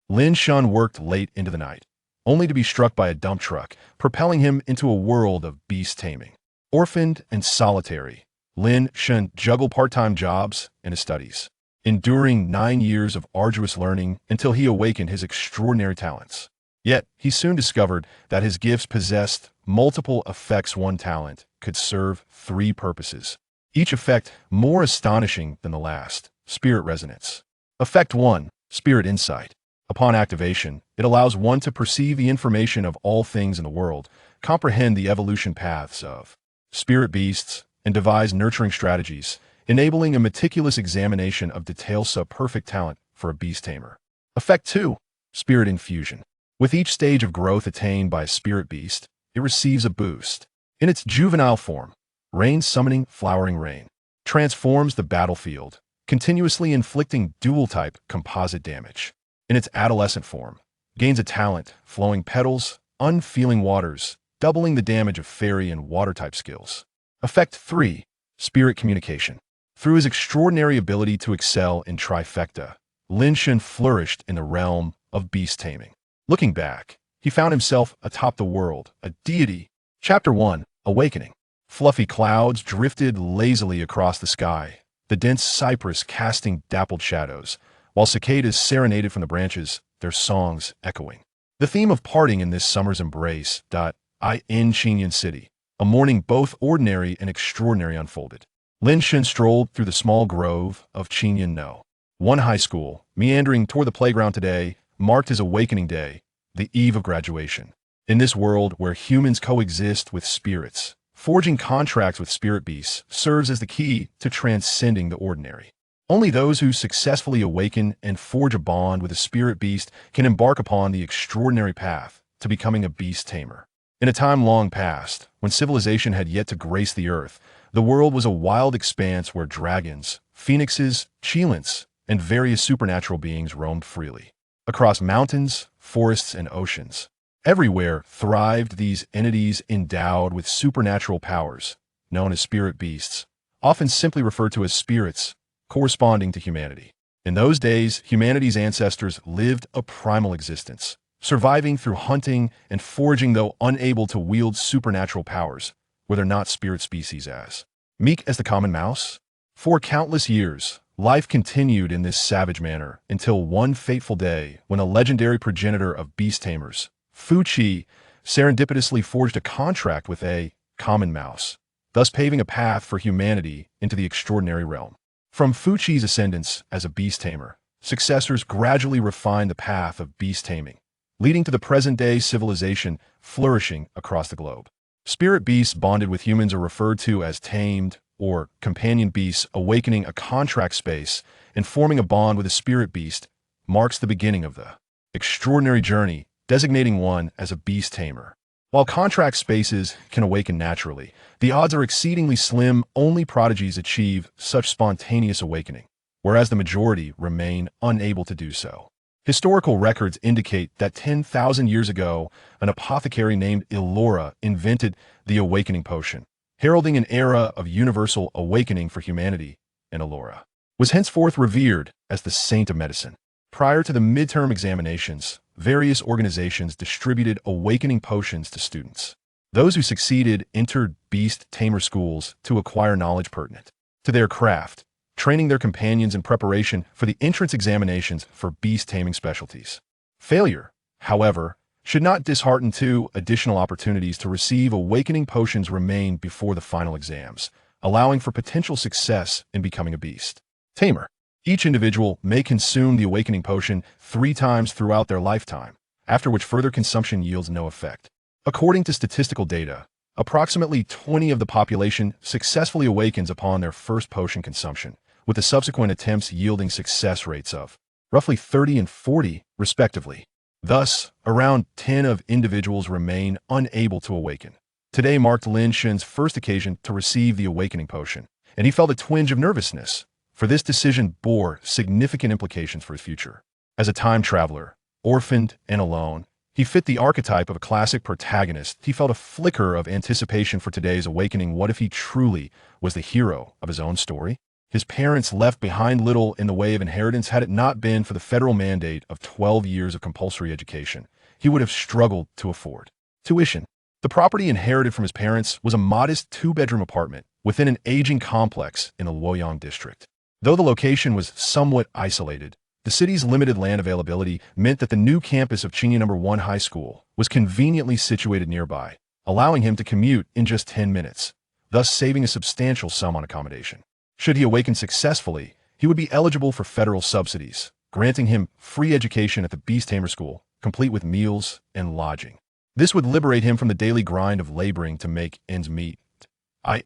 Lin Shen worked late into the night, only to be struck by a dump truck, propelling him into a world of beast taming. Orphaned and solitary, Lin Shen juggled part-time jobs and his studies, enduring 9 years of arduous learning until he awakened his extraordinary talents. Yet, he soon discovered that his gifts possessed multiple effects. One talent could serve 3 purposes, each effect more astonishing than the last. Spirit resonance. Effect 1. Spirit insight. Upon activation, it allows one to perceive the information of all things in the world, comprehend the evolution paths of spirit beasts, and devise nurturing strategies, enabling a meticulous examination of details. A perfect talent for a beast tamer. Effect 2. Spirit infusion. With each stage of growth attained by a spirit beast, it receives a boost. In its juvenile form, rain summoning flowering rain transforms the battlefield, continuously inflicting dual-type composite damage. In its adolescent form, gains a talent, flowing petals, unfeeling waters, doubling the damage of fairy and water-type skills. Effect 3. Spirit communication. Through his extraordinary ability to excel in trifecta, Lin Shen flourished in the realm of beast taming. Looking back, he found himself atop the world, a deity. Chapter 1. Awakening. Fluffy clouds drifted lazily across the sky, the dense cypress casting dappled shadows, while cicadas serenaded from the branches, their songs echoing. The theme of parting in this summer's embrace. In Xinyan City, a morning both ordinary and extraordinary unfolded. Lin Shen strolled through the small grove of Xinyan No. One high school, meandering toward the playground today, marked his awakening day, the eve of graduation. In this world where humans coexist with spirits, forging contracts with spirit beasts serves as the key to transcending the ordinary. Only those who successfully awaken and forge a bond with a spirit beast can embark upon the extraordinary path to becoming a beast tamer. In a time long past, when civilization had yet to grace the earth, the world was a wild expanse where dragons, phoenixes, cheelants, and various supernatural beings roamed freely. Across mountains, forests, and oceans, everywhere thrived these entities endowed with supernatural powers, known as spirit beasts, often simply referred to as spirits, corresponding to humanity. In those days, humanity's ancestors lived a primal existence, surviving through hunting and foraging. Though unable to wield supernatural powers, were there not spirit species as meek as the common mouse? For countless years, life continued in this savage manner until one fateful day when a legendary progenitor of beast tamers, Fu Qi, serendipitously forged a contract with a common mouse, thus paving a path for humanity into the extraordinary realm. From Fu Qi's ascendance as a beast tamer, successors gradually refined the path of beast taming, leading to the present-day civilization flourishing across the globe. Spirit beasts bonded with humans are referred to as tamed or companion beasts. Awakening a contract space and forming a bond with a spirit beast marks the beginning of the extraordinary journey, designating one as a beast tamer. While contract spaces can awaken naturally, the odds are exceedingly slim. Only prodigies achieve such spontaneous awakening, whereas the majority remain unable to do so. Historical records indicate that 10,000 years ago, an apothecary named Elora invented the awakening potion, heralding an era of universal awakening for humanity, and Elora was henceforth revered as the saint of medicine. Prior to the midterm examinations, various organizations distributed awakening potions to students. Those who succeeded entered beast tamer schools to acquire knowledge pertinent to their craft, training their companions in preparation for the entrance examinations for beast taming specialties. Failure, however, should not dishearten. 2 additional opportunities to receive awakening potions remain before the final exams, allowing for potential success in becoming a beast tamer. Each individual may consume the awakening potion 3 times throughout their lifetime, after which further consumption yields no effect. According to statistical data, approximately 20% of the population successfully awakens upon their first potion consumption, with the subsequent attempts yielding success rates of roughly 30 and 40, respectively. Thus, around 10 of individuals remain unable to awaken. Today marked Lin Shen's first occasion to receive the awakening potion, and he felt a twinge of nervousness, for this decision bore significant implications for his future. As a time traveler, orphaned and alone, he fit the archetype of a classic protagonist. He felt a flicker of anticipation for today's awakening. What if he truly was the hero of his own story? His parents left behind little in the way of inheritance. Had it not been for the federal mandate of 12 years of compulsory education, he would have struggled to afford tuition. The property inherited from his parents was a modest two-bedroom apartment within an aging complex in the Luoyang district. Though the location was somewhat isolated, the city's limited land availability meant that the new campus of Qingye No. 1 High School was conveniently situated nearby, allowing him to commute in just 10 minutes, thus saving a substantial sum on accommodation. Should he awaken successfully, he would be eligible for federal subsidies, granting him free education at the Beast Tamer School, complete with meals and lodging. This would liberate him from the daily grind of laboring to make ends meet.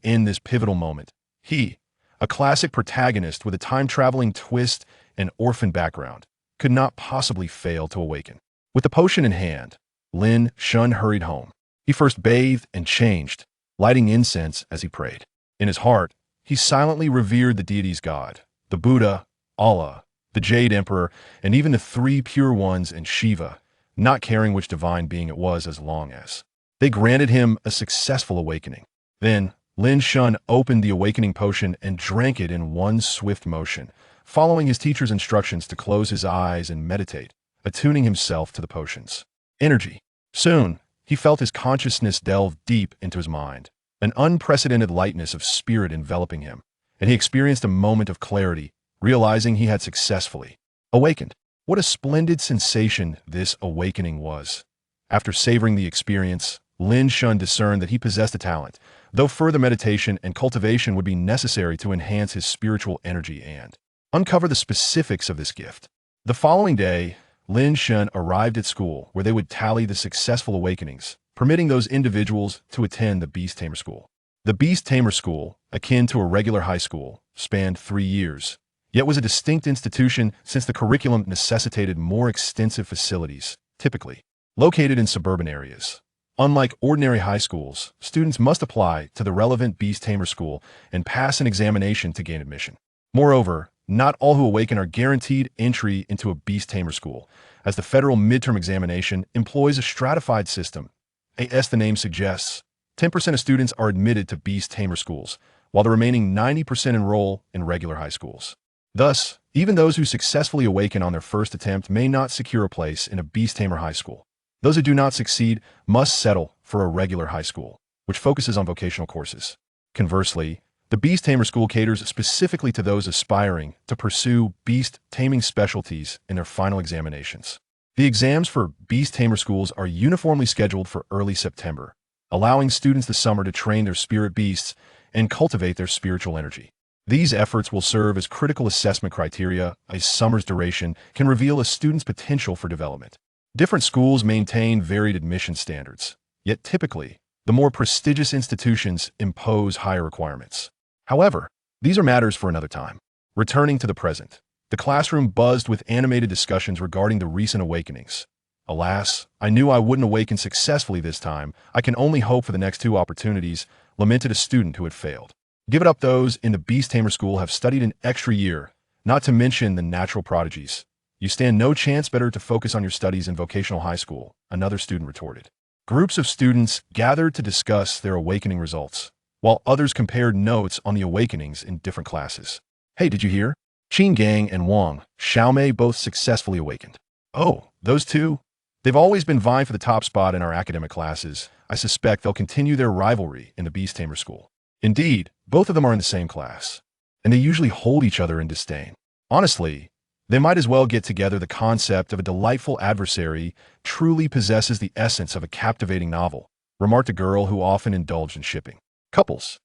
In this pivotal moment, he, a classic protagonist with a time-traveling twist and orphan background, could not possibly fail to awaken. With the potion in hand, Lin Shen hurried home. He first bathed and changed, lighting incense as he prayed. In his heart, he silently revered the deity's God, the Buddha, Allah, the Jade Emperor, and even the three pure ones and Shiva, not caring which divine being it was as long as they granted him a successful awakening. Then, Lin Shen opened the awakening potion and drank it in one swift motion, following his teacher's instructions to close his eyes and meditate, attuning himself to the potion's energy. Soon, he felt his consciousness delve deep into his mind, an unprecedented lightness of spirit enveloping him, and he experienced a moment of clarity, realizing he had successfully awakened. What a splendid sensation this awakening was. After savoring the experience, Lin Shen discerned that he possessed a talent, though further meditation and cultivation would be necessary to enhance his spiritual energy and uncover the specifics of this gift. The following day, Lin Shen arrived at school where they would tally the successful awakenings, permitting those individuals to attend the Beast Tamer School. The Beast Tamer School, akin to a regular high school, spanned 3 years, yet was a distinct institution since the curriculum necessitated more extensive facilities, typically located in suburban areas. Unlike ordinary high schools, students must apply to the relevant Beast Tamer School and pass an examination to gain admission. Moreover, not all who awaken are guaranteed entry into a Beast Tamer School, as the federal midterm examination employs a stratified system. As the name suggests, 10% of students are admitted to Beast Tamer schools, while the remaining 90% enroll in regular high schools. Thus, even those who successfully awaken on their first attempt may not secure a place in a Beast Tamer high school. Those who do not succeed must settle for a regular high school, which focuses on vocational courses. Conversely, the Beast Tamer School caters specifically to those aspiring to pursue beast taming specialties in their final examinations. The exams for Beast Tamer schools are uniformly scheduled for early September, allowing students the summer to train their spirit beasts and cultivate their spiritual energy. These efforts will serve as critical assessment criteria. A summer's duration can reveal a student's potential for development. Different schools maintain varied admission standards, yet typically, the more prestigious institutions impose higher requirements. However, these are matters for another time. Returning to the present, the classroom buzzed with animated discussions regarding the recent awakenings. Alas, I knew I wouldn't awaken successfully this time. I can only hope for the next 2 opportunities, lamented a student who had failed. Give it up, those in the Beast Tamer School have studied an extra year, not to mention the natural prodigies. You stand no chance. Better to focus on your studies in vocational high school, another student retorted. Groups of students gathered to discuss their awakening results, while others compared notes on the awakenings in different classes. Hey, did you hear? Qin Gang and Wang Xiaomei both successfully awakened. Oh, those two? They've always been vying for the top spot in our academic classes. I suspect they'll continue their rivalry in the Beast Tamer School. Indeed, both of them are in the same class, and they usually hold each other in disdain. Honestly, they might as well get together. The concept of a delightful adversary truly possesses the essence of a captivating novel, remarked a girl who often indulged in shipping couples.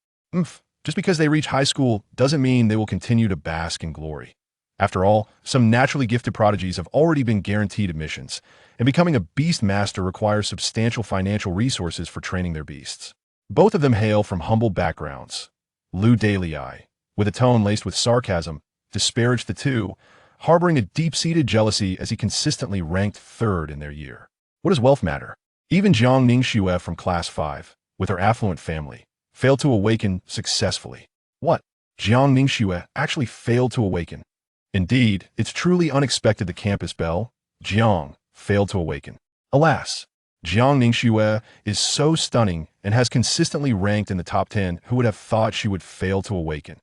Just because they reach high school doesn't mean they will continue to bask in glory. After all, some naturally gifted prodigies have already been guaranteed admissions, and becoming a beast master requires substantial financial resources for training their beasts. Both of them hail from humble backgrounds. Lu Dalei, with a tone laced with sarcasm, disparaged the two, harboring a deep-seated jealousy as he consistently ranked 3rd in their year. What does wealth matter? Even Jiang Ningxue from Class 5, with her affluent family, failed to awaken successfully. What? Jiang Ningxue actually failed to awaken? Indeed, it's truly unexpected. The campus belle, Jiang, failed to awaken. Alas, Jiang Ningxue is so stunning and has consistently ranked in the top 10. Who would have thought she would fail to awaken?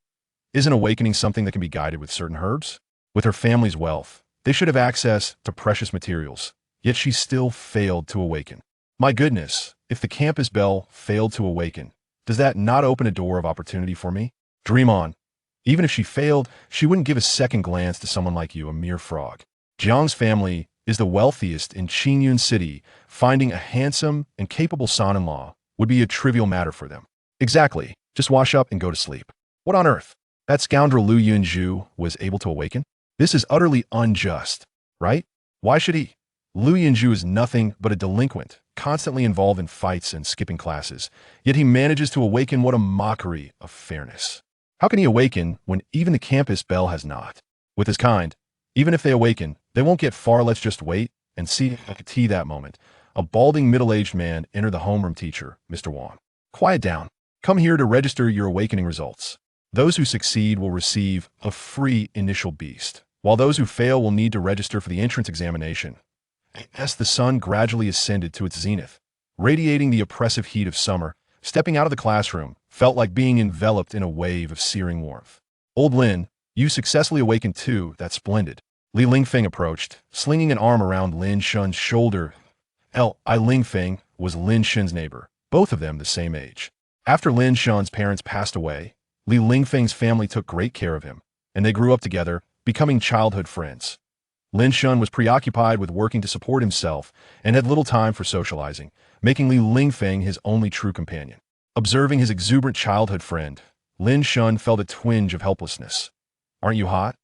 Isn't awakening something that can be guided with certain herbs? With her family's wealth, they should have access to precious materials, yet she still failed to awaken. My goodness, if the campus belle failed to awaken, does that not open a door of opportunity for me? Dream on. Even if she failed, she wouldn't give a second glance to someone like you, a mere frog. Jiang's family is the wealthiest in Qingyun City. Finding a handsome and capable son-in-law would be a trivial matter for them. Exactly. Just wash up and go to sleep. What on earth? That scoundrel Lu Yunju was able to awaken? This is utterly unjust, right? Why should he? Lu Yunju is nothing but a delinquent, constantly involved in fights and skipping classes, yet he manages to awaken. What a mockery of fairness. How can he awaken when even the campus belle has not? With his kind, even if they awaken, they won't get far. Let's just wait and see. I could see that moment. A balding middle-aged man entered the homeroom. Teacher, Mr. Wang. Quiet down. Come here to register your awakening results. Those who succeed will receive a free initial beast, while those who fail will need to register for the entrance examination. As the sun gradually ascended to its zenith, radiating the oppressive heat of summer, stepping out of the classroom felt like being enveloped in a wave of searing warmth. Old Lin, you successfully awakened too. That's splendid. Li Lingfeng approached, slinging an arm around Lin Shen's shoulder. Li Lingfeng was Lin Shen's neighbor, both of them the same age. After Lin Shen's parents passed away, Li Lingfeng's family took great care of him, and they grew up together, becoming childhood friends. Lin Shen was preoccupied with working to support himself and had little time for socializing, making Li Lingfeng his only true companion. Observing his exuberant childhood friend, Lin Shen felt a twinge of helplessness. Aren't you hot?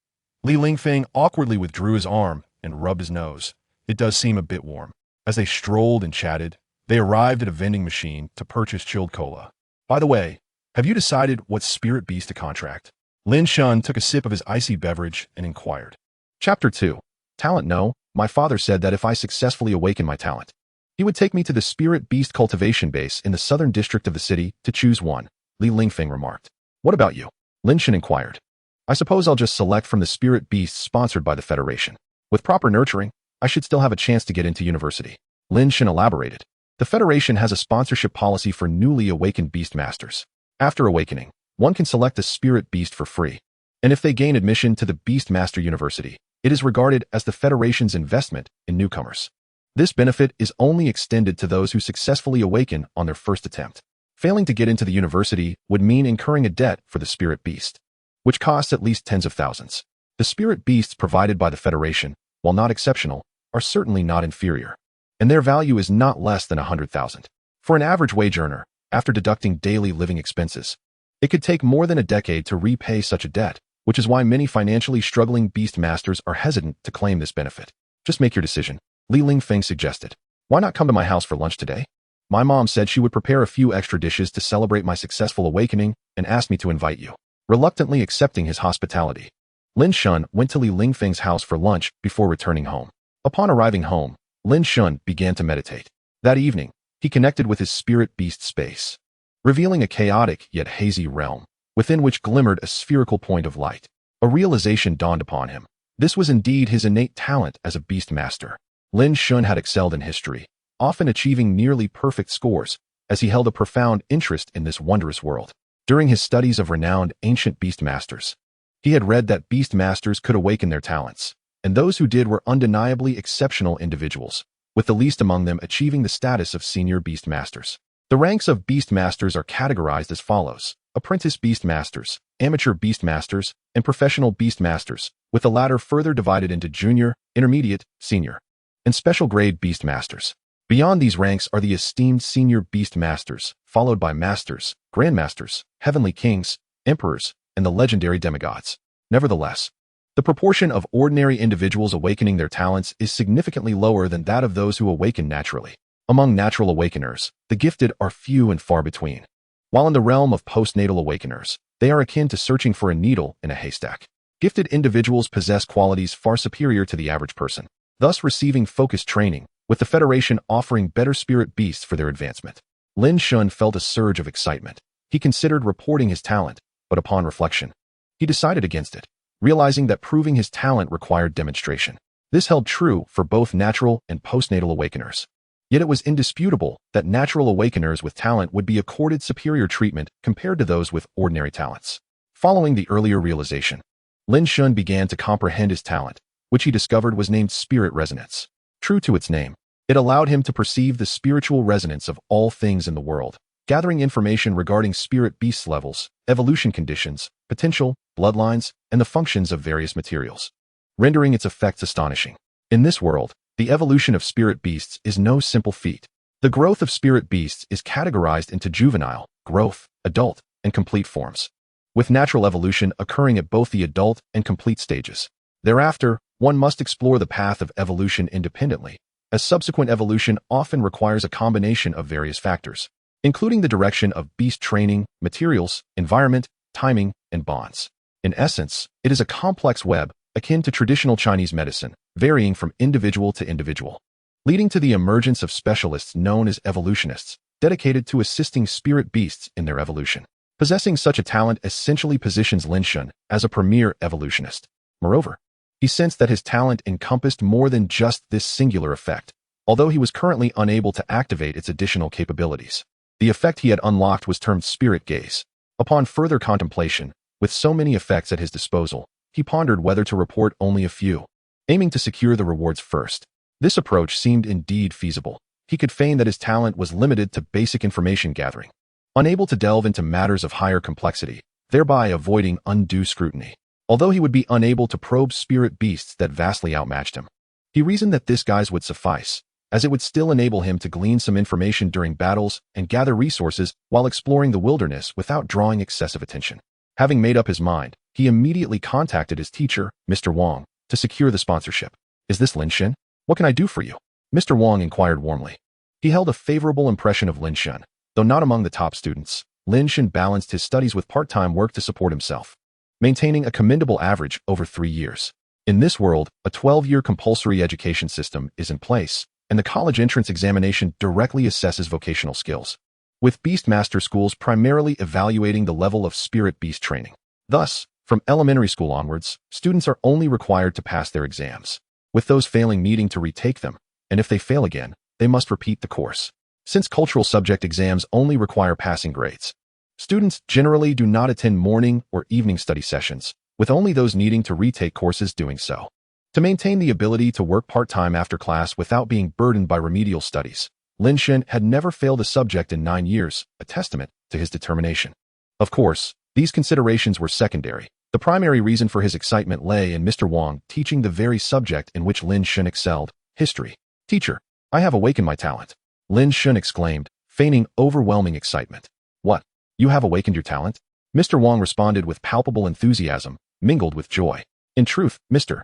Li Lingfeng awkwardly withdrew his arm and rubbed his nose. It does seem a bit warm. As they strolled and chatted, they arrived at a vending machine to purchase chilled cola. By the way, have you decided what spirit beast to contract? Lin Shen took a sip of his icy beverage and inquired. Chapter 2. Talent. No, my father said that if I successfully awaken my talent, he would take me to the spirit beast cultivation base in the southern district of the city to choose one, Li Lingfeng remarked. What about you? Lin Shen inquired. I suppose I'll just select from the spirit beasts sponsored by the Federation. With proper nurturing, I should still have a chance to get into university. Lin Shen elaborated. The Federation has a sponsorship policy for newly awakened beast masters. After awakening, one can select a spirit beast for free. And if they gain admission to the Beast Master University, it is regarded as the Federation's investment in newcomers. This benefit is only extended to those who successfully awaken on their first attempt. Failing to get into the university would mean incurring a debt for the spirit beast, which costs at least tens of thousands. The spirit beasts provided by the Federation, while not exceptional, are certainly not inferior, and their value is not less than 100,000. For an average wage earner, after deducting daily living expenses, it could take more than a decade to repay such a debt, which is why many financially struggling beast masters are hesitant to claim this benefit. Just make your decision, Li Lingfeng suggested. Why not come to my house for lunch today? My mom said she would prepare a few extra dishes to celebrate my successful awakening and asked me to invite you. Reluctantly accepting his hospitality, Lin Shen went to Li Lingfeng's house for lunch before returning home. Upon arriving home, Lin Shen began to meditate. That evening, he connected with his spirit beast space, revealing a chaotic yet hazy realm, within which glimmered a spherical point of light. A realization dawned upon him. This was indeed his innate talent as a beast master. Lin Shen had excelled in history, often achieving nearly perfect scores, as he held a profound interest in this wondrous world. During his studies of renowned ancient beast masters, he had read that beast masters could awaken their talents, and those who did were undeniably exceptional individuals, with the least among them achieving the status of senior beast masters. The ranks of beast masters are categorized as follows: apprentice beast masters, amateur beast masters, and professional beast masters, with the latter further divided into junior, intermediate, senior, and special grade beast masters. Beyond these ranks are the esteemed senior beast masters, followed by masters, grandmasters, heavenly kings, emperors, and the legendary demigods. Nevertheless, the proportion of ordinary individuals awakening their talents is significantly lower than that of those who awaken naturally. Among natural awakeners, the gifted are few and far between, while in the realm of postnatal awakeners, they are akin to searching for a needle in a haystack. Gifted individuals possess qualities far superior to the average person, thus receiving focused training, with the Federation offering better spirit beasts for their advancement. Lin Shen felt a surge of excitement. He considered reporting his talent, but upon reflection, he decided against it, realizing that proving his talent required demonstration. This held true for both natural and postnatal awakeners. Yet it was indisputable that natural awakeners with talent would be accorded superior treatment compared to those with ordinary talents. Following the earlier realization, Lin Shen began to comprehend his talent, which he discovered was named spirit resonance. True to its name, it allowed him to perceive the spiritual resonance of all things in the world, gathering information regarding spirit beast levels, evolution conditions, potential, bloodlines, and the functions of various materials, rendering its effects astonishing. In this world, the evolution of spirit beasts is no simple feat. The growth of spirit beasts is categorized into juvenile, growth, adult, and complete forms, with natural evolution occurring at both the adult and complete stages. Thereafter, one must explore the path of evolution independently, as subsequent evolution often requires a combination of various factors, including the direction of beast training, materials, environment, timing, and bonds. In essence, it is a complex web, akin to traditional Chinese medicine, varying from individual to individual, leading to the emergence of specialists known as evolutionists, dedicated to assisting spirit beasts in their evolution. Possessing such a talent essentially positions Lin Shen as a premier evolutionist. Moreover, he sensed that his talent encompassed more than just this singular effect, although he was currently unable to activate its additional capabilities. The effect he had unlocked was termed spirit gaze. Upon further contemplation, with so many effects at his disposal, he pondered whether to report only a few, aiming to secure the rewards first. This approach seemed indeed feasible. He could feign that his talent was limited to basic information gathering, unable to delve into matters of higher complexity, thereby avoiding undue scrutiny. Although he would be unable to probe spirit beasts that vastly outmatched him, he reasoned that this guise would suffice, as it would still enable him to glean some information during battles and gather resources while exploring the wilderness without drawing excessive attention. Having made up his mind, he immediately contacted his teacher, Mr. Wang, to secure the sponsorship. "Is this Lin Shen? What can I do for you?" Mr. Wang inquired warmly. He held a favorable impression of Lin Shen. Though not among the top students, Lin Shen balanced his studies with part-time work to support himself, maintaining a commendable average over 3 years. In this world, a 12-year compulsory education system is in place, and the college entrance examination directly assesses vocational skills, with Beastmaster schools primarily evaluating the level of spirit beast training. Thus, from elementary school onwards, students are only required to pass their exams, with those failing needing to retake them, and if they fail again, they must repeat the course. Since cultural subject exams only require passing grades, students generally do not attend morning or evening study sessions, with only those needing to retake courses doing so. To maintain the ability to work part-time after class without being burdened by remedial studies, Lin Shen had never failed a subject in 9 years, a testament to his determination. Of course, these considerations were secondary. The primary reason for his excitement lay in Mr. Wang teaching the very subject in which Lin Shen excelled, history. "Teacher, I have awakened my talent," Lin Shen exclaimed, feigning overwhelming excitement. "What? You have awakened your talent?" Mr. Wang responded with palpable enthusiasm, mingled with joy. In truth, Mr.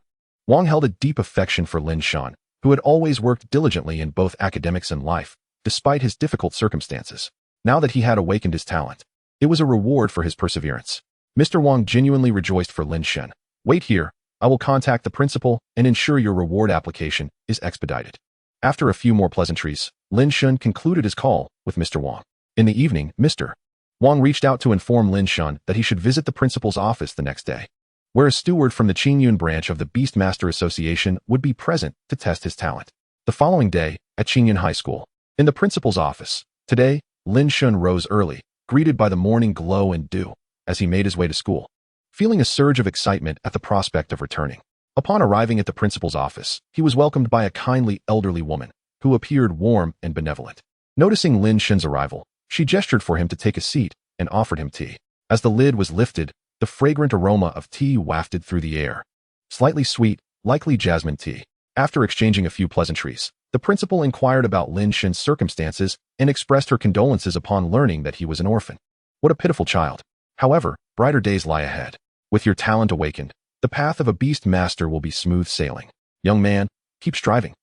Wang held a deep affection for Lin Shen, who had always worked diligently in both academics and life, despite his difficult circumstances. Now that he had awakened his talent, it was a reward for his perseverance. Mr. Wang genuinely rejoiced for Lin Shen. "Wait here, I will contact the principal and ensure your reward application is expedited." After a few more pleasantries, Lin Shen concluded his call with Mr. Wang. In the evening, Mr. Wang reached out to inform Lin Shen that he should visit the principal's office the next day, where a steward from the Qingyun branch of the Beastmaster Association would be present to test his talent. The following day, at Qingyun High School, in the principal's office, today, Lin Shen rose early, greeted by the morning glow and dew, as he made his way to school, feeling a surge of excitement at the prospect of returning. Upon arriving at the principal's office, he was welcomed by a kindly elderly woman, who appeared warm and benevolent. Noticing Lin Shen's arrival, she gestured for him to take a seat and offered him tea. As the lid was lifted, the fragrant aroma of tea wafted through the air. Slightly sweet, likely jasmine tea. After exchanging a few pleasantries, the principal inquired about Lin Shen's circumstances and expressed her condolences upon learning that he was an orphan. What a pitiful child. However, brighter days lie ahead. With your talent awakened, the path of a beast master will be smooth sailing. Young man, keep striving.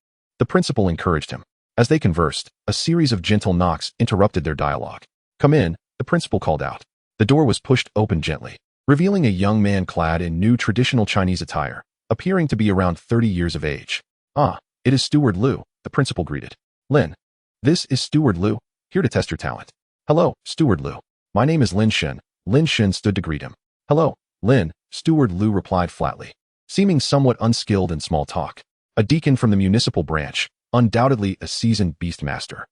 The principal encouraged him. As they conversed, a series of gentle knocks interrupted their dialogue. "Come in," the principal called out. The door was pushed open gently, revealing a young man clad in new traditional Chinese attire, appearing to be around 30 years of age. "Ah, it is Steward Liu," the principal greeted. "Lin, this is Steward Liu, here to test your talent." "Hello, Steward Liu. My name is Lin Shen." Lin Shen stood to greet him. "Hello, Lin," Steward Liu replied flatly, seeming somewhat unskilled in small talk. A deacon from the municipal branch, undoubtedly a seasoned beastmaster.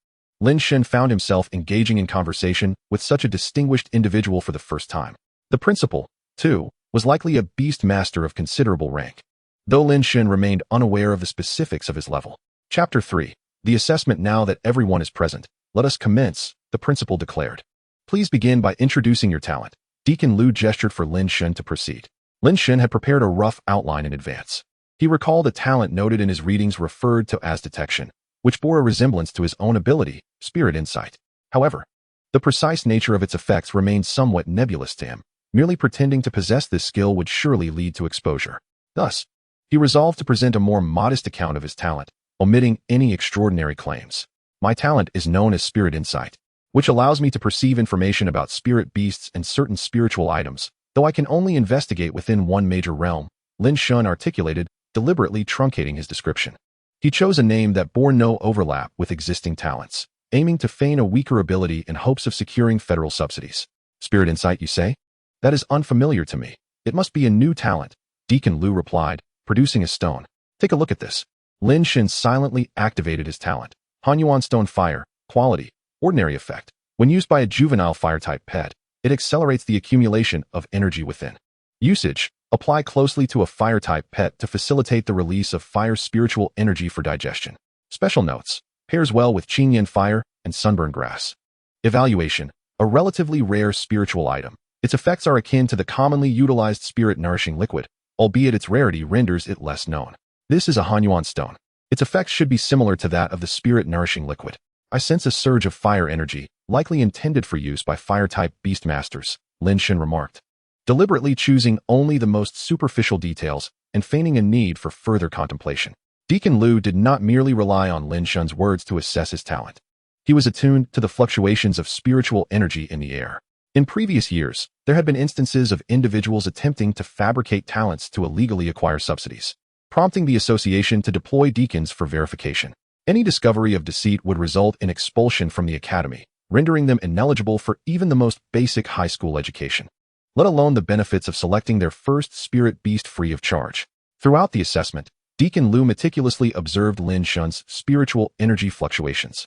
Lin Shen found himself engaging in conversation with such a distinguished individual for the first time. The principal, 2, was likely a beast master of considerable rank, though Lin Shen remained unaware of the specifics of his level. Chapter 3. The assessment. Now that everyone is present, let us commence, the principal declared. Please begin by introducing your talent. Deacon Lu gestured for Lin Shen to proceed. Lin Shen had prepared a rough outline in advance. He recalled a talent noted in his readings referred to as detection, which bore a resemblance to his own ability, spirit insight. However, the precise nature of its effects remained somewhat nebulous to him. Merely pretending to possess this skill would surely lead to exposure. Thus, he resolved to present a more modest account of his talent, omitting any extraordinary claims. My talent is known as spirit insight, which allows me to perceive information about spirit beasts and certain spiritual items, though I can only investigate within one major realm, Lin Shen articulated, deliberately truncating his description. He chose a name that bore no overlap with existing talents, aiming to feign a weaker ability in hopes of securing federal subsidies. Spirit insight, you say? That is unfamiliar to me. It must be a new talent, Deacon Lu replied, producing a stone. Take a look at this. Lin Shen silently activated his talent. Hanyuan Stone Fire, quality, ordinary effect. When used by a juvenile fire-type pet, it accelerates the accumulation of energy within. Usage, apply closely to a fire-type pet to facilitate the release of fire spiritual energy for digestion. Special notes, pairs well with Qingyan Fire and Sunburn Grass. Evaluation, a relatively rare spiritual item. Its effects are akin to the commonly utilized spirit-nourishing liquid, albeit its rarity renders it less known. This is a Hanyuan stone. Its effects should be similar to that of the spirit-nourishing liquid. I sense a surge of fire energy, likely intended for use by fire-type beast masters, Lin Shen remarked, deliberately choosing only the most superficial details and feigning a need for further contemplation. Deacon Lu did not merely rely on Lin Shen's words to assess his talent. He was attuned to the fluctuations of spiritual energy in the air. In previous years, there had been instances of individuals attempting to fabricate talents to illegally acquire subsidies, prompting the association to deploy deacons for verification. Any discovery of deceit would result in expulsion from the academy, rendering them ineligible for even the most basic high school education, let alone the benefits of selecting their first spirit beast free of charge. Throughout the assessment, Deacon Lu meticulously observed Lin Shen's spiritual energy fluctuations.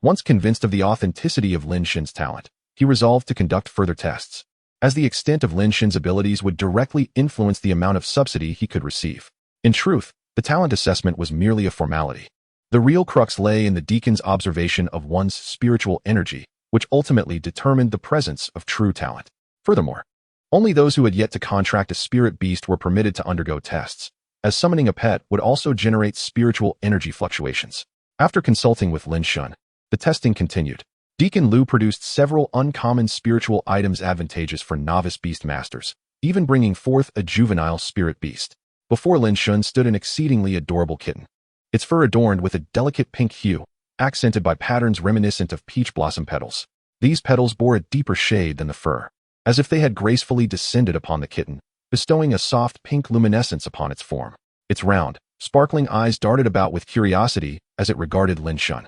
Once convinced of the authenticity of Lin Shen's talent, he resolved to conduct further tests, as the extent of Lin Shen's abilities would directly influence the amount of subsidy he could receive. In truth, the talent assessment was merely a formality. The real crux lay in the deacon's observation of one's spiritual energy, which ultimately determined the presence of true talent. Furthermore, only those who had yet to contract a spirit beast were permitted to undergo tests, as summoning a pet would also generate spiritual energy fluctuations. After consulting with Lin Shen, the testing continued. Deacon Lu produced several uncommon spiritual items advantageous for novice beast masters, even bringing forth a juvenile spirit beast. Before Lin Shen stood an exceedingly adorable kitten, its fur adorned with a delicate pink hue, accented by patterns reminiscent of peach blossom petals. These petals bore a deeper shade than the fur, as if they had gracefully descended upon the kitten, bestowing a soft pink luminescence upon its form. Its round, sparkling eyes darted about with curiosity as it regarded Lin Shen.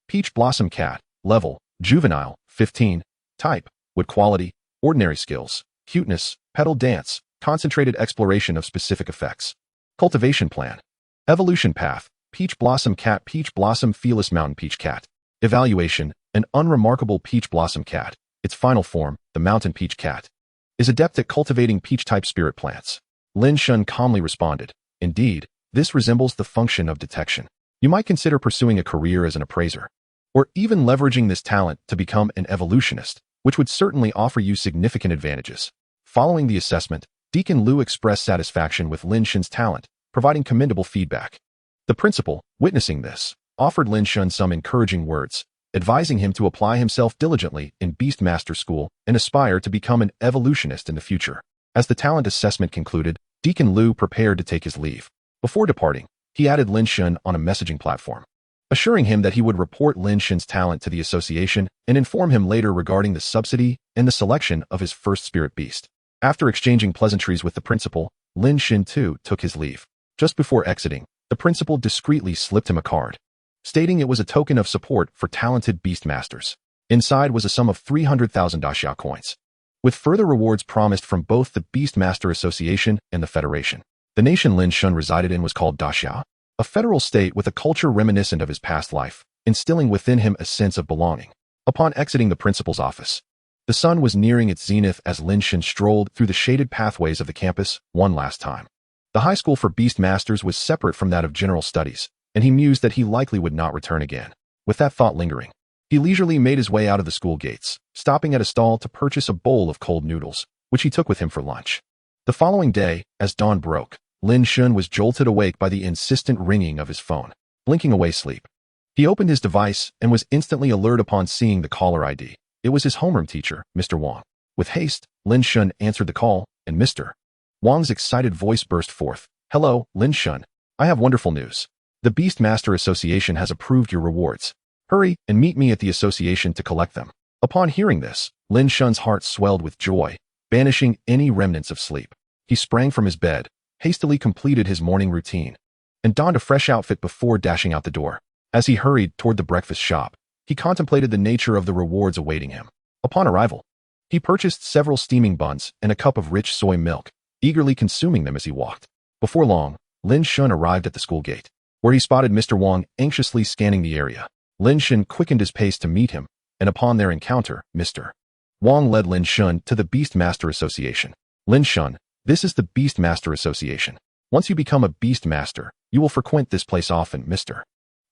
Peach blossom cat, level, juvenile, 15, type, wood quality, ordinary skills, cuteness, petal dance, concentrated exploration of specific effects. Cultivation plan. Evolution path, peach blossom cat, peach blossom felis mountain peach cat. Evaluation, an unremarkable peach blossom cat, its final form, the mountain peach cat, is adept at cultivating peach-type spirit plants. Lin Shen calmly responded, indeed, this resembles the function of detection. You might consider pursuing a career as an appraiser, or even leveraging this talent to become an evolutionist, which would certainly offer you significant advantages. Following the assessment, Deacon Lu expressed satisfaction with Lin Shen's talent, providing commendable feedback. The principal, witnessing this, offered Lin Shen some encouraging words, advising him to apply himself diligently in Beastmaster School and aspire to become an evolutionist in the future. As the talent assessment concluded, Deacon Lu prepared to take his leave. Before departing, he added Lin Shen on a messaging platform, assuring him that he would report Lin Shen's talent to the association and inform him later regarding the subsidy and the selection of his first spirit beast. After exchanging pleasantries with the principal, Lin Shen too took his leave. Just before exiting, the principal discreetly slipped him a card, stating it was a token of support for talented beastmasters. Inside was a sum of 300,000 daxia coins, with further rewards promised from both the Beastmaster Association and the Federation. The nation Lin Shen resided in was called Daxia, a federal state with a culture reminiscent of his past life, instilling within him a sense of belonging. Upon exiting the principal's office, The sun was nearing its zenith as Lin Shen strolled through the shaded pathways of the campus one last time. The high school for Beast Masters was separate from that of general studies, and he mused that he likely would not return again. With that thought lingering, he leisurely made his way out of the school gates, stopping at a stall to purchase a bowl of cold noodles, which he took with him for lunch. The following day, as dawn broke, Lin Shen was jolted awake by the insistent ringing of his phone, blinking away sleep. He opened his device and was instantly alert upon seeing the caller ID. It was his homeroom teacher, Mr. Wang. With haste, Lin Shen answered the call, and Mr. Wang's excited voice burst forth. "Hello, Lin Shen. I have wonderful news. The Beast Master Association has approved your rewards. Hurry and meet me at the association to collect them." Upon hearing this, Lin Shen's heart swelled with joy, banishing any remnants of sleep. He sprang from his bed, hastily completed his morning routine, and donned a fresh outfit before dashing out the door. As he hurried toward the breakfast shop, he contemplated the nature of the rewards awaiting him. Upon arrival, he purchased several steaming buns and a cup of rich soy milk, eagerly consuming them as he walked. Before long, Lin Shen arrived at the school gate, where he spotted Mr. Wang anxiously scanning the area. Lin Shen quickened his pace to meet him, and upon their encounter, Mr. Wang led Lin Shen to the Beast Master Association. "Lin Shen, this is the Beast Master Association. Once you become a Beast Master, you will frequent this place often," Mr.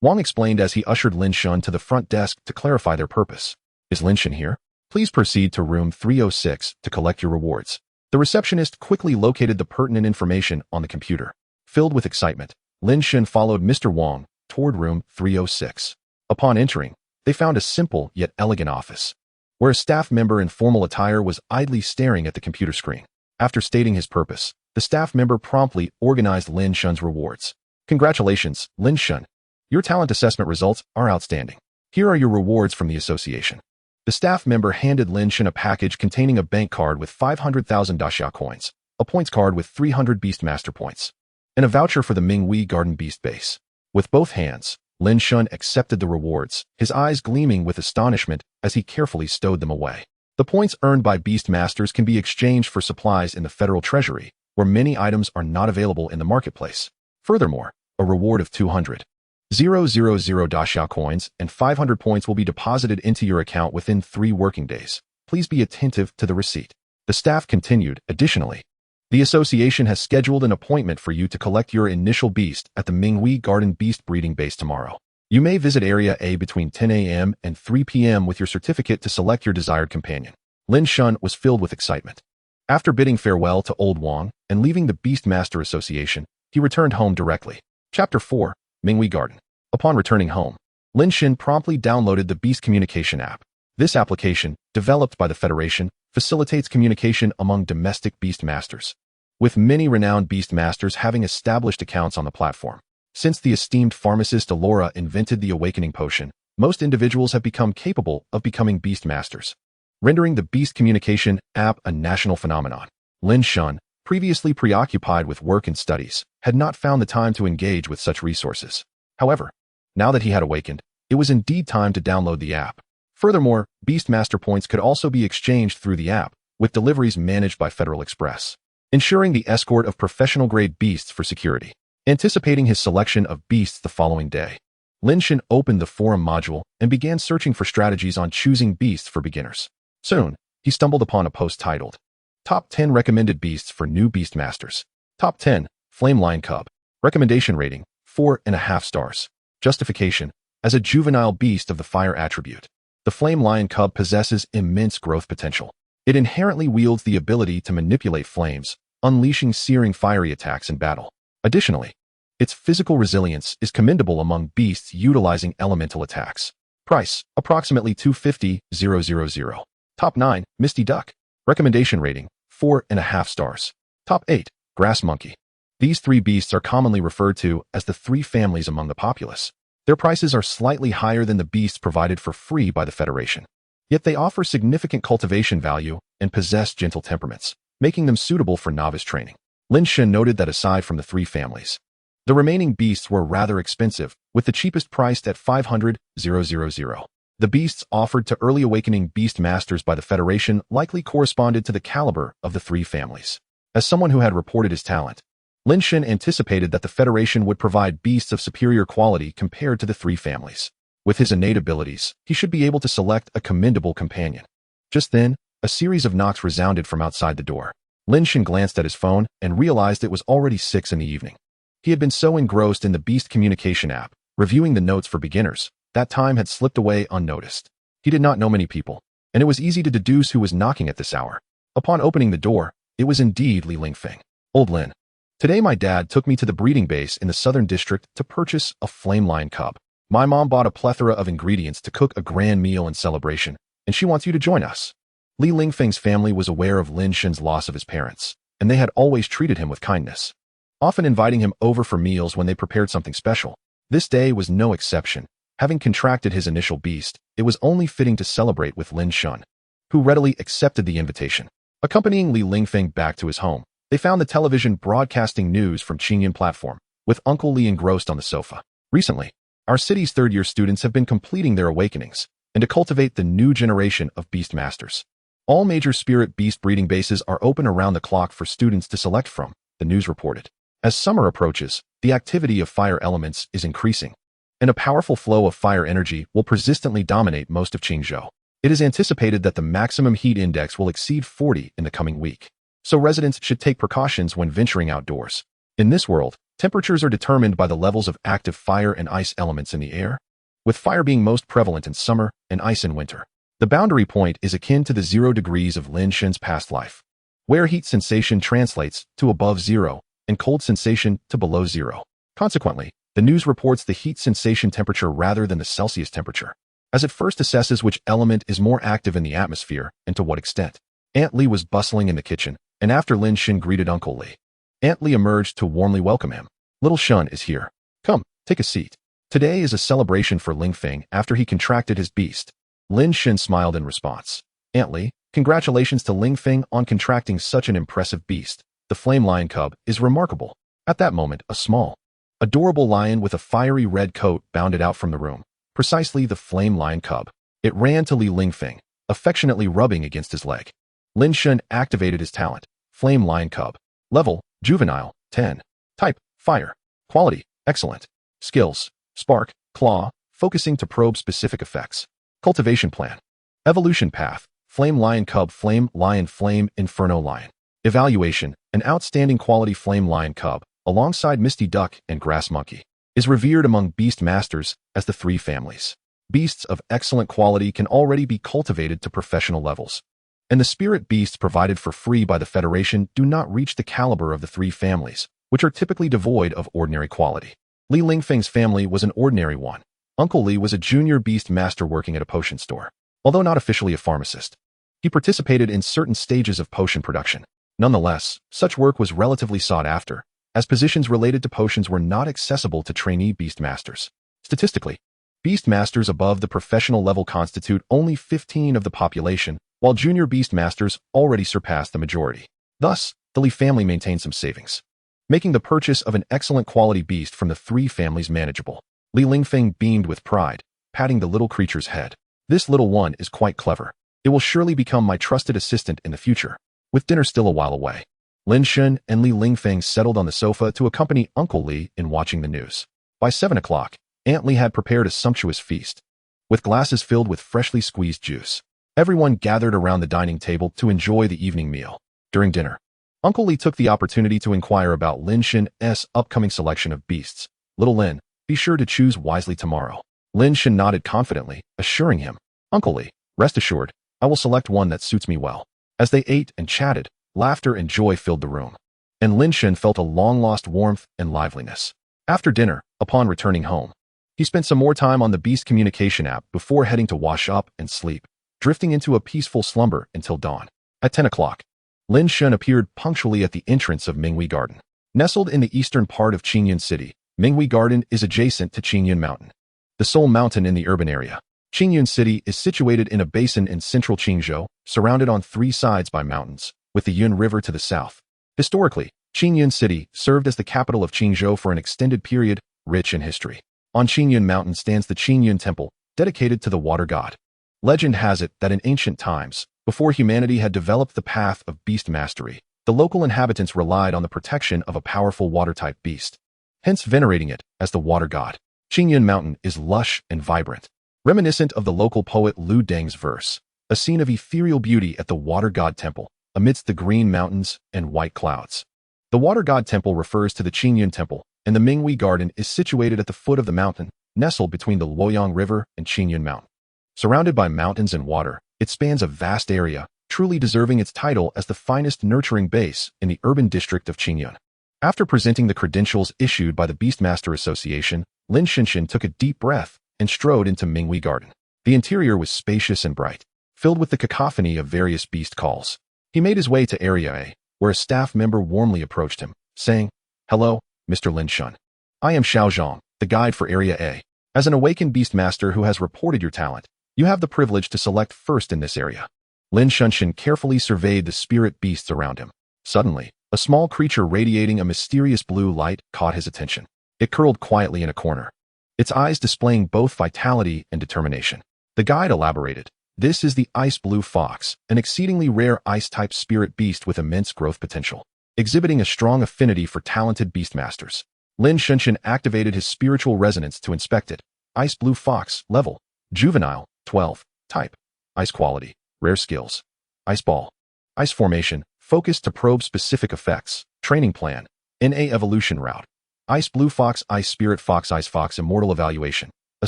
Wang explained as he ushered Lin Shen to the front desk to clarify their purpose. "Is Lin Shen here? Please proceed to room 306 to collect your rewards." The receptionist quickly located the pertinent information on the computer. Filled with excitement, Lin Shen followed Mr. Wang toward room 306. Upon entering, they found a simple yet elegant office, where a staff member in formal attire was idly staring at the computer screen. After stating his purpose, the staff member promptly organized Lin Shen's rewards. "Congratulations, Lin Shen. Your talent assessment results are outstanding. Here are your rewards from the association." The staff member handed Lin Shen a package containing a bank card with 500,000 daxia coins, a points card with 300 Beast Master points, and a voucher for the Minghui Garden Beast base. With both hands, Lin Shen accepted the rewards, his eyes gleaming with astonishment as he carefully stowed them away. The points earned by Beast Masters can be exchanged for supplies in the Federal Treasury, where many items are not available in the marketplace. Furthermore, a reward of 200,000 daxia coins and 500 points will be deposited into your account within 3 working days. Please be attentive to the receipt. The staff continued. Additionally, the association has scheduled an appointment for you to collect your initial beast at the Minghui Garden Beast Breeding Base tomorrow. You may visit Area A between 10 a.m. and 3 p.m. with your certificate to select your desired companion. Lin Shen was filled with excitement. After bidding farewell to Old Wang and leaving the Beast Master Association, he returned home directly. Chapter 4. Minghui Garden. Upon returning home, Lin Shen promptly downloaded the Beast Communication app. This application, developed by the Federation, facilitates communication among domestic Beast Masters, with many renowned Beast Masters having established accounts on the platform. Since the esteemed pharmacist Alora invented the awakening potion, most individuals have become capable of becoming Beast Masters, rendering the Beast Communication app a national phenomenon. Lin Shen, previously preoccupied with work and studies, had not found the time to engage with such resources. However, now that he had awakened, it was indeed time to download the app. Furthermore, Beast Master points could also be exchanged through the app, with deliveries managed by Federal Express, ensuring the escort of professional-grade beasts for security. Anticipating his selection of beasts the following day, Lin Shen opened the forum module and began searching for strategies on choosing beasts for beginners. Soon, he stumbled upon a post titled, "Top 10 Recommended Beasts for New Beast Masters." Top 10, Flame Lion Cub. Recommendation rating, 4.5 stars. Justification, as a juvenile beast of the fire attribute, the Flame Lion Cub possesses immense growth potential. It inherently wields the ability to manipulate flames, unleashing searing fiery attacks in battle. Additionally, its physical resilience is commendable among beasts utilizing elemental attacks. Price, approximately 250,000. Top 9, Misty Duck. Recommendation rating, 4.5 stars. Top 8, Grass Monkey. These 3 beasts are commonly referred to as the 3 families among the populace. Their prices are slightly higher than the beasts provided for free by the Federation. Yet they offer significant cultivation value and possess gentle temperaments, making them suitable for novice training. Lin Shen noted that aside from the 3 families, the remaining beasts were rather expensive, with the cheapest priced at 500,000. The beasts offered to early awakening beast masters by the Federation likely corresponded to the caliber of the 3 families. As someone who had reported his talent, Lin Shen anticipated that the Federation would provide beasts of superior quality compared to the 3 families. With his innate abilities, he should be able to select a commendable companion. Just then, A series of knocks resounded from outside the door. Lin Shen glanced at his phone and realized it was already 6 in the evening. He had been so engrossed in the Beast communication app, reviewing the notes for beginners, that time had slipped away unnoticed. He did not know many people, and it was easy to deduce who was knocking at this hour. Upon opening the door, it was indeed Li Lingfeng. Old Lin. Today my dad took me to the breeding base in the southern district to purchase a flame lion cub. My mom bought a plethora of ingredients to cook a grand meal in celebration, and she wants you to join us. Li Lingfeng's family was aware of Lin Shen's loss of his parents, and they had always treated him with kindness, often inviting him over for meals when they prepared something special. This day was no exception. Having contracted his initial beast, it was only fitting to celebrate with Lin Shen, who readily accepted the invitation. Accompanying Li Lingfeng back to his home, they found the television broadcasting news from Qingyun platform, with Uncle Li engrossed on the sofa. Recently, our city's third-year students have been completing their awakenings, and to cultivate the new generation of beast masters. All major spirit beast breeding bases are open around the clock for students to select from, the news reported. As summer approaches, the activity of fire elements is increasing, and a powerful flow of fire energy will persistently dominate most of Qingzhou. It is anticipated that the maximum heat index will exceed 40 in the coming week, so residents should take precautions when venturing outdoors. In this world, temperatures are determined by the levels of active fire and ice elements in the air, with fire being most prevalent in summer and ice in winter. The boundary point is akin to the 0 degrees of Lin Shen's past life, where heat sensation translates to above 0 and cold sensation to below 0. Consequently, the news reports the heat sensation temperature rather than the Celsius temperature, as it first assesses which element is more active in the atmosphere and to what extent. Aunt Li was bustling in the kitchen, and after Lin Shen greeted Uncle Li, Aunt Li emerged to warmly welcome him. Little Shen is here. Come, take a seat. Today is a celebration for Lingfeng after he contracted his beast. Lin Shen smiled in response. Aunt Li, congratulations to Lingfeng on contracting such an impressive beast. The flame lion cub is remarkable. At that moment, a small, adorable lion with a fiery red coat bounded out from the room. Precisely the flame lion cub. It ran to Li Lingfeng, affectionately rubbing against his leg. Lin Shen activated his talent. Flame lion cub. Level, juvenile, 10. Type, fire. Quality, excellent. Skills, spark, claw, focusing to probe specific effects. Cultivation plan. Evolution path. Flame lion cub, flame lion, flame inferno lion. Evaluation. An outstanding quality flame lion cub, alongside misty duck and grass monkey, is revered among beast masters as the 3 families. Beasts of excellent quality can already be cultivated to professional levels, and the spirit beasts provided for free by the Federation do not reach the caliber of the 3 families, which are typically devoid of ordinary quality. Li Lingfeng's family was an ordinary one. Uncle Li was a junior beast master working at a potion store. Although not officially a pharmacist, he participated in certain stages of potion production. Nonetheless, such work was relatively sought after, as positions related to potions were not accessible to trainee beast masters. Statistically, beast masters above the professional level constitute only 15% of the population, while junior beast masters already surpass the majority. Thus, the Li family maintained some savings, making the purchase of an excellent quality beast from the 3 families manageable. Li Lingfeng beamed with pride, patting the little creature's head. This little one is quite clever. It will surely become my trusted assistant in the future. With dinner still a while away, Lin Shen and Li Lingfeng settled on the sofa to accompany Uncle Li in watching the news. By 7 o'clock, Aunt Li had prepared a sumptuous feast, with glasses filled with freshly squeezed juice. Everyone gathered around the dining table to enjoy the evening meal. During dinner, Uncle Li took the opportunity to inquire about Lin Shen's upcoming selection of beasts. Little Lin, be sure to choose wisely tomorrow. Lin Shen nodded confidently, assuring him, Uncle Li, rest assured, I will select one that suits me well. As they ate and chatted, laughter and joy filled the room, and Lin Shen felt a long-lost warmth and liveliness. After dinner, upon returning home, he spent some more time on the Beast communication app before heading to wash up and sleep, drifting into a peaceful slumber until dawn. At 10 o'clock, Lin Shen appeared punctually at the entrance of Minghui Garden. Nestled in the eastern part of Qingyun City, Minghui Garden is adjacent to Qingyun Mountain, the sole mountain in the urban area. Qingyun City is situated in a basin in central Qingzhou, surrounded on 3 sides by mountains, with the Yun River to the south. Historically, Qingyun City served as the capital of Qingzhou for an extended period, rich in history. On Qingyun Mountain stands the Qingyun Temple, dedicated to the water god. Legend has it that in ancient times, before humanity had developed the path of beast mastery, the local inhabitants relied on the protection of a powerful water-type beast, hence venerating it as the water god. Qingyun Mountain is lush and vibrant, reminiscent of the local poet Lu Deng's verse. a scene of ethereal beauty at the Water God Temple, amidst the green mountains and white clouds. The Water God Temple refers to the Qingyun Temple, and the Minghui Garden is situated at the foot of the mountain, nestled between the Luoyang River and Qingyun Mountain. Surrounded by mountains and water, it spans a vast area, truly deserving its title as the finest nurturing base in the urban district of Qingyun. After presenting the credentials issued by the Beastmaster Association, Lin Shen took a deep breath and strode into Minghui Garden. The interior was spacious and bright, filled with the cacophony of various beast calls. He made his way to Area A, where a staff member warmly approached him, saying, "Hello, Mr. Lin Shen. I am Xiao Zhang, the guide for Area A. As an awakened Beastmaster who has reported your talent, you have the privilege to select first in this area." Lin Shen carefully surveyed the spirit beasts around him. Suddenly, a small creature radiating a mysterious blue light caught his attention. It curled quietly in a corner, its eyes displaying both vitality and determination. The guide elaborated, "This is the ice blue fox, an exceedingly rare ice-type spirit beast with immense growth potential, exhibiting a strong affinity for talented beastmasters." Lin Shen activated his spiritual resonance to inspect it. Ice blue fox, level, juvenile, 12, type, ice quality, rare skills, ice ball, ice formation, focus to probe specific effects, training plan, NA evolution route, ice blue fox, ice spirit fox, ice fox immortal evaluation, a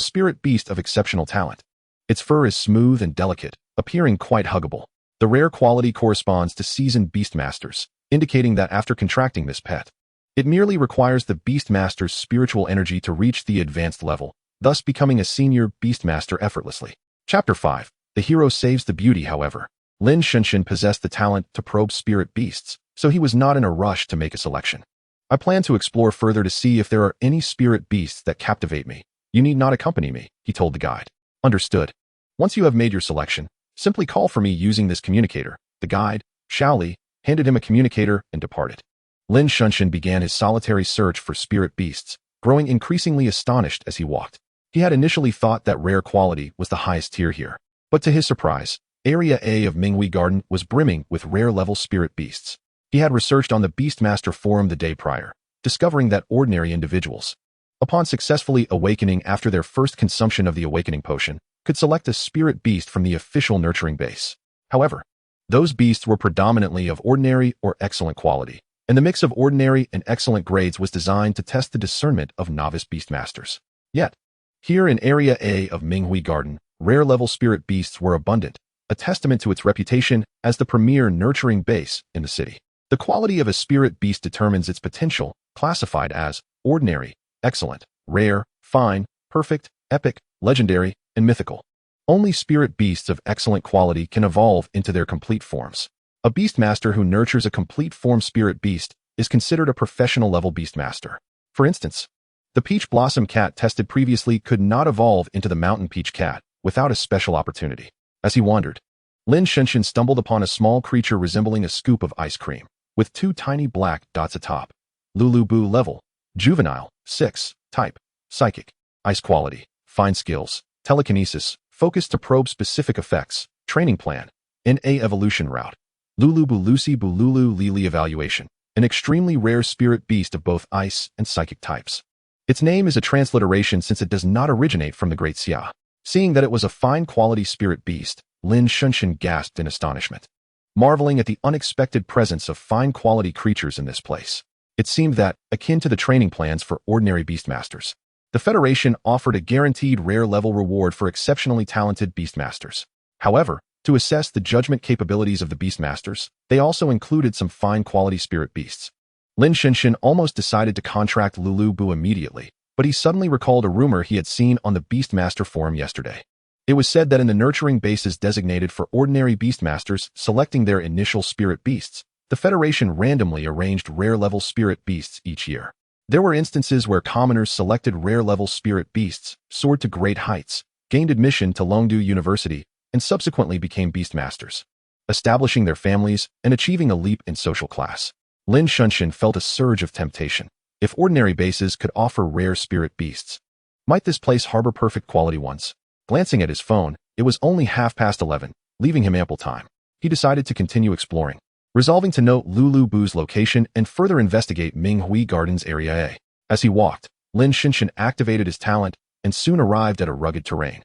spirit beast of exceptional talent. Its fur is smooth and delicate, appearing quite huggable. The rare quality corresponds to seasoned beastmasters, indicating that after contracting this pet, it merely requires the beastmaster's spiritual energy to reach the advanced level, thus becoming a senior beastmaster effortlessly. Chapter 5. The hero saves the beauty. However, Lin Shen possessed the talent to probe spirit beasts, so he was not in a rush to make a selection. "I plan to explore further to see if there are any spirit beasts that captivate me. You need not accompany me," he told the guide. "Understood. Once you have made your selection, simply call for me using this communicator." The guide, Shaoli, handed him a communicator and departed. Lin Shen began his solitary search for spirit beasts, growing increasingly astonished as he walked. He had initially thought that rare quality was the highest tier here, but to his surprise, Area A of Minghui Garden was brimming with rare-level spirit beasts. He had researched on the Beastmaster forum the day prior, discovering that ordinary individuals, upon successfully awakening after their first consumption of the awakening potion, could select a spirit beast from the official nurturing base. However, those beasts were predominantly of ordinary or excellent quality, and the mix of ordinary and excellent grades was designed to test the discernment of novice beastmasters. Yet, here in Area A of Minghui Garden, rare-level spirit beasts were abundant, a testament to its reputation as the premier nurturing base in the city. The quality of a spirit beast determines its potential, classified as ordinary, excellent, rare, fine, perfect, epic, legendary, and mythical. Only spirit beasts of excellent quality can evolve into their complete forms. A beastmaster who nurtures a complete form spirit beast is considered a professional level beastmaster. For instance, the peach blossom cat tested previously could not evolve into the mountain peach cat without a special opportunity. As he wandered, Lin Shen stumbled upon a small creature resembling a scoop of ice cream, with two tiny black dots atop. Lulubu level, juvenile, 6, type, psychic, ice quality, fine skills, telekinesis, focus to probe specific effects, training plan, NA evolution route, Lulubu Lucy Bululu Lili evaluation, an extremely rare spirit beast of both ice and psychic types. Its name is a transliteration since it does not originate from the Great Xia. Seeing that it was a fine quality spirit beast, Lin Shen gasped in astonishment, marveling at the unexpected presence of fine quality creatures in this place. It seemed that, akin to the training plans for ordinary beastmasters, the Federation offered a guaranteed rare level reward for exceptionally talented beastmasters. However, to assess the judgment capabilities of the beastmasters, they also included some fine quality spirit beasts. Lin Shen almost decided to contract Lulubu immediately, but he suddenly recalled a rumor he had seen on the Beastmaster forum yesterday. It was said that in the nurturing bases designated for ordinary beastmasters selecting their initial spirit beasts, the Federation randomly arranged rare-level spirit beasts each year. There were instances where commoners selected rare-level spirit beasts, soared to great heights, gained admission to Longdu University, and subsequently became beastmasters, establishing their families and achieving a leap in social class. Lin Shen felt a surge of temptation. If ordinary bases could offer rare spirit beasts, might this place harbor perfect quality ones? Glancing at his phone, it was only 11:30, leaving him ample time. He decided to continue exploring, resolving to note Lulubu's location and further investigate Minghui Gardens Area A. As he walked, Lin Shen activated his talent and soon arrived at a rugged terrain.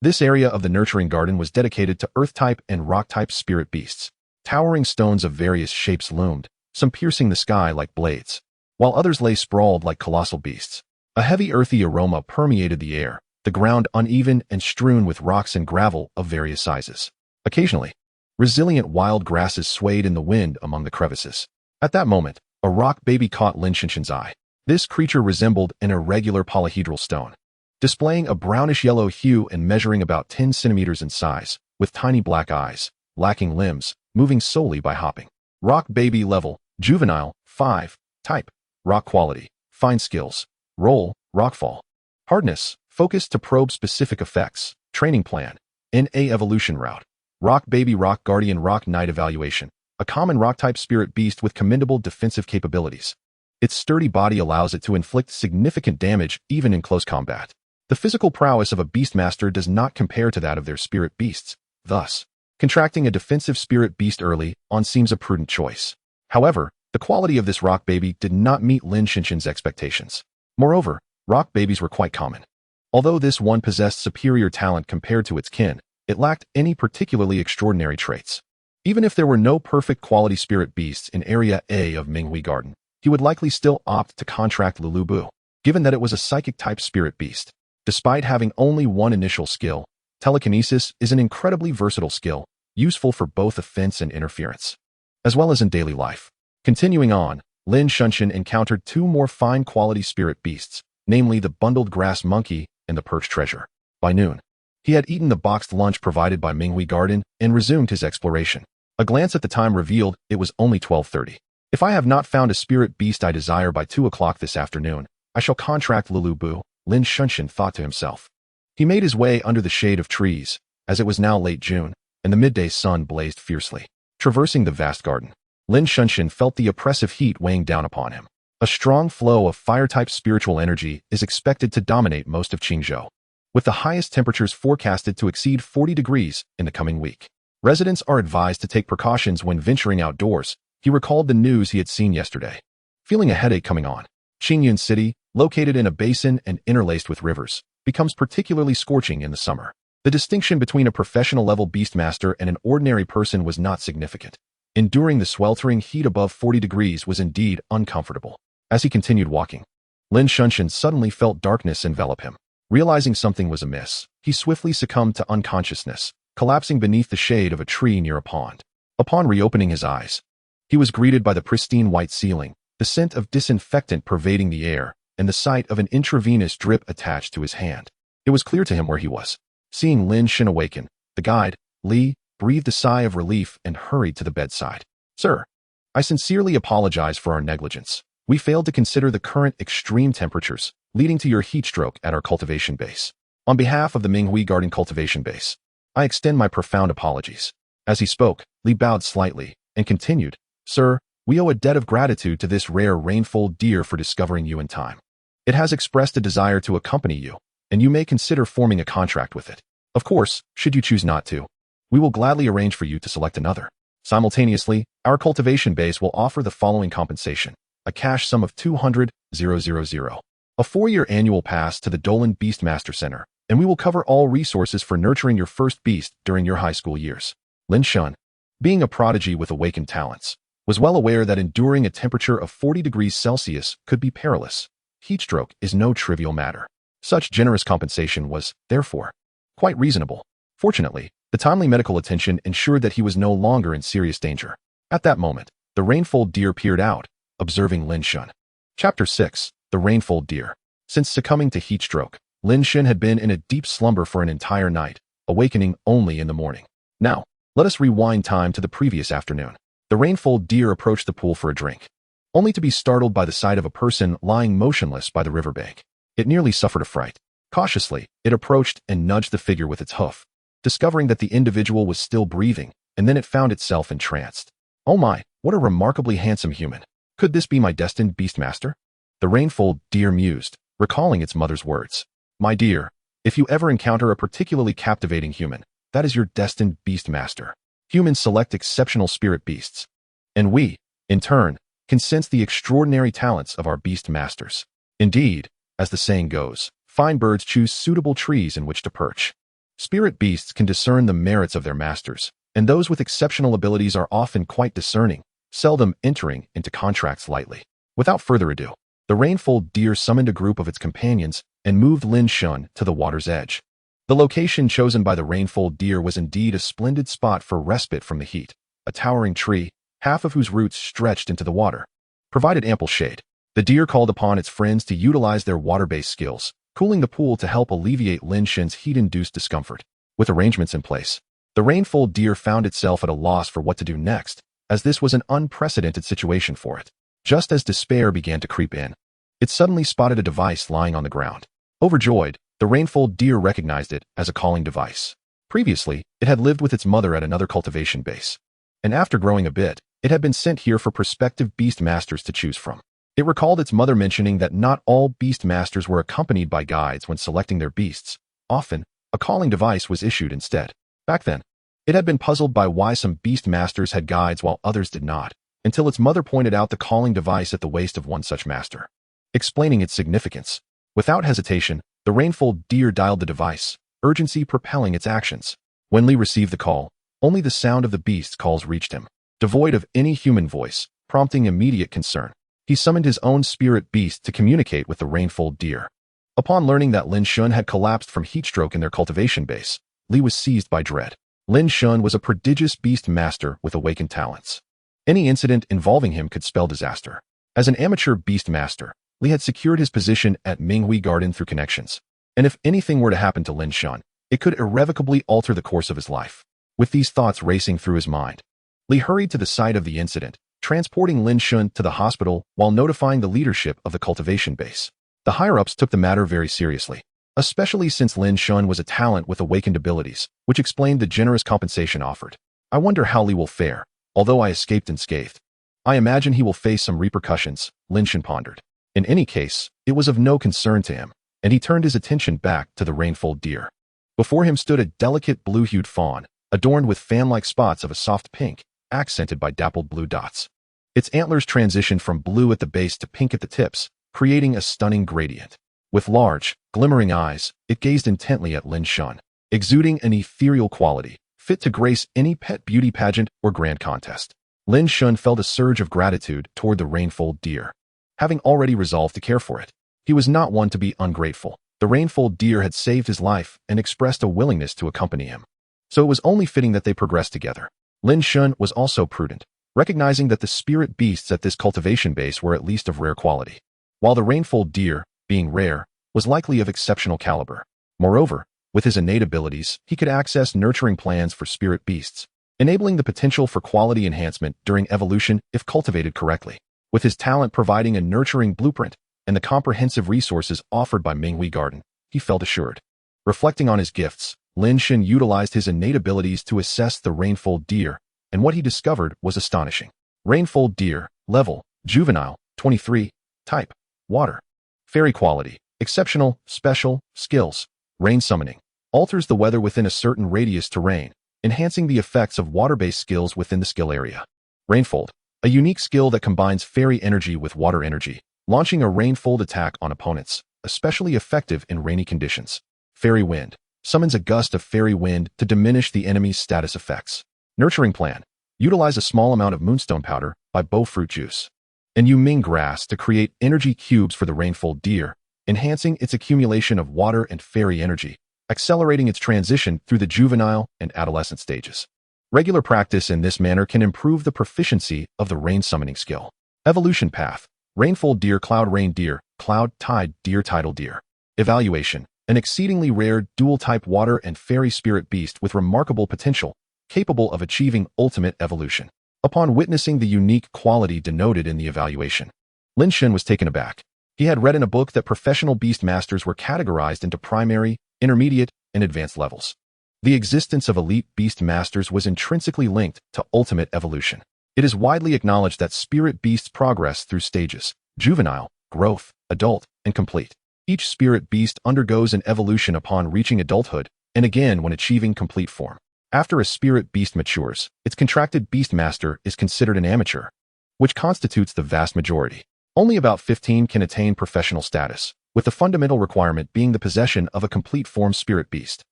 This area of the nurturing garden was dedicated to earth-type and rock-type spirit beasts. Towering stones of various shapes loomed, some piercing the sky like blades, while others lay sprawled like colossal beasts. A heavy earthy aroma permeated the air, the ground uneven and strewn with rocks and gravel of various sizes. Occasionally, resilient wild grasses swayed in the wind among the crevices. At that moment, a rock baby caught Lin Shen's eye. This creature resembled an irregular polyhedral stone, displaying a brownish-yellow hue and measuring about 10 centimeters in size, with tiny black eyes, lacking limbs, moving solely by hopping. Rock baby level, juvenile, 5, type, rock quality, fine skills, role, rockfall. Hardness, focus to probe specific effects, training plan, NA evolution route. Rock baby rock guardian rock knight evaluation, a common rock-type spirit beast with commendable defensive capabilities. Its sturdy body allows it to inflict significant damage even in close combat. The physical prowess of a beastmaster does not compare to that of their spirit beasts. Thus, contracting a defensive spirit beast early on seems a prudent choice. However, the quality of this rock baby did not meet Lin Shen's expectations. Moreover, rock babies were quite common. Although this one possessed superior talent compared to its kin, it lacked any particularly extraordinary traits. Even if there were no perfect quality spirit beasts in Area A of Minghui Garden, he would likely still opt to contract Lulubu, given that it was a psychic-type spirit beast. Despite having only one initial skill, telekinesis is an incredibly versatile skill, useful for both offense and interference, as well as in daily life. Continuing on, Lin Shen encountered two more fine-quality spirit beasts, namely the bundled grass monkey and the perch treasure. By noon, he had eaten the boxed lunch provided by Minghui Garden and resumed his exploration. A glance at the time revealed it was only 12:30. If I have not found a spirit beast I desire by 2 o'clock this afternoon, I shall contract Lulubu, Lin Shen thought to himself. He made his way under the shade of trees, as it was now late June, and the midday sun blazed fiercely. Traversing the vast garden, Lin Shen felt the oppressive heat weighing down upon him. A strong flow of fire-type spiritual energy is expected to dominate most of Qingzhou, with the highest temperatures forecasted to exceed 40 degrees in the coming week. Residents are advised to take precautions when venturing outdoors. He recalled the news he had seen yesterday. Feeling a headache coming on, Qingyun City, located in a basin and interlaced with rivers, becomes particularly scorching in the summer. The distinction between a professional-level beastmaster and an ordinary person was not significant. Enduring the sweltering heat above 40 degrees was indeed uncomfortable. As he continued walking, Lin Shen suddenly felt darkness envelop him. Realizing something was amiss, he swiftly succumbed to unconsciousness, collapsing beneath the shade of a tree near a pond. Upon reopening his eyes, he was greeted by the pristine white ceiling, the scent of disinfectant pervading the air, and the sight of an intravenous drip attached to his hand. It was clear to him where he was. Seeing Lin Shen awaken, the guide, Li, breathed a sigh of relief and hurried to the bedside. "Sir, I sincerely apologize for our negligence. We failed to consider the current extreme temperatures, leading to your heat stroke at our cultivation base. On behalf of the Minghui Garden cultivation base, I extend my profound apologies." As he spoke, Li bowed slightly and continued, "Sir, we owe a debt of gratitude to this rare rainfold deer for discovering you in time. It has expressed a desire to accompany you, and you may consider forming a contract with it. Of course, should you choose not to, we will gladly arrange for you to select another. Simultaneously, our cultivation base will offer the following compensation: a cash sum of 200,000, a 4-year annual pass to the Dolan Beastmaster Center, and we will cover all resources for nurturing your first beast during your high school years." Lin Shen, being a prodigy with awakened talents, was well aware that enduring a temperature of 40 degrees Celsius could be perilous. Heatstroke is no trivial matter. Such generous compensation was, therefore, quite reasonable. Fortunately, the timely medical attention ensured that he was no longer in serious danger. At that moment, the rainfold deer peered out, observing Lin Shen. Chapter 6. The Rainfold Deer. Since succumbing to heatstroke, Lin Shen had been in a deep slumber for an entire night, awakening only in the morning. Now, let us rewind time to the previous afternoon. The rainfold deer approached the pool for a drink, only to be startled by the sight of a person lying motionless by the riverbank. It nearly suffered a fright. Cautiously, it approached and nudged the figure with its hoof, discovering that the individual was still breathing, and then it found itself entranced. "Oh my, what a remarkably handsome human. Could this be my destined beastmaster?" The rainfold deer mused, recalling its mother's words. "My dear, if you ever encounter a particularly captivating human, that is your destined beastmaster. Humans select exceptional spirit beasts, and we, in turn, can sense the extraordinary talents of our beast masters. Indeed, as the saying goes, fine birds choose suitable trees in which to perch." Spirit beasts can discern the merits of their masters, and those with exceptional abilities are often quite discerning, seldom entering into contracts lightly. Without further ado, the rainfold deer summoned a group of its companions and moved Lin Shen to the water's edge. The location chosen by the rainfold deer was indeed a splendid spot for respite from the heat. A towering tree, half of whose roots stretched into the water, provided ample shade. The deer called upon its friends to utilize their water-based skills, cooling the pool to help alleviate Lin Shen's heat-induced discomfort. With arrangements in place, the rainfold deer found itself at a loss for what to do next, as this was an unprecedented situation for it. Just as despair began to creep in, it suddenly spotted a device lying on the ground. Overjoyed, the rainfold deer recognized it as a calling device. Previously, it had lived with its mother at another cultivation base, and after growing a bit, it had been sent here for prospective beast masters to choose from. It recalled its mother mentioning that not all beast masters were accompanied by guides when selecting their beasts. Often, a calling device was issued instead. Back then, it had been puzzled by why some beast masters had guides while others did not, until its mother pointed out the calling device at the waist of one such master, explaining its significance. Without hesitation, the rainfold deer dialed the device, urgency propelling its actions. When Li received the call, only the sound of the beast's calls reached him, devoid of any human voice, prompting immediate concern. He summoned his own spirit beast to communicate with the rainfold deer. Upon learning that Lin Shen had collapsed from heatstroke in their cultivation base, Li was seized by dread. Lin Shen was a prodigious beast master with awakened talents. Any incident involving him could spell disaster. As an amateur beast master, Li had secured his position at Minghui Garden through connections, and if anything were to happen to Lin Shen, it could irrevocably alter the course of his life. With these thoughts racing through his mind, Li hurried to the site of the incident, transporting Lin Shen to the hospital while notifying the leadership of the cultivation base. The higher-ups took the matter very seriously, especially since Lin Shen was a talent with awakened abilities, which explained the generous compensation offered. I wonder how Li will fare, although I escaped unscathed. I imagine he will face some repercussions, Lin Shen pondered. In any case, it was of no concern to him, and he turned his attention back to the rainfold deer. Before him stood a delicate blue-hued fawn, adorned with fan-like spots of a soft pink, accented by dappled blue dots. Its antlers transitioned from blue at the base to pink at the tips, creating a stunning gradient. With large, glimmering eyes, it gazed intently at Lin Shen, exuding an ethereal quality, fit to grace any pet beauty pageant or grand contest. Lin Shen felt a surge of gratitude toward the rainfold deer, having already resolved to care for it. He was not one to be ungrateful. The rainfold deer had saved his life and expressed a willingness to accompany him, so it was only fitting that they progress together. Lin Shen was also prudent, recognizing that the spirit beasts at this cultivation base were at least of rare quality, while the rainfold deer, being rare, was likely of exceptional caliber. Moreover, with his innate abilities, he could access nurturing plans for spirit beasts, enabling the potential for quality enhancement during evolution if cultivated correctly. With his talent providing a nurturing blueprint and the comprehensive resources offered by Minghui Garden, he felt assured. Reflecting on his gifts, Lin Shen utilized his innate abilities to assess the rainfold deer, and what he discovered was astonishing. Rainfold deer, level, juvenile, 23, type, water. Fairy quality, exceptional, special, skills, rain summoning. Alters the weather within a certain radius to rain, enhancing the effects of water-based skills within the skill area. Rainfold, a unique skill that combines fairy energy with water energy, launching a rainfold attack on opponents, especially effective in rainy conditions. Fairy wind, summons a gust of fairy wind to diminish the enemy's status effects. Nurturing plan, utilize a small amount of moonstone powder by bowfruit juice and Yuming grass to create energy cubes for the rainfold deer, enhancing its accumulation of water and fairy energy, accelerating its transition through the juvenile and adolescent stages. Regular practice in this manner can improve the proficiency of the rain summoning skill. Evolution path, rainfold deer, cloud rain deer, cloud tide deer, tidal deer. Evaluation, an exceedingly rare dual-type water and fairy spirit beast with remarkable potential, capable of achieving ultimate evolution. Upon witnessing the unique quality denoted in the evaluation, Lin Shen was taken aback. He had read in a book that professional beast masters were categorized into primary, intermediate, and advanced levels. The existence of elite beast masters was intrinsically linked to ultimate evolution. It is widely acknowledged that spirit beasts progress through stages: juvenile, growth, adult, and complete. Each spirit beast undergoes an evolution upon reaching adulthood, and again when achieving complete form. After a spirit beast matures, its contracted beast master is considered an amateur, which constitutes the vast majority. Only about 15 can attain professional status, with the fundamental requirement being the possession of a complete form spirit beast.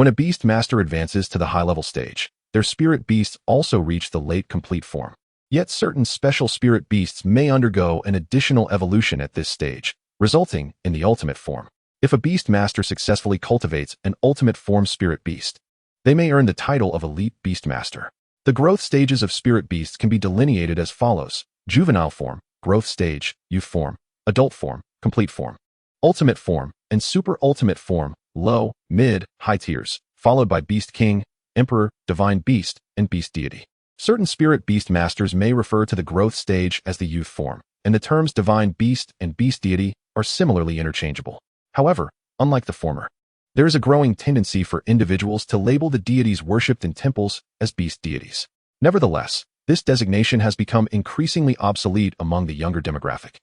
When a beast master advances to the high-level stage, their spirit beasts also reach the late complete form. Yet certain special spirit beasts may undergo an additional evolution at this stage, resulting in the ultimate form. If a beast master successfully cultivates an ultimate form spirit beast, they may earn the title of elite beast master. The growth stages of spirit beasts can be delineated as follows: juvenile form, growth stage, youth form, adult form, complete form, ultimate form, and super ultimate form, low, mid, high tiers, followed by beast king, emperor, divine beast, and beast deity. Certain spirit beast masters may refer to the growth stage as the youth form, and the terms divine beast and beast deity are similarly interchangeable. However, unlike the former, there is a growing tendency for individuals to label the deities worshipped in temples as beast deities. Nevertheless, this designation has become increasingly obsolete among the younger demographic,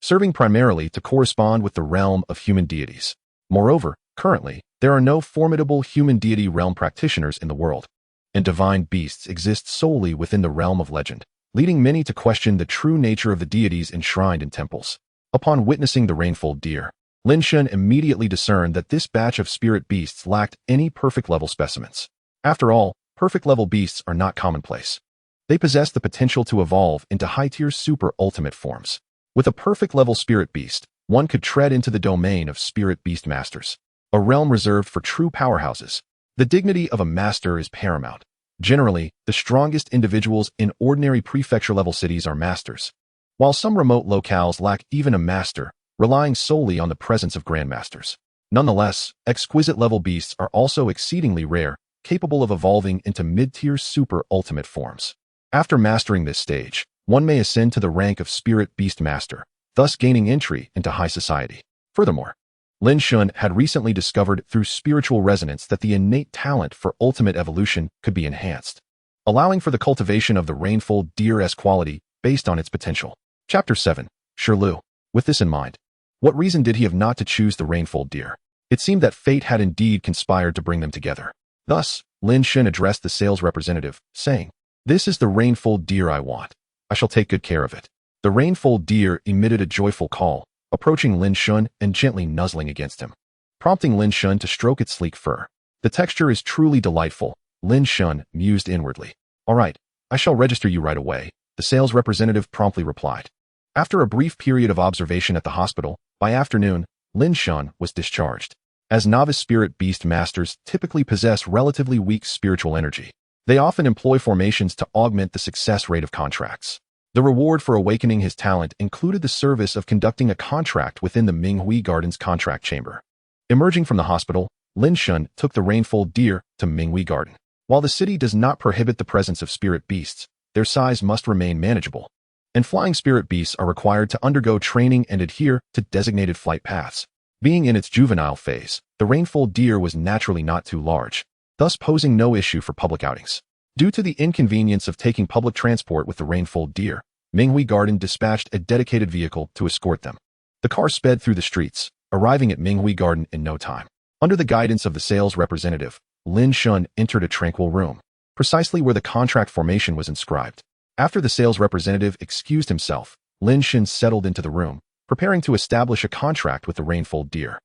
serving primarily to correspond with the realm of human deities. Moreover, currently, there are no formidable human deity realm practitioners in the world, and divine beasts exist solely within the realm of legend, leading many to question the true nature of the deities enshrined in temples. Upon witnessing the rainfold deer, Lin Shen immediately discerned that this batch of spirit beasts lacked any perfect level specimens. After all, perfect level beasts are not commonplace. They possess the potential to evolve into high-tier super ultimate forms. With a perfect level spirit beast, one could tread into the domain of spirit beast masters, a realm reserved for true powerhouses. The dignity of a master is paramount. Generally, the strongest individuals in ordinary prefecture-level cities are masters, while some remote locales lack even a master, relying solely on the presence of grandmasters. Nonetheless, exquisite-level beasts are also exceedingly rare, capable of evolving into mid-tier super ultimate forms. After mastering this stage, one may ascend to the rank of spirit beast master, thus gaining entry into high society. Furthermore, Lin Shen had recently discovered through spiritual resonance that the innate talent for ultimate evolution could be enhanced, allowing for the cultivation of the rainfold deer-esque quality based on its potential. Chapter 7. Shirlu. With this in mind, what reason did he have not to choose the rainfold deer? It seemed that fate had indeed conspired to bring them together. Thus, Lin Shen addressed the sales representative, saying, "This is the rainfold deer I want. I shall take good care of it." The rainfold deer emitted a joyful call, approaching Lin Shen and gently nuzzling against him, prompting Lin Shen to stroke its sleek fur. "The texture is truly delightful," Lin Shen mused inwardly. "All right, I shall register you right away," the sales representative promptly replied. After a brief period of observation at the hospital, by afternoon, Lin Shen was discharged. As novice spirit beast masters typically possess relatively weak spiritual energy, they often employ formations to augment the success rate of contracts. The reward for awakening his talent included the service of conducting a contract within the Minghui Garden's contract chamber. Emerging from the hospital, Lin Shen took the rainfold deer to Minghui Garden. While the city does not prohibit the presence of spirit beasts, their size must remain manageable, and flying spirit beasts are required to undergo training and adhere to designated flight paths. Being in its juvenile phase, the rainfold deer was naturally not too large, thus posing no issue for public outings. Due to the inconvenience of taking public transport with the rainfold deer, Minghui Garden dispatched a dedicated vehicle to escort them. The car sped through the streets, arriving at Minghui Garden in no time. Under the guidance of the sales representative, Lin Shen entered a tranquil room, precisely where the contract formation was inscribed. After the sales representative excused himself, Lin Shen settled into the room, preparing to establish a contract with the rainfold deer.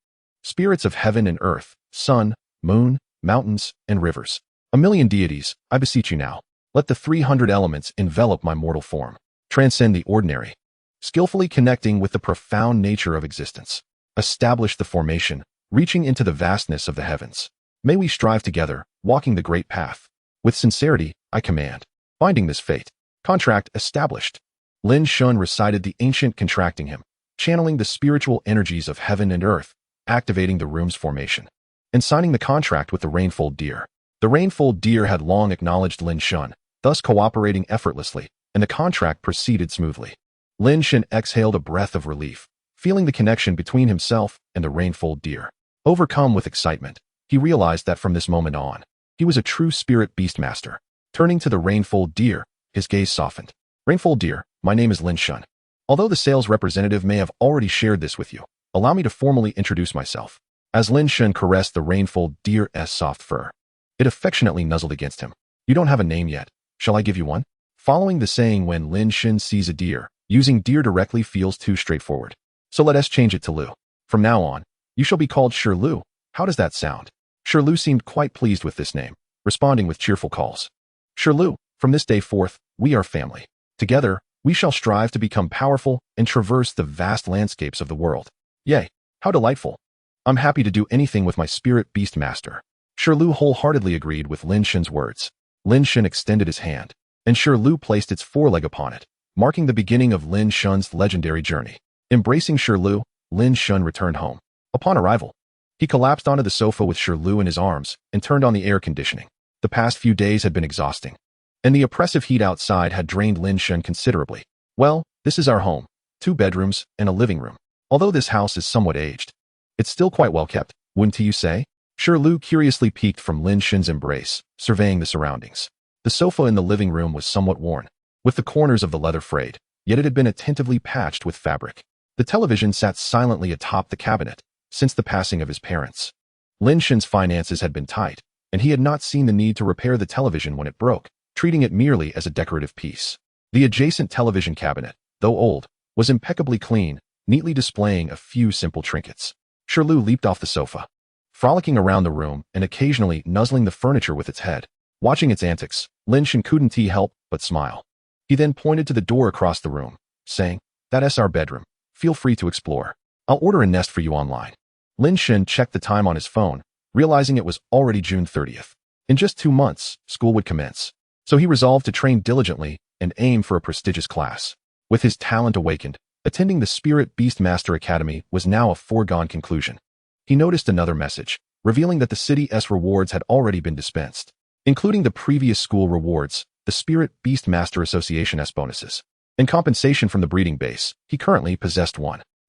Spirits of heaven and earth, sun, moon, mountains, and rivers, a million deities, I beseech you now, let the 300 elements envelop my mortal form. Transcend the ordinary, skillfully connecting with the profound nature of existence. Establish the formation, reaching into the vastness of the heavens. May we strive together, walking the great path. With sincerity, I command. Binding this fate. Contract established. Lin Shen recited the ancient contracting hymn, channeling the spiritual energies of heaven and earth, activating the room's formation, and signing the contract with the rainfold deer. The rainfold deer had long acknowledged Lin Shen, thus cooperating effortlessly, and the contract proceeded smoothly. Lin Shen exhaled a breath of relief, feeling the connection between himself and the rainfold deer. Overcome with excitement, he realized that from this moment on, he was a true spirit beast master. Turning to the rainfold deer, his gaze softened. "Rainfold deer, my name is Lin Shen. Although the sales representative may have already shared this with you, allow me to formally introduce myself." As Lin Shen caressed the rainfold deer's soft fur, it affectionately nuzzled against him. "You don't have a name yet. Shall I give you one?" Following the saying, when Lin Shen sees a deer, using deer directly feels too straightforward. "So let us change it to Lu. From now on, you shall be called Shirlu. How does that sound?" Shirlu seemed quite pleased with this name, responding with cheerful calls. Shirlu, from this day forth, we are family. Together, we shall strive to become powerful and traverse the vast landscapes of the world. Yay, how delightful. I'm happy to do anything with my spirit beast master. Shirlu wholeheartedly agreed with Lin Shen's words. Lin Shen extended his hand, and Shirlu placed its foreleg upon it, marking the beginning of Lin Shen's legendary journey. Embracing Shirlu, Lin Shen returned home. Upon arrival, he collapsed onto the sofa with Shirlu in his arms and turned on the air conditioning. The past few days had been exhausting, and the oppressive heat outside had drained Lin Shen considerably. Well, this is our home, 2 bedrooms and a living room. Although this house is somewhat aged, it's still quite well kept, wouldn't you say? Shirlu curiously peeked from Lin Shen's embrace, surveying the surroundings. The sofa in the living room was somewhat worn, with the corners of the leather frayed, yet it had been attentively patched with fabric. The television sat silently atop the cabinet since the passing of his parents. Lin Shen's finances had been tight, and he had not seen the need to repair the television when it broke, treating it merely as a decorative piece. The adjacent television cabinet, though old, was impeccably clean, neatly displaying a few simple trinkets. Shirlu leaped off the sofa, frolicking around the room and occasionally nuzzling the furniture with its head. Watching its antics, Lin Shen couldn't help but smile. He then pointed to the door across the room, saying, "That's our bedroom. Feel free to explore. I'll order a nest for you online." Lin Shen checked the time on his phone, realizing it was already June 30th. In just 2 months, school would commence. So he resolved to train diligently and aim for a prestigious class. With his talent awakened, attending the Spirit Beastmaster Academy was now a foregone conclusion. He noticed another message, revealing that the city's rewards had already been dispensed, including the previous school rewards, the Spirit Beastmaster Association's bonuses. In compensation from the breeding base, he currently possessed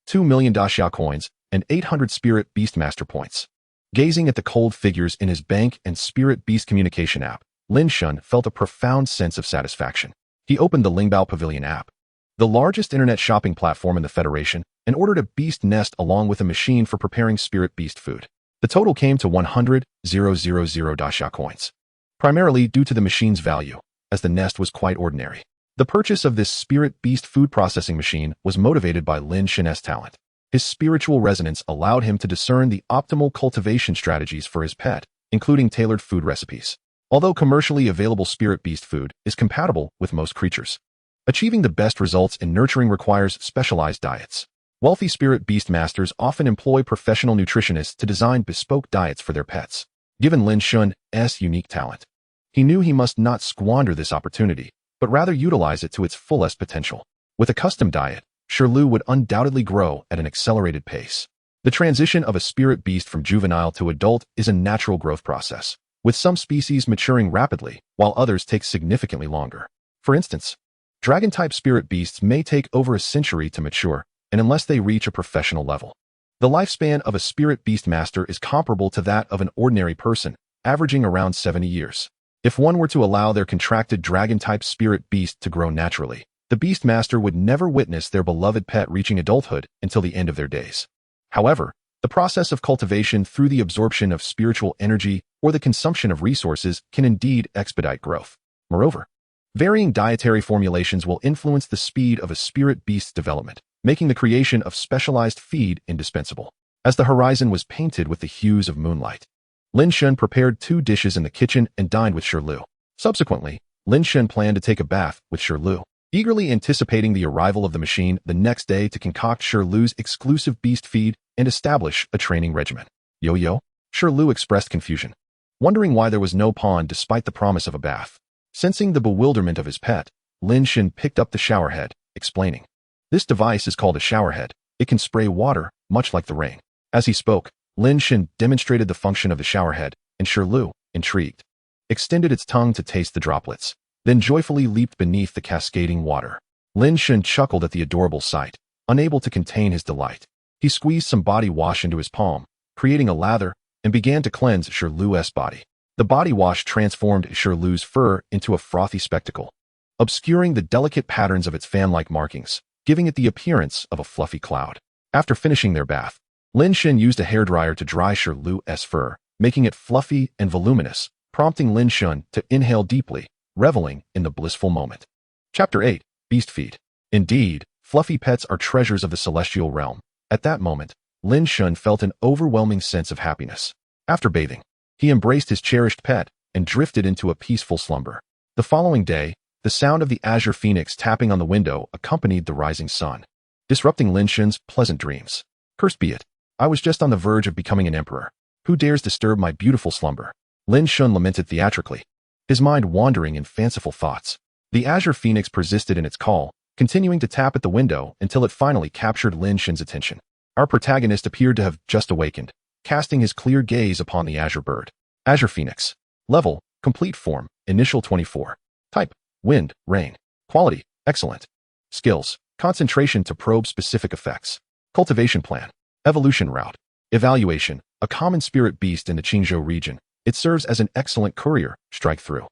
2 million Daxia coins and 800 Spirit Beastmaster points. Gazing at the cold figures in his bank and Spirit Beast communication app, Lin Shen felt a profound sense of satisfaction. He opened the Lingbao Pavilion app, the largest internet shopping platform in the Federation, and ordered a beast nest along with a machine for preparing spirit beast food. The total came to 100,000 Daxia coins, primarily due to the machine's value, as the nest was quite ordinary. The purchase of this spirit beast food processing machine was motivated by Lin Shen's talent. His spiritual resonance allowed him to discern the optimal cultivation strategies for his pet, including tailored food recipes. Although commercially available spirit beast food is compatible with most creatures, achieving the best results in nurturing requires specialized diets. Wealthy spirit beast masters often employ professional nutritionists to design bespoke diets for their pets. Given Lin Shen's unique talent, he knew he must not squander this opportunity, but rather utilize it to its fullest potential. With a custom diet, Shirlu would undoubtedly grow at an accelerated pace. The transition of a spirit beast from juvenile to adult is a natural growth process, with some species maturing rapidly, while others take significantly longer. For instance, dragon-type spirit beasts may take over a century to mature, and unless they reach a professional level. The lifespan of a spirit beast master is comparable to that of an ordinary person, averaging around 70 years. If one were to allow their contracted dragon-type spirit beast to grow naturally, the beast master would never witness their beloved pet reaching adulthood until the end of their days. However, the process of cultivation through the absorption of spiritual energy or the consumption of resources can indeed expedite growth. Moreover, varying dietary formulations will influence the speed of a spirit beast's development, making the creation of specialized feed indispensable. As the horizon was painted with the hues of moonlight, Lin Shen prepared 2 dishes in the kitchen and dined with Shirlu. Subsequently, Lin Shen planned to take a bath with Shirlu, eagerly anticipating the arrival of the machine the next day to concoct Shirlu's exclusive beast feed and establish a training regimen. Yo-yo? Shirlu expressed confusion, wondering why there was no pond despite the promise of a bath. Sensing the bewilderment of his pet, Lin Shen picked up the showerhead, explaining, "This device is called a showerhead. It can spray water, much like the rain." As he spoke, Lin Shen demonstrated the function of the showerhead, and Shirlu, intrigued, extended its tongue to taste the droplets, then joyfully leaped beneath the cascading water. Lin Shen chuckled at the adorable sight, unable to contain his delight. He squeezed some body wash into his palm, creating a lather, and began to cleanse Shirlu's body. The body wash transformed Shirlu's fur into a frothy spectacle, obscuring the delicate patterns of its fan-like markings, giving it the appearance of a fluffy cloud. After finishing their bath, Lin Shen used a hairdryer to dry Shirlu's fur, making it fluffy and voluminous, prompting Lin Shen to inhale deeply, reveling in the blissful moment. Chapter 8. Beast Feed. Indeed, fluffy pets are treasures of the celestial realm. At that moment, Lin Shen felt an overwhelming sense of happiness. After bathing, He embraced his cherished pet and drifted into a peaceful slumber. The following day, the sound of the azure phoenix tapping on the window accompanied the rising sun, disrupting Lin Shen's pleasant dreams. Cursed be it. I was just on the verge of becoming an emperor. Who dares disturb my beautiful slumber? Lin Shen lamented theatrically, his mind wandering in fanciful thoughts. The azure phoenix persisted in its call, continuing to tap at the window until it finally captured Lin Shen's attention. Our protagonist appeared to have just awakened, casting his clear gaze upon the azure bird. Azure phoenix. Level, complete form, initial 24. Type, wind, rain. Quality, excellent. Skills, concentration to probe specific effects. Cultivation plan. Evolution route. Evaluation, a common spirit beast in the Qingzhou region. It serves as an excellent courier, strike through.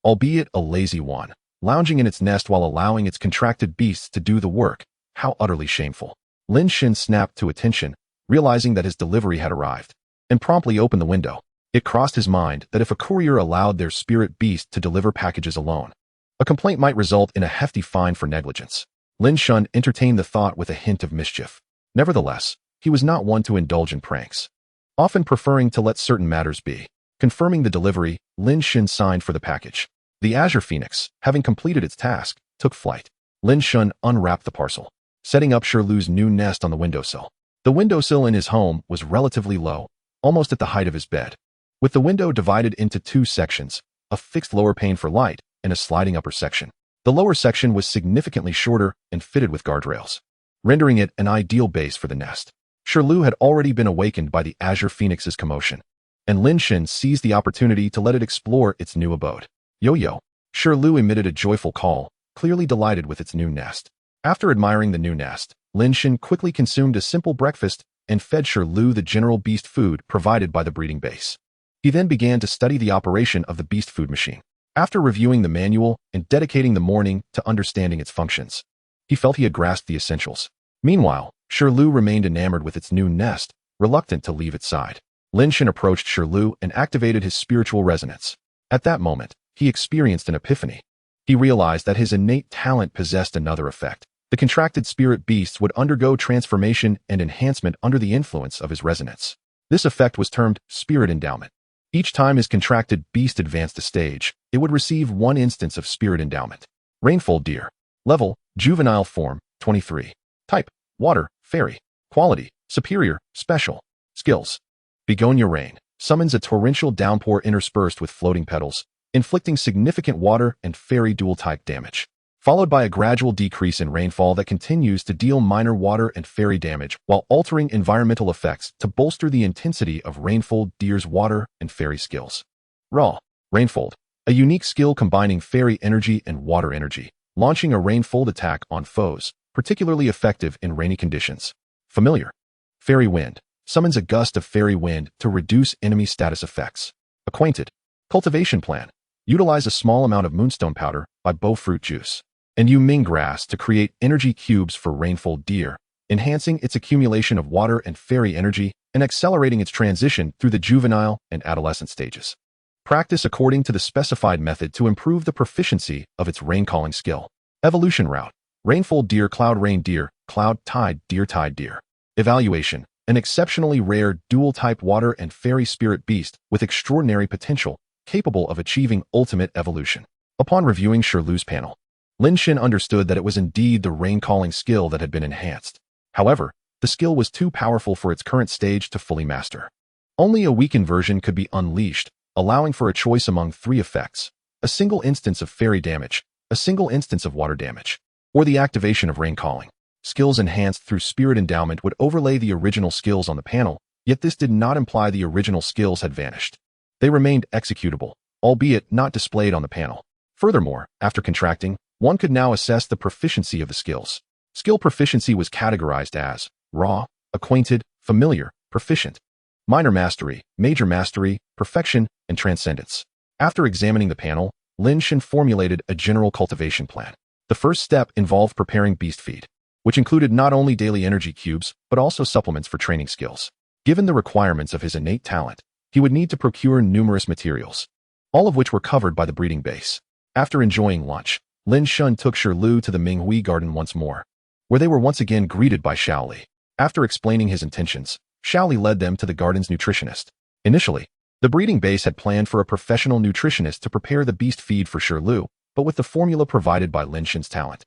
Albeit a lazy one, lounging in its nest while allowing its contracted beasts to do the work. How utterly shameful. Lin Shen snapped to attention, realizing that his delivery had arrived, and promptly opened the window. It crossed his mind that if a courier allowed their spirit beast to deliver packages alone, a complaint might result in a hefty fine for negligence. Lin Shen entertained the thought with a hint of mischief. Nevertheless, he was not one to indulge in pranks, often preferring to let certain matters be. Confirming the delivery, Lin Shen signed for the package. The azure phoenix, having completed its task, took flight. Lin Shen unwrapped the parcel, setting up Shirlu's new nest on the windowsill. The windowsill in his home was relatively low, almost at the height of his bed, with the window divided into two sections, a fixed lower pane for light and a sliding upper section. The lower section was significantly shorter and fitted with guardrails, rendering it an ideal base for the nest. Shirlu had already been awakened by the azure phoenix's commotion, and Lin Shen seized the opportunity to let it explore its new abode. Yo-yo! Shirlu emitted a joyful call, clearly delighted with its new nest. After admiring the new nest, Lin Shen quickly consumed a simple breakfast and fed Shirlu the general beast food provided by the breeding base. He then began to study the operation of the beast food machine. After reviewing the manual and dedicating the morning to understanding its functions, he felt he had grasped the essentials. Meanwhile, Shirlu remained enamored with its new nest, reluctant to leave its side. Lin Shen approached Shirlu and activated his spiritual resonance. At that moment, he experienced an epiphany. He realized that his innate talent possessed another effect. The contracted spirit beasts would undergo transformation and enhancement under the influence of his resonance. This effect was termed spirit endowment. Each time his contracted beast advanced a stage, it would receive one instance of spirit endowment. Rainfall deer. Level, juvenile form, 23. Type, water, fairy. Quality, superior, special. Skills. Begonia rain. Summons a torrential downpour interspersed with floating petals, inflicting significant water and fairy dual-type damage, followed by a gradual decrease in rainfall that continues to deal minor water and fairy damage while altering environmental effects to bolster the intensity of Rainfold Deer's water and fairy skills. Raw. Rainfold. A unique skill combining fairy energy and water energy, launching a Rainfold attack on foes, particularly effective in rainy conditions. Familiar. Fairy wind. Summons a gust of fairy wind to reduce enemy status effects. Acquainted. Cultivation plan. Utilize a small amount of moonstone powder by bowfruit juice and Ming grass to create energy cubes for Rainfold Deer, enhancing its accumulation of water and fairy energy and accelerating its transition through the juvenile and adolescent stages. Practice according to the specified method to improve the proficiency of its rain-calling skill. Evolution route. Rainfold Deer, Cloud Rain Deer, Cloud Tide Deer, Tide Deer. Evaluation. An exceptionally rare dual-type water and fairy spirit beast with extraordinary potential, capable of achieving ultimate evolution. Upon reviewing Shirlu's panel, Lin Shen understood that it was indeed the rain-calling skill that had been enhanced. However, the skill was too powerful for its current stage to fully master. Only a weakened version could be unleashed, allowing for a choice among three effects: a single instance of fairy damage, a single instance of water damage, or the activation of rain-calling. Skills enhanced through spirit endowment would overlay the original skills on the panel, yet this did not imply the original skills had vanished. They remained executable, albeit not displayed on the panel. Furthermore, after contracting, one could now assess the proficiency of the skills. Skill proficiency was categorized as raw, acquainted, familiar, proficient, minor mastery, major mastery, perfection, and transcendence. After examining the panel, Lin Shen formulated a general cultivation plan. The first step involved preparing beast feed, which included not only daily energy cubes, but also supplements for training skills. Given the requirements of his innate talent, he would need to procure numerous materials, all of which were covered by the breeding base. After enjoying lunch, Lin Shen took Shirlu to the Minghui garden once more, where they were once again greeted by Shaoli. After explaining his intentions, Shaoli led them to the garden's nutritionist. Initially, The breeding base had planned for a professional nutritionist to prepare the beast feed for Shirlu, but with the formula provided by Lin Shen's talent,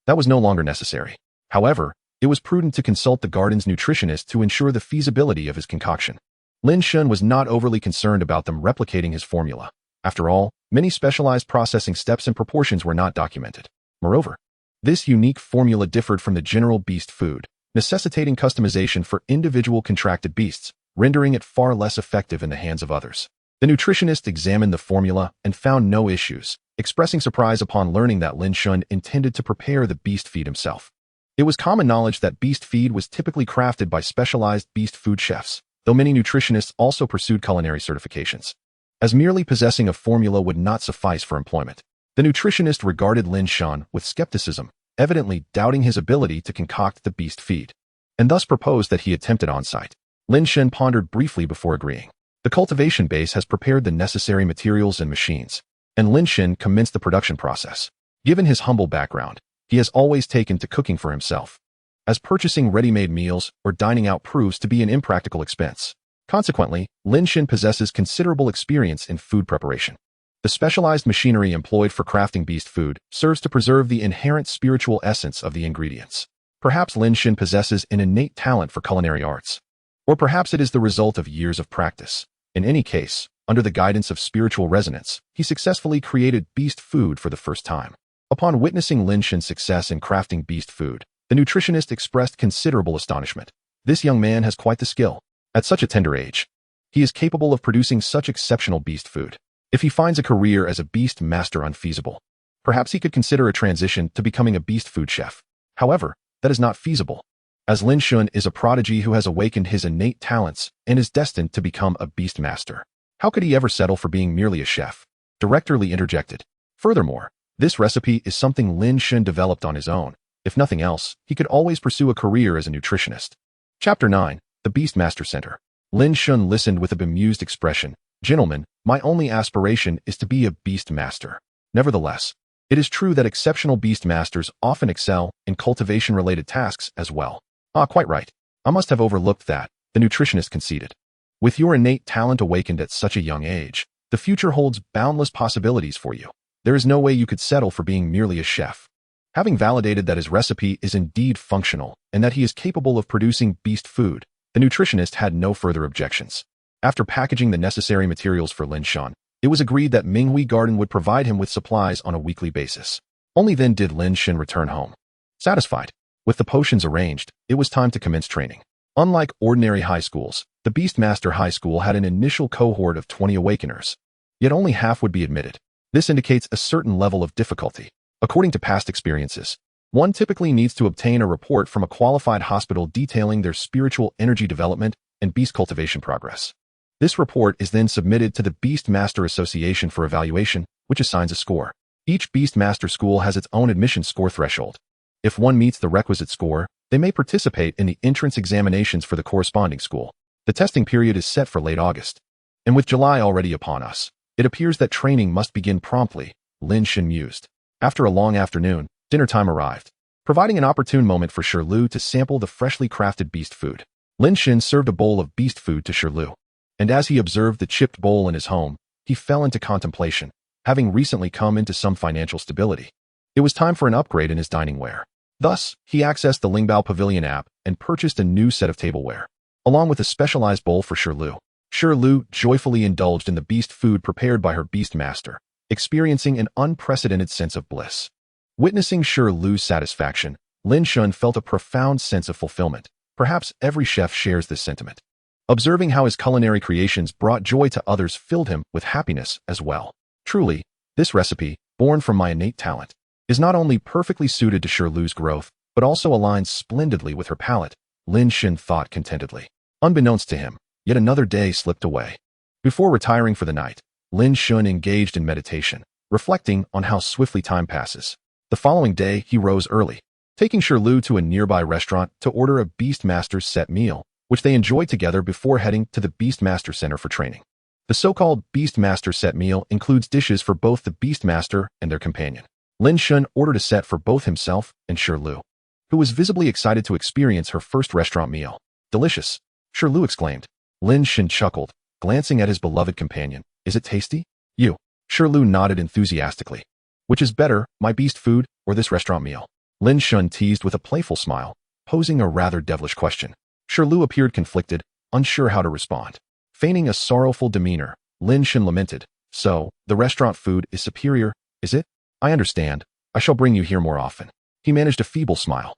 that was no longer necessary. However, it was prudent to consult the garden's nutritionist to ensure the feasibility of his concoction. Lin Shen was not overly concerned about them replicating his formula. After all, many specialized processing steps and proportions were not documented. Moreover, this unique formula differed from the general beast food, necessitating customization for individual contracted beasts, rendering it far less effective in the hands of others. The nutritionist examined the formula and found no issues, expressing surprise upon learning that Lin Shen intended to prepare the beast feed himself. It was common knowledge that beast feed was typically crafted by specialized beast food chefs, though many nutritionists also pursued culinary certifications. As merely possessing a formula would not suffice for employment, the nutritionist regarded Lin Shen with skepticism, evidently doubting his ability to concoct the beast feed, and thus proposed that he attempt it on-site. Lin Shen pondered briefly before agreeing. The cultivation base has prepared the necessary materials and machines, and Lin Shen commenced the production process. Given his humble background, he has always taken to cooking for himself, as purchasing ready-made meals or dining out proves to be an impractical expense. Consequently, Lin Shen possesses considerable experience in food preparation. The specialized machinery employed for crafting beast food serves to preserve the inherent spiritual essence of the ingredients. Perhaps Lin Shen possesses an innate talent for culinary arts, or perhaps it is the result of years of practice. In any case, under the guidance of spiritual resonance, he successfully created beast food for the first time. Upon witnessing Lin Shen's success in crafting beast food, the nutritionist expressed considerable astonishment. This young man has quite the skill. At such a tender age, he is capable of producing such exceptional beast food. If he finds a career as a beast master unfeasible, perhaps he could consider a transition to becoming a beast food chef. However, that is not feasible, as Lin Shen is a prodigy who has awakened his innate talents and is destined to become a beast master. How could he ever settle for being merely a chef? Director Lee interjected. Furthermore, this recipe is something Lin Shen developed on his own. If nothing else, he could always pursue a career as a nutritionist. Chapter 9. The Beastmaster Center. Lin Shen listened with a bemused expression. Gentlemen, my only aspiration is to be a beast master. Nevertheless, it is true that exceptional beast masters often excel in cultivation-related tasks as well. Quite right. I must have overlooked that, the nutritionist conceded. With your innate talent awakened at such a young age, the future holds boundless possibilities for you. There is no way you could settle for being merely a chef. Having validated that his recipe is indeed functional and that he is capable of producing beast food, the nutritionist had no further objections. After packaging the necessary materials for Lin Shen, it was agreed that Minghui Garden would provide him with supplies on a weekly basis. Only then did Lin Shen return home. Satisfied with the potions arranged, it was time to commence training. Unlike ordinary high schools, the Beastmaster High School had an initial cohort of 20 awakeners, yet only half would be admitted. This indicates a certain level of difficulty. According to past experiences, one typically needs to obtain a report from a qualified hospital detailing their spiritual energy development and beast cultivation progress. This report is then submitted to the Beastmaster Association for evaluation, which assigns a score. Each Beastmaster school has its own admission score threshold. If one meets the requisite score, they may participate in the entrance examinations for the corresponding school. The testing period is set for late August. And with July already upon us, it appears that training must begin promptly, Lin Shen mused. After a long afternoon, dinner time arrived, providing an opportune moment for Shirlu to sample the freshly crafted beast food. Lin Shen served a bowl of beast food to Shirlu, and as he observed the chipped bowl in his home, he fell into contemplation, having recently come into some financial stability. It was time for an upgrade in his dining ware. Thus, he accessed the Lingbao Pavilion app and purchased a new set of tableware, along with a specialized bowl for Shirlu. Shirlu joyfully indulged in the beast food prepared by her beast master, experiencing an unprecedented sense of bliss. Witnessing Shirlu's satisfaction, Lin Shen felt a profound sense of fulfillment. Perhaps every chef shares this sentiment. Observing how his culinary creations brought joy to others filled him with happiness as well. Truly, this recipe, born from my innate talent, is not only perfectly suited to Shirlu's growth, but also aligns splendidly with her palate, Lin Shen thought contentedly. Unbeknownst to him, yet another day slipped away. Before retiring for the night, Lin Shen engaged in meditation, reflecting on how swiftly time passes. The following day, he rose early, taking Shirlu to a nearby restaurant to order a Beastmaster's set meal, which they enjoyed together before heading to the Beastmaster Center for training. The so-called Beastmaster set meal includes dishes for both the Beastmaster and their companion. Lin Shen ordered a set for both himself and Shirlu, who was visibly excited to experience her first restaurant meal. Delicious, Shirlu exclaimed. Lin Shen chuckled, glancing at his beloved companion. Is it tasty? You. Shirlu nodded enthusiastically. Which is better, my beast food or this restaurant meal? Lin Shen teased with a playful smile, posing a rather devilish question. Shirlu appeared conflicted, unsure how to respond. Feigning a sorrowful demeanor, Lin Shen lamented. So, the restaurant food is superior, is it? I understand. I shall bring you here more often. He managed a feeble smile.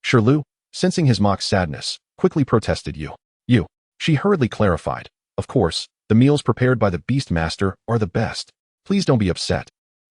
Shirlu, sensing his mock sadness, quickly protested. You. She hurriedly clarified. Of course, the meals prepared by the Beast Master are the best. Please don't be upset.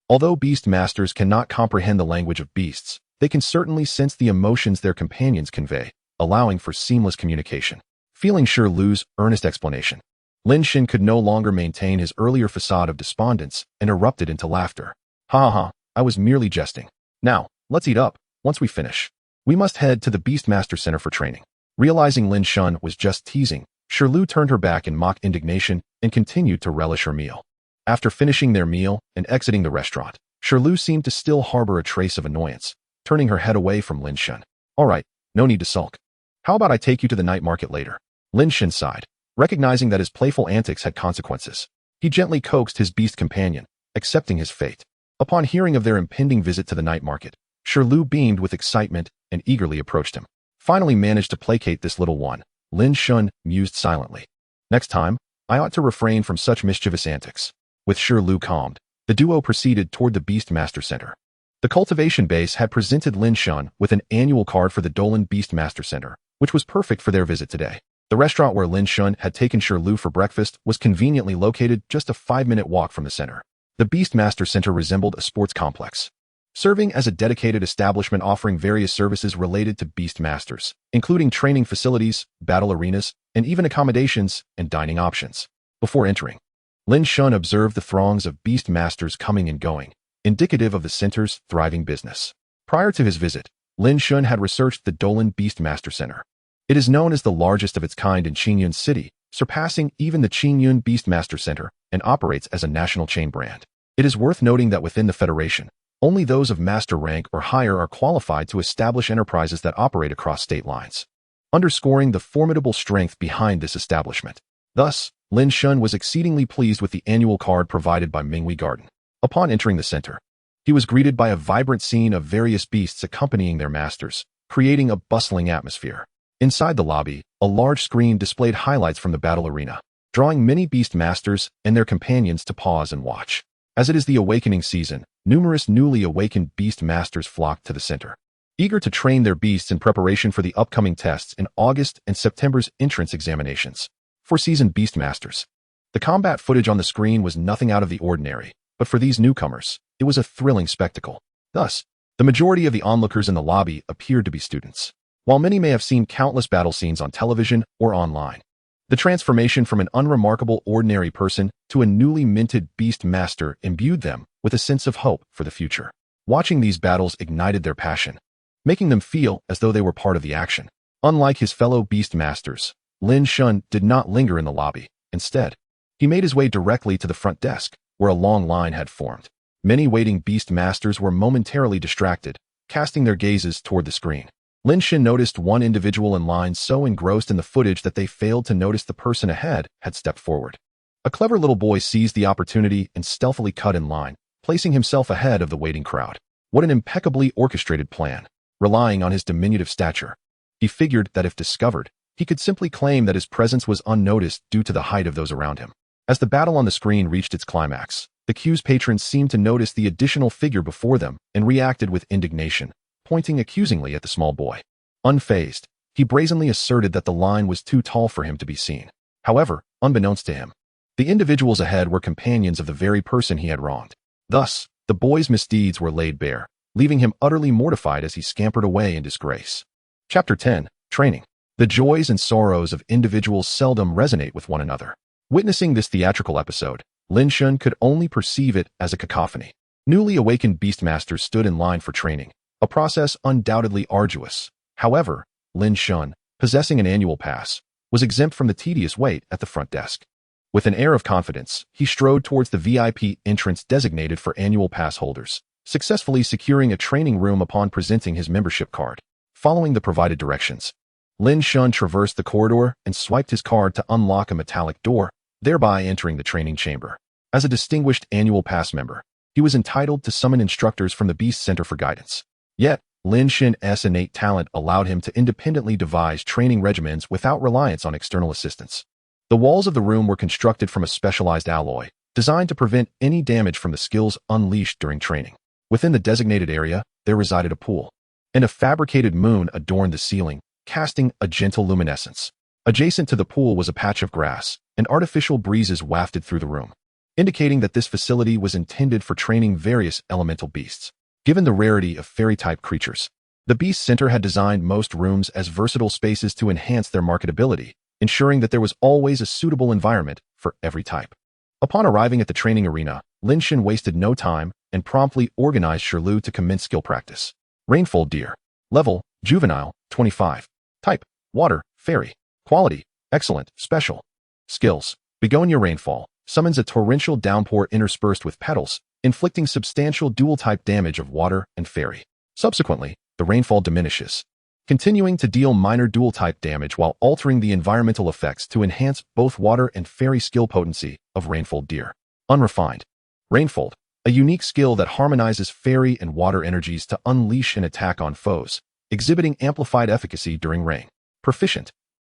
Although Beast Masters cannot comprehend the language of beasts, they can certainly sense the emotions their companions convey, allowing for seamless communication. Feeling Shirlu's earnest explanation, Lin Shen could no longer maintain his earlier facade of despondence and erupted into laughter. Ha ha, I was merely jesting. Now, let's eat up. Once we finish, we must head to the Beastmaster Center for training. Realizing Lin Shen was just teasing, Shirlu turned her back in mock indignation and continued to relish her meal. After finishing their meal and exiting the restaurant, Shirlu seemed to still harbor a trace of annoyance, turning her head away from Lin Shen. All right, no need to sulk. How about I take you to the night market later? Lin Shen sighed, recognizing that his playful antics had consequences. He gently coaxed his beast companion, accepting his fate. Upon hearing of their impending visit to the night market, Shirlu beamed with excitement and eagerly approached him. Finally managed to placate this little one, Lin Shen mused silently. Next time, I ought to refrain from such mischievous antics. With Shirlu calmed, the duo proceeded toward the Beastmaster Center. The Cultivation base had presented Lin Shen with an annual card for the Dolan Beastmaster Center, which was perfect for their visit today. The restaurant where Lin Shen had taken Shirlu for breakfast was conveniently located just a 5-minute walk from the center. The Beastmaster Center resembled a sports complex, serving as a dedicated establishment offering various services related to Beastmasters, including training facilities, battle arenas, and even accommodations and dining options. Before entering, Lin Shen observed the throngs of Beastmasters coming and going, indicative of the center's thriving business. Prior to his visit, Lin Shen had researched the Dolan Beastmaster Center. It is known as the largest of its kind in Qingyun City, surpassing even the Qingyun Beastmaster Center, and operates as a national chain brand. It is worth noting that within the Federation, only those of master rank or higher are qualified to establish enterprises that operate across state lines, underscoring the formidable strength behind this establishment. Thus, Lin Shen was exceedingly pleased with the annual card provided by Minghui Garden. Upon entering the center, he was greeted by a vibrant scene of various beasts accompanying their masters, creating a bustling atmosphere. Inside the lobby, a large screen displayed highlights from the battle arena, drawing many beast masters and their companions to pause and watch. As it is the awakening season, numerous newly awakened beast masters flocked to the center, eager to train their beasts in preparation for the upcoming tests in August and September's entrance examinations. For seasoned beast masters, the combat footage on the screen was nothing out of the ordinary, but for these newcomers, it was a thrilling spectacle. Thus, the majority of the onlookers in the lobby appeared to be students, while many may have seen countless battle scenes on television or online. The transformation from an unremarkable ordinary person to a newly minted beast master imbued them with a sense of hope for the future. Watching these battles ignited their passion, making them feel as though they were part of the action. Unlike his fellow beast masters, Lin Shen did not linger in the lobby. Instead, he made his way directly to the front desk, where a long line had formed. Many waiting beast masters were momentarily distracted, casting their gazes toward the screen. Lin Shen noticed one individual in line so engrossed in the footage that they failed to notice the person ahead had stepped forward. A clever little boy seized the opportunity and stealthily cut in line, placing himself ahead of the waiting crowd. What an impeccably orchestrated plan. Relying on his diminutive stature, he figured that if discovered, he could simply claim that his presence was unnoticed due to the height of those around him. As the battle on the screen reached its climax, the queue's patrons seemed to notice the additional figure before them and reacted with indignation, pointing accusingly at the small boy. Unfazed, he brazenly asserted that the line was too tall for him to be seen. However, unbeknownst to him, the individuals ahead were companions of the very person he had wronged. Thus, the boy's misdeeds were laid bare, leaving him utterly mortified as he scampered away in disgrace. Chapter 10. Training. The joys and sorrows of individuals seldom resonate with one another. Witnessing this theatrical episode, Lin Shen could only perceive it as a cacophony. Newly awakened beastmasters stood in line for training, a process undoubtedly arduous. However, Lin Shen, possessing an annual pass, was exempt from the tedious wait at the front desk. With an air of confidence, he strode towards the VIP entrance designated for annual pass holders, successfully securing a training room upon presenting his membership card. Following the provided directions, Lin Shen traversed the corridor and swiped his card to unlock a metallic door, thereby entering the training chamber. As a distinguished annual pass member, he was entitled to summon instructors from the Beast Center for guidance. Yet, Lin Shen's innate talent allowed him to independently devise training regimens without reliance on external assistance. The walls of the room were constructed from a specialized alloy, designed to prevent any damage from the skills unleashed during training. Within the designated area, there resided a pool, and a fabricated moon adorned the ceiling, casting a gentle luminescence. Adjacent to the pool was a patch of grass, and artificial breezes wafted through the room, indicating that this facility was intended for training various elemental beasts. Given the rarity of fairy-type creatures, the Beast Center had designed most rooms as versatile spaces to enhance their marketability, ensuring that there was always a suitable environment for every type. Upon arriving at the training arena, Lin Shen wasted no time and promptly organized Shirlu to commence skill practice. Rainfall Deer. Level, Juvenile, 25. Type, Water, Fairy. Quality, Excellent, Special. Skills. Begonia Rainfall summons a torrential downpour interspersed with petals, inflicting substantial dual-type damage of water and fairy. Subsequently, the rainfall diminishes, continuing to deal minor dual-type damage while altering the environmental effects to enhance both water and fairy skill potency of Rainfall Deer. Unrefined. Rainfall, a unique skill that harmonizes fairy and water energies to unleash an attack on foes, exhibiting amplified efficacy during rain. Proficient.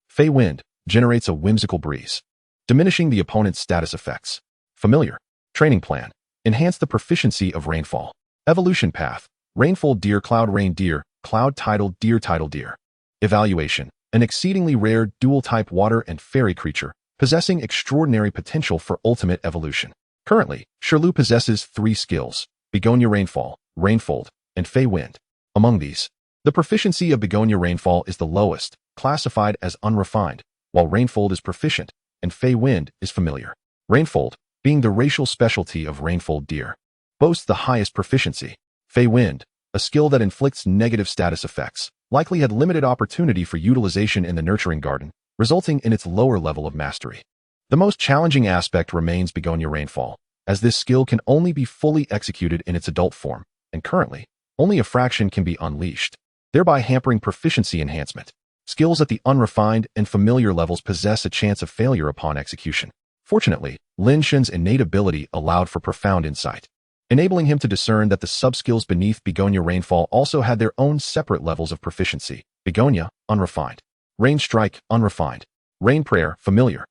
Fey Wind generates a whimsical breeze, diminishing the opponent's status effects. Familiar. Training plan. Enhance the proficiency of Rainfall. Evolution path. Rainfall Deer Cloud Rain Deer, Cloud Tidal Deer Tidal Deer. Evaluation. An exceedingly rare dual-type water and fairy creature, possessing extraordinary potential for ultimate evolution. Currently, Shirlu possesses 3 skills: Begonia Rainfall, Rainfall, and Fey Wind. Among these, the proficiency of Begonia Rainfall is the lowest, classified as unrefined, while Rainfall is proficient, and Fey Wind is familiar. Rainfall, being the racial specialty of Rainfall Deer, boasts the highest proficiency. Fey Wind, a skill that inflicts negative status effects, likely had limited opportunity for utilization in the nurturing garden, resulting in its lower level of mastery. The most challenging aspect remains Begonia Rainfall, as this skill can only be fully executed in its adult form, and currently, only a fraction can be unleashed, thereby hampering proficiency enhancement. Skills at the unrefined and familiar levels possess a chance of failure upon execution. Fortunately, Lin Shen's innate ability allowed for profound insight, enabling him to discern that the subskills beneath Begonia Rainfall also had their own separate levels of proficiency. Begonia, unrefined. Rain Strike, unrefined. Rain Prayer, familiar.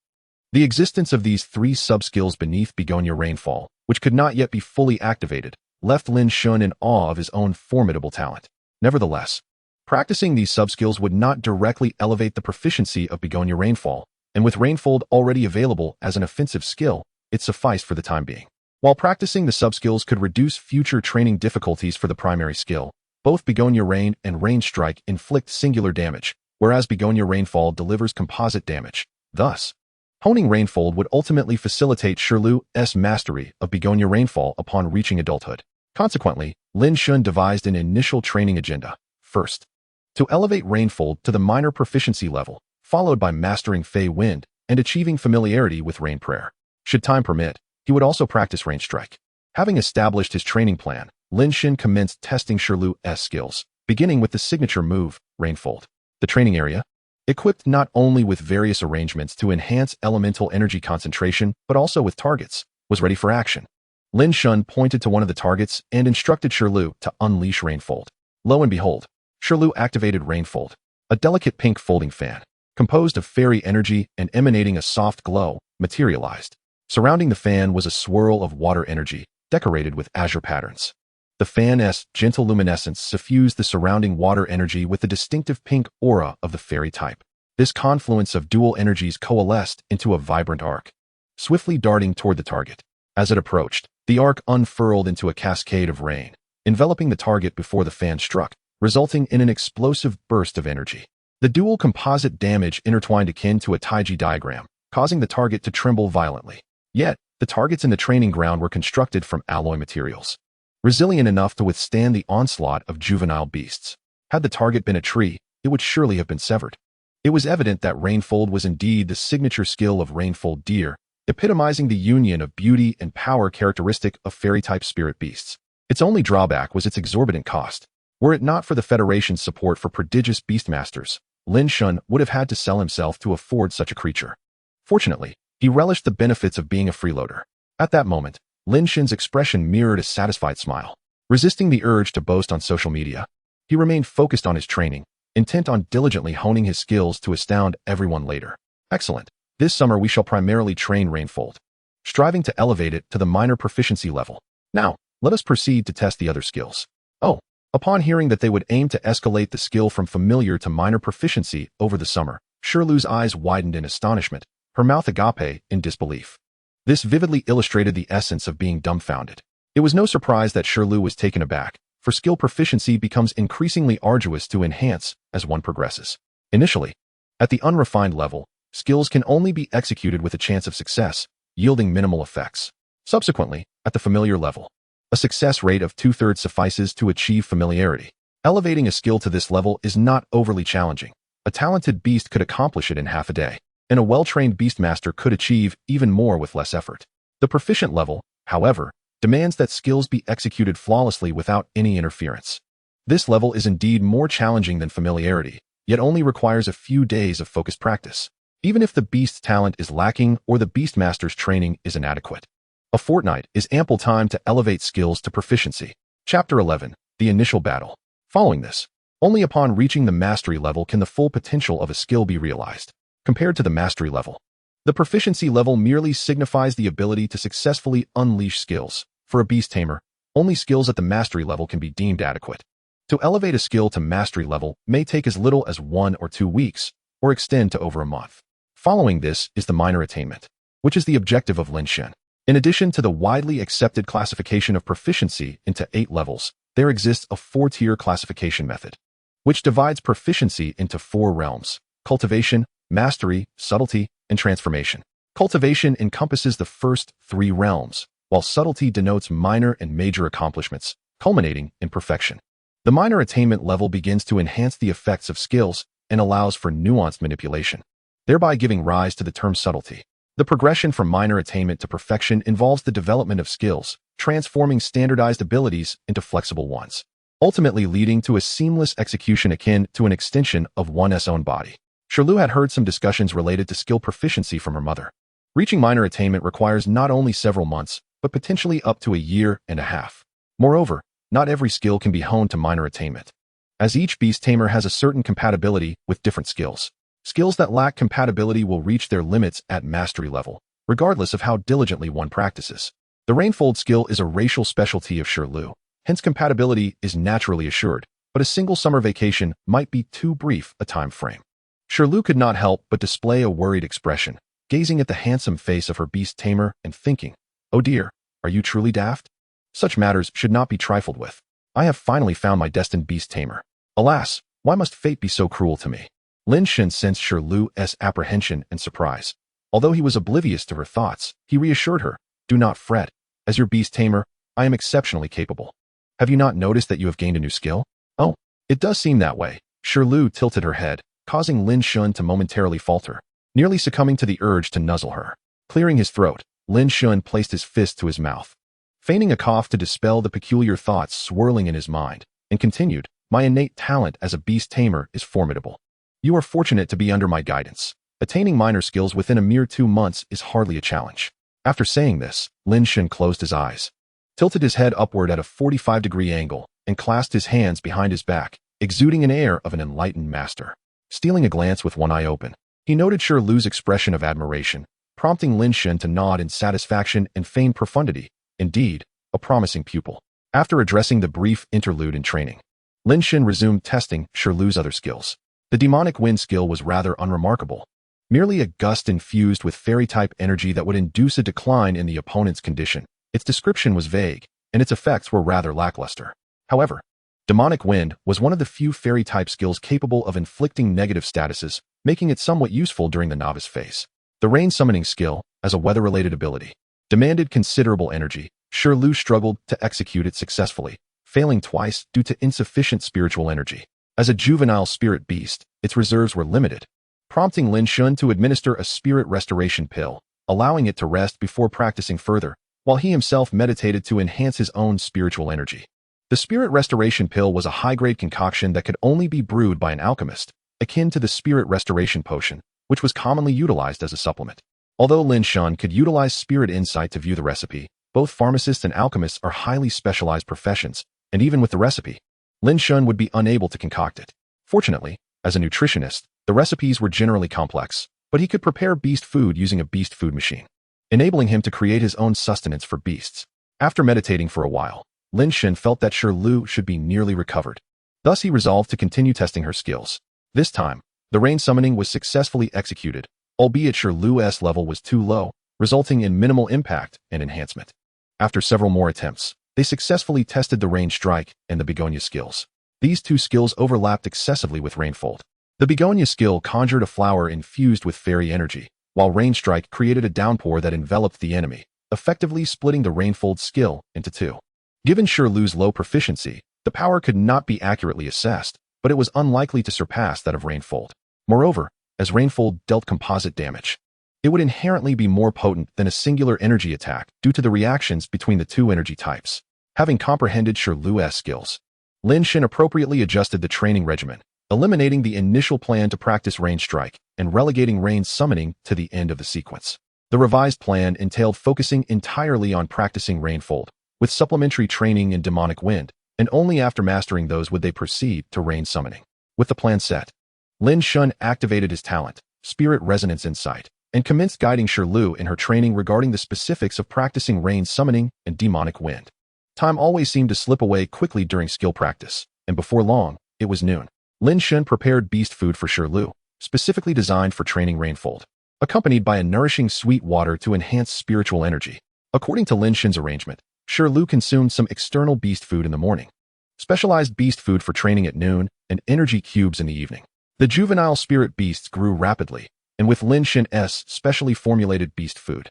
The existence of these 3 subskills beneath Begonia Rainfall, which could not yet be fully activated, left Lin Shen in awe of his own formidable talent. Nevertheless, practicing these subskills would not directly elevate the proficiency of Begonia Rainfall, and with Rainfall already available as an offensive skill, it sufficed for the time being. While practicing the subskills could reduce future training difficulties for the primary skill, both Begonia Rain and Rain Strike inflict singular damage, whereas Begonia Rainfall delivers composite damage. Thus, honing Rainfall would ultimately facilitate Shirlu's mastery of Begonia Rainfall upon reaching adulthood. Consequently, Lin Shen devised an initial training agenda. First, to elevate Rainfall to the minor proficiency level, followed by mastering Fey Wind and achieving familiarity with Rain Prayer. Should time permit, he would also practice Rain Strike. Having established his training plan, Lin Shen commenced testing Shirlu's skills, beginning with the signature move, Rainfall. The training area, equipped not only with various arrangements to enhance elemental energy concentration, but also with targets, was ready for action. Lin Shen pointed to one of the targets and instructed Shirlu to unleash Rainfall. Lo and behold, Shirlu activated Rainfall, a delicate pink folding fan, composed of fairy energy and emanating a soft glow, materialized. Surrounding the fan was a swirl of water energy, decorated with azure patterns. The fan's gentle luminescence suffused the surrounding water energy with the distinctive pink aura of the fairy type. This confluence of dual energies coalesced into a vibrant arc, swiftly darting toward the target. As it approached, the arc unfurled into a cascade of rain, enveloping the target before the fan struck, resulting in an explosive burst of energy. The dual composite damage intertwined akin to a Taiji diagram, causing the target to tremble violently. Yet, the targets in the training ground were constructed from alloy materials, resilient enough to withstand the onslaught of juvenile beasts. Had the target been a tree, it would surely have been severed. It was evident that Rainfall was indeed the signature skill of Rainfall Deer, epitomizing the union of beauty and power characteristic of fairy-type spirit beasts. Its only drawback was its exorbitant cost. Were it not for the Federation's support for prodigious beastmasters, Lin Shen would have had to sell himself to afford such a creature. Fortunately, He relished the benefits of being a freeloader. At that moment, Lin Shen's expression mirrored a satisfied smile. Resisting the urge to boast on social media, he remained focused on his training, intent on diligently honing his skills to astound everyone later. Excellent. This summer we shall primarily train Rainfold, striving to elevate it to the minor proficiency level. Now, let us proceed to test the other skills. Oh, upon hearing that they would aim to escalate the skill from familiar to minor proficiency over the summer, Shirlu's eyes widened in astonishment, her mouth agape in disbelief. This vividly illustrated the essence of being dumbfounded. It was no surprise that Shirlu was taken aback, for skill proficiency becomes increasingly arduous to enhance as one progresses. Initially, at the unrefined level, skills can only be executed with a chance of success, yielding minimal effects. Subsequently, at the familiar level, a success rate of 2/3 suffices to achieve familiarity. Elevating a skill to this level is not overly challenging. A talented beast could accomplish it in half a day, and a well-trained beastmaster could achieve even more with less effort. The proficient level, however, demands that skills be executed flawlessly without any interference. This level is indeed more challenging than familiarity, yet only requires a few days of focused practice, even if the beast's talent is lacking or the beastmaster's training is inadequate. A fortnight is ample time to elevate skills to proficiency. Chapter 11. The Initial Battle. Following this, only upon reaching the mastery level can the full potential of a skill be realized. Compared to the mastery level, the proficiency level merely signifies the ability to successfully unleash skills. For a beast tamer, only skills at the mastery level can be deemed adequate. To elevate a skill to mastery level may take as little as 1 or 2 weeks, or extend to over a month. Following this is the minor attainment, which is the objective of Lin Shen. In addition to the widely accepted classification of proficiency into 8 levels, there exists a 4-tier classification method, which divides proficiency into 4 realms: cultivation, mastery, subtlety, and transformation. Cultivation encompasses the first 3 realms, while subtlety denotes minor and major accomplishments, culminating in perfection. The minor attainment level begins to enhance the effects of skills and allows for nuanced manipulation, thereby giving rise to the term subtlety. The progression from minor attainment to perfection involves the development of skills, transforming standardized abilities into flexible ones, ultimately leading to a seamless execution akin to an extension of one's own body. Shirlu had heard some discussions related to skill proficiency from her mother. Reaching minor attainment requires not only several months, but potentially up to a year and a half. Moreover, not every skill can be honed to minor attainment, as each beast tamer has a certain compatibility with different skills. Skills that lack compatibility will reach their limits at mastery level, regardless of how diligently one practices. The Rainfold skill is a racial specialty of Shirlu, hence compatibility is naturally assured, but a single summer vacation might be too brief a time frame. Shirlu could not help but display a worried expression, gazing at the handsome face of her beast tamer and thinking, "Oh dear, are you truly daft? Such matters should not be trifled with. I have finally found my destined beast tamer. Alas, why must fate be so cruel to me?" Lin Shen sensed Shirlu's apprehension and surprise. Although he was oblivious to her thoughts, he reassured her, "Do not fret. As your beast tamer, I am exceptionally capable. Have you not noticed that you have gained a new skill?" "Oh, it does seem that way." Shirlu tilted her head, causing Lin Shen to momentarily falter, nearly succumbing to the urge to nuzzle her. Clearing his throat, Lin Shen placed his fist to his mouth, feigning a cough to dispel the peculiar thoughts swirling in his mind, and continued, "My innate talent as a beast tamer is formidable. You are fortunate to be under my guidance. Attaining minor skills within a mere 2 months is hardly a challenge." After saying this, Lin Shen closed his eyes, tilted his head upward at a 45-degree angle, and clasped his hands behind his back, exuding an air of an enlightened master. Stealing a glance with one eye open, he noted Shirlu's expression of admiration, prompting Lin Shen to nod in satisfaction and feign profundity. Indeed, a promising pupil. After addressing the brief interlude in training, Lin Shen resumed testing Shirlu's other skills. The demonic wind skill was rather unremarkable, merely a gust infused with fairy-type energy that would induce a decline in the opponent's condition. Its description was vague, and its effects were rather lackluster. However, demonic wind was one of the few fairy-type skills capable of inflicting negative statuses, making it somewhat useful during the novice phase. The rain summoning skill, as a weather-related ability, demanded considerable energy. Shirlu struggled to execute it successfully, failing twice due to insufficient spiritual energy. As a juvenile spirit beast, its reserves were limited, prompting Lin Shen to administer a spirit restoration pill, allowing it to rest before practicing further, while he himself meditated to enhance his own spiritual energy. The spirit restoration pill was a high-grade concoction that could only be brewed by an alchemist, akin to the spirit restoration potion, which was commonly utilized as a supplement. Although Lin Shen could utilize spirit insight to view the recipe, both pharmacists and alchemists are highly specialized professions, and even with the recipe, Lin Shen would be unable to concoct it. Fortunately, as a nutritionist, the recipes were generally complex, but he could prepare beast food using a beast food machine, enabling him to create his own sustenance for beasts. After meditating for a while, Lin Shen felt that Lu should be nearly recovered. Thus he resolved to continue testing her skills. This time, the rain summoning was successfully executed, albeit Lu's level was too low, resulting in minimal impact and enhancement. After several more attempts, they successfully tested the rain strike and the begonia skills. These two skills overlapped excessively with rainfold. The begonia skill conjured a flower infused with fairy energy, while rain strike created a downpour that enveloped the enemy, effectively splitting the rainfold skill into two. Given Lu's low proficiency, the power could not be accurately assessed, but it was unlikely to surpass that of rainfold. Moreover, as rainfold dealt composite damage, it would inherently be more potent than a singular energy attack due to the reactions between the two energy types. Having comprehended Lu's skills, Lin Shen appropriately adjusted the training regimen, eliminating the initial plan to practice rain strike and relegating rain summoning to the end of the sequence. The revised plan entailed focusing entirely on practicing rainfold, with supplementary training in demonic wind, and only after mastering those would they proceed to rain summoning. With the plan set, Lin Shen activated his talent, Spirit Resonance Insight, and commenced guiding Lu in her training regarding the specifics of practicing rain summoning and demonic wind. Time always seemed to slip away quickly during skill practice, and before long, it was noon. Lin Shen prepared beast food for Lu, specifically designed for training rainfold, accompanied by a nourishing sweet water to enhance spiritual energy. According to Lin Shen's arrangement, Lu consumed some external beast food in the morning, specialized beast food for training at noon, and energy cubes in the evening. The juvenile spirit beasts grew rapidly, and with Lin Shen's specially formulated beast food,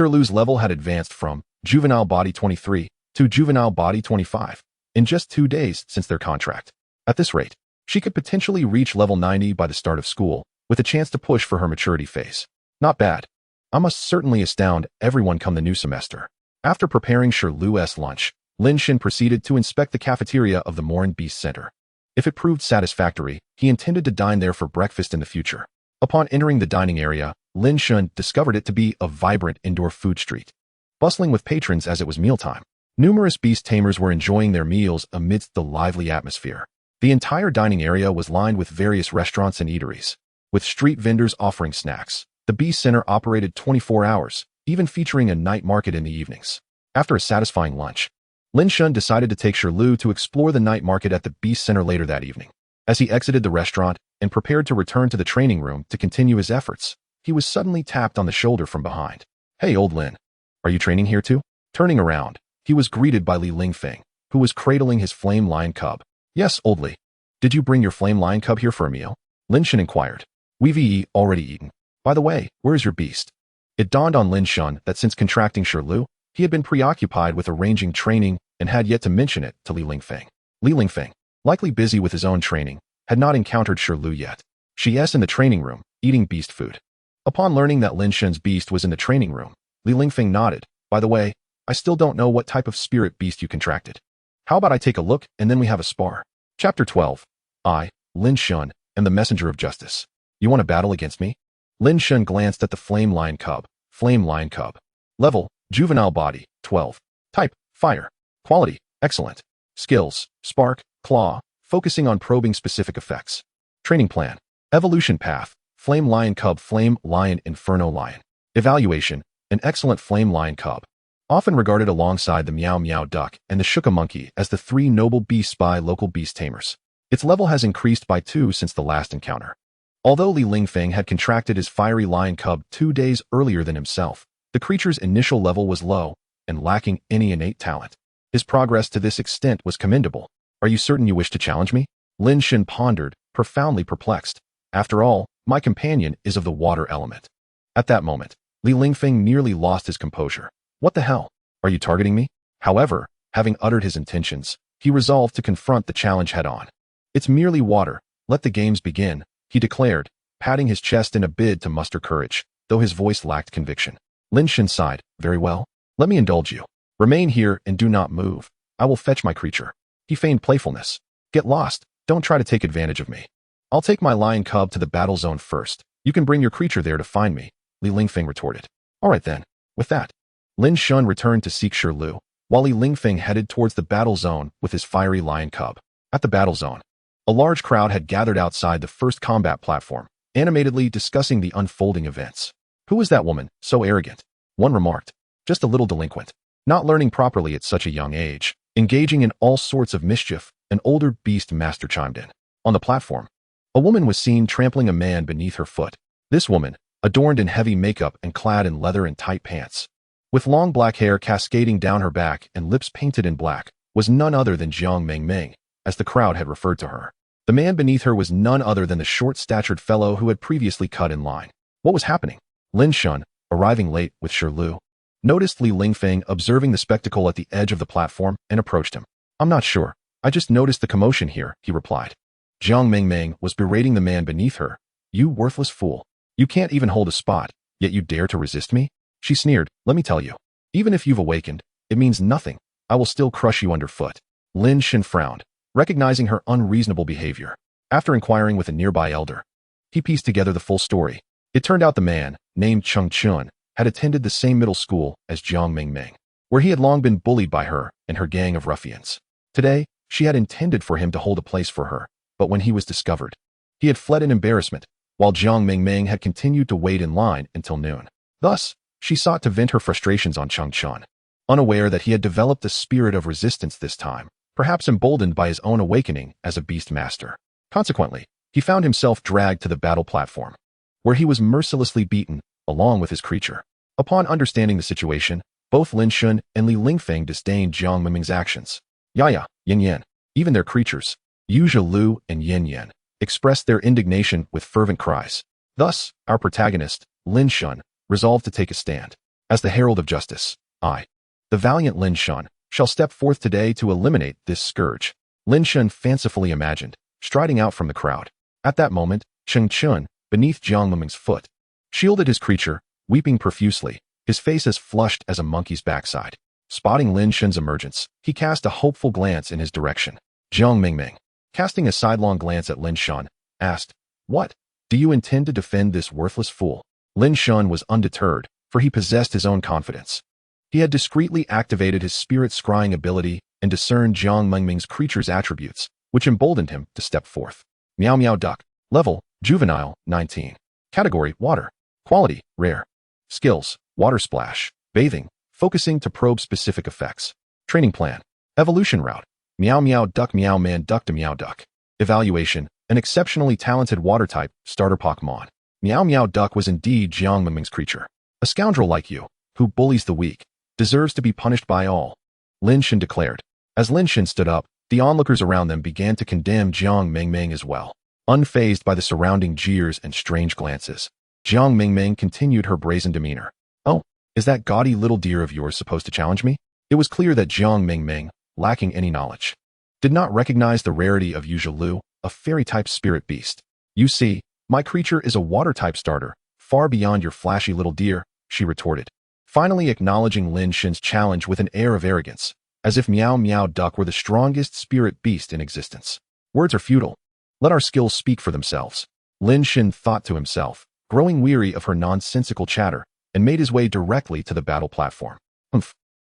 Lu's level had advanced from juvenile body 23 to juvenile body 25 in just 2 days since their contract. At this rate, she could potentially reach level 90 by the start of school, with a chance to push for her maturity phase. Not bad. I must certainly astound everyone come the new semester. After preparing Lu's lunch, Lin Shen proceeded to inspect the cafeteria of the Morin Beast Center. If it proved satisfactory, he intended to dine there for breakfast in the future. Upon entering the dining area, Lin Shen discovered it to be a vibrant indoor food street, bustling with patrons as it was mealtime. Numerous beast tamers were enjoying their meals amidst the lively atmosphere. The entire dining area was lined with various restaurants and eateries, with street vendors offering snacks. The Beast Center operated 24 hours, even featuring a night market in the evenings. After a satisfying lunch, Lin Shen decided to take Lu to explore the night market at the Beast Center later that evening. As he exited the restaurant and prepared to return to the training room to continue his efforts, he was suddenly tapped on the shoulder from behind. "Hey, old Lin, are you training here too?" Turning around, he was greeted by Li Lingfeng, who was cradling his flame lion cub. "Yes, old Li. Did you bring your flame lion cub here for a meal?" Lin Shen inquired. "We've already eaten. By the way, where is your beast?" It dawned on Lin Shen that since contracting Lu, he had been preoccupied with arranging training and had yet to mention it to Li Lingfeng. Li Lingfeng, likely busy with his own training, had not encountered Lu yet. She's in the training room, eating beast food. Upon learning that Lin Shen's beast was in the training room, Li Lingfeng nodded. "By the way, I still don't know what type of spirit beast you contracted. How about I take a look and then we have a spar?" Chapter 12. I, Lin Shen, am the messenger of justice. You want to battle against me? Lin Shen glanced at the flame lion cub. Flame lion cub. Level, juvenile body, 12. Type, fire. Quality, excellent. Skills, spark, claw, focusing on probing specific effects. Training plan. Evolution path, flame lion cub, flame lion, inferno lion. Evaluation, an excellent flame lion cub. Often regarded alongside the meow meow duck and the shuka monkey as the 3 noble beasts by local beast tamers. Its level has increased by 2 since the last encounter. Although Li Lingfeng had contracted his fiery lion cub 2 days earlier than himself, the creature's initial level was low and lacking any innate talent. His progress to this extent was commendable. "Are you certain you wish to challenge me?" Lin Shen pondered, profoundly perplexed. After all, my companion is of the water element. At that moment, Li Lingfeng nearly lost his composure. "What the hell? Are you targeting me?" However, having uttered his intentions, he resolved to confront the challenge head-on. "It's merely water. Let the games begin," he declared, patting his chest in a bid to muster courage, though his voice lacked conviction. Lin Shen sighed. "Very well. Let me indulge you. Remain here and do not move. I will fetch my creature." He feigned playfulness. "Get lost. Don't try to take advantage of me. I'll take my lion cub to the battle zone first. You can bring your creature there to find me. Li Lingfeng retorted. All right then. With that, Lin Shen returned to seek Lu, while Li Lingfeng headed towards the battle zone with his fiery lion cub. At the battle zone, a large crowd had gathered outside the first combat platform, animatedly discussing the unfolding events. Who was that woman, so arrogant? One remarked. Just a little delinquent. Not learning properly at such a young age. Engaging in all sorts of mischief, an older beast master chimed in. On the platform, a woman was seen trampling a man beneath her foot. This woman, adorned in heavy makeup and clad in leather and tight pants, with long black hair cascading down her back and lips painted in black, was none other than Jiang Mingming, as the crowd had referred to her. The man beneath her was none other than the short-statured fellow who had previously cut in line. What was happening? Lin Shen, arriving late with Lu, noticed Li Lingfeng observing the spectacle at the edge of the platform and approached him. I'm not sure. I just noticed the commotion here, he replied. Jiang Mingming was berating the man beneath her. You worthless fool. You can't even hold a spot, yet you dare to resist me? She sneered. Let me tell you. Even if you've awakened, it means nothing. I will still crush you underfoot. Lin Shen frowned, recognizing her unreasonable behavior. After inquiring with a nearby elder, he pieced together the full story. It turned out the man, named Cheng Chun, had attended the same middle school as Jiang Mingming, where he had long been bullied by her and her gang of ruffians. Today, she had intended for him to hold a place for her, but when he was discovered, he had fled in embarrassment, while Jiang Mingming had continued to wait in line until noon. Thus, she sought to vent her frustrations on Cheng Chun, unaware that he had developed a spirit of resistance this time, perhaps emboldened by his own awakening as a beast master. Consequently, he found himself dragged to the battle platform, where he was mercilessly beaten, along with his creature. Upon understanding the situation, both Lin Shen and Li Lingfeng disdained Jiang Mingming's actions. Yaya, Yin Yan, even their creatures, Yu Lu and Yin Yan, expressed their indignation with fervent cries. Thus, our protagonist, Lin Shen, resolved to take a stand. As the herald of justice, I, the valiant Lin Shen, shall step forth today to eliminate this scourge. Lin Shen fancifully imagined, striding out from the crowd. At that moment, Cheng Chun, beneath Jiang Mingming's foot, shielded his creature, weeping profusely, his face as flushed as a monkey's backside. Spotting Lin Shen's emergence, he cast a hopeful glance in his direction. Jiang Mingming, casting a sidelong glance at Lin Shen, asked, What? Do you intend to defend this worthless fool? Lin Shen was undeterred, for he possessed his own confidence. He had discreetly activated his spirit scrying ability and discerned Jiang Mingming's creature's attributes, which emboldened him to step forth. Meow Meow Duck. Level, Juvenile, 19. Category, Water. Quality, Rare. Skills, Water Splash, Bathing, focusing to probe specific effects. Training Plan. Evolution Route. Meow Meow Duck Meow Man Duck to Meow Duck. Evaluation. An exceptionally talented water type, starter Pokemon. Meow Meow Duck was indeed Jiang Mingming's creature. A scoundrel like you, who bullies the weak, deserves to be punished by all, Lin Shen declared. As Lin Shen stood up, the onlookers around them began to condemn Jiang Mingming as well. Unfazed by the surrounding jeers and strange glances, Jiang Mingming continued her brazen demeanor. Oh, is that gaudy little deer of yours supposed to challenge me? It was clear that Jiang Mingming, lacking any knowledge, did not recognize the rarity of Yu Lu, a fairy-type spirit beast. You see, my creature is a water-type starter, far beyond your flashy little deer, she retorted, finally acknowledging Lin Shen's challenge with an air of arrogance, as if Meow Meow Duck were the strongest spirit beast in existence. Words are futile. Let our skills speak for themselves. Lin Shen thought to himself, growing weary of her nonsensical chatter, and made his way directly to the battle platform.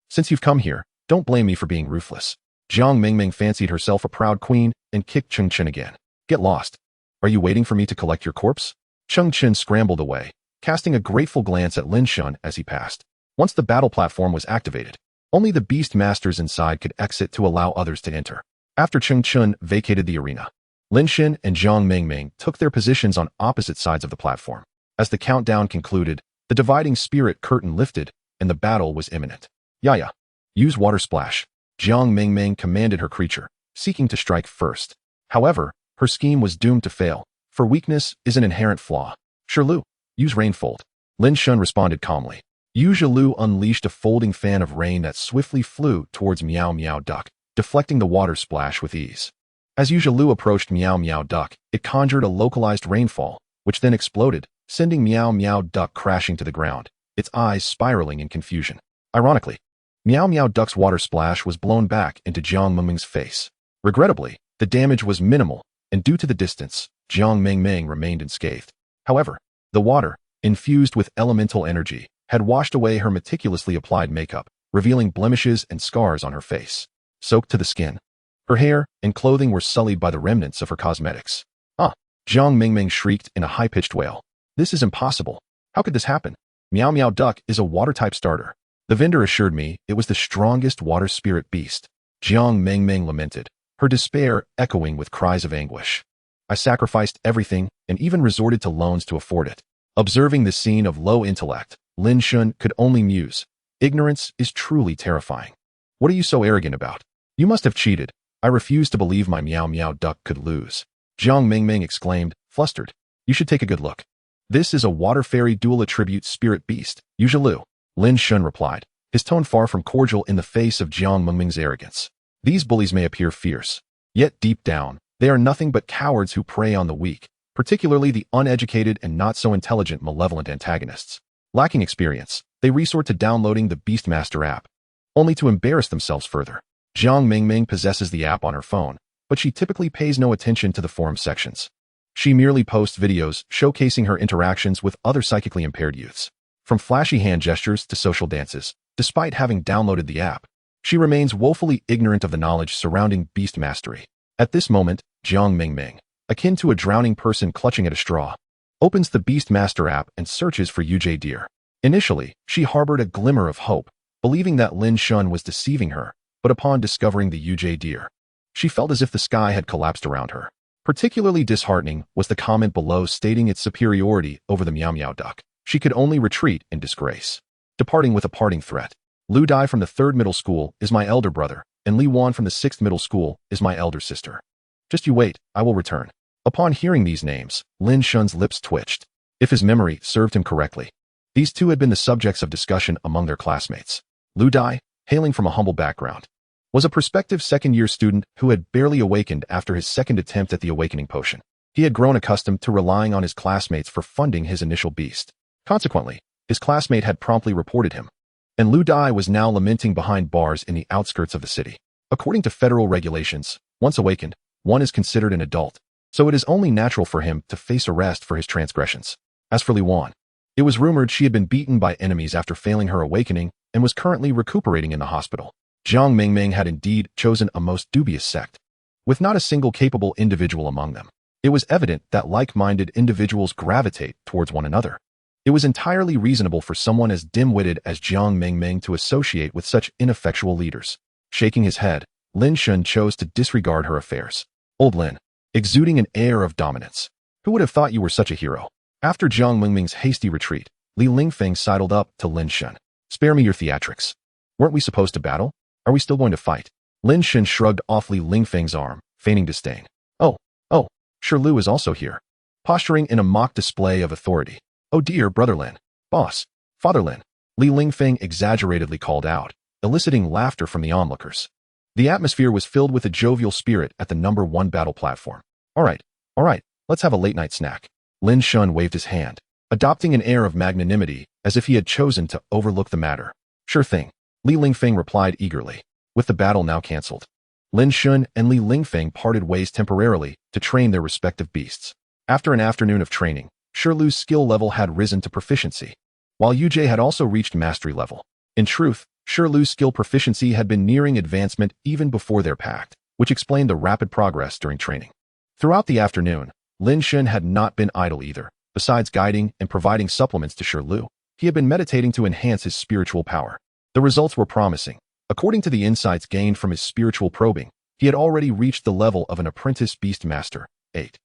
Since you've come here, don't blame me for being ruthless. Jiang Mingming fancied herself a proud queen and kicked Cheng Chen again. Get lost. Are you waiting for me to collect your corpse? Cheng Chen scrambled away, casting a grateful glance at Lin Shen as he passed. Once the battle platform was activated, only the beast masters inside could exit to allow others to enter. After Cheng Chen vacated the arena, Lin Shen and Jiang Mingming took their positions on opposite sides of the platform. As the countdown concluded, the dividing spirit curtain lifted, and the battle was imminent. Yaya, use Water Splash. Jiang Mingming commanded her creature, seeking to strike first. However, her scheme was doomed to fail, for weakness is an inherent flaw. Lu, use Rainfold. Lin Shen responded calmly. Yu Lu unleashed a folding fan of rain that swiftly flew towards Meow Meow Duck, deflecting the water splash with ease. As Yu Lu approached Meow Meow Duck, it conjured a localized rainfall, which then exploded, sending Meow Meow Duck crashing to the ground, its eyes spiraling in confusion. Ironically, Meow Meow Duck's water splash was blown back into Jiang Mingming's face. Regrettably, the damage was minimal, and due to the distance, Jiang Mingming remained unscathed. However, the water, infused with elemental energy, had washed away her meticulously applied makeup, revealing blemishes and scars on her face. Soaked to the skin, her hair and clothing were sullied by the remnants of her cosmetics. Ah! Jiang Mingming shrieked in a high-pitched wail. This is impossible. How could this happen? Meow Meow Duck is a water-type starter. The vendor assured me it was the strongest water spirit beast. Jiang Mingming lamented, her despair echoing with cries of anguish. I sacrificed everything and even resorted to loans to afford it. Observing this scene of low intellect, Lin Shen could only muse. Ignorance is truly terrifying. What are you so arrogant about? You must have cheated. I refuse to believe my Meow Meow Duck could lose. Jiang Mingming exclaimed, flustered. You should take a good look. This is a water fairy dual attribute spirit beast, Yujilu. Lin Shen replied, his tone far from cordial in the face of Jiang Mingming's arrogance. These bullies may appear fierce, yet deep down, they are nothing but cowards who prey on the weak, particularly the uneducated and not so intelligent malevolent antagonists. Lacking experience, they resort to downloading the Beastmaster app, only to embarrass themselves further. Jiang Mingming possesses the app on her phone, but she typically pays no attention to the forum sections. She merely posts videos showcasing her interactions with other psychically impaired youths. From flashy hand gestures to social dances, despite having downloaded the app, she remains woefully ignorant of the knowledge surrounding beast mastery. At this moment, Jiang Mingming, akin to a drowning person clutching at a straw, opens the Beastmaster app and searches for UJ Deer. Initially, she harbored a glimmer of hope, believing that Lin Shen was deceiving her, but upon discovering the UJ Deer, she felt as if the sky had collapsed around her. Particularly disheartening was the comment below stating its superiority over the Meow Meow Duck. She could only retreat in disgrace. Departing with a parting threat. Lu Dai from the 3rd middle school is my elder brother, and Li Wan from the 6th middle school is my elder sister. Just you wait, I will return. Upon hearing these names, Lin Shen's lips twitched. If his memory served him correctly, these two had been the subjects of discussion among their classmates. Lu Dai, hailing from a humble background, was a prospective second-year student who had barely awakened after his second attempt at the awakening potion. He had grown accustomed to relying on his classmates for funding his initial beast. Consequently, his classmate had promptly reported him, and Lu Dai was now lamenting behind bars in the outskirts of the city. According to federal regulations, once awakened, one is considered an adult, so it is only natural for him to face arrest for his transgressions. As for Li Wan, it was rumored she had been beaten by enemies after failing her awakening and was currently recuperating in the hospital. Jiang Mingming had indeed chosen a most dubious sect, with not a single capable individual among them. It was evident that like-minded individuals gravitate towards one another. It was entirely reasonable for someone as dim-witted as Jiang Mingming to associate with such ineffectual leaders. Shaking his head, Lin Shen chose to disregard her affairs. Old Lin, exuding an air of dominance. Who would have thought you were such a hero? After Jiang Mingming's hasty retreat, Li Lingfeng sidled up to Lin Shen. Spare me your theatrics. Weren't we supposed to battle? Are we still going to fight? Lin Shen shrugged off Li Lingfeng's arm, feigning disdain. Oh, Shi Lu is also here, posturing in a mock display of authority. Oh dear, Brother Lin, Boss, Father Lin, Li Lingfeng exaggeratedly called out, eliciting laughter from the onlookers. The atmosphere was filled with a jovial spirit at the number 1 battle platform. All right, let's have a late-night snack. Lin Shen waved his hand, adopting an air of magnanimity as if he had chosen to overlook the matter. Sure thing, Li Lingfeng replied eagerly. With the battle now cancelled, Lin Shen and Li Lingfeng parted ways temporarily to train their respective beasts. After an afternoon of training, Shi Lu's skill level had risen to proficiency, while Yuji had also reached mastery level. In truth, Shi Lu's skill proficiency had been nearing advancement even before their pact, which explained the rapid progress during training. Throughout the afternoon, Lin Shen had not been idle either. Besides guiding and providing supplements to Shi Lu, he had been meditating to enhance his spiritual power. The results were promising. According to the insights gained from his spiritual probing, he had already reached the level of an apprentice Beastmaster, 8.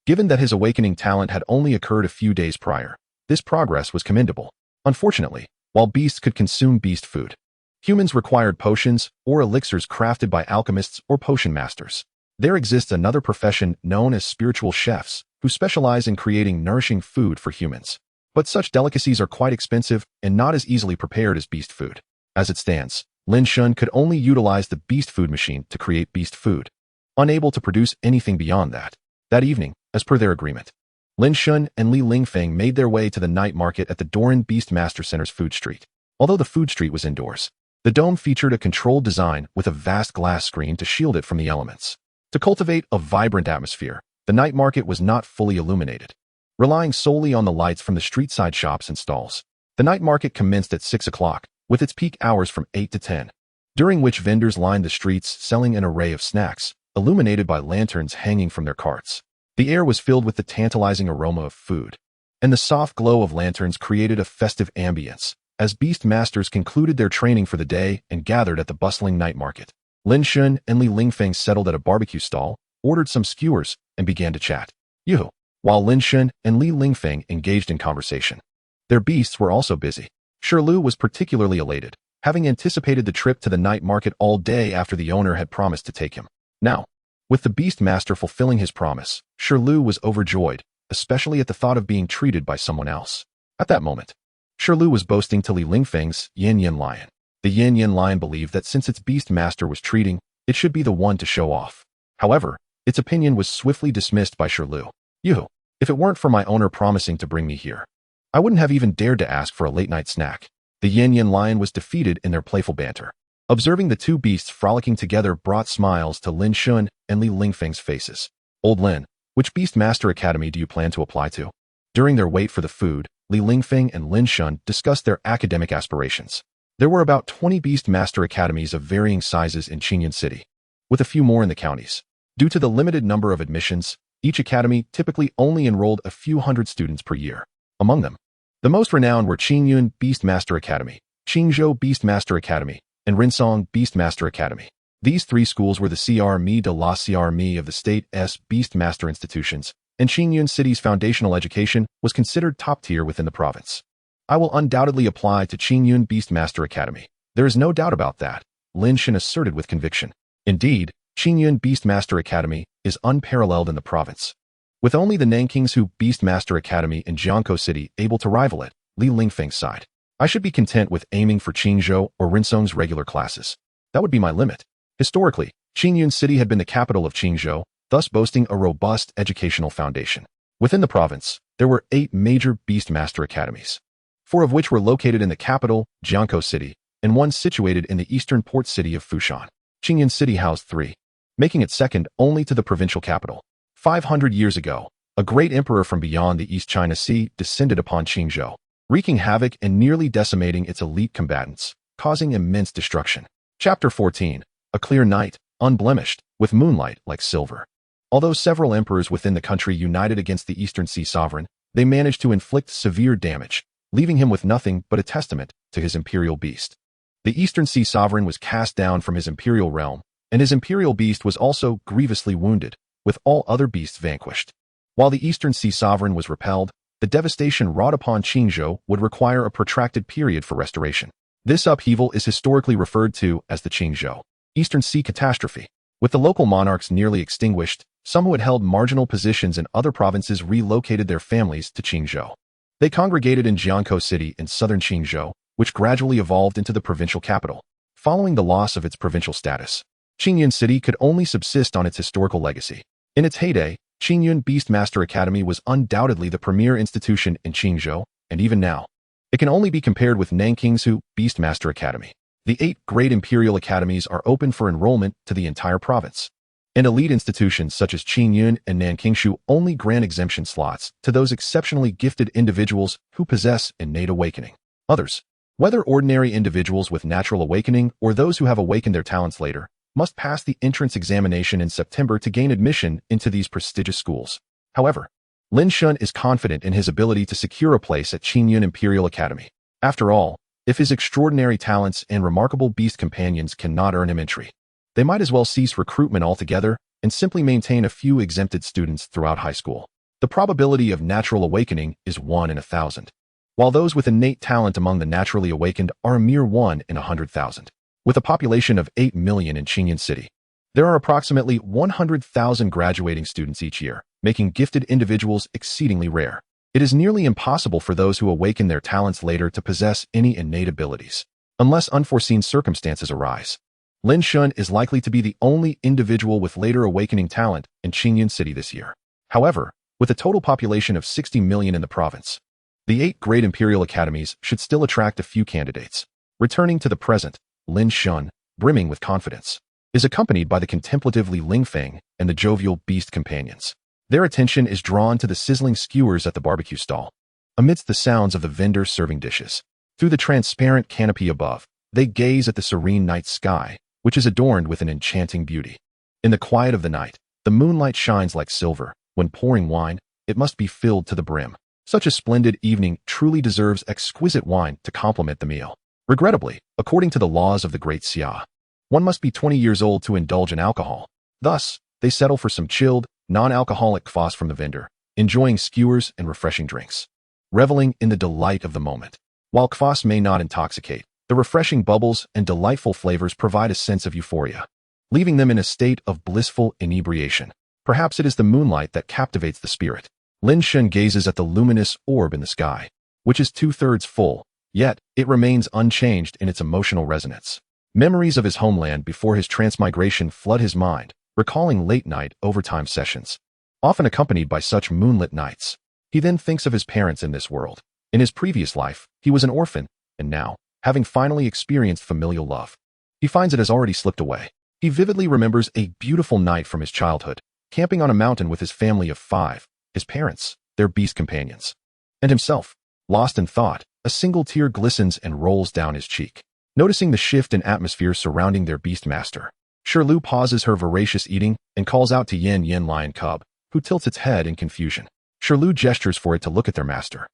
Given that his awakening talent had only occurred a few days prior, this progress was commendable. Unfortunately, while beasts could consume beast food, humans required potions or elixirs crafted by alchemists or potion masters. There exists another profession known as spiritual chefs, who specialize in creating nourishing food for humans. But such delicacies are quite expensive and not as easily prepared as beast food. As it stands, Lin Shen could only utilize the beast food machine to create beast food, unable to produce anything beyond that. That evening, as per their agreement, Lin Shen and Li Lingfeng made their way to the night market at the Doran Beastmaster Center's food street. Although the food street was indoors, the dome featured a controlled design with a vast glass screen to shield it from the elements. To cultivate a vibrant atmosphere, the night market was not fully illuminated. relying solely on the lights from the street-side shops and stalls. The night market commenced at 6 o'clock, with its peak hours from 8 to 10, during which vendors lined the streets selling an array of snacks, illuminated by lanterns hanging from their carts. The air was filled with the tantalizing aroma of food, and the soft glow of lanterns created a festive ambience as beast masters concluded their training for the day and gathered at the bustling night market. Lin Shen and Li Lingfeng settled at a barbecue stall, ordered some skewers, and began to chat. Yoo! While Lin Shen and Li Lingfeng engaged in conversation, their beasts were also busy. Shirlu was particularly elated, having anticipated the trip to the night market all day after the owner had promised to take him. Now, with the beast master fulfilling his promise, Shirlu was overjoyed, especially at the thought of being treated by someone else. At that moment, Shirlu was boasting to Li Lingfeng's Yin Yin Lion. The Yin Yin Lion believed that since its beast master was treating, it should be the one to show off. However, its opinion was swiftly dismissed by Shirlu. Yoo! If it weren't for my owner promising to bring me here, I wouldn't have even dared to ask for a late-night snack. The Yin Yin Lion was defeated in their playful banter. Observing the two beasts frolicking together brought smiles to Lin Shen and Li Lingfeng's faces. Old Lin, which Beast Master Academy do you plan to apply to? During their wait for the food, Li Lingfeng and Lin Shen discussed their academic aspirations. There were about 20 Beast Master Academies of varying sizes in Qingyun City, with a few more in the counties. Due to the limited number of admissions, each academy typically only enrolled a few hundred students per year. Among them, the most renowned were Qingyun Beast Master Academy, Qingzhou Beast Master Academy, and Rinsong Beast Master Academy. These three schools were the CRME de la CRME of the state's Beast Master institutions, and Qingyun City's foundational education was considered top tier within the province. I will undoubtedly apply to Qingyun Beast Master Academy. There is no doubt about that, Lin Shen asserted with conviction. Indeed, Qingyun Beast Master Academy is unparalleled in the province, with only the Nankingsu Beast Master Academy in Jiangkou City able to rival it. Li Lingfeng sighed. I should be content with aiming for Qingzhou or Rinsong's regular classes. That would be my limit. Historically, Qingyun City had been the capital of Qingzhou, thus boasting a robust educational foundation. Within the province, there were 8 major Beast Master Academies, 4 of which were located in the capital, Jiangkou City, and 1 situated in the eastern port city of Fushan. Qingyun City housed 3, making it second only to the provincial capital. 500 years ago, a great emperor from beyond the East China Sea descended upon Qingzhou, wreaking havoc and nearly decimating its elite combatants, causing immense destruction. Chapter 14. A clear night, unblemished, with moonlight like silver. Although several emperors within the country united against the Eastern Sea Sovereign, they managed to inflict severe damage, leaving him with nothing but a testament to his imperial beast. The Eastern Sea Sovereign was cast down from his imperial realm, and his imperial beast was also grievously wounded, with all other beasts vanquished. While the Eastern Sea Sovereign was repelled, the devastation wrought upon Qingzhou would require a protracted period for restoration. This upheaval is historically referred to as the Qingzhou Eastern Sea Catastrophe. With the local monarchs nearly extinguished, some who had held marginal positions in other provinces relocated their families to Qingzhou. They congregated in Jiangkou City in southern Qingzhou, which gradually evolved into the provincial capital. Following the loss of its provincial status, Qingyun City could only subsist on its historical legacy. In its heyday, Qingyun Beast Master Academy was undoubtedly the premier institution in Qingzhou, and even now, it can only be compared with Nankingsu Beast Master Academy. The 8 great imperial academies are open for enrollment to the entire province, and elite institutions such as Qingyun and Nankingshu only grant exemption slots to those exceptionally gifted individuals who possess innate awakening. Others, whether ordinary individuals with natural awakening or those who have awakened their talents later, must pass the entrance examination in September to gain admission into these prestigious schools. However, Lin Shen is confident in his ability to secure a place at Qingyun Imperial Academy. After all, if his extraordinary talents and remarkable beast companions cannot earn him entry, they might as well cease recruitment altogether and simply maintain a few exempted students throughout high school. The probability of natural awakening is 1 in 1,000, while those with innate talent among the naturally awakened are a mere 1 in 100,000. With a population of 8 million in Qingyun City, there are approximately 100,000 graduating students each year, making gifted individuals exceedingly rare. It is nearly impossible for those who awaken their talents later to possess any innate abilities, unless unforeseen circumstances arise. Lin Shen is likely to be the only individual with later awakening talent in Qingyun City this year. However, with a total population of 60 million in the province, the 8 great imperial academies should still attract a few candidates. Returning to the present, Lin Shen, brimming with confidence, is accompanied by the contemplative Li Lingfeng and the jovial beast companions. Their attention is drawn to the sizzling skewers at the barbecue stall. Amidst the sounds of the vendors serving dishes, through the transparent canopy above, they gaze at the serene night sky, which is adorned with an enchanting beauty. In the quiet of the night, the moonlight shines like silver. When pouring wine, it must be filled to the brim. Such a splendid evening truly deserves exquisite wine to complement the meal. Regrettably, according to the laws of the Great Xia, one must be 20 years old to indulge in alcohol. Thus, they settle for some chilled, non-alcoholic kvass from the vendor, enjoying skewers and refreshing drinks, reveling in the delight of the moment. While kvass may not intoxicate, the refreshing bubbles and delightful flavors provide a sense of euphoria, leaving them in a state of blissful inebriation. Perhaps it is the moonlight that captivates the spirit. Lin Shen gazes at the luminous orb in the sky, which is 2/3 full, yet it remains unchanged in its emotional resonance. Memories of his homeland before his transmigration flood his mind, recalling late-night overtime sessions, often accompanied by such moonlit nights. He then thinks of his parents in this world. In his previous life, he was an orphan, and now, having finally experienced familial love, he finds it has already slipped away. He vividly remembers a beautiful night from his childhood, camping on a mountain with his family of 5, his parents, their beast companions, and himself. Lost in thought, a single tear glistens and rolls down his cheek. Noticing the shift in atmosphere surrounding their beast master, Shirley pauses her voracious eating and calls out to Yin lion cub, who tilts its head in confusion. Shirley gestures for it to look at their master,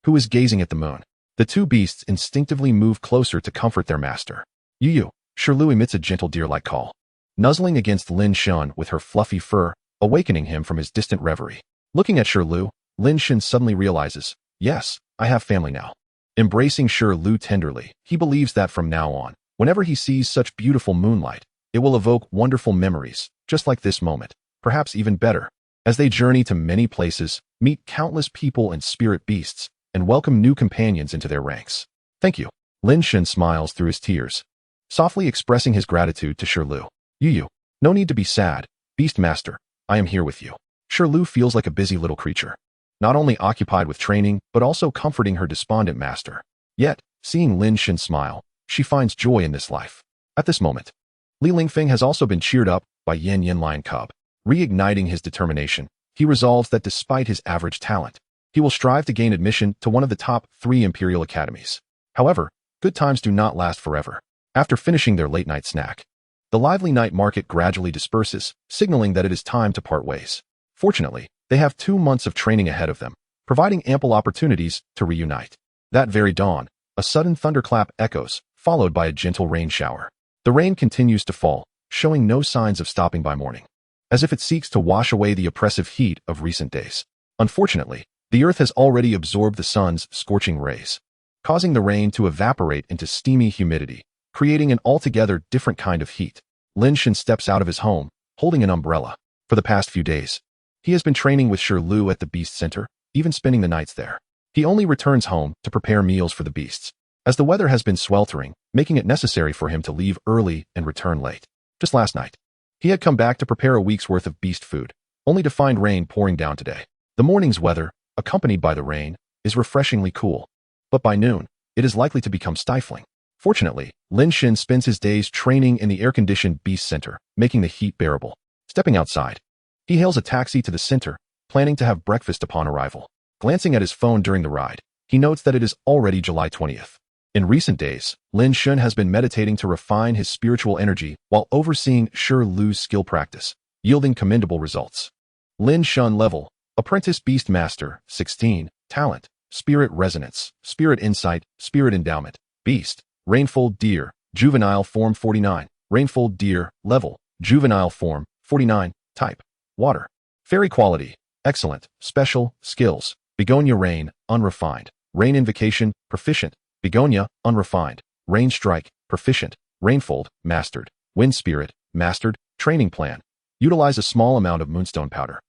who is gazing at the moon. The two beasts instinctively move closer to comfort their master. Yu, Shirley emits a gentle deer-like call, nuzzling against Lin Shen with her fluffy fur, awakening him from his distant reverie. Looking at Shirley, Lin Shen suddenly realizes, yes, I have family now. Embracing Shirley tenderly, he believes that from now on, whenever he sees such beautiful moonlight, it will evoke wonderful memories, just like this moment, perhaps even better. As they journey to many places, meet countless people and spirit beasts, and welcome new companions into their ranks. Thank you. Lin Shen smiles through his tears, softly expressing his gratitude to Shirley. Yu, no need to be sad, Beast Master, I am here with you. Shirley feels like a busy little creature, not only occupied with training, but also comforting her despondent master. Yet, seeing Lin Shen smile, she finds joy in this life. At this moment, Li Lingfeng has also been cheered up by Yin lion cub. Reigniting his determination, he resolves that despite his average talent, he will strive to gain admission to one of the top 3 imperial academies. However, good times do not last forever. After finishing their late-night snack, the lively night market gradually disperses, signaling that it is time to part ways. Fortunately, they have 2 months of training ahead of them, providing ample opportunities to reunite. That very dawn, a sudden thunderclap echoes, followed by a gentle rain shower. The rain continues to fall, showing no signs of stopping by morning, as if it seeks to wash away the oppressive heat of recent days. Unfortunately, the earth has already absorbed the sun's scorching rays, causing the rain to evaporate into steamy humidity, creating an altogether different kind of heat. Lin Shen steps out of his home, holding an umbrella. For the past few days, he has been training with Shirley at the Beast Center, even spending the nights there. He only returns home to prepare meals for the beasts, as the weather has been sweltering, making it necessary for him to leave early and return late. Just last night, he had come back to prepare a week's worth of beast food, only to find rain pouring down today. The morning's weather, accompanied by the rain, is refreshingly cool, but by noon, it is likely to become stifling. Fortunately, Lin Shen spends his days training in the air-conditioned Beast Center, making the heat bearable. Stepping outside, he hails a taxi to the center, planning to have breakfast upon arrival. Glancing at his phone during the ride, he notes that it is already July 20th. In recent days, Lin Shen has been meditating to refine his spiritual energy while overseeing Shirley's skill practice, yielding commendable results. Lin Shen level, Apprentice Beast Master, 16, Talent, Spirit Resonance, Spirit Insight, Spirit Endowment, Beast, Rainfold Deer, Juvenile Form 49, Rainfold Deer, Level, Juvenile Form, 49, Type, Water. Fairy Quality, Excellent, Special, Skills, Begonia Rain, Unrefined, Rain Invocation, Proficient, Begonia, Unrefined, Rain Strike, Proficient, Rainfold, Mastered, Wind Spirit, Mastered, Training Plan. Utilize a small amount of moonstone powder,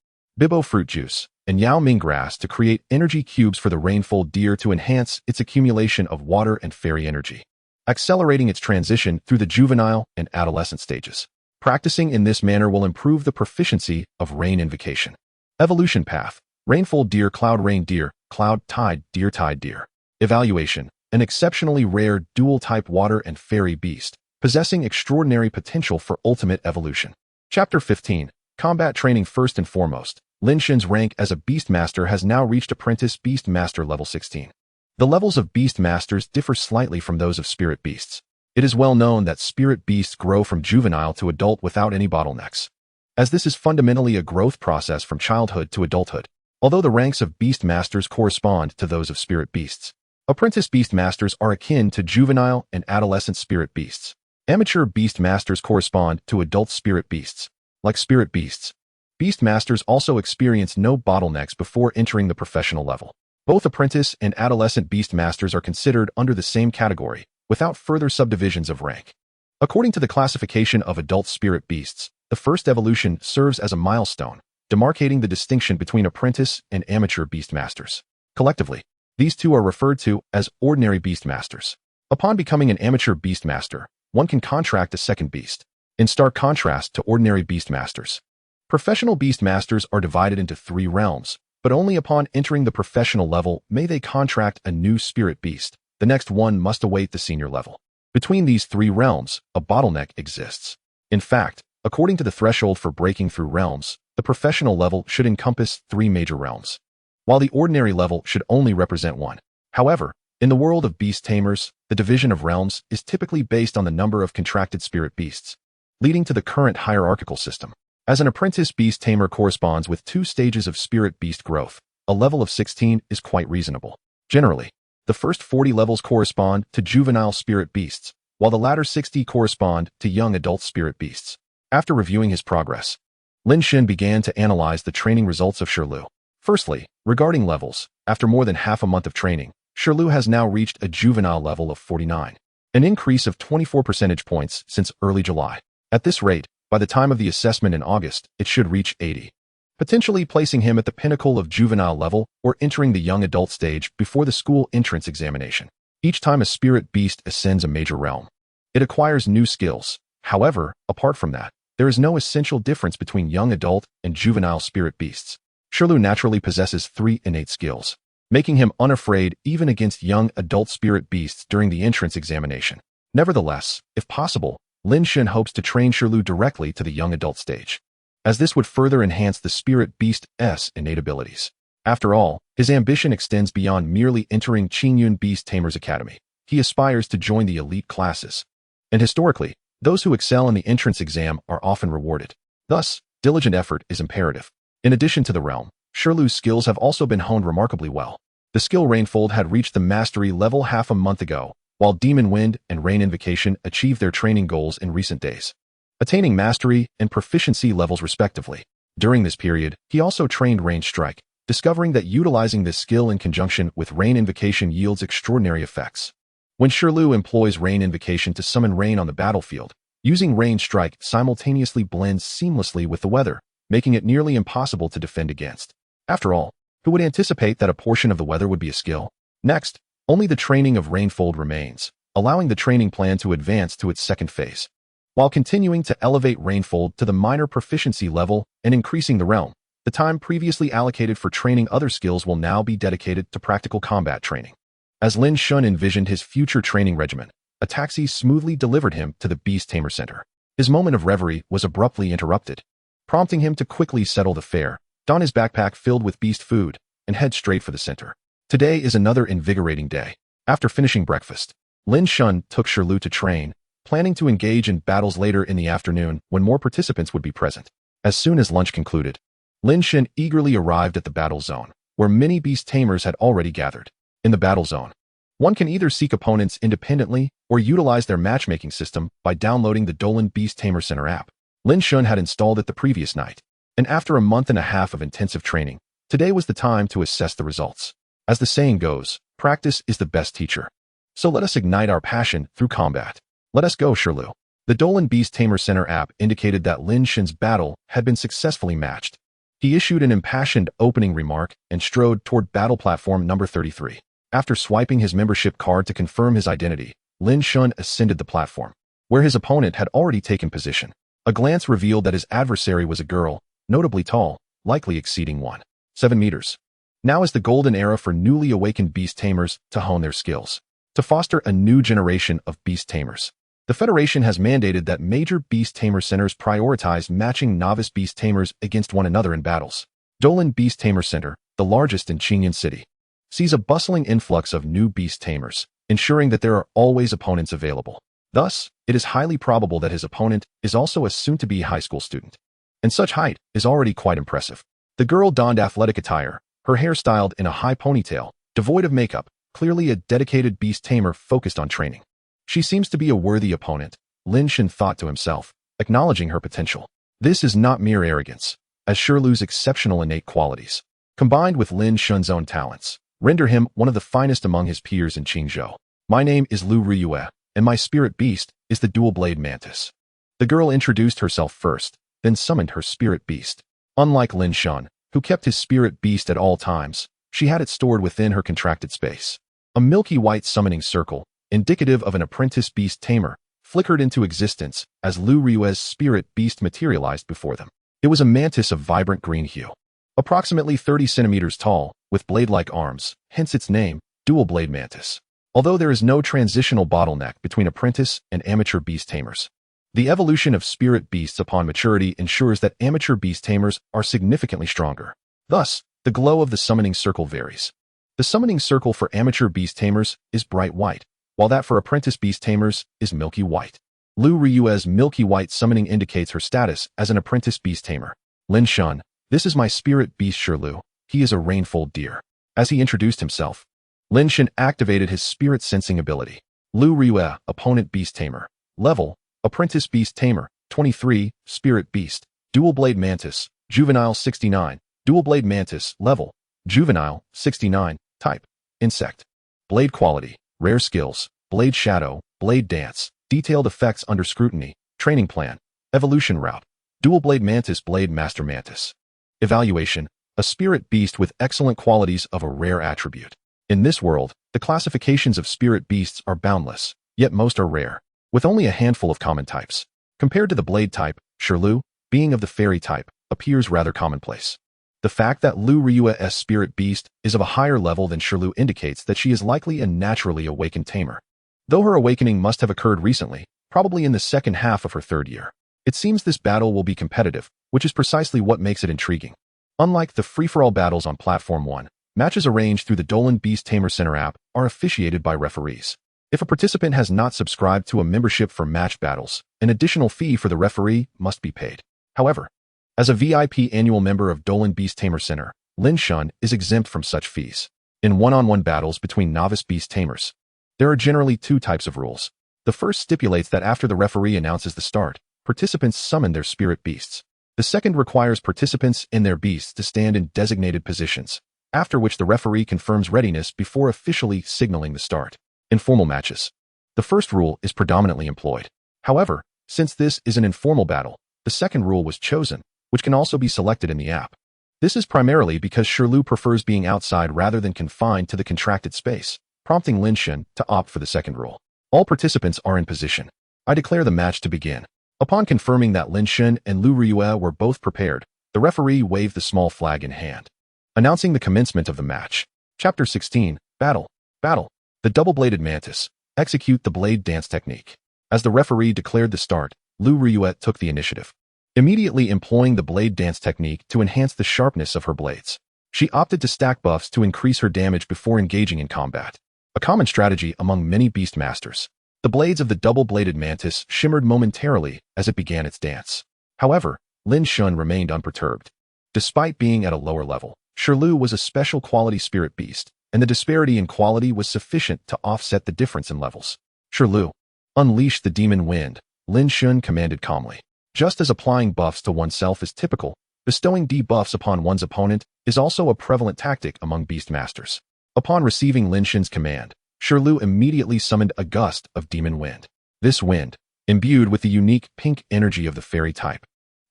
Bibbo fruit juice, and Yao Ming grass to create energy cubes for the Rainfold Deer to enhance its accumulation of water and fairy energy, accelerating its transition through the juvenile and adolescent stages. Practicing in this manner will improve the proficiency of rain invocation. Evolution Path, Rainfold Deer, Cloud Rain Deer, Cloud Tide Deer, Tide Deer. Evaluation, an exceptionally rare dual-type water and fairy beast, possessing extraordinary potential for ultimate evolution. Chapter 15, Combat Training. First and foremost, Lin Shen's rank as a Beastmaster has now reached Apprentice Beastmaster level 16. The levels of Beastmasters differ slightly from those of Spirit Beasts. It is well known that Spirit Beasts grow from juvenile to adult without any bottlenecks, as this is fundamentally a growth process from childhood to adulthood, although the ranks of Beastmasters correspond to those of Spirit Beasts. Apprentice Beastmasters are akin to juvenile and adolescent Spirit Beasts. Amateur Beastmasters correspond to adult Spirit Beasts. Like Spirit Beasts, Beastmasters also experience no bottlenecks before entering the professional level. Both apprentice and adolescent Beastmasters are considered under the same category, without further subdivisions of rank. According to the classification of adult Spirit Beasts, the first evolution serves as a milestone, demarcating the distinction between apprentice and amateur Beastmasters. Collectively, these two are referred to as ordinary Beastmasters. Upon becoming an amateur Beastmaster, one can contract a second beast, in stark contrast to ordinary Beastmasters. Professional Beastmasters are divided into 3 realms, but only upon entering the professional level may they contract a new Spirit Beast. The next one must await the senior level. Between these 3 realms, a bottleneck exists. In fact, according to the threshold for breaking through realms, the professional level should encompass 3 major realms, while the ordinary level should only represent 1. However, in the world of beast tamers, the division of realms is typically based on the number of contracted spirit beasts, leading to the current hierarchical system. As an apprentice beast tamer corresponds with 2 stages of spirit beast growth, a level of 16 is quite reasonable. Generally, the first 40 levels correspond to juvenile spirit beasts, while the latter 60 correspond to young adult spirit beasts. After reviewing his progress, Lin Shen began to analyze the training results of Shirlu. Firstly, regarding levels, after more than half a month of training, Shirlu has now reached a juvenile level of 49, an increase of 24 percentage points since early July. At this rate, by the time of the assessment in August, it should reach 80, potentially placing him at the pinnacle of juvenile level or entering the young adult stage before the school entrance examination. Each time a spirit beast ascends a major realm, it acquires new skills. However, apart from that, there is no essential difference between young adult and juvenile spirit beasts. Shirlu naturally possesses 3 innate skills, making him unafraid even against young adult spirit beasts during the entrance examination. Nevertheless, if possible, Lin Shen hopes to train Shirlu directly to the young adult stage, as this would further enhance the spirit beast's innate abilities. After all, his ambition extends beyond merely entering Qingyun Beast Tamers Academy. He aspires to join the elite classes, and historically, those who excel in the entrance exam are often rewarded. Thus, diligent effort is imperative. In addition to the realm, Shirlu's skills have also been honed remarkably well. The skill Rainfold had reached the mastery level half a month ago, while Demon Wind and Rain Invocation achieved their training goals in recent days, attaining mastery and proficiency levels respectively. During this period, he also trained Rain Strike, discovering that utilizing this skill in conjunction with Rain Invocation yields extraordinary effects. When Shirlu employs Rain Invocation to summon rain on the battlefield, using Rain Strike simultaneously blends seamlessly with the weather, making it nearly impossible to defend against. After all, who would anticipate that a portion of the weather would be a skill? Next, only the training of Rainfold remains, allowing the training plan to advance to its second phase. While continuing to elevate Rainfold to the minor proficiency level and increasing the realm, the time previously allocated for training other skills will now be dedicated to practical combat training. As Lin Shen envisioned his future training regimen, a taxi smoothly delivered him to the Beast Tamer Center. His moment of reverie was abruptly interrupted, prompting him to quickly settle the fare, don his backpack filled with beast food, and head straight for the center. Today is another invigorating day. After finishing breakfast, Lin Shen took Shirlu to train, planning to engage in battles later in the afternoon when more participants would be present. As soon as lunch concluded, Lin Shen eagerly arrived at the battle zone, where many beast tamers had already gathered. In the battle zone, one can either seek opponents independently or utilize their matchmaking system by downloading the Dolan Beast Tamer Center app. Lin Shen had installed it the previous night, and after a month and a half of intensive training, today was the time to assess the results. As the saying goes, practice is the best teacher. So let us ignite our passion through combat. Let us go, Shirlu. The Dolan Beast Tamer Center app indicated that Lin Shen's battle had been successfully matched. He issued an impassioned opening remark and strode toward battle platform number 33. After swiping his membership card to confirm his identity, Lin Shen ascended the platform, where his opponent had already taken position. A glance revealed that his adversary was a girl, notably tall, likely exceeding 1.7 meters. Now is the golden era for newly awakened beast tamers to hone their skills, to foster a new generation of beast tamers. The Federation has mandated that major beast tamer centers prioritize matching novice beast tamers against one another in battles. Dolan Beast Tamer Center, the largest in Qingyan City, sees a bustling influx of new beast tamers, ensuring that there are always opponents available. Thus, it is highly probable that his opponent is also a soon-to-be high school student. And such height is already quite impressive. The girl donned athletic attire, her hair styled in a high ponytail, devoid of makeup, clearly a dedicated beast tamer focused on training. She seems to be a worthy opponent, Lin Shen thought to himself, acknowledging her potential. This is not mere arrogance, as Shilu's exceptional innate qualities, combined with Lin Shen's own talents, render him one of the finest among his peers in Qingzhou. My name is Lu Ryue, and my spirit beast is the dual-blade mantis. The girl introduced herself first, then summoned her spirit beast. Unlike Lin Shen, who kept his spirit beast at all times, she had it stored within her contracted space. A milky white summoning circle, indicative of an apprentice beast tamer, flickered into existence as Lu Ryue's spirit beast materialized before them. It was a mantis of vibrant green hue, approximately 30 centimeters tall, with blade-like arms, hence its name, dual-blade mantis. Although there is no transitional bottleneck between apprentice and amateur beast tamers, the evolution of spirit beasts upon maturity ensures that amateur beast tamers are significantly stronger. Thus, the glow of the summoning circle varies. The summoning circle for amateur beast tamers is bright white, while that for apprentice beast tamers is milky white. Lu Ryue's milky white summoning indicates her status as an apprentice beast tamer. Lin Shen, this is my spirit beast Shilu. He is a rainfold deer. As he introduced himself, Lin Shen activated his spirit sensing ability. Lu Ryue, opponent beast tamer. Level, apprentice beast tamer, 23, spirit beast. Dual blade mantis, juvenile 69. Dual blade mantis, level, juvenile, 69. Type, insect. Blade quality, rare skills, blade shadow, blade dance, detailed effects under scrutiny, training plan, evolution route. Dual blade mantis, blade master mantis. Evaluation, a spirit beast with excellent qualities of a rare attribute. In this world, the classifications of spirit beasts are boundless, yet most are rare, with only a handful of common types. Compared to the blade type, Shilu, being of the fairy type, appears rather commonplace. The fact that Lu Ryue's spirit beast is of a higher level than Shilu indicates that she is likely a naturally awakened tamer. Though her awakening must have occurred recently, probably in the second half of her third year. It seems this battle will be competitive, which is precisely what makes it intriguing. Unlike the free-for-all battles on Platform 1, matches arranged through the Dolan Beast Tamer Center app are officiated by referees. If a participant has not subscribed to a membership for match battles, an additional fee for the referee must be paid. However, as a VIP annual member of Dolan Beast Tamer Center, Lin Shen is exempt from such fees. In one-on-one battles between novice beast tamers, there are generally two types of rules. The first stipulates that after the referee announces the start, participants summon their spirit beasts. The second requires participants and their beasts to stand in designated positions, after which the referee confirms readiness before officially signaling the start. In formal matches, the first rule is predominantly employed. However, since this is an informal battle, the second rule was chosen, which can also be selected in the app. This is primarily because Shilu prefers being outside rather than confined to the contracted space, prompting Lin Shen to opt for the second rule. All participants are in position. I declare the match to begin. Upon confirming that Lin Shen and Lu Ryue were both prepared, the referee waved the small flag in hand, announcing the commencement of the match. Chapter 16, Battle. Battle. The double-bladed mantis. Execute the blade dance technique. As the referee declared the start, Lu Ryue took the initiative, immediately employing the blade dance technique to enhance the sharpness of her blades. She opted to stack buffs to increase her damage before engaging in combat, a common strategy among many beast masters. The blades of the double-bladed mantis shimmered momentarily as it began its dance. However, Lin Shen remained unperturbed. Despite being at a lower level, Shilu was a special quality spirit beast, and the disparity in quality was sufficient to offset the difference in levels. Shilu, unleash the demon wind, Lin Shen commanded calmly. Just as applying buffs to oneself is typical, bestowing debuffs upon one's opponent is also a prevalent tactic among beast masters. Upon receiving Lin Shen's command, Shilu immediately summoned a gust of demon wind. This wind, imbued with the unique pink energy of the fairy type,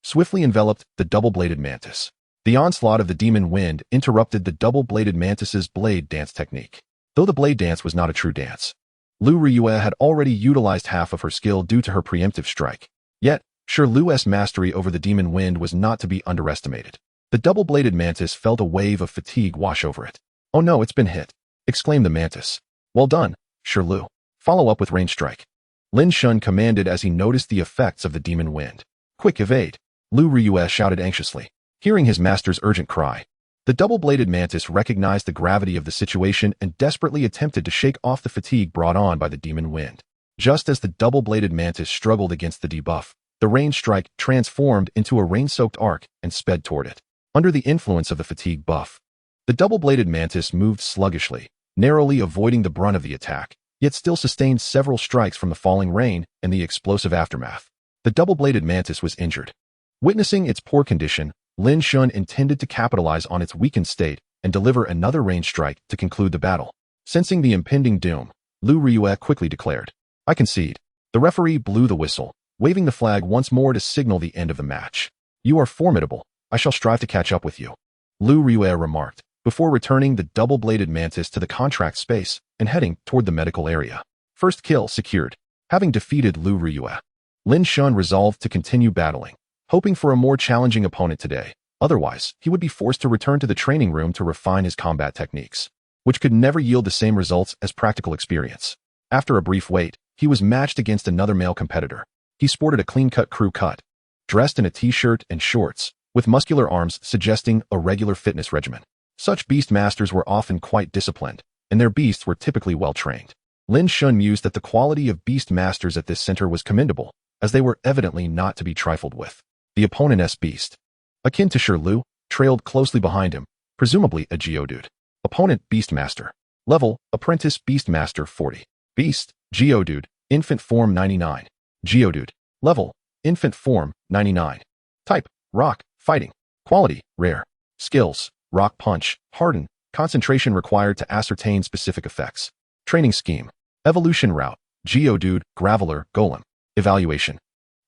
swiftly enveloped the double-bladed mantis. The onslaught of the demon wind interrupted the double-bladed mantis's blade dance technique. Though the blade dance was not a true dance, Lu Ryue had already utilized half of her skill due to her preemptive strike. Yet, Shilu's mastery over the demon wind was not to be underestimated. The double-bladed mantis felt a wave of fatigue wash over it. "Oh no, it's been hit," exclaimed the mantis. "Well done, Shilu. Follow up with range strike," Lin Shen commanded as he noticed the effects of the demon wind. "Quick evade," Lu Ryue shouted anxiously. Hearing his master's urgent cry, the double-bladed mantis recognized the gravity of the situation and desperately attempted to shake off the fatigue brought on by the demon wind. Just as the double-bladed mantis struggled against the debuff, the rain strike transformed into a rain-soaked arc and sped toward it. Under the influence of the fatigue buff, the double-bladed mantis moved sluggishly, narrowly avoiding the brunt of the attack, yet still sustained several strikes from the falling rain and the explosive aftermath. The double-bladed mantis was injured. Witnessing its poor condition, Lin Shen intended to capitalize on its weakened state and deliver another rain strike to conclude the battle. Sensing the impending doom, Lu Ryue quickly declared, "I concede." The referee blew the whistle, waving the flag once more to signal the end of the match. "You are formidable. I shall strive to catch up with you," Lu Ryue remarked, before returning the double-bladed mantis to the contract space and heading toward the medical area. First kill secured. Having defeated Lu Ryue, Lin Shen resolved to continue battling, hoping for a more challenging opponent today. Otherwise, he would be forced to return to the training room to refine his combat techniques, which could never yield the same results as practical experience. After a brief wait, he was matched against another male competitor. He sported a clean-cut crew cut, dressed in a t-shirt and shorts, with muscular arms suggesting a regular fitness regimen. Such beast masters were often quite disciplined, and their beasts were typically well-trained. Lin Shen mused that the quality of beast masters at this center was commendable, as they were evidently not to be trifled with. The opponent's beast, akin to Shirlu, trailed closely behind him, presumably a Geodude. Opponent Beastmaster. Level, Apprentice Beastmaster 40. Beast, Geodude, Infant Form 99. Geodude. Level, Infant Form 99. Type, Rock, Fighting. Quality, Rare. Skills, Rock Punch, Harden, concentration required to ascertain specific effects. Training Scheme. Evolution Route, Geodude, Graveler, Golem. Evaluation.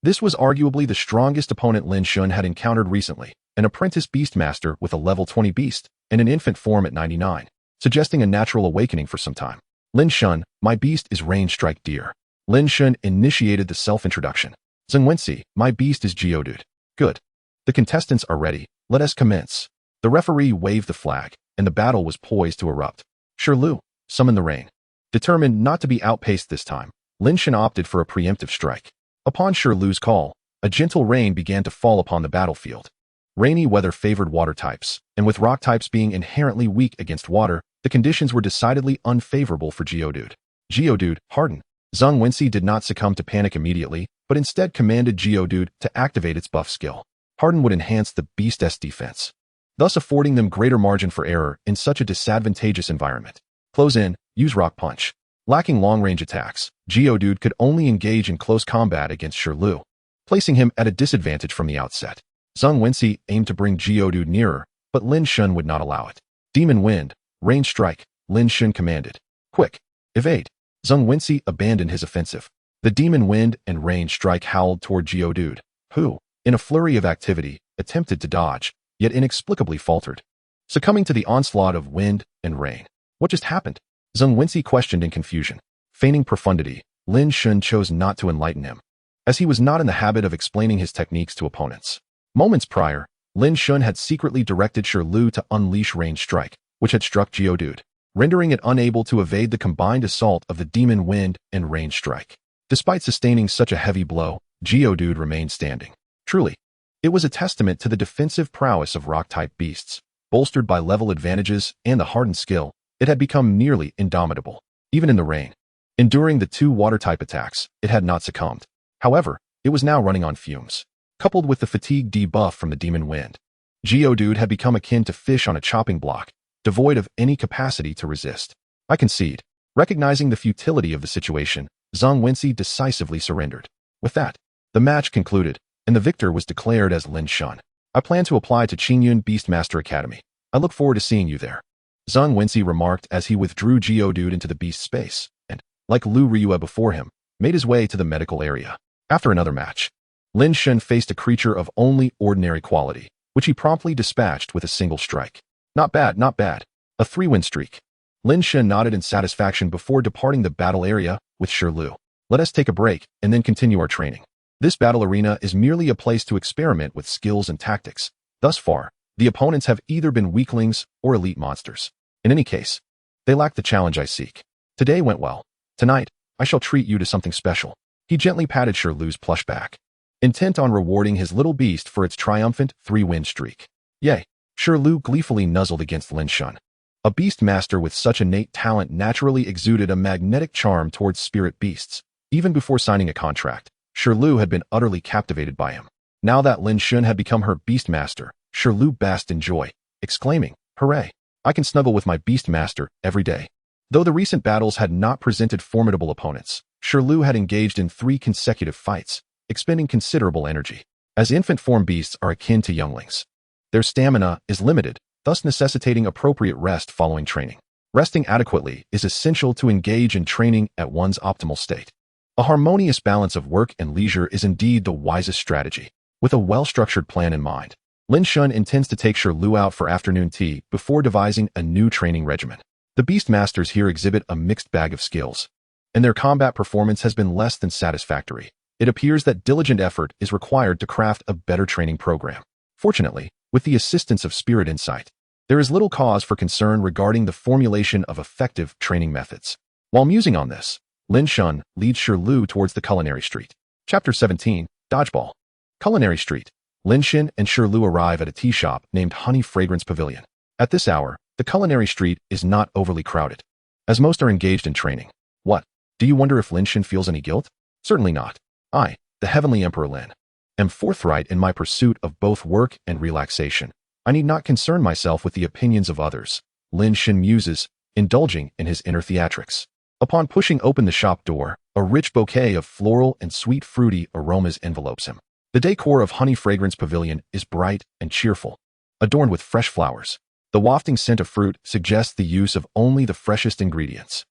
This was arguably the strongest opponent Lin Shen had encountered recently, an apprentice beastmaster with a level 20 beast and an infant form at 99, suggesting a natural awakening for some time. Lin Shen, my beast is Rain Strike Deer. Lin Shen initiated the self-introduction. Zhengwensi, my beast is Geodude. Good. The contestants are ready. Let us commence. The referee waved the flag, and the battle was poised to erupt. Shirlu, summon the rain. Determined not to be outpaced this time, Lin Shen opted for a preemptive strike. Upon Shirlu's call, a gentle rain began to fall upon the battlefield. Rainy weather favored water types, and with rock types being inherently weak against water, the conditions were decidedly unfavorable for Geodude. Geodude, harden. Zhengwensi did not succumb to panic immediately, but instead commanded Geodude to activate its buff skill. Harden would enhance the beast's defense, thus affording them greater margin for error in such a disadvantageous environment. Close in, use Rock Punch. Lacking long-range attacks, Geodude could only engage in close combat against Shirlu, placing him at a disadvantage from the outset. Zhengwensi aimed to bring Geodude nearer, but Lin Shen would not allow it. Demon Wind, Rain Strike, Lin Shen commanded. Quick, evade. Zhengwensi abandoned his offensive. The Demon Wind and Rain Strike howled toward Geodude, who, in a flurry of activity, attempted to dodge, yet inexplicably faltered, succumbing to the onslaught of wind and rain. What just happened? Zhengwensi questioned in confusion. Feigning profundity, Lin Shen chose not to enlighten him, as he was not in the habit of explaining his techniques to opponents. Moments prior, Lin Shen had secretly directed Shirlu to unleash Rain Strike, which had struck Geodude, rendering it unable to evade the combined assault of the Demon Wind and Rain Strike. Despite sustaining such a heavy blow, Geodude remained standing. Truly, it was a testament to the defensive prowess of rock-type beasts. Bolstered by level advantages and the hardened skill, it had become nearly indomitable, even in the rain. Enduring the two water-type attacks, it had not succumbed. However, it was now running on fumes. Coupled with the fatigue debuff from the Demon Wind, Geodude had become akin to fish on a chopping block, devoid of any capacity to resist. I concede. Recognizing the futility of the situation, Zhengwensi decisively surrendered. With that, the match concluded, and the victor was declared as Lin Shen. I plan to apply to Qingyun Beastmaster Academy. I look forward to seeing you there. Zhengwensi remarked as he withdrew Geodude into the beast space, and, like Lu Ryue before him, made his way to the medical area. After another match, Lin Shen faced a creature of only ordinary quality, which he promptly dispatched with a single strike. Not bad, not bad. A 3-win streak. Lin Shen nodded in satisfaction before departing the battle area with Shirlu. Let us take a break and then continue our training. This battle arena is merely a place to experiment with skills and tactics. Thus far, the opponents have either been weaklings or elite monsters. In any case, they lack the challenge I seek. Today went well. Tonight, I shall treat you to something special. He gently patted Shirlu's plush back, intent on rewarding his little beast for its triumphant 3-win streak. Yay! Lu gleefully nuzzled against Lin Shen. A beast master with such innate talent naturally exuded a magnetic charm towards spirit beasts. Even before signing a contract, Lu had been utterly captivated by him. Now that Lin Shen had become her beast master, Lu basked in joy, exclaiming, "Hooray! I can snuggle with my beast master every day." Though the recent battles had not presented formidable opponents, Lu had engaged in 3 consecutive fights, expending considerable energy. As infant form beasts are akin to younglings, their stamina is limited, thus necessitating appropriate rest following training. Resting adequately is essential to engage in training at one's optimal state. A harmonious balance of work and leisure is indeed the wisest strategy. With a well-structured plan in mind, Lin Shen intends to take Lu out for afternoon tea before devising a new training regimen. The beast masters here exhibit a mixed bag of skills, and their combat performance has been less than satisfactory. It appears that diligent effort is required to craft a better training program. Fortunately, with the assistance of spirit insight, there is little cause for concern regarding the formulation of effective training methods. While musing on this, Lin Shen leads Lu towards the culinary street. Chapter 17, Dodgeball. Culinary Street. Lin Shen and Lu arrive at a tea shop named Honey Fragrance Pavilion. At this hour, the culinary street is not overly crowded, as most are engaged in training. What? Do you wonder if Lin Shen feels any guilt? Certainly not. I, the Heavenly Emperor Lin, am forthright in my pursuit of both work and relaxation. I need not concern myself with the opinions of others. Lin Shen muses, indulging in his inner theatrics. Upon pushing open the shop door, a rich bouquet of floral and sweet fruity aromas envelopes him. The decor of Honey Fragrance Pavilion is bright and cheerful, adorned with fresh flowers. The wafting scent of fruit suggests the use of only the freshest ingredients.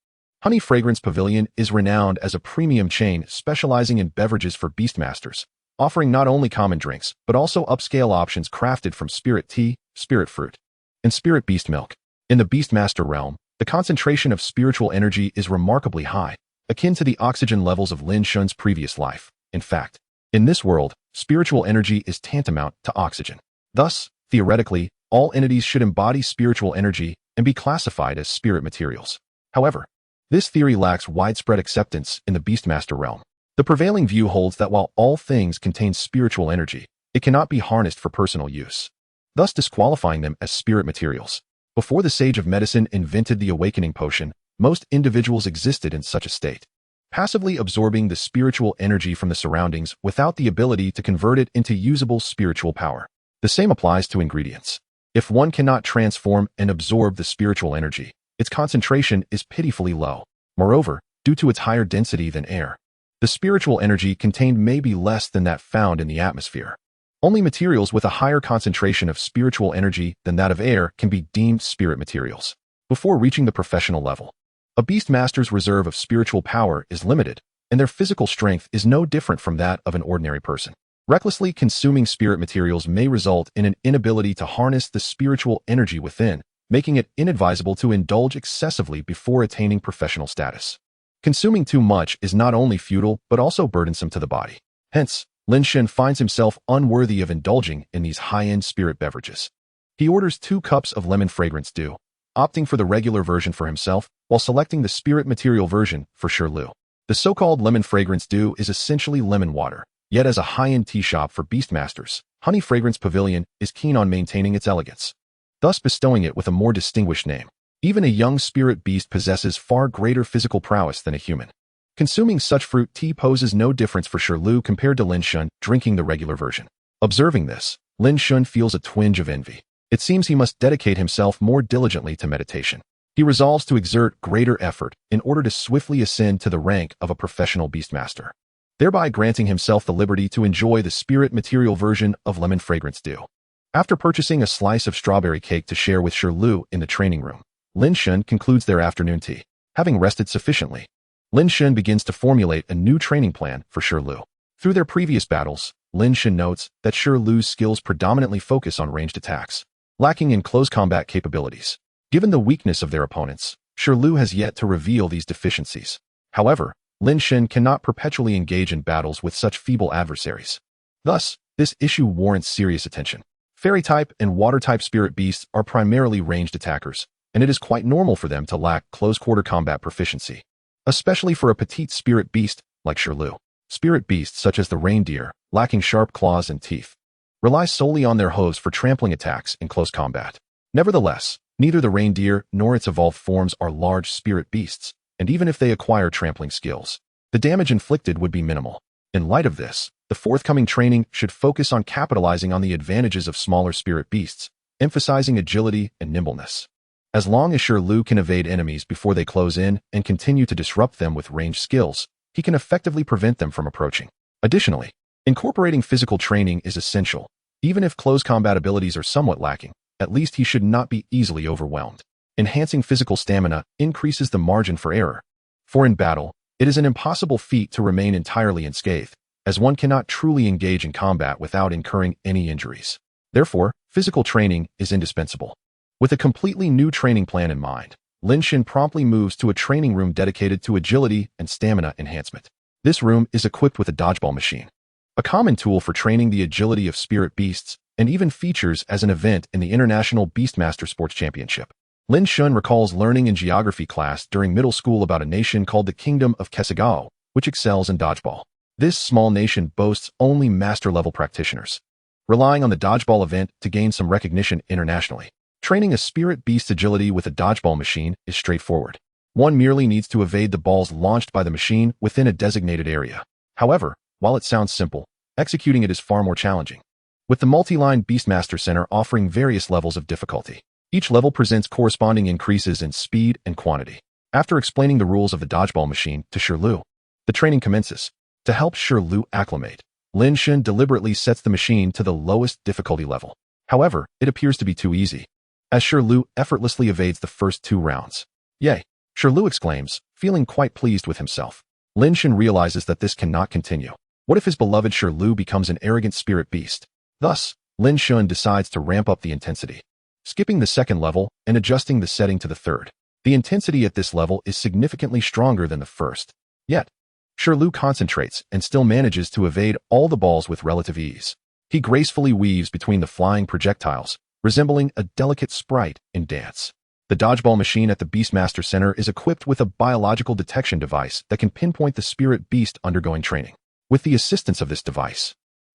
Honey Fragrance Pavilion is renowned as a premium chain specializing in beverages for beastmasters, offering not only common drinks, but also upscale options crafted from spirit tea, spirit fruit, and spirit beast milk. In the beastmaster realm, the concentration of spiritual energy is remarkably high, akin to the oxygen levels of Lin Shen's previous life. In fact, in this world, spiritual energy is tantamount to oxygen. Thus, theoretically, all entities should embody spiritual energy and be classified as spirit materials. However, this theory lacks widespread acceptance in the beastmaster realm. The prevailing view holds that while all things contain spiritual energy, it cannot be harnessed for personal use, thus disqualifying them as spirit materials. Before the sage of medicine invented the awakening potion, most individuals existed in such a state, passively absorbing the spiritual energy from the surroundings without the ability to convert it into usable spiritual power. The same applies to ingredients. If one cannot transform and absorb the spiritual energy, its concentration is pitifully low. Moreover, due to its higher density than air, the spiritual energy contained may be less than that found in the atmosphere. Only materials with a higher concentration of spiritual energy than that of air can be deemed spirit materials. Before reaching the professional level, a beastmaster's reserve of spiritual power is limited, and their physical strength is no different from that of an ordinary person. Recklessly consuming spirit materials may result in an inability to harness the spiritual energy within, making it inadvisable to indulge excessively before attaining professional status. Consuming too much is not only futile but also burdensome to the body. Hence, Lin Shen finds himself unworthy of indulging in these high-end spirit beverages. He orders 2 cups of lemon fragrance dew, opting for the regular version for himself while selecting the spirit material version for Lu. The so-called lemon fragrance dew is essentially lemon water, yet as a high-end tea shop for beastmasters, Honey Fragrance Pavilion is keen on maintaining its elegance, thus bestowing it with a more distinguished name. Even a young spirit beast possesses far greater physical prowess than a human. Consuming such fruit tea poses no difference for Lu compared to Lin Shen drinking the regular version. Observing this, Lin Shen feels a twinge of envy. It seems he must dedicate himself more diligently to meditation. He resolves to exert greater effort in order to swiftly ascend to the rank of a professional beastmaster, thereby granting himself the liberty to enjoy the spirit material version of lemon fragrance dew. After purchasing a slice of strawberry cake to share with Lu in the training room, Lin Shen concludes their afternoon tea. Having rested sufficiently, Lin Shen begins to formulate a new training plan for Lu. Through their previous battles, Lin Shen notes that Lu's skills predominantly focus on ranged attacks, lacking in close combat capabilities. Given the weakness of their opponents, Lu has yet to reveal these deficiencies. However, Lin Shen cannot perpetually engage in battles with such feeble adversaries. Thus, this issue warrants serious attention. Fairy-type and water-type spirit beasts are primarily ranged attackers, and it is quite normal for them to lack close-quarter combat proficiency, especially for a petite spirit beast like Lu. Spirit beasts such as the reindeer, lacking sharp claws and teeth, rely solely on their hooves for trampling attacks in close combat. Nevertheless, neither the reindeer nor its evolved forms are large spirit beasts, and even if they acquire trampling skills, the damage inflicted would be minimal. In light of this, the forthcoming training should focus on capitalizing on the advantages of smaller spirit beasts, emphasizing agility and nimbleness. As long as Lu can evade enemies before they close in and continue to disrupt them with ranged skills, he can effectively prevent them from approaching. Additionally, incorporating physical training is essential. Even if close combat abilities are somewhat lacking, at least he should not be easily overwhelmed. Enhancing physical stamina increases the margin for error. For in battle, it is an impossible feat to remain entirely unscathed, as one cannot truly engage in combat without incurring any injuries. Therefore, physical training is indispensable. With a completely new training plan in mind, Lin Shen promptly moves to a training room dedicated to agility and stamina enhancement. This room is equipped with a dodgeball machine, a common tool for training the agility of spirit beasts, and even features as an event in the International Beastmaster Sports Championship. Lin Shen recalls learning in geography class during middle school about a nation called the Kingdom of Kesagao, which excels in dodgeball. This small nation boasts only master-level practitioners, relying on the dodgeball event to gain some recognition internationally. Training a spirit beast agility with a dodgeball machine is straightforward. One merely needs to evade the balls launched by the machine within a designated area. However, while it sounds simple, executing it is far more challenging. With the multi-line Beastmaster Center offering various levels of difficulty, each level presents corresponding increases in speed and quantity. After explaining the rules of the dodgeball machine to Lu, the training commences. To help Lu acclimate, Lin Shen deliberately sets the machine to the lowest difficulty level. However, it appears to be too easy, as Lu effortlessly evades the first 2 rounds. Yay! Lu exclaims, feeling quite pleased with himself. Lin Shen realizes that this cannot continue. What if his beloved Lu becomes an arrogant spirit beast? Thus, Lin Shen decides to ramp up the intensity, skipping the 2nd level and adjusting the setting to the 3rd. The intensity at this level is significantly stronger than the 1st. Yet, Lu concentrates and still manages to evade all the balls with relative ease. He gracefully weaves between the flying projectiles, resembling a delicate sprite in dance. The dodgeball machine at the Beastmaster Center is equipped with a biological detection device that can pinpoint the spirit beast undergoing training. With the assistance of this device,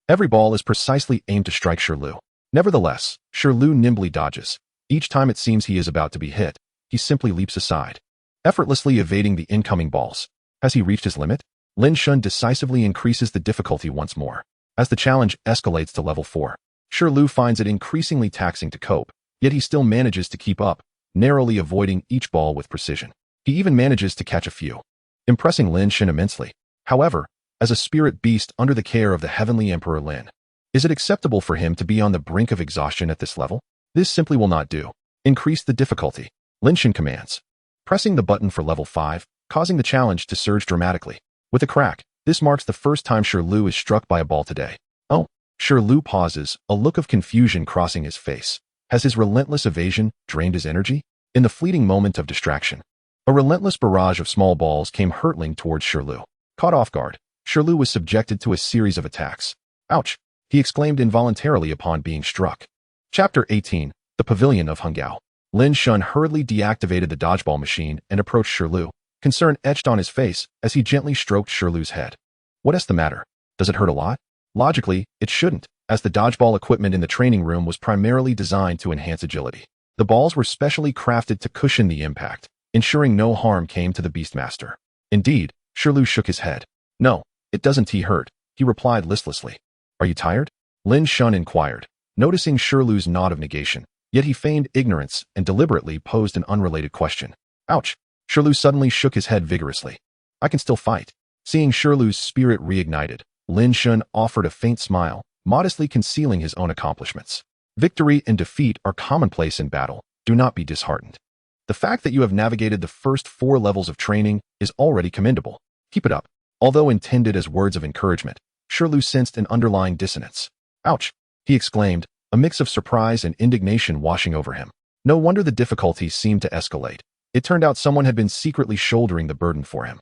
every ball is precisely aimed to strike Lu. Nevertheless, Lu nimbly dodges. Each time it seems he is about to be hit, he simply leaps aside, effortlessly evading the incoming balls. Has he reached his limit? Lin Shen decisively increases the difficulty once more. As the challenge escalates to level 4, Lu finds it increasingly taxing to cope, yet he still manages to keep up, narrowly avoiding each ball with precision. He even manages to catch a few, impressing Lin Shen immensely. However, as a spirit beast under the care of the Heavenly Emperor Lin, is it acceptable for him to be on the brink of exhaustion at this level? This simply will not do. Increase the difficulty, Lin Shen commands, pressing the button for level 5, causing the challenge to surge dramatically. With a crack, this marks the first time Lu is struck by a ball today. Oh, Lu pauses, a look of confusion crossing his face. Has his relentless evasion drained his energy? In the fleeting moment of distraction, a relentless barrage of small balls came hurtling towards Lu. Caught off guard, Lu was subjected to a series of attacks. Ouch! He exclaimed involuntarily upon being struck. Chapter 18, The Pavilion of Hungao. Lin Shen hurriedly deactivated the dodgeball machine and approached Lu. Concern etched on his face as he gently stroked Lu's head. What is the matter? Does it hurt a lot? Logically, it shouldn't, as the dodgeball equipment in the training room was primarily designed to enhance agility. The balls were specially crafted to cushion the impact, ensuring no harm came to the Beastmaster. Indeed, Lu shook his head. No, it doesn't hurt, he replied listlessly. Are you tired? Lin Shen inquired, noticing Lu's nod of negation, yet he feigned ignorance and deliberately posed an unrelated question. Ouch! Lu suddenly shook his head vigorously. I can still fight. Seeing Lu's spirit reignited, Lin Shen offered a faint smile, modestly concealing his own accomplishments. Victory and defeat are commonplace in battle. Do not be disheartened. The fact that you have navigated the first 4 levels of training is already commendable. Keep it up. Although intended as words of encouragement, Lu sensed an underlying dissonance. Ouch! He exclaimed, a mix of surprise and indignation washing over him. No wonder the difficulties seemed to escalate. It turned out someone had been secretly shouldering the burden for him.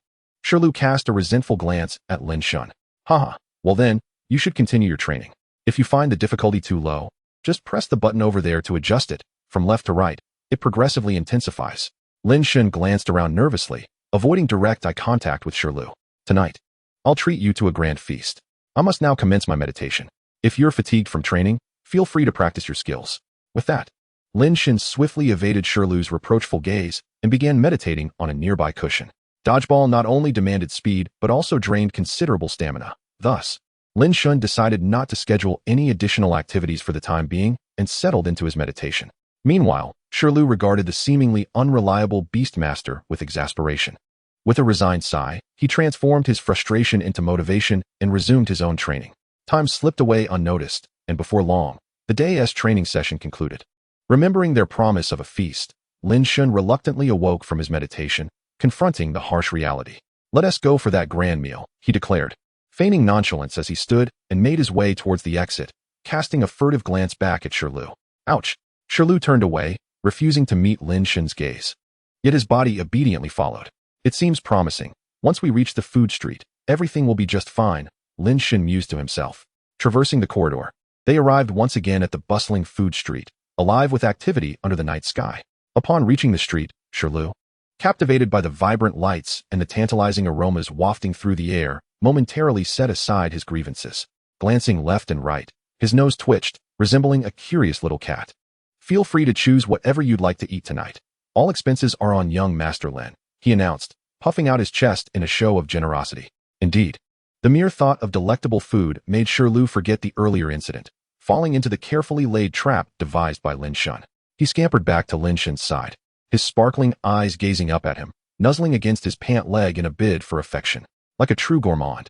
Lu cast a resentful glance at Lin Shen. Haha, well then, you should continue your training. If you find the difficulty too low, just press the button over there to adjust it. From left to right, it progressively intensifies. Lin Shen glanced around nervously, avoiding direct eye contact with Lu. Tonight, I'll treat you to a grand feast. I must now commence my meditation. If you're fatigued from training, feel free to practice your skills. With that, Lin Shen swiftly evaded Shirlu's reproachful gaze and began meditating on a nearby cushion. Dodgeball not only demanded speed, but also drained considerable stamina. Thus, Lin Shen decided not to schedule any additional activities for the time being and settled into his meditation. Meanwhile, Shirlu regarded the seemingly unreliable Beastmaster with exasperation. With a resigned sigh, he transformed his frustration into motivation and resumed his own training. Time slipped away unnoticed, and before long, the day's training session concluded. Remembering their promise of a feast, Lin Shen reluctantly awoke from his meditation, confronting the harsh reality. "Let us go for that grand meal," he declared, feigning nonchalance as he stood and made his way towards the exit, casting a furtive glance back at Shirlu. Ouch! Shirlu turned away, refusing to meet Lin Shen's gaze. Yet his body obediently followed. "It seems promising. Once we reach the food street, everything will be just fine," Lin Shen mused to himself. Traversing the corridor, they arrived once again at the bustling food street, alive with activity under the night sky. Upon reaching the street, Shirlu, captivated by the vibrant lights and the tantalizing aromas wafting through the air, momentarily set aside his grievances. Glancing left and right, his nose twitched, resembling a curious little cat. "Feel free to choose whatever you'd like to eat tonight. All expenses are on young Master Lin," he announced, puffing out his chest in a show of generosity. Indeed, the mere thought of delectable food made Shirlu forget the earlier incident, falling into the carefully laid trap devised by Lin Shen. He scampered back to Lin Shen's side, his sparkling eyes gazing up at him, nuzzling against his pant leg in a bid for affection. Like a true gourmand,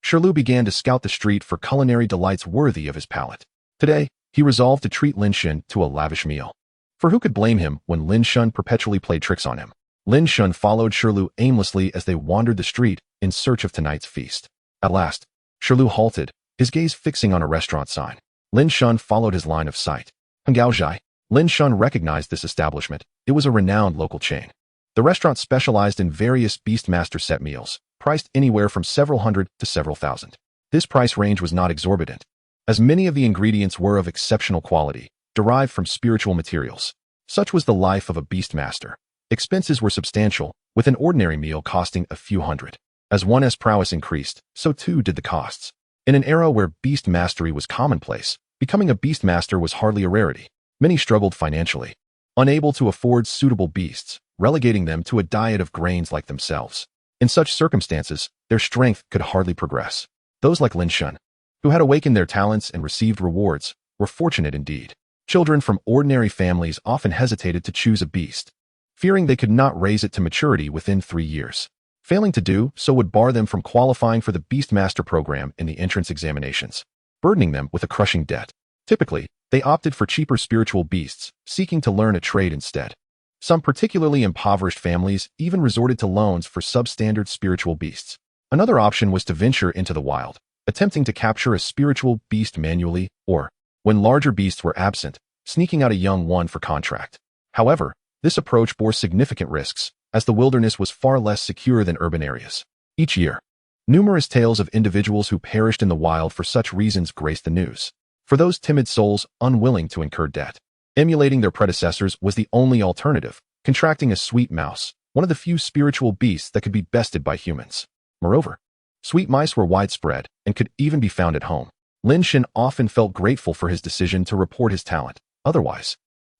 Shirlu began to scout the street for culinary delights worthy of his palate. Today, he resolved to treat Lin Shen to a lavish meal. For who could blame him when Lin Shen perpetually played tricks on him? Lin Shen followed Shirlu aimlessly as they wandered the street in search of tonight's feast. At last, Shirlu halted, his gaze fixing on a restaurant sign. Lin Shen followed his line of sight. Hangaozhai. Lin Shen recognized this establishment. It was a renowned local chain. The restaurant specialized in various Beastmaster set meals, priced anywhere from several hundred to several thousand. This price range was not exorbitant, as many of the ingredients were of exceptional quality, derived from spiritual materials. Such was the life of a Beastmaster. Expenses were substantial, with an ordinary meal costing a few hundred. As one's prowess increased, so too did the costs. In an era where beast mastery was commonplace, becoming a Beastmaster was hardly a rarity. Many struggled financially, unable to afford suitable beasts, relegating them to a diet of grains like themselves. In such circumstances, their strength could hardly progress. Those like Lin Shen, who had awakened their talents and received rewards, were fortunate indeed. Children from ordinary families often hesitated to choose a beast, fearing they could not raise it to maturity within 3 years. Failing to do so would bar them from qualifying for the Beastmaster program in the entrance examinations, burdening them with a crushing debt. Typically, they opted for cheaper spiritual beasts, seeking to learn a trade instead. Some particularly impoverished families even resorted to loans for substandard spiritual beasts. Another option was to venture into the wild, attempting to capture a spiritual beast manually or, when larger beasts were absent, sneaking out a young one for contract. However, this approach bore significant risks, as the wilderness was far less secure than urban areas. Each year, numerous tales of individuals who perished in the wild for such reasons graced the news. For those timid souls unwilling to incur debt, emulating their predecessors was the only alternative, contracting a sweet mouse, one of the few spiritual beasts that could be bested by humans. Moreover, sweet mice were widespread and could even be found at home. Lin Shen often felt grateful for his decision to report his talent. Otherwise,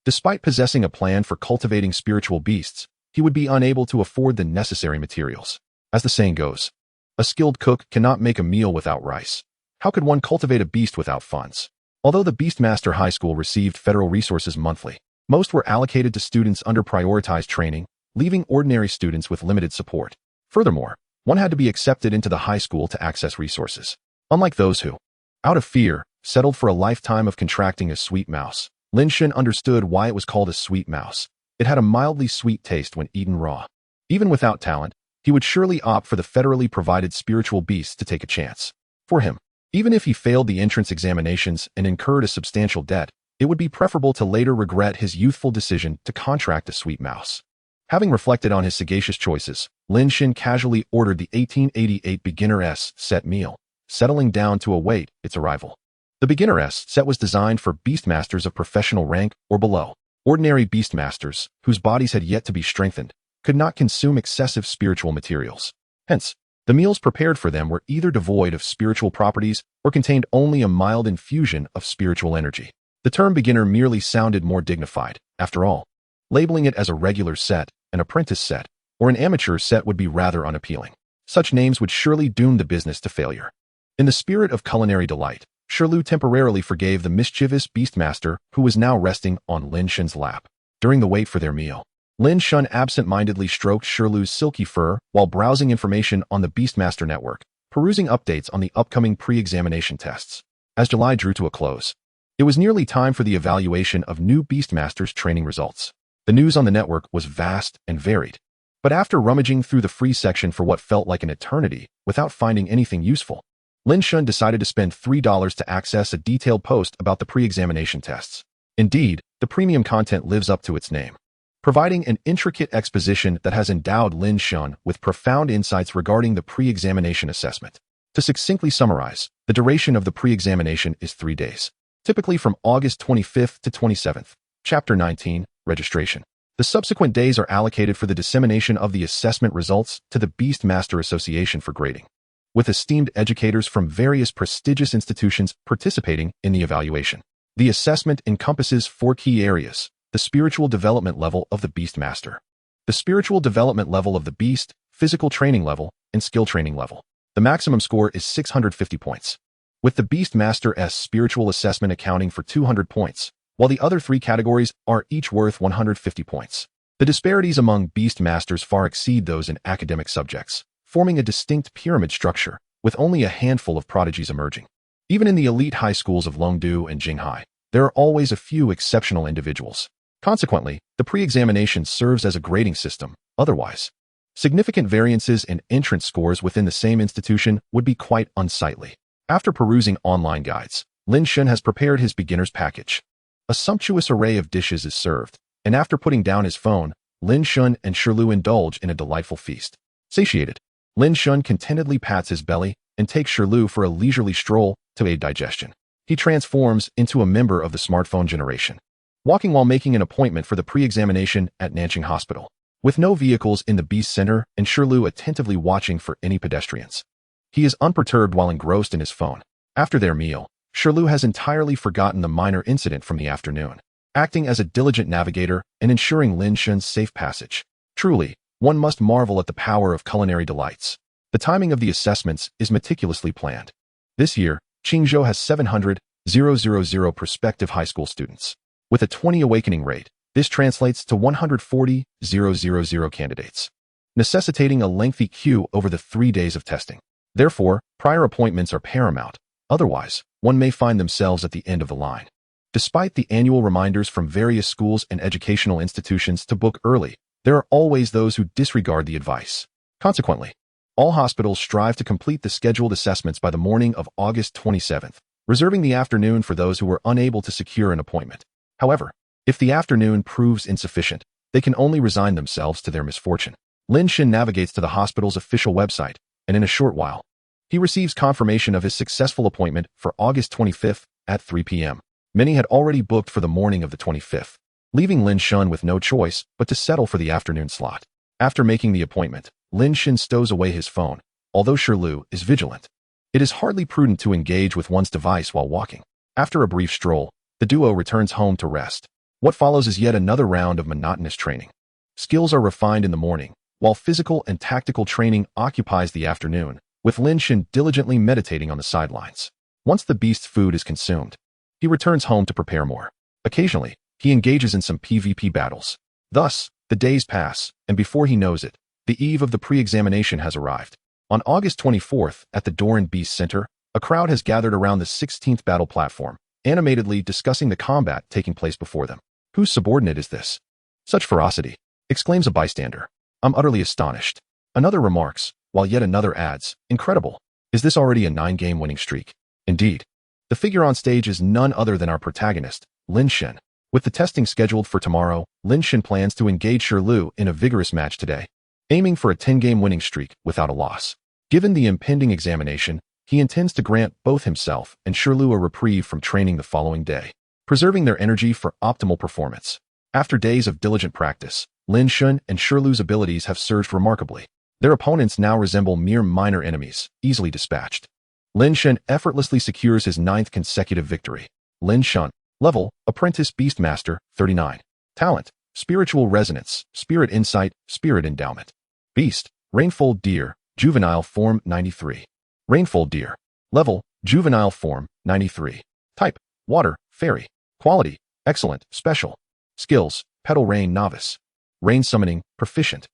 despite possessing a plan for cultivating spiritual beasts, he would be unable to afford the necessary materials. As the saying goes, a skilled cook cannot make a meal without rice. How could one cultivate a beast without funds? Although the Beastmaster High School received federal resources monthly, most were allocated to students under prioritized training, leaving ordinary students with limited support. Furthermore, one had to be accepted into the high school to access resources. Unlike those who, out of fear, settled for a lifetime of contracting a sweet mouse, Lin Shen understood why it was called a sweet mouse. It had a mildly sweet taste when eaten raw. Even without talent, he would surely opt for the federally provided spiritual beasts to take a chance. For him, even if he failed the entrance examinations and incurred a substantial debt, it would be preferable to later regret his youthful decision to contract a sweet mouse. Having reflected on his sagacious choices, Lin Shen casually ordered the 1888 Beginner S set meal, settling down to await its arrival. The Beginner S set was designed for Beastmasters of professional rank or below. Ordinary Beastmasters, whose bodies had yet to be strengthened, could not consume excessive spiritual materials. Hence, The meals prepared for them were either devoid of spiritual properties or contained only a mild infusion of spiritual energy. The term beginner merely sounded more dignified. After all, labeling it as a regular set, an apprentice set, or an amateur set would be rather unappealing. Such names would surely doom the business to failure. In the spirit of culinary delight, Shirley temporarily forgave the mischievous beastmaster who was now resting on Lin Shen's lap. During the wait for their meal, Lin Shen absent-mindedly stroked Shirley's silky fur while browsing information on the Beastmaster network, perusing updates on the upcoming pre-examination tests. As July drew to a close, it was nearly time for the evaluation of new Beastmaster's training results. The news on the network was vast and varied, but after rummaging through the free section for what felt like an eternity without finding anything useful, Lin Shen decided to spend $3 to access a detailed post about the pre-examination tests. Indeed, the premium content lives up to its name, providing an intricate exposition that has endowed Lin Shen with profound insights regarding the pre-examination assessment. To succinctly summarize, the duration of the pre-examination is 3 days, typically from August 25th to 27th. Chapter 19, Registration. The subsequent days are allocated for the dissemination of the assessment results to the Beastmaster Association for grading, with esteemed educators from various prestigious institutions participating in the evaluation. The assessment encompasses 4 key areas: the spiritual development level of the Beastmaster, the spiritual development level of the Beast, physical training level, and skill training level. The maximum score is 650 points, with the Beastmaster's spiritual assessment accounting for 200 points, while the other 3 categories are each worth 150 points. The disparities among Beastmasters far exceed those in academic subjects, forming a distinct pyramid structure, with only a handful of prodigies emerging. Even in the elite high schools of Longdu and Jinghai, there are always a few exceptional individuals. Consequently, the pre-examination serves as a grading system. Otherwise, significant variances in entrance scores within the same institution would be quite unsightly. After perusing online guides, Lin Shen has prepared his beginner's package. A sumptuous array of dishes is served, and after putting down his phone, Lin Shen and Shirley indulge in a delightful feast. Satiated, Lin Shen contentedly pats his belly and takes Shirley for a leisurely stroll to aid digestion. He transforms into a member of the smartphone generation, walking while making an appointment for the pre-examination at Nanjing Hospital, with no vehicles in the Beast Center and Shirley attentively watching for any pedestrians. He is unperturbed while engrossed in his phone. After their meal, Shirley has entirely forgotten the minor incident from the afternoon, acting as a diligent navigator and ensuring Lin Shen's safe passage. Truly, one must marvel at the power of culinary delights. The timing of the assessments is meticulously planned. This year, Qingzhou has 700,000 prospective high school students. With a 20 awakening rate, this translates to 140,000 candidates, necessitating a lengthy queue over the 3 days of testing. Therefore, prior appointments are paramount. Otherwise, one may find themselves at the end of the line. Despite the annual reminders from various schools and educational institutions to book early, there are always those who disregard the advice. Consequently, all hospitals strive to complete the scheduled assessments by the morning of August 27th, reserving the afternoon for those who were unable to secure an appointment. However, if the afternoon proves insufficient, they can only resign themselves to their misfortune. Lin Shen navigates to the hospital's official website, and in a short while, he receives confirmation of his successful appointment for August 25th at 3 p.m. Many had already booked for the morning of the 25th, leaving Lin Shen with no choice but to settle for the afternoon slot. After making the appointment, Lin Shen stows away his phone, although Shirley is vigilant. It is hardly prudent to engage with one's device while walking. After a brief stroll, the duo returns home to rest. What follows is yet another round of monotonous training. Skills are refined in the morning, while physical and tactical training occupies the afternoon, with Lin Shen diligently meditating on the sidelines. Once the beast's food is consumed, he returns home to prepare more. Occasionally, he engages in some PvP battles. Thus, the days pass, and before he knows it, the eve of the pre-examination has arrived. On August 24th, at the Doran Beast Center, a crowd has gathered around the 16th battle platform, animatedly discussing the combat taking place before them. Whose subordinate is this? Such ferocity, exclaims a bystander. I'm utterly astonished. Another remarks, while yet another adds, incredible. Is this already a 9-game winning streak? Indeed. The figure on stage is none other than our protagonist, Lin Shen. With the testing scheduled for tomorrow, Lin Shen plans to engage Shirley in a vigorous match today, aiming for a 10-game winning streak without a loss. Given the impending examination, he intends to grant both himself and Shirley a reprieve from training the following day, preserving their energy for optimal performance. After days of diligent practice, Lin Shen and Shirley's abilities have surged remarkably. Their opponents now resemble mere minor enemies, easily dispatched. Lin Shen effortlessly secures his 9th consecutive victory. Lin Shen. Level, Apprentice Beastmaster, 39. Talent, Spiritual Resonance, Spirit Insight, Spirit Endowment. Beast, Rainfold Deer, Juvenile Form, 93. Rainfold Deer. Level, Juvenile Form, 93. Type, Water, Fairy. Quality, Excellent, Special. Skills, Petal Rain Novice. Rain Summoning, Proficient.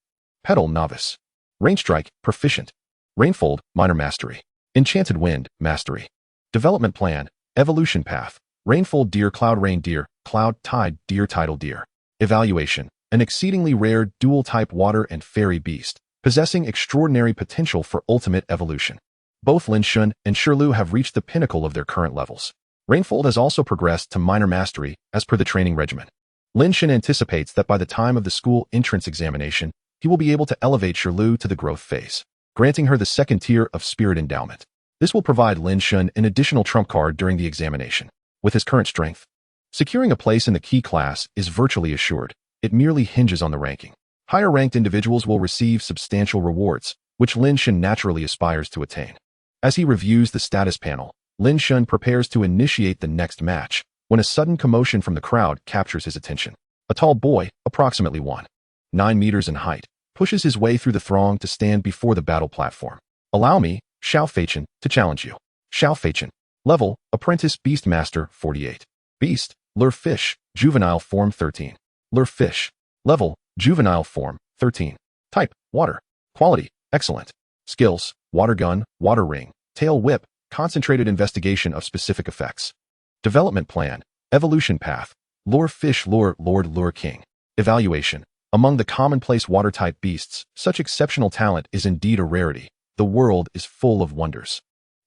Petal Novice. Rain Strike, Proficient. Rainfold, Minor Mastery. Enchanted Wind, Mastery. Development Plan, Evolution Path. Rainfold Deer, Cloud Rain Deer, Cloud Tide Deer, Tidal Deer. Evaluation, an exceedingly rare dual-type water and fairy beast, possessing extraordinary potential for ultimate evolution. Both Lin Shen and Shirlu have reached the pinnacle of their current levels. Rainfold has also progressed to minor mastery as per the training regimen. Lin Shen anticipates that by the time of the school entrance examination, he will be able to elevate Shirlu to the growth phase, granting her the 2nd tier of Spirit Endowment. This will provide Lin Shen an additional trump card during the examination. With his current strength, securing a place in the key class is virtually assured. It merely hinges on the ranking. Higher-ranked individuals will receive substantial rewards, which Lin Shen naturally aspires to attain. As he reviews the status panel, Lin Shen prepares to initiate the next match, when a sudden commotion from the crowd captures his attention. A tall boy, approximately 1.9 meters in height, pushes his way through the throng to stand before the battle platform. Allow me, Xiao Feichin, to challenge you. Xiao Feichin. Level, Apprentice Beastmaster, 48. Beast, Lure Fish, Juvenile Form, 13. Lure Fish. Level, Juvenile Form, 13. Type, Water. Quality, Excellent. Skills, Water Gun, Water Ring, Tail Whip, Concentrated Investigation of Specific Effects. Development Plan, Evolution Path, Lure Fish Lure Lord Lure King. Evaluation, among the commonplace water-type beasts, such exceptional talent is indeed a rarity. The world is full of wonders.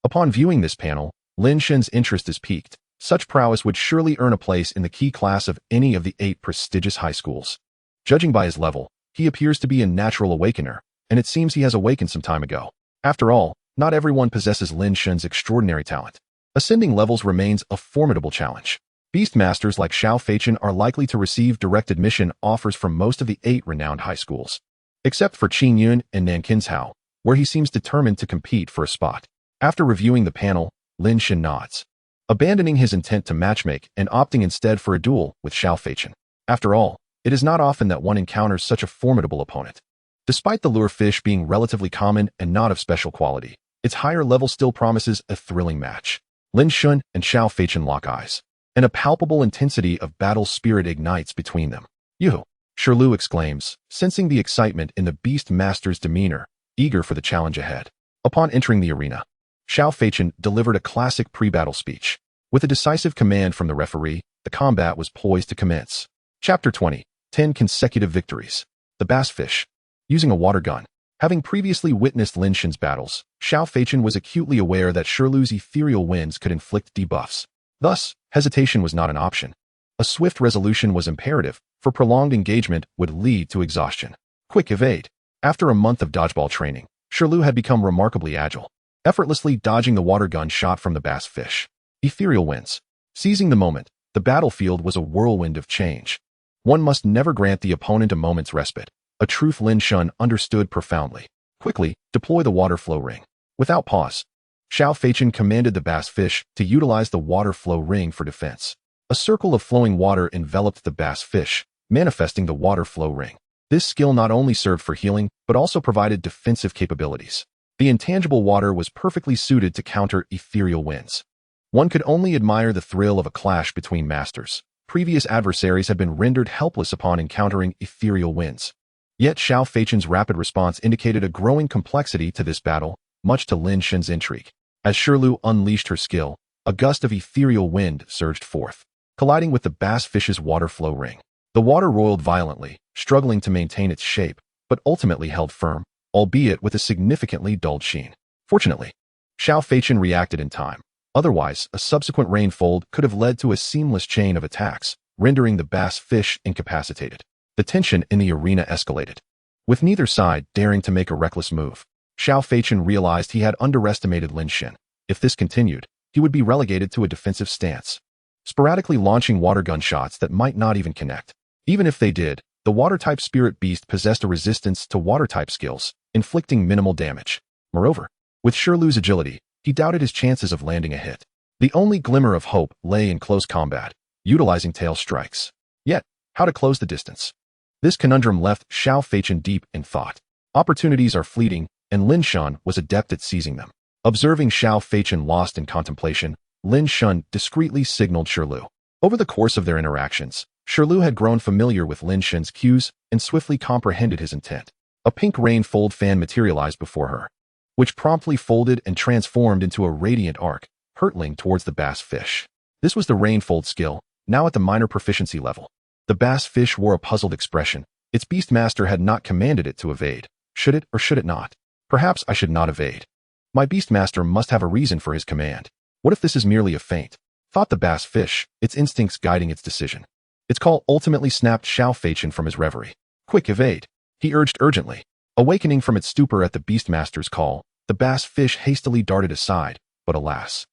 Upon viewing this panel, Lin Shen's interest is piqued. Such prowess would surely earn a place in the key class of any of the 8 prestigious high schools. Judging by his level, he appears to be a natural awakener, and it seems he has awakened some time ago. After all, not everyone possesses Lin Shen's extraordinary talent. Ascending levels remains a formidable challenge. Beastmasters like Xiao Feichin are likely to receive direct admission offers from most of the 8 renowned high schools, except for Qingyun and Nankinshao, where he seems determined to compete for a spot. After reviewing the panel, Lin Shen nods, abandoning his intent to matchmake and opting instead for a duel with Xiao Feichin. After all, it is not often that one encounters such a formidable opponent. Despite the lure fish being relatively common and not of special quality, its higher level still promises a thrilling match. Lin Shen and Xiao Feichin lock eyes, and a palpable intensity of battle spirit ignites between them. "Yoo!" Shirlu exclaims, sensing the excitement in the Beast Master's demeanor, eager for the challenge ahead. Upon entering the arena, Xiao Feichin delivered a classic pre-battle speech. With a decisive command from the referee, the combat was poised to commence. Chapter 20, 10 Consecutive Victories. The Bassfish. Using a water gun. Having previously witnessed Lin Shen's battles, Xiao Feichin was acutely aware that Shirlu's ethereal winds could inflict debuffs. Thus, hesitation was not an option. A swift resolution was imperative, for prolonged engagement would lead to exhaustion. Quick evade. After a month of dodgeball training, Shirlu had become remarkably agile, effortlessly dodging the water gun shot from the bass fish. Ethereal winds. Seizing the moment, the battlefield was a whirlwind of change. One must never grant the opponent a moment's respite, a truth Lin Shen understood profoundly. Quickly, deploy the water flow ring. Without pause, Xiao Feichin commanded the bass fish to utilize the water flow ring for defense. A circle of flowing water enveloped the bass fish, manifesting the water flow ring. This skill not only served for healing, but also provided defensive capabilities. The intangible water was perfectly suited to counter ethereal winds. One could only admire the thrill of a clash between masters. Previous adversaries had been rendered helpless upon encountering ethereal winds. Yet Xiao Feichin's rapid response indicated a growing complexity to this battle, much to Lin Shen's intrigue. As Shirlu unleashed her skill, a gust of ethereal wind surged forth, colliding with the bass fish's water flow ring. The water roiled violently, struggling to maintain its shape, but ultimately held firm, albeit with a significantly dulled sheen. Fortunately, Xiao Feichin reacted in time. Otherwise, a subsequent rainfold could have led to a seamless chain of attacks, rendering the bass fish incapacitated. The tension in the arena escalated, with neither side daring to make a reckless move. Xiao Feichin realized he had underestimated Lin Shen. If this continued, he would be relegated to a defensive stance, sporadically launching water gun shots that might not even connect. Even if they did, the water-type spirit beast possessed a resistance to water-type skills, inflicting minimal damage. Moreover, with Shirlu's agility, he doubted his chances of landing a hit. The only glimmer of hope lay in close combat, utilizing tail strikes. Yet, how to close the distance? This conundrum left Xiao Feichen deep in thought. Opportunities are fleeting, and Lin Shen was adept at seizing them. Observing Xiao Feichen lost in contemplation, Lin Shen discreetly signaled Shirlu. Over the course of their interactions, Shirlu had grown familiar with Lin Shen's cues and swiftly comprehended his intent. A pink rain-fold fan materialized before her, which promptly folded and transformed into a radiant arc, hurtling towards the bass fish. This was the rainfold skill, now at the minor proficiency level. The bass fish wore a puzzled expression. Its beastmaster had not commanded it to evade. Should it or should it not? Perhaps I should not evade. My beastmaster must have a reason for his command. What if this is merely a feint? Thought the bass fish, its instincts guiding its decision. Its call ultimately snapped Xiao Feichen from his reverie. Quick, evade, he urged urgently. Awakening from its stupor at the beastmaster's call, the bass fish hastily darted aside, but alas,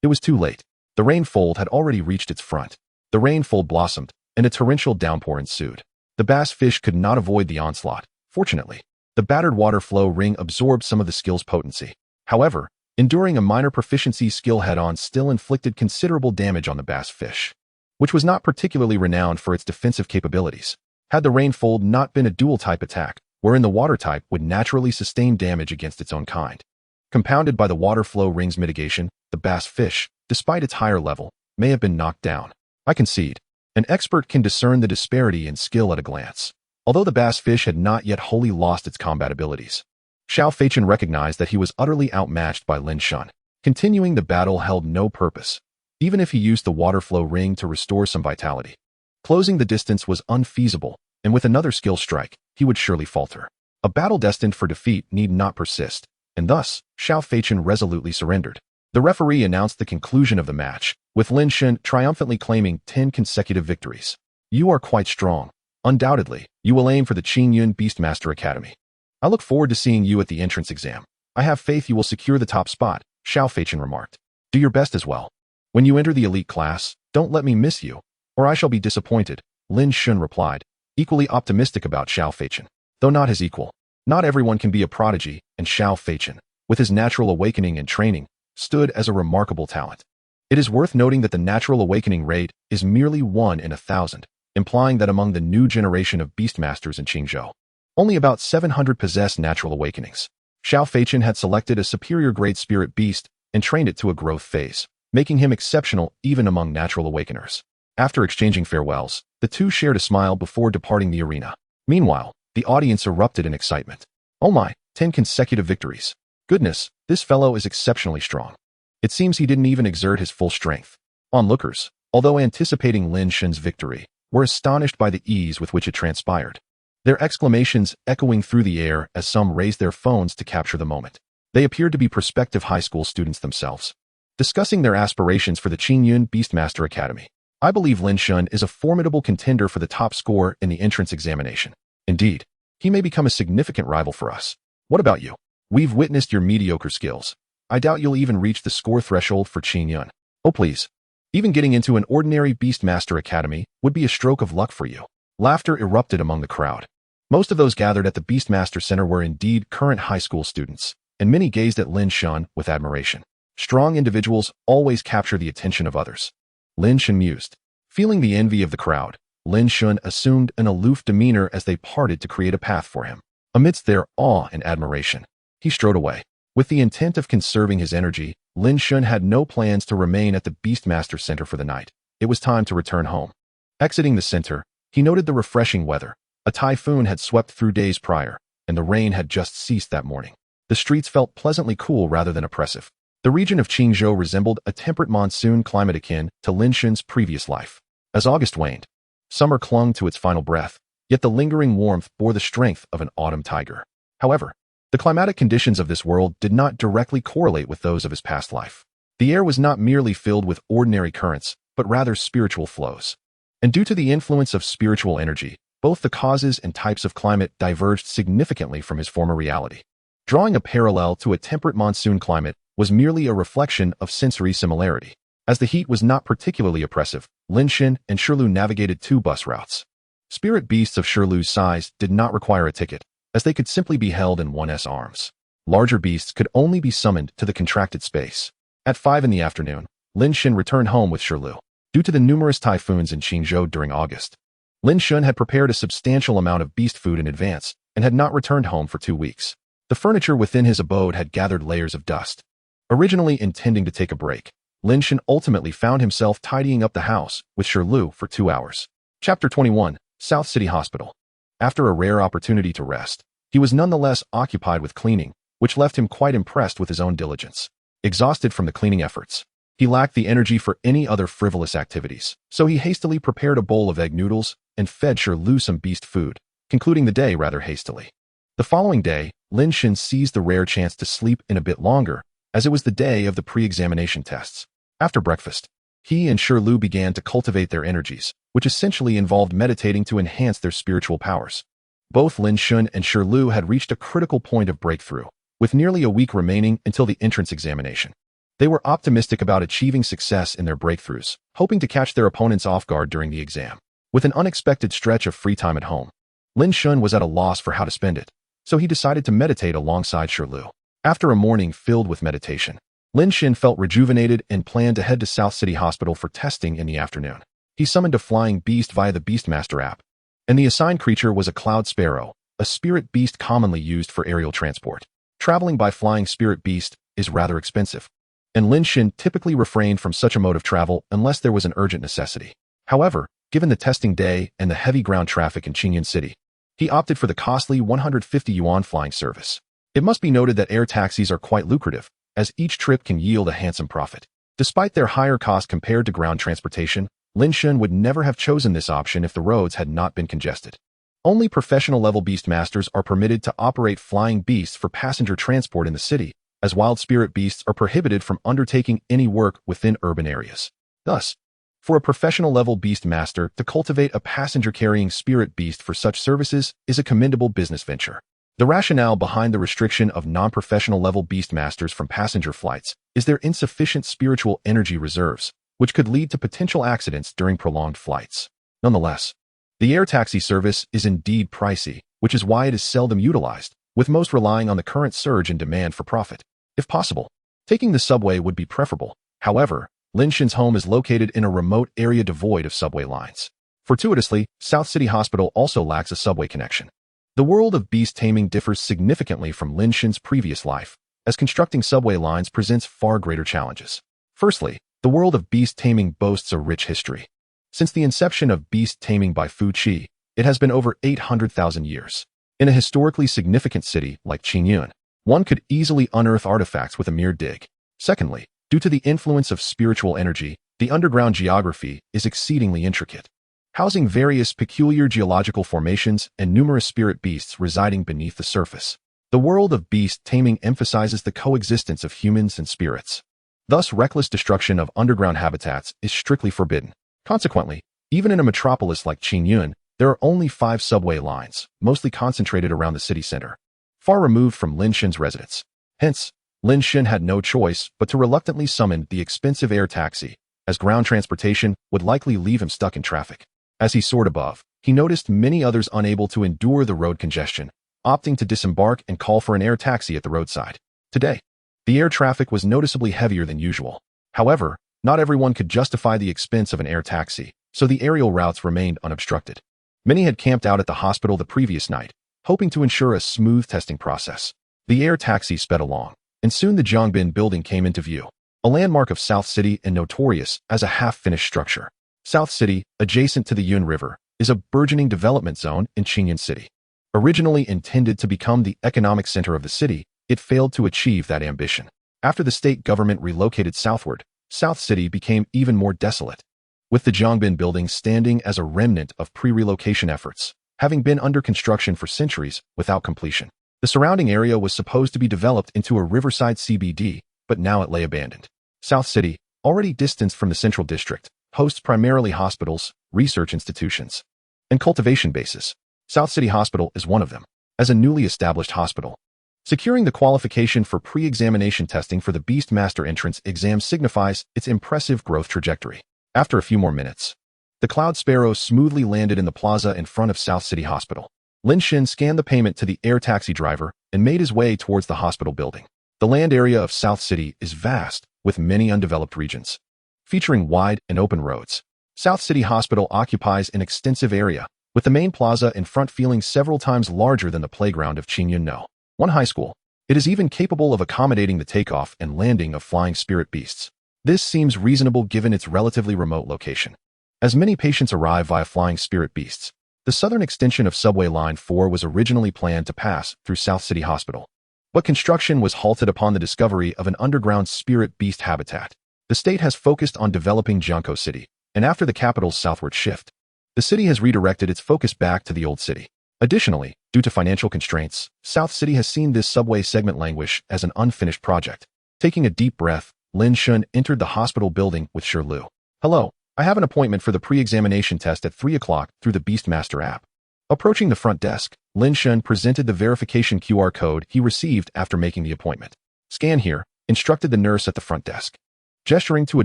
it was too late. The rainfold had already reached its front. The rainfold blossomed, and a torrential downpour ensued. The bass fish could not avoid the onslaught. Fortunately, the battered water flow ring absorbed some of the skill's potency. However, enduring a minor proficiency skill head-on still inflicted considerable damage on the bass fish, which was not particularly renowned for its defensive capabilities. Had the rainfold not been a dual-type attack, wherein the water type would naturally sustain damage against its own kind. Compounded by the water flow ring's mitigation, the bass fish, despite its higher level, may have been knocked down. I concede. An expert can discern the disparity in skill at a glance. Although the bass fish had not yet wholly lost its combat abilities, Xiao Feichen recognized that he was utterly outmatched by Lin Shen. Continuing the battle held no purpose, even if he used the water flow ring to restore some vitality. Closing the distance was unfeasible, and with another skill strike, he would surely falter. A battle destined for defeat need not persist, and thus, Xiao Feichen resolutely surrendered. The referee announced the conclusion of the match, with Lin Shen triumphantly claiming 10 consecutive victories. You are quite strong. Undoubtedly, you will aim for the Qingyun Beastmaster Academy. I look forward to seeing you at the entrance exam. I have faith you will secure the top spot, Xiao Feichen remarked. Do your best as well. When you enter the elite class, don't let me miss you, or I shall be disappointed, Lin Shen replied, equally optimistic about Xiao Feichen. Though not his equal, not everyone can be a prodigy, and Xiao Feichen, with his natural awakening and training, stood as a remarkable talent. It is worth noting that the natural awakening rate is merely 1 in 1,000, implying that among the new generation of beastmasters in Qingzhou, only about 700 possess natural awakenings. Xiao Feichen had selected a superior grade spirit beast and trained it to a growth phase, making him exceptional even among natural awakeners. After exchanging farewells, the two shared a smile before departing the arena. Meanwhile, the audience erupted in excitement. Oh my, 10 consecutive victories. Goodness, this fellow is exceptionally strong. It seems he didn't even exert his full strength. Onlookers, although anticipating Lin Shen's victory, were astonished by the ease with which it transpired. Their exclamations echoing through the air as some raised their phones to capture the moment. They appeared to be prospective high school students themselves, discussing their aspirations for the Qingyun Beastmaster Academy. I believe Lin Shen is a formidable contender for the top score in the entrance examination. Indeed, he may become a significant rival for us. What about you? We've witnessed your mediocre skills. I doubt you'll even reach the score threshold for Qingyun. Oh please. Even getting into an ordinary Beastmaster Academy would be a stroke of luck for you. Laughter erupted among the crowd. Most of those gathered at the Beastmaster Center were indeed current high school students, and many gazed at Lin Shen with admiration. Strong individuals always capture the attention of others. Lin Shen mused. Feeling the envy of the crowd, Lin Shen assumed an aloof demeanor as they parted to create a path for him. Amidst their awe and admiration, he strode away. With the intent of conserving his energy, Lin Shen had no plans to remain at the Beastmaster Center for the night. It was time to return home. Exiting the center, he noted the refreshing weather. A typhoon had swept through days prior, and the rain had just ceased that morning. The streets felt pleasantly cool rather than oppressive. The region of Qingzhou resembled a temperate monsoon climate akin to Lin Shen's previous life. As August waned, summer clung to its final breath, yet the lingering warmth bore the strength of an autumn tiger. However, the climatic conditions of this world did not directly correlate with those of his past life. The air was not merely filled with ordinary currents, but rather spiritual flows. And due to the influence of spiritual energy, both the causes and types of climate diverged significantly from his former reality. Drawing a parallel to a temperate monsoon climate was merely a reflection of sensory similarity. As the heat was not particularly oppressive, Lin Shen and Shirlu navigated 2 bus routes. Spirit beasts of Shirlu's size did not require a ticket, as they could simply be held in one's arms. Larger beasts could only be summoned to the contracted space. At 5 in the afternoon, Lin Shen returned home with Shirlu. Due to the numerous typhoons in Qingzhou during August, Lin Shen had prepared a substantial amount of beast food in advance and had not returned home for 2 weeks. The furniture within his abode had gathered layers of dust. Originally intending to take a break, Lin Shen ultimately found himself tidying up the house with Shirlu for 2 hours. Chapter 21, South City Hospital. After a rare opportunity to rest, he was nonetheless occupied with cleaning, which left him quite impressed with his own diligence. Exhausted from the cleaning efforts, he lacked the energy for any other frivolous activities, so he hastily prepared a bowl of egg noodles and fed Shirlu some beast food, concluding the day rather hastily. The following day, Lin Shen seized the rare chance to sleep in a bit longer, as it was the day of the pre-examination tests. After breakfast, he and Shirlu began to cultivate their energies, which essentially involved meditating to enhance their spiritual powers. Both Lin Shen and Shirlu had reached a critical point of breakthrough, with nearly a week remaining until the entrance examination. They were optimistic about achieving success in their breakthroughs, hoping to catch their opponents off guard during the exam. With an unexpected stretch of free time at home, Lin Shen was at a loss for how to spend it, so he decided to meditate alongside Shirlu. After a morning filled with meditation, Lin Shen felt rejuvenated and planned to head to South City Hospital for testing in the afternoon. He summoned a flying beast via the Beastmaster app, and the assigned creature was a cloud sparrow, a spirit beast commonly used for aerial transport. Traveling by flying spirit beast is rather expensive, and Lin Shen typically refrained from such a mode of travel unless there was an urgent necessity. However, given the testing day and the heavy ground traffic in Qingyun City, he opted for the costly 150 yuan flying service. It must be noted that air taxis are quite lucrative, as each trip can yield a handsome profit. Despite their higher cost compared to ground transportation, Lin Shen would never have chosen this option if the roads had not been congested. Only professional-level beastmasters are permitted to operate flying beasts for passenger transport in the city, as wild spirit beasts are prohibited from undertaking any work within urban areas. Thus, for a professional-level beastmaster to cultivate a passenger-carrying spirit beast for such services is a commendable business venture. The rationale behind the restriction of non-professional-level beastmasters from passenger flights is their insufficient spiritual energy reserves, which could lead to potential accidents during prolonged flights. Nonetheless, the air taxi service is indeed pricey, which is why it is seldom utilized, with most relying on the current surge in demand for profit. If possible, taking the subway would be preferable. However, Lin Shen's home is located in a remote area devoid of subway lines. Fortuitously, South City Hospital also lacks a subway connection. The world of beast taming differs significantly from Lin Shen's previous life, as constructing subway lines presents far greater challenges. Firstly, the world of beast taming boasts a rich history. Since the inception of beast taming by Fu Qi, it has been over 800,000 years. In a historically significant city like Qingyun, one could easily unearth artifacts with a mere dig. Secondly, due to the influence of spiritual energy, the underground geography is exceedingly intricate, housing various peculiar geological formations and numerous spirit beasts residing beneath the surface. The world of beast taming emphasizes the coexistence of humans and spirits. Thus, reckless destruction of underground habitats is strictly forbidden. Consequently, even in a metropolis like Qingyun, there are only 5 subway lines, mostly concentrated around the city center, far removed from Lin Shen's residence. Hence, Lin Shen had no choice but to reluctantly summon the expensive air taxi, as ground transportation would likely leave him stuck in traffic. As he soared above, he noticed many others unable to endure the road congestion, opting to disembark and call for an air taxi at the roadside. Today, the air traffic was noticeably heavier than usual. However, not everyone could justify the expense of an air taxi, so the aerial routes remained unobstructed. Many had camped out at the hospital the previous night, hoping to ensure a smooth testing process. The air taxi sped along, and soon the Zhongbin building came into view, a landmark of South City and notorious as a half-finished structure. South City, adjacent to the Yun River, is a burgeoning development zone in Qingyun City. Originally intended to become the economic center of the city, it failed to achieve that ambition. After the state government relocated southward, South City became even more desolate, with the Zhongbin building standing as a remnant of pre-relocation efforts, having been under construction for centuries without completion. The surrounding area was supposed to be developed into a riverside CBD, but now it lay abandoned. South City, already distanced from the central district, hosts primarily hospitals, research institutions, and cultivation bases. South City Hospital is one of them. As a newly established hospital, securing the qualification for pre-examination testing for the Beastmaster entrance exam signifies its impressive growth trajectory. After a few more minutes, the Cloud Sparrow smoothly landed in the plaza in front of South City Hospital. Lin Shen scanned the payment to the air taxi driver and made his way towards the hospital building. The land area of South City is vast, with many undeveloped regions. Featuring wide and open roads, South City Hospital occupies an extensive area, with the main plaza in front feeling several times larger than the playground of Qingyun One high school. It is even capable of accommodating the takeoff and landing of flying spirit beasts. This seems reasonable given its relatively remote location. As many patients arrive via flying spirit beasts, the southern extension of Subway Line 4 was originally planned to pass through South City Hospital. But construction was halted upon the discovery of an underground spirit beast habitat. The state has focused on developing Jiangkou City, and after the capital's southward shift, the city has redirected its focus back to the old city. Additionally, due to financial constraints, South City has seen this subway segment languish as an unfinished project. Taking a deep breath, Lin Shen entered the hospital building with Lu. Hello, I have an appointment for the pre-examination test at 3 o'clock through the Beastmaster app. Approaching the front desk, Lin Shen presented the verification QR code he received after making the appointment. Scan here, instructed the nurse at the front desk. Gesturing to a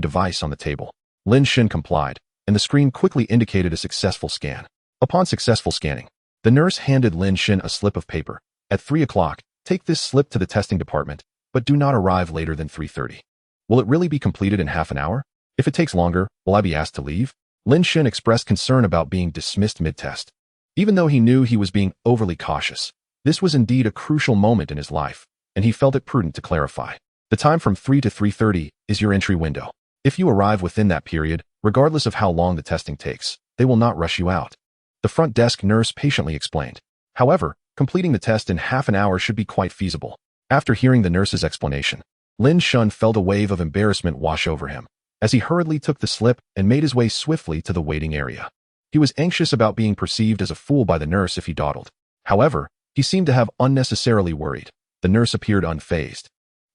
device on the table, Lin Shen complied, and the screen quickly indicated a successful scan. Upon successful scanning, the nurse handed Lin Shen a slip of paper. At 3 o'clock, take this slip to the testing department, but do not arrive later than 3:30. Will it really be completed in half an hour? If it takes longer, will I be asked to leave? Lin Shen expressed concern about being dismissed mid-test. Even though he knew he was being overly cautious, this was indeed a crucial moment in his life, and he felt it prudent to clarify. The time from 3 to 3:30 is your entry window. If you arrive within that period, regardless of how long the testing takes, they will not rush you out. The front desk nurse patiently explained. However, completing the test in half an hour should be quite feasible. After hearing the nurse's explanation, Lin Shen felt a wave of embarrassment wash over him, as he hurriedly took the slip and made his way swiftly to the waiting area. He was anxious about being perceived as a fool by the nurse if he dawdled. However, he seemed to have unnecessarily worried. The nurse appeared unfazed,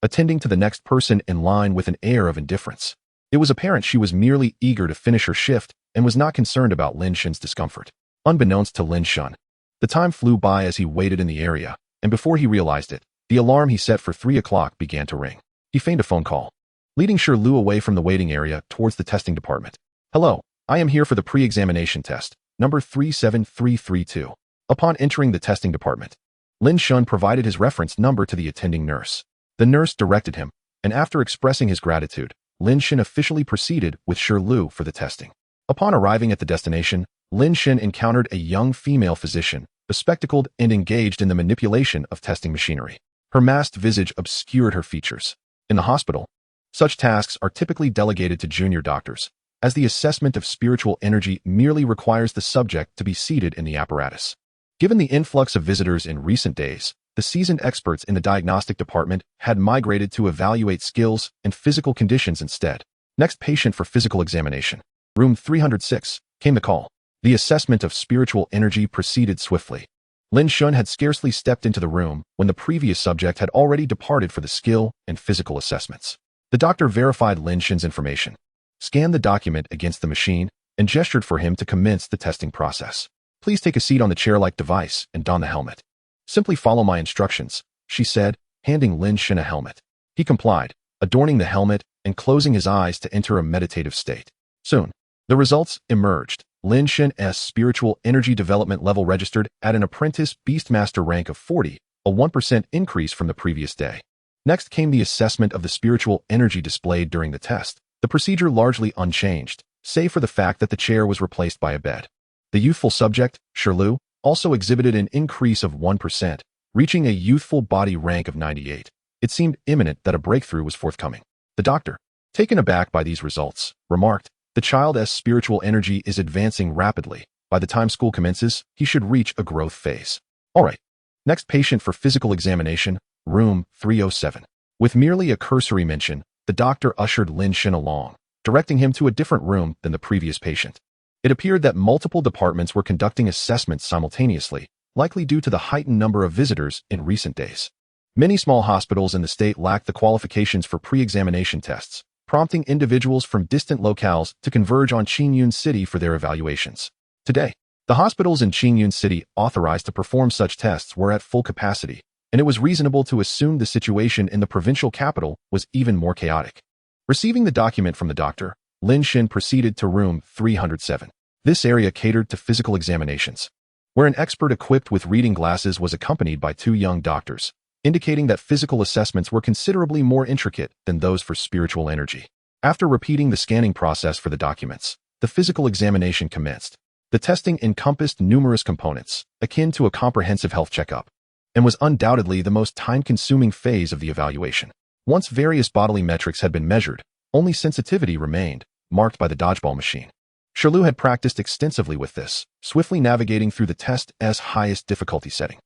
attending to the next person in line with an air of indifference. It was apparent she was merely eager to finish her shift and was not concerned about Lin Shen's discomfort. Unbeknownst to Lin Shen, the time flew by as he waited in the area, and before he realized it, the alarm he set for 3 o'clock began to ring. He feigned a phone call, leading Lu away from the waiting area towards the testing department. Hello, I am here for the pre-examination test, number 37332. Upon entering the testing department, Lin Shen provided his reference number to the attending nurse. The nurse directed him, and after expressing his gratitude, Lin Shen officially proceeded with Lu for the testing. Upon arriving at the destination, Lin Shen encountered a young female physician, bespectacled and engaged in the manipulation of testing machinery. Her masked visage obscured her features. In the hospital, such tasks are typically delegated to junior doctors, as the assessment of spiritual energy merely requires the subject to be seated in the apparatus. Given the influx of visitors in recent days, the seasoned experts in the diagnostic department had migrated to evaluate skills and physical conditions instead. Next patient for physical examination. Room 306, came the call. The assessment of spiritual energy proceeded swiftly. Lin Shen had scarcely stepped into the room when the previous subject had already departed for the skill and physical assessments. The doctor verified Lin Shen's information, scanned the document against the machine, and gestured for him to commence the testing process. Please take a seat on the chair-like device and don the helmet. Simply follow my instructions, she said, handing Lin Shen a helmet. He complied, adorning the helmet and closing his eyes to enter a meditative state. Soon, the results emerged. Lin Shen's spiritual energy development level registered at an apprentice Beastmaster rank of 40, a 1% increase from the previous day. Next came the assessment of the spiritual energy displayed during the test. The procedure largely unchanged, save for the fact that the chair was replaced by a bed. The youthful subject, Lu, also exhibited an increase of 1%, reaching a youthful body rank of 98. It seemed imminent that a breakthrough was forthcoming. The doctor, taken aback by these results, remarked, the child's spiritual energy is advancing rapidly. By the time school commences, he should reach a growth phase. Alright. Next patient for physical examination, room 307. With merely a cursory mention, the doctor ushered Lin Shen along, directing him to a different room than the previous patient. It appeared that multiple departments were conducting assessments simultaneously, likely due to the heightened number of visitors in recent days. Many small hospitals in the state lack the qualifications for pre-examination tests, prompting individuals from distant locales to converge on Qingyun City for their evaluations. Today, the hospitals in Qingyun City authorized to perform such tests were at full capacity, and it was reasonable to assume the situation in the provincial capital was even more chaotic. Receiving the document from the doctor, Lin Shen proceeded to room 307. This area catered to physical examinations. where an expert equipped with reading glasses was accompanied by two young doctors, indicating that physical assessments were considerably more intricate than those for spiritual energy. After repeating the scanning process for the documents, the physical examination commenced. The testing encompassed numerous components, akin to a comprehensive health checkup, and was undoubtedly the most time-consuming phase of the evaluation. Once various bodily metrics had been measured, only sensitivity remained, marked by the dodgeball machine. Shirley had practiced extensively with this, swiftly navigating through the test's highest difficulty setting.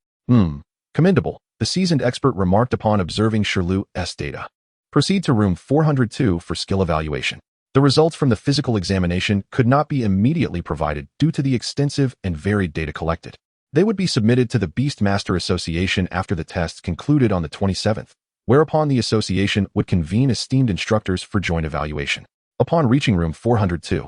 Commendable, the seasoned expert remarked upon observing Shirley's data. Proceed to room 402 for skill evaluation. The results from the physical examination could not be immediately provided due to the extensive and varied data collected. They would be submitted to the Beastmaster Association after the tests concluded on the 27th, whereupon the association would convene esteemed instructors for joint evaluation. Upon reaching room 402,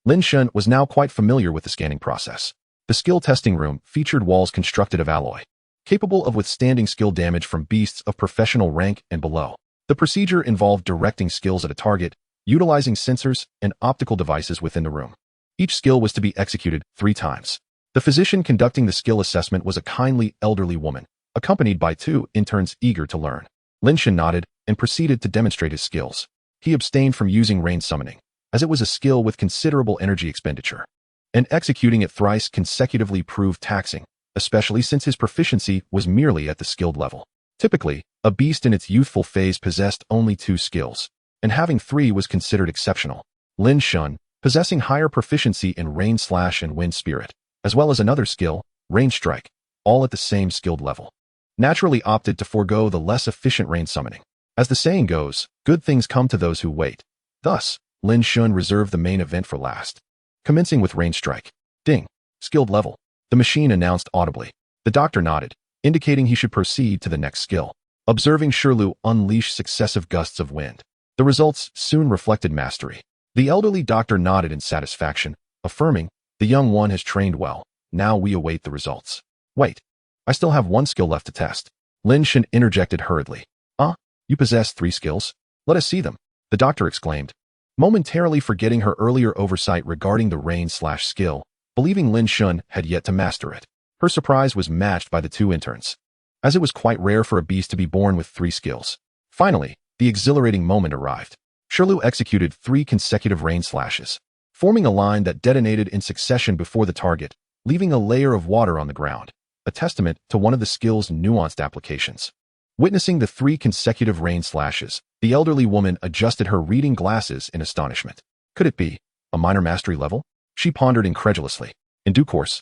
Lin Shen was now quite familiar with the scanning process. The skill testing room featured walls constructed of alloy, capable of withstanding skill damage from beasts of professional rank and below. The procedure involved directing skills at a target, utilizing sensors and optical devices within the room. Each skill was to be executed 3 times. The physician conducting the skill assessment was a kindly elderly woman, accompanied by 2 interns eager to learn. Lin Shen nodded and proceeded to demonstrate his skills. He abstained from using rain summoning, as it was a skill with considerable energy expenditure, and executing it thrice consecutively proved taxing, especially since his proficiency was merely at the skilled level. Typically, a beast in its youthful phase possessed only 2 skills, and having 3 was considered exceptional. Lin Shen, possessing higher proficiency in Rain Slash and Wind Spirit, as well as another skill, Rain Strike, all at the same skilled level, naturally opted to forego the less efficient rain summoning. As the saying goes, good things come to those who wait. Thus, Lin Shen reserved the main event for last. Commencing with Rain Strike. Ding. Skilled level. The machine announced audibly. The doctor nodded, indicating he should proceed to the next skill. Observing Shirley unleash successive gusts of wind, the results soon reflected mastery. The elderly doctor nodded in satisfaction, affirming, the young one has trained well. Now we await the results. Wait. I still have 1 skill left to test. Lin Shen interjected hurriedly. You possess 3 skills? Let us see them, the doctor exclaimed, momentarily forgetting her earlier oversight regarding the Rain/Slash skill, believing Lin Shen had yet to master it. Her surprise was matched by the 2 interns, as it was quite rare for a beast to be born with 3 skills. Finally, the exhilarating moment arrived. Shirley executed 3 consecutive rain slashes, forming a line that detonated in succession before the target, leaving a layer of water on the ground, a testament to one of the skill's nuanced applications. Witnessing the 3 consecutive rain slashes, the elderly woman adjusted her reading glasses in astonishment. Could it be a minor mastery level? She pondered incredulously. In due course,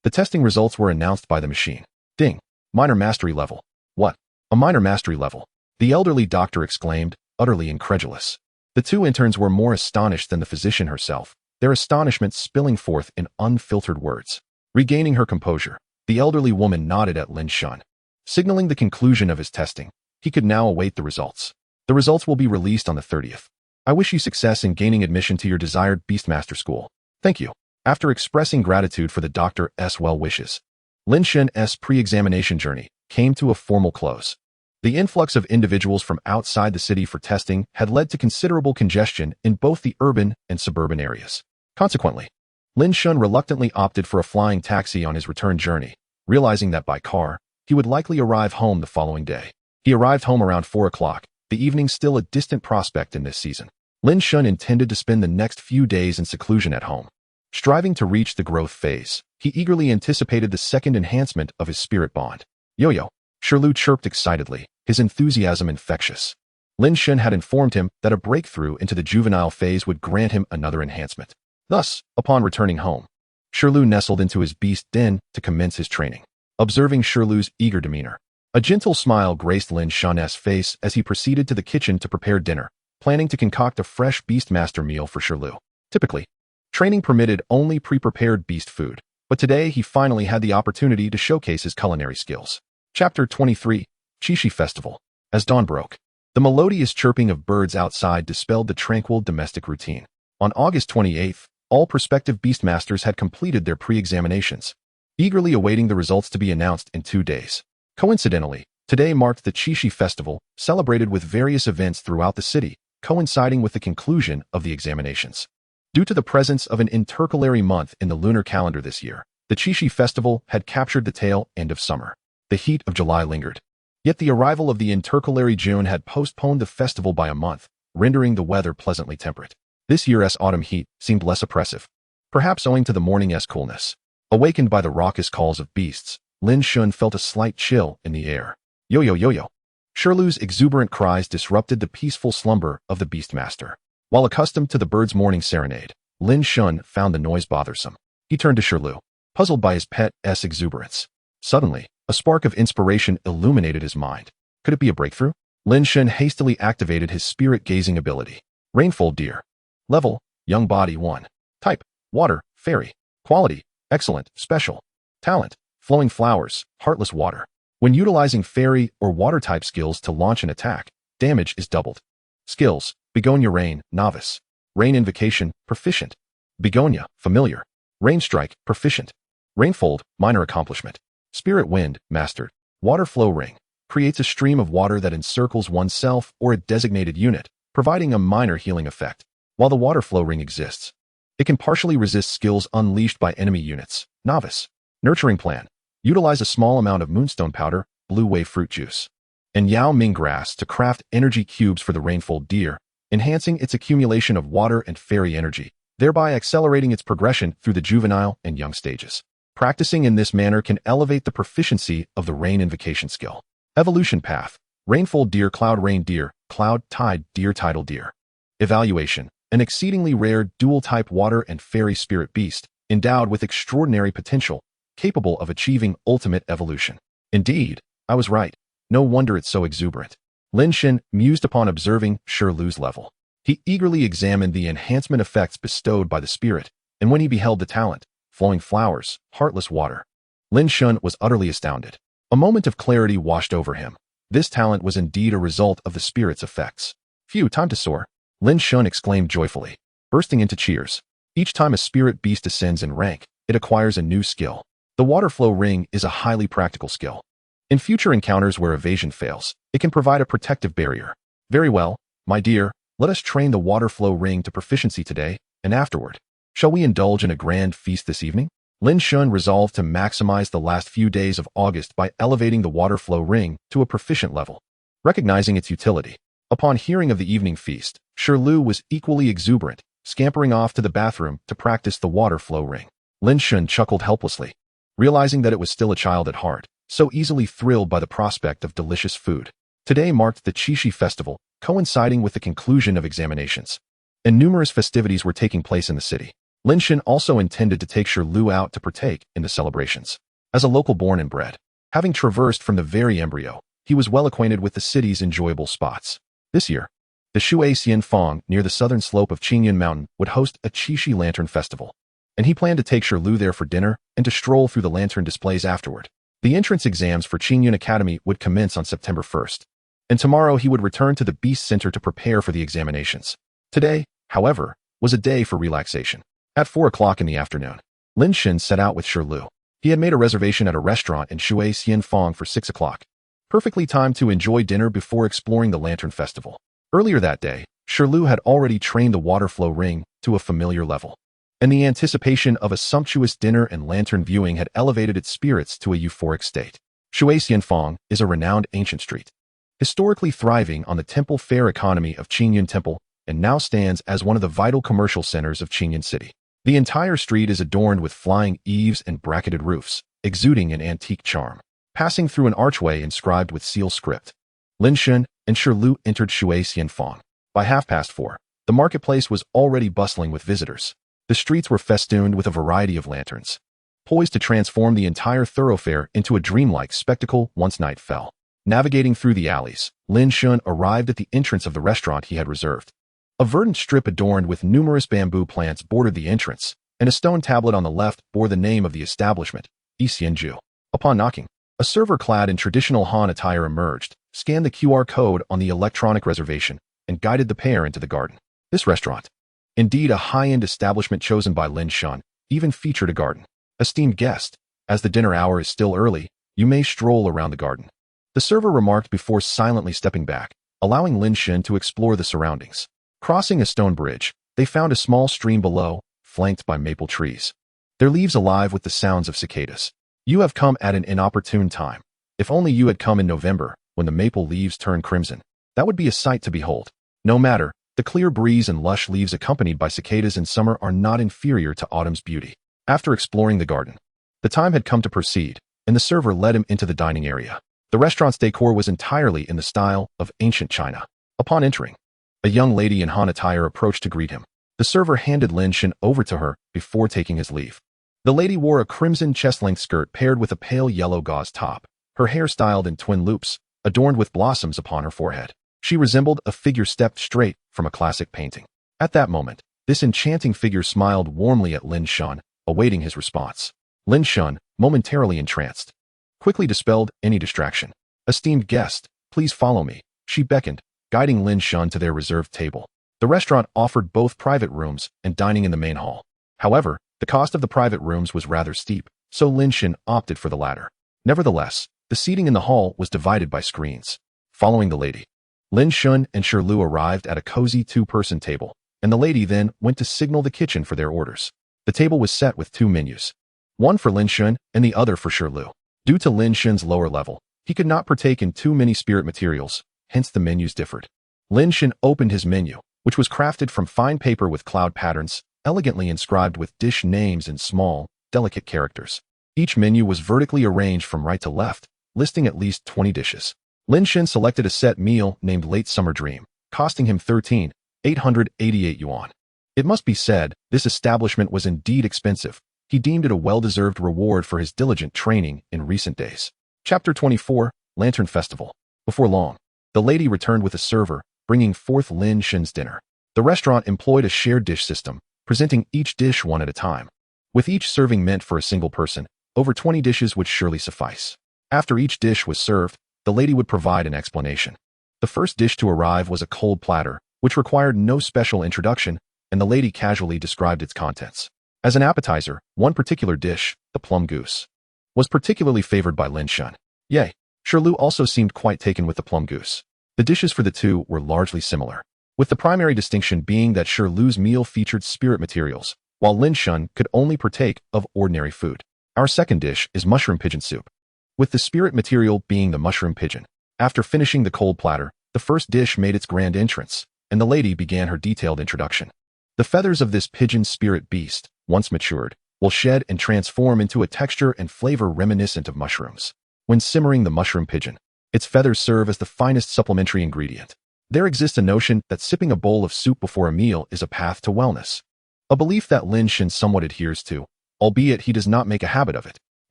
the testing results were announced by the machine. Ding. Minor mastery level. What? A minor mastery level? The elderly doctor exclaimed, utterly incredulous. The 2 interns were more astonished than the physician herself, their astonishment spilling forth in unfiltered words. Regaining her composure, the elderly woman nodded at Lin Shen, signaling the conclusion of his testing. He could now await the results. The results will be released on the 30th. I wish you success in gaining admission to your desired Beastmaster school. Thank you. After expressing gratitude for the doctor's well wishes, Lin Shen's pre-examination journey came to a formal close. The influx of individuals from outside the city for testing had led to considerable congestion in both the urban and suburban areas. Consequently, Lin Shen reluctantly opted for a flying taxi on his return journey, realizing that by car, he would likely arrive home the following day. He arrived home around 4 o'clock, the evening still a distant prospect in this season. Lin Shen intended to spend the next few days in seclusion at home. Striving to reach the growth phase, he eagerly anticipated the second enhancement of his spirit bond. Yo-yo, Shirley chirped excitedly, his enthusiasm infectious. Lin Shen had informed him that a breakthrough into the juvenile phase would grant him another enhancement. Thus, upon returning home, Shirley nestled into his beast den to commence his training. Observing Shirley's eager demeanor, a gentle smile graced Lin Shen's face as he proceeded to the kitchen to prepare dinner, planning to concoct a fresh Beastmaster meal for Shirley. Typically, training permitted only pre-prepared beast food, but today he finally had the opportunity to showcase his culinary skills. Chapter 23, Qixi Festival. As dawn broke, the melodious chirping of birds outside dispelled the tranquil domestic routine. On August 28th, all prospective Beastmasters had completed their pre-examinations, eagerly awaiting the results to be announced in 2 days. Coincidentally, today marked the Qixi Festival, celebrated with various events throughout the city, coinciding with the conclusion of the examinations. Due to the presence of an intercalary month in the lunar calendar this year, The Qixi festival had captured the tail end of summer. The heat of July lingered. Yet the arrival of the intercalary June had postponed the festival by a month, rendering the weather pleasantly temperate. This year's autumn heat seemed less oppressive, perhaps owing to the morning's coolness. Awakened by the raucous calls of beasts, Lin Shen felt a slight chill in the air. Yo-yo yo-yo. Shirlu's exuberant cries disrupted the peaceful slumber of the Beastmaster. While accustomed to the bird's morning serenade, Lin Shen found the noise bothersome. He turned to Shirlu, puzzled by his pet's exuberance. Suddenly, a spark of inspiration illuminated his mind. Could it be a breakthrough? Lin Shen hastily activated his spirit-gazing ability. Rainfall Deer. Level, Young Body 1. Type, Water, Fairy. Quality, Excellent, Special. Talent, Flowing Flowers, Heartless Water. When utilizing Fairy or Water-type skills to launch an attack, damage is doubled. Skills, Begonia Rain, Novice. Rain Invocation, Proficient. Begonia, Familiar. Rain Strike, Proficient. Rainfold, Minor Accomplishment. Spirit Wind, Mastered. Water Flow Ring. Creates a stream of water that encircles oneself or a designated unit, providing a minor healing effect. While the Water Flow Ring exists, it can partially resist skills unleashed by enemy units. Novice. Nurturing Plan. Utilize a small amount of Moonstone Powder, Blue Wave Fruit Juice, and Yao Ming Grass to craft energy cubes for the Rainfall Deer, enhancing its accumulation of water and fairy energy, thereby accelerating its progression through the juvenile and young stages. Practicing in this manner can elevate the proficiency of the Rain Invocation skill. Evolution Path. Rainfall Deer, Cloud Rain Deer, Cloud Tide Deer, Tidal Deer. Evaluation. An exceedingly rare dual-type water and fairy spirit beast, endowed with extraordinary potential, capable of achieving ultimate evolution. Indeed, I was right. No wonder it's so exuberant. Lin Shen mused upon observing Shirlu's level. He eagerly examined the enhancement effects bestowed by the spirit, and when he beheld the talent, Flowing Flowers, Heartless Water, Lin Shen was utterly astounded. A moment of clarity washed over him. This talent was indeed a result of the spirit's effects. Phew, time to soar. Lin Shen exclaimed joyfully, bursting into cheers. Each time a spirit beast ascends in rank, it acquires a new skill. The Water Flow Ring is a highly practical skill. In future encounters where evasion fails, it can provide a protective barrier. Very well, my dear, let us train the Water Flow Ring to proficiency today, and afterward. Shall we indulge in a grand feast this evening? Lin Shen resolved to maximize the last few days of August by elevating the Water Flow Ring to a proficient level. Recognizing its utility, upon hearing of the evening feast, Shirlu was equally exuberant, scampering off to the bathroom to practice the Water Flow Ring. Lin Shen chuckled helplessly, realizing that it was still a child at heart, so easily thrilled by the prospect of delicious food. Today marked the Qixi festival, coinciding with the conclusion of examinations, and numerous festivities were taking place in the city. Lin Shen also intended to take Shirlu out to partake in the celebrations. As a local born and bred, having traversed from the very embryo, he was well acquainted with the city's enjoyable spots. This year, the Shui Xianfang near the southern slope of Qingyun Mountain would host a Qixi Lantern Festival, and he planned to take Shirlu there for dinner and to stroll through the lantern displays afterward. The entrance exams for Qingyun Academy would commence on September 1st, and tomorrow he would return to the Beast Center to prepare for the examinations. Today, however, was a day for relaxation. At 4 o'clock in the afternoon, Lin Shen set out with Shirlu. He had made a reservation at a restaurant in Shui Xianfang for 6 o'clock. Perfectly timed to enjoy dinner before exploring the Lantern Festival. Earlier that day, Shirlu had already trained the Water Flow Ring to a familiar level, and the anticipation of a sumptuous dinner and lantern viewing had elevated its spirits to a euphoric state. Shui Xianfang is a renowned ancient street, historically thriving on the temple fair economy of Qingyun Temple, and now stands as one of the vital commercial centers of Qingyun City. The entire street is adorned with flying eaves and bracketed roofs, exuding an antique charm. Passing through an archway inscribed with seal script, Lin Shen and Shirlu entered Shui Xianfang. By 4:30, the marketplace was already bustling with visitors. The streets were festooned with a variety of lanterns, poised to transform the entire thoroughfare into a dreamlike spectacle once night fell. Navigating through the alleys, Lin Shen arrived at the entrance of the restaurant he had reserved. A verdant strip adorned with numerous bamboo plants bordered the entrance, and a stone tablet on the left bore the name of the establishment, Yixianju. Upon knocking, a server clad in traditional Han attire emerged, scanned the QR code on the electronic reservation, and guided the pair into the garden. This restaurant, indeed a high-end establishment chosen by Lin Shen, even featured a garden. Esteemed guest, as the dinner hour is still early, you may stroll around the garden, the server remarked before silently stepping back, allowing Lin Shen to explore the surroundings. Crossing a stone bridge, they found a small stream below, flanked by maple trees. their leaves alive with the sounds of cicadas. You have come at an inopportune time. If only you had come in November, when the maple leaves turn crimson. That would be a sight to behold. No matter, the clear breeze and lush leaves accompanied by cicadas in summer are not inferior to autumn's beauty. After exploring the garden, the time had come to proceed, and the server led him into the dining area. The restaurant's decor was entirely in the style of ancient China. Upon entering, a young lady in Han attire approached to greet him. The server handed Lin Shen over to her before taking his leave. The lady wore a crimson chest-length skirt paired with a pale yellow gauze top, her hair styled in twin loops, adorned with blossoms upon her forehead. She resembled a figure stepped straight from a classic painting. At that moment, this enchanting figure smiled warmly at Lin Shen, awaiting his response. Lin Shen, momentarily entranced, quickly dispelled any distraction. "Esteemed guest, please follow me," she beckoned, guiding Lin Shen to their reserved table. The restaurant offered both private rooms and dining in the main hall. However, the cost of the private rooms was rather steep, so Lin Shen opted for the latter. Nevertheless, the seating in the hall was divided by screens. Following the lady, Lin Shen and Shirlu arrived at a cozy two-person table, and the lady then went to signal the kitchen for their orders. The table was set with two menus, one for Lin Shen and the other for Shirlu. Due to Lin Shen's lower level, he could not partake in too many spirit materials, hence the menus differed. Lin Shen opened his menu, which was crafted from fine paper with cloud patterns, elegantly inscribed with dish names in small, delicate characters. Each menu was vertically arranged from right to left, listing at least 20 dishes. Lin Shen selected a set meal named Late Summer Dream, costing him 13,888 yuan. It must be said, this establishment was indeed expensive. He deemed it a well-deserved reward for his diligent training in recent days. Chapter 24, Lantern Festival. Before long, the lady returned with a server, bringing forth Lin Shen's dinner. The restaurant employed a shared dish system, presenting each dish one at a time. With each serving meant for a single person, over 20 dishes would surely suffice. After each dish was served, the lady would provide an explanation. The first dish to arrive was a cold platter, which required no special introduction, and the lady casually described its contents. As an appetizer, one particular dish, the plum goose, was particularly favored by Lin Shen. Yay! Shirlu also seemed quite taken with the plum goose. The dishes for the two were largely similar, with the primary distinction being that Shirlu's meal featured spirit materials, while Lin Shen could only partake of ordinary food. Our second dish is mushroom pigeon soup, with the spirit material being the mushroom pigeon. After finishing the cold platter, the first dish made its grand entrance, and the lady began her detailed introduction. The feathers of this pigeon spirit beast, once matured, will shed and transform into a texture and flavor reminiscent of mushrooms. When simmering the mushroom pigeon, its feathers serve as the finest supplementary ingredient. There exists a notion that sipping a bowl of soup before a meal is a path to wellness, a belief that Lin Shen somewhat adheres to, albeit he does not make a habit of it.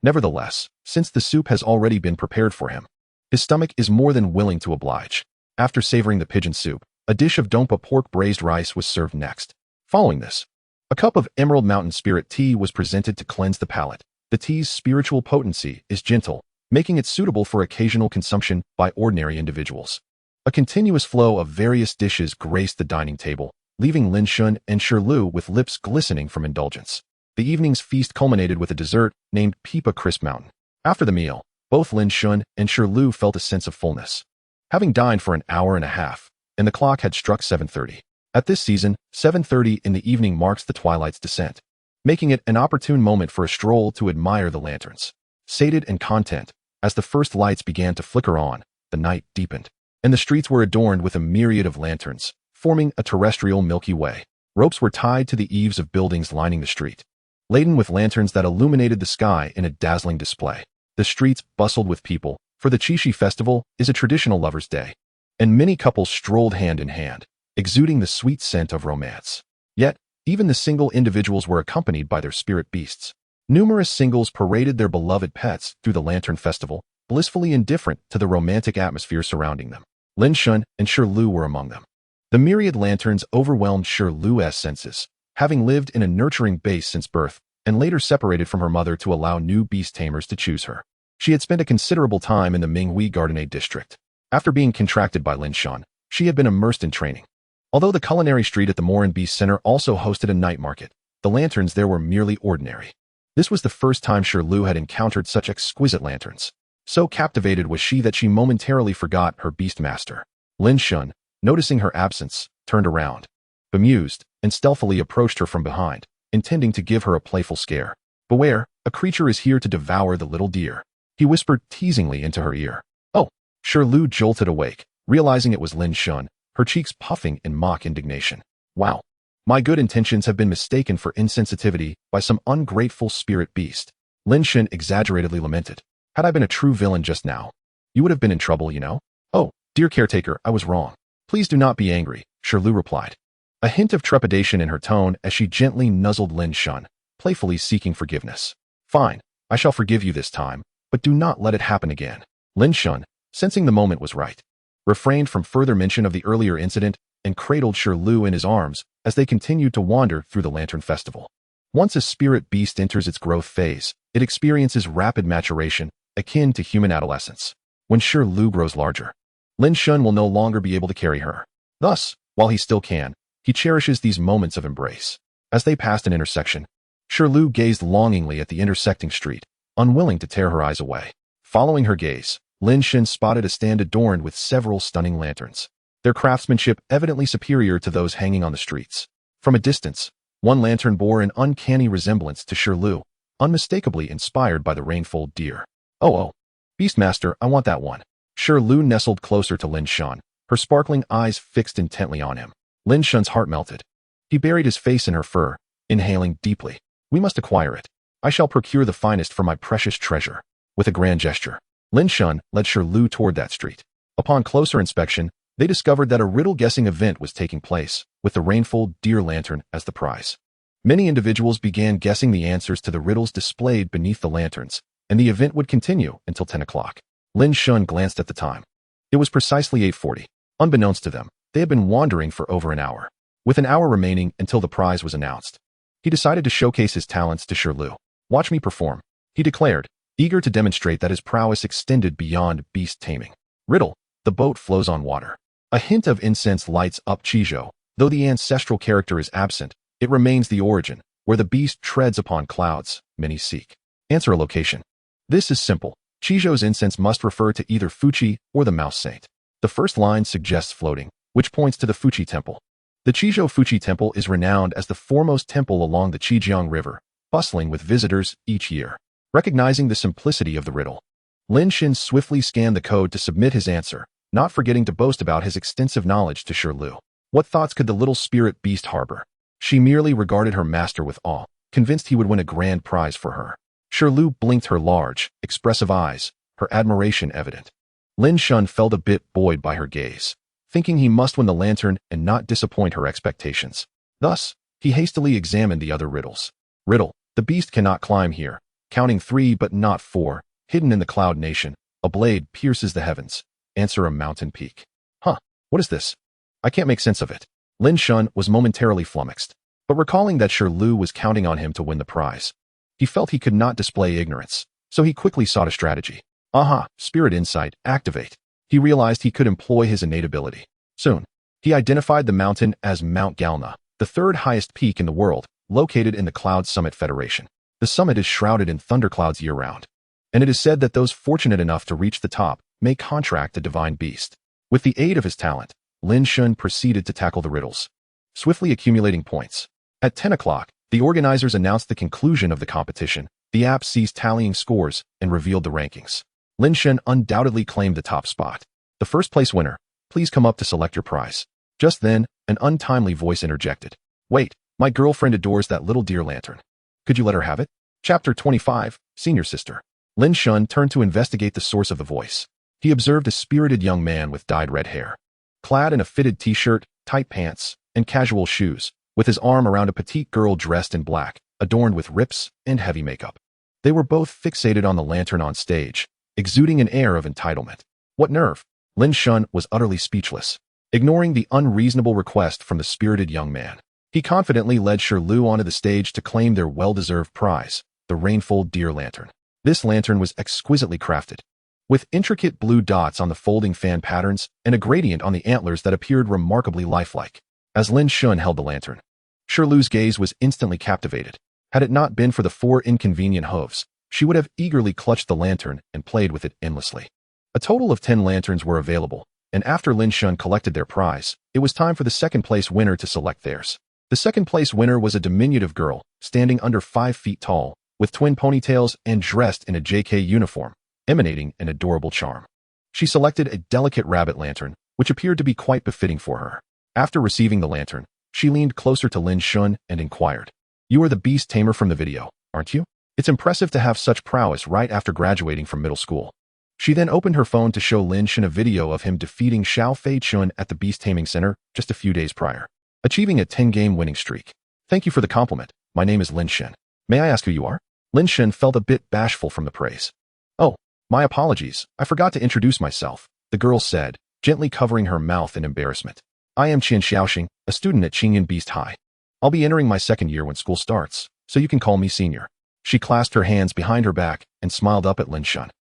Nevertheless, since the soup has already been prepared for him, his stomach is more than willing to oblige. After savoring the pigeon soup, a dish of dompa pork braised rice was served next. Following this, a cup of Emerald Mountain Spirit tea was presented to cleanse the palate. The tea's spiritual potency is gentle, making it suitable for occasional consumption by ordinary individuals. A continuous flow of various dishes graced the dining table, leaving Lin Shen and Shirlu with lips glistening from indulgence. The evening's feast culminated with a dessert named Peepa Crisp Mountain. After the meal, both Lin Shen and Shirlu felt a sense of fullness, having dined for an hour and a half, and the clock had struck 7:30. At this season, 7:30 in the evening marks the twilight's descent, making it an opportune moment for a stroll to admire the lanterns. Sated and content, as the first lights began to flicker on, the night deepened, and the streets were adorned with a myriad of lanterns, forming a terrestrial Milky Way. Ropes were tied to the eaves of buildings lining the street, laden with lanterns that illuminated the sky in a dazzling display. The streets bustled with people, for the Qixi festival is a traditional lover's day, and many couples strolled hand in hand, exuding the sweet scent of romance. Yet, even the single individuals were accompanied by their spirit beasts. Numerous singles paraded their beloved pets through the Lantern Festival, blissfully indifferent to the romantic atmosphere surrounding them. Lin Shen and Shirlu were among them. The myriad lanterns overwhelmed Shirlu's senses, having lived in a nurturing base since birth, and later separated from her mother to allow new beast tamers to choose her. She had spent a considerable time in the Minghui Gardenade district. After being contracted by Lin Shen, she had been immersed in training. Although the culinary street at the Morin Beast Center also hosted a night market, the lanterns there were merely ordinary. This was the first time Shirlu had encountered such exquisite lanterns. So captivated was she that she momentarily forgot her beast master. Lin Shen, noticing her absence, turned around, bemused, and stealthily approached her from behind, intending to give her a playful scare. Beware, a creature is here to devour the little deer. He whispered teasingly into her ear. Oh, Shirlu jolted awake, realizing it was Lin Shen, her cheeks puffing in mock indignation. Wow. My good intentions have been mistaken for insensitivity by some ungrateful spirit beast. Lin Shen exaggeratedly lamented. Had I been a true villain just now, you would have been in trouble, you know? Oh, dear caretaker, I was wrong. Please do not be angry, Shirlu replied. A hint of trepidation in her tone as she gently nuzzled Lin Shen, playfully seeking forgiveness. Fine, I shall forgive you this time, but do not let it happen again. Lin Shen, sensing the moment was right, refrained from further mention of the earlier incident and cradled Shirlu in his arms as they continued to wander through the Lantern Festival. Once a spirit beast enters its growth phase, it experiences rapid maturation, akin to human adolescence. When Shirlu grows larger, Lin Shen will no longer be able to carry her. Thus, while he still can, he cherishes these moments of embrace. As they passed an intersection, Shirlu gazed longingly at the intersecting street, unwilling to tear her eyes away. Following her gaze, Lin Shen spotted a stand adorned with several stunning lanterns, their craftsmanship evidently superior to those hanging on the streets. From a distance, one lantern bore an uncanny resemblance to Shirlu, unmistakably inspired by the rainfold deer. Oh, Beastmaster, I want that one. Shirlu nestled closer to Lin Shen, her sparkling eyes fixed intently on him. Lin Shen's heart melted. He buried his face in her fur, inhaling deeply. We must acquire it. I shall procure the finest for my precious treasure. With a grand gesture, Lin Shen led Shirlu toward that street. Upon closer inspection, they discovered that a riddle-guessing event was taking place, with the rainfold deer lantern as the prize. Many individuals began guessing the answers to the riddles displayed beneath the lanterns, and the event would continue until 10 o'clock. Lin Shen glanced at the time. It was precisely 8:40. Unbeknownst to them, they had been wandering for over an hour. With an hour remaining until the prize was announced, he decided to showcase his talents to Shirlu. Watch me perform, he declared, eager to demonstrate that his prowess extended beyond beast taming. Riddle, the boat flows on water. A hint of incense lights up Chijo. Though the ancestral character is absent, it remains the origin, where the beast treads upon clouds, many seek. Answer a location. This is simple. Chijo's incense must refer to either Fuchi or the Mouse Saint. The first line suggests floating, which points to the Fuchi Temple. The Chijo Fuchi Temple is renowned as the foremost temple along the Chijiang River, bustling with visitors each year. Recognizing the simplicity of the riddle, Lin Shen swiftly scanned the code to submit his answer, not forgetting to boast about his extensive knowledge to Shirlu. What thoughts could the little spirit beast harbor? She merely regarded her master with awe, convinced he would win a grand prize for her. Shirlu blinked her large, expressive eyes, her admiration evident. Lin Shen felt a bit buoyed by her gaze, thinking he must win the lantern and not disappoint her expectations. Thus, he hastily examined the other riddles. Riddle, the beast cannot climb here, counting 3 but not 4, hidden in the cloud nation, a blade pierces the heavens. Answer a mountain peak. Huh, what is this? I can't make sense of it. Lin Shen was momentarily flummoxed, but recalling that Shirlu was counting on him to win the prize, he felt he could not display ignorance, so he quickly sought a strategy. Aha, spirit insight, activate. He realized he could employ his innate ability. Soon, he identified the mountain as Mount Galna, the third highest peak in the world, located in the Cloud Summit Federation. The summit is shrouded in thunderclouds year-round, and it is said that those fortunate enough to reach the top may contract a divine beast. With the aid of his talent, Lin Shen proceeded to tackle the riddles, swiftly accumulating points. At 10 o'clock, the organizers announced the conclusion of the competition. The app ceased tallying scores and revealed the rankings. Lin Shen undoubtedly claimed the top spot. The first place winner, please come up to select your prize. Just then, an untimely voice interjected. Wait, my girlfriend adores that little deer lantern. Could you let her have it? Chapter 25, Senior Sister. Lin Shen turned to investigate the source of the voice. He observed a spirited young man with dyed red hair, clad in a fitted t-shirt, tight pants, and casual shoes, with his arm around a petite girl dressed in black, adorned with rips and heavy makeup. They were both fixated on the lantern on stage, exuding an air of entitlement. What nerve! Lin Shen was utterly speechless, ignoring the unreasonable request from the spirited young man. He confidently led Shirlu onto the stage to claim their well-deserved prize, the rainfold deer lantern. This lantern was exquisitely crafted, with intricate blue dots on the folding fan patterns and a gradient on the antlers that appeared remarkably lifelike. As Lin Shen held the lantern, Shirlu's gaze was instantly captivated. Had it not been for the 4 inconvenient hooves, she would have eagerly clutched the lantern and played with it endlessly. A total of 10 lanterns were available, and after Lin Shen collected their prize, it was time for the second-place winner to select theirs. The second-place winner was a diminutive girl, standing under 5 feet tall, with twin ponytails and dressed in a JK uniform, emanating an adorable charm. She selected a delicate rabbit lantern, which appeared to be quite befitting for her. After receiving the lantern, she leaned closer to Lin Shen and inquired, "You are the beast tamer from the video, aren't you? It's impressive to have such prowess right after graduating from middle school." She then opened her phone to show Lin Shen a video of him defeating Xiao Fei Chun at the Beast Taming Center just a few days prior, achieving a 10-game winning streak. "Thank you for the compliment. My name is Lin Shen. May I ask who you are?" Lin Shen felt a bit bashful from the praise. "Oh, my apologies. I forgot to introduce myself," the girl said, gently covering her mouth in embarrassment. "I am Qian Xiaoxing, a student at Qingyun Beast High. I'll be entering my second year when school starts, so you can call me senior." She clasped her hands behind her back and smiled up at Lin Shen.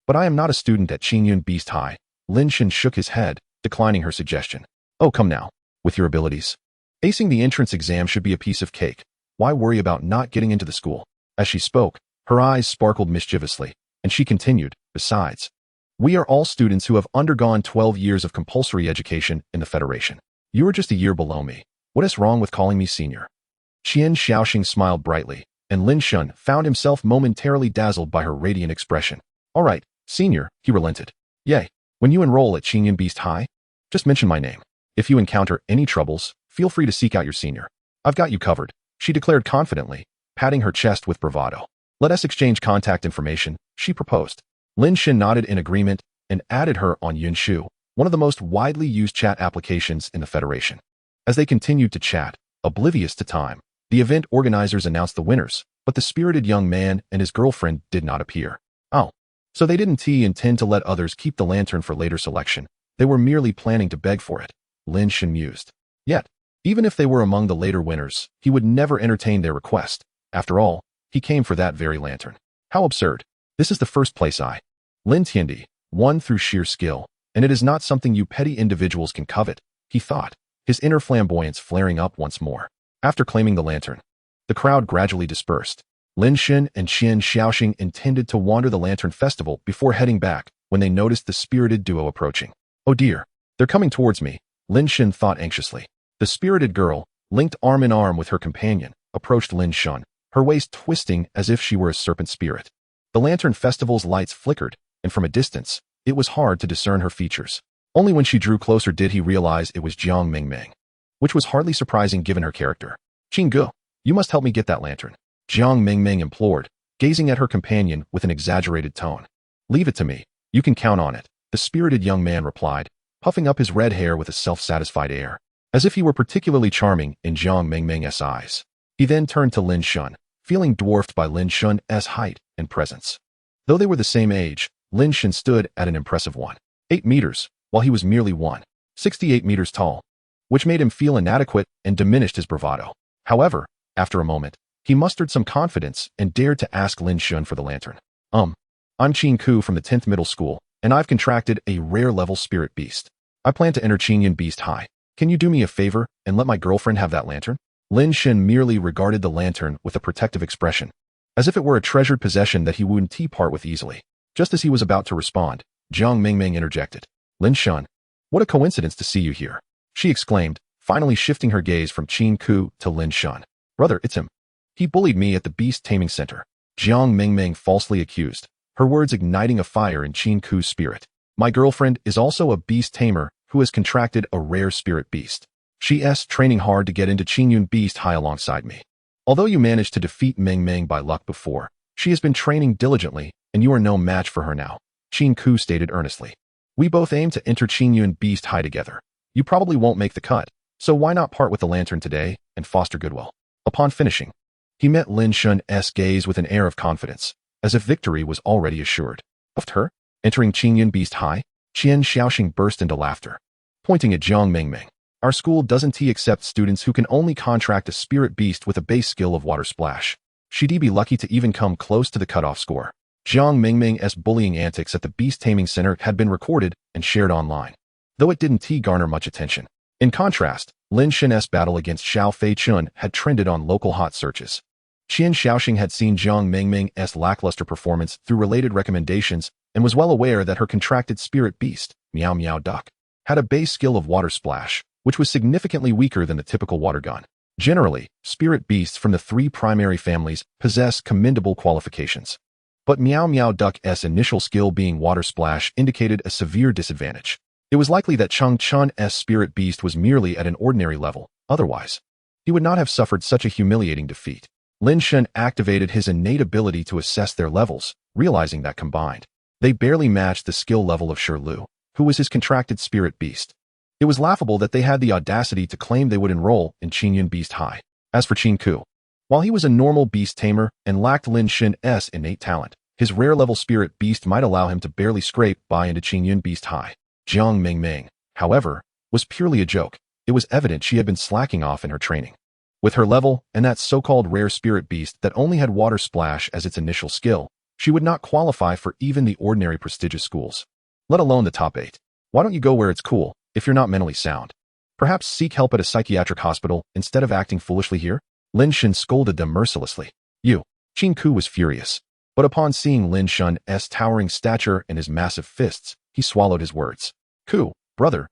But I am not a student at Qingyun Beast High." Lin Shen shook his head, declining her suggestion. "Oh, come now. With your abilities, acing the entrance exam should be a piece of cake. Why worry about not getting into the school?" As she spoke, her eyes sparkled mischievously, and she continued, "Besides, we are all students who have undergone 12 years of compulsory education in the Federation. You are just a year below me. What is wrong with calling me senior?" Qian Xiaoxing smiled brightly, and Lin Shen found himself momentarily dazzled by her radiant expression. "All right, senior," he relented. "Yay. When you enroll at Qingyun Beast High, just mention my name. If you encounter any troubles, feel free to seek out your senior. I've got you covered," she declared confidently, patting her chest with bravado. "Let us exchange contact information," she proposed. Lin Shen nodded in agreement and added her on Yunshu, one of the most widely used chat applications in the Federation. As they continued to chat, oblivious to time, the event organizers announced the winners, but the spirited young man and his girlfriend did not appear. Oh. So they didn't intend to let others keep the lantern for later selection. They were merely planning to beg for it, Lin Shen mused. Yet, even if they were among the later winners, he would never entertain their request. After all, he came for that very lantern. How absurd. This is the first place Lin Tiandi, won through sheer skill, and it is not something you petty individuals can covet, he thought, his inner flamboyance flaring up once more. After claiming the lantern, the crowd gradually dispersed. Lin Shen and Qian Xiaoxing intended to wander the Lantern Festival before heading back when they noticed the spirited duo approaching. "Oh dear, they're coming towards me," Lin Shen thought anxiously. The spirited girl, linked arm in arm with her companion, approached Lin Shen, her waist twisting as if she were a serpent spirit. The Lantern Festival's lights flickered, and from a distance, it was hard to discern her features. Only when she drew closer did he realize it was Jiang Mingming, which was hardly surprising given her character. "Qinggu, you must help me get that lantern," Jiang Mingming implored, gazing at her companion with an exaggerated tone. "Leave it to me. You can count on it," the spirited young man replied, puffing up his red hair with a self-satisfied air, as if he were particularly charming in Jiang Mingming's eyes. He then turned to Lin Shen, feeling dwarfed by Lin Shen's height and presence. Though they were the same age, Lin Shen stood at an impressive 1.8 meters, while he was merely 1.68 meters tall, which made him feel inadequate and diminished his bravado. However, after a moment, he mustered some confidence and dared to ask Lin Shen for the lantern. I'm Qin Ku from the 10th Middle School, and I've contracted a rare-level spirit beast. I plan to enter Qingyun Beast High. Can you do me a favor and let my girlfriend have that lantern?" Lin Shen merely regarded the lantern with a protective expression, as if it were a treasured possession that he wouldn't part with easily. Just as he was about to respond, Jiang Mingming interjected. "Lin Shen, what a coincidence to see you here," she exclaimed, finally shifting her gaze from Qin Ku to Lin Shen. "Brother, it's him. He bullied me at the Beast Taming Center," Jiang Mingming falsely accused, her words igniting a fire in Qin Ku's spirit. "My girlfriend is also a beast tamer who has contracted a rare spirit beast. She's training hard to get into Qingyun Beast High alongside me. Although you managed to defeat Mingming by luck before, she has been training diligently, and you are no match for her now," Qin Ku stated earnestly. "We both aim to enter Qingyun Beast High together. You probably won't make the cut, so why not part with the lantern today and foster goodwill?" Upon finishing, he met Lin Shen's gaze with an air of confidence, as if victory was already assured. Of her, entering Qingyun Beast High, Qian Xiaoxing burst into laughter, pointing at Jiang Mingming. "Our school doesn't accept students who can only contract a spirit beast with a base skill of water splash. She'd be lucky to even come close to the cutoff score." Jiang Mingming's bullying antics at the Beast Taming Center had been recorded and shared online, though it didn't garner much attention. In contrast, Lin Shen's battle against Xiao Fei Chun had trended on local hot searches. Qian Xiaoxing had seen Jiang Mingming's lackluster performance through related recommendations and was well aware that her contracted spirit beast, Meow Meow Duck, had a base skill of water splash, which was significantly weaker than the typical water gun. Generally, spirit beasts from the three primary families possess commendable qualifications. But Meow Meow Duck's initial skill being Water Splash indicated a severe disadvantage. It was likely that Chang Chun's spirit beast was merely at an ordinary level, otherwise, he would not have suffered such a humiliating defeat. Lin Shen activated his innate ability to assess their levels, realizing that combined, they barely matched the skill level of Lu, who was his contracted spirit beast. It was laughable that they had the audacity to claim they would enroll in Qingyun Beast High. As for Qin Ku, while he was a normal beast tamer and lacked Lin Shen's innate talent, his rare-level spirit beast might allow him to barely scrape by into Qingyun Beast High. Jiang Mingming, however, was purely a joke. It was evident she had been slacking off in her training. With her level and that so-called rare spirit beast that only had Water Splash as its initial skill, she would not qualify for even the ordinary prestigious schools, let alone the top 8. Why don't you go where it's cool, if you're not mentally sound? Perhaps seek help at a psychiatric hospital instead of acting foolishly here? Lin Shen scolded them mercilessly. Qin Ku was furious, but upon seeing Lin Shen's towering stature and his massive fists, he swallowed his words. Ku, brother.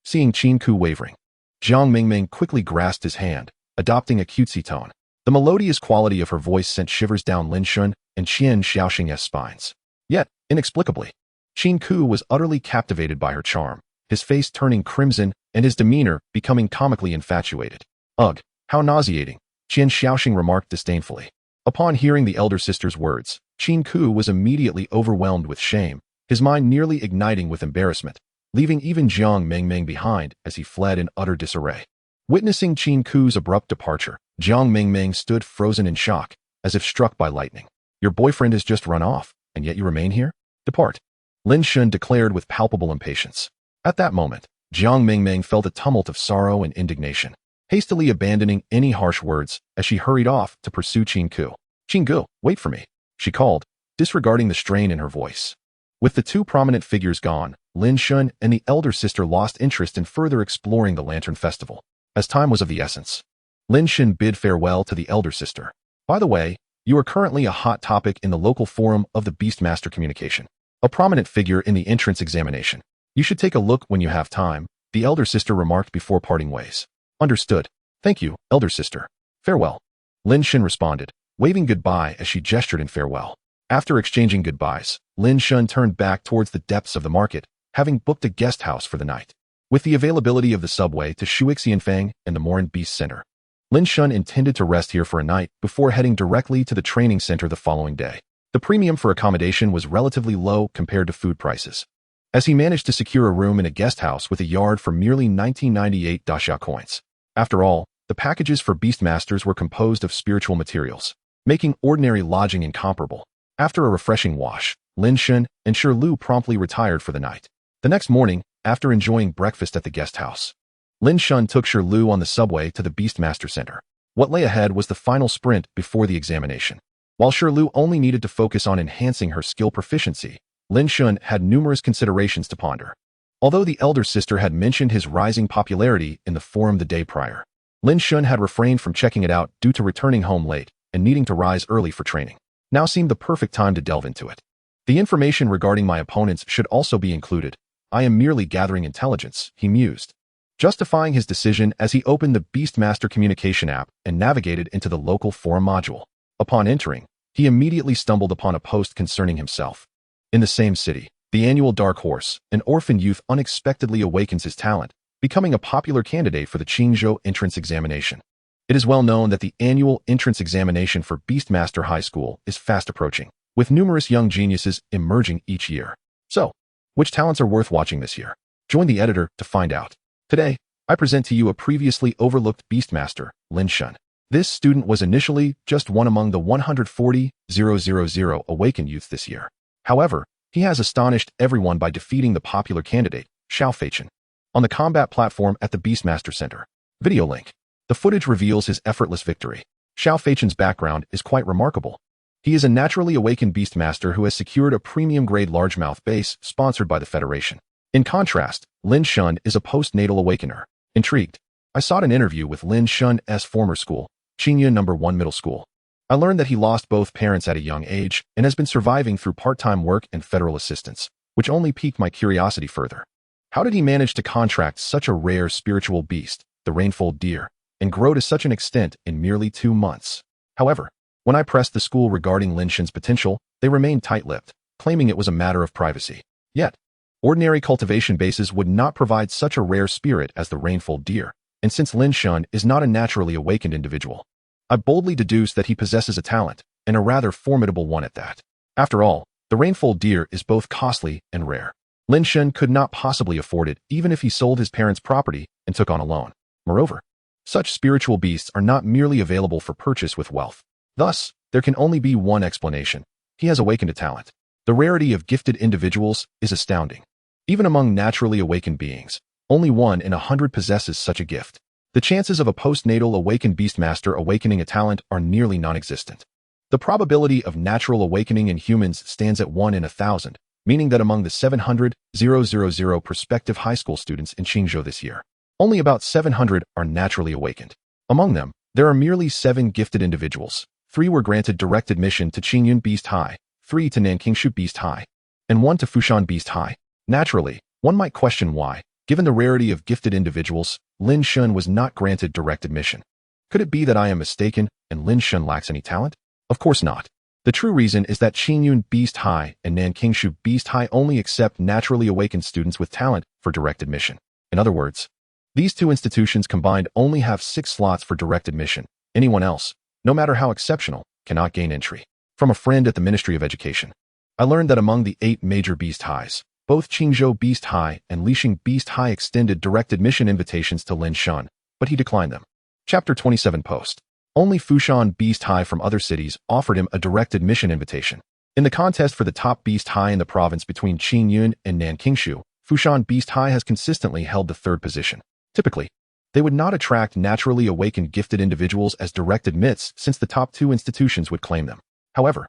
Seeing Qin Ku wavering, Jiang Mingming quickly grasped his hand, adopting a cutesy tone. The melodious quality of her voice sent shivers down Lin Shen and Qian Xiaoxing's spines. Yet, inexplicably, Qin Ku was utterly captivated by her charm, his face turning crimson and his demeanor becoming comically infatuated. Ugh, how nauseating, Qian Xiaoxing remarked disdainfully. Upon hearing the elder sister's words, Qin Ku was immediately overwhelmed with shame, his mind nearly igniting with embarrassment, leaving even Jiang Mingming behind as he fled in utter disarray. Witnessing Qin Ku's abrupt departure, Jiang Mingming stood frozen in shock, as if struck by lightning. Your boyfriend has just run off, and yet you remain here? Depart. Lin Shen declared with palpable impatience. At that moment, Jiang Mingming felt a tumult of sorrow and indignation, hastily abandoning any harsh words as she hurried off to pursue Qin Ku. Qin Ku, wait for me, she called, disregarding the strain in her voice. With the two prominent figures gone, Lin Shen and the elder sister lost interest in further exploring the Lantern Festival, as time was of the essence. Lin Shen bid farewell to the elder sister. By the way, you are currently a hot topic in the local forum of the Beastmaster communication, a prominent figure in the entrance examination. You should take a look when you have time, the elder sister remarked before parting ways. Understood. Thank you, elder sister. Farewell. Lin Shen responded, waving goodbye as she gestured in farewell. After exchanging goodbyes, Lin Shen turned back towards the depths of the market, having booked a guest house for the night. With the availability of the subway to Shuixianfang and the Morin Beast Center, Lin Shen intended to rest here for a night before heading directly to the training center the following day. The premium for accommodation was relatively low compared to food prices, as he managed to secure a room in a guest house with a yard for merely 1998 daxia coins. After all, the packages for Beastmasters were composed of spiritual materials, making ordinary lodging incomparable. After a refreshing wash, Lin Shen and Lu promptly retired for the night. The next morning, after enjoying breakfast at the guest house, Lin Shen took Lu on the subway to the Beastmaster Center. What lay ahead was the final sprint before the examination. While Lu only needed to focus on enhancing her skill proficiency, Lin Shen had numerous considerations to ponder. Although the elder sister had mentioned his rising popularity in the forum the day prior, Lin Shen had refrained from checking it out due to returning home late and needing to rise early for training. Now seemed the perfect time to delve into it. The information regarding my opponents should also be included. I am merely gathering intelligence, he mused, justifying his decision as he opened the Beastmaster communication app and navigated into the local forum module. Upon entering, he immediately stumbled upon a post concerning himself. In the same city, the annual Dark Horse, an orphan youth unexpectedly awakens his talent, becoming a popular candidate for the Qingzhou entrance examination. It is well known that the annual entrance examination for Beastmaster High School is fast approaching, with numerous young geniuses emerging each year. So, which talents are worth watching this year? Join the editor to find out. Today, I present to you a previously overlooked Beastmaster, Lin Shen. This student was initially just one among the 140,000 awakened youths this year. However, he has astonished everyone by defeating the popular candidate, Cultivation, on the combat platform at the Beastmaster Center. Video link. The footage reveals his effortless victory. Cultivation's background is quite remarkable. He is a naturally awakened Beastmaster who has secured a premium-grade largemouth base sponsored by the Federation. In contrast, Lin Shen is a postnatal awakener. Intrigued, I sought an interview with Lin Shen's former school, Qingyun No. 1 Middle School. I learned that he lost both parents at a young age and has been surviving through part-time work and federal assistance, which only piqued my curiosity further. How did he manage to contract such a rare spiritual beast, the rainfold deer? and grow to such an extent in merely 2 months. However, when I pressed the school regarding Lin Shen's potential, they remained tight-lipped, claiming it was a matter of privacy. Yet, ordinary cultivation bases would not provide such a rare spirit as the rainfold deer, and since Lin Shen is not a naturally awakened individual, I boldly deduce that he possesses a talent, and a rather formidable one at that. After all, the rainfold deer is both costly and rare. Lin Shen could not possibly afford it even if he sold his parents' property and took on a loan. Moreover, such spiritual beasts are not merely available for purchase with wealth. Thus, there can only be one explanation. He has awakened a talent. The rarity of gifted individuals is astounding. Even among naturally awakened beings, only 1 in 100 possesses such a gift. The chances of a postnatal awakened beastmaster awakening a talent are nearly non-existent. The probability of natural awakening in humans stands at 1 in 1,000, meaning that among the 700,000 prospective high school students in Qingzhou this year, only about 700 are naturally awakened. Among them, there are merely 7 gifted individuals. 3 were granted direct admission to Qingyun Beast High, 3 to Nankingshu Beast High, and 1 to Fushan Beast High. Naturally, one might question why, given the rarity of gifted individuals, Lin Shen was not granted direct admission. Could it be that I am mistaken and Lin Shen lacks any talent? Of course not. The true reason is that Qingyun Beast High and Nankingshu Beast High only accept naturally awakened students with talent for direct admission. In other words, these 2 institutions combined only have 6 slots for direct admission. Anyone else, no matter how exceptional, cannot gain entry. From a friend at the Ministry of Education, I learned that among the 8 major Beast Highs, both Qingzhou Beast High and Lixing Beast High extended direct admission invitations to Lin Shen, but he declined them. Chapter 27 Post. Only Fushan Beast High from other cities offered him a direct admission invitation. In the contest for the top Beast High in the province between Qingyun and Nankingshu, Fushan Beast High has consistently held the 3rd position. Typically, they would not attract naturally awakened gifted individuals as direct admits since the top 2 institutions would claim them. However,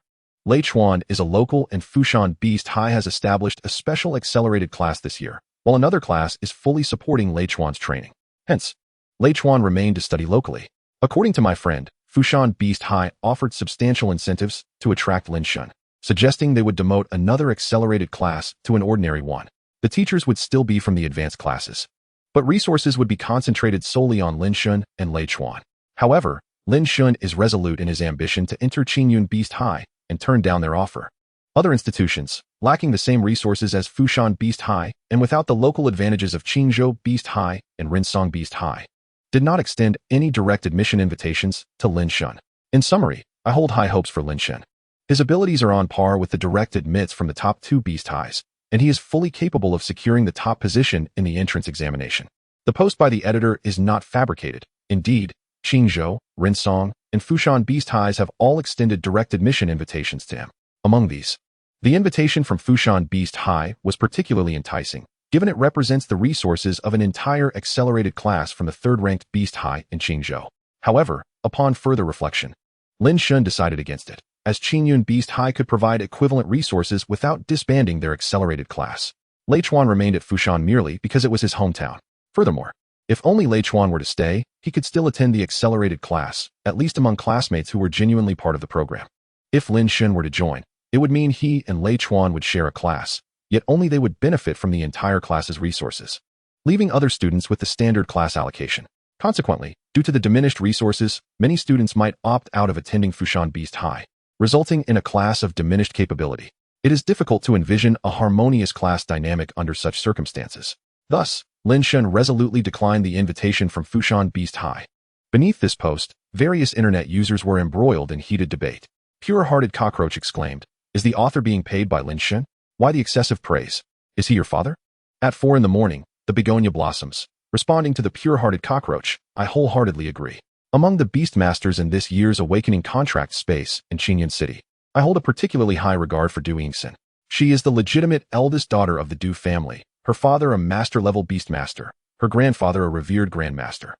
Leichuan is a local and Fushan Beast High has established a special accelerated class this year, while another class is fully supporting Leichuan's training. Hence, Leichuan remained to study locally. According to my friend, Fushan Beast High offered substantial incentives to attract Lin Shen, suggesting they would demote another accelerated class to an ordinary one. The teachers would still be from the advanced classes, but resources would be concentrated solely on Lin Shen and Leichuan. However, Lin Shen is resolute in his ambition to enter Qingyun Beast High and turn down their offer. Other institutions, lacking the same resources as Fushan Beast High and without the local advantages of Qingzhou Beast High and Rinsong Beast High, did not extend any direct admission invitations to Lin Shen. In summary, I hold high hopes for Lin Shen. His abilities are on par with the direct admits from the top 2 Beast Highs, and he is fully capable of securing the top position in the entrance examination. The post by the editor is not fabricated. Indeed, Qingzhou, Rinsong, and Fushan Beast Highs have all extended direct admission invitations to him. Among these, the invitation from Fushan Beast High was particularly enticing, given it represents the resources of an entire accelerated class from the 3rd-ranked Beast High in Qingzhou. However, upon further reflection, Lin Shen decided against it, as Qingyun Beast High could provide equivalent resources without disbanding their accelerated class. Leichuan remained at Fushan merely because it was his hometown. Furthermore, if only Leichuan were to stay, he could still attend the accelerated class, at least among classmates who were genuinely part of the program. If Lin Shen were to join, it would mean he and Leichuan would share a class, yet only they would benefit from the entire class's resources, leaving other students with the standard class allocation. Consequently, due to the diminished resources, many students might opt out of attending Fushan Beast High, resulting in a class of diminished capability. It is difficult to envision a harmonious class dynamic under such circumstances. Thus, Lin Shen resolutely declined the invitation from Fushan Beast High. Beneath this post, various internet users were embroiled in heated debate. Pure-hearted Cockroach exclaimed, "Is the author being paid by Lin Shen? Why the excessive praise? Is he your father?" At 4 in the morning, the begonia blossoms. Responding to the pure-hearted Cockroach, I wholeheartedly agree. Among the Beastmasters in this year's Awakening contract space in Qingyun City, I hold a particularly high regard for Du Yingxin. She is the legitimate eldest daughter of the Du family, her father a master-level Beastmaster, her grandfather a revered Grandmaster,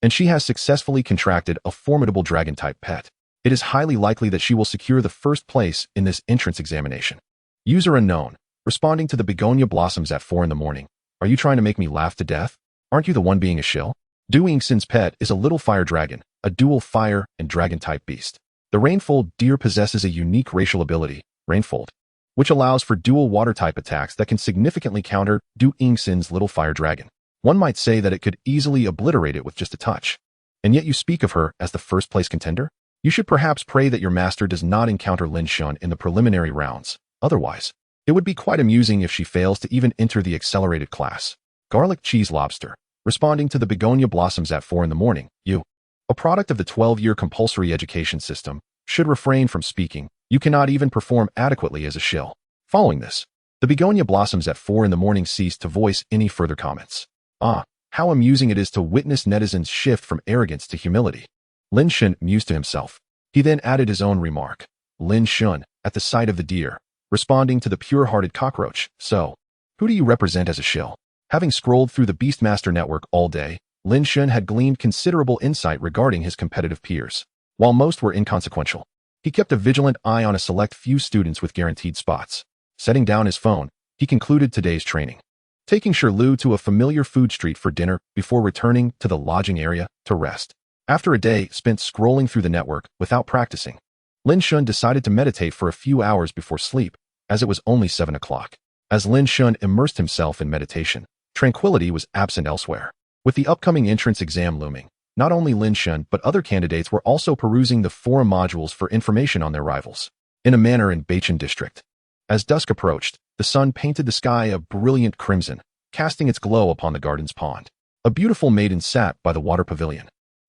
and she has successfully contracted a formidable dragon-type pet. It is highly likely that she will secure the 1st place in this entrance examination. User unknown, responding to the begonia blossoms at 4 in the morning. Are you trying to make me laugh to death? Aren't you the one being a shill? Du Yingxin's pet is a little fire dragon, a dual fire and dragon-type beast. The rainfold deer possesses a unique racial ability, rainfold, which allows for dual water-type attacks that can significantly counter Du Yingxin's little fire dragon. One might say that it could easily obliterate it with just a touch. and yet you speak of her as the first-place contender? You should perhaps pray that your master does not encounter Lin Shen in the preliminary rounds. Otherwise, it would be quite amusing if she fails to even enter the accelerated class. Garlic cheese lobster. Responding to the begonia blossoms at 4 in the morning, you, a product of the 12-year compulsory education system, should refrain from speaking. You cannot even perform adequately as a shill. Following this, the begonia blossoms at 4 in the morning ceased to voice any further comments. Ah, how amusing it is to witness netizens shift from arrogance to humility. Lin Shen mused to himself. He then added his own remark. Lin Shen, at the sight of the deer, responding to the pure-hearted cockroach. So, who do you represent as a shill? Having scrolled through the Beastmaster network all day, Lin Shen had gleaned considerable insight regarding his competitive peers. While most were inconsequential, he kept a vigilant eye on a select few students with guaranteed spots. Setting down his phone, he concluded today's training, taking Shirlu to a familiar food street for dinner before returning to the lodging area to rest. After a day spent scrolling through the network without practicing, Lin Shen decided to meditate for a few hours before sleep, as it was only 7 o'clock. As Lin Shen immersed himself in meditation, tranquility was absent elsewhere. With the upcoming entrance exam looming, not only Lin Shen but other candidates were also perusing the forum modules for information on their rivals. In a manor in Beichen district. As dusk approached, the sun painted the sky a brilliant crimson, casting its glow upon the garden's pond. A beautiful maiden sat by the water pavilion.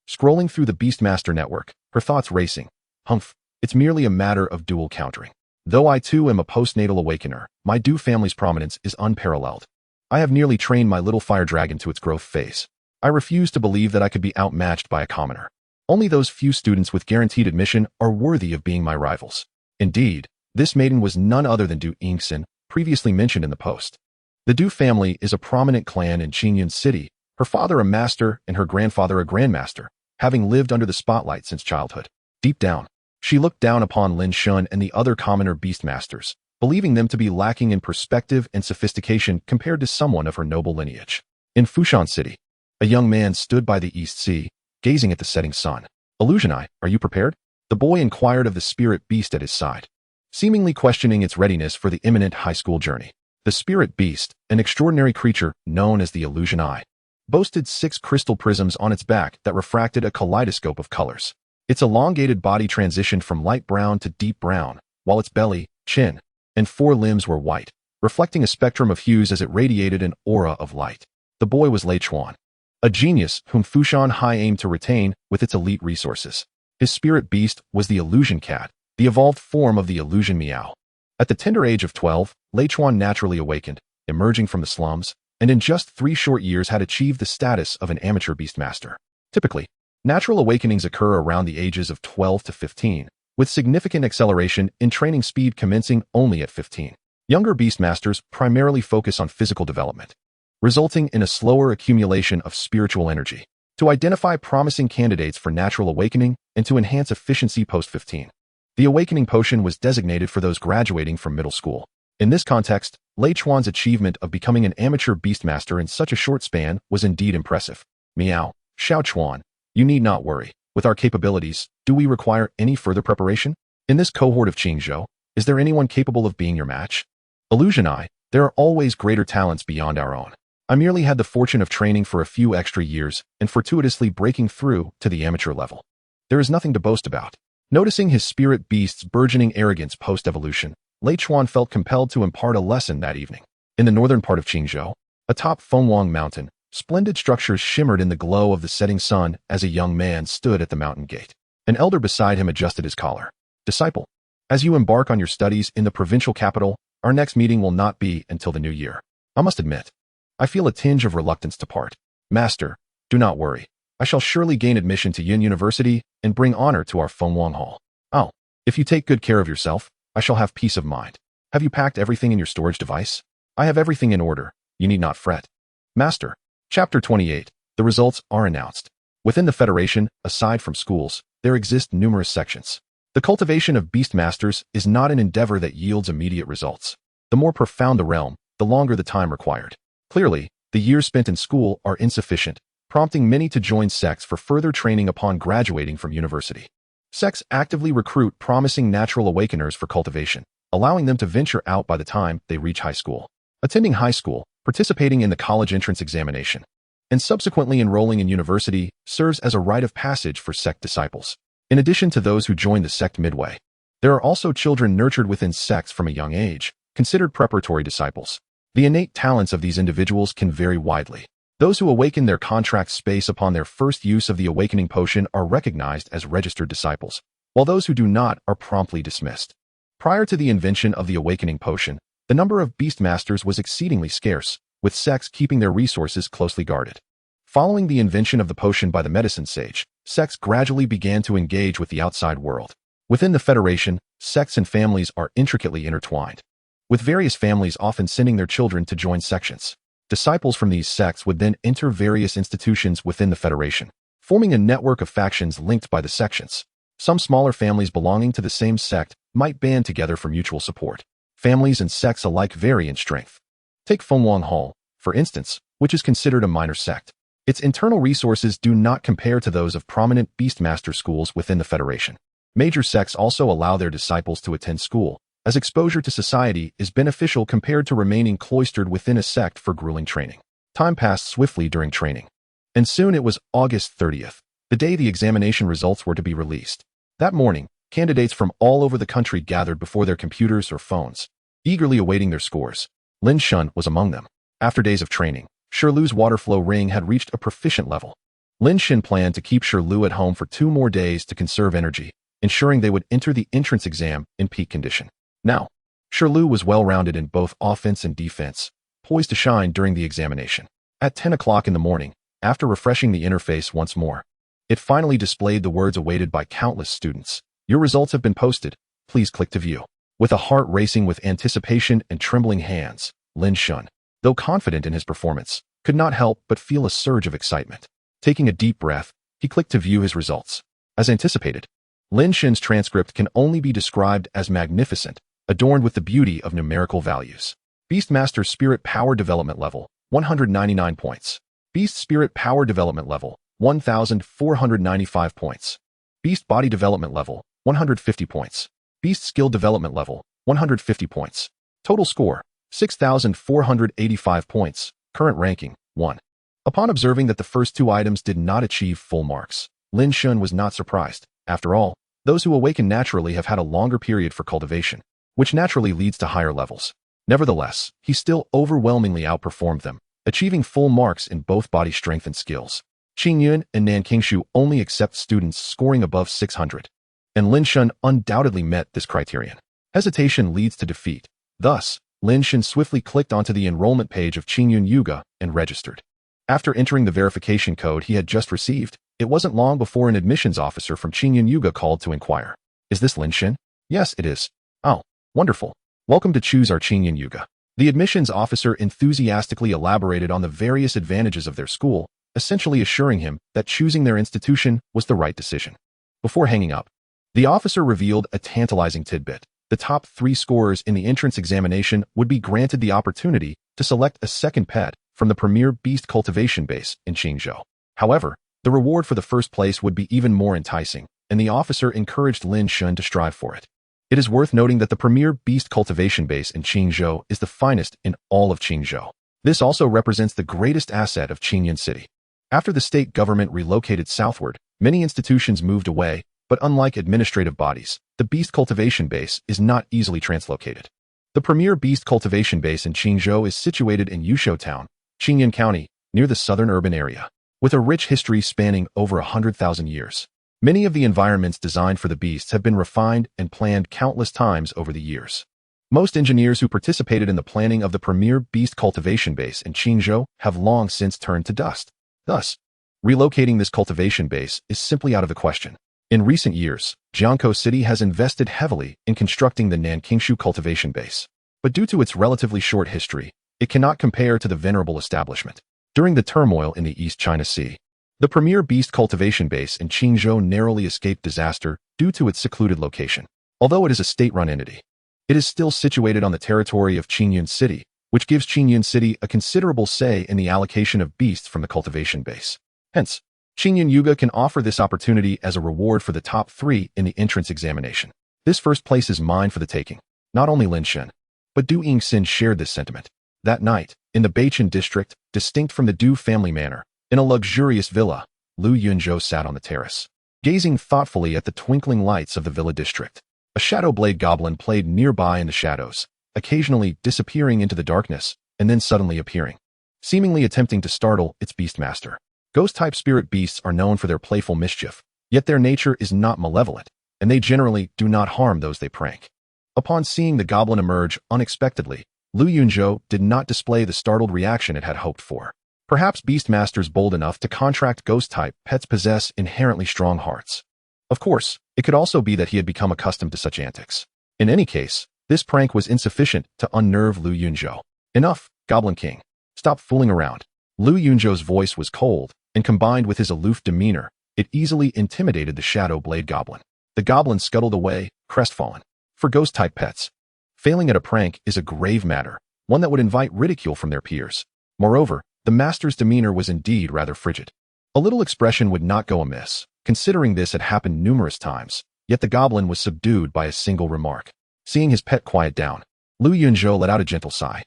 Scrolling through the Beastmaster network, her thoughts racing. Humph, it's merely a matter of dual countering. Though I too am a postnatal awakener, my Du family's prominence is unparalleled. I have nearly trained my little fire dragon to its growth phase. I refuse to believe that I could be outmatched by a commoner. Only those few students with guaranteed admission are worthy of being my rivals. Indeed, this maiden was none other than Du Yingxin, previously mentioned in the post. The Du family is a prominent clan in Qingyun City, her father a master and her grandfather a grandmaster, having lived under the spotlight since childhood. Deep down, she looked down upon Lin Shen and the other commoner beastmasters, believing them to be lacking in perspective and sophistication compared to someone of her noble lineage. In Fushan City, a young man stood by the East Sea, gazing at the setting sun. Illusion Eye, are you prepared? The boy inquired of the spirit beast at his side, seemingly questioning its readiness for the imminent high school journey. The spirit beast, an extraordinary creature known as the Illusion Eye, boasted 6 crystal prisms on its back that refracted a kaleidoscope of colors. Its elongated body transitioned from light brown to deep brown, while its belly, chin, and 4 limbs were white, reflecting a spectrum of hues as it radiated an aura of light. The boy was Lei Chuan, a genius whom Fushan High aimed to retain with its elite resources. His spirit beast was the Illusion Cat, the evolved form of the Illusion Meow. At the tender age of 12, Lei Chuan naturally awakened, emerging from the slums, and in just 3 short years had achieved the status of an amateur beastmaster. Typically, natural awakenings occur around the ages of 12 to 15, with significant acceleration in training speed commencing only at 15. Younger beastmasters primarily focus on physical development, resulting in a slower accumulation of spiritual energy. To identify promising candidates for natural awakening and to enhance efficiency post-15. The awakening potion was designated for those graduating from middle school. In this context, Lei Chuan's achievement of becoming an amateur beastmaster in such a short span was indeed impressive. Meow, Xiao Chuan, you need not worry. With our capabilities, do we require any further preparation? In this cohort of Qingzhou, is there anyone capable of being your match? Illusion Eye, there are always greater talents beyond our own. I merely had the fortune of training for a few extra years and fortuitously breaking through to the amateur level. There is nothing to boast about. Noticing his spirit beast's burgeoning arrogance post-evolution, Lei Chuan felt compelled to impart a lesson that evening. In the northern part of Qingzhou, atop Fengwang Mountain, splendid structures shimmered in the glow of the setting sun as a young man stood at the mountain gate. An elder beside him adjusted his collar. Disciple, as you embark on your studies in the provincial capital, our next meeting will not be until the new year. I must admit, I feel a tinge of reluctance to part. Master, do not worry. I shall surely gain admission to Yin University and bring honor to our Fengwang Hall. Oh, if you take good care of yourself, I shall have peace of mind. Have you packed everything in your storage device? I have everything in order. You need not fret. Master. Chapter 28. The results are announced. Within the Federation, aside from schools, there exist numerous sections. The cultivation of beastmasters is not an endeavor that yields immediate results. The more profound the realm, the longer the time required. Clearly, the years spent in school are insufficient, prompting many to join sects for further training upon graduating from university. Sects actively recruit promising natural awakeners for cultivation, allowing them to venture out by the time they reach high school. Attending high school, participating in the college entrance examination, and subsequently enrolling in university serves as a rite of passage for sect disciples. In addition to those who join the sect midway, there are also children nurtured within sects from a young age, considered preparatory disciples. The innate talents of these individuals can vary widely. Those who awaken their contract space upon their first use of the awakening potion are recognized as registered disciples, while those who do not are promptly dismissed. Prior to the invention of the awakening potion, the number of beastmasters was exceedingly scarce, with sects keeping their resources closely guarded. Following the invention of the potion by the medicine sage, sects gradually began to engage with the outside world. Within the Federation, sects and families are intricately intertwined, with various families often sending their children to join sections. Disciples from these sects would then enter various institutions within the Federation, forming a network of factions linked by the sections. Some smaller families belonging to the same sect might band together for mutual support. Families and sects alike vary in strength. Take Fengwang Hall, for instance, which is considered a minor sect. Its internal resources do not compare to those of prominent beastmaster schools within the Federation. Major sects also allow their disciples to attend school, as exposure to society is beneficial compared to remaining cloistered within a sect for grueling training. Time passed swiftly during training, and soon it was August 30th, the day the examination results were to be released. That morning, candidates from all over the country gathered before their computers or phones, eagerly awaiting their scores. Lin Shen was among them. After days of training, Shirlu's waterflow ring had reached a proficient level. Lin Shen planned to keep Shirlu at home for 2 more days to conserve energy, ensuring they would enter the entrance exam in peak condition. Now, Shirlu was well-rounded in both offense and defense, poised to shine during the examination. At 10 o'clock in the morning, after refreshing the interface once more, it finally displayed the words awaited by countless students. Your results have been posted. Please click to view. With a heart racing with anticipation and trembling hands, Lin Shen, though confident in his performance, could not help but feel a surge of excitement. Taking a deep breath, he clicked to view his results. As anticipated, Lin Shen's transcript can only be described as magnificent, adorned with the beauty of numerical values. Beastmaster Spirit Power Development Level, 199 points. Beast Spirit Power Development Level, 1,495 points. Beast Body Development Level, 150 points. Beast Skill Development Level, 150 points. Total score, 6,485 points. Current ranking, 1. Upon observing that the first 2 items did not achieve full marks, Lin Shen was not surprised. After all, those who awaken naturally have had a longer period for cultivation, which naturally leads to higher levels. Nevertheless, he still overwhelmingly outperformed them, achieving full marks in both body strength and skills. Qingyun and Nankingshu only accept students scoring above 600, and Lin Shen undoubtedly met this criterion. Hesitation leads to defeat. Thus, Lin Shen swiftly clicked onto the enrollment page of Qingyun Yuga and registered. After entering the verification code he had just received, it wasn't long before an admissions officer from Qingyun Yuga called to inquire. Is this Lin Shen? Yes, it is. Oh, wonderful. Welcome to choose our Qingyun Yuga. The admissions officer enthusiastically elaborated on the various advantages of their school, essentially assuring him that choosing their institution was the right decision. Before hanging up, the officer revealed a tantalizing tidbit. The top 3 scorers in the entrance examination would be granted the opportunity to select a second pet from the premier beast cultivation base in Qingzhou. However, the reward for the first place would be even more enticing, and the officer encouraged Lin Shen to strive for it. It is worth noting that the premier beast cultivation base in Qingzhou is the finest in all of Qingzhou. This also represents the greatest asset of Qingyun City. After the state government relocated southward, many institutions moved away, but unlike administrative bodies, the beast cultivation base is not easily translocated. The premier beast cultivation base in Qingzhou is situated in Yushu Town, Qingyun County, near the southern urban area, with a rich history spanning over 100,000 years. Many of the environments designed for the beasts have been refined and planned countless times over the years. Most engineers who participated in the planning of the premier beast cultivation base in Qingzhou have long since turned to dust. Thus, relocating this cultivation base is simply out of the question. In recent years, Jiangkou City has invested heavily in constructing the Nankingshu cultivation base. But due to its relatively short history, it cannot compare to the venerable establishment. During the turmoil in the East China Sea, the premier beast cultivation base in Qingzhou narrowly escaped disaster due to its secluded location. Although it is a state-run entity, it is still situated on the territory of Qingyun City, which gives Qingyun City a considerable say in the allocation of beasts from the cultivation base. Hence, Qingyun Yuga can offer this opportunity as a reward for the top 3 in the entrance examination. This first place is mine for the taking. Not only Lin Shen, but Du Yingxin shared this sentiment. That night, in the Beichen district, distinct from the Du family manor, In a luxurious villa, Lu Yunzhou sat on the terrace, gazing thoughtfully at the twinkling lights of the villa district. A shadow blade goblin played nearby in the shadows, occasionally disappearing into the darkness and then suddenly appearing, seemingly attempting to startle its beastmaster. Ghost-type spirit beasts are known for their playful mischief, yet their nature is not malevolent, and they generally do not harm those they prank. Upon seeing the goblin emerge unexpectedly, Lu Yunzhou did not display the startled reaction it had hoped for. Perhaps beastmasters bold enough to contract ghost-type pets possess inherently strong hearts. Of course, it could also be that he had become accustomed to such antics. In any case, this prank was insufficient to unnerve Lu Yunzhou. Enough, Goblin King. Stop fooling around. Lu Yunzhou's voice was cold, and combined with his aloof demeanor, it easily intimidated the Shadow Blade Goblin. The goblin scuttled away, crestfallen. For ghost-type pets, failing at a prank is a grave matter, one that would invite ridicule from their peers. Moreover, the master's demeanor was indeed rather frigid. A little expression would not go amiss, considering this had happened numerous times, yet the goblin was subdued by a single remark. Seeing his pet quiet down, Lu Yunzhou let out a gentle sigh.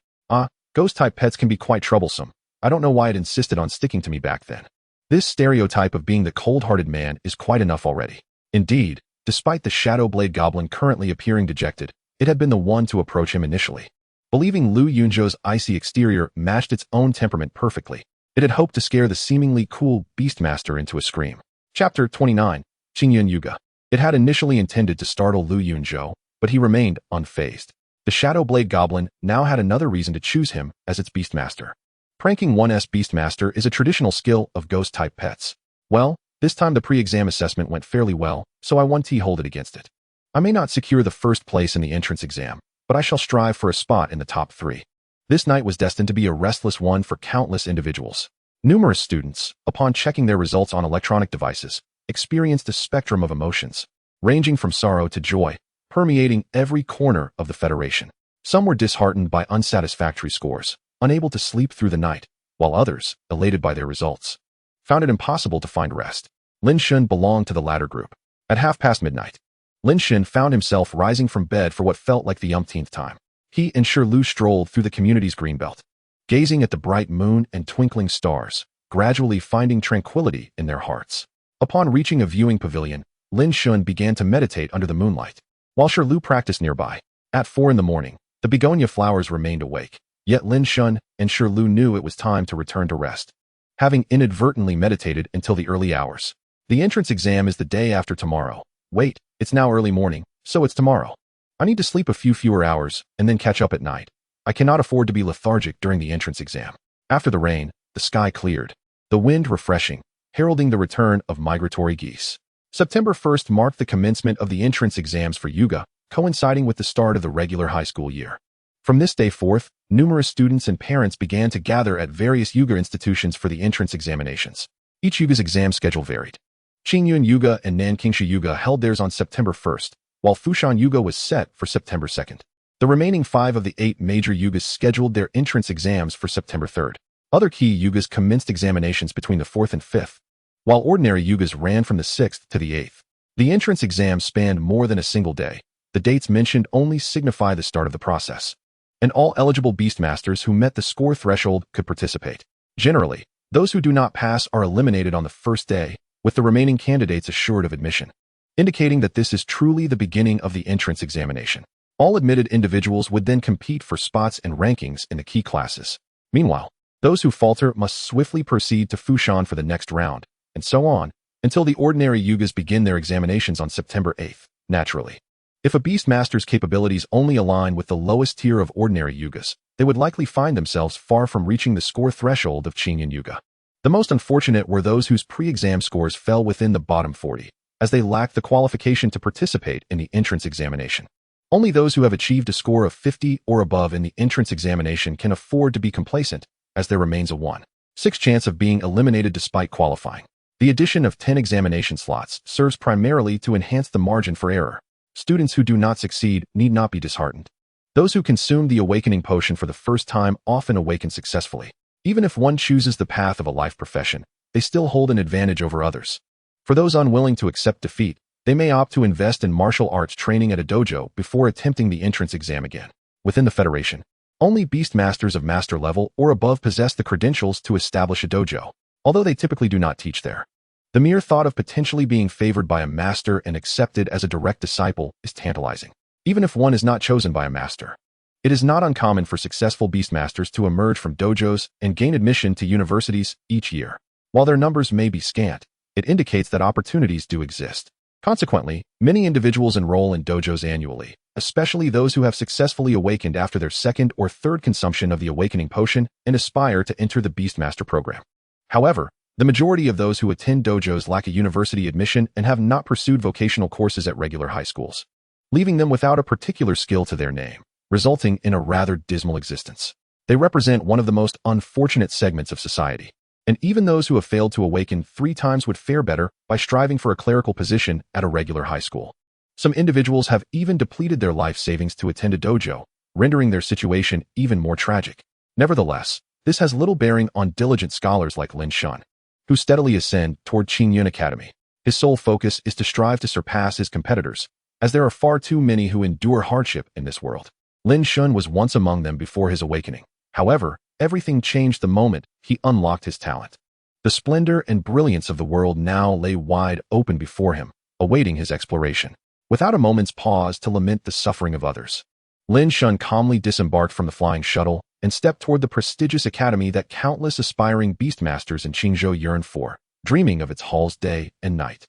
Ghost-type pets can be quite troublesome. I don't know why it insisted on sticking to me back then. This stereotype of being the cold-hearted man is quite enough already. Indeed, despite the Shadow Blade Goblin currently appearing dejected, it had been the one to approach him initially. Believing Lu Yunzhou's icy exterior matched its own temperament perfectly, it had hoped to scare the seemingly cool Beastmaster into a scream. Chapter 29, Qingyun Yuga. It had initially intended to startle Lu Yunzhou, but he remained unfazed. The Shadow Blade Goblin now had another reason to choose him as its Beastmaster. Pranking 1's Beastmaster is a traditional skill of ghost-type pets. Well, this time the pre-exam assessment went fairly well, so I 1-hold it against it. I may not secure the first place in the entrance exam, but I shall strive for a spot in the top 3. This night was destined to be a restless one for countless individuals. Numerous students, upon checking their results on electronic devices, experienced a spectrum of emotions, ranging from sorrow to joy, permeating every corner of the Federation. Some were disheartened by unsatisfactory scores, unable to sleep through the night, while others, elated by their results, found it impossible to find rest. Lin Shen belonged to the latter group. At midnight, Lin Shen found himself rising from bed for what felt like the umpteenth time. He and Shirlu strolled through the community's greenbelt, gazing at the bright moon and twinkling stars, gradually finding tranquility in their hearts. Upon reaching a viewing pavilion, Lin Shen began to meditate under the moonlight, while Shirlu practiced nearby. At 4 in the morning, the begonia flowers remained awake, yet Lin Shen and Shirlu knew it was time to return to rest. Having inadvertently meditated until the early hours, the entrance exam is the day after tomorrow. Wait, it's now early morning, so it's tomorrow. I need to sleep a few fewer hours and then catch up at night. I cannot afford to be lethargic during the entrance exam. After the rain, the sky cleared, the wind refreshing, heralding the return of migratory geese. September 1st marked the commencement of the entrance exams for Yuga, coinciding with the start of the regular high school year. From this day forth, numerous students and parents began to gather at various Yuga institutions for the entrance examinations. Each Yuga's exam schedule varied. Qingyun Yuga and Nankingsha Yuga held theirs on September 1st, while Fushan Yuga was set for September 2nd. The remaining 5 of the 8 major Yugas scheduled their entrance exams for September 3rd. Other key Yugas commenced examinations between the 4th and 5th, while ordinary Yugas ran from the 6th to the 8th. The entrance exams spanned more than a single day. The dates mentioned only signify the start of the process, and all eligible Beastmasters who met the score threshold could participate. Generally, those who do not pass are eliminated on the first day, with the remaining candidates assured of admission, indicating that this is truly the beginning of the entrance examination. All admitted individuals would then compete for spots and rankings in the key classes. Meanwhile, those who falter must swiftly proceed to Fushan for the next round, and so on, until the ordinary Yugas begin their examinations on September 8th, naturally. If a Beastmaster's capabilities only align with the lowest tier of ordinary Yugas, they would likely find themselves far from reaching the score threshold of Qingyun Yuga. The most unfortunate were those whose pre-exam scores fell within the bottom 40, as they lacked the qualification to participate in the entrance examination. Only those who have achieved a score of 50 or above in the entrance examination can afford to be complacent, as there remains a 1/6 chance of being eliminated despite qualifying. The addition of 10 examination slots serves primarily to enhance the margin for error. Students who do not succeed need not be disheartened. Those who consume the awakening potion for the first time often awaken successfully. Even if one chooses the path of a life profession, they still hold an advantage over others. For those unwilling to accept defeat, they may opt to invest in martial arts training at a dojo before attempting the entrance exam again. Within the Federation, only Beastmasters of master level or above possess the credentials to establish a dojo. although they typically do not teach there. The mere thought of potentially being favored by a master and accepted as a direct disciple is tantalizing, even if one is not chosen by a master. It is not uncommon for successful beastmasters to emerge from dojos and gain admission to universities each year. While their numbers may be scant, it indicates that opportunities do exist. Consequently, many individuals enroll in dojos annually, especially those who have successfully awakened after their second or third consumption of the awakening potion and aspire to enter the Beastmaster program. However, the majority of those who attend dojos lack a university admission and have not pursued vocational courses at regular high schools, leaving them without a particular skill to their name, resulting in a rather dismal existence. They represent one of the most unfortunate segments of society, and even those who have failed to awaken 3 times would fare better by striving for a clerical position at a regular high school. Some individuals have even depleted their life savings to attend a dojo, rendering their situation even more tragic. Nevertheless, this has little bearing on diligent scholars like Lin Shen, who steadily ascend toward Qingyun Academy. His sole focus is to strive to surpass his competitors, as there are far too many who endure hardship in this world. Lin Shen was once among them before his awakening. However, everything changed the moment he unlocked his talent. The splendor and brilliance of the world now lay wide open before him, awaiting his exploration. Without a moment's pause to lament the suffering of others, Lin Shen calmly disembarked from the flying shuttle and stepped toward the prestigious academy that countless aspiring beastmasters in Qingzhou yearn for, dreaming of its halls day and night.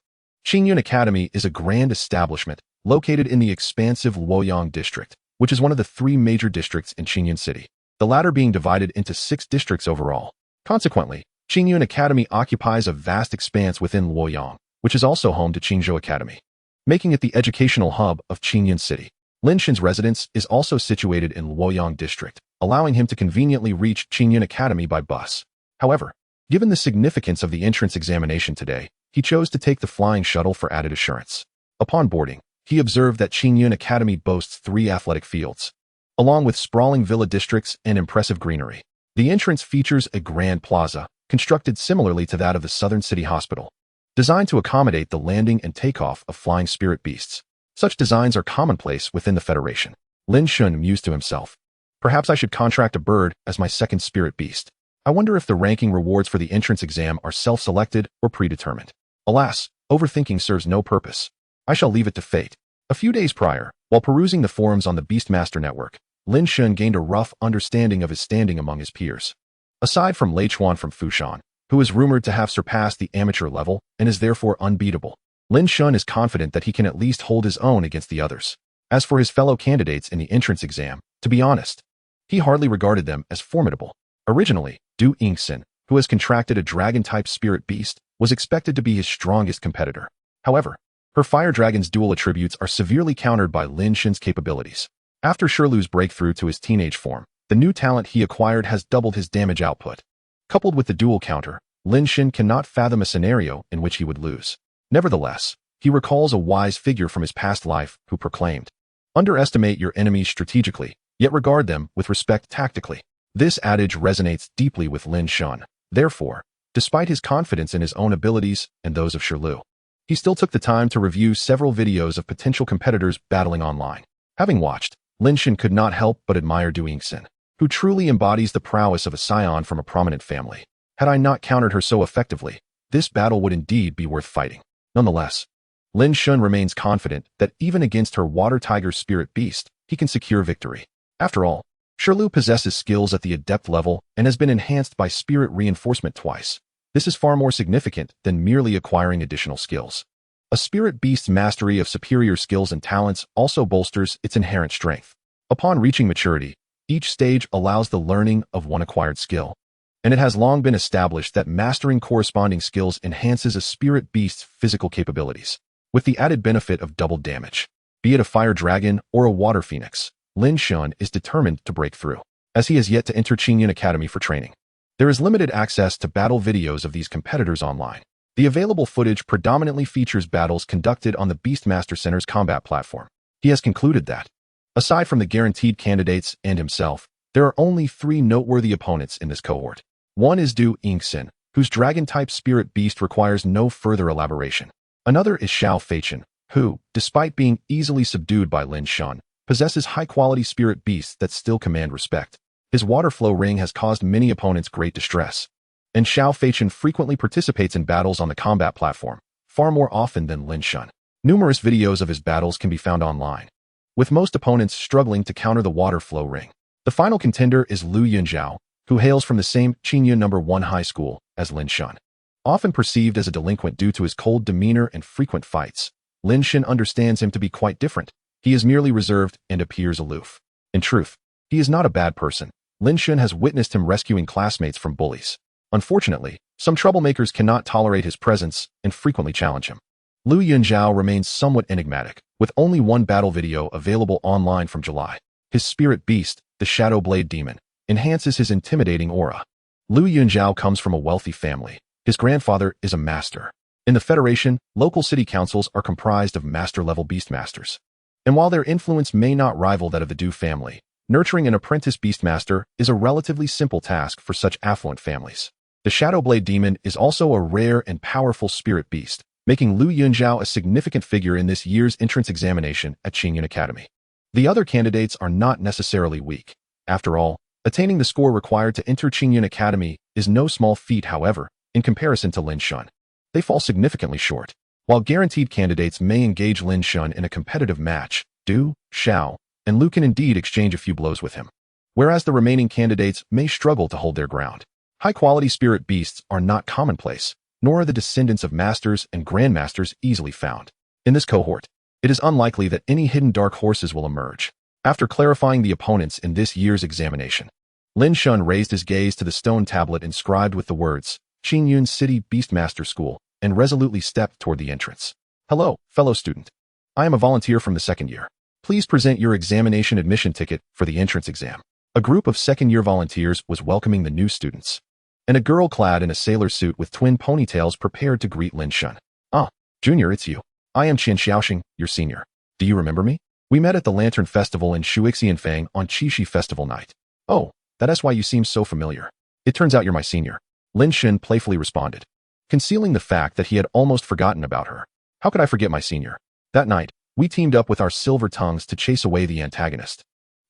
Qingyun Academy is a grand establishment located in the expansive Luoyang district, which is one of the 3 major districts in Qingyun City, the latter being divided into 6 districts overall. Consequently, Qingyun Academy occupies a vast expanse within Luoyang, which is also home to Qingzhou Academy, making it the educational hub of Qingyun City. Lin Shen's residence is also situated in Luoyang district, allowing him to conveniently reach Qingyun Academy by bus. However, given the significance of the entrance examination today, he chose to take the flying shuttle for added assurance. Upon boarding, he observed that Qingyun Academy boasts 3 athletic fields, along with sprawling villa districts and impressive greenery. The entrance features a grand plaza, constructed similarly to that of the Southern City Hospital, designed to accommodate the landing and takeoff of flying spirit beasts. Such designs are commonplace within the Federation. Lin Shen mused to himself, perhaps I should contract a bird as my second spirit beast. I wonder if the ranking rewards for the entrance exam are self-selected or predetermined. Alas, overthinking serves no purpose. I shall leave it to fate. A few days prior, while perusing the forums on the Beastmaster network, Lin Shen gained a rough understanding of his standing among his peers. Aside from Lei Chuan from Fushan, who is rumored to have surpassed the amateur level and is therefore unbeatable, Lin Shen is confident that he can at least hold his own against the others. As for his fellow candidates in the entrance exam, to be honest, he hardly regarded them as formidable. Originally, Du Yingxin, who has contracted a dragon-type spirit beast, was expected to be his strongest competitor. However, her fire dragon's dual attributes are severely countered by Lin Shen's capabilities. After Shirlu's breakthrough to his teenage form, the new talent he acquired has doubled his damage output. Coupled with the dual counter, Lin Shen cannot fathom a scenario in which he would lose. Nevertheless, he recalls a wise figure from his past life who proclaimed, "Underestimate your enemies strategically, yet regard them with respect tactically." This adage resonates deeply with Lin Shen. Therefore, despite his confidence in his own abilities and those of Shirlu, he still took the time to review several videos of potential competitors battling online. Having watched, Lin Shen could not help but admire Du Yingxin, who truly embodies the prowess of a scion from a prominent family. Had I not countered her so effectively, this battle would indeed be worth fighting. Nonetheless, Lin Shen remains confident that even against her water tiger spirit beast, he can secure victory. After all, Shirlu possesses skills at the adept level and has been enhanced by spirit reinforcement twice. This is far more significant than merely acquiring additional skills. A spirit beast's mastery of superior skills and talents also bolsters its inherent strength. Upon reaching maturity, each stage allows the learning of one acquired skill, and it has long been established that mastering corresponding skills enhances a spirit beast's physical capabilities, with the added benefit of double damage. Be it a fire dragon or a water phoenix, Lin Shen is determined to break through, as he has yet to enter Qingyun Academy for training. There is limited access to battle videos of these competitors online. The available footage predominantly features battles conducted on the Beastmaster Center's combat platform. He has concluded that, aside from the guaranteed candidates and himself, there are only 3 noteworthy opponents in this cohort. One is Du Yingxin, whose dragon-type spirit beast requires no further elaboration. Another is Xiao Feichen, who, despite being easily subdued by Lin Shen, possesses high-quality spirit beasts that still command respect. His water flow ring has caused many opponents great distress. and Xiao Feichen frequently participates in battles on the combat platform, far more often than Lin Shen. Numerous videos of his battles can be found online, with most opponents struggling to counter the water flow ring. The final contender is Lu Yunjiao, who hails from the same Qingyun No. 1 high school as Lin Shen. Often perceived as a delinquent due to his cold demeanor and frequent fights, Lin Shen understands him to be quite different. He is merely reserved and appears aloof. In truth, he is not a bad person. Lin Shen has witnessed him rescuing classmates from bullies. Unfortunately, some troublemakers cannot tolerate his presence and frequently challenge him. Lu Yunjiao remains somewhat enigmatic, with only one battle video available online from July. His spirit beast, the Shadow Blade Demon, enhances his intimidating aura. Lu Yunjiao comes from a wealthy family. His grandfather is a master. In the Federation, local city councils are comprised of master-level beastmasters. And while their influence may not rival that of the Du family, nurturing an apprentice beastmaster is a relatively simple task for such affluent families. The Shadow Blade Demon is also a rare and powerful spirit beast, making Lu Yunjiao a significant figure in this year's entrance examination at Qingyun Academy. The other candidates are not necessarily weak. After all, attaining the score required to enter Qingyun Academy is no small feat. However, in comparison to Lin Shen, they fall significantly short. While guaranteed candidates may engage Lin Shen in a competitive match, Du, Xiao, and Lu can indeed exchange a few blows with him, whereas the remaining candidates may struggle to hold their ground. High-quality spirit beasts are not commonplace, nor are the descendants of masters and grandmasters easily found. In this cohort, it is unlikely that any hidden dark horses will emerge. After clarifying the opponents in this year's examination, Lin Shen raised his gaze to the stone tablet inscribed with the words, Qingyun City Beastmaster School, and resolutely stepped toward the entrance. Hello, fellow student. I am a volunteer from the second year. Please present your examination admission ticket for the entrance exam. A group of second-year volunteers was welcoming the new students, and a girl clad in a sailor suit with twin ponytails prepared to greet Lin Shen. Ah, Junior, it's you. I am Qian Xiaoxing, your senior. Do you remember me? We met at the Lantern Festival in Shuixianfang on Qixi Festival night. Oh, that is why you seem so familiar. It turns out you're my senior. Lin Shen playfully responded, concealing the fact that he had almost forgotten about her. How could I forget my senior? That night, we teamed up with our silver tongues to chase away the antagonist.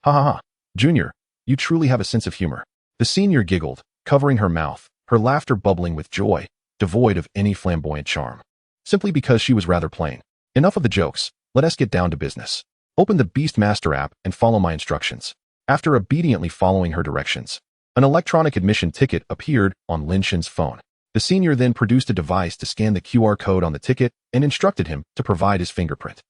Ha ha ha. Junior, you truly have a sense of humor. The senior giggled, covering her mouth, her laughter bubbling with joy, devoid of any flamboyant charm. Simply because she was rather plain. Enough of the jokes, let us get down to business. Open the Beastmaster app and follow my instructions. After obediently following her directions, an electronic admission ticket appeared on Lin Shen's phone. The senior then produced a device to scan the QR code on the ticket and instructed him to provide his fingerprint.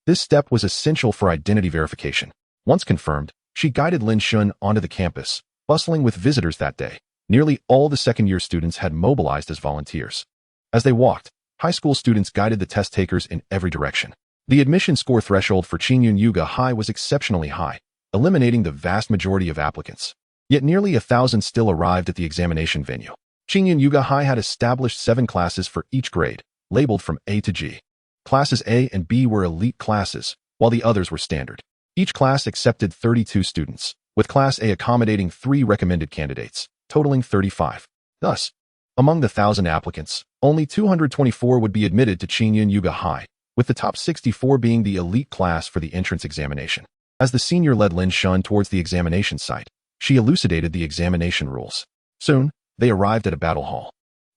This step was essential for identity verification. Once confirmed, she guided Lin Shen onto the campus, bustling with visitors that day. Nearly all the second-year students had mobilized as volunteers. As they walked, high school students guided the test takers in every direction. The admission score threshold for Qingyun Yuga High was exceptionally high, eliminating the vast majority of applicants. Yet nearly 1,000 still arrived at the examination venue. Qingyun Yuga High had established 7 classes for each grade, labeled from A to G. Classes A and B were elite classes, while the others were standard. Each class accepted 32 students, with Class A accommodating 3 recommended candidates, totaling 35. Thus, among the 1,000 applicants, only 224 would be admitted to Qingyun Yuga High, with the top 64 being the elite class for the entrance examination. As the senior led Lin Shen towards the examination site, she elucidated the examination rules. Soon, they arrived at a battle hall.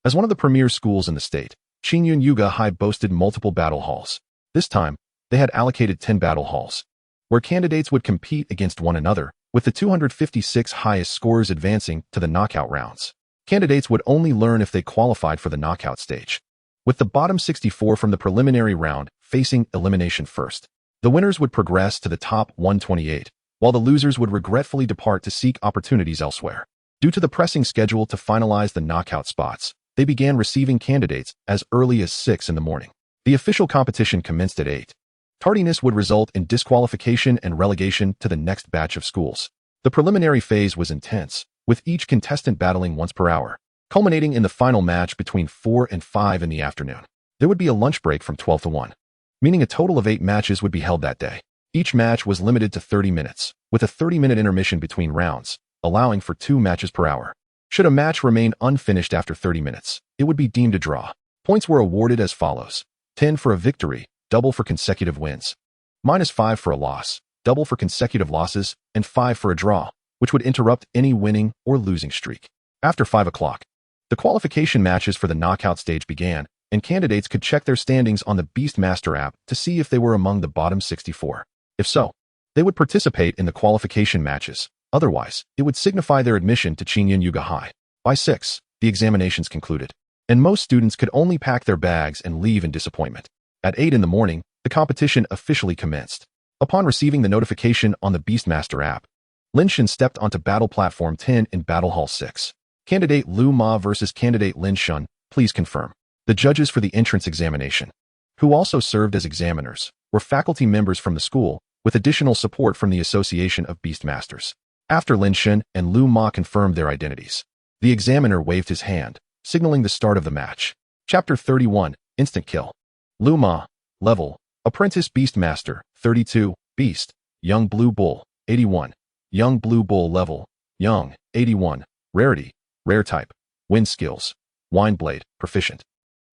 As one of the premier schools in the state, Qingyun Yuga High boasted multiple battle halls. This time, they had allocated 10 battle halls, where candidates would compete against one another, with the 256 highest scorers advancing to the knockout rounds. Candidates would only learn if they qualified for the knockout stage, with the bottom 64 from the preliminary round facing elimination first. The winners would progress to the top 128, while the losers would regretfully depart to seek opportunities elsewhere. Due to the pressing schedule to finalize the knockout spots, they began receiving candidates as early as 6 in the morning. The official competition commenced at 8. Tardiness would result in disqualification and relegation to the next batch of schools. The preliminary phase was intense, with each contestant battling once per hour, culminating in the final match between 4 and 5 in the afternoon. There would be a lunch break from 12 to 1, meaning a total of 8 matches would be held that day. Each match was limited to 30 minutes, with a 30-minute intermission between rounds, allowing for 2 matches per hour. Should a match remain unfinished after 30 minutes, it would be deemed a draw. Points were awarded as follows: 10 for a victory, double for consecutive wins, -5 for a loss, double for consecutive losses, and 5 for a draw, which would interrupt any winning or losing streak. After 5 o'clock, The qualification matches for the knockout stage began, and candidates could check their standings on the Beastmaster app to see if they were among the bottom 64. If so, they would participate in the qualification matches. Otherwise, it would signify their admission to Chinyan Yuga High. By 6, the examinations concluded, and most students could only pack their bags and leave in disappointment. At 8 in the morning, the competition officially commenced. Upon receiving the notification on the Beastmaster app, Lin Shen stepped onto Battle Platform 10 in Battle Hall 6. Candidate Lu Ma versus Candidate Lin Shen, please confirm. The judges for the entrance examination, who also served as examiners, were faculty members from the school, with additional support from the Association of Beastmasters. After Lin Shen and Lu Ma confirmed their identities, the examiner waved his hand, signaling the start of the match. Chapter 31, Instant Kill. Lu Ma, level, Apprentice Beastmaster, 32, Beast, Young Blue Bull, 81. Young Blue Bull level, Young, 81. Rarity, Rare type. Wind skills, Wine Blade, Proficient.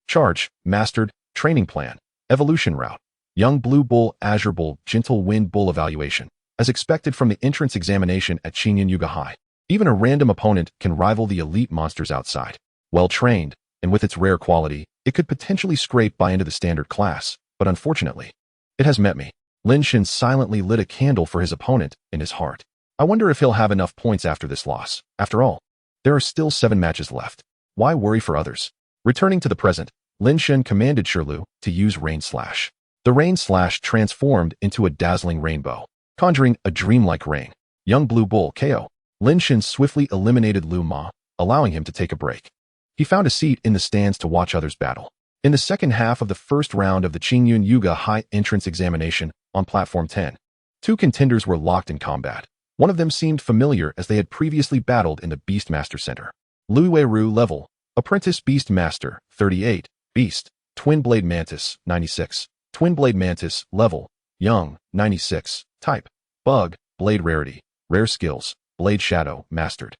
Charge, Mastered, Training Plan, Evolution Route. Young Blue Bull, Azure Bull, Gentle Wind Bull evaluation. As expected from the entrance examination at Chinyan Yuga High, even a random opponent can rival the elite monsters outside. Well trained, and with its rare quality, it could potentially scrape by into the standard class, but unfortunately, it has met me. Lin Shen silently lit a candle for his opponent in his heart. I wonder if he'll have enough points after this loss. After all, there are still 7 matches left. Why worry for others? Returning to the present, Lin Shen commanded Shirlu to use Rain Slash. The Rain Slash transformed into a dazzling rainbow, conjuring a dreamlike rain. Young Blue Bull KO. Lin Shen swiftly eliminated Lu Ma, allowing him to take a break. He found a seat in the stands to watch others battle. In the second half of the first round of the Chinyan Yuga High entrance examination on Platform 10, 2 contenders were locked in combat. One of them seemed familiar as they had previously battled in the Beastmaster Center. Lu Weiru level, Apprentice Beastmaster, 38, Beast, Twin Blade Mantis, 96. Twin Blade Mantis, level, Young, 96. Type, Bug, Blade Rarity, Rare skills, Blade Shadow, Mastered.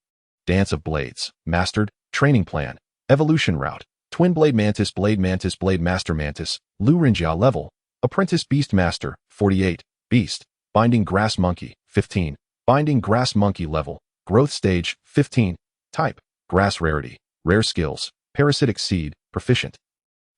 Dance of Blades, Mastered, Training Plan, Evolution Route. Twin Blade Mantis, Blade Master Mantis, Lu Rinjia level, Apprentice Beastmaster, 48, Beast, Binding Grass Monkey, 15. Binding Grass Monkey level, Growth Stage, 15. Type, Grass Rarity, Rare skills, Parasitic Seed, Proficient.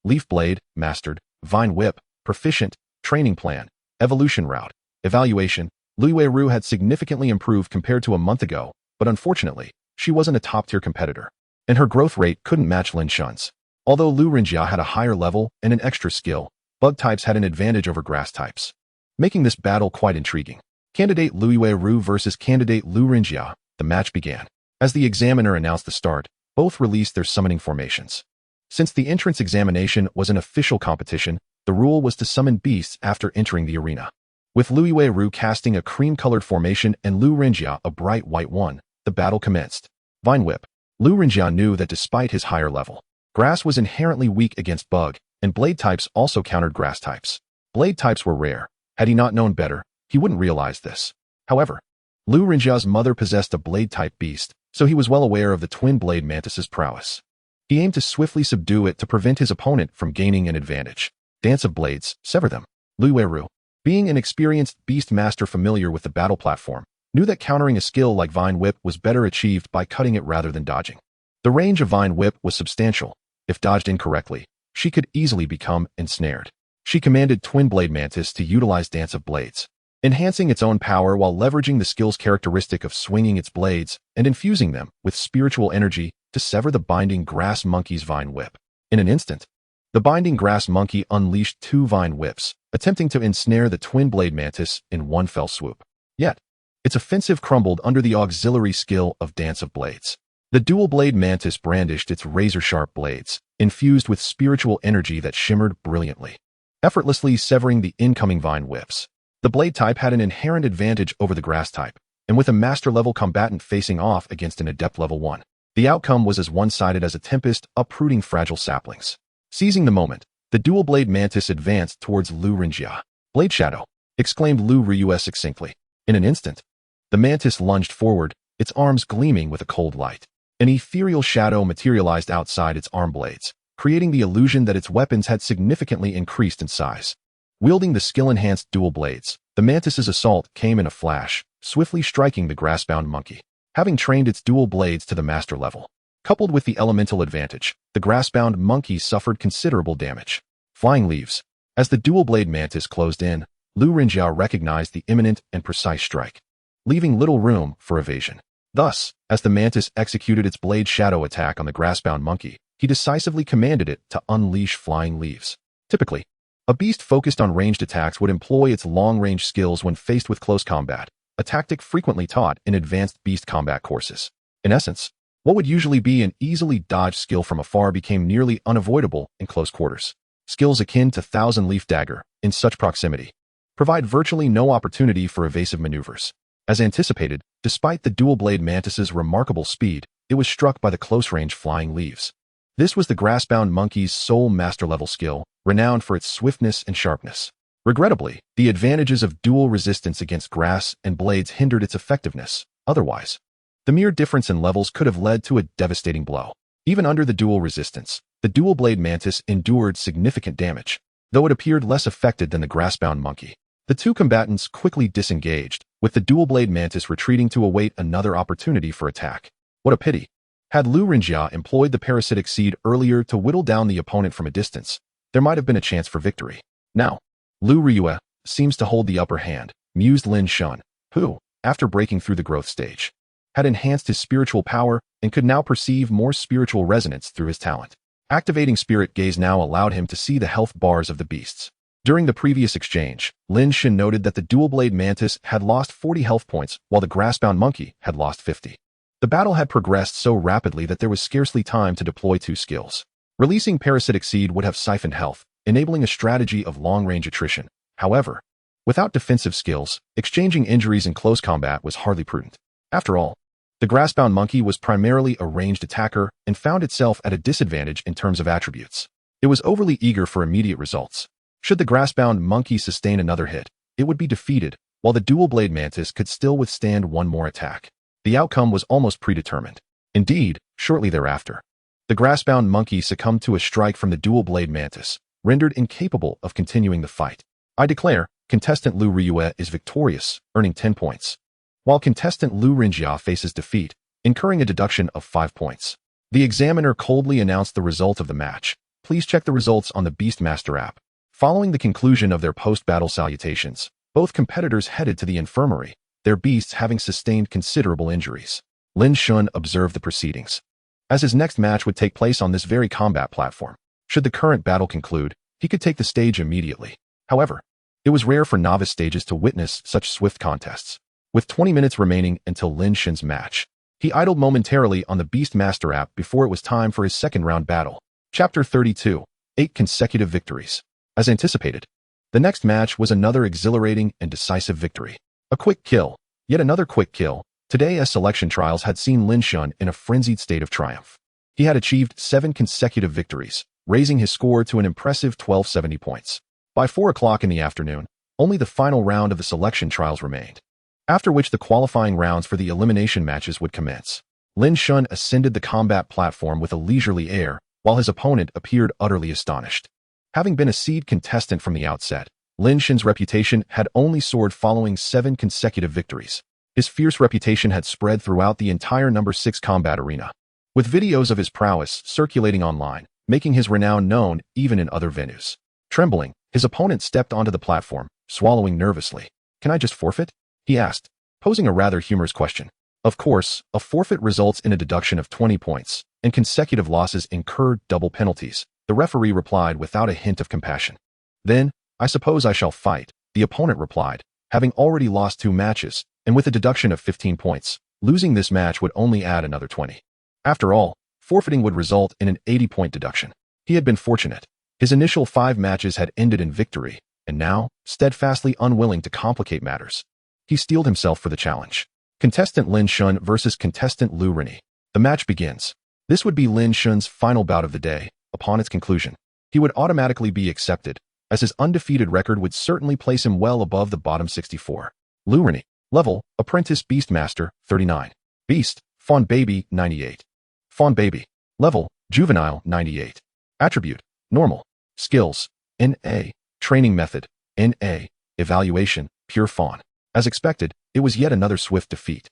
Leaf Blade, Mastered. Vine Whip, Proficient. Training Plan, Evolution Route. Evaluation, Lu Weiru had significantly improved compared to a month ago, but unfortunately, she wasn't a top-tier competitor, and her growth rate couldn't match Lin Shen's. Although Lu Rinjia had a higher level and an extra skill, bug types had an advantage over grass types, making this battle quite intriguing. Candidate Lu Weiru versus Candidate Lu Rinjia. The match began. As the examiner announced the start, both released their summoning formations. Since the entrance examination was an official competition, the rule was to summon beasts after entering the arena. With Lu Weiru casting a cream-colored formation and Lu Rinjia a bright white one, the battle commenced. Vine Whip. Lu Rinjia knew that despite his higher level, grass was inherently weak against bug, and blade types also countered grass types. Blade types were rare. Had he not known better, he wouldn't realize this. However, Lu Rinjia's mother possessed a blade-type beast, so he was well aware of the Twin Blade Mantis's prowess. He aimed to swiftly subdue it to prevent his opponent from gaining an advantage. Dance of Blades, sever them. Lu Weiru, being an experienced beast master familiar with the battle platform, knew that countering a skill like Vine Whip was better achieved by cutting it rather than dodging. The range of Vine Whip was substantial. If dodged incorrectly, she could easily become ensnared. She commanded Twin Blade Mantis to utilize Dance of Blades, enhancing its own power while leveraging the skill's characteristic of swinging its blades and infusing them with spiritual energy to sever the Binding Grass Monkey's Vine Whip. In an instant, the Binding Grass Monkey unleashed 2 Vine Whips, attempting to ensnare the Twin Blade Mantis in one fell swoop. Yet, its offensive crumbled under the auxiliary skill of Dance of Blades. The Dual Blade Mantis brandished its razor-sharp blades, infused with spiritual energy that shimmered brilliantly, effortlessly severing the incoming Vine Whips. The blade type had an inherent advantage over the grass type, and with a master-level combatant facing off against an adept level 1, the outcome was as one-sided as a tempest uprooting fragile saplings. Seizing the moment, the Dual Blade Mantis advanced towards Lu Rinjia. Blade Shadow, exclaimed Lu Rinjia succinctly. In an instant, the mantis lunged forward, its arms gleaming with a cold light. An ethereal shadow materialized outside its arm blades, creating the illusion that its weapons had significantly increased in size. Wielding the skill-enhanced dual blades, the mantis's assault came in a flash, swiftly striking the grass-bound monkey. Having trained its dual blades to the master level, Coupled with the elemental advantage, the grass-bound monkey suffered considerable damage. Flying leaves. As the dual-blade mantis closed in, Lu Renjiao recognized the imminent and precise strike, leaving little room for evasion. Thus, as the mantis executed its blade shadow attack on the grass-bound monkey, he decisively commanded it to unleash flying leaves. Typically, a beast focused on ranged attacks would employ its long-range skills when faced with close combat, a tactic frequently taught in advanced beast combat courses. In essence, what would usually be an easily dodged skill from afar became nearly unavoidable in close quarters. Skills akin to Thousand Leaf Dagger, in such proximity, provide virtually no opportunity for evasive maneuvers. As anticipated, despite the dual-blade mantis's remarkable speed, it was struck by the close-range flying leaves. This was the grass-bound monkey's sole master-level skill, renowned for its swiftness and sharpness. Regrettably, the advantages of dual resistance against grass and blades hindered its effectiveness. Otherwise, the mere difference in levels could have led to a devastating blow. Even under the dual resistance, the dual-blade mantis endured significant damage, though it appeared less affected than the grass-bound monkey. The two combatants quickly disengaged, with the dual-blade mantis retreating to await another opportunity for attack. What a pity! Had Lu Renjia employed the parasitic seed earlier to whittle down the opponent from a distance, there might have been a chance for victory. Now, Lu Ryue seems to hold the upper hand, mused Lin Shen, who, after breaking through the growth stage, had enhanced his spiritual power and could now perceive more spiritual resonance through his talent. Activating Spirit Gaze now allowed him to see the health bars of the beasts. During the previous exchange, Lin Shen noted that the dual-blade mantis had lost 40 health points while the grass-bound monkey had lost 50. The battle had progressed so rapidly that there was scarcely time to deploy two skills. Releasing Parasitic Seed would have siphoned health, enabling a strategy of long-range attrition. However, without defensive skills, exchanging injuries in close combat was hardly prudent. After all, the grass-bound monkey was primarily a ranged attacker and found itself at a disadvantage in terms of attributes. It was overly eager for immediate results. Should the grass-bound monkey sustain another hit, it would be defeated, while the dual-blade mantis could still withstand one more attack. The outcome was almost predetermined. Indeed, shortly thereafter, the grass-bound monkey succumbed to a strike from the dual-blade mantis, rendered incapable of continuing the fight. I declare, contestant Lu Ryue is victorious, earning 10 points, while contestant Lu Renjia faces defeat, incurring a deduction of 5 points. The examiner coldly announced the result of the match. Please check the results on the Beastmaster app. Following the conclusion of their post-battle salutations, both competitors headed to the infirmary, their beasts having sustained considerable injuries. Lin Shen observed the proceedings, as his next match would take place on this very combat platform. Should the current battle conclude, he could take the stage immediately. However, it was rare for novice stages to witness such swift contests. With 20 minutes remaining until Lin Shen's match, he idled momentarily on the Beastmaster app before it was time for his second-round battle. Chapter 32, 8 Consecutive Victories. As anticipated, the next match was another exhilarating and decisive victory. A quick kill, yet another quick kill. Today, as selection trials had seen Lin Shen in a frenzied state of triumph. He had achieved 7 consecutive victories, raising his score to an impressive 1270 points. By 4 o'clock in the afternoon, only the final round of the selection trials remained, after which the qualifying rounds for the elimination matches would commence. Lin Shen ascended the combat platform with a leisurely air, while his opponent appeared utterly astonished. Having been a seed contestant from the outset, Lin Shen's reputation had only soared following 7 consecutive victories. His fierce reputation had spread throughout the entire number 6 combat arena, with videos of his prowess circulating online, making his renown known even in other venues. Trembling, his opponent stepped onto the platform, swallowing nervously. "Can I just forfeit?" he asked, posing a rather humorous question. Of course, a forfeit results in a deduction of 20 points, and consecutive losses incur double penalties, the referee replied without a hint of compassion. "Then, I suppose I shall fight," the opponent replied, having already lost 2 matches, and with a deduction of 15 points, losing this match would only add another 20. After all, forfeiting would result in an 80-point deduction. He had been fortunate. His initial 5 matches had ended in victory, and now, steadfastly unwilling to complicate matters, he steeled himself for the challenge. Contestant Lin Shen versus contestant Lu Renyi. The match begins. This would be Lin Shen's final bout of the day. Upon its conclusion, he would automatically be accepted, as his undefeated record would certainly place him well above the bottom 64. Lu Renyi. Level, Apprentice Beastmaster, 39. Beast, Fawn Baby, 98. Fawn Baby. Level, Juvenile, 98. Attribute, Normal. Skills, NA. Training Method, NA. Evaluation, Pure Fawn. As expected, it was yet another swift defeat.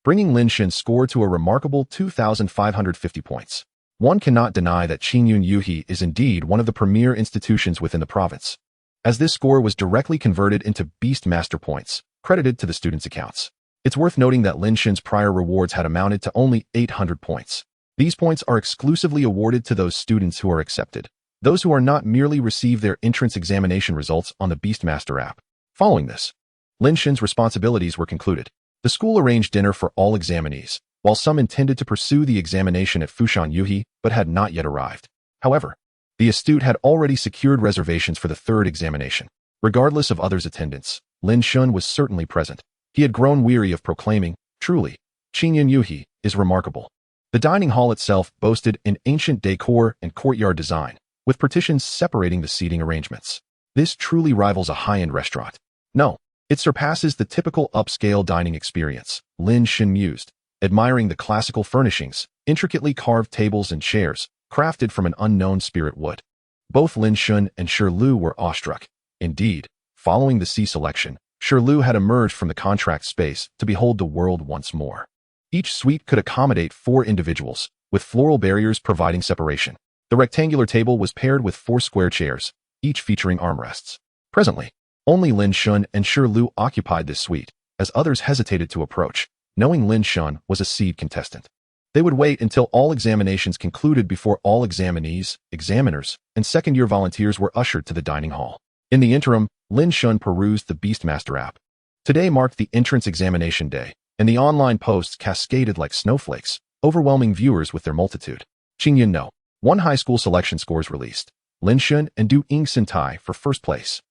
bringing Lin Shen's score to a remarkable 2,550 points. One cannot deny that Qingyun Yuhi is indeed one of the premier institutions within the province, as this score was directly converted into Beast Master points, credited to the students' accounts. It's worth noting that Lin Shen's prior rewards had amounted to only 800 points. These points are exclusively awarded to those students who are accepted. Those who are not merely receive their entrance examination results on the Beastmaster app. Following this, Lin Shen's responsibilities were concluded. The school arranged dinner for all examinees, while some intended to pursue the examination at Fushan Yuhi but had not yet arrived. However, the astute had already secured reservations for the third examination. Regardless of others' attendance, Lin Shen was certainly present. He had grown weary of proclaiming, "Truly, Qingyun Yuhi is remarkable." The dining hall itself boasted an ancient decor and courtyard design, with partitions separating the seating arrangements. This truly rivals a high-end restaurant. No, it surpasses the typical upscale dining experience, Lin Shen mused, admiring the classical furnishings, intricately carved tables and chairs, crafted from an unknown spirit wood. Both Lin Shen and Shirlu were awestruck. Indeed, following the C selection, Shirlu had emerged from the contract space to behold the world once more. Each suite could accommodate 4 individuals, with floral barriers providing separation. The rectangular table was paired with 4 square chairs, each featuring armrests. Presently, only Lin Shen and Shirlu occupied this suite, as others hesitated to approach, knowing Lin Shen was a seed contestant. They would wait until all examinations concluded before all examinees, examiners, and second-year volunteers were ushered to the dining hall. In the interim, Lin Shen perused the Beastmaster app. Today marked the entrance examination day, and the online posts cascaded like snowflakes, overwhelming viewers with their multitude. Qingyun No. 1 high school selection scores released. Lin Shen and Du Yingxin tie for first place.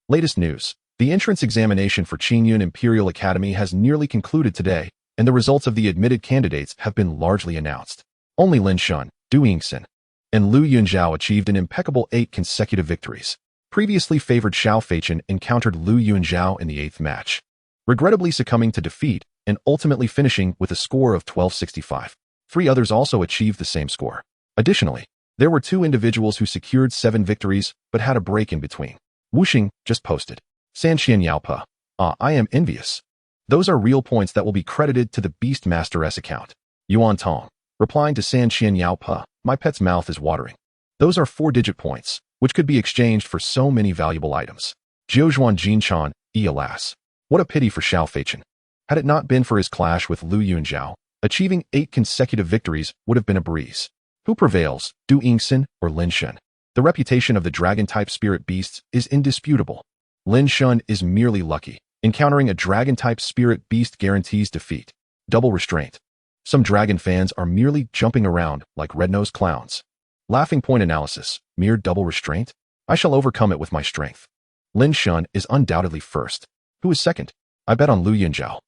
Latest news. The entrance examination for Qingyun Imperial Academy has nearly concluded today, and the results of the admitted candidates have been largely announced. Only Lin Shen, Du Yingxin, and Lu Yunzhao achieved an impeccable 8 consecutive victories. Previously favored Xiao Feichen encountered Lu Yunzhao in the 8th match, regrettably succumbing to defeat and ultimately finishing with a score of 1265. 3 others also achieved the same score. Additionally, there were 2 individuals who secured 7 victories but had a break in between. Wuxing just posted, "Sanxian Yaope. I am envious." Those are real points that will be credited to the Beastmaster's account. Yuan Tong, replying to Sanxian Yaope, "My pet's mouth is watering." Those are 4-digit points, which could be exchanged for so many valuable items. Jiuzhuan Jinchan, alas. What a pity for Xiao Feichen. Had it not been for his clash with Lu Yunzhao, achieving 8 consecutive victories would have been a breeze. Who prevails, Du Yingxin or Lin Shen? The reputation of the dragon-type spirit beasts is indisputable. Lin Shen is merely lucky. Encountering a dragon-type spirit beast guarantees defeat. Double restraint. Some dragon fans are merely jumping around like red-nosed clowns. Laughing point analysis. Mere double restraint? I shall overcome it with my strength. Lin Shen is undoubtedly first. Who is second? I bet on Lu Yunzhao.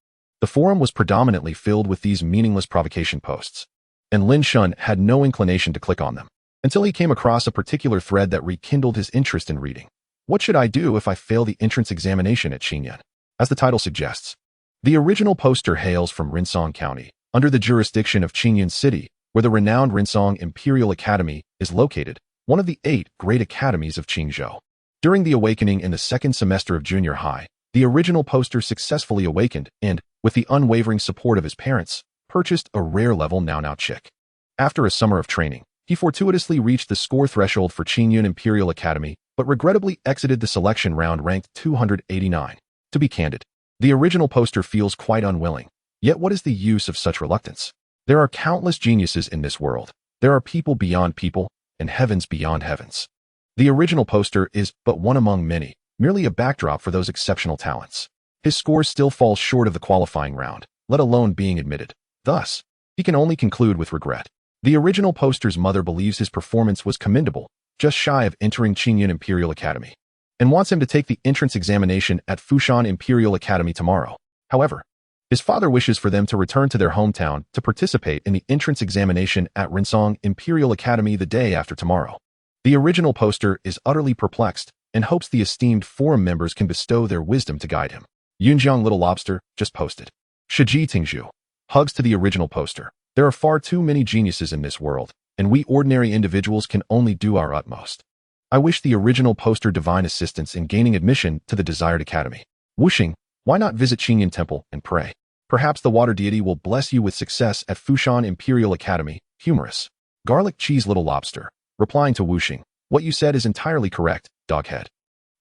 The forum was predominantly filled with these meaningless provocation posts, and Lin Shen had no inclination to click on them, until he came across a particular thread that rekindled his interest in reading. What should I do if I fail the entrance examination at Qingyun? As the title suggests, the original poster hails from Rinsong County, under the jurisdiction of Qingyun City, where the renowned Rinsong Imperial Academy is located, one of the 8 great academies of Qingzhou. During the awakening in the 2nd semester of junior high, the original poster successfully awakened and, with the unwavering support of his parents, purchased a rare-level Now chick. After a summer of training, he fortuitously reached the score threshold for Qingyun Imperial Academy, but regrettably exited the selection round ranked 289. To be candid, the original poster feels quite unwilling. Yet what is the use of such reluctance? There are countless geniuses in this world. There are people beyond people, and heavens beyond heavens. The original poster is but one among many, merely a backdrop for those exceptional talents. His score still falls short of the qualifying round, let alone being admitted. Thus, he can only conclude with regret. The original poster's mother believes his performance was commendable, just shy of entering Qingyun Imperial Academy, and wants him to take the entrance examination at Fushan Imperial Academy tomorrow. However, his father wishes for them to return to their hometown to participate in the entrance examination at Rinsong Imperial Academy the day after tomorrow. The original poster is utterly perplexed and hopes the esteemed forum members can bestow their wisdom to guide him. Yunjiang Little Lobster just posted, "Shiji Tingzhu. Hugs to the original poster. There are far too many geniuses in this world, and we ordinary individuals can only do our utmost. I wish the original poster divine assistance in gaining admission to the desired academy. Wuxing, why not visit Qingyun Temple and pray?" Perhaps the water deity will bless you with success at Fushan Imperial Academy, humorous. Garlic cheese little lobster. Replying to Wuxing, what you said is entirely correct, doghead.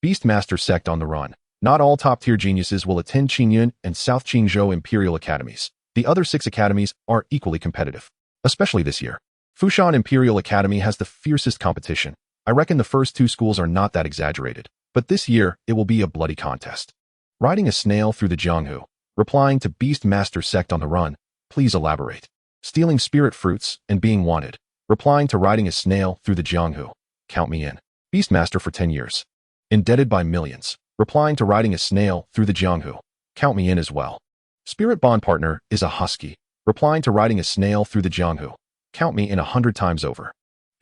Beastmaster sect on the run. Not all top-tier geniuses will attend Qingyun and South Qingzhou Imperial Academies. The other 6 academies are equally competitive, especially this year. Fushan Imperial Academy has the fiercest competition. I reckon the first 2 schools are not that exaggerated, but this year it will be a bloody contest. Riding a snail through the Jianghu. Replying to Beastmaster sect on the run, please elaborate. Stealing spirit fruits and being wanted. Replying to riding a snail through the Jianghu. Count me in. Beastmaster for 10 years. Indebted by millions. Replying to riding a snail through the Jianghu. Count me in as well. Spirit bond partner is a husky. Replying to riding a snail through the Jianghu. Count me in 100 times over.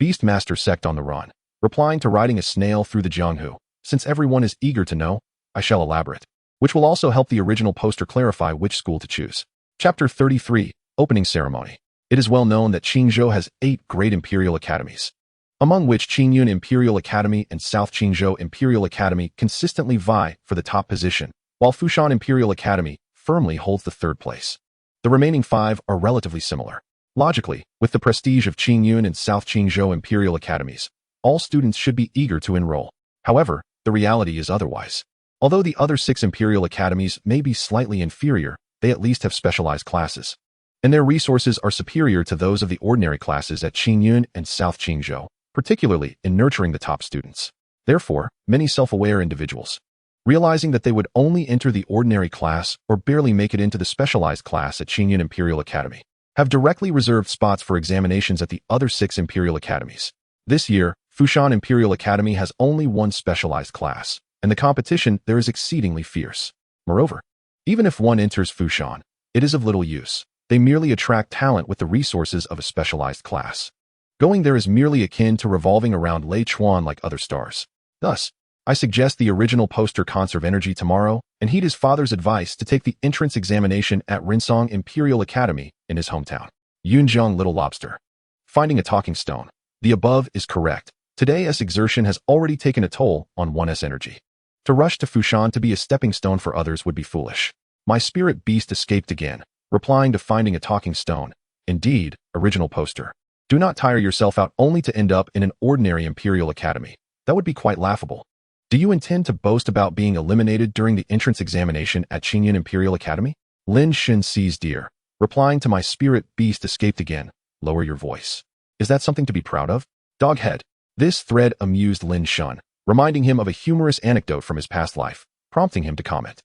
Beastmaster sect on the run. Replying to riding a snail through the Jianghu. Since everyone is eager to know, I shall elaborate, which will also help the original poster clarify which school to choose. Chapter 33, Opening Ceremony. It is well known that Qingzhou has 8 great imperial academies, among which Qingyun Imperial Academy and South Qingzhou Imperial Academy consistently vie for the top position, while Fushan Imperial Academy firmly holds the 3rd place. The remaining 5 are relatively similar. Logically, with the prestige of Qingyun and South Qingzhou Imperial Academies, all students should be eager to enroll. However, the reality is otherwise. Although the other 6 Imperial Academies may be slightly inferior, they at least have specialized classes, and their resources are superior to those of the ordinary classes at Qingyun and South Qingzhou, particularly in nurturing the top students. Therefore, many self-aware individuals, realizing that they would only enter the ordinary class or barely make it into the specialized class at Qingyun Imperial Academy, have directly reserved spots for examinations at the other 6 Imperial Academies. This year, Fushan Imperial Academy has only 1 specialized class, and the competition there is exceedingly fierce. Moreover, even if one enters Fushan, it is of little use. They merely attract talent with the resources of a specialized class. Going there is merely akin to revolving around Lei Chuan like other stars. Thus, I suggest the original poster conserve energy tomorrow and heed his father's advice to take the entrance examination at Rinsong Imperial Academy in his hometown. Yunjiang Little Lobster. Finding a talking stone. The above is correct. Today's exertion has already taken a toll on one's energy. To rush to Fushan to be a stepping stone for others would be foolish. My spirit beast escaped again, replying to finding a talking stone. Indeed, original poster. Do not tire yourself out only to end up in an ordinary Imperial Academy. That would be quite laughable. Do you intend to boast about being eliminated during the entrance examination at Qingyun Imperial Academy? Lin Shen sees deer. Replying to my spirit beast escaped again. Lower your voice. Is that something to be proud of? Doghead. This thread amused Lin Shen, reminding him of a humorous anecdote from his past life, prompting him to comment.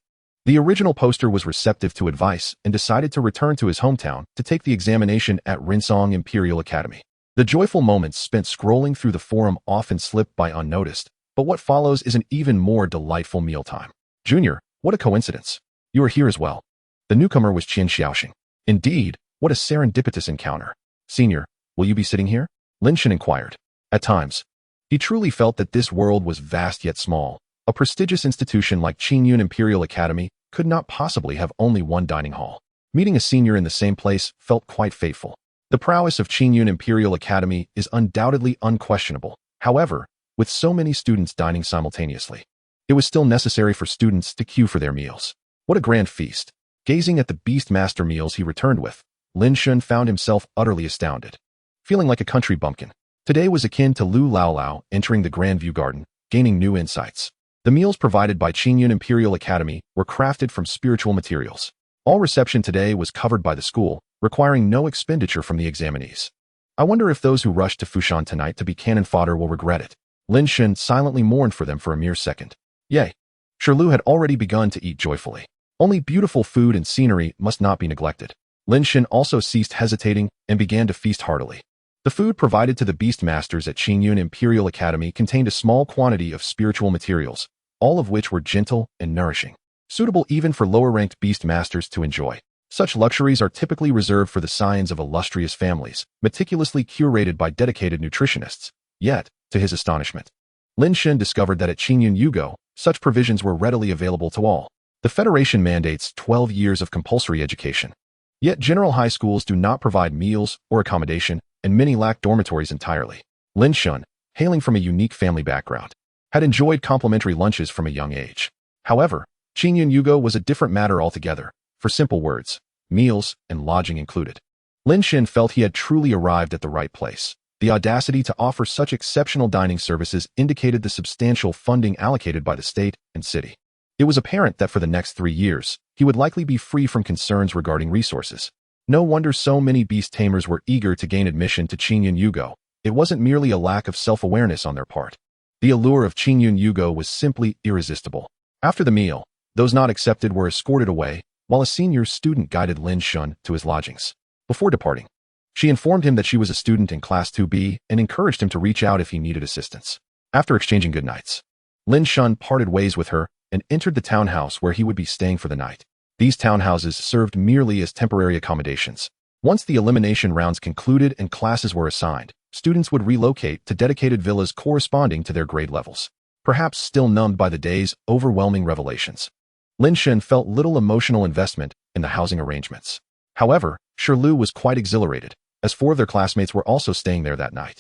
The original poster was receptive to advice and decided to return to his hometown to take the examination at Rinsong Imperial Academy. The joyful moments spent scrolling through the forum often slip by unnoticed, but what follows is an even more delightful mealtime. Junior, what a coincidence. You are here as well. The newcomer was Qian Xiaoxing. Indeed, what a serendipitous encounter. Senior, will you be sitting here? Lin Shen inquired. At times, he truly felt that this world was vast yet small. A prestigious institution like Qingyun Imperial Academy could not possibly have only one dining hall. Meeting a senior in the same place felt quite fateful. The prowess of Qingyun Imperial Academy is undoubtedly unquestionable. However, with so many students dining simultaneously, it was still necessary for students to queue for their meals. What a grand feast. Gazing at the Beastmaster meals he returned with, Lin Shen found himself utterly astounded. Feeling like a country bumpkin, today was akin to Lu Lao entering the Grandview Garden, gaining new insights. The meals provided by Qingyun Imperial Academy were crafted from spiritual materials. All reception today was covered by the school, requiring no expenditure from the examinees. I wonder if those who rushed to Fushan tonight to be cannon fodder will regret it. Lin Shen silently mourned for them for a mere second. Yea, Shirlu had already begun to eat joyfully. Only beautiful food and scenery must not be neglected. Lin Shen also ceased hesitating and began to feast heartily. The food provided to the Beastmasters at Qingyun Imperial Academy contained a small quantity of spiritual materials, all of which were gentle and nourishing, suitable even for lower-ranked Beastmasters to enjoy. Such luxuries are typically reserved for the scions of illustrious families, meticulously curated by dedicated nutritionists. Yet, to his astonishment, Lin Shen discovered that at Qingyun Yugo, such provisions were readily available to all. The Federation mandates 12 years of compulsory education. Yet general high schools do not provide meals or accommodation, and many lack dormitories entirely. Lin Shen, hailing from a unique family background, had enjoyed complimentary lunches from a young age. However, Qingyun Yugo was a different matter altogether. For simple words, meals, and lodging included. Lin Shen felt he had truly arrived at the right place. The audacity to offer such exceptional dining services indicated the substantial funding allocated by the state and city. It was apparent that for the next 3 years, he would likely be free from concerns regarding resources. No wonder so many beast tamers were eager to gain admission to Qingyun Yugo. It wasn't merely a lack of self-awareness on their part. The allure of Qingyun Yugo was simply irresistible. After the meal, those not accepted were escorted away, while a senior student guided Lin Shen to his lodgings. Before departing, she informed him that she was a student in Class 2B and encouraged him to reach out if he needed assistance. After exchanging goodnights, Lin Shen parted ways with her and entered the townhouse where he would be staying for the night. These townhouses served merely as temporary accommodations. Once the elimination rounds concluded and classes were assigned, students would relocate to dedicated villas corresponding to their grade levels. Perhaps still numbed by the day's overwhelming revelations, Lin Shen felt little emotional investment in the housing arrangements. However, Shirlu was quite exhilarated, as 4 of their classmates were also staying there that night.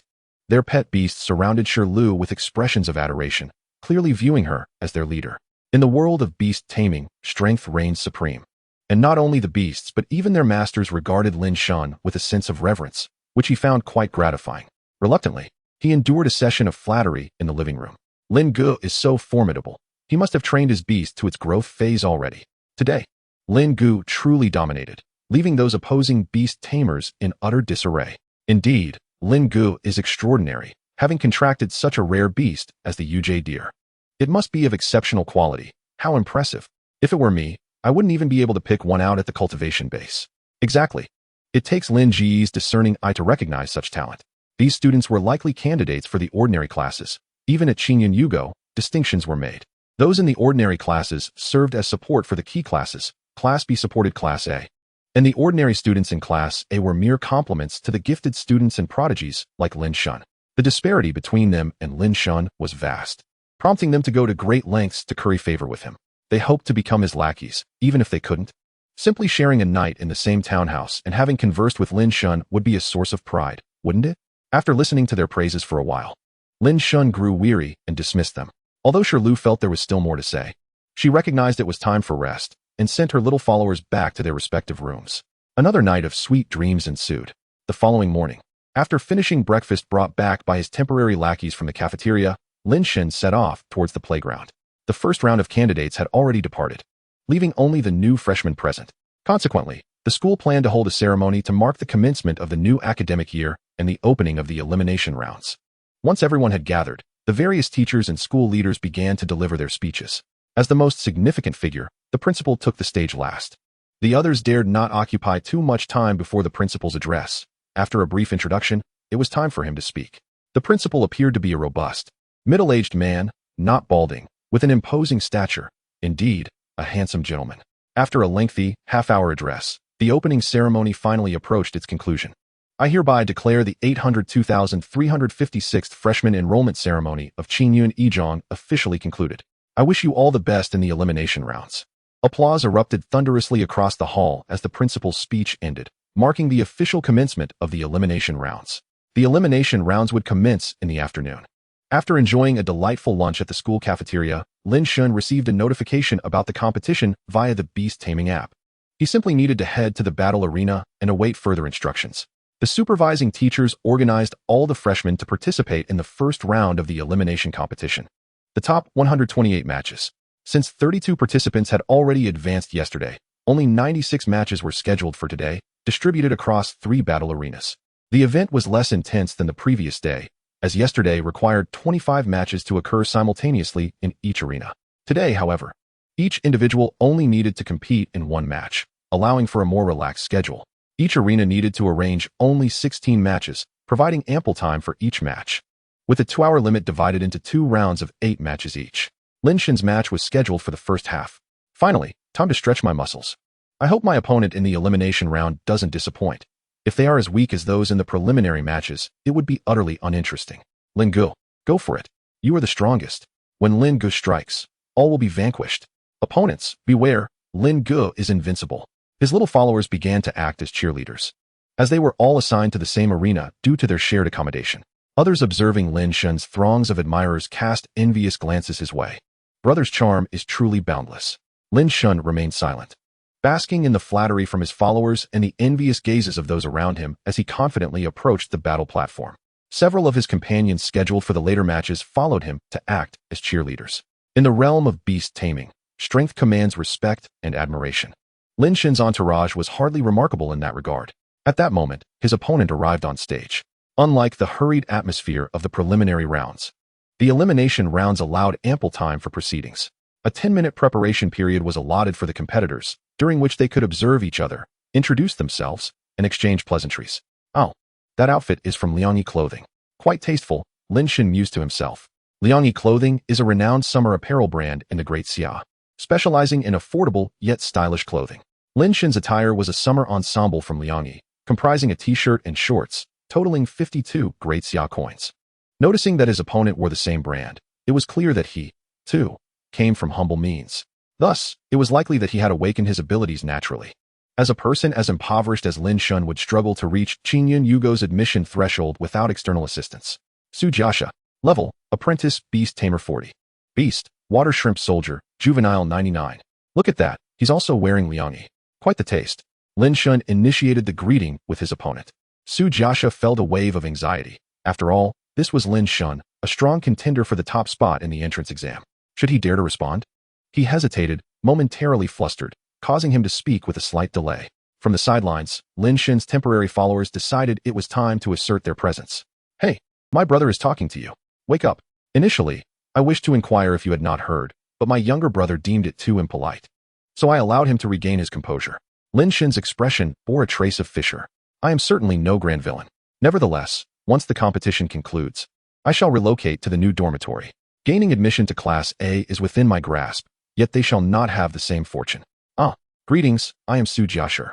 Their pet beasts surrounded Shirlu with expressions of adoration, clearly viewing her as their leader. In the world of beast taming, strength reigns supreme. And not only the beasts but even their masters regarded Lin Shen with a sense of reverence, which he found quite gratifying. Reluctantly, he endured a session of flattery in the living room. Lin Gu is so formidable. He must have trained his beast to its growth phase already. Today, Lin Gu truly dominated, leaving those opposing beast tamers in utter disarray. Indeed, Lin Gu is extraordinary, having contracted such a rare beast as the UJ deer. It must be of exceptional quality. How impressive. If it were me, I wouldn't even be able to pick one out at the cultivation base. Exactly. It takes Lin Ji's discerning eye to recognize such talent. These students were likely candidates for the ordinary classes. Even at Qingyun Yugo, distinctions were made. Those in the ordinary classes served as support for the key classes. Class B supported Class A. And the ordinary students in Class A were mere complements to the gifted students and prodigies like Lin Shen. The disparity between them and Lin Shen was vast, prompting them to go to great lengths to curry favor with him. They hoped to become his lackeys, even if they couldn't. Simply sharing a night in the same townhouse and having conversed with Lin Shen would be a source of pride, wouldn't it? After listening to their praises for a while, Lin Shen grew weary and dismissed them. Although Shirlu felt there was still more to say, she recognized it was time for rest and sent her little followers back to their respective rooms. Another night of sweet dreams ensued. The following morning, after finishing breakfast brought back by his temporary lackeys from the cafeteria, Lin Shen set off towards the playground. The first round of candidates had already departed, leaving only the new freshmen present. Consequently, the school planned to hold a ceremony to mark the commencement of the new academic year and the opening of the elimination rounds. Once everyone had gathered, the various teachers and school leaders began to deliver their speeches. As the most significant figure, the principal took the stage last. The others dared not occupy too much time before the principal's address. After a brief introduction, it was time for him to speak. The principal appeared to be a robust, middle-aged man, not balding, with an imposing stature, indeed, a handsome gentleman. After a lengthy, half-hour address, the opening ceremony finally approached its conclusion. I hereby declare the 802,356th freshman enrollment ceremony of Qingyun Yizhong officially concluded. I wish you all the best in the elimination rounds. Applause erupted thunderously across the hall as the principal's speech ended, marking the official commencement of the elimination rounds. The elimination rounds would commence in the afternoon. After enjoying a delightful lunch at the school cafeteria, Lin Shen received a notification about the competition via the Beast Taming app. He simply needed to head to the battle arena and await further instructions. The supervising teachers organized all the freshmen to participate in the first round of the elimination competition. The top 128 matches. Since 32 participants had already advanced yesterday, only 96 matches were scheduled for today, distributed across 3 battle arenas. The event was less intense than the previous day, as yesterday required 25 matches to occur simultaneously in each arena. Today, however, each individual only needed to compete in 1 match, allowing for a more relaxed schedule. Each arena needed to arrange only 16 matches, providing ample time for each match. With a 2-hour limit divided into 2 rounds of 8 matches each, Lin Shen's match was scheduled for the first half. Finally, time to stretch my muscles. I hope my opponent in the elimination round doesn't disappoint. If they are as weak as those in the preliminary matches, it would be utterly uninteresting. Lin Gu, go for it. You are the strongest. When Lin Gu strikes, all will be vanquished. Opponents, beware, Lin Gu is invincible. His little followers began to act as cheerleaders, as they were all assigned to the same arena due to their shared accommodation. Others observing Lin Shen's throngs of admirers cast envious glances his way. Brother's charm is truly boundless. Lin Shen remained silent. basking in the flattery from his followers and the envious gazes of those around him as he confidently approached the battle platform. Several of his companions scheduled for the later matches followed him to act as cheerleaders. In the realm of beast taming, strength commands respect and admiration. Lin Shen's entourage was hardly remarkable in that regard. At that moment, his opponent arrived on stage. Unlike the hurried atmosphere of the preliminary rounds, the elimination rounds allowed ample time for proceedings. A 10-minute preparation period was allotted for the competitors, during which they could observe each other, introduce themselves, and exchange pleasantries. "Oh, that outfit is from Liangyi Clothing. Quite tasteful," Lin Shen mused to himself. Liangyi Clothing is a renowned summer apparel brand in the Great Xia, specializing in affordable yet stylish clothing. Lin Shen's attire was a summer ensemble from Liangyi, comprising a t-shirt and shorts, totaling 52 Great Xia coins. Noticing that his opponent wore the same brand, it was clear that he, too, came from humble means. Thus, it was likely that he had awakened his abilities naturally. As a person as impoverished as Lin Shen would struggle to reach Qingyun Yugo's admission threshold without external assistance. Su Jiaxia. Level, Apprentice, Beast Tamer 40. Beast, Water Shrimp Soldier, Juvenile 99. Look at that, he's also wearing Liangyi. Quite the taste. Lin Shen initiated the greeting with his opponent. Su Jiaxia felt a wave of anxiety. After all, this was Lin Shen, a strong contender for the top spot in the entrance exam. Should he dare to respond? He hesitated, momentarily flustered, causing him to speak with a slight delay. From the sidelines, Lin Shen's temporary followers decided it was time to assert their presence. "Hey, my brother is talking to you. Wake up." Initially, I wished to inquire if you had not heard, but my younger brother deemed it too impolite. So I allowed him to regain his composure. Lin Shen's expression bore a trace of fissure. "I am certainly no grand villain. Nevertheless, once the competition concludes, I shall relocate to the new dormitory. Gaining admission to Class A is within my grasp, yet they shall not have the same fortune. Ah, greetings, I am Su Jiaxia.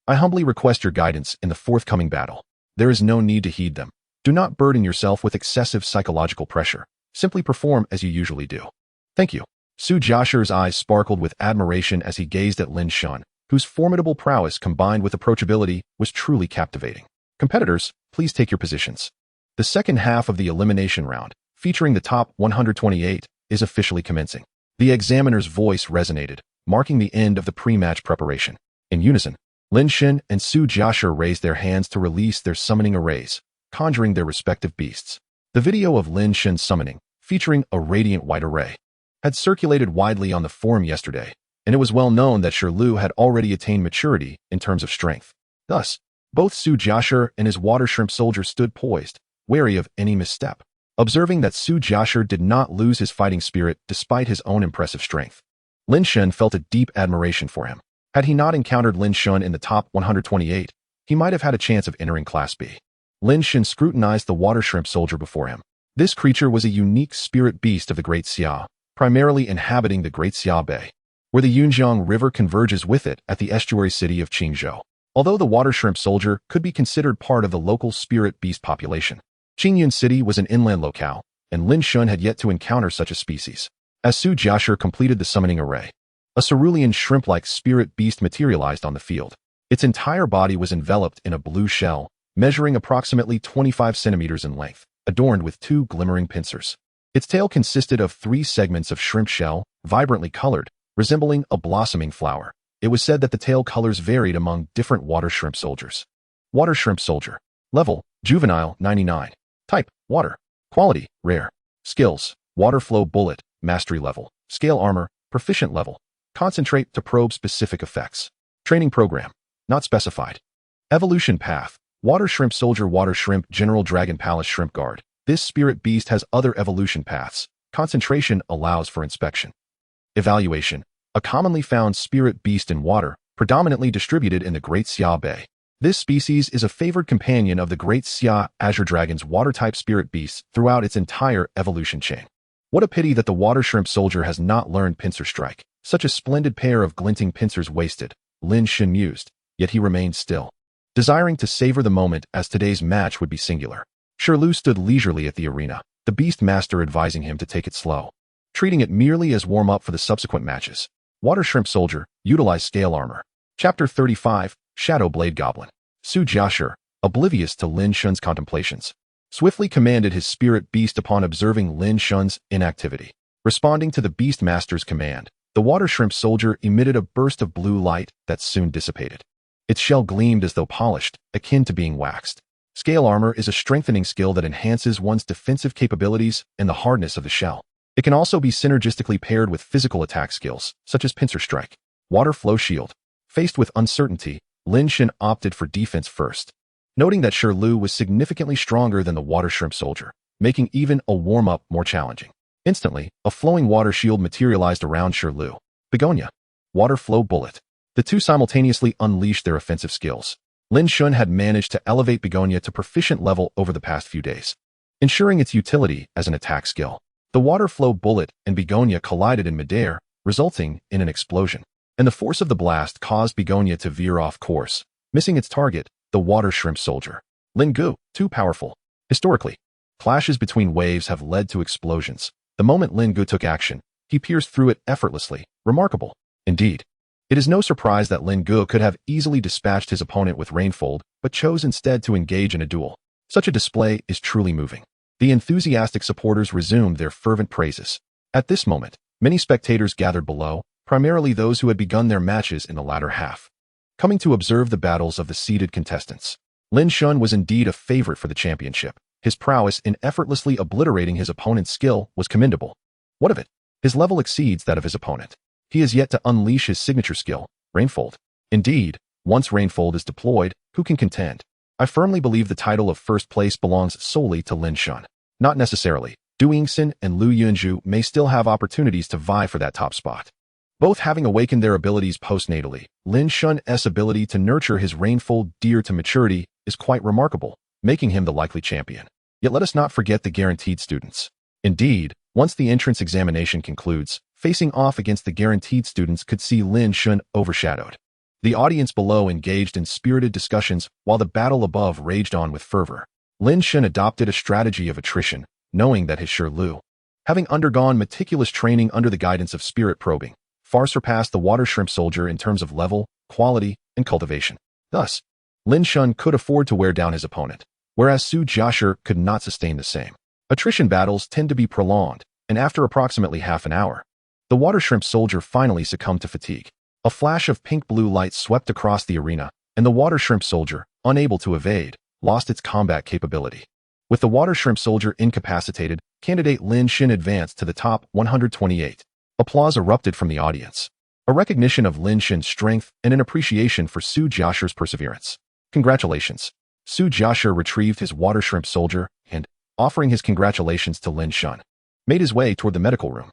I humbly request your guidance in the forthcoming battle. There is no need to heed them. Do not burden yourself with excessive psychological pressure. Simply perform as you usually do." "Thank you." Su Jiaxia's eyes sparkled with admiration as he gazed at Lin Shen, whose formidable prowess combined with approachability was truly captivating. "Competitors, please take your positions." The second half of the elimination round, featuring the top 128, is officially commencing. The examiner's voice resonated, marking the end of the pre-match preparation. In unison, Lin Shen and Su Jiaxia raised their hands to release their summoning arrays, conjuring their respective beasts. The video of Lin Shen's summoning, featuring a radiant white array, had circulated widely on the forum yesterday, and it was well known that Shirlu had already attained maturity in terms of strength. Thus, both Su Jiaxia and his water shrimp soldier stood poised, wary of any misstep. Observing that Su Jiaxia did not lose his fighting spirit despite his own impressive strength, Lin Shen felt a deep admiration for him. Had he not encountered Lin Shen in the top 128, he might have had a chance of entering Class B. Lin Shen scrutinized the water shrimp soldier before him. This creature was a unique spirit beast of the Great Xia, primarily inhabiting the Great Xia Bay, where the Yunjiang River converges with it at the estuary city of Qingzhou. Although the water shrimp soldier could be considered part of the local spirit beast population, Qingyun City was an inland locale, and Lin Shen had yet to encounter such a species. As Su Jiaxia completed the summoning array, a cerulean shrimp-like spirit beast materialized on the field. Its entire body was enveloped in a blue shell, measuring approximately 25 centimeters in length, adorned with 2 glimmering pincers. Its tail consisted of 3 segments of shrimp shell, vibrantly colored, resembling a blossoming flower. It was said that the tail colors varied among different water shrimp soldiers. Water shrimp soldier. Level, Juvenile 99. Type, Water. Quality, Rare. Skills, Water Flow Bullet, Mastery Level. Scale Armor, Proficient Level. Concentrate to probe specific effects. Training Program, not specified. Evolution Path, Water Shrimp Soldier, Water Shrimp General, Dragon Palace Shrimp Guard. This spirit beast has other evolution paths. Concentration allows for inspection. Evaluation, a commonly found spirit beast in water, predominantly distributed in the Great Xia Bay. This species is a favored companion of the Great Xia Azure Dragon's water-type spirit beasts throughout its entire evolution chain. What a pity that the water shrimp soldier has not learned Pincer Strike. Such a splendid pair of glinting pincers wasted, Lin Shen mused, yet he remained still, desiring to savor the moment as today's match would be singular. Shirlu stood leisurely at the arena, the beast master advising him to take it slow, treating it merely as warm-up for the subsequent matches. Water shrimp soldier, utilize scale armor. Chapter 35, Shadow Blade Goblin. Su Jiaxia, oblivious to Lin Shen's contemplations, swiftly commanded his spirit beast upon observing Lin Shen's inactivity. Responding to the beast master's command, The water shrimp soldier emitted a burst of blue light that soon dissipated. Its shell gleamed as though polished, akin to being waxed. Scale armor is a strengthening skill that enhances one's defensive capabilities and the hardness of the shell. It can also be synergistically paired with physical attack skills, such as pincer strike. Water flow shield. Faced with uncertainty, Lin Shen opted for defense first, noting that Lu was significantly stronger than the water shrimp soldier, making even a warm-up more challenging. Instantly, a flowing water shield materialized around Lu. Begonia. Water flow bullet. The two simultaneously unleashed their offensive skills. Lin Shen had managed to elevate Begonia to proficient level over the past few days, ensuring its utility as an attack skill. The water flow bullet and Begonia collided in midair, resulting in an explosion, and the force of the blast caused Begonia to veer off course, missing its target, the water shrimp soldier. Lin Gu, too powerful. Historically, clashes between waves have led to explosions. The moment Lin Gu took action, he pierced through it effortlessly. Remarkable. Indeed. It is no surprise that Lin Gu could have easily dispatched his opponent with Rainfold, but chose instead to engage in a duel. Such a display is truly moving. The enthusiastic supporters resumed their fervent praises. At this moment, many spectators gathered below, primarily those who had begun their matches in the latter half, coming to observe the battles of the seeded contestants. Lin Shen was indeed a favorite for the championship. His prowess in effortlessly obliterating his opponent's skill was commendable. What of it? His level exceeds that of his opponent. He has yet to unleash his signature skill, Rainfold. Indeed, once Rainfold is deployed, who can contend? I firmly believe the title of first place belongs solely to Lin Shen. Not necessarily. Du Yingxin and Lu Yunju may still have opportunities to vie for that top spot. Both having awakened their abilities postnatally, Lin Shen's ability to nurture his Rainfold deer to maturity is quite remarkable, making him the likely champion. Yet let us not forget the guaranteed students. Indeed, once the entrance examination concludes, facing off against the guaranteed students could see Lin Shen overshadowed. The audience below engaged in spirited discussions while the battle above raged on with fervor. Lin Shen adopted a strategy of attrition, knowing that his Lu, having undergone meticulous training under the guidance of spirit probing, far surpassed the water shrimp soldier in terms of level, quality, and cultivation. Thus, Lin Shen could afford to wear down his opponent, whereas Su Jiashi could not sustain the same. Attrition battles tend to be prolonged, and after approximately half an hour, the water shrimp soldier finally succumbed to fatigue. A flash of pink-blue light swept across the arena, and the water shrimp soldier, unable to evade, lost its combat capability. With the water shrimp soldier incapacitated, candidate Lin Shen advanced to the top 128. Applause erupted from the audience, a recognition of Lin Shen's strength and an appreciation for Su Jiashi's perseverance. Congratulations. Su Jiashi retrieved his water shrimp soldier and, offering his congratulations to Lin Shen, made his way toward the medical room.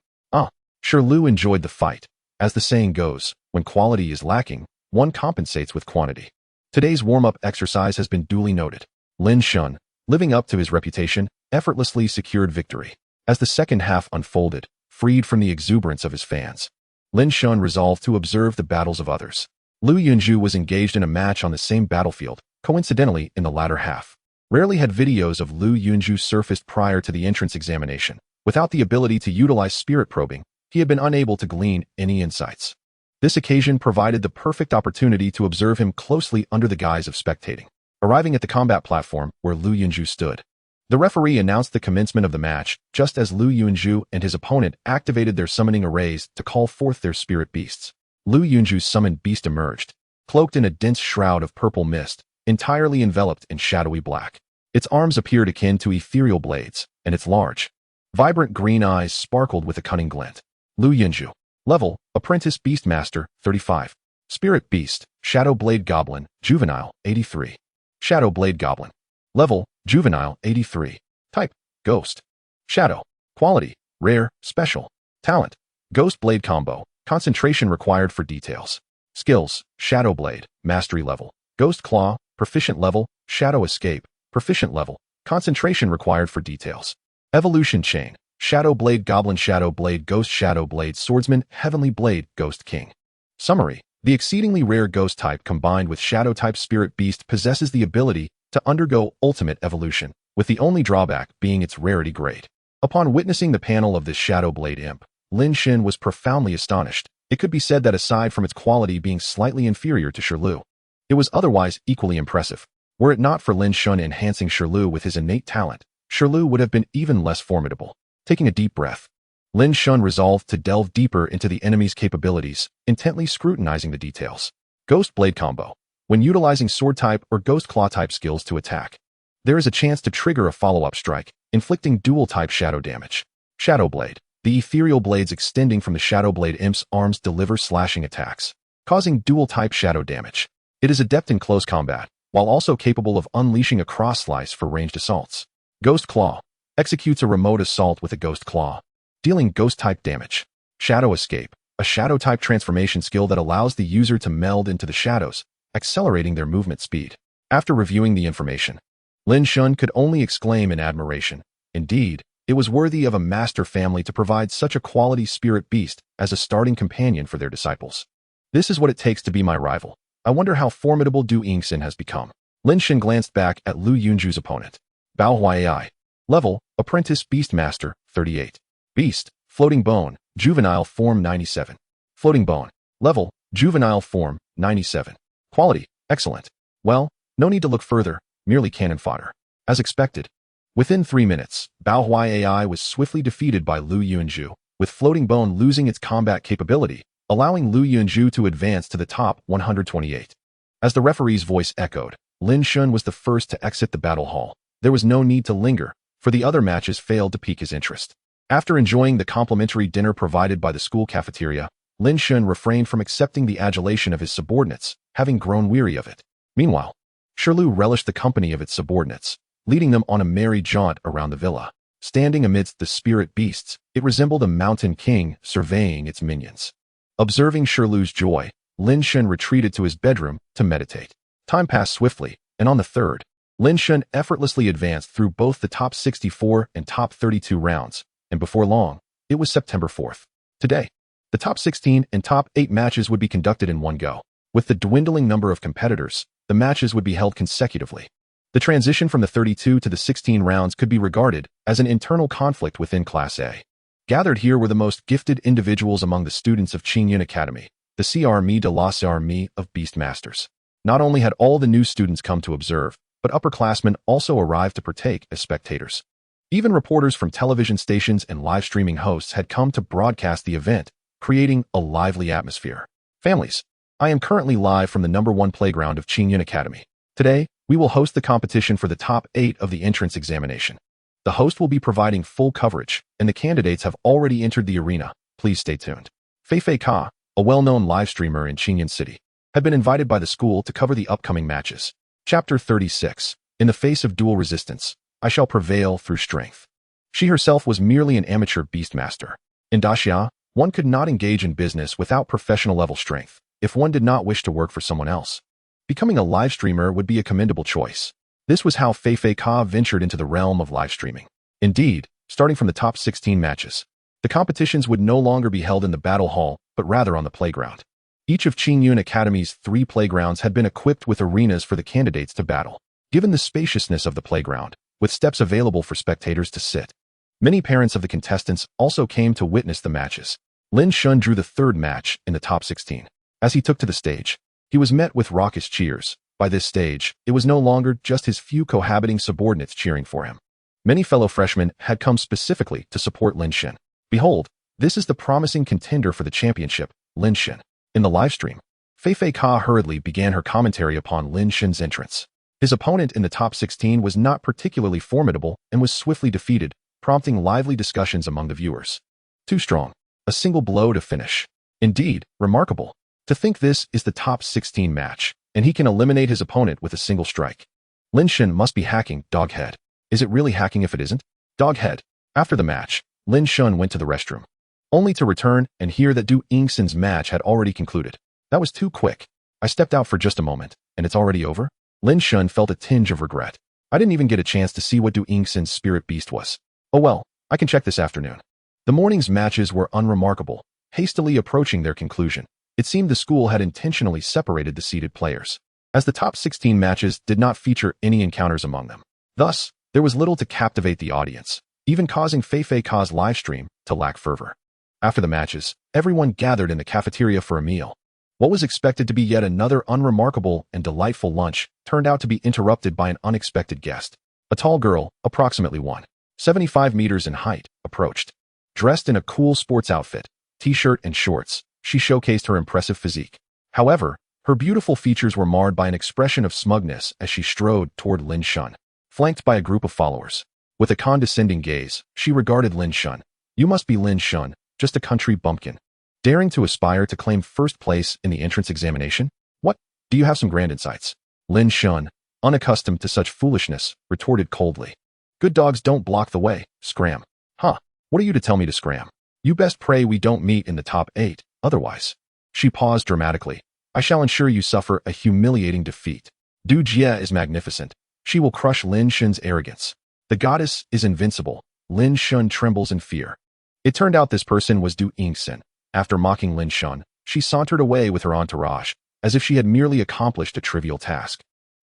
Lu enjoyed the fight. As the saying goes, when quality is lacking, one compensates with quantity. Today's warm-up exercise has been duly noted. Lin Shen, living up to his reputation, effortlessly secured victory. As the second half unfolded, freed from the exuberance of his fans, Lin Shen resolved to observe the battles of others. Lu Yunju was engaged in a match on the same battlefield, coincidentally in the latter half. Rarely had videos of Lu Yunju surfaced prior to the entrance examination. Without the ability to utilize spirit probing, he had been unable to glean any insights. This occasion provided the perfect opportunity to observe him closely under the guise of spectating. Arriving at the combat platform where Lu Yunju stood, the referee announced the commencement of the match just as Lu Yunju and his opponent activated their summoning arrays to call forth their spirit beasts. Lu Yunju's summoned beast emerged, cloaked in a dense shroud of purple mist, entirely enveloped in shadowy black. Its arms appeared akin to ethereal blades, and its large, vibrant green eyes sparkled with a cunning glint. Lu Yunju. Level, Apprentice Beastmaster, 35. Spirit Beast, Shadow Blade Goblin, Juvenile, 83. Shadow Blade Goblin. Level, Juvenile, 83. Type, Ghost. Shadow. Quality, Rare, Special. Talent, Ghost Blade Combo, Concentration required for details. Skills, Shadow Blade, Mastery Level. Ghost Claw, Proficient Level. Shadow Escape, Proficient Level. Concentration required for details. Evolution Chain. Shadow Blade Goblin, Shadow Blade Ghost, Shadow Blade Swordsman, Heavenly Blade Ghost King. Summary. The exceedingly rare Ghost type combined with Shadow type Spirit Beast possesses the ability to undergo ultimate evolution, with the only drawback being its rarity grade. Upon witnessing the panel of this Shadow Blade Imp, Lin Shen was profoundly astonished. It could be said that aside from its quality being slightly inferior to Lu, it was otherwise equally impressive. Were it not for Lin Shen enhancing Lu with his innate talent, Lu would have been even less formidable. Taking a deep breath, Lin Shen resolved to delve deeper into the enemy's capabilities, intently scrutinizing the details. Ghost Blade Combo. When utilizing Sword type or Ghost Claw type skills to attack, there is a chance to trigger a follow-up strike, inflicting dual type shadow damage. Shadow Blade. The ethereal blades extending from the Shadow Blade Imp's arms deliver slashing attacks, causing dual type shadow damage. It is adept in close combat, while also capable of unleashing a cross slice for ranged assaults. Ghost Claw. Executes a remote assault with a Ghost Claw, dealing Ghost type damage. Shadow Escape. A Shadow type transformation skill that allows the user to meld into the shadows, accelerating their movement speed. After reviewing the information, Lin Shen could only exclaim in admiration. Indeed, it was worthy of a master family to provide such a quality spirit beast as a starting companion for their disciples. This is what it takes to be my rival. I wonder how formidable Du Yingxin has become. Lin Shen glanced back at Lu Yunju's opponent. Bao Hua AI. Level, Apprentice Beastmaster, 38. Beast, Floating Bone, Juvenile Form 97. Floating Bone. Level, Juvenile Form, 97. Quality, excellent. Well, no need to look further, merely cannon fodder. As expected. Within 3 minutes, Bao Hua AI was swiftly defeated by Lu Yunju, with Floating Bone losing its combat capability, allowing Lu Yunju to advance to the top 128. As the referee's voice echoed, Lin Shen was the first to exit the battle hall. There was no need to linger, for the other matches failed to pique his interest. After enjoying the complimentary dinner provided by the school cafeteria, Lin Shen refrained from accepting the adulation of his subordinates, having grown weary of it. Meanwhile, Shirlu relished the company of its subordinates, leading them on a merry jaunt around the villa. Standing amidst the spirit beasts, it resembled a mountain king surveying its minions. Observing Shirlu's joy, Lin Shen retreated to his bedroom to meditate. Time passed swiftly, and on the third, Lin Shen effortlessly advanced through both the top 64 and top 32 rounds, and before long, it was September 4th. Today, the top 16 and top 8 matches would be conducted in one go. With the dwindling number of competitors, the matches would be held consecutively. The transition from the 32 to the 16 rounds could be regarded as an internal conflict within Class A. Gathered here were the most gifted individuals among the students of Qingyun Academy, the C'Armée de la C'Armée of Beastmasters. Not only had all the new students come to observe, but upperclassmen also arrived to partake as spectators. Even reporters from television stations and live streaming hosts had come to broadcast the event, creating a lively atmosphere. Families, I am currently live from the #1 playground of Qingyun Academy. Today, we will host the competition for the top 8 of the entrance examination. The host will be providing full coverage, and the candidates have already entered the arena. Please stay tuned. Fei Ka, a well-known live streamer in Qingyun City, had been invited by the school to cover the upcoming matches. Chapter 36. In the face of dual resistance, I shall prevail through strength. She herself was merely an amateur beastmaster. In Daxia, one could not engage in business without professional-level strength, if one did not wish to work for someone else. Becoming a live streamer would be a commendable choice. This was how Fei Ka ventured into the realm of live streaming. Indeed, starting from the top 16 matches, the competitions would no longer be held in the battle hall, but rather on the playground. Each of Qingyun Academy's 3 playgrounds had been equipped with arenas for the candidates to battle. Given the spaciousness of the playground, with steps available for spectators to sit, many parents of the contestants also came to witness the matches. Lin Shen drew the 3rd match in the top 16. As he took to the stage, he was met with raucous cheers. By this stage, it was no longer just his few cohabiting subordinates cheering for him. Many fellow freshmen had come specifically to support Lin Shen. Behold, this is the promising contender for the championship, Lin Shen. In the livestream, Fei Ka hurriedly began her commentary upon Lin Shen's entrance. His opponent in the top 16 was not particularly formidable and was swiftly defeated, prompting lively discussions among the viewers. Too strong. A single blow to finish. Indeed, remarkable. To think this is the top 16 match, and he can eliminate his opponent with a single strike. Lin Shen must be hacking, doghead. Is it really hacking if it isn't? Doghead. After the match, Lin Shen went to the restroom, only to return and hear that Du Yingxin's match had already concluded. That was too quick. I stepped out for just a moment, and it's already over? Lin Shen felt a tinge of regret. I didn't even get a chance to see what Du Yingxin's spirit beast was. Oh well, I can check this afternoon. The morning's matches were unremarkable. Hastily approaching their conclusion, it seemed the school had intentionally separated the seeded players, as the top 16 matches did not feature any encounters among them. Thus, there was little to captivate the audience, even causing Fei Ka's livestream to lack fervor. After the matches, everyone gathered in the cafeteria for a meal. What was expected to be yet another unremarkable and delightful lunch turned out to be interrupted by an unexpected guest. A tall girl, approximately 1.75 meters in height, approached. Dressed in a cool sports outfit, t-shirt and shorts, she showcased her impressive physique. However, her beautiful features were marred by an expression of smugness as she strode toward Lin Shen, flanked by a group of followers. With a condescending gaze, she regarded Lin Shen. You must be Lin Shen, just a country bumpkin. Daring to aspire to claim first place in the entrance examination? What? Do you have some grand insights? Lin Shen, unaccustomed to such foolishness, retorted coldly. Good dogs don't block the way, scram. Huh, what are you to tell me to scram? You best pray we don't meet in the top 8, otherwise. She paused dramatically. I shall ensure you suffer a humiliating defeat. Du Jie is magnificent. She will crush Lin Shen's arrogance. The goddess is invincible. Lin Shen trembles in fear. It turned out this person was Du Yingxin. After mocking Lin Shen, she sauntered away with her entourage, as if she had merely accomplished a trivial task.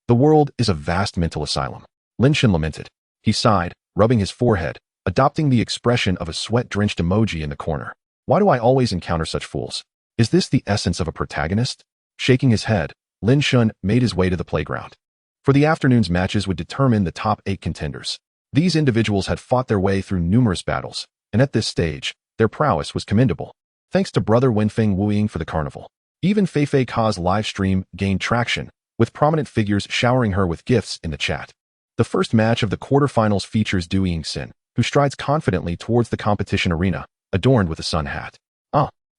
The world is a vast mental asylum. Lin Shen lamented. He sighed, rubbing his forehead, adopting the expression of a sweat-drenched emoji in the corner. Why do I always encounter such fools? Is this the essence of a protagonist? Shaking his head, Lin Shen made his way to the playground. For the afternoon's matches would determine the top 8 contenders. These individuals had fought their way through numerous battles, and at this stage, their prowess was commendable. Thanks to brother Wenfeng wooing for the carnival. Even Fei Fei Ka's live stream gained traction, with prominent figures showering her with gifts in the chat. The first match of the quarterfinals features Du Yingxin, who strides confidently towards the competition arena, adorned with a sun hat.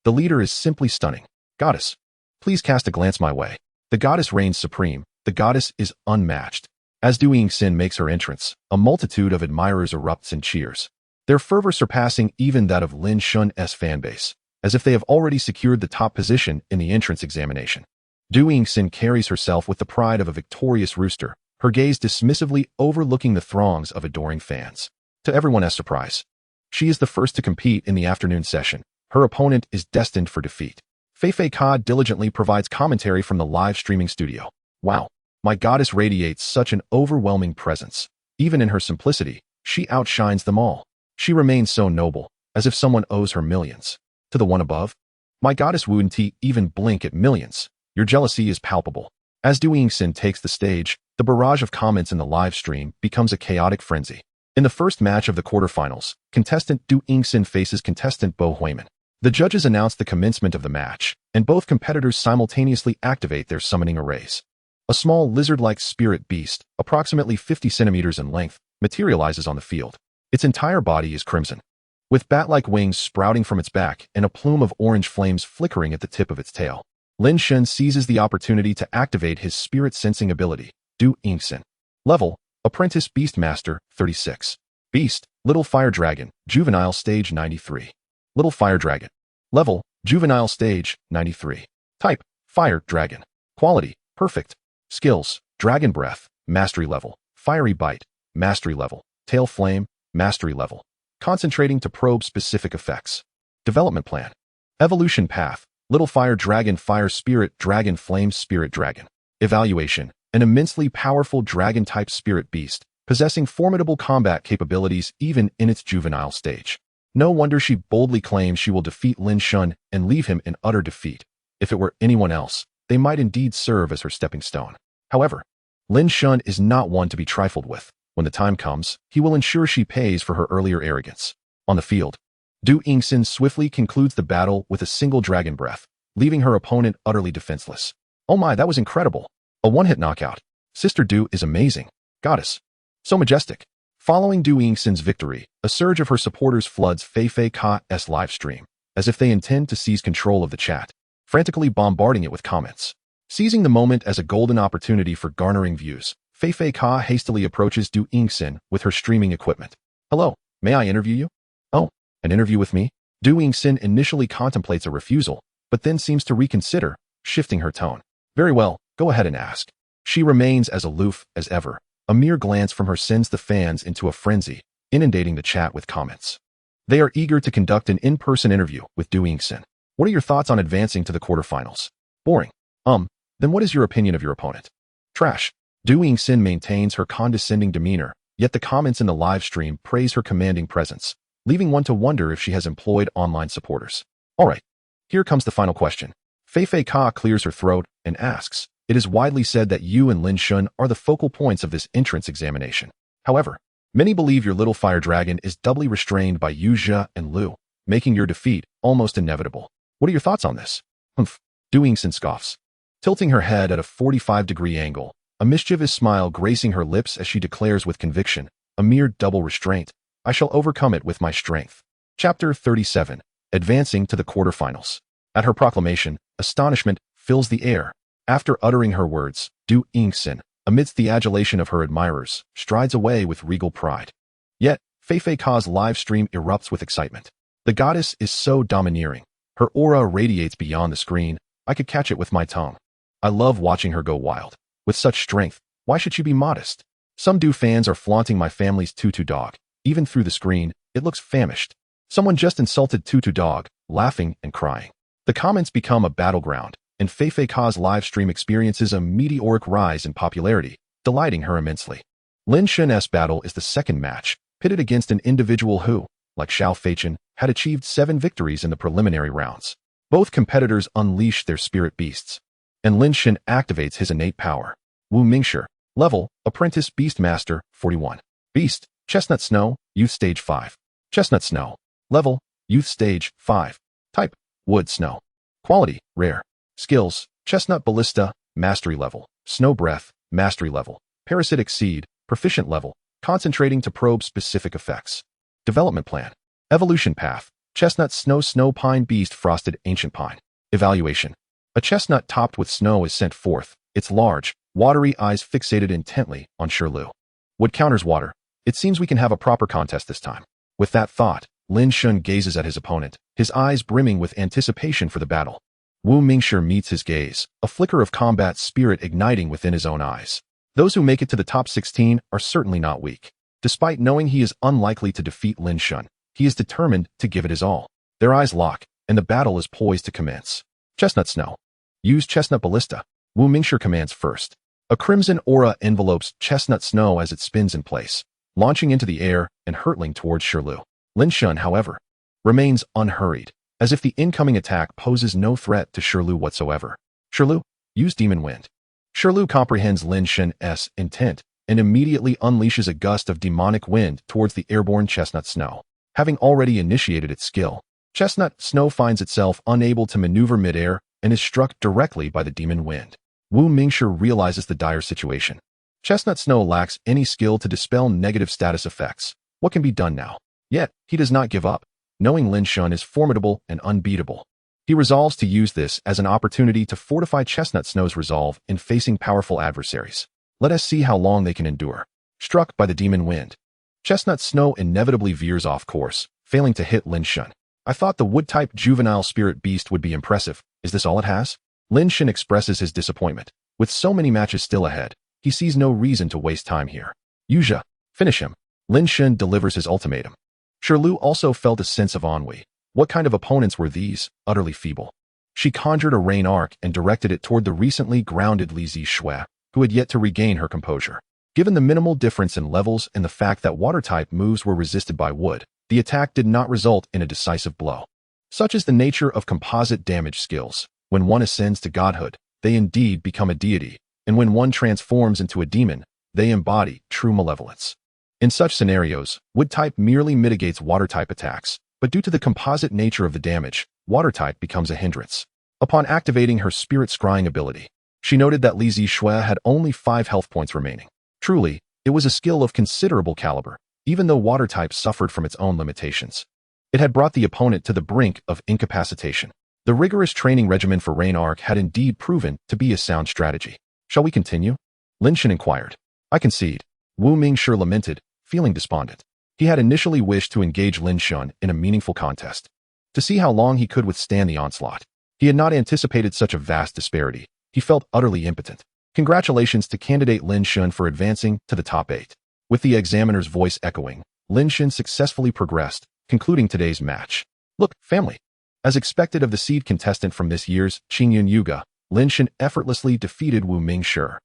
The leader is simply stunning. Goddess, please cast a glance my way. The goddess reigns supreme. The goddess is unmatched. As Du Yingxin makes her entrance, a multitude of admirers erupts in cheers, their fervor surpassing even that of Lin Shen's fanbase, as if they have already secured the top position in the entrance examination. Du Yingxin carries herself with the pride of a victorious rooster, her gaze dismissively overlooking the throngs of adoring fans. To everyone's surprise, she is the first to compete in the afternoon session. Her opponent is destined for defeat. Fei Fei Ka diligently provides commentary from the live streaming studio. Wow, my goddess radiates such an overwhelming presence. Even in her simplicity, she outshines them all. She remains so noble, as if someone owes her millions. To the one above, my goddess wouldn't even blink at millions. Your jealousy is palpable. As Du Yingxin takes the stage, the barrage of comments in the live stream becomes a chaotic frenzy. In the first match of the quarterfinals, contestant Du Yingxin faces contestant Bo Huimin. The judges announce the commencement of the match, and both competitors simultaneously activate their summoning arrays. A small lizard-like spirit beast, approximately 50 centimeters in length, materializes on the field. Its entire body is crimson, with bat-like wings sprouting from its back and a plume of orange flames flickering at the tip of its tail. Lin Shen seizes the opportunity to activate his spirit-sensing ability. Du Yingxin. Level: Apprentice Beastmaster, 36. Beast: Little Fire Dragon, Juvenile Stage 93. Little Fire Dragon. Level: Juvenile Stage, 93. Type: Fire Dragon. Quality: Perfect. Skills: Dragon Breath, Mastery Level. Fiery Bite, Mastery Level. Tail Flame, Mastery Level. Concentrating to probe specific effects. Development Plan. Evolution Path: Little Fire Dragon, Fire Spirit Dragon, Flame Spirit Dragon. Evaluation: An immensely powerful dragon-type spirit beast, possessing formidable combat capabilities even in its juvenile stage. No wonder she boldly claims she will defeat Lin Shen and leave him in utter defeat. If it were anyone else, they might indeed serve as her stepping stone. However, Lin Shen is not one to be trifled with. When the time comes, he will ensure she pays for her earlier arrogance. On the field, Du Yingxin swiftly concludes the battle with a single dragon breath, leaving her opponent utterly defenseless. Oh my, that was incredible. A one-hit knockout. Sister Du is amazing. Goddess. So majestic. Following Du Yingxin's victory, a surge of her supporters floods Fei Fei Ka's live stream, as if they intend to seize control of the chat, frantically bombarding it with comments. Seizing the moment as a golden opportunity for garnering views, Fei Fei Ka hastily approaches Du Yingxin with her streaming equipment. Hello, may I interview you? Oh, an interview with me? Du Yingxin initially contemplates a refusal, but then seems to reconsider, shifting her tone. Very well, go ahead and ask. She remains as aloof as ever. A mere glance from her sends the fans into a frenzy, inundating the chat with comments. They are eager to conduct an in-person interview with Du Yingxin. What are your thoughts on advancing to the quarterfinals? Boring. Then what is your opinion of your opponent? Trash. Du Yingxin maintains her condescending demeanor, yet the comments in the live stream praise her commanding presence, leaving one to wonder if she has employed online supporters. Alright, here comes the final question. Fei Fei Ka clears her throat and asks, it is widely said that you and Lin Shen are the focal points of this entrance examination. However, Many believe your little fire dragon is doubly restrained by Yu Zhe and Lu, making your defeat almost inevitable. What are your thoughts on this? Humph. Du Yingxin scoffs, tilting her head at a 45-degree angle, a mischievous smile gracing her lips as she declares with conviction, a mere double restraint. I shall overcome it with my strength. Chapter 37. Advancing to the quarterfinals. At her proclamation, astonishment fills the air. After uttering her words, Du Yingxin, amidst the adulation of her admirers, strides away with regal pride. Yet, Fei Fei Ka's live stream erupts with excitement. The goddess is so domineering. Her aura radiates beyond the screen. I could catch it with my tongue. I love watching her go wild. With such strength, why should she be modest? Some Du fans are flaunting my family's tutu dog. Even through the screen, it looks famished. Someone just insulted tutu dog, laughing and crying. The comments become a battleground, and Fei Fei Ka's live stream experiences a meteoric rise in popularity, delighting her immensely. Lin Shen's battle is the second match, pitted against an individual who, like Xiao Feichen, had achieved 7 victories in the preliminary rounds. Both competitors unleash their spirit beasts, and Lin Shen activates his innate power. Wu Mingshi, level, Apprentice Beastmaster, 41. Beast, Chestnut Snow, Youth Stage 5. Chestnut Snow, level, Youth Stage 5. Type, Wood Snow. Quality, Rare. Skills, Chestnut Ballista, Mastery level. Snow Breath, Mastery level. Parasitic Seed, Proficient level, concentrating to probe specific effects. Development Plan. Evolution Path, Chestnut Snow Pine Beast Frosted Ancient Pine. Evaluation. A chestnut topped with snow is sent forth, its large, watery eyes fixated intently on Shirlu. Wood counters water. It seems we can have a proper contest this time. With that thought, Lin Shen gazes at his opponent, his eyes brimming with anticipation for the battle. Wu Mingshi meets his gaze, a flicker of combat spirit igniting within his own eyes. Those who make it to the top 16 are certainly not weak. Despite knowing he is unlikely to defeat Lin Shen, he is determined to give it his all. Their eyes lock, and the battle is poised to commence. Chestnut Snow. Use Chestnut Ballista. Wu Mingshi commands first. A crimson aura envelopes Chestnut Snow as it spins in place, launching into the air and hurtling towards Shirlu. Lin Shen, however, remains unhurried, as if the incoming attack poses no threat to Shirlu whatsoever. Shirlu, use Demon Wind. Shirlu comprehends Lin Shen's intent and immediately unleashes a gust of demonic wind towards the airborne Chestnut Snow. Having already initiated its skill, Chestnut Snow finds itself unable to maneuver midair and is struck directly by the demon wind. Wu Mingshi realizes the dire situation. Chestnut Snow lacks any skill to dispel negative status effects. What can be done now? Yet, he does not give up, knowing Lin Shen is formidable and unbeatable. He resolves to use this as an opportunity to fortify Chestnut Snow's resolve in facing powerful adversaries. Let us see how long they can endure. Struck by the demon wind, Chestnut Snow inevitably veers off course, failing to hit Lin Shen. I thought the wood-type juvenile spirit beast would be impressive. Is this all it has? Lin Shen expresses his disappointment. With so many matches still ahead, he sees no reason to waste time here. Yu Zhe, finish him. Lin Shen delivers his ultimatum. Shirlu also felt a sense of ennui. What kind of opponents were these, utterly feeble? She conjured a rain arc and directed it toward the recently grounded Li Zixue, who had yet to regain her composure. Given the minimal difference in levels and the fact that water-type moves were resisted by wood, the attack did not result in a decisive blow. Such is the nature of composite damage skills. When one ascends to godhood, they indeed become a deity, and when one transforms into a demon, they embody true malevolence. In such scenarios, wood-type merely mitigates water-type attacks, but due to the composite nature of the damage, water-type becomes a hindrance. Upon activating her spirit scrying ability, she noted that Li Zixue had only 5 health points remaining. Truly, it was a skill of considerable caliber, even though water-type suffered from its own limitations. It had brought the opponent to the brink of incapacitation. The rigorous training regimen for Rain Arc had indeed proven to be a sound strategy. Shall we continue? Lin Shen inquired. I concede. Wu Mingshi lamented, feeling despondent. He had initially wished to engage Lin Shen in a meaningful contest, to see how long he could withstand the onslaught. He had not anticipated such a vast disparity. He felt utterly impotent. Congratulations to candidate Lin Shen for advancing to the top 8. With the examiner's voice echoing, Lin Shen successfully progressed, concluding today's match. Look, family. As expected of the seed contestant from this year's Qingyun Yuga, Lin Shen effortlessly defeated Wu Mingshi.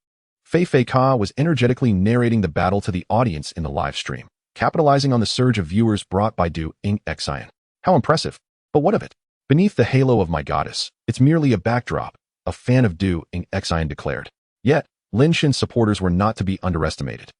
Fei Fei Ka was energetically narrating the battle to the audience in the live stream, capitalizing on the surge of viewers brought by Du Yingxin. How impressive. But what of it? Beneath the halo of my goddess, it's merely a backdrop, a fan of Du Yingxin declared. Yet, Lin Shen's supporters were not to be underestimated.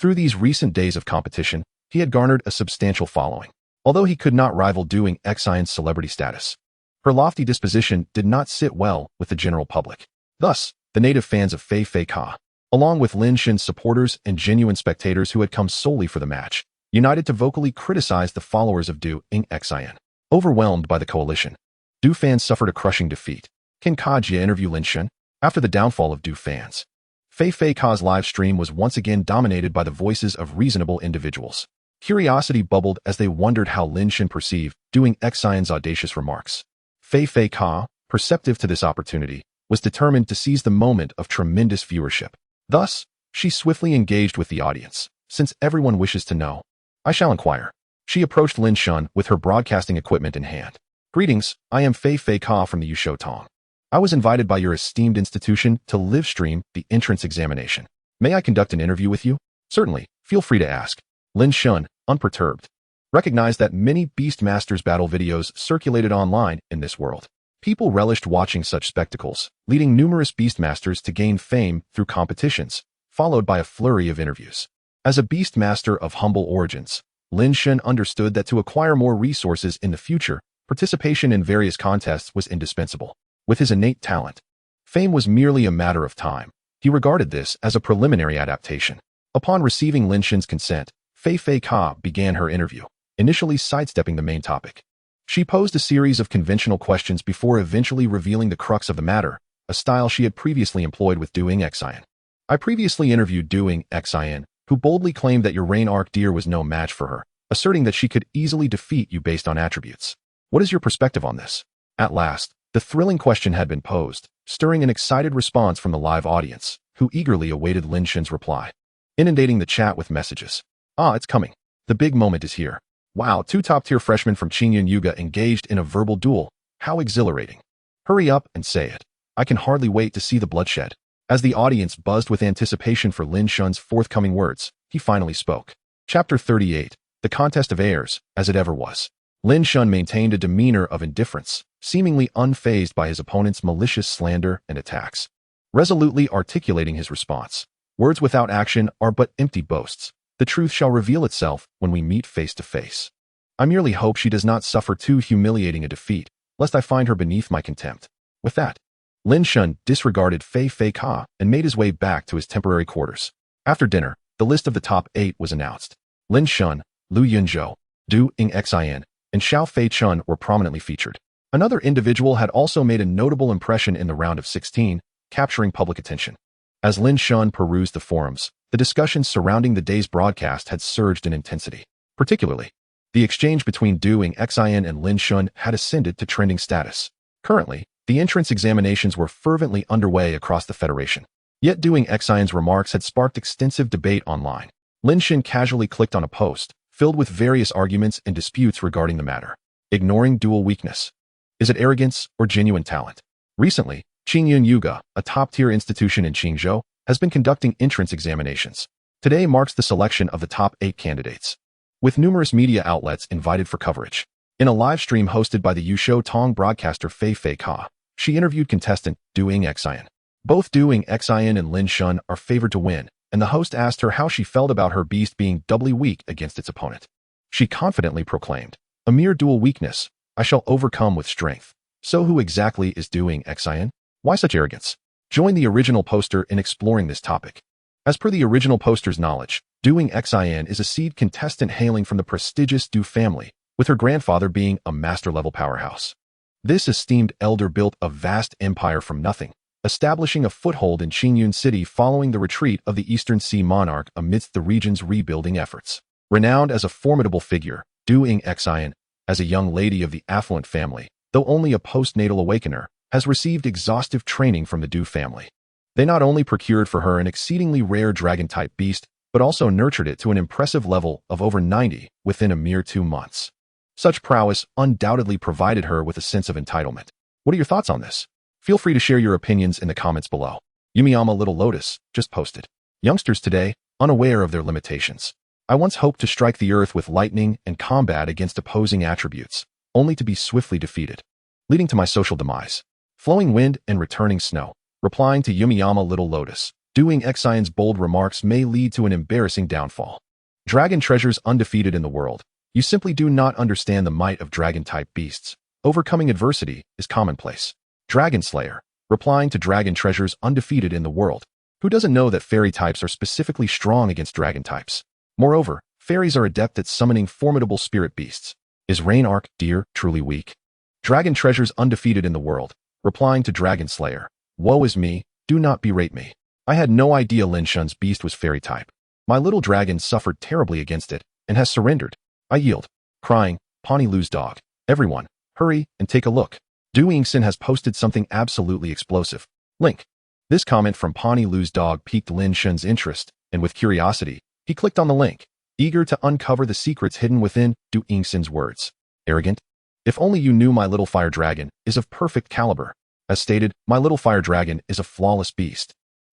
Through these recent days of competition, he had garnered a substantial following. Although he could not rival doing Xian's celebrity status, her lofty disposition did not sit well with the general public. Thus, the native fans of Fei Fei Ka, along with Lin Shen's supporters and genuine spectators who had come solely for the match, united to vocally criticize the followers of doing Xian. Overwhelmed by the coalition, Du fans suffered a crushing defeat. Can Kajia interview Lin Shen? After the downfall of Du fans, Fei Fei Ka's live stream was once again dominated by the voices of reasonable individuals. Curiosity bubbled as they wondered how Lin Shen perceived doing Xian's audacious remarks. Fei Fei Ka, perceptive to this opportunity, was determined to seize the moment of tremendous viewership. Thus, she swiftly engaged with the audience. Since everyone wishes to know, I shall inquire. She approached Lin Shen with her broadcasting equipment in hand. Greetings, I am Fei Fei Ka from the Yusho Tong. I was invited by your esteemed institution to live stream the entrance examination. May I conduct an interview with you? Certainly, feel free to ask. Lin Shen, unperturbed, recognized that many Beast Masters battle videos circulated online in this world. People relished watching such spectacles, leading numerous Beast Masters to gain fame through competitions, followed by a flurry of interviews. As a Beast Master of humble origins, Lin Shen understood that to acquire more resources in the future, participation in various contests was indispensable. With his innate talent, fame was merely a matter of time. He regarded this as a preliminary adaptation. Upon receiving Lin Shen's consent, Fei Fei Ka began her interview, initially sidestepping the main topic. She posed a series of conventional questions before eventually revealing the crux of the matter, a style she had previously employed with doing Xian. I previously interviewed doing Xian, who boldly claimed that your Rain Arc Deer was no match for her, asserting that she could easily defeat you based on attributes. What is your perspective on this? At last, the thrilling question had been posed, stirring an excited response from the live audience, who eagerly awaited Lin Shen's reply, inundating the chat with messages. Ah, it's coming. The big moment is here. Wow, two top-tier freshmen from Qingyun Yuga engaged in a verbal duel. How exhilarating. Hurry up and say it. I can hardly wait to see the bloodshed. As the audience buzzed with anticipation for Lin Shen's forthcoming words, he finally spoke. Chapter 38. The Contest of Heirs, as it ever was. Lin Shen maintained a demeanor of indifference, seemingly unfazed by his opponent's malicious slander and attacks, resolutely articulating his response. Words without action are but empty boasts. The truth shall reveal itself when we meet face to face. I merely hope she does not suffer too humiliating a defeat, lest I find her beneath my contempt. With that, Lin Shen disregarded Fei Fei Ka and made his way back to his temporary quarters. After dinner, the list of the top 8 was announced. Lin Shen, Lu Yunzhou, Du Ying Xian, and Xiao Fei Chun were prominently featured. Another individual had also made a notable impression in the round of 16, capturing public attention. As Lin Shen perused the forums, the discussions surrounding the day's broadcast had surged in intensity. Particularly, the exchange between Du Ying Xian and Lin Shen had ascended to trending status. Currently, the entrance examinations were fervently underway across the Federation. Yet Du Ying Xian's remarks had sparked extensive debate online. Lin Shen casually clicked on a post, filled with various arguments and disputes regarding the matter. Ignoring dual weakness. Is it arrogance or genuine talent? Recently, Qingyun Yuga, a top-tier institution in Qingzhou, has been conducting entrance examinations. Today marks the selection of the top 8 candidates, with numerous media outlets invited for coverage. In a live stream hosted by the Yusho Tong broadcaster Fei Fei Ka, she interviewed contestant Du Ying Xian. Both Du Ying Xian and Lin Shen are favored to win, and the host asked her how she felt about her beast being doubly weak against its opponent. She confidently proclaimed, "A mere dual weakness, I shall overcome with strength." So who exactly is Du Ying Xian? Why such arrogance? Join the original poster in exploring this topic. As per the original poster's knowledge, Du Ying Xian is a seed contestant hailing from the prestigious Du family, with her grandfather being a master-level powerhouse. This esteemed elder built a vast empire from nothing, establishing a foothold in Qingyun City following the retreat of the Eastern Sea monarch amidst the region's rebuilding efforts. Renowned as a formidable figure, Du Ying Xian, as a young lady of the affluent family, though only a postnatal awakener, has received exhaustive training from the Du family. They not only procured for her an exceedingly rare dragon-type beast, but also nurtured it to an impressive level of over 90 within a mere 2 months. Such prowess undoubtedly provided her with a sense of entitlement. What are your thoughts on this? Feel free to share your opinions in the comments below. Yumiyama Little Lotus just posted. Youngsters today, unaware of their limitations. I once hoped to strike the earth with lightning and combat against opposing attributes, only to be swiftly defeated, leading to my social demise. Flowing wind and returning snow. Replying to Yumiyama Little Lotus. Doing Xion's bold remarks may lead to an embarrassing downfall. Dragon treasures undefeated in the world. You simply do not understand the might of dragon-type beasts. Overcoming adversity is commonplace. Dragon Slayer, replying to dragon treasures undefeated in the world. Who doesn't know that fairy types are specifically strong against dragon types? Moreover, fairies are adept at summoning formidable spirit beasts. Is Rain Arc Deer truly weak? Dragon treasures undefeated in the world, replying to Dragon Slayer. Woe is me, do not berate me. I had no idea Lin Shen's beast was fairy type. My little dragon suffered terribly against it, and has surrendered. I yield. Crying, Pawnee Lu's dog. Everyone, hurry and take a look. Du Yingxin has posted something absolutely explosive. Link. This comment from Pawnee Lu's dog piqued Lin Shen's interest, and with curiosity, he clicked on the link, eager to uncover the secrets hidden within Du Yingxin's words. Arrogant? If only you knew my little fire dragon is of perfect caliber. As stated, my little fire dragon is a flawless beast.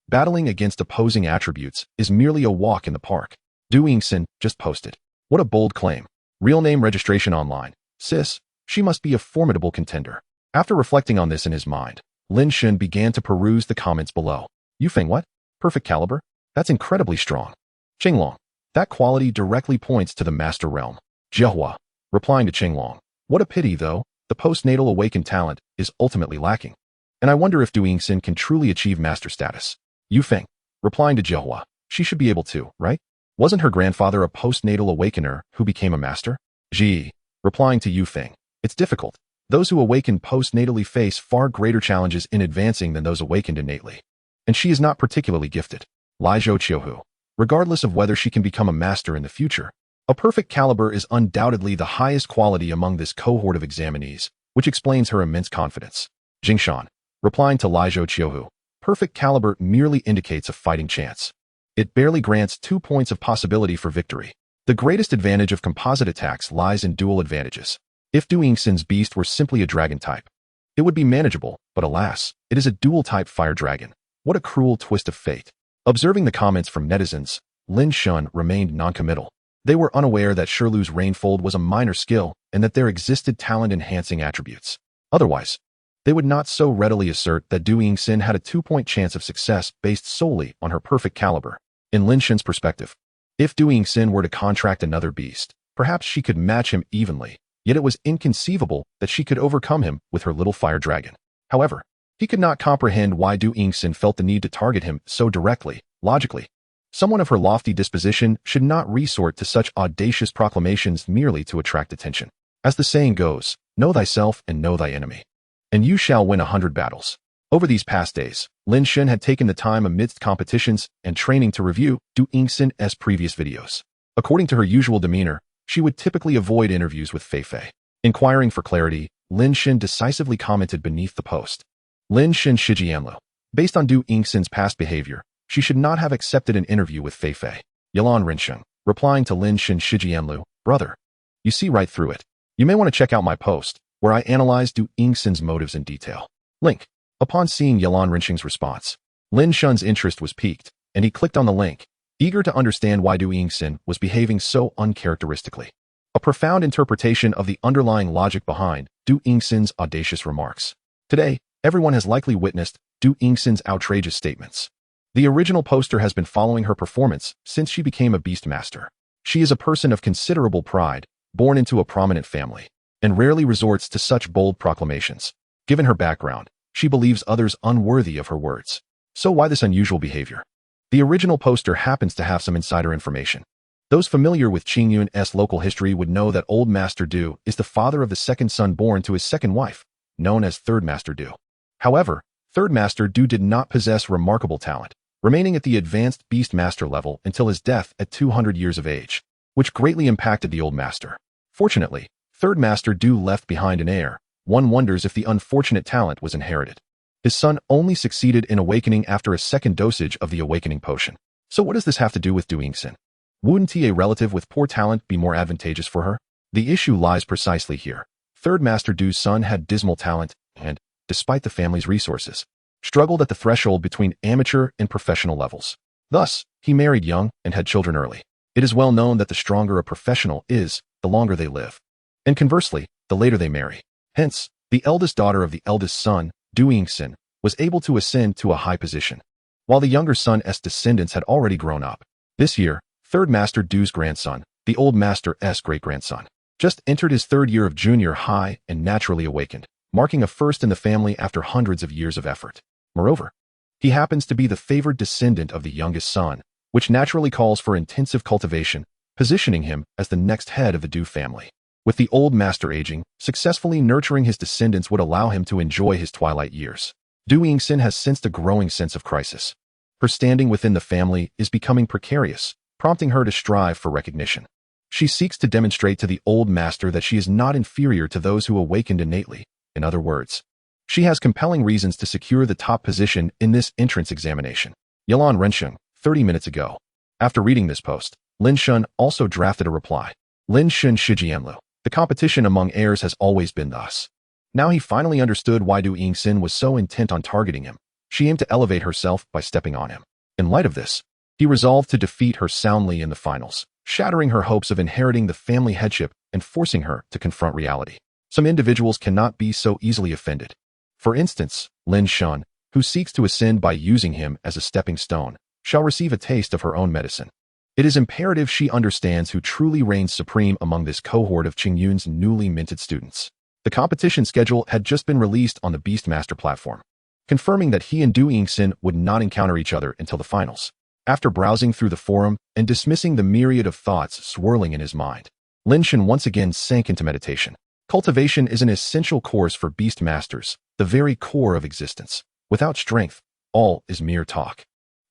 Battling against opposing attributes is merely a walk in the park. Du Yingxin just posted. What a bold claim. Real name registration online. Sis, she must be a formidable contender. After reflecting on this in his mind, Lin Shen began to peruse the comments below. Yufeng what? Perfect caliber? That's incredibly strong. Qinglong. That quality directly points to the master realm. Jiahua. Replying to Qinglong. What a pity though, the postnatal awakened talent is ultimately lacking. And I wonder if Du Yingxin can truly achieve master status. Yufeng. Replying to Jiahua. She should be able to, right? Wasn't her grandfather a postnatal awakener who became a master? Ji. Replying to Yufeng. It's difficult. Those who awaken postnatally face far greater challenges in advancing than those awakened innately. And she is not particularly gifted. Liezhou Qiuhu. Regardless of whether she can become a master in the future, a perfect caliber is undoubtedly the highest quality among this cohort of examinees, which explains her immense confidence. Jingshan. Replying to Liezhou Qiuhu. Perfect caliber merely indicates a fighting chance. It barely grants 2 points of possibility for victory. The greatest advantage of composite attacks lies in dual advantages. If Du Yingxin's beast were simply a dragon type, it would be manageable, but alas, it is a dual-type fire dragon. What a cruel twist of fate. Observing the comments from netizens, Lin Shen remained non-committal. They were unaware that Shirlu's Rainfold was a minor skill and that there existed talent-enhancing attributes. Otherwise, they would not so readily assert that Du Yingxin had a 2-point chance of success based solely on her perfect caliber. In Lin Shen's perspective, if Du Yingxin were to contract another beast, perhaps she could match him evenly, yet it was inconceivable that she could overcome him with her little fire dragon. However, he could not comprehend why Du Yingxin felt the need to target him so directly. Logically, someone of her lofty disposition should not resort to such audacious proclamations merely to attract attention. As the saying goes, know thyself and know thy enemy, and you shall win 100 battles. Over these past days, Lin Shen had taken the time amidst competitions and training to review Du Yingxin's previous videos. According to her usual demeanor, she would typically avoid interviews with Feifei. Inquiring for clarity, Lin Shen decisively commented beneath the post. Lin Shen Shijianlu. Based on Du Yingxin's past behavior, she should not have accepted an interview with Feifei. Yalan Rinsheng. Replying to Lin Shen Shijianlu. Brother, you see right through it. You may want to check out my post, where I analyzed Du Yingxin's motives in detail. Link. Upon seeing Yalan Rinsheng's response, Lin Shen's interest was piqued, and he clicked on the link, eager to understand why Du Yingxin was behaving so uncharacteristically. A profound interpretation of the underlying logic behind Du Yingxin's audacious remarks. Today, everyone has likely witnessed Du Yingxin's outrageous statements. The original poster has been following her performance since she became a beast master. She is a person of considerable pride, born into a prominent family, and rarely resorts to such bold proclamations. Given her background, she believes others unworthy of her words. So why this unusual behavior? The original poster happens to have some insider information. Those familiar with Qingyun's local history would know that Old Master Du is the father of the second son born to his second wife, known as Third Master Du. However, Third Master Du did not possess remarkable talent, remaining at the advanced Beast Master level until his death at 200 years of age, which greatly impacted the Old Master. Fortunately, Third Master Du left behind an heir. One wonders if the unfortunate talent was inherited. His son only succeeded in awakening after a second dosage of the awakening potion. So what does this have to do with Du Yingxin? Wouldn't a relative with poor talent be more advantageous for her? The issue lies precisely here. Third Master Du's son had dismal talent and, despite the family's resources, struggled at the threshold between amateur and professional levels. Thus, he married young and had children early. It is well known that the stronger a professional is, the longer they live. And conversely, the later they marry. Hence, the eldest daughter of the eldest son, Du Yingxin, was able to ascend to a high position, while the younger son's descendants had already grown up. This year, third Master Du's grandson, the old Master's great-grandson, just entered his third year of junior high and naturally awakened, marking a first in the family after hundreds of years of effort. Moreover, he happens to be the favored descendant of the youngest son, which naturally calls for intensive cultivation, positioning him as the next head of the Du family. With the old master aging, successfully nurturing his descendants would allow him to enjoy his twilight years. Du Yingxin has sensed a growing sense of crisis. Her standing within the family is becoming precarious, prompting her to strive for recognition. She seeks to demonstrate to the old master that she is not inferior to those who awakened innately. In other words, she has compelling reasons to secure the top position in this entrance examination. Yilan Rensheng, 30 minutes ago. After reading this post, Lin Shen also drafted a reply. Lin Shen Shijianlu. The competition among heirs has always been thus. Now he finally understood why Du Yingxin was so intent on targeting him. She aimed to elevate herself by stepping on him. In light of this, he resolved to defeat her soundly in the finals, shattering her hopes of inheriting the family headship and forcing her to confront reality. Some individuals cannot be so easily offended. For instance, Lin Shen, who seeks to ascend by using him as a stepping stone, shall receive a taste of her own medicine. It is imperative she understands who truly reigns supreme among this cohort of Qingyun's newly minted students. The competition schedule had just been released on the Beastmaster platform, confirming that he and Du Yingxin would not encounter each other until the finals. After browsing through the forum and dismissing the myriad of thoughts swirling in his mind, Lin Shen once again sank into meditation. Cultivation is an essential course for beast masters, the very core of existence. Without strength, all is mere talk.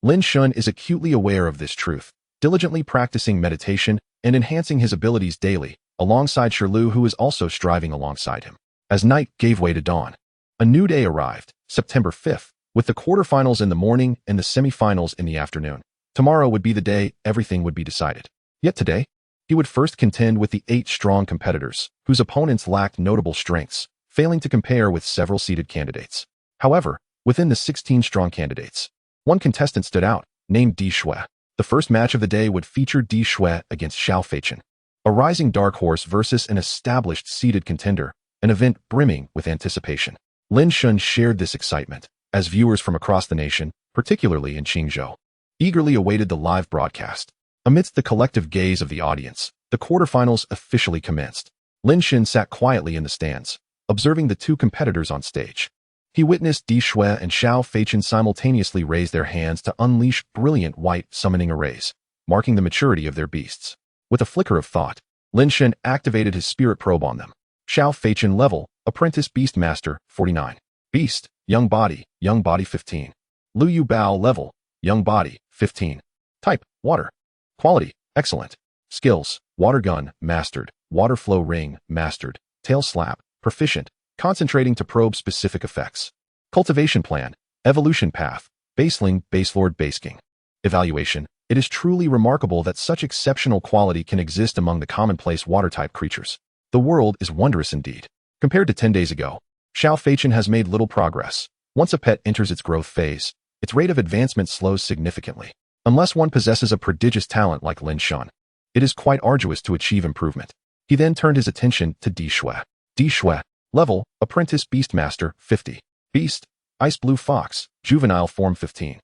Lin Shen is acutely aware of this truth, diligently practicing meditation and enhancing his abilities daily, alongside Shirlu, who is also striving alongside him. As night gave way to dawn, a new day arrived, September 5th, with the quarterfinals in the morning and the semifinals in the afternoon. Tomorrow would be the day everything would be decided. Yet today, he would first contend with the 8 strong competitors, whose opponents lacked notable strengths, failing to compare with several seeded candidates. However, within the 16 strong candidates, one contestant stood out, named Di Shui. The first match of the day would feature Di Shui against Xiao Feichin, a rising dark horse versus an established seeded contender, an event brimming with anticipation. Lin Shen shared this excitement, as viewers from across the nation, particularly in Qingzhou, eagerly awaited the live broadcast. Amidst the collective gaze of the audience, the quarterfinals officially commenced. Lin Shen sat quietly in the stands, observing the 2 competitors on stage. He witnessed Di Shui and Xiao Feichin simultaneously raise their hands to unleash brilliant white summoning arrays, marking the maturity of their beasts. With a flicker of thought, Lin Shen activated his spirit probe on them. Xiao Feichin level, Apprentice Beastmaster, 49. Beast, Young Body 15. Lu Yu Bao level, Young Body, 15. Type, Water. Quality, Excellent. Skills, Water Gun, Mastered. Water Flow Ring, Mastered. Tail Slap, Proficient, concentrating to probe specific effects. Cultivation Plan, Evolution Path, Baseling, Baselord, Baseking. Evaluation, it is truly remarkable that such exceptional quality can exist among the commonplace water-type creatures. The world is wondrous indeed. Compared to 10 days ago, Xiao Feichin has made little progress. Once a pet enters its growth phase, its rate of advancement slows significantly. Unless one possesses a prodigious talent like Lin Shen, it is quite arduous to achieve improvement. He then turned his attention to Di Shui. Di Shui, level, Apprentice Beastmaster, 50. Beast, Ice Blue Fox, Juvenile Form 15.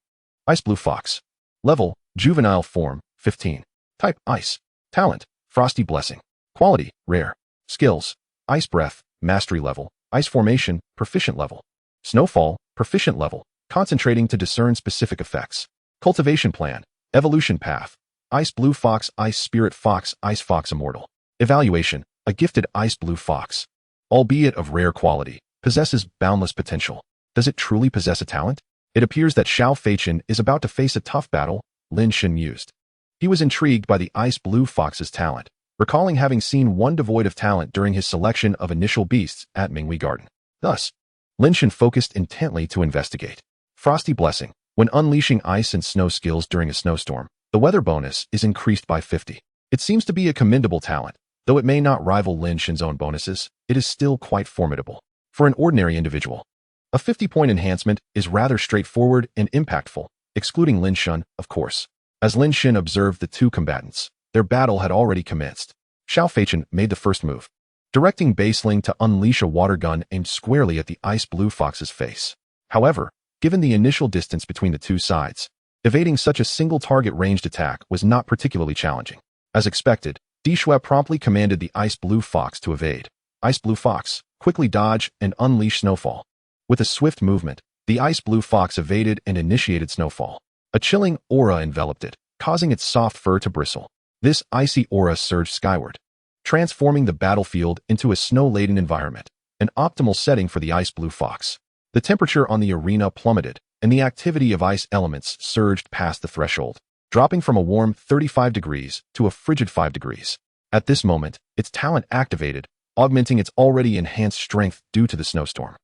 Ice Blue Fox. Level, Juvenile Form, 15. Type, Ice. Talent, Frosty Blessing. Quality, Rare. Skills, Ice Breath, Mastery Level. Ice Formation, Proficient Level. Snowfall, Proficient Level, concentrating to discern specific effects. Cultivation Plan, Evolution Path, Ice Blue Fox, Ice Spirit Fox, Ice Fox Immortal. Evaluation, a gifted Ice Blue Fox, albeit of rare quality, possesses boundless potential. Does it truly possess a talent? It appears that Xiao Feichin is about to face a tough battle, Lin Shen mused. He was intrigued by the Ice Blue Fox's talent, recalling having seen one devoid of talent during his selection of initial beasts at Minghui Garden. Thus, Lin Shen focused intently to investigate. Frosty Blessing. When unleashing ice and snow skills during a snowstorm, the weather bonus is increased by 50. It seems to be a commendable talent. Though it may not rival Lin Shen's own bonuses, it is still quite formidable. For an ordinary individual, a 50-point enhancement is rather straightforward and impactful, excluding Lin Shen, of course. As Lin Shen observed the 2 combatants, their battle had already commenced. Xiao Feichin made the first move, directing Baseling to unleash a water gun aimed squarely at the Ice Blue Fox's face. However, Given the initial distance between the two sides, evading such a single target ranged attack was not particularly challenging. As expected, Dishue promptly commanded the Ice Blue Fox to evade. Ice Blue Fox, quickly dodge and unleash Snowfall. With a swift movement, the Ice Blue Fox evaded and initiated Snowfall. A chilling aura enveloped it, causing its soft fur to bristle. This icy aura surged skyward, transforming the battlefield into a snow-laden environment, an optimal setting for the Ice Blue Fox. The temperature on the arena plummeted, and the activity of ice elements surged past the threshold, dropping from a warm 35 degrees to a frigid 5 degrees. At this moment, its talent activated, augmenting its already enhanced strength due to the snowstorm,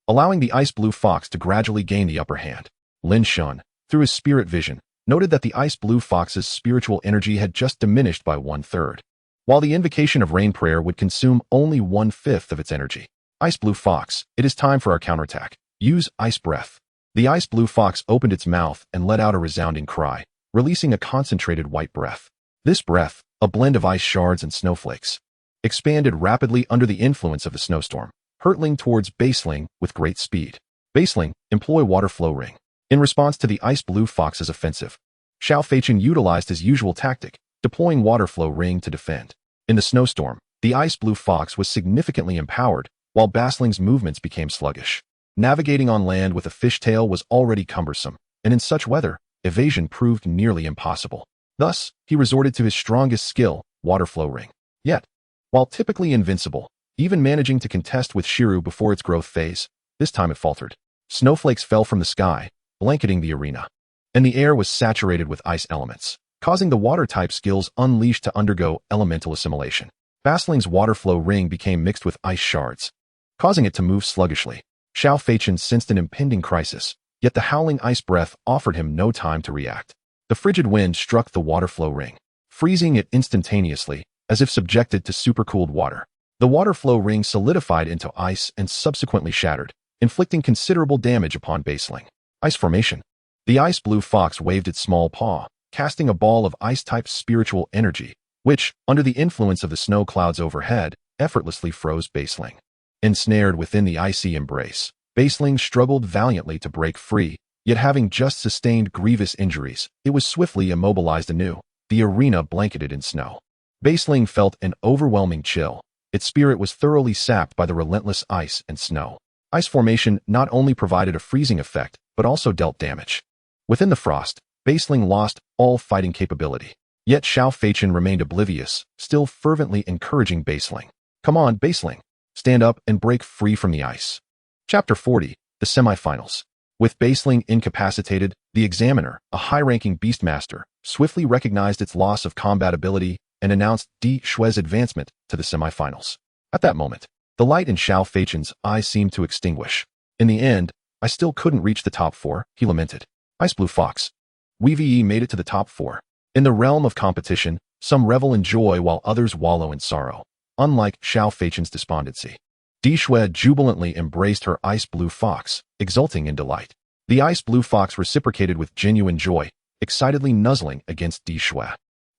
allowing the Ice Blue Fox to gradually gain the upper hand. Lin Shen, through his spirit vision, noted that the Ice Blue Fox's spiritual energy had just diminished by 1/3, while the invocation of rain prayer would consume only 1/5 of its energy. Ice Blue Fox, it is time for our counterattack. Use Ice Breath. The Ice Blue Fox opened its mouth and let out a resounding cry, releasing a concentrated white breath. This breath, a blend of ice shards and snowflakes, expanded rapidly under the influence of the snowstorm, hurtling towards Baseling with great speed. Baseling, employ Water Flow Ring. In response to the Ice Blue Fox's offensive, Xiao Feichin utilized his usual tactic, deploying Water Flow Ring to defend. In the snowstorm, the Ice Blue Fox was significantly empowered, while Basling's movements became sluggish. Navigating on land with a fishtail was already cumbersome, and in such weather, evasion proved nearly impossible. Thus, he resorted to his strongest skill, Water Flow Ring. Yet, while typically invincible, even managing to contest with Shiru before its growth phase, this time it faltered. Snowflakes fell from the sky, blanketing the arena, and the air was saturated with ice elements, causing the water-type skills unleashed to undergo elemental assimilation. Basling's Water Flow Ring became mixed with ice shards, causing it to move sluggishly. Xiao Feichin sensed an impending crisis, yet the howling ice breath offered him no time to react. The frigid wind struck the Water Flow Ring, freezing it instantaneously, as if subjected to supercooled water. The Water Flow Ring solidified into ice and subsequently shattered, inflicting considerable damage upon Baseling. Ice Formation. The Ice Blue Fox waved its small paw, casting a ball of ice-type spiritual energy, which, under the influence of the snow clouds overhead, effortlessly froze Baseling. Ensnared within the icy embrace, Baseling struggled valiantly to break free, yet having just sustained grievous injuries, it was swiftly immobilized anew, the arena blanketed in snow. Baseling felt an overwhelming chill. Its spirit was thoroughly sapped by the relentless ice and snow. Ice Formation not only provided a freezing effect, but also dealt damage. Within the frost, Baseling lost all fighting capability. Yet Xiao Feichin remained oblivious, still fervently encouraging Baseling. Come on, Baseling. Stand up and break free from the ice. Chapter 40, The Semifinals. With Baseling incapacitated, the Examiner, a high-ranking Beastmaster, swiftly recognized its loss of combat ability and announced Di Shue's advancement to the semifinals. At that moment, the light in Xiao Feichin's eyes seemed to extinguish. In the end, I still couldn't reach the top 4, he lamented. Ice Blue Fox. We made it to the top 4. In the realm of competition, some revel in joy while others wallow in sorrow. Unlike Xiao Feichin's despondency, Di Shue jubilantly embraced her Ice Blue Fox, exulting in delight. The Ice Blue Fox reciprocated with genuine joy, excitedly nuzzling against Di Shue.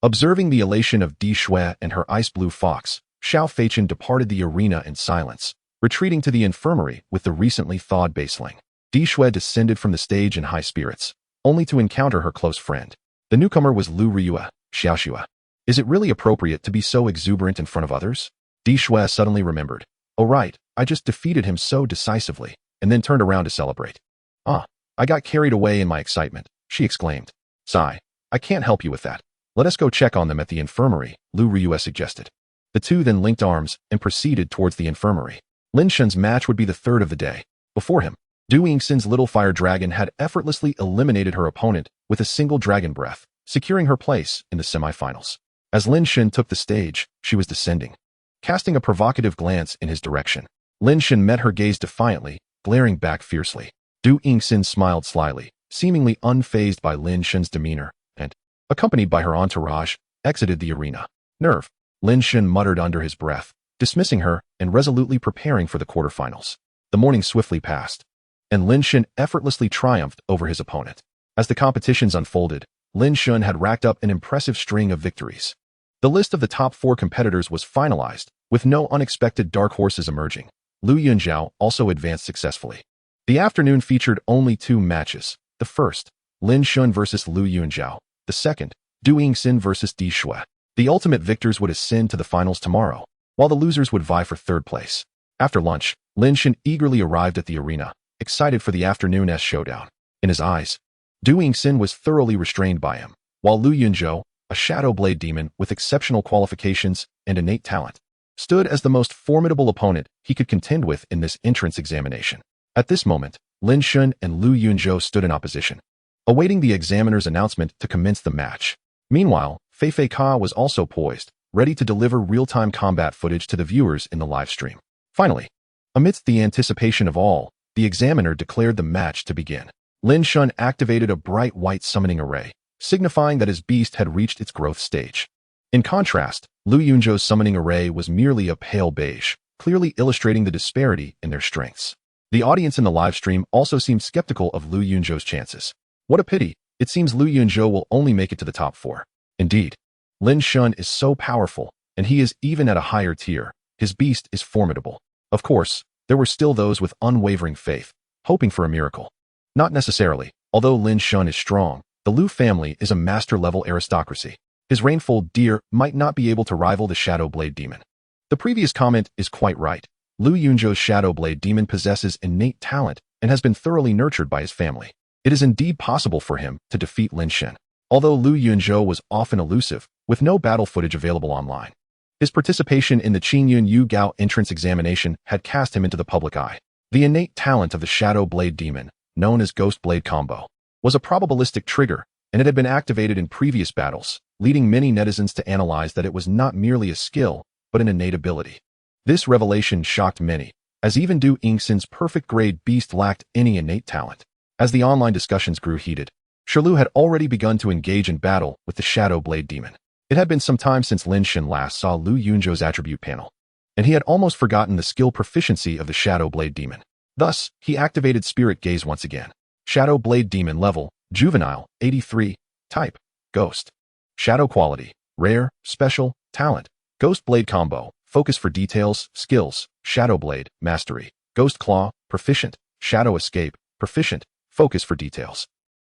Observing the elation of Di Shue and her Ice Blue Fox, Xiao Feichin departed the arena in silence, retreating to the infirmary with the recently thawed Baseling. Di Shue descended from the stage in high spirits, only to encounter her close friend. The newcomer was Lu Ryue, Xiaoxue. Is it really appropriate to be so exuberant in front of others? Di Shue suddenly remembered. Oh right, I just defeated him so decisively, and then turned around to celebrate. Ah, I got carried away in my excitement, she exclaimed. Sigh, I can't help you with that. Let us go check on them at the infirmary, Lu Ryue suggested. The two then linked arms and proceeded towards the infirmary. Lin Shen's match would be the third of the day. Before him, Du Yingxin's little fire dragon had effortlessly eliminated her opponent with a single dragon breath, securing her place in the semifinals. As Lin Shen took the stage, she was descending. Casting a provocative glance in his direction, Lin Shen met her gaze defiantly, glaring back fiercely. Du Yingxin smiled slyly, seemingly unfazed by Lin Shen's demeanor, and, accompanied by her entourage, exited the arena. Nerve, Lin Shen muttered under his breath, dismissing her and resolutely preparing for the quarterfinals. The morning swiftly passed, and Lin Shen effortlessly triumphed over his opponent. As the competitions unfolded, Lin Shen had racked up an impressive string of victories. The list of the top 4 competitors was finalized, with no unexpected dark horses emerging. Lu Yunjiao also advanced successfully. The afternoon featured only 2 matches. The first, Lin Shen versus Lu Yunzhao. The second, Du Yingxin versus Di Shui. The ultimate victors would ascend to the finals tomorrow, while the losers would vie for 3rd place. After lunch, Lin Shen eagerly arrived at the arena, excited for the afternoon showdown. In his eyes, Du Yingxin was thoroughly restrained by him, while Lu Yunzhao, a Shadow Blade demon with exceptional qualifications and innate talent, stood as the most formidable opponent he could contend with in this entrance examination. At this moment, Lin Shen and Lu Yunzhao stood in opposition, awaiting the examiner's announcement to commence the match. Meanwhile, Fei Fei Ka was also poised, ready to deliver real-time combat footage to the viewers in the live stream. Finally, amidst the anticipation of all, the examiner declared the match to begin. Lin Shen activated a bright white summoning array, signifying that his beast had reached its growth stage. In contrast, Lu Yunzhou's summoning array was merely a pale beige, clearly illustrating the disparity in their strengths. The audience in the live stream also seemed skeptical of Lu Yunzhou's chances. What a pity, it seems Lu Yunzhou will only make it to the top 4. Indeed, Lin Shen is so powerful, and he is even at a higher tier. His beast is formidable. Of course, there were still those with unwavering faith, hoping for a miracle. Not necessarily. Although Lin Shen is strong, the Lu family is a master-level aristocracy. His rainfold deer might not be able to rival the Shadow Blade demon. The previous comment is quite right. Lu Yunzhou's Shadow Blade demon possesses innate talent and has been thoroughly nurtured by his family. It is indeed possible for him to defeat Lin Shen. Although Lu Yunzhou was often elusive, with no battle footage available online, his participation in the Qingyun Yu Gao entrance examination had cast him into the public eye. The innate talent of the Shadow Blade demon, known as Ghost Blade Combo, was a probabilistic trigger, and it had been activated in previous battles, leading many netizens to analyze that it was not merely a skill, but an innate ability. This revelation shocked many, as even Du Yingxin's perfect-grade beast lacked any innate talent. As the online discussions grew heated, Shilu had already begun to engage in battle with the Shadow Blade demon. It had been some time since Lin Shen last saw Lu Yunzhou's attribute panel, and he had almost forgotten the skill proficiency of the Shadow Blade demon. Thus, he activated Spirit Gaze once again. Shadow Blade Demon level, Juvenile, 83, Type, Ghost. Shadow Quality, Rare, Special, Talent. Ghost Blade Combo, Focus for Details, Skills, Shadow Blade, Mastery. Ghost Claw, Proficient. Shadow Escape, Proficient, Focus for Details.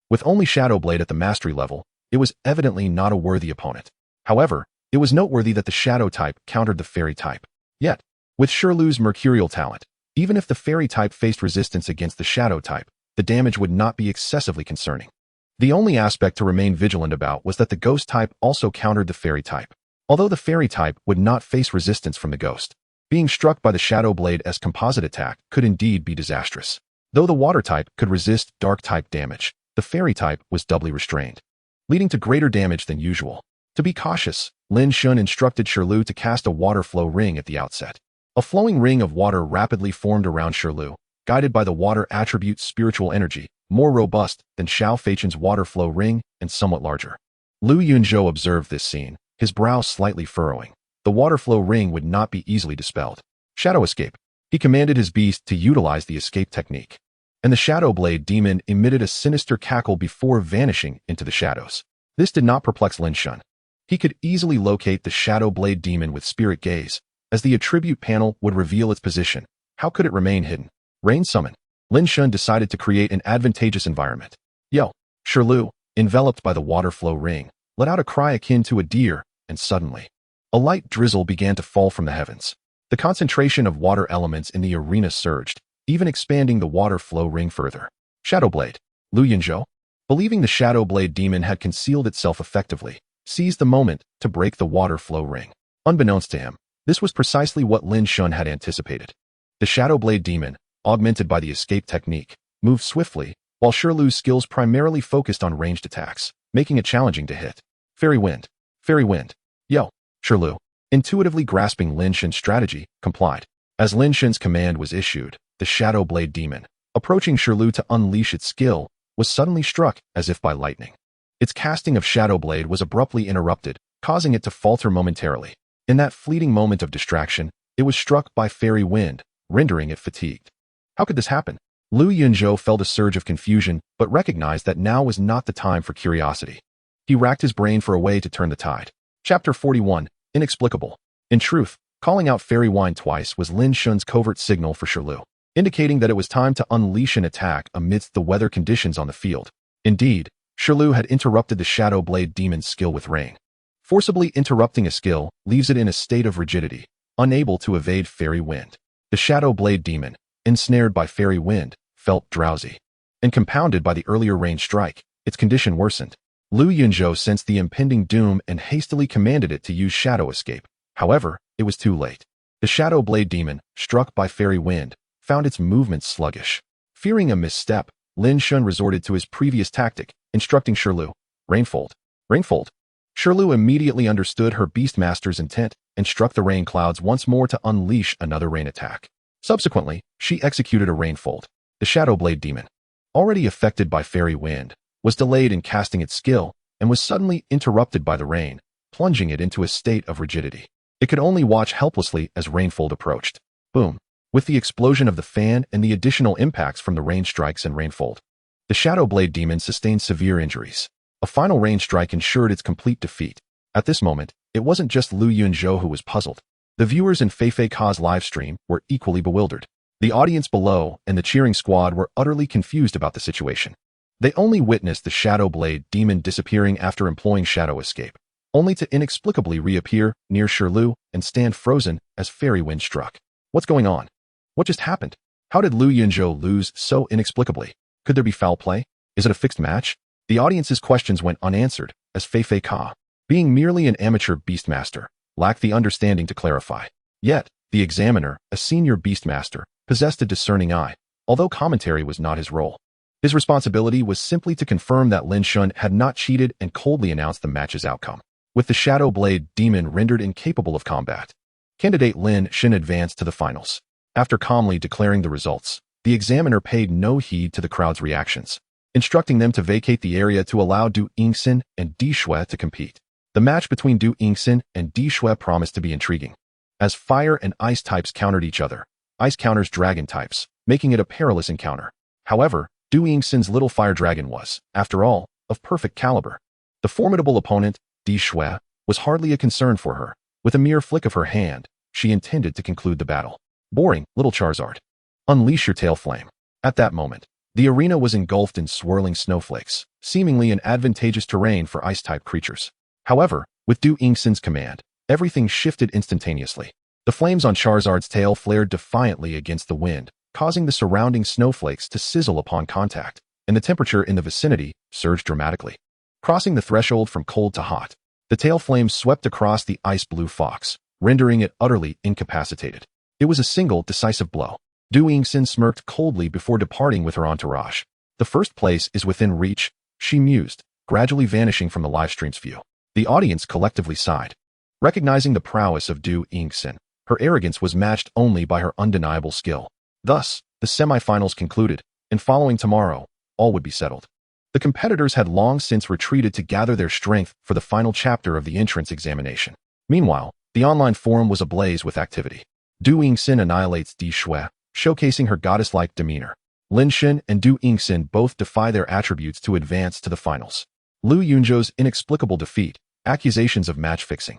With only Shadow Blade at the Mastery level, it was evidently not a worthy opponent. However, it was noteworthy that the Shadow type countered the Fairy type. Yet, with Shilu's Mercurial talent, even if the Fairy type faced resistance against the Shadow type, the damage would not be excessively concerning. The only aspect to remain vigilant about was that the Ghost type also countered the Fairy type. Although the Fairy type would not face resistance from the Ghost, being struck by the Shadow Blade as composite attack could indeed be disastrous. Though the Water type could resist Dark type damage, the Fairy type was doubly restrained, leading to greater damage than usual. To be cautious, Lin Shen instructed Shilu to cast a water flow ring at the outset. A flowing ring of water rapidly formed around Shilu, guided by the water attribute's spiritual energy, more robust than Xiao Feichen's water flow ring and somewhat larger. Lu Yunzhou observed this scene, his brow slightly furrowing. The water flow ring would not be easily dispelled. Shadow Escape. He commanded his beast to utilize the escape technique, and the Shadow Blade demon emitted a sinister cackle before vanishing into the shadows. This did not perplex Lin Shen. He could easily locate the Shadow Blade demon with Spirit Gaze, as the attribute panel would reveal its position. How could it remain hidden? Rain Summon. Lin Shen decided to create an advantageous environment. Yo! Shilu, enveloped by the water flow ring, let out a cry akin to a deer, and suddenly, a light drizzle began to fall from the heavens. The concentration of water elements in the arena surged, even expanding the water flow ring further. Shadow Blade. Lu Yunzhou, believing the Shadow Blade demon had concealed itself effectively, seized the moment to break the water flow ring. Unbeknownst to him, this was precisely what Lin Shen had anticipated. The Shadow Blade demon, augmented by the escape technique, moved swiftly, while Shilu's skills primarily focused on ranged attacks, making it challenging to hit. Fairy Wind. Fairy Wind. Yo! Shilu, intuitively grasping Lin Shen's strategy, complied. As Lin Shen's command was issued, the Shadow Blade demon, approaching Shilu to unleash its skill, was suddenly struck as if by lightning. Its casting of Shadow Blade was abruptly interrupted, causing it to falter momentarily. In that fleeting moment of distraction, it was struck by Fairy Wind, rendering it fatigued. How could this happen? Lu Yunzhou felt a surge of confusion, but recognized that now was not the time for curiosity. He racked his brain for a way to turn the tide. Chapter 41, Inexplicable. In truth, calling out Fairy Wind twice was Lin Shen's covert signal for Shilu. indicating that it was time to unleash an attack amidst the weather conditions on the field. Indeed, Shirlu had interrupted the Shadow Blade Demon's skill with rain. Forcibly interrupting a skill leaves it in a state of rigidity, unable to evade fairy wind. The Shadow Blade Demon, ensnared by fairy wind, felt drowsy. And compounded by the earlier rain strike, its condition worsened. Lu Yunzhou sensed the impending doom and hastily commanded it to use Shadow Escape. However, it was too late. The Shadow Blade Demon, struck by fairy wind, found its movements sluggish. Fearing a misstep, Lin Shen resorted to his previous tactic, instructing Shirlu, Rainfold. Rainfold. Shirlu immediately understood her Beastmaster's intent and struck the rain clouds once more to unleash another rain attack. Subsequently, she executed a Rainfold. The Shadow Blade Demon, already affected by fairy wind, was delayed in casting its skill and was suddenly interrupted by the rain, plunging it into a state of rigidity. It could only watch helplessly as Rainfold approached. Boom. With the explosion of the fan and the additional impacts from the rain strikes and Rainfold, the Shadow Blade Demon sustained severe injuries. A final rain strike ensured its complete defeat. At this moment, it wasn't just Lu Yunzhou who was puzzled. The viewers in Feifei Ka's livestream were equally bewildered. The audience below and the cheering squad were utterly confused about the situation. They only witnessed the Shadow Blade Demon disappearing after employing Shadow Escape, only to inexplicably reappear near Shirlu and stand frozen as fairy wind struck. What's going on? What just happened? How did Lu Yunzhou lose so inexplicably? Could there be foul play? Is it a fixed match? The audience's questions went unanswered, as Feifei Ka, being merely an amateur Beastmaster, lacked the understanding to clarify. Yet, the examiner, a senior Beastmaster, possessed a discerning eye, although commentary was not his role. His responsibility was simply to confirm that Lin Shen had not cheated and coldly announced the match's outcome. With the Shadow Blade Demon rendered incapable of combat, candidate Lin Shen advanced to the finals. After calmly declaring the results, the examiner paid no heed to the crowd's reactions, instructing them to vacate the area to allow Du Yingxin and Di Shui to compete. The match between Du Yingxin and Di Shui promised to be intriguing. As fire and ice types countered each other, ice counters dragon types, making it a perilous encounter. However, Du Yingxin's little fire dragon was, after all, of perfect caliber. The formidable opponent, Di Shui, was hardly a concern for her. With a mere flick of her hand, she intended to conclude the battle. Boring, little Charizard. Unleash your tail flame. At that moment, the arena was engulfed in swirling snowflakes, seemingly an advantageous terrain for ice-type creatures. However, with Du Yingxin's command, everything shifted instantaneously. The flames on Charizard's tail flared defiantly against the wind, causing the surrounding snowflakes to sizzle upon contact, and the temperature in the vicinity surged dramatically. Crossing the threshold from cold to hot, the tail flames swept across the ice-blue fox, rendering it utterly incapacitated. It was a single, decisive blow. Du Yingxin smirked coldly before departing with her entourage. The first place is within reach, she mused, gradually vanishing from the livestream's view. The audience collectively sighed. Recognizing the prowess of Du Yingxin, her arrogance was matched only by her undeniable skill. Thus, the semifinals concluded, and following tomorrow, all would be settled. The competitors had long since retreated to gather their strength for the final chapter of the entrance examination. Meanwhile, the online forum was ablaze with activity. Du Yingxin annihilates Di Shui, showcasing her goddess-like demeanor. Lin Shen and Du Yingxin both defy their attributes to advance to the finals. Lu Yunzhou's inexplicable defeat, accusations of match-fixing.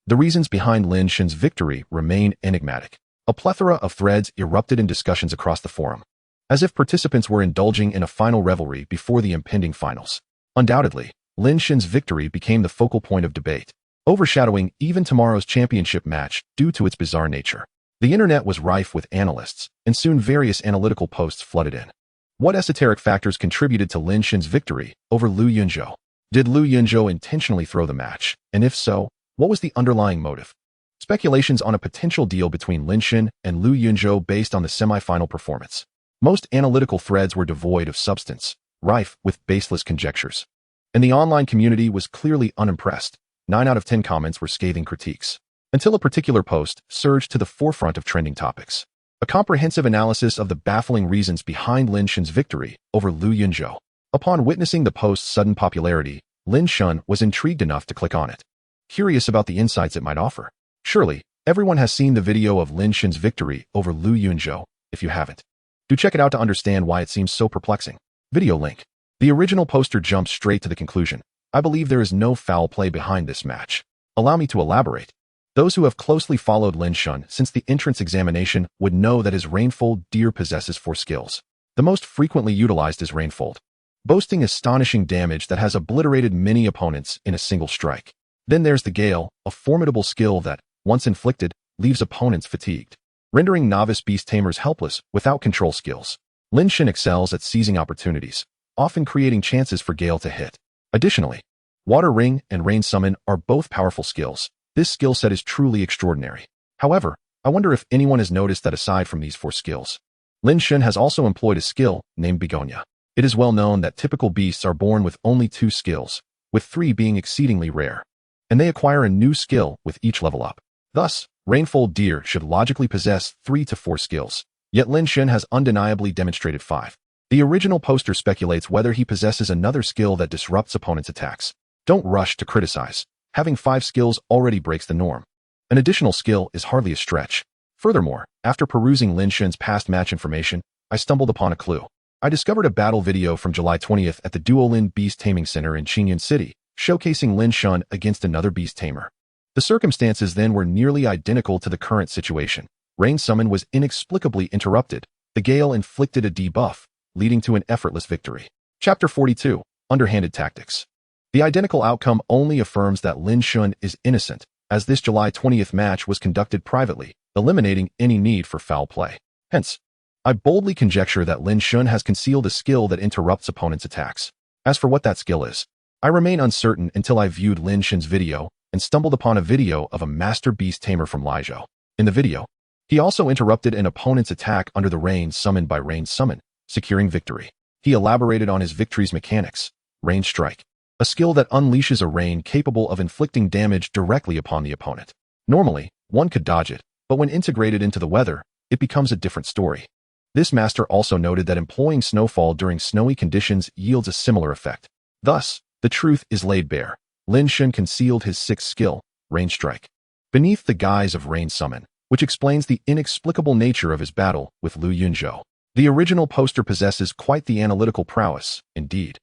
The reasons behind Lin Shen's victory remain enigmatic. A plethora of threads erupted in discussions across the forum, as if participants were indulging in a final revelry before the impending finals. Undoubtedly, Lin Shen's victory became the focal point of debate, overshadowing even tomorrow's championship match due to its bizarre nature. The internet was rife with analysts, and soon various analytical posts flooded in. What esoteric factors contributed to Lin Shen's victory over Lu Yunzhou? Did Lu Yunzhou intentionally throw the match? And if so, what was the underlying motive? Speculations on a potential deal between Lin Shen and Lu Yunzhou based on the semi-final performance. Most analytical threads were devoid of substance, rife with baseless conjectures. And the online community was clearly unimpressed. 9 out of 10 comments were scathing critiques, until a particular post surged to the forefront of trending topics. A comprehensive analysis of the baffling reasons behind Lin Shen's victory over Lu Yunzhou. Upon witnessing the post's sudden popularity, Lin Shen was intrigued enough to click on it, curious about the insights it might offer. Surely, everyone has seen the video of Lin Shen's victory over Lu Yunzhou. If you haven't, do check it out to understand why it seems so perplexing. Video link. The original poster jumps straight to the conclusion. I believe there is no foul play behind this match. Allow me to elaborate. Those who have closely followed Lin Shen since the entrance examination would know that his Rainfold Deer possesses 4 skills. The most frequently utilized is Rainfold, boasting astonishing damage that has obliterated many opponents in a single strike. Then there's the Gale, a formidable skill that, once inflicted, leaves opponents fatigued, rendering novice beast tamers helpless without control skills. Lin Shen excels at seizing opportunities, often creating chances for Gale to hit. Additionally, Water Ring and Rain Summon are both powerful skills. This skill set is truly extraordinary. However, I wonder if anyone has noticed that aside from these 4 skills, Lin Shen has also employed a skill named Begonia. It is well known that typical beasts are born with only 2 skills, with 3 being exceedingly rare, and they acquire a new skill with each level up. Thus, Rainfold Deer should logically possess 3 to 4 skills, yet Lin Shen has undeniably demonstrated 5. The original poster speculates whether he possesses another skill that disrupts opponents' attacks. Don't rush to criticize. Having 5 skills already breaks the norm. An additional skill is hardly a stretch. Furthermore, after perusing Lin Shen's past match information, I stumbled upon a clue. I discovered a battle video from July 20th at the Duolin Beast Taming Center in Qingyun City, showcasing Lin Shen against another beast tamer. The circumstances then were nearly identical to the current situation. Rain Summon was inexplicably interrupted. The Gale inflicted a debuff, leading to an effortless victory. Chapter 42, Underhanded Tactics. The identical outcome only affirms that Lin Shen is innocent, as this July 20th match was conducted privately, eliminating any need for foul play. Hence, I boldly conjecture that Lin Shen has concealed a skill that interrupts opponents' attacks. As for what that skill is, I remain uncertain until I viewed Lin Shen's video and stumbled upon a video of a master beast tamer from Lizhou. In the video, he also interrupted an opponent's attack under the rain summoned by Rain Summon, securing victory. He elaborated on his victory's mechanics, Rain Strike, a skill that unleashes a rain capable of inflicting damage directly upon the opponent. Normally, one could dodge it, but when integrated into the weather, it becomes a different story. This master also noted that employing snowfall during snowy conditions yields a similar effect. Thus, the truth is laid bare. Lin Shen concealed his 6th skill, Rain Strike, beneath the guise of Rain Summon, which explains the inexplicable nature of his battle with Lu Yunzhou. The original poster possesses quite the analytical prowess, indeed.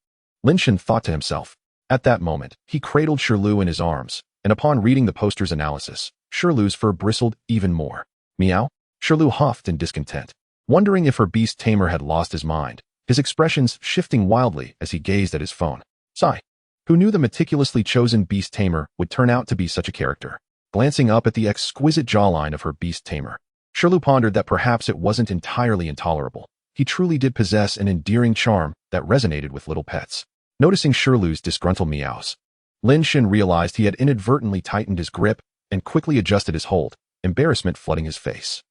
Lin Shen thought to himself. At that moment, he cradled Shirlu in his arms, and upon reading the poster's analysis, Shirlu's fur bristled even more. Meow? Shirlu huffed in discontent, wondering if her beast tamer had lost his mind, his expressions shifting wildly as he gazed at his phone. Sigh. Who knew the meticulously chosen beast tamer would turn out to be such a character? Glancing up at the exquisite jawline of her beast tamer, Shirlu pondered that perhaps it wasn't entirely intolerable. He truly did possess an endearing charm that resonated with little pets. Noticing Shirlu's disgruntled meows, Lin Shen realized he had inadvertently tightened his grip and quickly adjusted his hold, embarrassment flooding his face.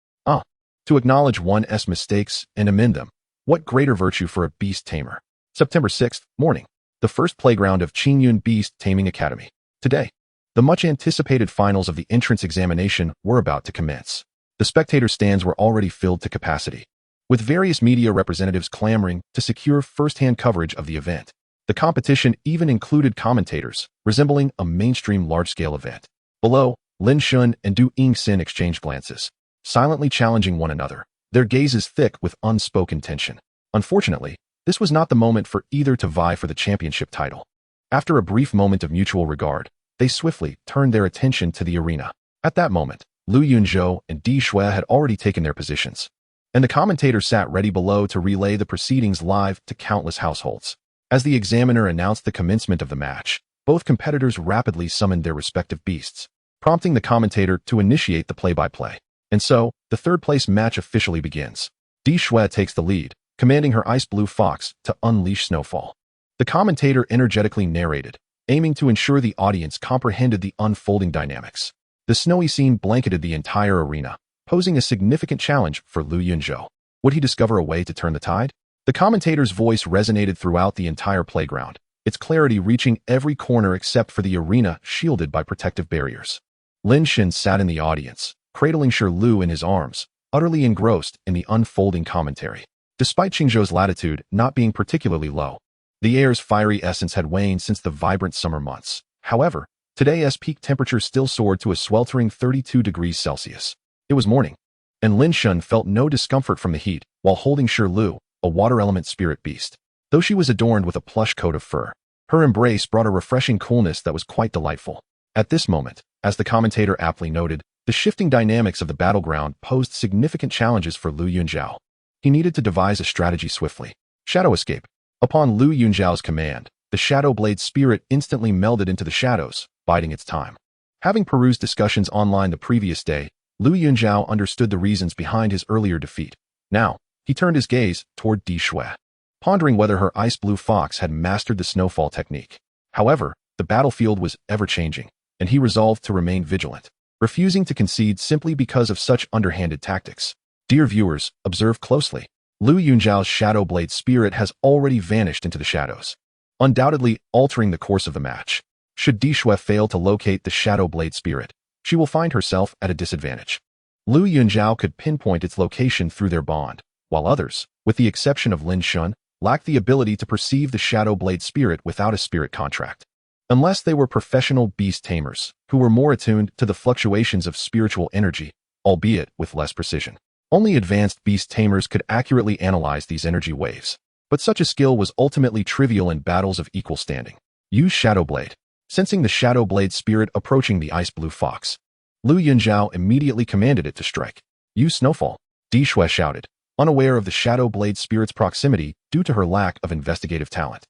To acknowledge one's mistakes and amend them. What greater virtue for a beast tamer? September 6th, morning. The first playground of Qingyun Beast Taming Academy. Today, the much-anticipated finals of the entrance examination were about to commence. The spectator stands were already filled to capacity, with various media representatives clamoring to secure first-hand coverage of the event. The competition even included commentators, resembling a mainstream large-scale event. Below, Lin Shen and Du Yingxin exchanged glances, silently challenging one another, their gazes thick with unspoken tension. Unfortunately, this was not the moment for either to vie for the championship title. After a brief moment of mutual regard, they swiftly turned their attention to the arena. At that moment, Lu Yunzhou and Di Shui had already taken their positions, and the commentator sat ready below to relay the proceedings live to countless households. As the examiner announced the commencement of the match, both competitors rapidly summoned their respective beasts, prompting the commentator to initiate the play-by-play. And so, the third-place match officially begins. Di Shui takes the lead, commanding her ice blue fox to unleash snowfall. The commentator energetically narrated, aiming to ensure the audience comprehended the unfolding dynamics. The snowy scene blanketed the entire arena, posing a significant challenge for Lu Yunzhou. Would he discover a way to turn the tide? The commentator's voice resonated throughout the entire playground, its clarity reaching every corner except for the arena shielded by protective barriers. Lin Shen sat in the audience, cradling Shirlu in his arms, utterly engrossed in the unfolding commentary. Despite Qingzhou's latitude not being particularly low, the air's fiery essence had waned since the vibrant summer months. However, today's peak temperature still soared to a sweltering 32 degrees Celsius. It was morning, and Lin Shen felt no discomfort from the heat while holding Shirlu, a water element spirit beast. Though she was adorned with a plush coat of fur, her embrace brought a refreshing coolness that was quite delightful. At this moment, as the commentator aptly noted, the shifting dynamics of the battleground posed significant challenges for Lu Yunjiao. He needed to devise a strategy swiftly. Shadow escape. Upon Lu Yunjiao's command, the Shadow Blade spirit instantly melded into the shadows, biding its time. Having perused discussions online the previous day, Lu Yunjiao understood the reasons behind his earlier defeat. Now, he turned his gaze toward Di Shui, pondering whether her ice blue fox had mastered the snowfall technique. However, the battlefield was ever-changing, and he resolved to remain vigilant, refusing to concede simply because of such underhanded tactics. Dear viewers, observe closely. Lu Yunjiao's Shadow Blade spirit has already vanished into the shadows, undoubtedly altering the course of the match. Should Di Shui fail to locate the Shadow Blade spirit, she will find herself at a disadvantage. Lu Yunjiao could pinpoint its location through their bond, while others, with the exception of Lin Shen, lacked the ability to perceive the Shadow Blade spirit without a spirit contract. Unless they were professional beast tamers, who were more attuned to the fluctuations of spiritual energy, albeit with less precision. Only advanced beast tamers could accurately analyze these energy waves. But such a skill was ultimately trivial in battles of equal standing. Use Shadow Blade. Sensing the Shadow Blade spirit approaching the ice blue fox, Lu Yunjiao immediately commanded it to strike. Use Snowfall. Di Shui shouted, unaware of the Shadow Blade spirit's proximity due to her lack of investigative talent,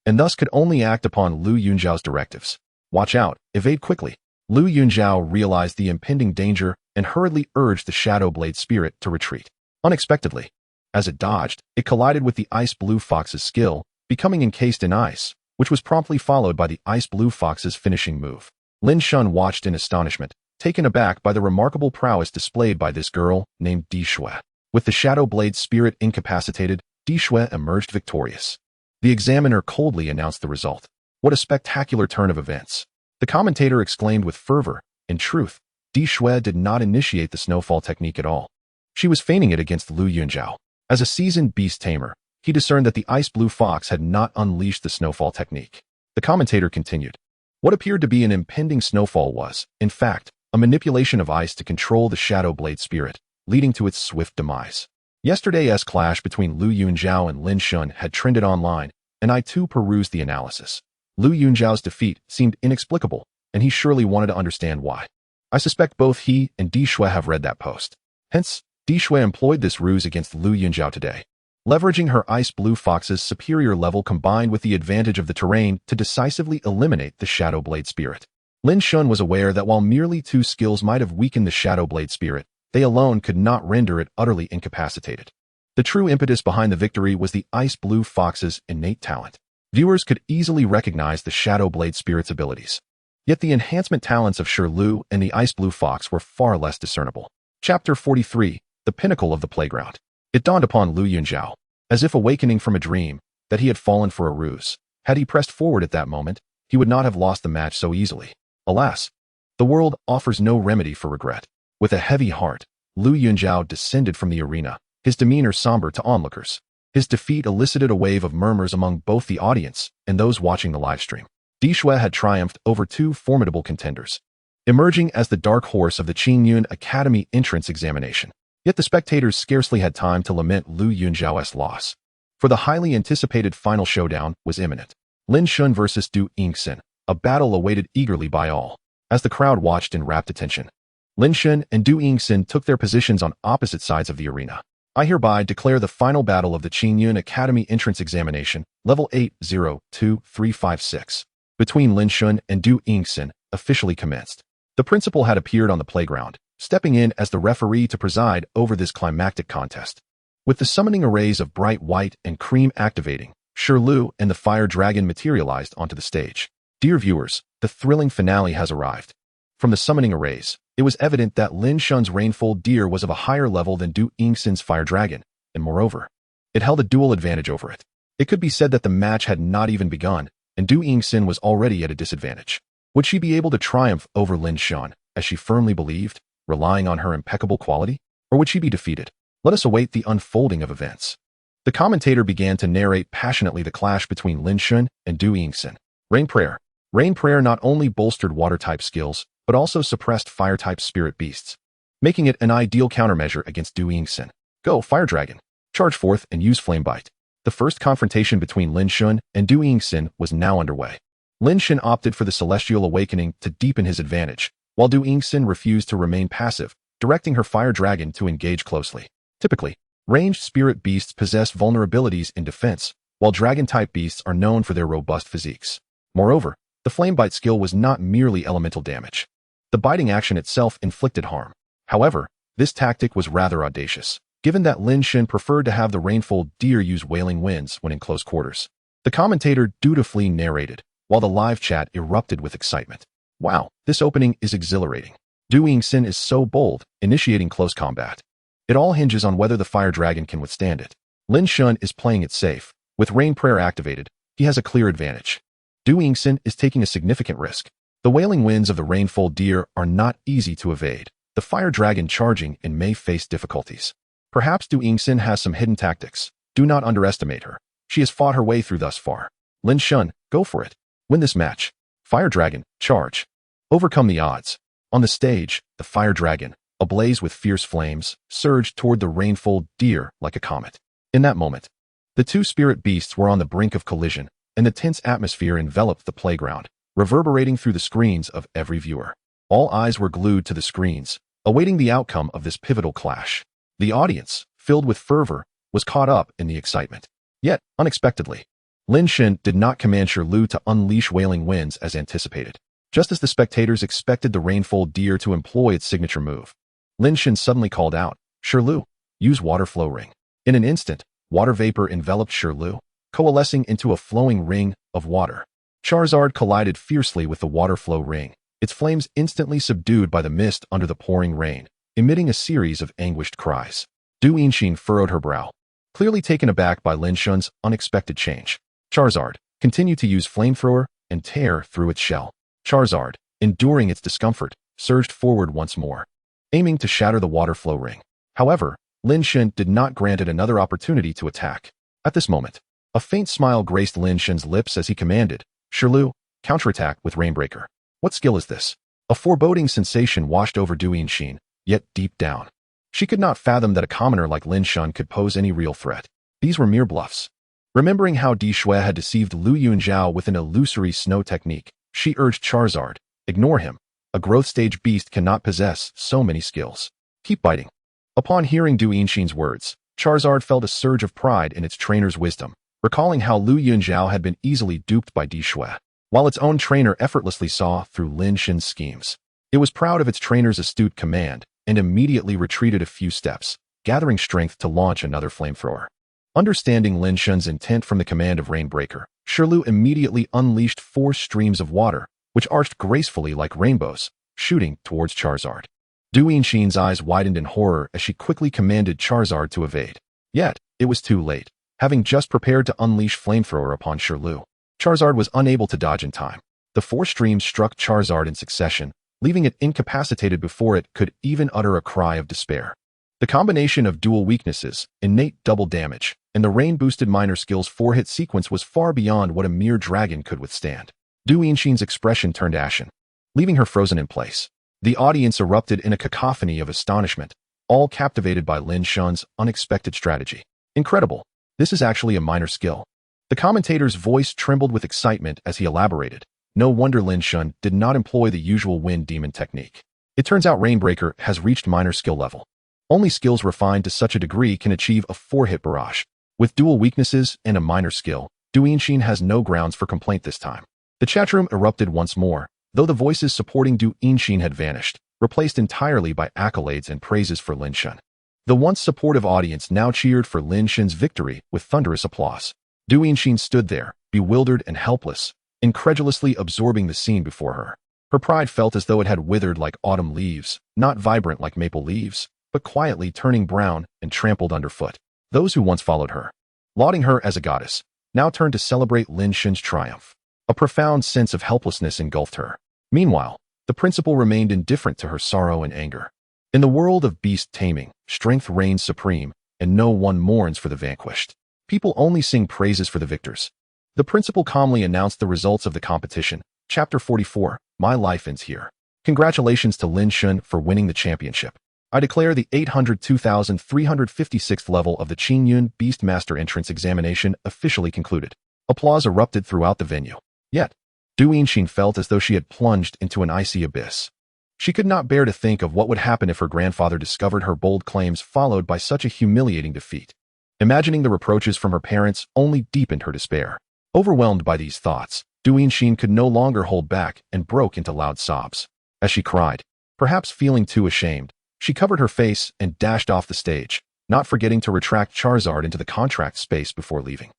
and thus could only act upon Lu Yunjiao's directives. Watch out, evade quickly. Lu Yunjiao realized the impending danger and hurriedly urged the Shadow Blade spirit to retreat. Unexpectedly, as it dodged, it collided with the ice blue fox's skill, becoming encased in ice, which was promptly followed by the ice blue fox's finishing move. Lin Shen watched in astonishment, taken aback by the remarkable prowess displayed by this girl named Di Shui. With the Shadow Blade spirit incapacitated, Di Shui emerged victorious. The examiner coldly announced the result. What a spectacular turn of events! The commentator exclaimed with fervor. In truth, Di Shui did not initiate the snowfall technique at all. She was feigning it against Lu Yunjiao. As a seasoned beast tamer, he discerned that the ice blue fox had not unleashed the snowfall technique. The commentator continued. What appeared to be an impending snowfall was, in fact, a manipulation of ice to control the Shadow Blade spirit, leading to its swift demise. Yesterday's clash between Lu Yunjiao and Lin Shen had trended online, and I too perused the analysis. Lu Yunjiao's defeat seemed inexplicable, and he surely wanted to understand why. I suspect both he and Di Shui have read that post. Hence, Di Shui employed this ruse against Lu Yunjiao today, leveraging her ice blue fox's superior level combined with the advantage of the terrain to decisively eliminate the Shadow Blade spirit. Lin Shen was aware that while merely two skills might have weakened the Shadow Blade spirit, they alone could not render it utterly incapacitated. The true impetus behind the victory was the ice blue fox's innate talent. Viewers could easily recognize the Shadow Blade spirit's abilities. Yet the enhancement talents of Shi Lu and the ice blue fox were far less discernible. Chapter 43, The Pinnacle of the Playground. It dawned upon Lu Yunjiao, as if awakening from a dream, that he had fallen for a ruse. Had he pressed forward at that moment, he would not have lost the match so easily. Alas, the world offers no remedy for regret. With a heavy heart, Lu Yunjiao descended from the arena, his demeanor somber to onlookers. His defeat elicited a wave of murmurs among both the audience and those watching the livestream. Di Shui had triumphed over two formidable contenders, emerging as the dark horse of the Qingyun Academy entrance examination. Yet the spectators scarcely had time to lament Lu Yunjiao's loss, for the highly anticipated final showdown was imminent. Lin Shen versus Du Yingxin, a battle awaited eagerly by all. As the crowd watched in rapt attention, Lin Shen and Du Yingxin took their positions on opposite sides of the arena. I hereby declare the final battle of the Qingyun Academy entrance examination, level 802356, between Lin Shen and Du Yingxin, officially commenced. The principal had appeared on the playground, stepping in as the referee to preside over this climactic contest. With the summoning arrays of bright white and cream activating, Shi Lu and the fire dragon materialized onto the stage. Dear viewers, the thrilling finale has arrived. From the summoning arrays, it was evident that Lin Shen's rainfall deer was of a higher level than Du Yingxin's fire dragon, and moreover, it held a dual advantage over it. It could be said that the match had not even begun, and Du Yingxin was already at a disadvantage. Would she be able to triumph over Lin Shen, as she firmly believed, relying on her impeccable quality? Or would she be defeated? Let us await the unfolding of events. The commentator began to narrate passionately the clash between Lin Shen and Du Yingxin. Rain Prayer. Rain Prayer not only bolstered water-type skills, but also suppressed fire-type spirit beasts, making it an ideal countermeasure against Du Yingxin. Go, Fire Dragon! Charge forth and use Flame Bite. The first confrontation between Lin Shen and Du Yingxin was now underway. Lin Shen opted for the celestial awakening to deepen his advantage, while Du Yingxin refused to remain passive, directing her fire dragon to engage closely. Typically, ranged spirit beasts possess vulnerabilities in defense, while dragon-type beasts are known for their robust physiques. Moreover, the flame bite skill was not merely elemental damage. The biting action itself inflicted harm. However, this tactic was rather audacious, given that Lin Shen preferred to have the rainfall deer use wailing winds when in close quarters. The commentator dutifully narrated, while the live chat erupted with excitement. Wow, this opening is exhilarating. Du Yingxin is so bold, initiating close combat. It all hinges on whether the fire dragon can withstand it. Lin Shen is playing it safe. With Rain Prayer activated, he has a clear advantage. Du Yingxin is taking a significant risk. The wailing winds of the rainfall deer are not easy to evade. The fire dragon charging and may face difficulties. Perhaps Du Yingxin has some hidden tactics. Do not underestimate her. She has fought her way through thus far. Lin Shen, go for it. Win this match. Fire dragon, charge. Overcome the odds. On the stage, the fire dragon, ablaze with fierce flames, surged toward the rainfall deer like a comet. In that moment, the two spirit beasts were on the brink of collision, and the tense atmosphere enveloped the playground, reverberating through the screens of every viewer. All eyes were glued to the screens, awaiting the outcome of this pivotal clash. The audience, filled with fervor, was caught up in the excitement. Yet, unexpectedly, Lin Shen did not command Shirlu to unleash wailing winds as anticipated. Just as the spectators expected the rainfall deer to employ its signature move, Lin Shen suddenly called out, Shirlu, use water flow ring. In an instant, water vapor enveloped Shirlu, coalescing into a flowing ring of water. Charizard collided fiercely with the water flow ring, its flames instantly subdued by the mist under the pouring rain, emitting a series of anguished cries. Du Yingxin furrowed her brow, clearly taken aback by Lin Shen's unexpected change. Charizard continued to use flamethrower and tear through its shell. Charizard, enduring its discomfort, surged forward once more, aiming to shatter the water flow ring. However, Lin Shen did not grant it another opportunity to attack. At this moment, a faint smile graced Lin Shen's lips as he commanded, Shirlu, counterattack with Rainbreaker. What skill is this? A foreboding sensation washed over Du Yingxin, yet deep down, she could not fathom that a commoner like Lin Shen could pose any real threat. These were mere bluffs. Remembering how Di Shui had deceived Lu Yunzhao with an illusory snow technique, she urged Charizard, ignore him. A growth stage beast cannot possess so many skills. Keep biting. Upon hearing Du Yingxin's words, Charizard felt a surge of pride in its trainer's wisdom, recalling how Lu Yunzhao had been easily duped by Di Shui, while its own trainer effortlessly saw through Lin Shen's schemes. It was proud of its trainer's astute command and immediately retreated a few steps, gathering strength to launch another flamethrower. Understanding Lin Shen's intent from the command of Rainbreaker, Shirlu immediately unleashed 4 streams of water, which arched gracefully like rainbows, shooting towards Charizard. Du Yingxin's eyes widened in horror as she quickly commanded Charizard to evade. Yet, it was too late. Having just prepared to unleash Flamethrower upon Shirlu, Charizard was unable to dodge in time. The 4 streams struck Charizard in succession, leaving it incapacitated before it could even utter a cry of despair. The combination of dual weaknesses, innate double damage, and the rain-boosted minor skill's 4-hit sequence was far beyond what a mere dragon could withstand. Du Yingxin's expression turned ashen, leaving her frozen in place. The audience erupted in a cacophony of astonishment, all captivated by Lin Shen's unexpected strategy. Incredible! This is actually a minor skill. The commentator's voice trembled with excitement as he elaborated. No wonder Lin Shen did not employ the usual wind demon technique. It turns out Rainbreaker has reached minor skill level. Only skills refined to such a degree can achieve a 4-hit barrage. With dual weaknesses and a minor skill, Du Yingxin has no grounds for complaint this time. The chatroom erupted once more, though the voices supporting Du Yingxin had vanished, replaced entirely by accolades and praises for Lin Shen. The once supportive audience now cheered for Lin Shen's victory with thunderous applause. Du Yingxin stood there, bewildered and helpless, incredulously absorbing the scene before her. Her pride felt as though it had withered like autumn leaves, not vibrant like maple leaves, but quietly turning brown and trampled underfoot. Those who once followed her, lauding her as a goddess, now turned to celebrate Lin Shen's triumph. A profound sense of helplessness engulfed her. Meanwhile, the principal remained indifferent to her sorrow and anger. In the world of beast taming, strength reigns supreme, and no one mourns for the vanquished. People only sing praises for the victors. The principal calmly announced the results of the competition. Chapter 44, My Life Ends Here. Congratulations to Lin Shen for winning the championship. I declare the 802,356th level of the Qingyun Beastmaster entrance examination officially concluded. Applause erupted throughout the venue. Yet, Du Yinxin felt as though she had plunged into an icy abyss. She could not bear to think of what would happen if her grandfather discovered her bold claims followed by such a humiliating defeat. Imagining the reproaches from her parents only deepened her despair. Overwhelmed by these thoughts, Du Yinxin could no longer hold back and broke into loud sobs. As she cried, perhaps feeling too ashamed, she covered her face and dashed off the stage, not forgetting to retract Charizard into the contract space before leaving.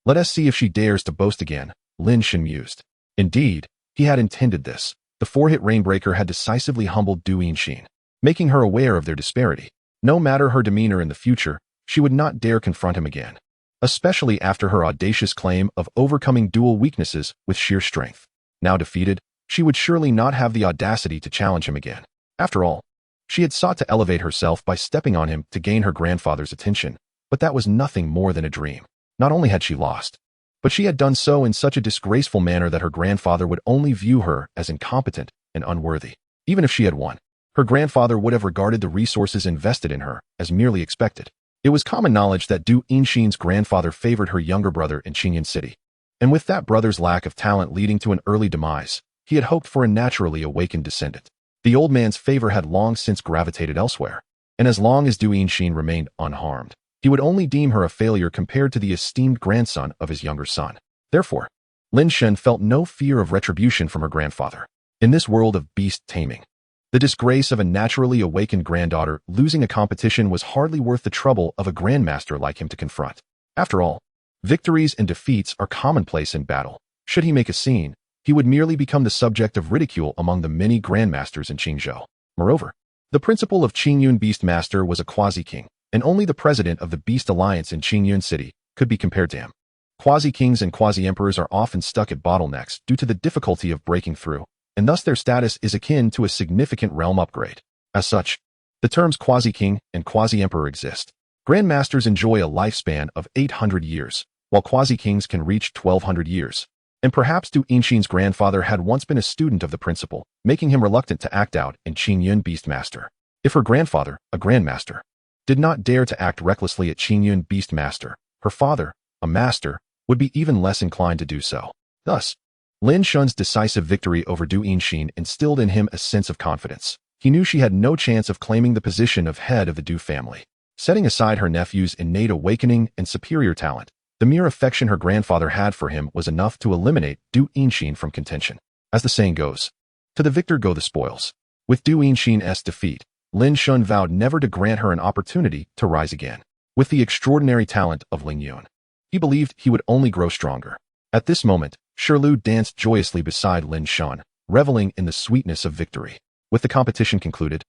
Let us see if she dares to boast again, Lin Shen mused. Indeed, he had intended this. The 4-hit Rainbreaker had decisively humbled Du Yinxin, making her aware of their disparity. No matter her demeanor in the future, she would not dare confront him again, especially after her audacious claim of overcoming dual weaknesses with sheer strength. Now defeated, she would surely not have the audacity to challenge him again. After all, she had sought to elevate herself by stepping on him to gain her grandfather's attention, but that was nothing more than a dream. Not only had she lost, but she had done so in such a disgraceful manner that her grandfather would only view her as incompetent and unworthy. Even if she had won, her grandfather would have regarded the resources invested in her as merely expected. It was common knowledge that Du Yinxin's grandfather favored her younger brother in Qingyun City, and with that brother's lack of talent leading to an early demise, he had hoped for a naturally awakened descendant. The old man's favor had long since gravitated elsewhere, and as long as Du Yinxin remained unharmed, he would only deem her a failure compared to the esteemed grandson of his younger son. Therefore, Lin Shen felt no fear of retribution from her grandfather. In this world of beast taming, the disgrace of a naturally awakened granddaughter losing a competition was hardly worth the trouble of a grandmaster like him to confront. After all, victories and defeats are commonplace in battle. Should he make a scene, he would merely become the subject of ridicule among the many grandmasters in Qingzhou. Moreover, the principal of Qingyun Beastmaster was a quasi-king, and only the president of the Beast Alliance in Qingyun City could be compared to him. Quasi-kings and quasi-emperors are often stuck at bottlenecks due to the difficulty of breaking through, and thus their status is akin to a significant realm upgrade. As such, the terms quasi-king and quasi-emperor exist. Grandmasters enjoy a lifespan of 800 years, while quasi-kings can reach 1200 years. And perhaps Du Yinxin's grandfather had once been a student of the principal, making him reluctant to act out in Qingyun Beastmaster. If her grandfather, a grandmaster, did not dare to act recklessly at Qingyun Beastmaster, her father, a master, would be even less inclined to do so. Thus, Lin Shen's decisive victory over Du Yinxin instilled in him a sense of confidence. He knew she had no chance of claiming the position of head of the Du family. Setting aside her nephew's innate awakening and superior talent, the mere affection her grandfather had for him was enough to eliminate Du Yinxin from contention. As the saying goes, to the victor go the spoils. With Du Yinxin's defeat, Lin Shen vowed never to grant her an opportunity to rise again. With the extraordinary talent of Ling Yun, he believed he would only grow stronger. At this moment, Shirlu danced joyously beside Lin Shen, reveling in the sweetness of victory. With the competition concluded,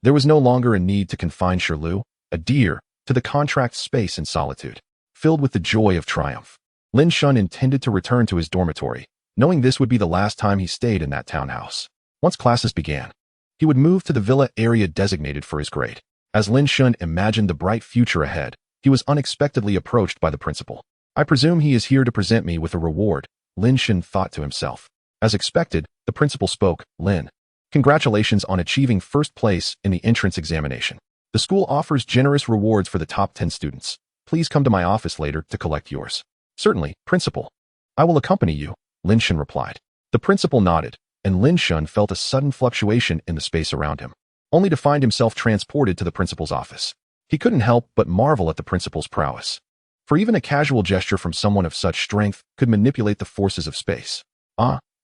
there was no longer a need to confine Shirlu, a deer, to the contract space in solitude. Filled with the joy of triumph, Lin Shen intended to return to his dormitory, knowing this would be the last time he stayed in that townhouse. Once classes began, he would move to the villa area designated for his grade. As Lin Shen imagined the bright future ahead, he was unexpectedly approached by the principal. I presume he is here to present me with a reward, Lin Shen thought to himself. As expected, the principal spoke. Lin, congratulations on achieving first place in the entrance examination. The school offers generous rewards for the top 10 students. Please come to my office later to collect yours. Certainly, principal. I will accompany you, Lin Shen replied. The principal nodded, and Lin Shen felt a sudden fluctuation in the space around him, only to find himself transported to the principal's office. He couldn't help but marvel at the principal's prowess. For even a casual gesture from someone of such strength could manipulate the forces of space.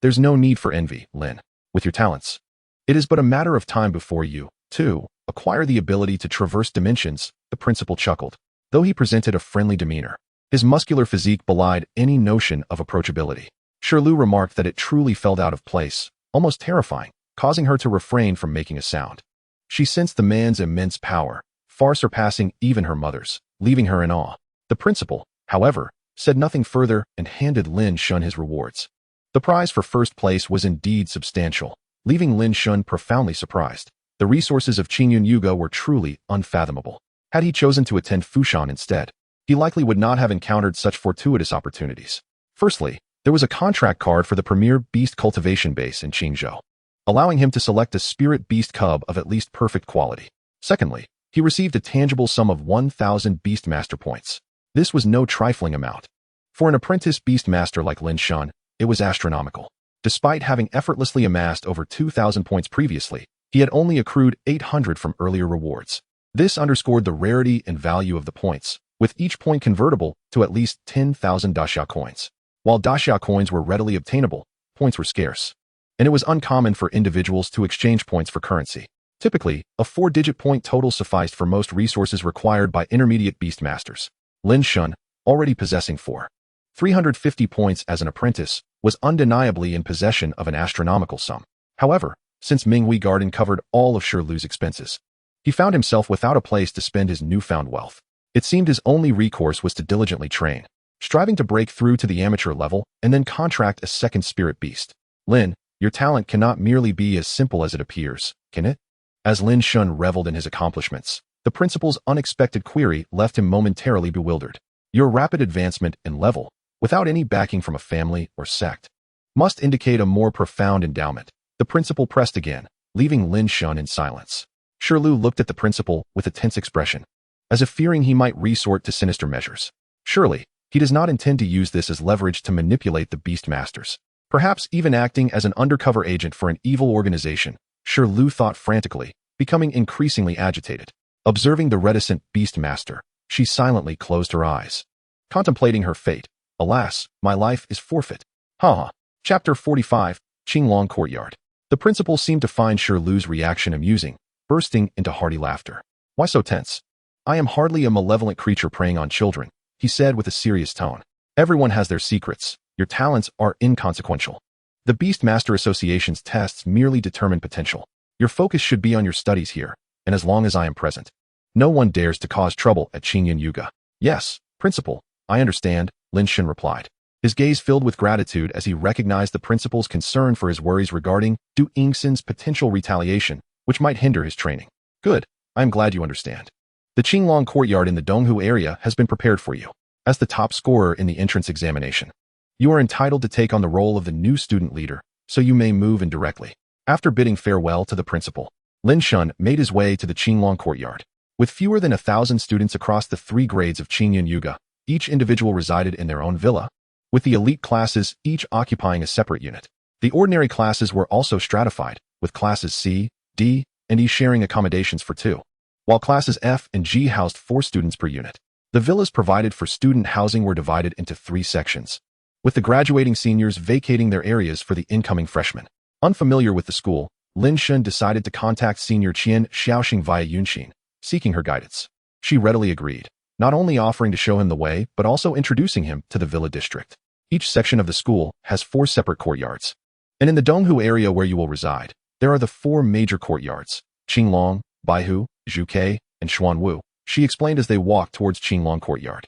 There's no need for envy, Lin. With your talents, it is but a matter of time before you, too, acquire the ability to traverse dimensions, the principal chuckled. Though he presented a friendly demeanor, his muscular physique belied any notion of approachability. Shirlu remarked that it truly felt out of place, almost terrifying, causing her to refrain from making a sound. She sensed the man's immense power, far surpassing even her mother's, leaving her in awe. The principal, however, said nothing further and handed Lin Shen his rewards. The prize for first place was indeed substantial, leaving Lin Shen profoundly surprised. The resources of Qingyun Yuga were truly unfathomable. Had he chosen to attend Fushan instead, he likely would not have encountered such fortuitous opportunities. Firstly, there was a contract card for the premier beast cultivation base in Qingzhou, allowing him to select a spirit beast cub of at least perfect quality. Secondly, he received a tangible sum of 1,000 beast master points. This was no trifling amount. For an apprentice beast master like Lin Shen, It was astronomical. Despite having effortlessly amassed over 2,000 points previously, he had only accrued 800 from earlier rewards. This underscored the rarity and value of the points, with each point convertible to at least 10,000 daxia coins. While daxia coins were readily obtainable, points were scarce, and it was uncommon for individuals to exchange points for currency. Typically, a 4-digit point total sufficed for most resources required by intermediate beast masters. Lin Shen, already possessing 350 points as an apprentice, was undeniably in possession of an astronomical sum. However, since Minghui Garden covered all of Shilu's expenses, he found himself without a place to spend his newfound wealth. It seemed his only recourse was to diligently train, striving to break through to the amateur level and then contract a second spirit beast. Lin, your talent cannot merely be as simple as it appears, can it? As Lin Shen reveled in his accomplishments, the principal's unexpected query left him momentarily bewildered. Your rapid advancement in level, without any backing from a family or sect, must indicate a more profound endowment. The principal pressed again, leaving Lin Shen in silence. Shilu looked at the principal with a tense expression, as if fearing he might resort to sinister measures. Surely, he does not intend to use this as leverage to manipulate the beast masters. Perhaps even acting as an undercover agent for an evil organization, Shilu thought frantically, becoming increasingly agitated. Observing the reticent beast master, she silently closed her eyes, contemplating her fate. Alas, my life is forfeit. Ha! Chapter 45, Qinglong Courtyard. The principal seemed to find Shilu's reaction amusing, bursting into hearty laughter. Why so tense? I am hardly a malevolent creature preying on children, he said with a serious tone. Everyone has their secrets. Your talents are inconsequential. The Beast Master Association's tests merely determine potential. Your focus should be on your studies here, and as long as I am present, no one dares to cause trouble at Qingyan Yuga. Yes, principal, I understand, Lin Shen replied. His gaze filled with gratitude as he recognized the principal's concern for his worries regarding Du Yingxin's potential retaliation, which might hinder his training. Good, I am glad you understand. The Qinglong Courtyard in the Donghu area has been prepared for you. As the top scorer in the entrance examination, you are entitled to take on the role of the new student leader, so you may move in directly. After bidding farewell to the principal, Lin Shen made his way to the Qinglong Courtyard. With fewer than 1,000 students across the 3 grades of Qingyan Yuga, each individual resided in their own villa, with the elite classes each occupying a separate unit. The ordinary classes were also stratified, with classes C, D, and E sharing accommodations for 2, while classes F and G housed 4 students per unit. The villas provided for student housing were divided into 3 sections, with the graduating seniors vacating their areas for the incoming freshmen. Unfamiliar with the school, Lin Shen decided to contact senior Qian Xiaoxing via Yunxin, seeking her guidance. She readily agreed, not only offering to show him the way, but also introducing him to the villa district. Each section of the school has 4 separate courtyards. And in the Donghu area where you will reside, there are the 4 major courtyards, Qinglong, Baihu, Zhuke, and Xuanwu, she explained as they walked towards Qinglong Courtyard.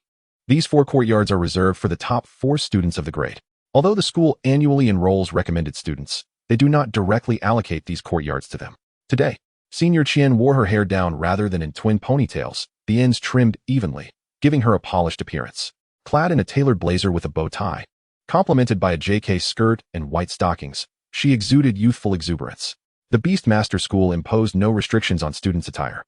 These 4 courtyards are reserved for the top 4 students of the grade. Although the school annually enrolls recommended students, they do not directly allocate these courtyards to them. Today, Senior Qian wore her hair down rather than in twin ponytails, the ends trimmed evenly, giving her a polished appearance. Clad in a tailored blazer with a bow tie, complemented by a JK skirt and white stockings, she exuded youthful exuberance. The Beastmaster School imposed no restrictions on students' attire.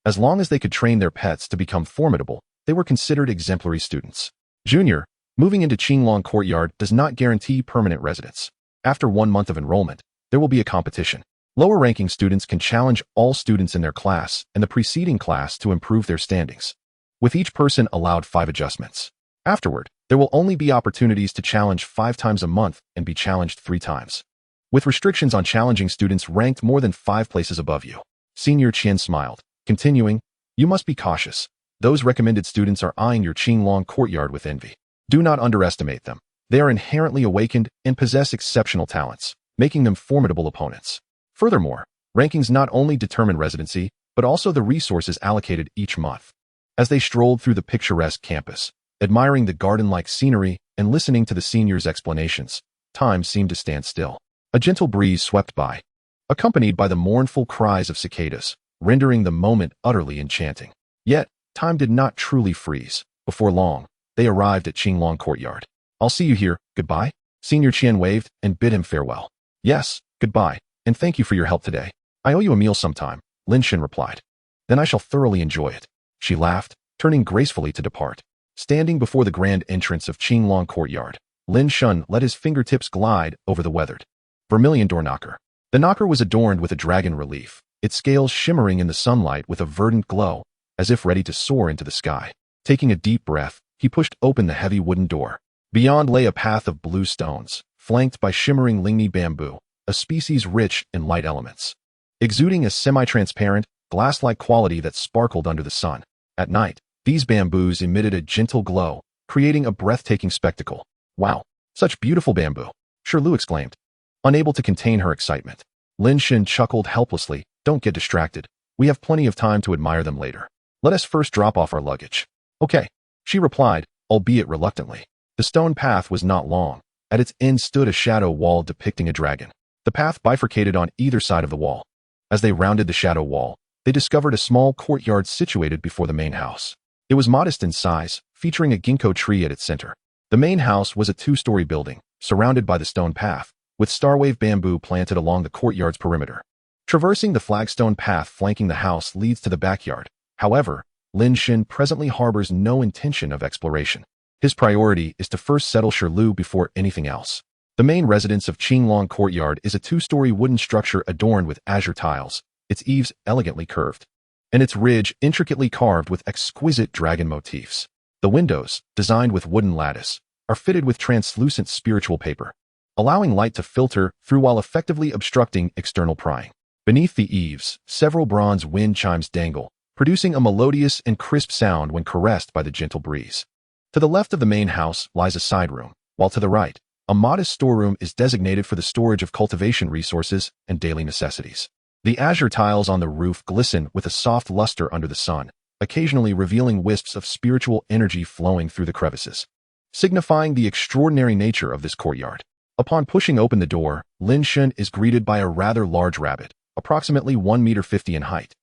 As long as they could train their pets to become formidable, they were considered exemplary students. Junior, moving into Qinglong Courtyard does not guarantee permanent residence. After 1 month of enrollment, there will be a competition. Lower-ranking students can challenge all students in their class and the preceding class to improve their standings, with each person allowed 5 adjustments. Afterward, there will only be opportunities to challenge 5 times a month and be challenged 3 times, with restrictions on challenging students ranked more than 5 places above you. Senior Qian smiled, continuing, you must be cautious. Those recommended students are eyeing your Qinglong Courtyard with envy. Do not underestimate them. They are inherently awakened and possess exceptional talents, making them formidable opponents. Furthermore, rankings not only determine residency, but also the resources allocated each month. As they strolled through the picturesque campus, admiring the garden-like scenery and listening to the seniors' explanations, time seemed to stand still. A gentle breeze swept by, accompanied by the mournful cries of cicadas, rendering the moment utterly enchanting. Yet, time did not truly freeze. Before long, they arrived at Qinglong Courtyard. I'll see you here, goodbye? Senior Qian waved and bid him farewell. Yes, goodbye, and thank you for your help today. I owe you a meal sometime, Lin Shen replied. Then I shall thoroughly enjoy it. She laughed, turning gracefully to depart. Standing before the grand entrance of Qinglong Courtyard, Lin Shen let his fingertips glide over the weathered, vermilion door knocker. The knocker was adorned with a dragon relief, its scales shimmering in the sunlight with a verdant glow, as if ready to soar into the sky. Taking a deep breath, he pushed open the heavy wooden door. Beyond lay a path of blue stones, flanked by shimmering lingni bamboo, a species rich in light elements, exuding a semi-transparent, glass-like quality that sparkled under the sun. At night, these bamboos emitted a gentle glow, creating a breathtaking spectacle. Wow, such beautiful bamboo! Shirley exclaimed, unable to contain her excitement. Lin Shen chuckled helplessly. Don't get distracted. We have plenty of time to admire them later. Let us first drop off our luggage. Okay, she replied, albeit reluctantly. The stone path was not long. At its end stood a shadow wall depicting a dragon. The path bifurcated on either side of the wall. As they rounded the shadow wall, they discovered a small courtyard situated before the main house. It was modest in size, featuring a ginkgo tree at its center. The main house was a two-story building, surrounded by the stone path, with starwave bamboo planted along the courtyard's perimeter. Traversing the flagstone path flanking the house leads to the backyard. However, Lin Shen presently harbors no intention of exploration. His priority is to first settle Shirley before anything else. The main residence of Qinglong Courtyard is a two-story wooden structure adorned with azure tiles, its eaves elegantly curved, and its ridge intricately carved with exquisite dragon motifs. The windows, designed with wooden lattice, are fitted with translucent spiritual paper, allowing light to filter through while effectively obstructing external prying. Beneath the eaves, several bronze wind chimes dangle, producing a melodious and crisp sound when caressed by the gentle breeze. To the left of the main house lies a side room, while to the right, a modest storeroom is designated for the storage of cultivation resources and daily necessities. The azure tiles on the roof glisten with a soft luster under the sun, occasionally revealing wisps of spiritual energy flowing through the crevices, signifying the extraordinary nature of this courtyard. Upon pushing open the door, Lin Shen is greeted by a rather large rabbit, approximately 1.50 meters in height,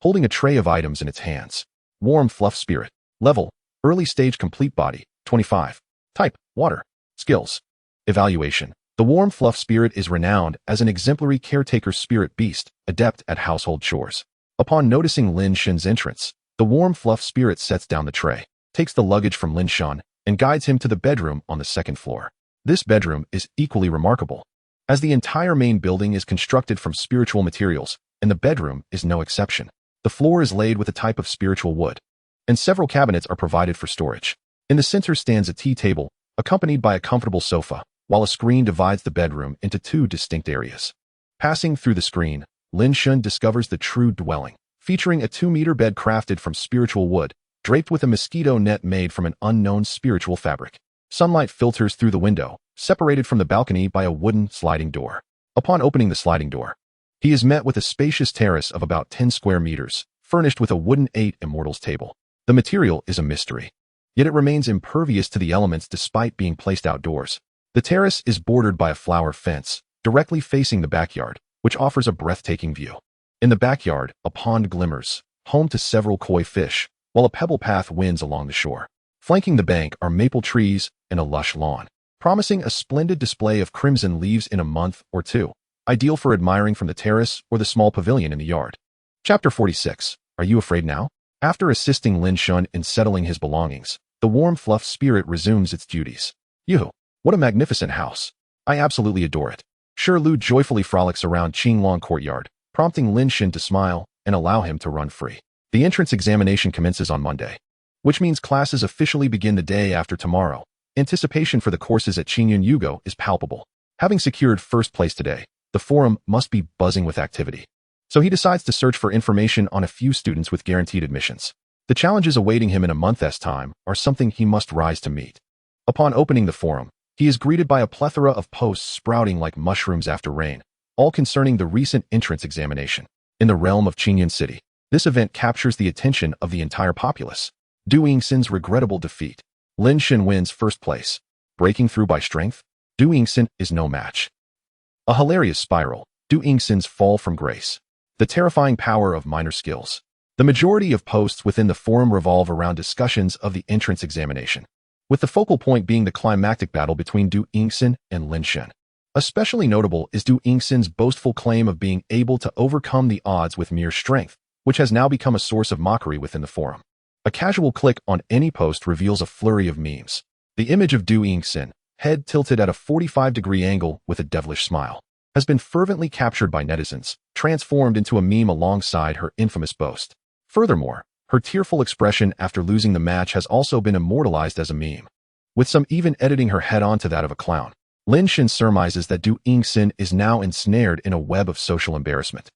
holding a tray of items in its hands. Warm fluff spirit. Level, early stage complete body, 25. Type, water. Skills. Evaluation. The warm fluff spirit is renowned as an exemplary caretaker spirit beast, adept at household chores. Upon noticing Lin Shen's entrance, the warm fluff spirit sets down the tray, takes the luggage from Lin Shen, and guides him to the bedroom on the second floor. This bedroom is equally remarkable, as the entire main building is constructed from spiritual materials, and the bedroom is no exception. The floor is laid with a type of spiritual wood, and several cabinets are provided for storage. In the center stands a tea table, accompanied by a comfortable sofa, while a screen divides the bedroom into two distinct areas. Passing through the screen, Lin Shen discovers the true dwelling, featuring a 2-meter bed crafted from spiritual wood, draped with a mosquito net made from an unknown spiritual fabric. Sunlight filters through the window, separated from the balcony by a wooden sliding door. Upon opening the sliding door, he is met with a spacious terrace of about 10 square meters, furnished with a wooden 8 immortals table. The material is a mystery, yet it remains impervious to the elements despite being placed outdoors. The terrace is bordered by a flower fence, directly facing the backyard, which offers a breathtaking view. In the backyard, a pond glimmers, home to several koi fish, while a pebble path winds along the shore. Flanking the bank are maple trees and a lush lawn, promising a splendid display of crimson leaves in a month or two, ideal for admiring from the terrace or the small pavilion in the yard. Chapter 46. Are you afraid now? After assisting Lin Shen in settling his belongings, the warm fluff spirit resumes its duties. Yoo-hoo, what a magnificent house. I absolutely adore it. Shirley joyfully frolics around Qinglong Courtyard, prompting Lin Shen to smile and allow him to run free. The entrance examination commences on Monday, which means classes officially begin the day after tomorrow. Anticipation for the courses at Qingyun Yugo is palpable. Having secured first place today, the forum must be buzzing with activity. So he decides to search for information on a few students with guaranteed admissions. The challenges awaiting him in a month's time are something he must rise to meet. Upon opening the forum, he is greeted by a plethora of posts sprouting like mushrooms after rain, all concerning the recent entrance examination. In the realm of Qingyun City, this event captures the attention of the entire populace. Du Yingxin's regrettable defeat. Lin Shen wins first place. Breaking through by strength, Du Yingxin is no match. A hilarious spiral. Du Yingxin's fall from grace. The terrifying power of minor skills. The majority of posts within the forum revolve around discussions of the entrance examination, with the focal point being the climactic battle between Du Yingxin and Lin Shen. Especially notable is Du Yingxin's boastful claim of being able to overcome the odds with mere strength, which has now become a source of mockery within the forum. A casual click on any post reveals a flurry of memes. The image of Du Yingxin, head tilted at a 45-degree angle with a devilish smile, has been fervently captured by netizens, transformed into a meme alongside her infamous boast. Furthermore, her tearful expression after losing the match has also been immortalized as a meme, with some even editing her head onto that of a clown. Lin Shen surmises that Du Yingxin is now ensnared in a web of social embarrassment,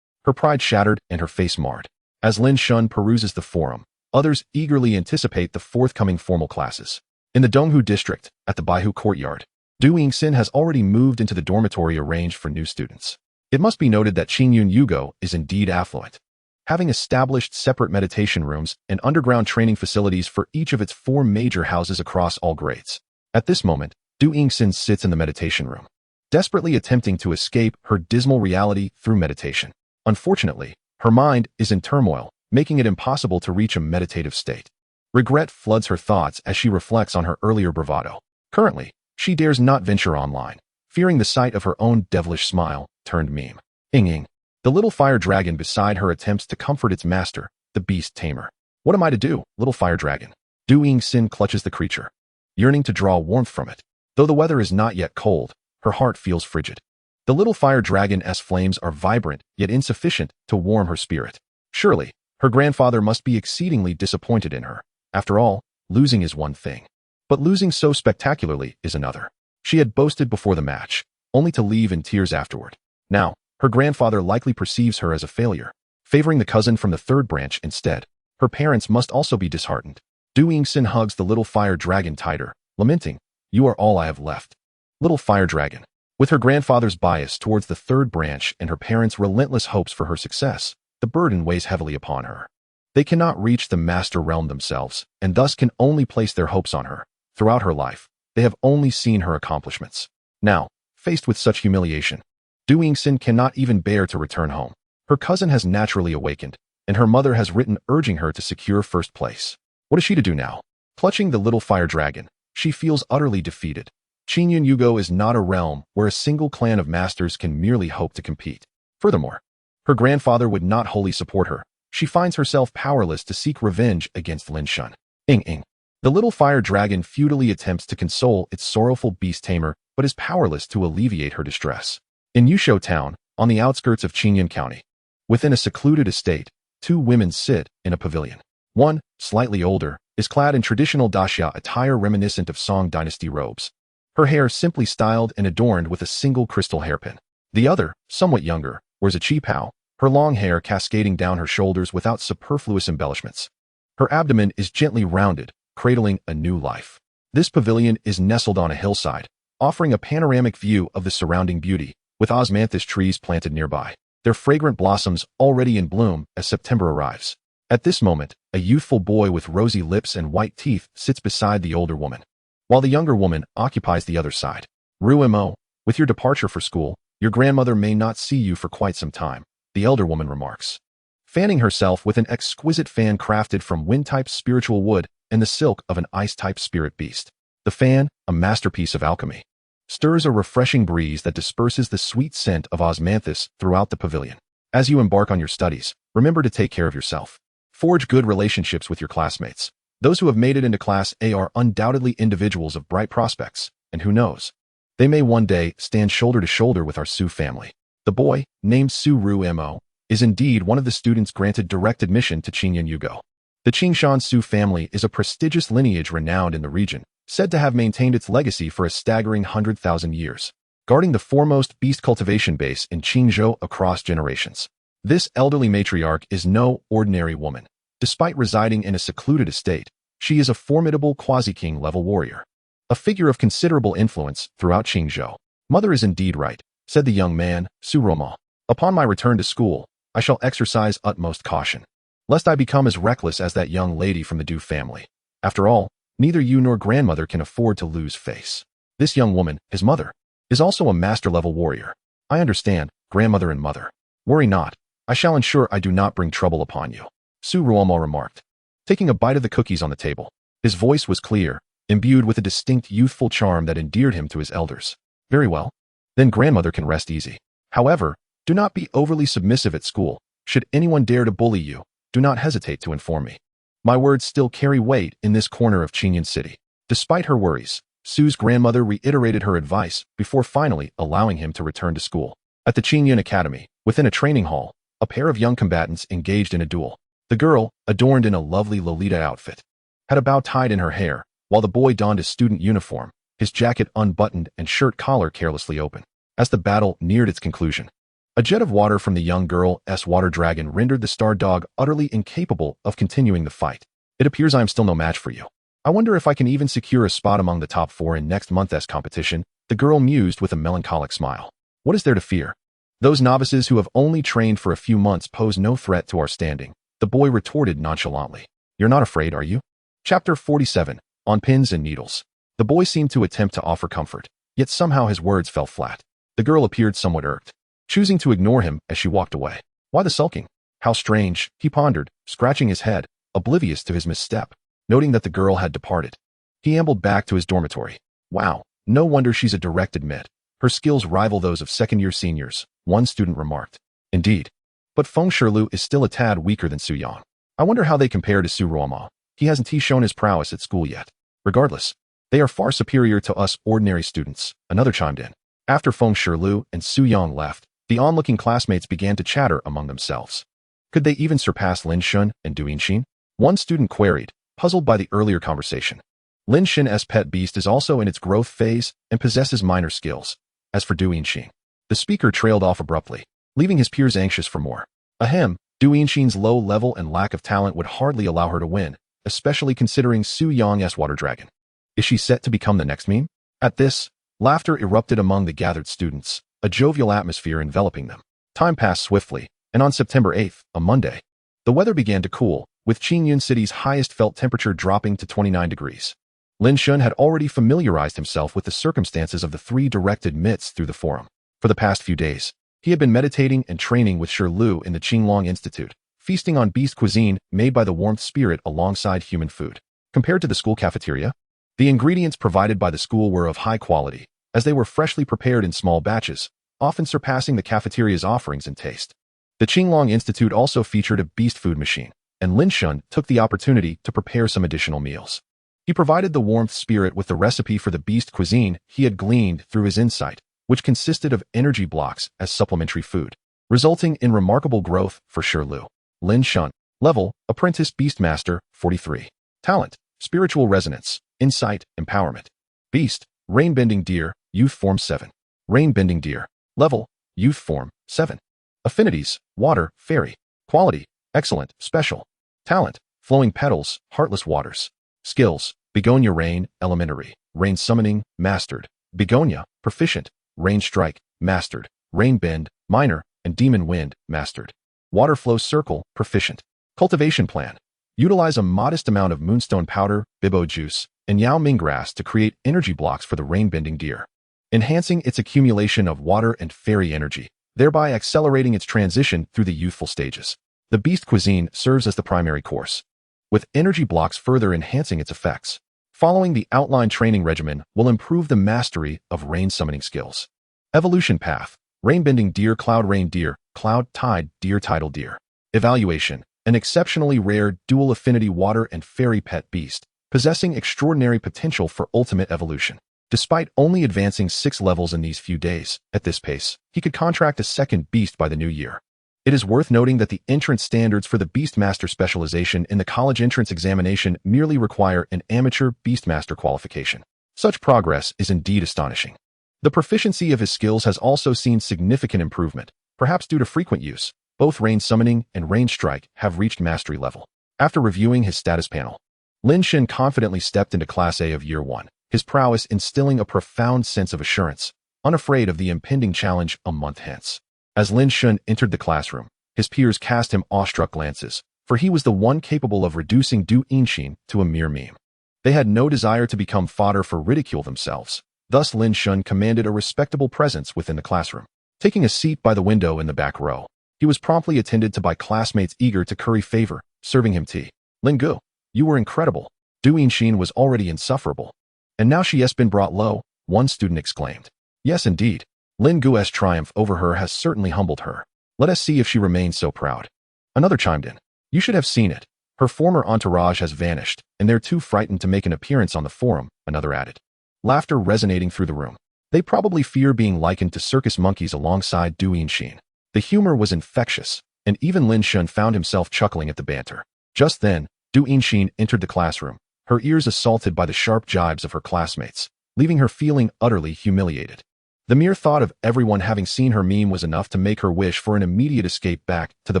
her pride shattered and her face marred. As Lin Shen peruses the forum, others eagerly anticipate the forthcoming formal classes. In the Donghu district, at the Baihu courtyard, Du Yingxin has already moved into the dormitory arranged for new students. It must be noted that Qingyun Yugo is indeed affluent, having established separate meditation rooms and underground training facilities for each of its 4 major houses across all grades. At this moment, Du Yingxin sits in the meditation room, desperately attempting to escape her dismal reality through meditation. Unfortunately, her mind is in turmoil, making it impossible to reach a meditative state. Regret floods her thoughts as she reflects on her earlier bravado. Currently, she dares not venture online, fearing the sight of her own devilish smile turned meme. Ing. The little fire dragon beside her attempts to comfort its master, the beast tamer. What am I to do, little fire dragon? Du Yingxin clutches the creature, yearning to draw warmth from it. Though the weather is not yet cold, her heart feels frigid. The little fire dragon's flames are vibrant yet insufficient to warm her spirit. Surely, her grandfather must be exceedingly disappointed in her. After all, losing is one thing, but losing so spectacularly is another. She had boasted before the match, only to leave in tears afterward. Now, her grandfather likely perceives her as a failure, favoring the cousin from the 3rd branch instead. Her parents must also be disheartened. Du Yingxin hugs the little fire dragon tighter, lamenting, "You are all I have left." Little fire dragon. With her grandfather's bias towards the 3rd branch and her parents' relentless hopes for her success, the burden weighs heavily upon her. They cannot reach the master realm themselves, and thus can only place their hopes on her. Throughout her life, they have only seen her accomplishments. Now, faced with such humiliation, Du Yingxin cannot even bear to return home. Her cousin has naturally awakened, and her mother has written urging her to secure 1st place. What is she to do now? Clutching the little fire dragon, she feels utterly defeated. Qingyun Yugo is not a realm where a single clan of masters can merely hope to compete. Furthermore, her grandfather would not wholly support her. She finds herself powerless to seek revenge against Lin Shen. Ing. The little fire dragon futilely attempts to console its sorrowful beast tamer, but is powerless to alleviate her distress. In Yusho Town, on the outskirts of Qingyun County, within a secluded estate, 2 women sit in a pavilion. One, slightly older, is clad in traditional daxia attire reminiscent of Song Dynasty robes, her hair simply styled and adorned with a single crystal hairpin. The other, somewhat younger, wears a qipao, her long hair cascading down her shoulders without superfluous embellishments. Her abdomen is gently rounded, cradling a new life. This pavilion is nestled on a hillside, offering a panoramic view of the surrounding beauty, with osmanthus trees planted nearby, their fragrant blossoms already in bloom as September arrives. At this moment, a youthful boy with rosy lips and white teeth sits beside the older woman, while the younger woman occupies the other side. Rumo, with your departure for school, your grandmother may not see you for quite some time, the elder woman remarks, fanning herself with an exquisite fan crafted from wind-type spiritual wood and the silk of an ice-type spirit beast. The fan, a masterpiece of alchemy, stirs a refreshing breeze that disperses the sweet scent of osmanthus throughout the pavilion. As you embark on your studies, remember to take care of yourself. Forge good relationships with your classmates. Those who have made it into Class A are undoubtedly individuals of bright prospects, and who knows, they may one day stand shoulder to shoulder with our Su family. The boy, named Su Rumo, is indeed one of the students granted direct admission to Qingyun Yugo. The Qingshan Su family is a prestigious lineage renowned in the region, said to have maintained its legacy for a staggering 100,000 years, guarding the foremost beast cultivation base in Qingzhou across generations. This elderly matriarch is no ordinary woman. Despite residing in a secluded estate, she is a formidable quasi-king level warrior, a figure of considerable influence throughout Qingzhou. Mother is indeed right, said the young man, Su Roma. Upon my return to school, I shall exercise utmost caution, lest I become as reckless as that young lady from the Du family. After all, neither you nor grandmother can afford to lose face. This young woman, his mother, is also a master-level warrior. I understand, grandmother and mother. Worry not, I shall ensure I do not bring trouble upon you, Su Ruomo remarked, taking a bite of the cookies on the table. His voice was clear, imbued with a distinct youthful charm that endeared him to his elders. Very well. Then grandmother can rest easy. However, do not be overly submissive at school. Should anyone dare to bully you, do not hesitate to inform me. My words still carry weight in this corner of Qingyun City. Despite her worries, Su's grandmother reiterated her advice before finally allowing him to return to school. At the Qingyun Academy, within a training hall, a pair of young combatants engaged in a duel. The girl, adorned in a lovely Lolita outfit, had a bow tied in her hair, while the boy donned his student uniform, his jacket unbuttoned and shirt collar carelessly open. As the battle neared its conclusion, a jet of water from the young girl's water dragon rendered the star dog utterly incapable of continuing the fight. It appears I am still no match for you. I wonder if I can even secure a spot among the top 4 in next month's competition, the girl mused with a melancholic smile. What is there to fear? Those novices who have only trained for a few months pose no threat to our standing, the boy retorted nonchalantly. You're not afraid, are you? Chapter 47, On Pins and Needles. The boy seemed to attempt to offer comfort, yet somehow his words fell flat. The girl appeared somewhat irked, choosing to ignore him as she walked away. Why the sulking? How strange, he pondered, scratching his head, oblivious to his misstep. Noting that the girl had departed, he ambled back to his dormitory. Wow, no wonder she's a direct admit. Her skills rival those of second-year seniors, one student remarked. Indeed. But Feng Shilu is still a tad weaker than Su Yang. I wonder how they compare to Su Ruoma. He hasn't shown his prowess at school yet. Regardless, they are far superior to us ordinary students, another chimed in. After Feng Shilu and Su Yang left, the onlooking classmates began to chatter among themselves. Could they even surpass Lin Shen and Du Yinxin? One student queried, puzzled by the earlier conversation. Lin Shen's pet beast is also in its growth phase and possesses minor skills. As for Du Yinxin, the speaker trailed off abruptly, leaving his peers anxious for more. Ahem, Du Yinxin's low level and lack of talent would hardly allow her to win, especially considering Su Yang's water dragon. Is she set to become the next meme? At this, laughter erupted among the gathered students, a jovial atmosphere enveloping them. Time passed swiftly, and on September 8th, a Monday, the weather began to cool, with Qingyun City's highest felt temperature dropping to 29 degrees. Lin Shen had already familiarized himself with the circumstances of the 3 directed myths through the forum. For the past few days, he had been meditating and training with Shi Lu in the Qinglong Institute, feasting on beast cuisine made by the warmth spirit alongside human food. Compared to the school cafeteria, the ingredients provided by the school were of high quality, as they were freshly prepared in small batches, often surpassing the cafeteria's offerings in taste. The Qinglong Institute also featured a beast food machine, and Lin Shen took the opportunity to prepare some additional meals. He provided the warmth spirit with the recipe for the beast cuisine he had gleaned through his insight, which consisted of energy blocks as supplementary food, resulting in remarkable growth for Shi Lu. Lin Shen. Level, Apprentice Beastmaster, 43. Talent, Spiritual Resonance, Insight, Empowerment. Beast, Rainbending Deer, Youth Form 7. Rainbending Deer. Level, Youth Form, 7. Affinities, Water, Fairy. Quality, Excellent, Special. Talent, Flowing Petals, Heartless Waters. Skills, Begonia Rain, Elementary. Rain Summoning, Mastered. Begonia, Proficient. Rain Strike, Mastered. Rain Bend, Minor, and Demon Wind, Mastered. Water Flow Circle, Proficient. Cultivation Plan. Utilize a modest amount of moonstone powder, bibo juice, and yao ming grass to create energy blocks for the rain-bending deer, enhancing its accumulation of water and fairy energy, thereby accelerating its transition through the youthful stages. The beast cuisine serves as the primary course, with energy blocks further enhancing its effects. Following the outlined training regimen will improve the mastery of rain summoning skills. Evolution Path. Rainbending Deer, Cloud Rain Deer, Cloud Tide Deer, Tidal Deer. Evaluation. An exceptionally rare dual affinity water and fairy pet beast, possessing extraordinary potential for ultimate evolution. Despite only advancing 6 levels in these few days, at this pace, he could contract a second beast by the new year. It is worth noting that the entrance standards for the Beastmaster specialization in the college entrance examination merely require an amateur Beastmaster qualification. Such progress is indeed astonishing. The proficiency of his skills has also seen significant improvement, perhaps due to frequent use. Both Rain Summoning and Rain Strike have reached mastery level. After reviewing his status panel, Lin Shen confidently stepped into Class A of Year 1, his prowess instilling a profound sense of assurance, unafraid of the impending challenge a month hence. As Lin Shen entered the classroom, his peers cast him awestruck glances, for he was the one capable of reducing Du Yinxin to a mere meme. They had no desire to become fodder for ridicule themselves, thus Lin Shen commanded a respectable presence within the classroom. Taking a seat by the window in the back row, he was promptly attended to by classmates eager to curry favor, serving him tea. Lin Gu, you were incredible. Du Yinxin was already insufferable, and now she has been brought low, one student exclaimed. Yes, indeed. Lin Gu's triumph over her has certainly humbled her. Let us see if she remains so proud. Another chimed in. You should have seen it. Her former entourage has vanished, and they're too frightened to make an appearance on the forum, another added. laughter resonating through the room. They probably fear being likened to circus monkeys alongside Lin Shen. The humor was infectious, and even Lin Shen found himself chuckling at the banter. Just then, Lin Shen entered the classroom, her ears assaulted by the sharp jibes of her classmates, leaving her feeling utterly humiliated. The mere thought of everyone having seen her meme was enough to make her wish for an immediate escape back to the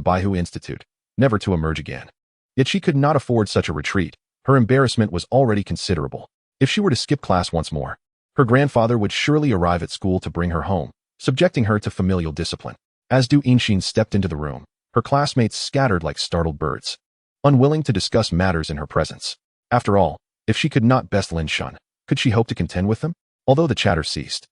Baihu Institute, never to emerge again. Yet she could not afford such a retreat. Her embarrassment was already considerable. If she were to skip class once more, her grandfather would surely arrive at school to bring her home, subjecting her to familial discipline. As Lin Shen stepped into the room, her classmates scattered like startled birds, unwilling to discuss matters in her presence. After all, if she could not best Lin Shen, could she hope to contend with them? Although the chatter ceased,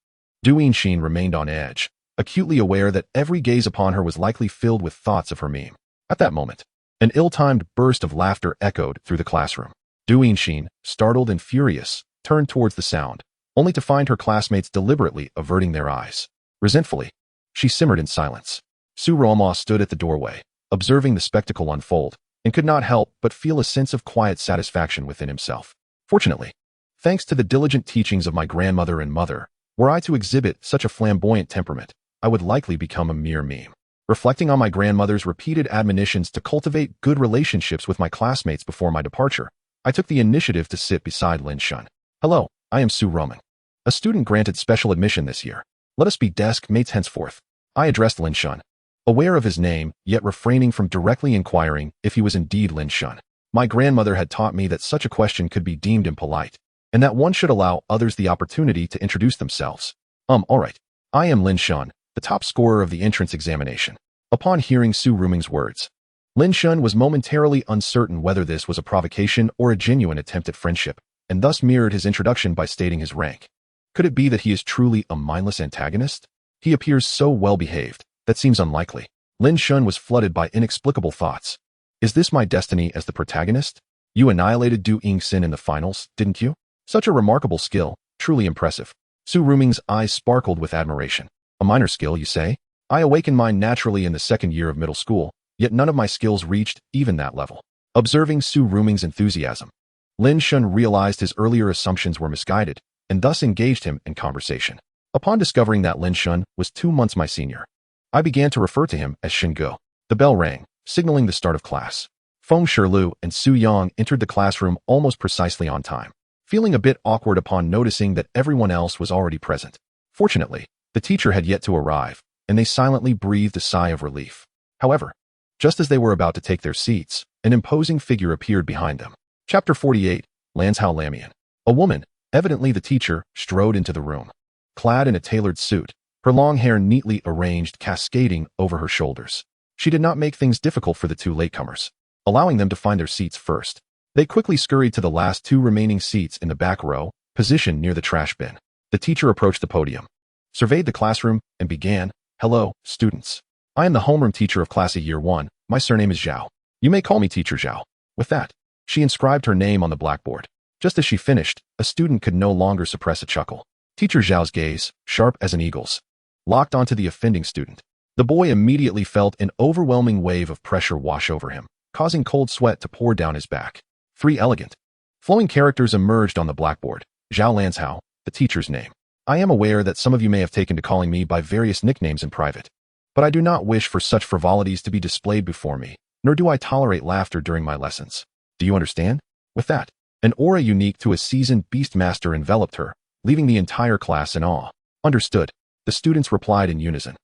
Lin Shen remained on edge, acutely aware that every gaze upon her was likely filled with thoughts of her meme. At that moment, an ill-timed burst of laughter echoed through the classroom. Lin Shen, startled and furious, turned towards the sound, only to find her classmates deliberately averting their eyes. Resentfully, she simmered in silence. Su Roma stood at the doorway, observing the spectacle unfold, and could not help but feel a sense of quiet satisfaction within himself. Fortunately, thanks to the diligent teachings of my grandmother and mother, were I to exhibit such a flamboyant temperament, I would likely become a mere meme. Reflecting on my grandmother's repeated admonitions to cultivate good relationships with my classmates before my departure, I took the initiative to sit beside Lin Shen. Hello, I am Su Roman, a student granted special admission this year. Let us be desk mates henceforth. I addressed Lin Shen, aware of his name, yet refraining from directly inquiring if he was indeed Lin Shen. My grandmother had taught me that such a question could be deemed impolite, and that one should allow others the opportunity to introduce themselves. Alright. I am Lin Shen, the top scorer of the entrance examination. Upon hearing Su Ruming's words, Lin Shen was momentarily uncertain whether this was a provocation or a genuine attempt at friendship, and thus mirrored his introduction by stating his rank. Could it be that he is truly a mindless antagonist? He appears so well-behaved. That seems unlikely. Lin Shen was flooded by inexplicable thoughts. Is this my destiny as the protagonist? You annihilated Lin Shen in the finals, didn't you? Such a remarkable skill, truly impressive. Su Ruming's eyes sparkled with admiration. A minor skill, you say? I awakened mine naturally in the second year of middle school, yet none of my skills reached even that level. Observing Su Ruming's enthusiasm, Lin Shen realized his earlier assumptions were misguided, and thus engaged him in conversation. Upon discovering that Lin Shen was 2 months my senior, I began to refer to him as Shingo. The bell rang, signaling the start of class. Feng Shilu and Su Yang entered the classroom almost precisely on time, feeling a bit awkward upon noticing that everyone else was already present. Fortunately, the teacher had yet to arrive, and they silently breathed a sigh of relief. However, just as they were about to take their seats, an imposing figure appeared behind them. Chapter 48, Lanzhao Lamian. A woman, evidently the teacher, strode into the room. Clad in a tailored suit, her long hair neatly arranged cascading over her shoulders. She did not make things difficult for the two latecomers, allowing them to find their seats first. They quickly scurried to the last 2 remaining seats in the back row, positioned near the trash bin. The teacher approached the podium, surveyed the classroom, and began, "Hello, students. I am the homeroom teacher of Class A Year 1. My surname is Zhao. You may call me Teacher Zhao." With that, she inscribed her name on the blackboard. Just as she finished, a student could no longer suppress a chuckle. Teacher Zhao's gaze, sharp as an eagle's, locked onto the offending student. The boy immediately felt an overwhelming wave of pressure wash over him, causing cold sweat to pour down his back. 3 elegant, flowing characters emerged on the blackboard. Zhao Lanzhao, the teacher's name. I am aware that some of you may have taken to calling me by various nicknames in private, but I do not wish for such frivolities to be displayed before me, nor do I tolerate laughter during my lessons. Do you understand? With that, an aura unique to a seasoned beastmaster enveloped her, leaving the entire class in awe. Understood, the students replied in unison.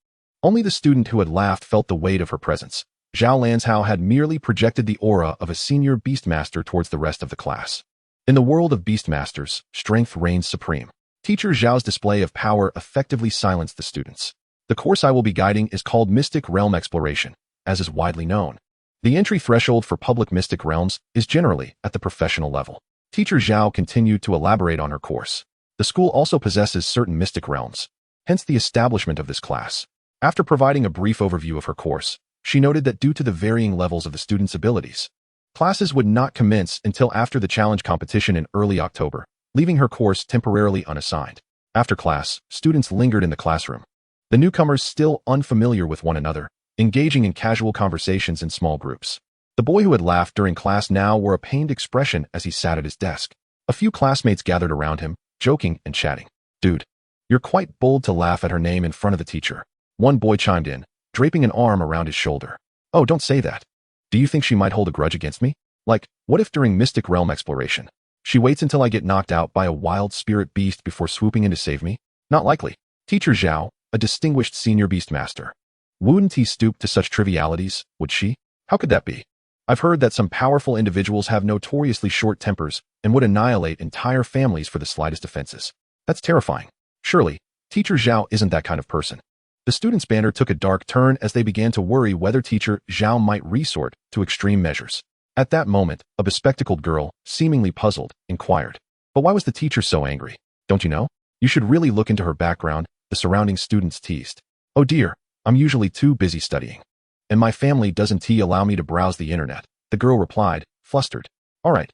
Only the student who had laughed felt the weight of her presence. Zhao Lanzhao had merely projected the aura of a senior beastmaster towards the rest of the class. In the world of beastmasters, strength reigns supreme. Teacher Zhao's display of power effectively silenced the students. The course I will be guiding is called Mystic Realm Exploration, as is widely known. The entry threshold for public mystic realms is generally at the professional level. Teacher Zhao continued to elaborate on her course. The school also possesses certain mystic realms, hence the establishment of this class. After providing a brief overview of her course, she noted that due to the varying levels of the students' abilities, classes would not commence until after the challenge competition in early October, leaving her course temporarily unassigned. After class, students lingered in the classroom, the newcomers still unfamiliar with one another, engaging in casual conversations in small groups. The boy who had laughed during class now wore a pained expression as he sat at his desk. A few classmates gathered around him, joking and chatting. Dude, you're quite bold to laugh at her name in front of the teacher. One boy chimed in, draping an arm around his shoulder. Oh, don't say that. Do you think she might hold a grudge against me? Like, what if during Mystic Realm exploration, she waits until I get knocked out by a wild spirit beast before swooping in to save me? Not likely. Teacher Zhao, a distinguished senior beastmaster. Wouldn't he stoop to such trivialities, would she? How could that be? I've heard that some powerful individuals have notoriously short tempers and would annihilate entire families for the slightest offenses. That's terrifying. Surely, Teacher Zhao isn't that kind of person. The students' banter took a dark turn as they began to worry whether Teacher Zhao might resort to extreme measures. At that moment, a bespectacled girl, seemingly puzzled, inquired, "But why was the teacher so angry? Don't you know? You should really look into her background," the surrounding students teased. "Oh dear, I'm usually too busy studying. And my family doesn't allow me to browse the internet," the girl replied, flustered. All right,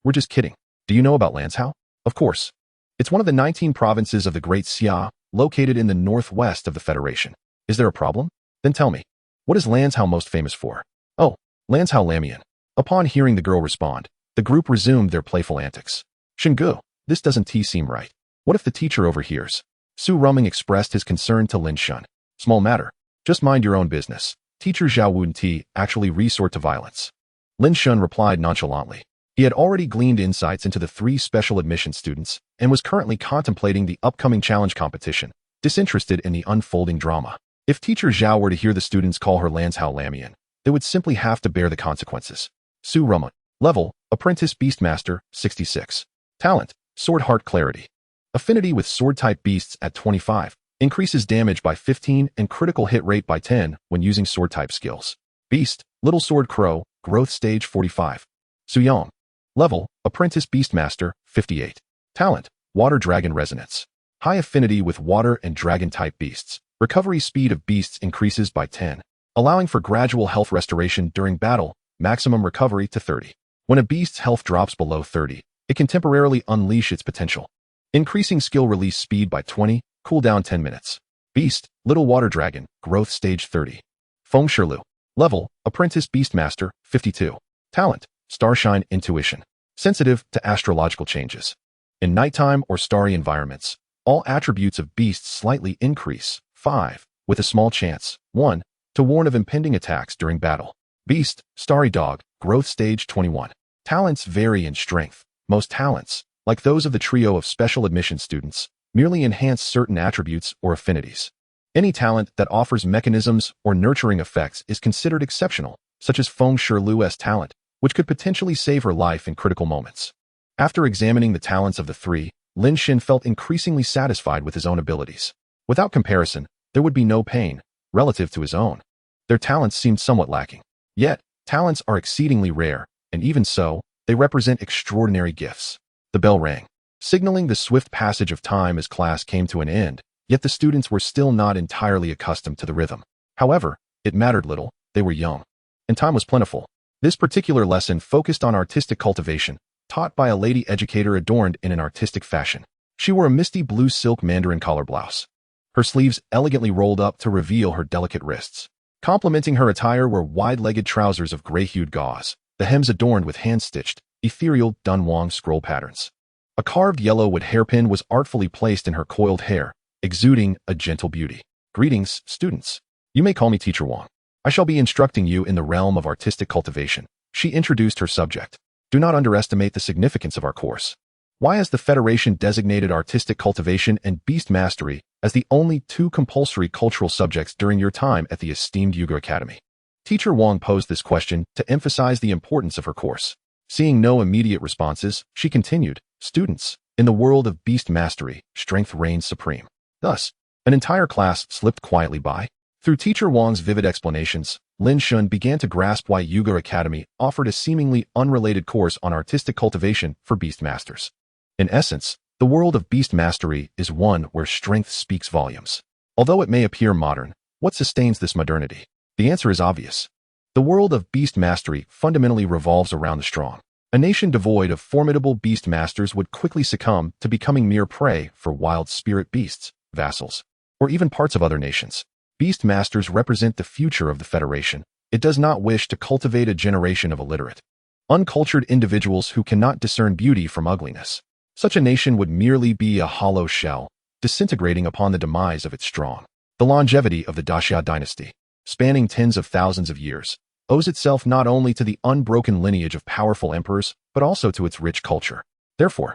we're just kidding. Do you know about Lanzhou? Of course. It's one of the 19 provinces of the Great Xia, located in the northwest of the Federation. Is there a problem? Then tell me. What is Lanzhou most famous for? Oh, Lanzhou Lamian. Upon hearing the girl respond, the group resumed their playful antics. Shingu, this doesn't seem right. What if the teacher overhears? Su Ruming expressed his concern to Lin Shen. Small matter. Just mind your own business. Teacher Zhao wouldn't actually resort to violence. Lin Shen replied nonchalantly. He had already gleaned insights into the 3 special admission students and was currently contemplating the upcoming challenge competition, disinterested in the unfolding drama. If Teacher Zhao were to hear the students call her Lanzhou Lamian, they would simply have to bear the consequences. Su Ruming. Level, Apprentice Beastmaster, 66. Talent, Sword Heart Clarity. Affinity with sword-type beasts at 25. Increases damage by 15 and critical hit rate by 10 when using sword-type skills. Beast, Little Sword Crow, Growth Stage 45. Suyong. Level, Apprentice Beastmaster, 58. Talent, Water Dragon Resonance. High affinity with water and dragon-type beasts. Recovery speed of beasts increases by 10, allowing for gradual health restoration during battle, maximum recovery to 30. When a beast's health drops below 30, it can temporarily unleash its potential. Increasing skill release speed by 20, cooldown 10 minutes. Beast, Little Water Dragon, Growth Stage 30. Feng Shilu. Level, Apprentice Beastmaster, 52. Talent, Starshine Intuition. Sensitive to astrological changes. In nighttime or starry environments, all attributes of beasts slightly increase. 5. With a small chance. 1. To warn of impending attacks during battle. Beast, Starry Dog, Growth Stage 21. Talents vary in strength. Most talents, like those of the trio of special admission students, merely enhance certain attributes or affinities. Any talent that offers mechanisms or nurturing effects is considered exceptional, such as Feng Shilu's talent, which could potentially save her life in critical moments. After examining the talents of the 3, Lin Shen felt increasingly satisfied with his own abilities. Without comparison, there would be no pain, relative to his own. Their talents seemed somewhat lacking. Yet, talents are exceedingly rare, and even so, they represent extraordinary gifts. The bell rang, signaling the swift passage of time as class came to an end, yet the students were still not entirely accustomed to the rhythm. However, it mattered little, they were young, and time was plentiful. This particular lesson focused on artistic cultivation, taught by a lady educator adorned in an artistic fashion. She wore a misty blue silk mandarin collar blouse. Her sleeves elegantly rolled up to reveal her delicate wrists. Complementing her attire were wide-legged trousers of gray-hued gauze, the hems adorned with hand-stitched, ethereal Dunhuang scroll patterns. A carved yellow wood hairpin was artfully placed in her coiled hair, exuding a gentle beauty. Greetings, students. You may call me Teacher Wang. I shall be instructing you in the realm of artistic cultivation. She introduced her subject. Do not underestimate the significance of our course. Why has the Federation designated artistic cultivation and beast mastery as the only 2 compulsory cultural subjects during your time at the esteemed Yuga Academy? Teacher Wang posed this question to emphasize the importance of her course. Seeing no immediate responses, she continued, Students, in the world of beast mastery, strength reigns supreme. Thus, an entire class slipped quietly by. Through Teacher Wang's vivid explanations, Lin Shen began to grasp why Yuga Academy offered a seemingly unrelated course on artistic cultivation for beast masters. In essence, the world of beast mastery is one where strength speaks volumes. Although it may appear modern, what sustains this modernity? The answer is obvious. The world of beast mastery fundamentally revolves around the strong. A nation devoid of formidable beast masters would quickly succumb to becoming mere prey for wild spirit beasts, vassals, or even parts of other nations. Beast masters represent the future of the Federation. It does not wish to cultivate a generation of illiterate, uncultured individuals who cannot discern beauty from ugliness. Such a nation would merely be a hollow shell, disintegrating upon the demise of its strong. The longevity of the Daxia dynasty, spanning tens of thousands of years, owes itself not only to the unbroken lineage of powerful emperors, but also to its rich culture. Therefore,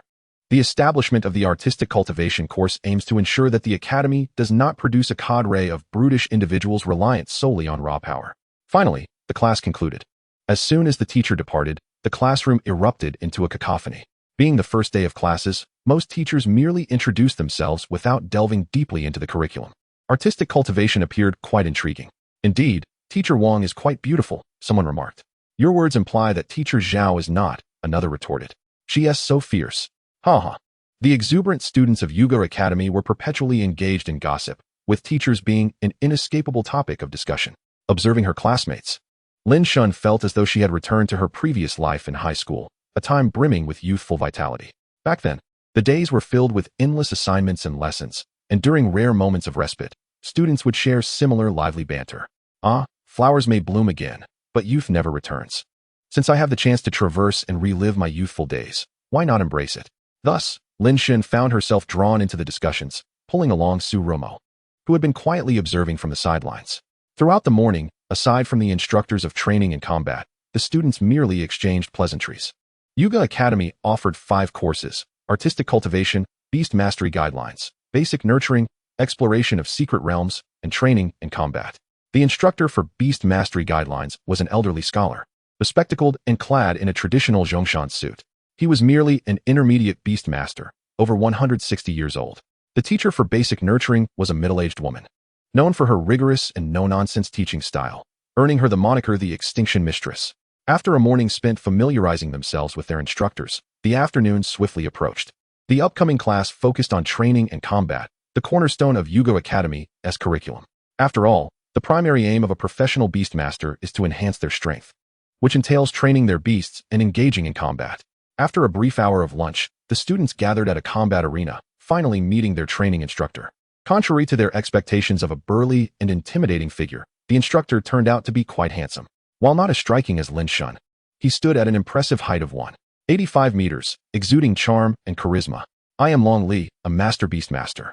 the establishment of the artistic cultivation course aims to ensure that the academy does not produce a cadre of brutish individuals reliant solely on raw power. Finally, the class concluded. As soon as the teacher departed, the classroom erupted into a cacophony. Being the first day of classes, most teachers merely introduced themselves without delving deeply into the curriculum. Artistic cultivation appeared quite intriguing. Indeed, Teacher Wang is quite beautiful, someone remarked. Your words imply that Teacher Zhao is not, another retorted. She is so fierce. Ha ha. The exuberant students of Yuga Academy were perpetually engaged in gossip, with teachers being an inescapable topic of discussion. Observing her classmates, Lin Shen felt as though she had returned to her previous life in high school, a time brimming with youthful vitality. Back then, the days were filled with endless assignments and lessons, and during rare moments of respite, students would share similar lively banter. Ah, flowers may bloom again, but youth never returns. Since I have the chance to traverse and relive my youthful days, why not embrace it? Thus, Lin Shen found herself drawn into the discussions, pulling along Su Romo, who had been quietly observing from the sidelines. Throughout the morning, aside from the instructors of training and combat, the students merely exchanged pleasantries. Yuga Academy offered 5 courses: Artistic Cultivation, Beast Mastery Guidelines, Basic Nurturing, Exploration of Secret Realms, and Training in Combat. The instructor for Beast Mastery Guidelines was an elderly scholar, bespectacled and clad in a traditional Zhongshan suit. He was merely an intermediate beast master, over 160 years old. The teacher for Basic Nurturing was a middle-aged woman, known for her rigorous and no-nonsense teaching style, earning her the moniker the Extinction Mistress. After a morning spent familiarizing themselves with their instructors, the afternoon swiftly approached. The upcoming class focused on training and combat, the cornerstone of Yuga Academy's curriculum. After all, the primary aim of a professional beastmaster is to enhance their strength, which entails training their beasts and engaging in combat. After a brief hour of lunch, the students gathered at a combat arena, finally meeting their training instructor. Contrary to their expectations of a burly and intimidating figure, the instructor turned out to be quite handsome. While not as striking as Lin Shen, he stood at an impressive height of 185 meters, exuding charm and charisma. I am Long Li, a master beastmaster,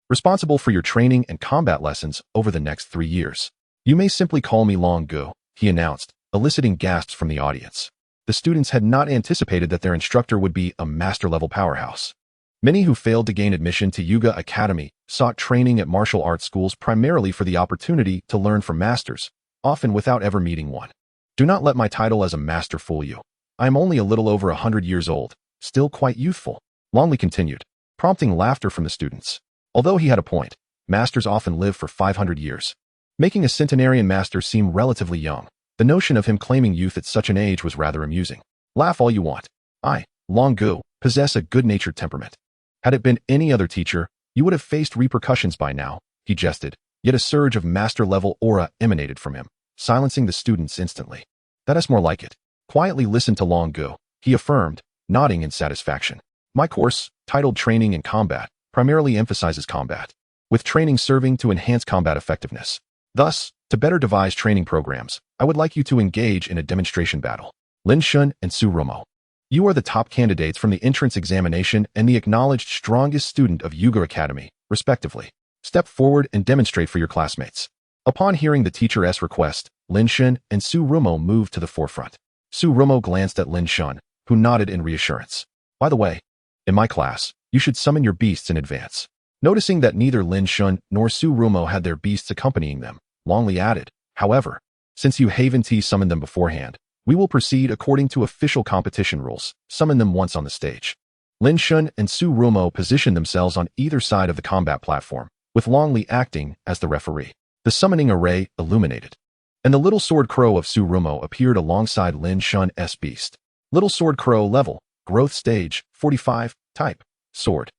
responsible for your training and combat lessons over the next 3 years. You may simply call me Long Gu, he announced, eliciting gasps from the audience. The students had not anticipated that their instructor would be a master-level powerhouse. Many who failed to gain admission to Yuga Academy sought training at martial arts schools primarily for the opportunity to learn from masters, often without ever meeting one. Do not let my title as a master fool you. I am only a little over 100 years old, still quite youthful, Long Li continued, prompting laughter from the students. Although he had a point, masters often live for 500 years, making a centenarian master seem relatively young. The notion of him claiming youth at such an age was rather amusing. Laugh all you want. I, Long Gu, possess a good-natured temperament. Had it been any other teacher, you would have faced repercussions by now, he jested, yet a surge of master-level aura emanated from him, silencing the students instantly. That is more like it. Quietly listen to Long Gu, he affirmed, nodding in satisfaction. My course, titled Training in Combat, primarily emphasizes combat, with training serving to enhance combat effectiveness. Thus, to better devise training programs, I would like you to engage in a demonstration battle. Lin Shen and Su Romo, you are the top candidates from the entrance examination and the acknowledged strongest student of Yuga Academy, respectively. Step forward and demonstrate for your classmates. Upon hearing the teacher's request, Lin Shen and Su Romo moved to the forefront. Su Romo glanced at Lin Shen, who nodded in reassurance. By the way, in my class, you should summon your beasts in advance. Noticing that neither Lin Shen nor Su Romo had their beasts accompanying them, Long Li added, however, since you haven't summoned them beforehand, we will proceed according to official competition rules. Summon them once on the stage. Lin Shen and Su Romo positioned themselves on either side of the combat platform, with Long Li acting as the referee. The summoning array illuminated, and the Little Sword Crow of Su Romo appeared alongside Lin Shen's beast. Little Sword Crow level, growth stage, 45, type, sword.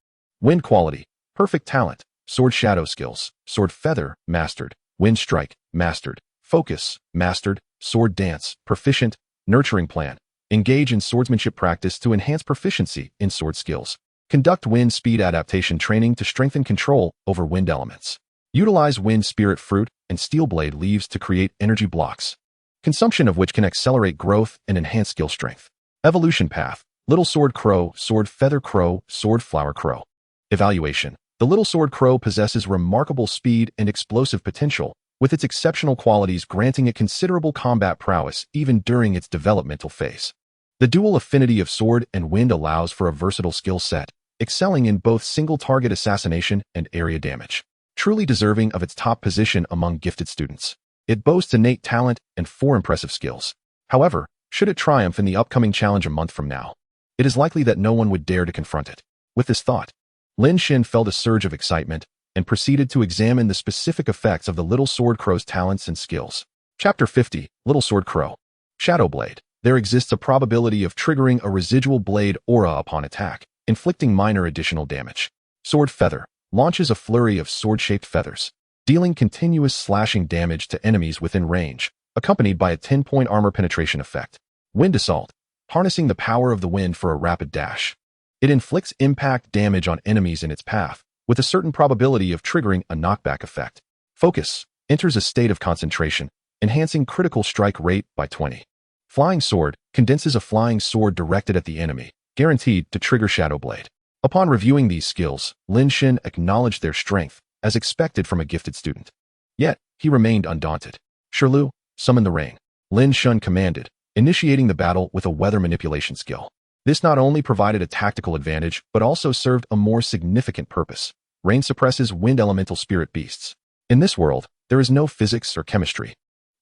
Wind quality, perfect talent, sword shadow skills, sword feather, mastered. Wind strike, mastered. Focus, mastered. Sword dance, proficient. Nurturing plan, engage in swordsmanship practice to enhance proficiency in sword skills. Conduct wind speed adaptation training to strengthen control over wind elements. Utilize wind spirit fruit and steel blade leaves to create energy blocks, consumption of which can accelerate growth and enhance skill strength. Evolution path, Little Sword Crow, Sword Feather Crow, Sword Flower Crow. Evaluation. The Little Sword Crow possesses remarkable speed and explosive potential, with its exceptional qualities granting it considerable combat prowess even during its developmental phase. The dual affinity of sword and wind allows for a versatile skill set, excelling in both single-target assassination and area damage. Truly deserving of its top position among gifted students. It boasts innate talent and 4 impressive skills. However, should it triumph in the upcoming challenge a month from now, it is likely that no one would dare to confront it. With this thought, Lin Shen felt a surge of excitement and proceeded to examine the specific effects of the Little Sword Crow's talents and skills. Chapter 50, Little Sword Crow. Shadow Blade. There exists a probability of triggering a residual blade aura upon attack, inflicting minor additional damage. Sword Feather. Launches a flurry of sword-shaped feathers, dealing continuous slashing damage to enemies within range, accompanied by a 10-point armor penetration effect. Wind Assault. Harnessing the power of the wind for a rapid dash. It inflicts impact damage on enemies in its path, with a certain probability of triggering a knockback effect. Focus. Enters a state of concentration, enhancing critical strike rate by 20. Flying Sword. Condenses a flying sword directed at the enemy, guaranteed to trigger Shadow Blade. Upon reviewing these skills, Lin Shen acknowledged their strength, as expected from a gifted student. Yet, he remained undaunted. Shirlu, summon the rain. Lin Shen commanded, initiating the battle with a weather manipulation skill. This not only provided a tactical advantage, but also served a more significant purpose. Rain suppresses wind elemental spirit beasts. In this world, there is no physics or chemistry.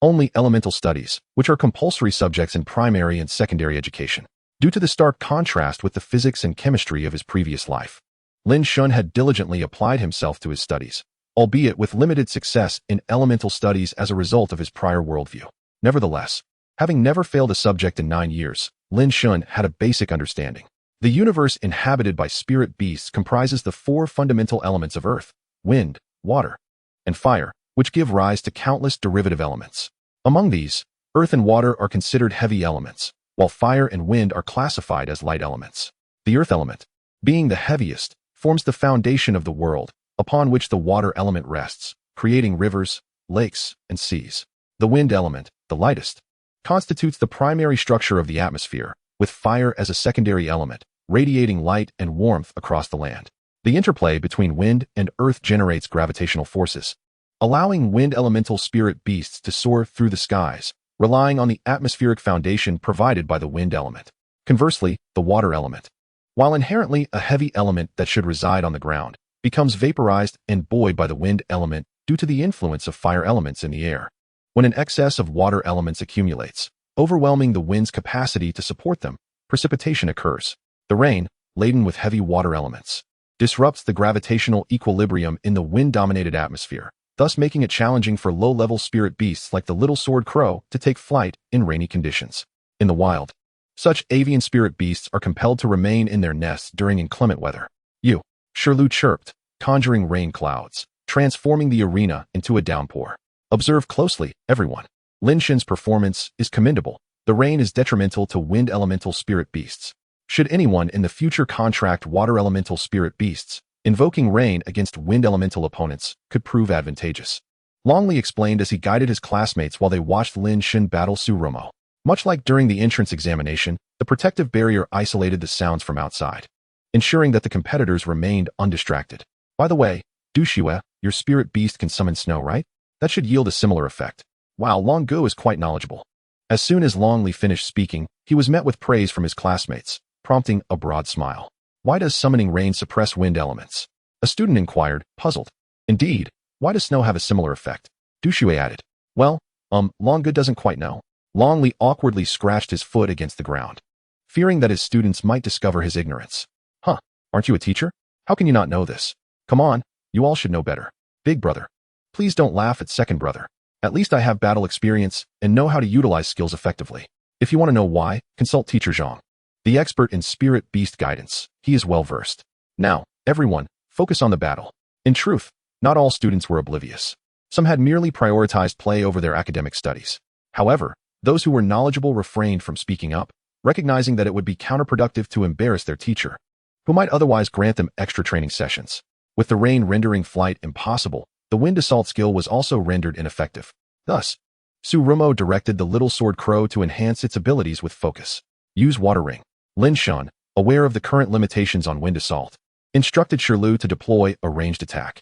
Only elemental studies, which are compulsory subjects in primary and secondary education. Due to the stark contrast with the physics and chemistry of his previous life, Lin Shen had diligently applied himself to his studies, albeit with limited success in elemental studies as a result of his prior worldview. Nevertheless, having never failed a subject in 9 years, Lin Shen had a basic understanding. The universe inhabited by spirit beasts comprises the 4 fundamental elements of earth, wind, water, and fire, which give rise to countless derivative elements. Among these, earth and water are considered heavy elements, while fire and wind are classified as light elements. The earth element, being the heaviest, forms the foundation of the world, upon which the water element rests, creating rivers, lakes, and seas. The wind element, the lightest, constitutes the primary structure of the atmosphere, with fire as a secondary element, radiating light and warmth across the land. The interplay between wind and earth generates gravitational forces, allowing wind elemental spirit beasts to soar through the skies, relying on the atmospheric foundation provided by the wind element. Conversely, the water element, while inherently a heavy element that should reside on the ground, becomes vaporized and buoyed by the wind element due to the influence of fire elements in the air. When an excess of water elements accumulates, overwhelming the wind's capacity to support them, precipitation occurs. The rain, laden with heavy water elements, disrupts the gravitational equilibrium in the wind-dominated atmosphere, thus making it challenging for low-level spirit beasts like the Little Sword Crow to take flight in rainy conditions. In the wild, such avian spirit beasts are compelled to remain in their nests during inclement weather. Shirlu chirped, conjuring rain clouds, transforming the arena into a downpour. Observe closely, everyone. Lin Shen's performance is commendable. The rain is detrimental to wind elemental spirit beasts. Should anyone in the future contract water elemental spirit beasts, invoking rain against wind elemental opponents could prove advantageous. Longley explained as he guided his classmates while they watched Lin Shen battle Surumo. Much like during the entrance examination, the protective barrier isolated the sounds from outside, ensuring that the competitors remained undistracted. By the way, Dushue, your spirit beast can summon snow, right? That should yield a similar effect. Wow, Longgu is quite knowledgeable. As soon as Longley finished speaking, he was met with praise from his classmates, prompting a broad smile. Why does summoning rain suppress wind elements? A student inquired, puzzled. Indeed, why does snow have a similar effect? Dushue added. Well, Longgu doesn't quite know. Longley awkwardly scratched his foot against the ground, fearing that his students might discover his ignorance. Huh, aren't you a teacher? How can you not know this? Come on, you all should know better. Big brother. Please don't laugh at second brother. At least I have battle experience and know how to utilize skills effectively. If you want to know why, consult Teacher Zhang, the expert in spirit beast guidance. He is well versed. Now, everyone, focus on the battle. In truth, not all students were oblivious. Some had merely prioritized play over their academic studies. However, those who were knowledgeable refrained from speaking up, recognizing that it would be counterproductive to embarrass their teacher, who might otherwise grant them extra training sessions. With the rain rendering flight impossible, the wind assault skill was also rendered ineffective. Thus, Surumo directed the Little Sword Crow to enhance its abilities with focus. Use Water Ring. Lin Shen, aware of the current limitations on wind assault, instructed Shirlu to deploy a ranged attack.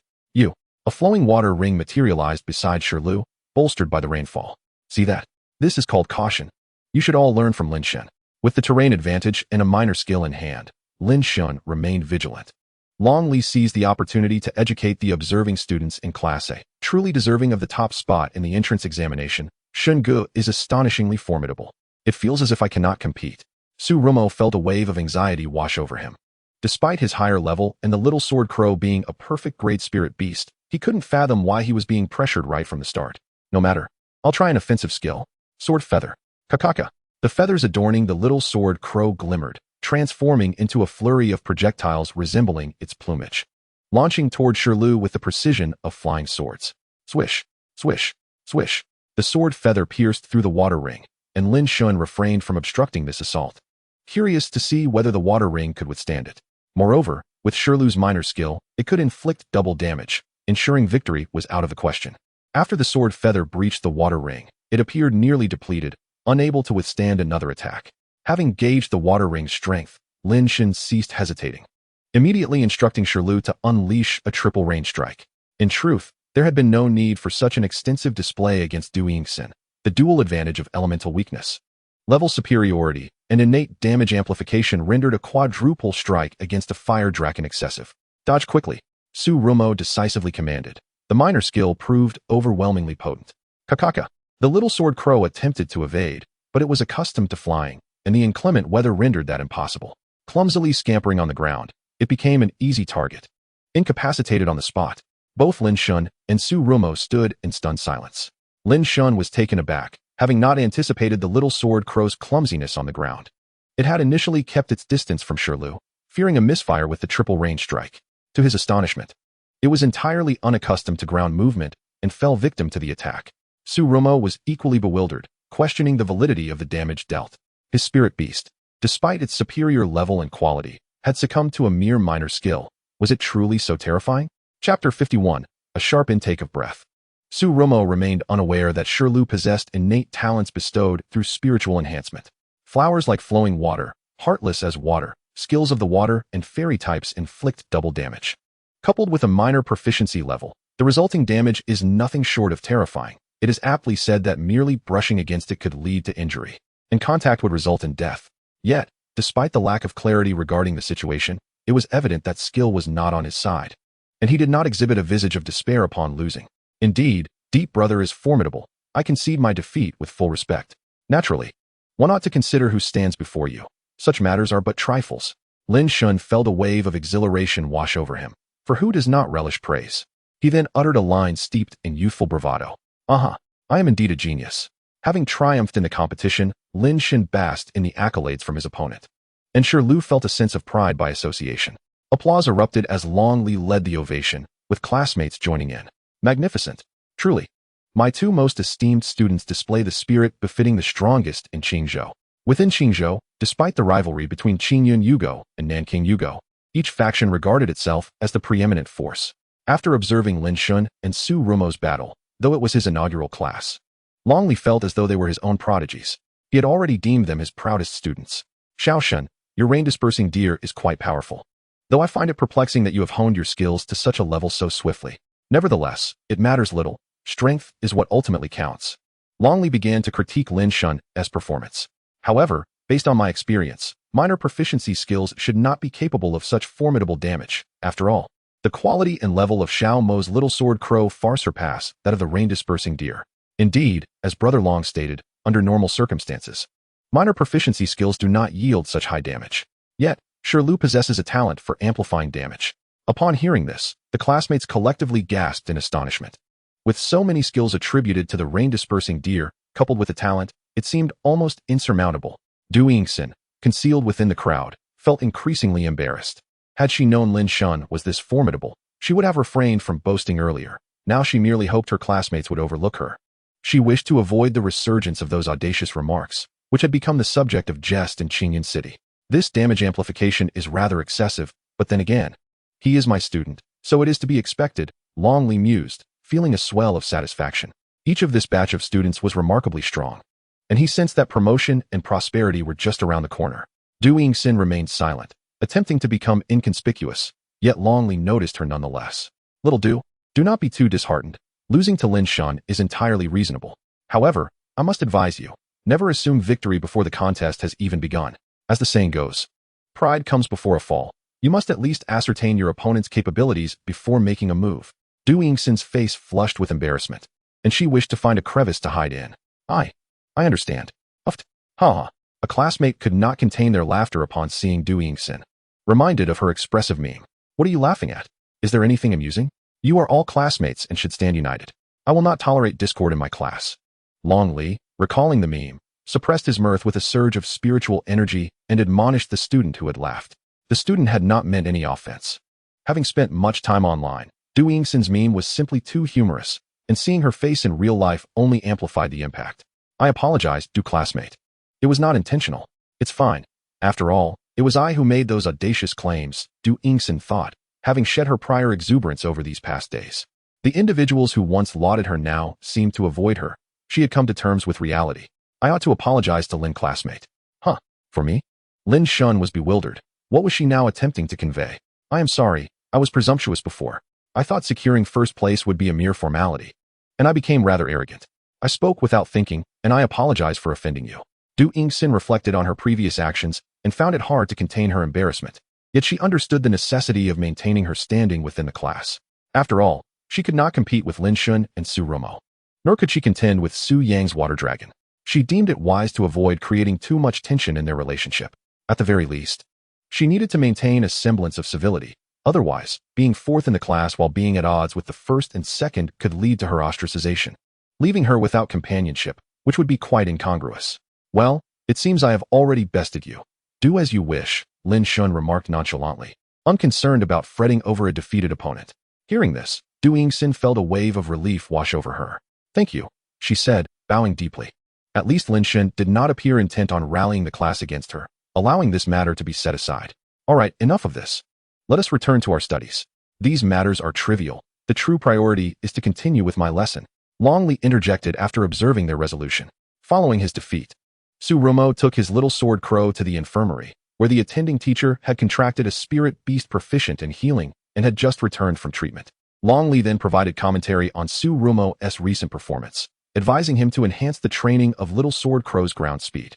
A flowing water ring materialized beside Shirlu, bolstered by the rainfall. See that? This is called caution. You should all learn from Lin Shen. With the terrain advantage and a minor skill in hand, Lin Shen remained vigilant. Long Li seized the opportunity to educate the observing students in Class A. Truly deserving of the top spot in the entrance examination, Shen Ge is astonishingly formidable. It feels as if I cannot compete. Su Rumo felt a wave of anxiety wash over him. Despite his higher level and the little sword crow being a perfect great spirit beast, he couldn't fathom why he was being pressured right from the start. No matter. I'll try an offensive skill. Sword feather. Kakaka. The feathers adorning the little sword crow glimmered, transforming into a flurry of projectiles resembling its plumage, launching toward Shirlu with the precision of flying swords. Swish, swish, swish. The sword feather pierced through the water ring, and Lin Shen refrained from obstructing this assault, curious to see whether the water ring could withstand it. Moreover, with Shirlu's minor skill, it could inflict double damage, ensuring victory was out of the question. After the sword feather breached the water ring, it appeared nearly depleted, unable to withstand another attack. Having gauged the water ring's strength, Lin Shen ceased hesitating, immediately instructing Shirlu to unleash a triple range strike. In truth, there had been no need for such an extensive display against Duingxin, the dual advantage of elemental weakness. Level superiority and innate damage amplification rendered a quadruple strike against a fire draken excessive. Dodge quickly, Su Rumo decisively commanded. The minor skill proved overwhelmingly potent. Kakaka. The little sword crow attempted to evade, but it was accustomed to flying, and the inclement weather rendered that impossible. Clumsily scampering on the ground, it became an easy target. Incapacitated on the spot, both Lin Shen and Su Rumo stood in stunned silence. Lin Shen was taken aback, having not anticipated the little sword crow's clumsiness on the ground. It had initially kept its distance from Shirlu, fearing a misfire with the triple range strike. To his astonishment, it was entirely unaccustomed to ground movement and fell victim to the attack. Su Rumo was equally bewildered, questioning the validity of the damage dealt. His spirit beast, despite its superior level and quality, had succumbed to a mere minor skill. Was it truly so terrifying? Chapter 51. A sharp intake of breath. Su Rumo remained unaware that Shirlu possessed innate talents bestowed through spiritual enhancement. Flowers like flowing water, heartless as water, skills of the water, and fairy types inflict double damage. Coupled with a minor proficiency level, the resulting damage is nothing short of terrifying. It is aptly said that merely brushing against it could lead to injury, and contact would result in death. Yet, despite the lack of clarity regarding the situation, it was evident that skill was not on his side, and he did not exhibit a visage of despair upon losing. Indeed, Deep Brother is formidable. I concede my defeat with full respect. Naturally, one ought to consider who stands before you. Such matters are but trifles. Lin Shen felt a wave of exhilaration wash over him, for who does not relish praise? He then uttered a line steeped in youthful bravado. I am indeed a genius. Having triumphed in the competition, Lin Shen basked in the accolades from his opponent. And Shirlu felt a sense of pride by association. Applause erupted as Long Li led the ovation, with classmates joining in. Magnificent. Truly. My two most esteemed students display the spirit befitting the strongest in Qingzhou. Within Qingzhou, despite the rivalry between Qingyun Yugo and Nanking Yugo, each faction regarded itself as the preeminent force. After observing Lin Shen and Su Rumo's battle, though it was his inaugural class, Long Li felt as though they were his own prodigies. He had already deemed them his proudest students. Xiaoshen, your rain-dispersing deer is quite powerful, though I find it perplexing that you have honed your skills to such a level so swiftly. Nevertheless, it matters little. Strength is what ultimately counts. Long Li began to critique Lin Shen's performance. However, based on my experience, minor proficiency skills should not be capable of such formidable damage. After all, the quality and level of Xiao Mo's little sword crow far surpass that of the rain-dispersing deer. Indeed, as Brother Long stated, under normal circumstances, minor proficiency skills do not yield such high damage. Yet, Shirlu possesses a talent for amplifying damage. Upon hearing this, the classmates collectively gasped in astonishment. With so many skills attributed to the rain-dispersing deer, coupled with a talent, it seemed almost insurmountable. Duingxin, concealed within the crowd, felt increasingly embarrassed. Had she known Lin Shen was this formidable, she would have refrained from boasting earlier. Now she merely hoped her classmates would overlook her. She wished to avoid the resurgence of those audacious remarks, which had become the subject of jest in Qingyun City. This damage amplification is rather excessive, but then again, he is my student, so it is to be expected, Long Li mused, feeling a swell of satisfaction. Each of this batch of students was remarkably strong, and he sensed that promotion and prosperity were just around the corner. Du Yingxin remained silent, attempting to become inconspicuous, yet Long Li noticed her nonetheless. Little Du, do not be too disheartened. Losing to Lin Shen is entirely reasonable. However, I must advise you, never assume victory before the contest has even begun. As the saying goes, pride comes before a fall. You must at least ascertain your opponent's capabilities before making a move. Du Yingxin's face flushed with embarrassment, and she wished to find a crevice to hide in. I understand. Uft. Ha. A classmate could not contain their laughter upon seeing Du Yingxin. Reminded of her expressive meme. What are you laughing at? Is there anything amusing? You are all classmates and should stand united. I will not tolerate discord in my class. Long Li, recalling the meme, suppressed his mirth with a surge of spiritual energy and admonished the student who had laughed. The student had not meant any offense. Having spent much time online, Du Yingxin's meme was simply too humorous, and seeing her face in real life only amplified the impact. I apologized, Du classmate. It was not intentional. It's fine. After all, it was I who made those audacious claims, Du Yingxin thought, having shed her prior exuberance over these past days. The individuals who once lauded her now seemed to avoid her. She had come to terms with reality. I ought to apologize to Lin classmate. Huh, for me? Lin Shen was bewildered. What was she now attempting to convey? I am sorry, I was presumptuous before. I thought securing first place would be a mere formality. And I became rather arrogant. I spoke without thinking, and I apologize for offending you. Du Yingxin reflected on her previous actions and found it hard to contain her embarrassment. Yet she understood the necessity of maintaining her standing within the class. After all, she could not compete with Lin Shen and Su Romo. Nor could she contend with Su Yang's water dragon. She deemed it wise to avoid creating too much tension in their relationship. At the very least, she needed to maintain a semblance of civility. Otherwise, being fourth in the class while being at odds with the first and second could lead to her ostracization, leaving her without companionship, which would be quite incongruous. Well, it seems I have already bested you. Do as you wish, Lin Shen remarked nonchalantly, unconcerned about fretting over a defeated opponent. Hearing this, Du Yingxin felt a wave of relief wash over her. Thank you, she said, bowing deeply. At least Lin Shen did not appear intent on rallying the class against her, allowing this matter to be set aside. All right, enough of this. Let us return to our studies. These matters are trivial. The true priority is to continue with my lesson. Long Li interjected after observing their resolution. Following his defeat, Su Romo took his little sword crow to the infirmary, where the attending teacher had contracted a spirit beast proficient in healing and had just returned from treatment. Long Li then provided commentary on Su Romo's recent performance, advising him to enhance the training of Little Sword Crow's ground speed.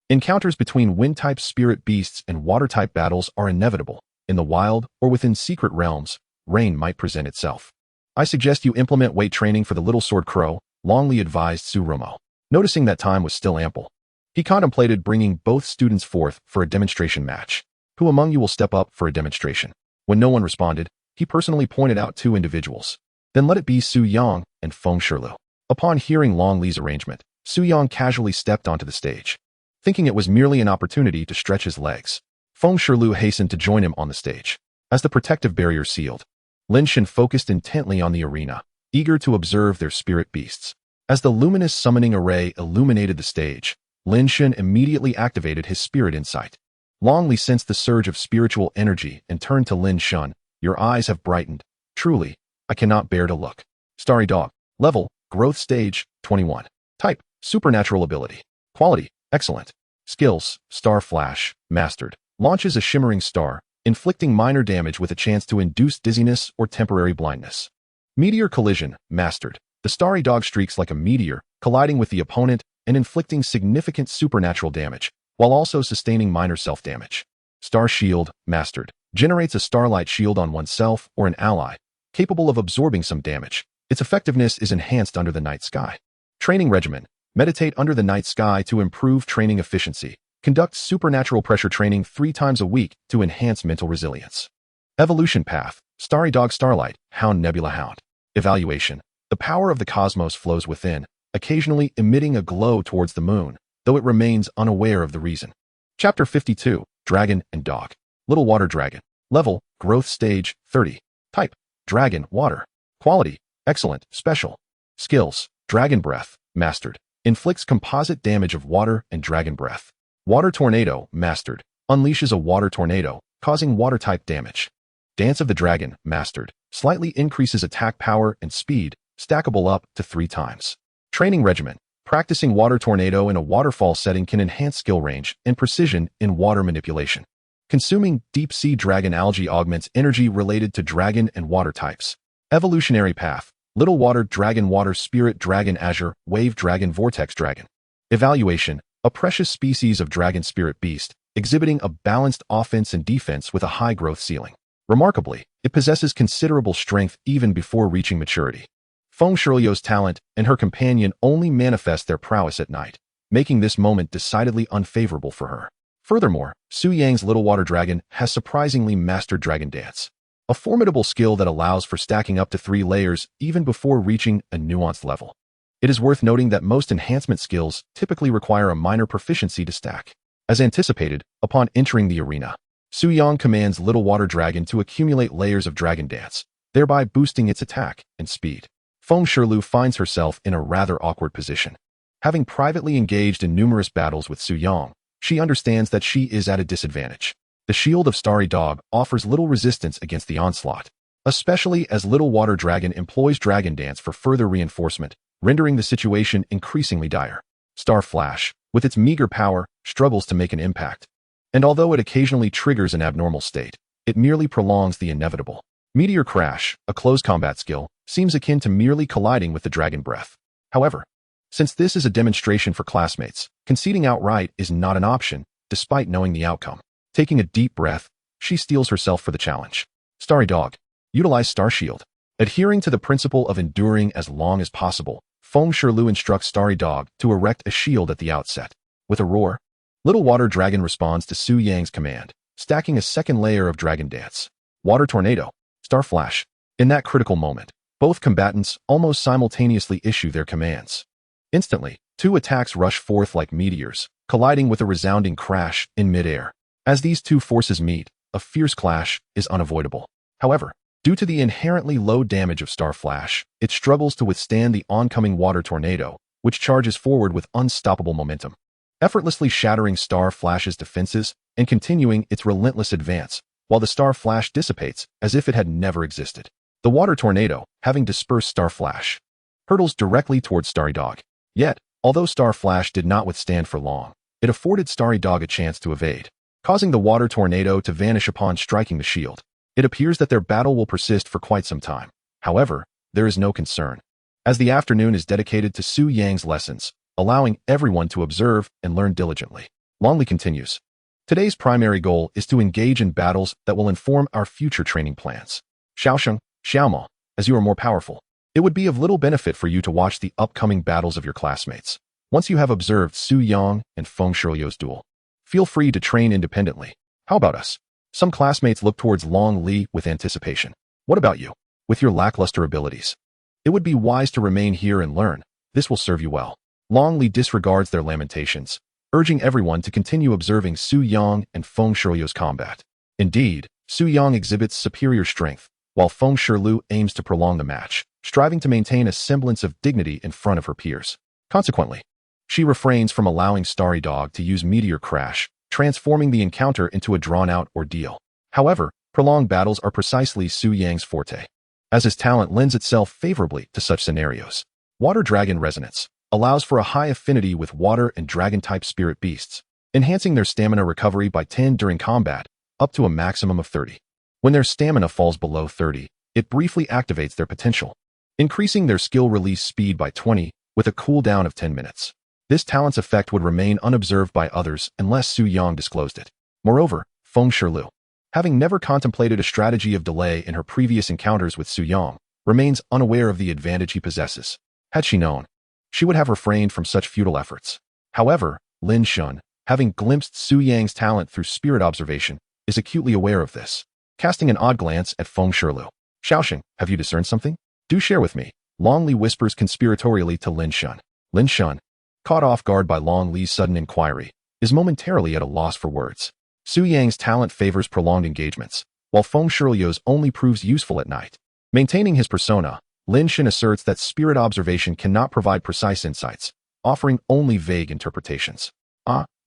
Encounters between wind-type spirit beasts and water-type battles are inevitable. In the wild or within secret realms, rain might present itself. I suggest you implement weight training for the Little Sword Crow, Long Li advised Su Romo. Noticing that time was still ample, he contemplated bringing both students forth for a demonstration match. Who among you will step up for a demonstration? When no one responded, he personally pointed out two individuals. Then let it be Su Yang and Feng Shirlu. Upon hearing Long Li's arrangement, Su Yang casually stepped onto the stage, thinking it was merely an opportunity to stretch his legs. Feng Shirlu hastened to join him on the stage. As the protective barrier sealed, Lin Shen focused intently on the arena, eager to observe their spirit beasts. As the luminous summoning array illuminated the stage, Lin Shen immediately activated his spirit insight. Long Li sensed the surge of spiritual energy and turned to Lin Shen. Your eyes have brightened. Truly, I cannot bear to look. Starry Dog. Level, Growth Stage, 21. Type, Supernatural Ability. Quality, Excellent. Skills, Star Flash, Mastered. Launches a shimmering star, inflicting minor damage with a chance to induce dizziness or temporary blindness. Meteor Collision, Mastered. The starry dog streaks like a meteor, colliding with the opponent and inflicting significant supernatural damage, while also sustaining minor self-damage. Star Shield, Mastered. Generates a starlight shield on oneself or an ally, capable of absorbing some damage. Its effectiveness is enhanced under the night sky. Training Regimen. Meditate under the night sky to improve training efficiency. Conduct supernatural pressure training 3 times a week to enhance mental resilience. Evolution Path. Starry Dog Starlight, Hound Nebula Hound. Evaluation. The power of the cosmos flows within, occasionally emitting a glow towards the moon, though it remains unaware of the reason. Chapter 52. Dragon and Dog. Little Water Dragon. Level, Growth Stage, 30. Type, Dragon, Water. Quality, Excellent, Special. Skills, Dragon Breath, Mastered. Inflicts composite damage of water and dragon breath. Water Tornado, Mastered. Unleashes a water tornado, causing water-type damage. Dance of the Dragon, Mastered. Slightly increases attack power and speed, stackable up to 3 times. Training Regimen. Practicing water tornado in a waterfall setting can enhance skill range and precision in water manipulation. Consuming deep-sea dragon algae augments energy related to dragon and water types. Evolutionary path: Little Water Dragon, Water Spirit Dragon, Azure Wave Dragon, Vortex Dragon. Evaluation: a precious species of dragon spirit beast, exhibiting a balanced offense and defense with a high growth ceiling. Remarkably, it possesses considerable strength even before reaching maturity. Feng Shirlio's talent and her companion only manifest their prowess at night, making this moment decidedly unfavorable for her. Furthermore, Su Yang's Little Water Dragon has surprisingly mastered Dragon Dance, a formidable skill that allows for stacking up to 3 layers even before reaching a nuanced level. It is worth noting that most enhancement skills typically require a minor proficiency to stack. As anticipated, upon entering the arena, Su Yang commands Little Water Dragon to accumulate layers of Dragon Dance, thereby boosting its attack and speed. Feng Shirlu finds herself in a rather awkward position. Having privately engaged in numerous battles with Su Yang, she understands that she is at a disadvantage. The Shield of Starry Dog offers little resistance against the onslaught, especially as Little Water Dragon employs Dragon Dance for further reinforcement, rendering the situation increasingly dire. Star Flash, with its meager power, struggles to make an impact. And although it occasionally triggers an abnormal state, it merely prolongs the inevitable. Meteor Crash, a close combat skill, seems akin to merely colliding with the Dragon Breath. However, since this is a demonstration for classmates, conceding outright is not an option, despite knowing the outcome. Taking a deep breath, she steels herself for the challenge. Starry Dog. Utilize Star Shield. Adhering to the principle of enduring as long as possible, Feng Shirlu instructs Starry Dog to erect a shield at the outset. With a roar, Little Water Dragon responds to Su Yang's command, stacking a second layer of Dragon Dance. Water Tornado. Star Flash. In that critical moment, both combatants almost simultaneously issue their commands. Instantly, 2 attacks rush forth like meteors, colliding with a resounding crash in midair. As these 2 forces meet, a fierce clash is unavoidable. However, due to the inherently low damage of Star Flash, it struggles to withstand the oncoming Water Tornado, which charges forward with unstoppable momentum, effortlessly shattering Star Flash's defenses and continuing its relentless advance, while the Star Flash dissipates as if it had never existed. The Water Tornado, having dispersed Star Flash, hurtles directly towards Starry Dog. Yet, although Star Flash did not withstand for long, it afforded Starry Dog a chance to evade, causing the Water Tornado to vanish upon striking the shield. It appears that their battle will persist for quite some time. However, there is no concern, as the afternoon is dedicated to Su Yang's lessons, allowing everyone to observe and learn diligently. Longley continues. Today's primary goal is to engage in battles that will inform our future training plans. Xiaosheng, Xiaomo, as you are more powerful, it would be of little benefit for you to watch the upcoming battles of your classmates. Once you have observed Su Yang and Feng Shirlio's duel, feel free to train independently. How about us? Some classmates look towards Long Li with anticipation. What about you? With your lackluster abilities, it would be wise to remain here and learn. This will serve you well. Long Li disregards their lamentations, urging everyone to continue observing Su Yang and Feng Shirlio's combat. Indeed, Su Yang exhibits superior strength, while Feng Shirlu aims to prolong the match, striving to maintain a semblance of dignity in front of her peers. Consequently, she refrains from allowing Starry Dog to use Meteor Crash, transforming the encounter into a drawn-out ordeal. However, prolonged battles are precisely Su Yang's forte, as his talent lends itself favorably to such scenarios. Water Dragon Resonance allows for a high affinity with water and dragon-type spirit beasts, enhancing their stamina recovery by 10 during combat, up to a maximum of 30. When their stamina falls below 30, it briefly activates their potential, increasing their skill release speed by 20 with a cooldown of 10 minutes. This talent's effect would remain unobserved by others unless Su Yang disclosed it. Moreover, Feng Shirlu, having never contemplated a strategy of delay in her previous encounters with Su Yang, remains unaware of the advantage he possesses. Had she known, she would have refrained from such futile efforts. However, Lin Shen, having glimpsed Su Yang's talent through spirit observation, is acutely aware of this. Casting an odd glance at Feng Shirlu. Xiaosheng, have you discerned something? Do share with me. Long Li whispers conspiratorially to Lin Shen. Lin Shen, caught off guard by Long Li's sudden inquiry, is momentarily at a loss for words. Su Yang's talent favors prolonged engagements, while Feng Shirlio's only proves useful at night. Maintaining his persona, Lin Shen asserts that spirit observation cannot provide precise insights, offering only vague interpretations.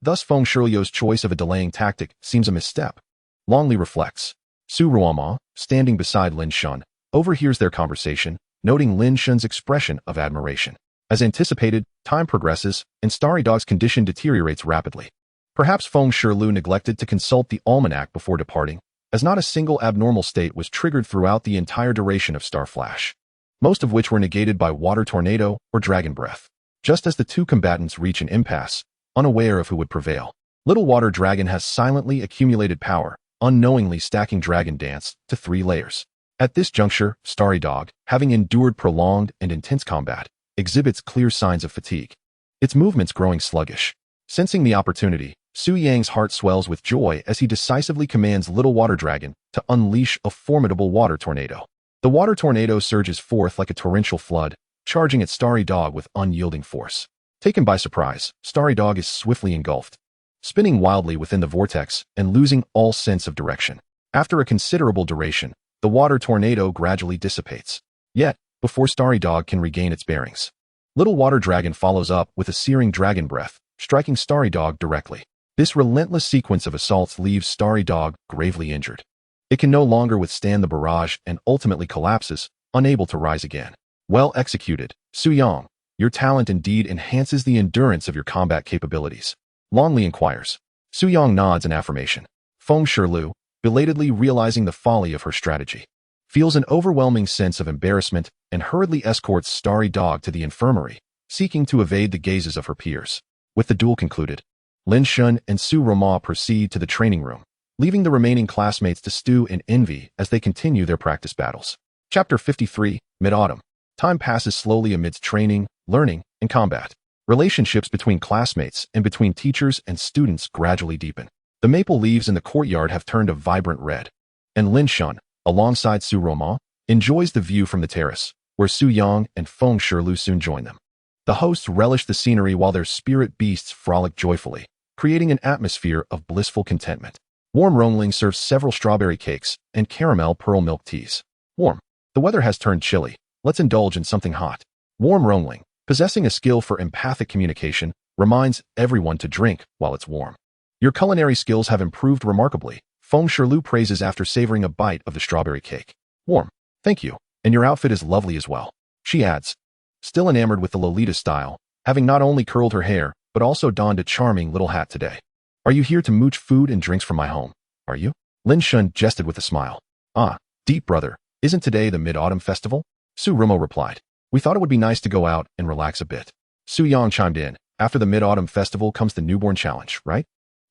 Thus Feng Shirlio's choice of a delaying tactic seems a misstep. Long Li reflects. Su Ruama, standing beside Lin Shen, overhears their conversation, noting Lin Shen's expression of admiration. As anticipated, time progresses, and Starry Dog's condition deteriorates rapidly. Perhaps Feng Shilu neglected to consult the almanac before departing, as not a single abnormal state was triggered throughout the entire duration of Star Flash, most of which were negated by Water Tornado or Dragon Breath. Just as the two combatants reach an impasse, unaware of who would prevail, Little Water Dragon has silently accumulated power, unknowingly stacking Dragon Dance to 3 layers. At this juncture, Starry Dog, having endured prolonged and intense combat, exhibits clear signs of fatigue. Its movements growing sluggish. Sensing the opportunity, Su Yang's heart swells with joy as he decisively commands Little Water Dragon to unleash a formidable water tornado. The water tornado surges forth like a torrential flood, charging at Starry Dog with unyielding force. Taken by surprise, Starry Dog is swiftly engulfed, spinning wildly within the vortex and losing all sense of direction. After a considerable duration, the water tornado gradually dissipates. Yet, before Starry Dog can regain its bearings, Little Water Dragon follows up with a searing Dragon Breath, striking Starry Dog directly. This relentless sequence of assaults leaves Starry Dog gravely injured. It can no longer withstand the barrage and ultimately collapses, unable to rise again. Well executed, Su Yang. Your talent indeed enhances the endurance of your combat capabilities. Longley inquires. Su Yang nods in affirmation. Feng Shilu, belatedly realizing the folly of her strategy, feels an overwhelming sense of embarrassment and hurriedly escorts Starry Dog to the infirmary, seeking to evade the gazes of her peers. With the duel concluded, Lin Shen and Su Roma proceed to the training room, leaving the remaining classmates to stew in envy as they continue their practice battles. Chapter 53, Mid-Autumn. Time passes slowly amidst training, learning, and combat. Relationships between classmates and between teachers and students gradually deepen. The maple leaves in the courtyard have turned a vibrant red, and Lin Shen, alongside Su Roma, enjoys the view from the terrace, where Su Yang and Feng Shilu soon join them. The hosts relish the scenery while their spirit beasts frolic joyfully, creating an atmosphere of blissful contentment. Warm Rongling serves several strawberry cakes and caramel pearl milk teas. Warm. The weather has turned chilly. Let's indulge in something hot. Warm Rongling, possessing a skill for empathic communication, reminds everyone to drink while it's warm. Your culinary skills have improved remarkably, Feng Shilu praises after savoring a bite of the strawberry cake. Warm. Thank you. And your outfit is lovely as well. She adds, still enamored with the Lolita style, having not only curled her hair, but also donned a charming little hat today. Are you here to mooch food and drinks from my home? Are you? Lin Shen jested with a smile. Ah, deep brother, isn't today the Mid-Autumn Festival? Su Roma replied. We thought it would be nice to go out and relax a bit. Su Yang chimed in. After the Mid-Autumn Festival comes the Newborn Challenge, right?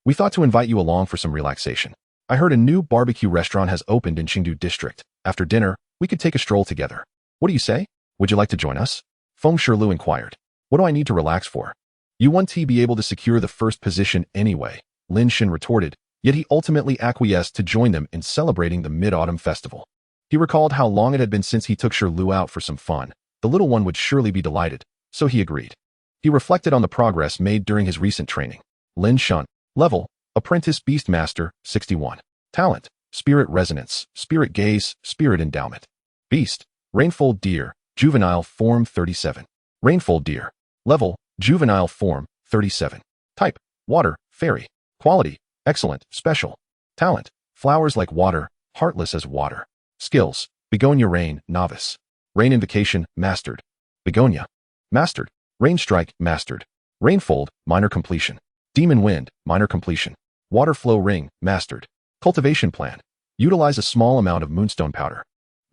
We thought to invite you along for some relaxation. I heard a new barbecue restaurant has opened in Chengdu District. After dinner, we could take a stroll together. What do you say? Would you like to join us? Feng Shilu inquired. What do I need to relax for? You won't be able to secure the first position anyway, Lin Shen retorted, yet he ultimately acquiesced to join them in celebrating the Mid-Autumn Festival. He recalled how long it had been since he took Shilu out for some fun. The little one would surely be delighted, so he agreed. He reflected on the progress made during his recent training. Lin Shen. Level, Apprentice Beastmaster, 61. Talent, Spirit Resonance, Spirit Gaze, Spirit Endowment. Beast, Rainfold Deer, Juvenile Form 37. Rainfold Deer. Level, Juvenile Form, 37. Type, Water, Fairy. Quality, Excellent, Special. Talent, Flowers like water, heartless as water. Skills, Begonia Rain, Novice. Rain Invocation, Mastered. Begonia. Mastered. Rain Strike, Mastered. Rainfold, Minor Completion. Demon Wind, Minor Completion. Water Flow Ring, Mastered. Cultivation Plan. Utilize a small amount of moonstone powder,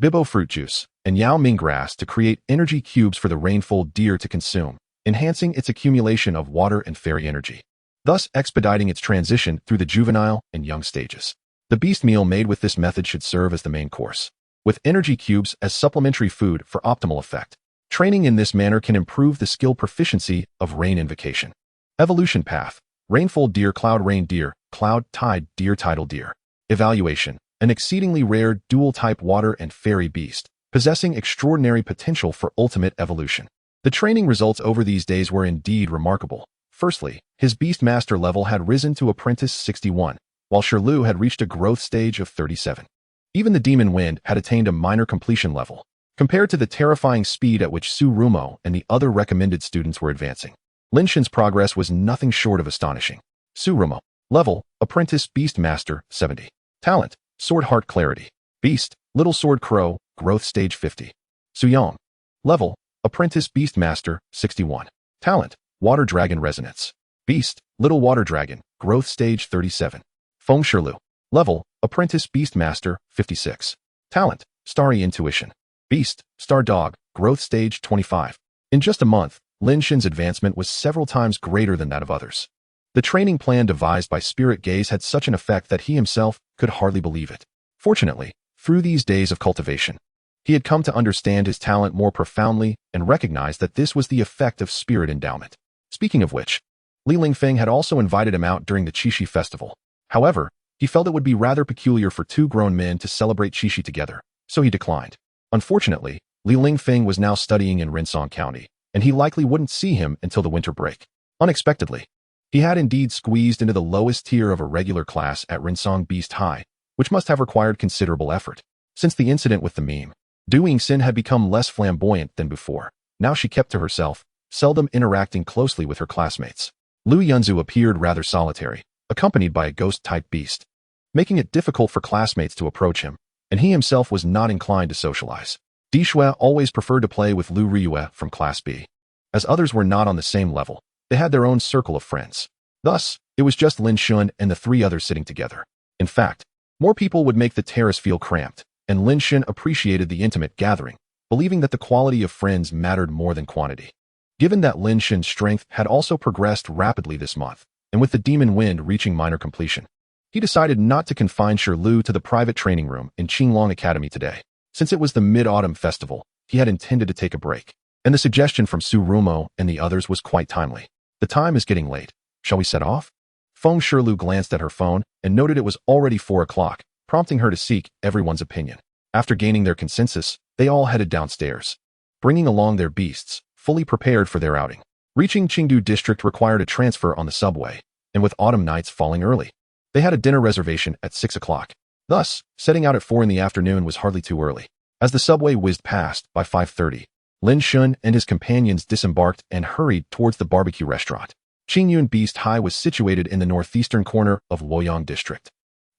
Bibbo fruit juice, and Yao Ming grass to create energy cubes for the Rainfold Deer to consume, enhancing its accumulation of water and fairy energy, thus expediting its transition through the juvenile and young stages. The beast meal made with this method should serve as the main course, with energy cubes as supplementary food for optimal effect. Training in this manner can improve the skill proficiency of Rain Invocation. Evolution Path. Rainfold Deer, Cloud Rain Deer, Cloud Tide Deer, Tidal Deer. Evaluation. An exceedingly rare dual-type water and fairy beast, possessing extraordinary potential for ultimate evolution. The training results over these days were indeed remarkable. Firstly, his Beastmaster level had risen to Apprentice 61, while Shilu had reached a growth stage of 37. Even the Demon Wind had attained a minor completion level, compared to the terrifying speed at which Su Rumo and the other recommended students were advancing. Lin Shen's progress was nothing short of astonishing. Su Rumo. Level, Apprentice Beastmaster, 70. Talent, Sword Heart Clarity. Beast, Little Sword Crow, Growth Stage 50. Su Yang. Level, Apprentice Beastmaster, 61. Talent, Water Dragon Resonance. Beast, Little Water Dragon, Growth Stage 37. Feng Shirlu. Level, Apprentice Beastmaster, 56. Talent, Starry Intuition. Beast, Star Dog, Growth Stage 25. In just a month, Lin Shen's advancement was several times greater than that of others. The training plan devised by Spirit Gaze had such an effect that he himself could hardly believe it. Fortunately, through these days of cultivation, he had come to understand his talent more profoundly and recognized that this was the effect of spirit endowment. Speaking of which, Li Lingfeng had also invited him out during the Qixi festival. However, he felt it would be rather peculiar for two grown men to celebrate Qixi together, so he declined. Unfortunately, Li Lingfeng was now studying in Rinsong County, and he likely wouldn't see him until the winter break. Unexpectedly, he had indeed squeezed into the lowest tier of a regular class at Rinsong Beast High, which must have required considerable effort. Since the incident with the meme, Du Yingxin had become less flamboyant than before. Now she kept to herself, seldom interacting closely with her classmates. Lu Yunzu appeared rather solitary, accompanied by a ghost-type beast, making it difficult for classmates to approach him, and he himself was not inclined to socialize. Di Shui always preferred to play with Lu Ryue from Class B. As others were not on the same level, they had their own circle of friends. Thus, it was just Lin Shen and the three others sitting together. In fact, more people would make the terrace feel cramped, and Lin Shen appreciated the intimate gathering, believing that the quality of friends mattered more than quantity. Given that Lin Shen's strength had also progressed rapidly this month, and with the Demon Wind reaching minor completion, he decided not to confine Shirlu to the private training room in Qinglong Academy today. Since it was the Mid-Autumn Festival, he had intended to take a break, and the suggestion from Su Rumo and the others was quite timely. The time is getting late. Shall we set off? Feng Shirlu glanced at her phone and noted it was already 4 o'clock, prompting her to seek everyone's opinion. After gaining their consensus, they all headed downstairs, bringing along their beasts, fully prepared for their outing. Reaching Qingdu District required a transfer on the subway, and with autumn nights falling early, they had a dinner reservation at 6 o'clock. Thus, setting out at 4 in the afternoon was hardly too early. As the subway whizzed past, by 5:30, Lin Shen and his companions disembarked and hurried towards the barbecue restaurant. Qingyun Beast High was situated in the northeastern corner of Luoyang District,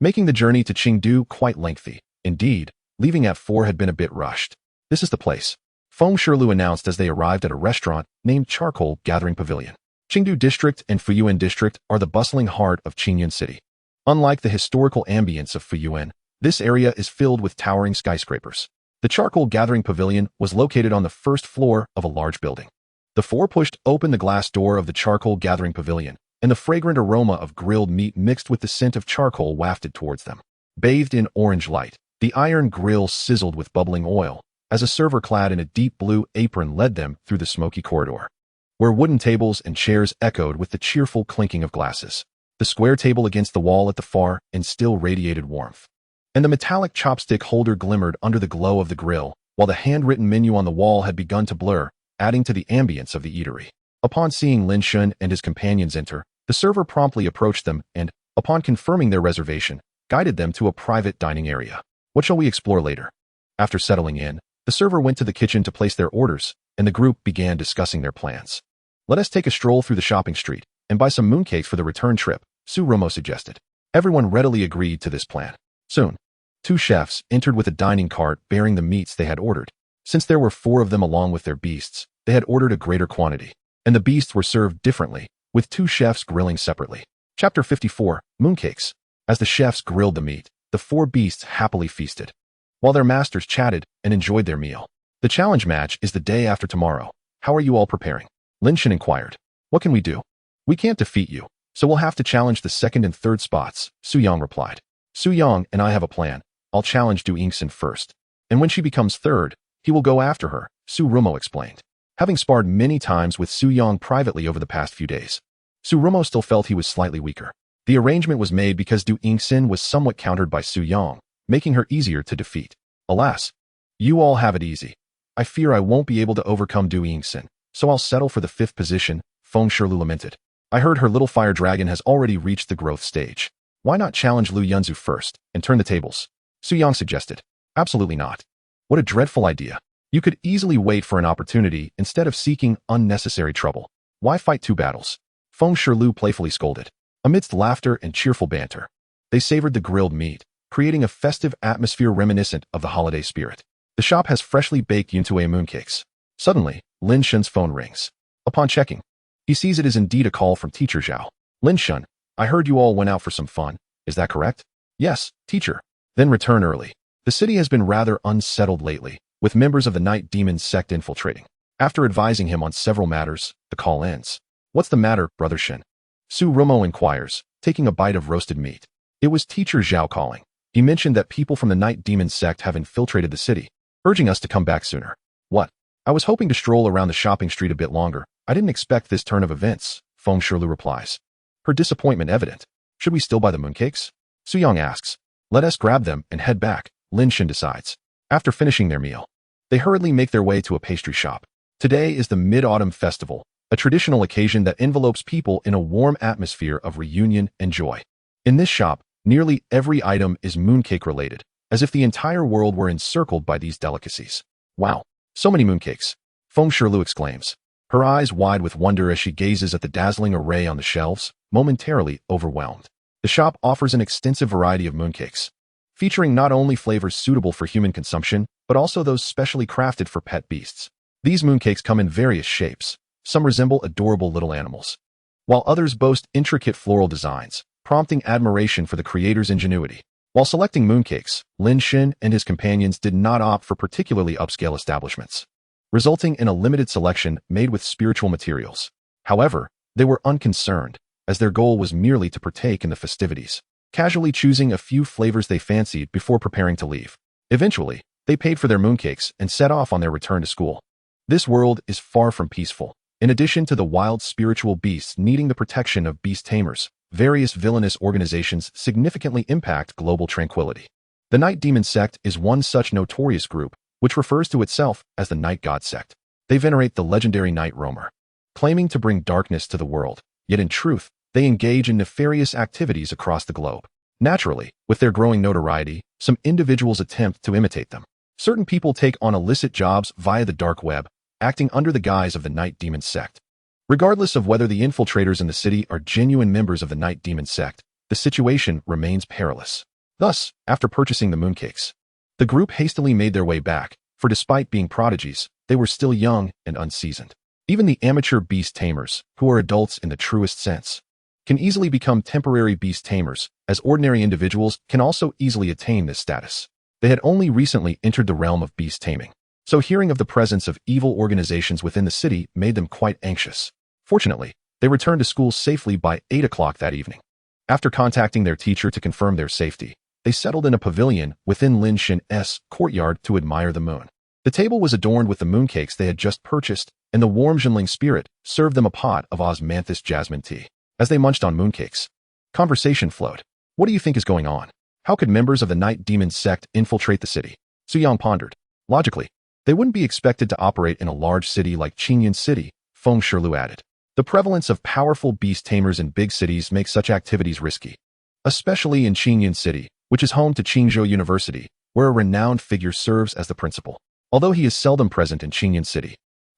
making the journey to Qingdu quite lengthy. Indeed, leaving at 4 had been a bit rushed. This is the place, Feng Shirlu announced as they arrived at a restaurant named Charcoal Gathering Pavilion. Qingdu District and Fuyuan District are the bustling heart of Qingyun City. Unlike the historical ambience of Fuyuan, this area is filled with towering skyscrapers. The Charcoal Gathering Pavilion was located on the first floor of a large building. The four pushed open the glass door of the Charcoal Gathering Pavilion, and the fragrant aroma of grilled meat mixed with the scent of charcoal wafted towards them. Bathed in orange light, the iron grill sizzled with bubbling oil, as a server clad in a deep blue apron led them through the smoky corridor, where wooden tables and chairs echoed with the cheerful clinking of glasses. The square table against the wall at the far end still radiated warmth, and the metallic chopstick holder glimmered under the glow of the grill, while the handwritten menu on the wall had begun to blur, adding to the ambience of the eatery. Upon seeing Lin Shen and his companions enter, the server promptly approached them and, upon confirming their reservation, guided them to a private dining area. What shall we explore later? After settling in, the server went to the kitchen to place their orders, and the group began discussing their plans. Let us take a stroll through the shopping street and buy some mooncakes for the return trip, Su Romo suggested. Everyone readily agreed to this plan. Soon, 2 chefs entered with a dining cart bearing the meats they had ordered. Since there were 4 of them along with their beasts, they had ordered a greater quantity, and the beasts were served differently, with 2 chefs grilling separately. Chapter 54, Mooncakes. As the chefs grilled the meat, the 4 beasts happily feasted, while their masters chatted and enjoyed their meal. The challenge match is the day after tomorrow. How are you all preparing? Lin Shen inquired. What can we do? We can't defeat you, so we'll have to challenge the 2nd and 3rd spots, Su Yang replied. Su Yang and I have a plan. I'll challenge Du Yingxin first, and when she becomes 3rd, he will go after her, Su Rumo explained. Having sparred many times with Su Yang privately over the past few days, Su Rumo still felt he was slightly weaker. The arrangement was made because Du Yingxin was somewhat countered by Su Yang, making her easier to defeat. Alas, you all have it easy. I fear I won't be able to overcome Du Yingxin, so I'll settle for the 5th position, Feng Shirlu lamented. I heard her little fire dragon has already reached the growth stage. Why not challenge Lu Yunzu first and turn the tables? Su Yang suggested. Absolutely not. What a dreadful idea. You could easily wait for an opportunity instead of seeking unnecessary trouble. Why fight 2 battles? Feng Shirlu playfully scolded. Amidst laughter and cheerful banter, they savored the grilled meat, creating a festive atmosphere reminiscent of the holiday spirit. The shop has freshly baked Yuntue mooncakes, Suddenly, Lin Shen's phone rings. Upon checking, he sees it is indeed a call from Teacher Zhao. Lin Shen, I heard you all went out for some fun. Is that correct? Yes, teacher. Then return early. The city has been rather unsettled lately, with members of the Night Demon sect infiltrating. After advising him on several matters, the call ends. What's the matter, Brother Shen? Su Romo inquires, taking a bite of roasted meat. It was Teacher Zhao calling. He mentioned that people from the Night Demon sect have infiltrated the city, urging us to come back sooner. What? I was hoping to stroll around the shopping street a bit longer. I didn't expect this turn of events, Feng Shirlu replies. Her disappointment evident. Should we still buy the mooncakes? Su Yang asks. Let us grab them and head back, Lin Shen decides. After finishing their meal, they hurriedly make their way to a pastry shop. Today is the Mid-Autumn Festival, a traditional occasion that envelopes people in a warm atmosphere of reunion and joy. In this shop, nearly every item is mooncake related, as if the entire world were encircled by these delicacies. Wow, so many mooncakes, Feng Shirlu exclaims, her eyes wide with wonder as she gazes at the dazzling array on the shelves, momentarily overwhelmed. The shop offers an extensive variety of mooncakes, featuring not only flavors suitable for human consumption, but also those specially crafted for pet beasts. These mooncakes come in various shapes. Some resemble adorable little animals, while others boast intricate floral designs, prompting admiration for the creator's ingenuity. While selecting mooncakes, Lin Shen and his companions did not opt for particularly upscale establishments, resulting in a limited selection made with spiritual materials. However, they were unconcerned, as their goal was merely to partake in the festivities, casually choosing a few flavors they fancied before preparing to leave. Eventually, they paid for their mooncakes and set off on their return to school. This world is far from peaceful. In addition to the wild spiritual beasts needing the protection of beast tamers, various villainous organizations significantly impact global tranquility. The Night Demon sect is one such notorious group, which refers to itself as the Night God sect. They venerate the legendary Night Roamer, claiming to bring darkness to the world, yet in truth, they engage in nefarious activities across the globe. Naturally, with their growing notoriety, some individuals attempt to imitate them. Certain people take on illicit jobs via the dark web, acting under the guise of the Night Demon sect. Regardless of whether the infiltrators in the city are genuine members of the Night Demon sect, the situation remains perilous. Thus, after purchasing the mooncakes, the group hastily made their way back, for despite being prodigies, they were still young and unseasoned. Even the amateur beast tamers, who are adults in the truest sense, can easily become temporary beast tamers, as ordinary individuals can also easily attain this status. They had only recently entered the realm of beast taming, so hearing of the presence of evil organizations within the city made them quite anxious. Fortunately, they returned to school safely by 8 o'clock that evening. After contacting their teacher to confirm their safety, they settled in a pavilion within Lin Shen's courtyard to admire the moon. The table was adorned with the mooncakes they had just purchased, and the warm Jinling spirit served them a pot of osmanthus jasmine tea. As they munched on mooncakes, conversation flowed. What do you think is going on? How could members of the Night Demon sect infiltrate the city? Su Yang pondered. Logically, they wouldn't be expected to operate in a large city like Qingyan City, Feng Shirlu added. The prevalence of powerful beast tamers in big cities makes such activities risky, especially in Qingyan City, which is home to Qingzhou University, where a renowned figure serves as the principal. Although he is seldom present in Qingyan City,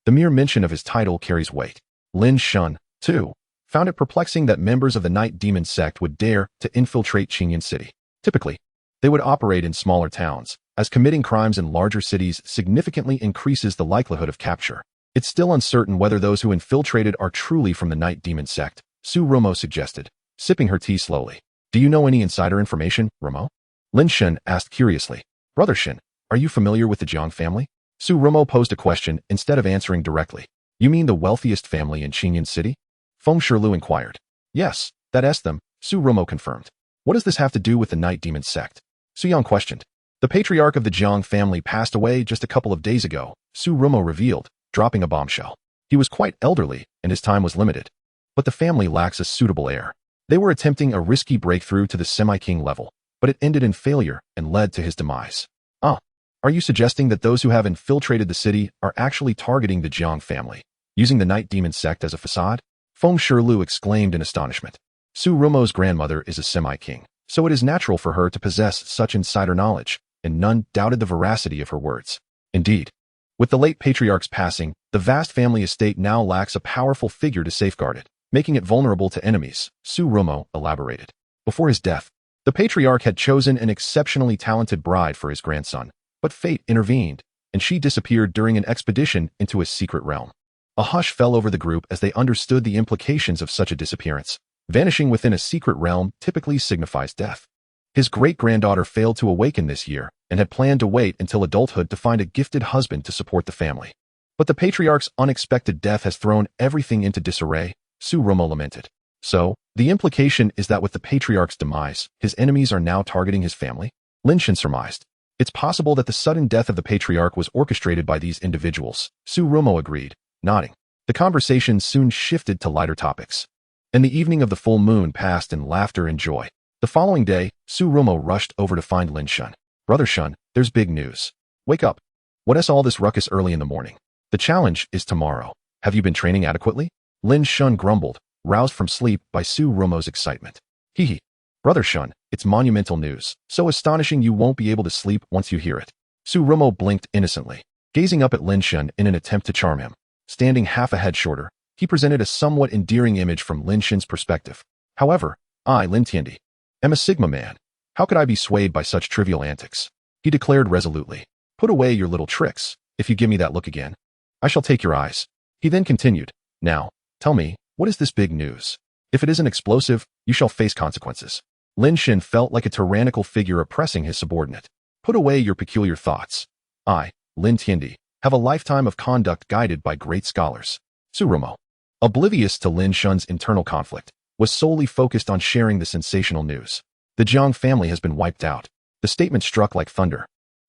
the mere mention of his title carries weight. Lin Shen, too, found it perplexing that members of the Night Demon sect would dare to infiltrate Qingyan City. Typically, they would operate in smaller towns, as committing crimes in larger cities significantly increases the likelihood of capture. It's still uncertain whether those who infiltrated are truly from the Night Demon sect, Su Romo suggested, sipping her tea slowly. Do you know any insider information, Romo? Lin Shen asked curiously. Brother Shen, are you familiar with the Jiang family? Su Romo posed a question instead of answering directly. You mean the wealthiest family in Qingyan City? Feng Shirlu inquired. Yes, that's them, Su Romo confirmed. What does this have to do with the Night Demon sect? Su Yang questioned. The patriarch of the Jiang family passed away just a couple of days ago, Su Romo revealed, dropping a bombshell. He was quite elderly, and his time was limited. But the family lacks a suitable heir. They were attempting a risky breakthrough to the semi-king level, but it ended in failure and led to his demise. Are you suggesting that those who have infiltrated the city are actually targeting the Jiang family, using the Night Demon sect as a facade? Feng Shirlu exclaimed in astonishment. Su Romo's grandmother is a semi-king, so it is natural for her to possess such insider knowledge, and none doubted the veracity of her words. Indeed, with the late patriarch's passing, the vast family estate now lacks a powerful figure to safeguard it, making it vulnerable to enemies, Su Romo elaborated. Before his death, the patriarch had chosen an exceptionally talented bride for his grandson, but fate intervened, and she disappeared during an expedition into a secret realm. A hush fell over the group as they understood the implications of such a disappearance. Vanishing within a secret realm typically signifies death. His great-granddaughter failed to awaken this year and had planned to wait until adulthood to find a gifted husband to support the family. But the patriarch's unexpected death has thrown everything into disarray, Tsurumo lamented. So, the implication is that with the patriarch's demise, his enemies are now targeting his family? Lin Shen surmised. It's possible that the sudden death of the patriarch was orchestrated by these individuals, Tsurumo agreed, nodding. The conversation soon shifted to lighter topics. And the evening of the full moon passed in laughter and joy. The following day, Tsurumo rushed over to find Lin Shen. Brother Shen, there's big news. Wake up. What is all this ruckus early in the morning? The challenge is tomorrow. Have you been training adequately? Lin Shen grumbled, roused from sleep by Tsurumo's excitement. Hee. Brother Shen, it's monumental news, so astonishing you won't be able to sleep once you hear it. Tsurumo blinked innocently, gazing up at Lin Shen in an attempt to charm him. Standing half a head shorter, he presented a somewhat endearing image from Lin Shen's perspective. However, I, Lin Tiandi, am a Sigma man. How could I be swayed by such trivial antics? He declared resolutely. Put away your little tricks. If you give me that look again, I shall take your eyes. He then continued. Now, tell me, what is this big news? If it isn't explosive, you shall face consequences. Lin Shen felt like a tyrannical figure oppressing his subordinate. Put away your peculiar thoughts. I, Lin Tiandi, have a lifetime of conduct guided by great scholars. Tsurumo, oblivious to Lin Shen's internal conflict, was solely focused on sharing the sensational news. The Jiang family has been wiped out. The statement struck like thunder,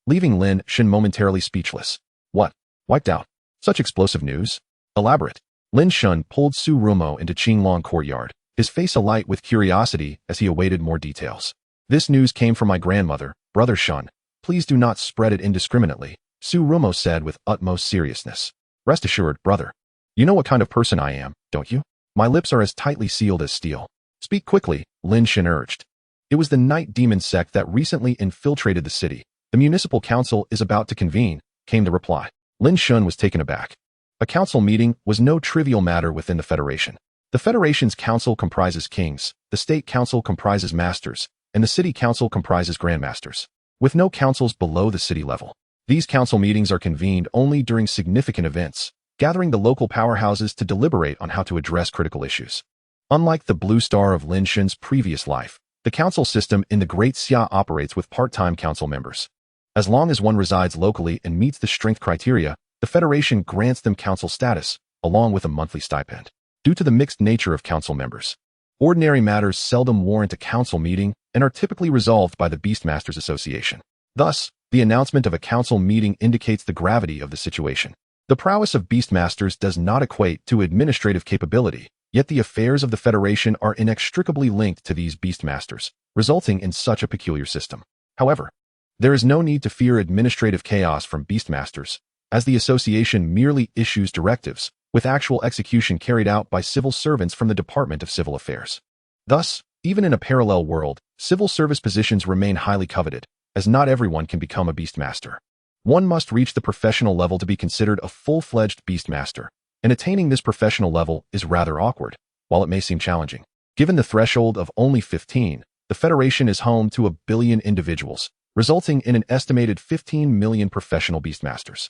leaving Lin Shen momentarily speechless. What? Wiped out? Such explosive news? Elaborate. Lin Shen pulled Tsurumo into Qinglong courtyard, his face alight with curiosity as he awaited more details. This news came from my grandmother, Brother Shen. Please do not spread it indiscriminately, Tsurumo said with utmost seriousness. Rest assured, brother. You know what kind of person I am, don't you? My lips are as tightly sealed as steel. Speak quickly, Lin Shen urged. It was the night demon sect that recently infiltrated the city. The municipal council is about to convene, came the reply. Lin Shen was taken aback. A council meeting was no trivial matter within the Federation. The Federation's council comprises kings, the state council comprises masters, and the city council comprises grandmasters, with no councils below the city level. These council meetings are convened only during significant events, gathering the local powerhouses to deliberate on how to address critical issues. Unlike the Blue Star of Lin Shen's previous life, the council system in the Great Xia operates with part-time council members. As long as one resides locally and meets the strength criteria, the Federation grants them council status, along with a monthly stipend. Due to the mixed nature of council members, ordinary matters seldom warrant a council meeting and are typically resolved by the Beastmasters Association. Thus, the announcement of a council meeting indicates the gravity of the situation. The prowess of Beastmasters does not equate to administrative capability, yet the affairs of the Federation are inextricably linked to these Beastmasters, resulting in such a peculiar system. However, there is no need to fear administrative chaos from Beastmasters, as the association merely issues directives, with actual execution carried out by civil servants from the Department of Civil Affairs. Thus, even in a parallel world, civil service positions remain highly coveted, as not everyone can become a Beastmaster. One must reach the professional level to be considered a full-fledged Beastmaster, and attaining this professional level is rather awkward, while it may seem challenging. Given the threshold of only 15, the Federation is home to 1 billion individuals, resulting in an estimated 15 million professional Beastmasters.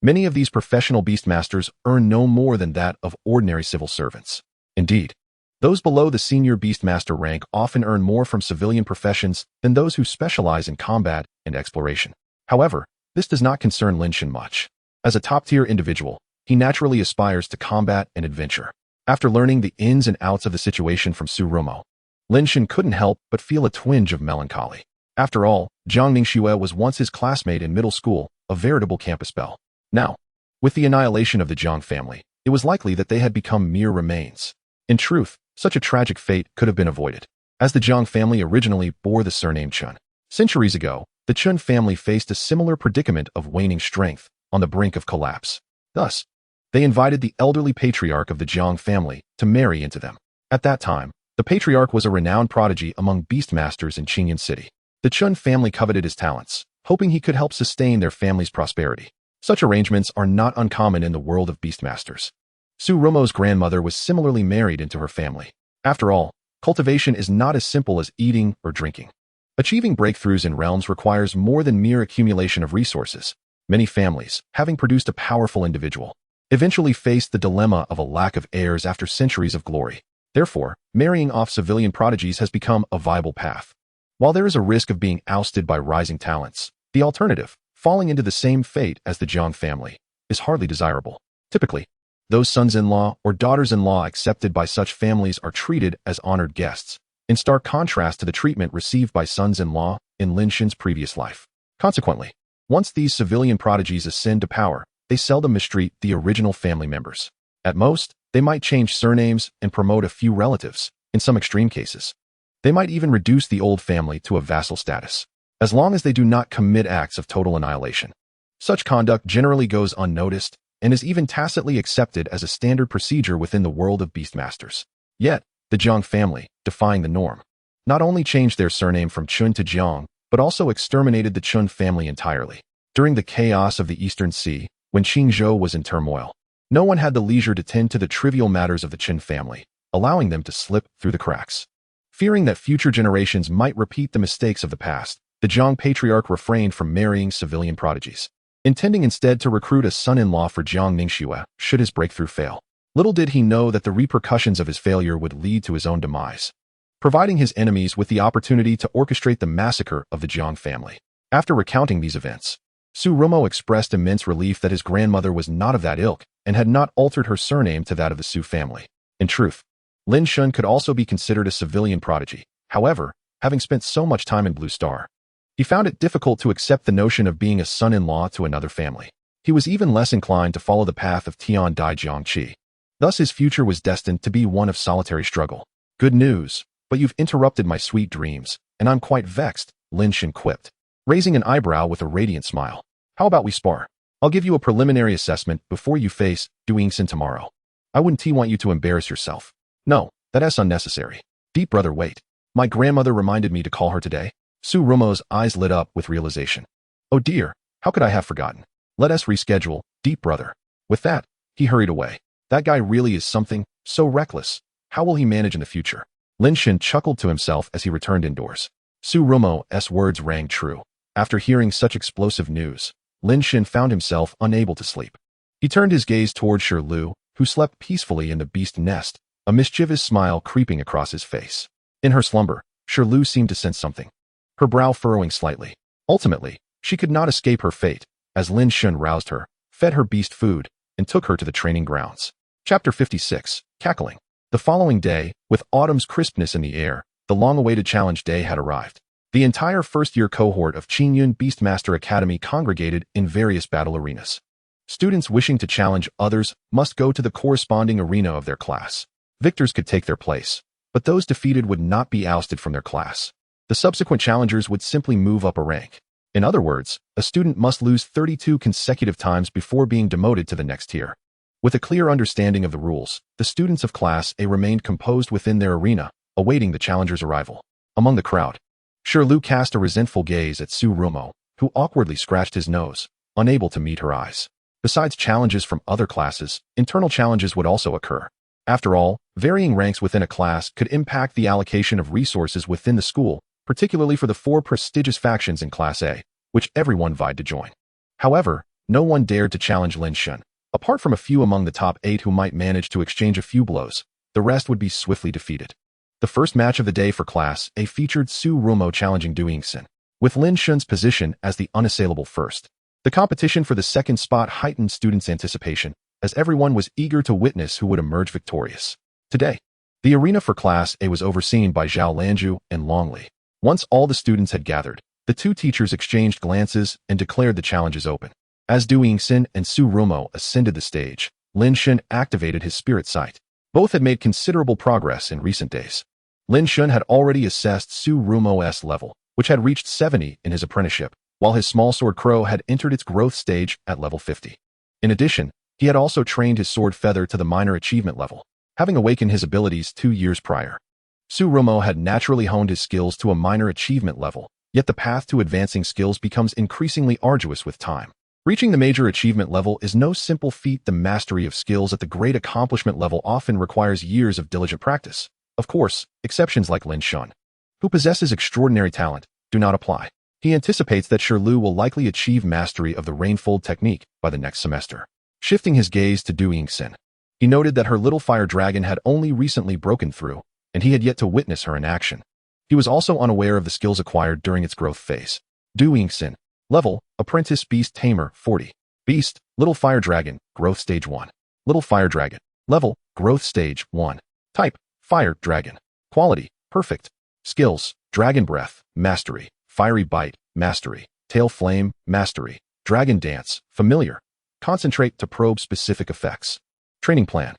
Many of these professional Beastmasters earn no more than that of ordinary civil servants. Indeed, those below the senior Beastmaster rank often earn more from civilian professions than those who specialize in combat and exploration. However, this does not concern Lin Shen much. As a top-tier individual, he naturally aspires to combat and adventure. After learning the ins and outs of the situation from Tsurumo, Lin Shen couldn't help but feel a twinge of melancholy. After all, Zhang Ningxue was once his classmate in middle school, a veritable campus belle. Now, with the annihilation of the Jiang family, it was likely that they had become mere remains. In truth, such a tragic fate could have been avoided, as the Jiang family originally bore the surname Chen. Centuries ago, the Chen family faced a similar predicament of waning strength, on the brink of collapse. Thus, they invited the elderly patriarch of the Jiang family to marry into them. At that time, the patriarch was a renowned prodigy among beastmasters in Qingyun City. The Chen family coveted his talents, hoping he could help sustain their family's prosperity. Such arrangements are not uncommon in the world of beastmasters. Tsurumo's grandmother was similarly married into her family. After all, cultivation is not as simple as eating or drinking. Achieving breakthroughs in realms requires more than mere accumulation of resources. Many families, having produced a powerful individual, eventually faced the dilemma of a lack of heirs after centuries of glory. Therefore, marrying off civilian prodigies has become a viable path. While there is a risk of being ousted by rising talents, the alternative, falling into the same fate as the Jiang family, is hardly desirable. Typically, those sons-in-law or daughters-in-law accepted by such families are treated as honored guests, in stark contrast to the treatment received by sons-in-law in Lin Shen's previous life. Consequently, once these civilian prodigies ascend to power, they seldom mistreat the original family members. At most, they might change surnames and promote a few relatives. In some extreme cases, they might even reduce the old family to a vassal status, as long as they do not commit acts of total annihilation. Such conduct generally goes unnoticed and is even tacitly accepted as a standard procedure within the world of beastmasters. Yet, the Jiang family, defying the norm, not only changed their surname from Chun to Jiang, but also exterminated the Chun family entirely. During the chaos of the Eastern Sea, when Qingzhou was in turmoil, no one had the leisure to tend to the trivial matters of the Qin family, allowing them to slip through the cracks. Fearing that future generations might repeat the mistakes of the past, the Jiang patriarch refrained from marrying civilian prodigies, intending instead to recruit a son-in-law for Jiang Ningxue should his breakthrough fail. Little did he know that the repercussions of his failure would lead to his own demise, providing his enemies with the opportunity to orchestrate the massacre of the Jiang family. After recounting these events, Su Rumo expressed immense relief that his grandmother was not of that ilk and had not altered her surname to that of the Su family. In truth, Lin Shen could also be considered a civilian prodigy. However, having spent so much time in Blue Star, he found it difficult to accept the notion of being a son-in-law to another family. He was even less inclined to follow the path of Tian Dai Jiangqi. Thus his future was destined to be one of solitary struggle. Good news, but you've interrupted my sweet dreams, and I'm quite vexed, Lin Shen quipped, raising an eyebrow with a radiant smile. How about we spar? I'll give you a preliminary assessment before you face Duingxin tomorrow. I wouldn't want you to embarrass yourself. No, that's unnecessary. Deep brother, wait. My grandmother reminded me to call her today. Su Rumo's eyes lit up with realization. Oh dear, how could I have forgotten? Let us reschedule, deep brother. With that, he hurried away. That guy really is something, so reckless. How will he manage in the future? Lin Shen chuckled to himself as he returned indoors. Su Rumo's words rang true. After hearing such explosive news, Lin Shen found himself unable to sleep. He turned his gaze toward Shi Lu, who slept peacefully in the beast nest, a mischievous smile creeping across his face. In her slumber, Shi Lu seemed to sense something, her brow furrowing slightly. Ultimately, she could not escape her fate, as Lin Shen roused her, fed her beast food, and took her to the training grounds. Chapter 56, Cackling. The following day, with autumn's crispness in the air, the long-awaited challenge day had arrived. The entire first-year cohort of Qingyun Beastmaster Academy congregated in various battle arenas. Students wishing to challenge others must go to the corresponding arena of their class. Victors could take their place, but those defeated would not be ousted from their class. The subsequent challengers would simply move up a rank. In other words, a student must lose 32 consecutive times before being demoted to the next tier. With a clear understanding of the rules, the students of Class A remained composed within their arena, awaiting the challenger's arrival. Among the crowd, Shi Lu cast a resentful gaze at Su Rumo, who awkwardly scratched his nose, unable to meet her eyes. Besides challenges from other classes, internal challenges would also occur. After all, varying ranks within a class could impact the allocation of resources within the school, particularly for the 4 prestigious factions in Class A, which everyone vied to join. However, no one dared to challenge Lin Shen. Apart from a few among the top 8 who might manage to exchange a few blows, the rest would be swiftly defeated. The first match of the day for Class A featured Su Rumo challenging Duingxin, with Lin Shen's position as the unassailable first. The competition for the second spot heightened students' anticipation, as everyone was eager to witness who would emerge victorious. Today, the arena for Class A was overseen by Zhao Lanju and Long Li. Once all the students had gathered, the 2 teachers exchanged glances and declared the challenges open. As Duingxin and Su Rumo ascended the stage, Lin Shen activated his spirit sight. Both had made considerable progress in recent days. Lin Shen had already assessed Su Rumo's level, which had reached 70 in his apprenticeship, while his small sword Crow had entered its growth stage at level 50. In addition, he had also trained his sword Feather to the minor achievement level, having awakened his abilities 2 years prior. Su Rumo had naturally honed his skills to a minor achievement level, yet the path to advancing skills becomes increasingly arduous with time. Reaching the major achievement level is no simple feat. The mastery of skills at the great accomplishment level often requires years of diligent practice. Of course, exceptions like Lin Shen, who possesses extraordinary talent, do not apply. He anticipates that Shirlu will likely achieve mastery of the rainfold technique by the next semester. Shifting his gaze to Du Yingxin, he noted that her little fire dragon had only recently broken through, and he had yet to witness her in action. He was also unaware of the skills acquired during its growth phase. Du Yingxin, level, Apprentice Beast Tamer 40. Beast, Little Fire Dragon, Growth Stage 1. Little Fire Dragon, level, Growth Stage 1. Type, Fire Dragon. Quality, Perfect. Skills, Dragon Breath, Mastery. Fiery Bite, Mastery. Tail Flame, Mastery. Dragon Dance, Familiar. Concentrate to probe specific effects. Training Plan.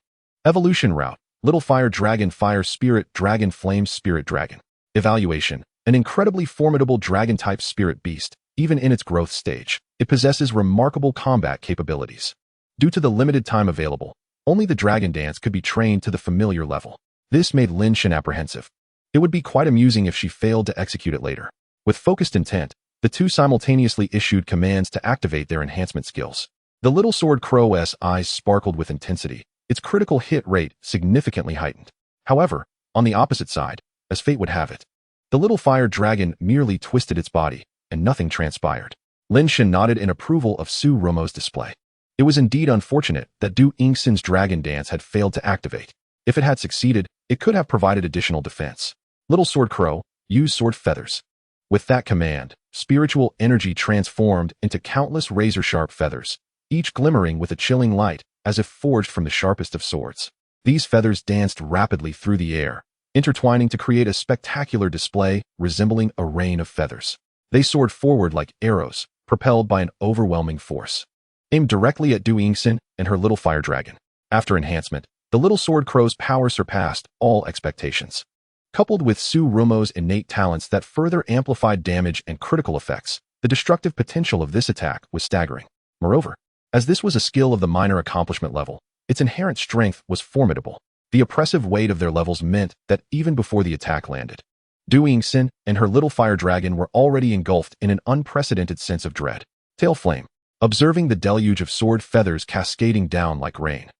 Evolution Route, Little Fire Dragon Fire Spirit Dragon Flame Spirit Dragon. Evaluation, an incredibly formidable dragon-type spirit beast, even in its growth stage. It possesses remarkable combat capabilities. Due to the limited time available, only the Dragon Dance could be trained to the familiar level. This made Lin Shen apprehensive. It would be quite amusing if she failed to execute it later. With focused intent, the two simultaneously issued commands to activate their enhancement skills. The little sword crow's eyes sparkled with intensity, its critical hit rate significantly heightened. However, on the opposite side, as fate would have it, the little fire dragon merely twisted its body, and nothing transpired. Lin Shen nodded in approval of Su Romo's display. It was indeed unfortunate that Du Yingxin's dragon dance had failed to activate. If it had succeeded, it could have provided additional defense. Little sword crow, use sword feathers. With that command, spiritual energy transformed into countless razor-sharp feathers, each glimmering with a chilling light, as if forged from the sharpest of swords. These feathers danced rapidly through the air, intertwining to create a spectacular display resembling a rain of feathers. They soared forward like arrows, propelled by an overwhelming force. Aimed directly at Du Yingxin and her little fire dragon. After enhancement, the little sword crow's power surpassed all expectations. Coupled with Su Romo's innate talents that further amplified damage and critical effects, the destructive potential of this attack was staggering. Moreover, as this was a skill of the minor accomplishment level, its inherent strength was formidable. The oppressive weight of their levels meant that even before the attack landed, Du Yingxin and her little fire dragon were already engulfed in an unprecedented sense of dread. Tail Flame. Observing the deluge of sword feathers cascading down like rain,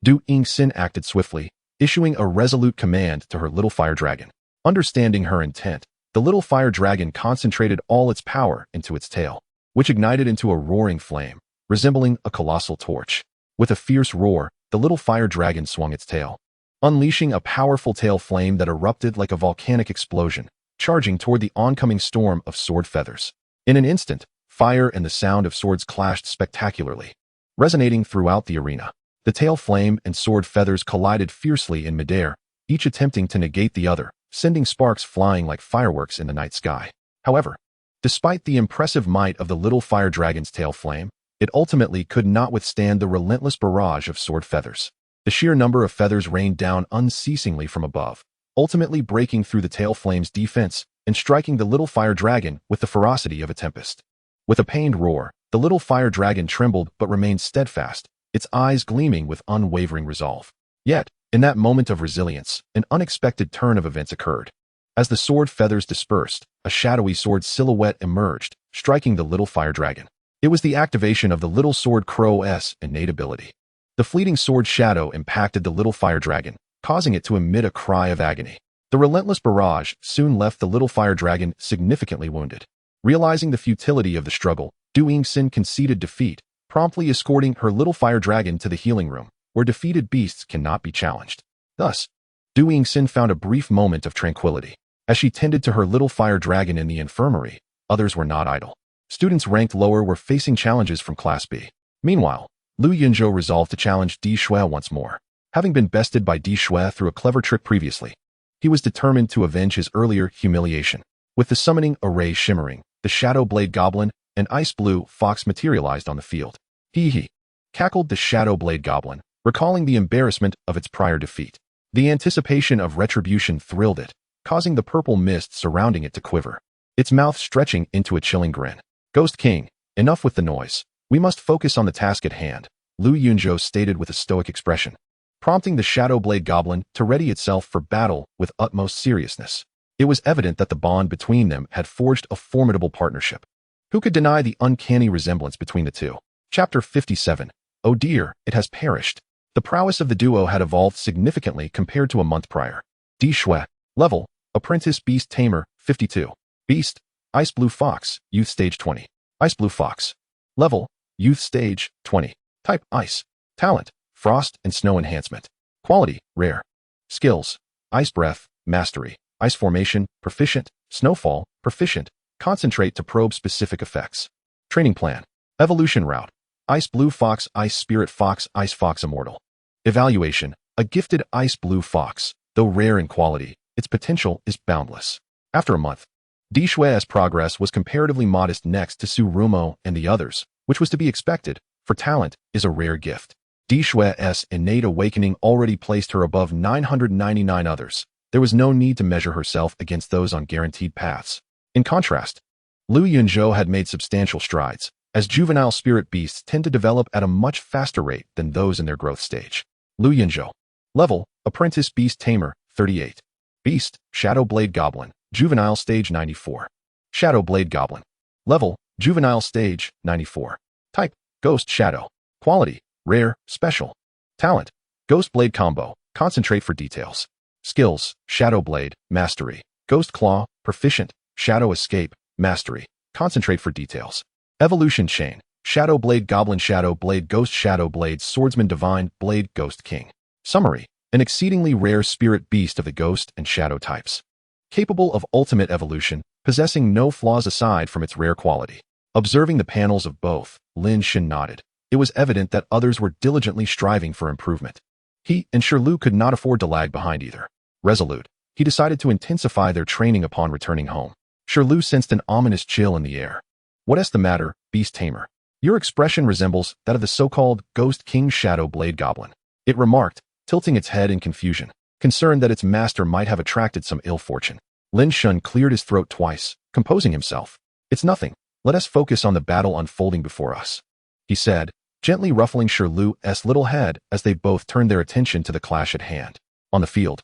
Du Yingxin acted swiftly, issuing a resolute command to her little fire dragon. Understanding her intent, the little fire dragon concentrated all its power into its tail, which ignited into a roaring flame, resembling a colossal torch. With a fierce roar, the little fire dragon swung its tail, unleashing a powerful tail flame that erupted like a volcanic explosion, charging toward the oncoming storm of sword feathers. In an instant, fire and the sound of swords clashed spectacularly, resonating throughout the arena. The tail flame and sword feathers collided fiercely in midair, each attempting to negate the other, sending sparks flying like fireworks in the night sky. However, despite the impressive might of the little fire dragon's tail flame, it ultimately could not withstand the relentless barrage of sword feathers. The sheer number of feathers rained down unceasingly from above, ultimately breaking through the tail flame's defense and striking the little fire dragon with the ferocity of a tempest. With a pained roar, the little fire dragon trembled but remained steadfast, its eyes gleaming with unwavering resolve. Yet, in that moment of resilience, an unexpected turn of events occurred. As the sword feathers dispersed, a shadowy sword silhouette emerged, striking the little fire dragon. It was the activation of the little sword crow's innate ability. The fleeting sword shadow impacted the little fire dragon, causing it to emit a cry of agony. The relentless barrage soon left the little fire dragon significantly wounded. Realizing the futility of the struggle, Du Yingxin conceded defeat, promptly escorting her little fire dragon to the healing room, where defeated beasts cannot be challenged. Thus, Du Yingxin found a brief moment of tranquility. As she tended to her little fire dragon in the infirmary, others were not idle. Students ranked lower were facing challenges from Class B. Meanwhile, Lu Yunzhou resolved to challenge Di Shui once more. Having been bested by Di Shui through a clever trick previously, he was determined to avenge his earlier humiliation. With the summoning array shimmering, the Shadow Blade Goblin and Ice Blue Fox materialized on the field. Hee, cackled the Shadow Blade Goblin, recalling the embarrassment of its prior defeat. The anticipation of retribution thrilled it, causing the purple mist surrounding it to quiver, its mouth stretching into a chilling grin. Ghost King, enough with the noise. We must focus on the task at hand, Lu Yunzhou stated with a stoic expression, prompting the Shadow Blade Goblin to ready itself for battle with utmost seriousness. It was evident that the bond between them had forged a formidable partnership. Who could deny the uncanny resemblance between the two? Chapter 57. Oh dear, it has perished. The prowess of the duo had evolved significantly compared to a month prior. Di Shui, level, Apprentice Beast Tamer, 52. Beast, Ice Blue Fox, Youth Stage 20. Ice Blue Fox. Level, Youth Stage 20. Type, Ice. Talent, Frost and Snow Enhancement. Quality, Rare. Skills, Ice Breath, Mastery. Ice Formation, Proficient. Snowfall, Proficient. Concentrate to probe specific effects. Training Plan. Evolution Route. Ice Blue Fox, Ice Spirit Fox, Ice Fox Immortal. Evaluation. A gifted Ice Blue Fox, though rare in quality, its potential is boundless. After a month, Dishue's progress was comparatively modest next to Surumo and the others, which was to be expected, for talent is a rare gift. Dishue's innate awakening already placed her above 999 others. There was no need to measure herself against those on guaranteed paths. In contrast, Lu Yunzhou had made substantial strides, as juvenile spirit beasts tend to develop at a much faster rate than those in their growth stage. Lu Yunzhou. Level, Apprentice Beast Tamer, 38. Beast, Shadow Blade Goblin, Juvenile Stage 94. Shadow Blade Goblin. Level, Juvenile Stage 94. Type, Ghost Shadow. Quality, Rare, Special. Talent, Ghost Blade Combo, Concentrate for details. Skills, Shadow Blade, Mastery. Ghost Claw, Proficient. Shadow Escape, Mastery. Concentrate for details. Evolution Chain. Shadow Blade Goblin, Shadow Blade Ghost, Shadow Blade Swordsman, Divine Blade Ghost King. Summary. An exceedingly rare spirit beast of the ghost and shadow types. Capable of ultimate evolution, possessing no flaws aside from its rare quality. Observing the panels of both, Lin Shen nodded. It was evident that others were diligently striving for improvement. He and Shirlu could not afford to lag behind either. Resolute, he decided to intensify their training upon returning home. Shirlu sensed an ominous chill in the air. What's the matter, Beast Tamer? Your expression resembles that of the so-called Ghost King Shadow Blade Goblin. It remarked, tilting its head in confusion, concerned that its master might have attracted some ill fortune. Lin Shen cleared his throat twice, composing himself. It's nothing. Let us focus on the battle unfolding before us, he said, gently ruffling Shirlu's little head as they both turned their attention to the clash at hand. On the field,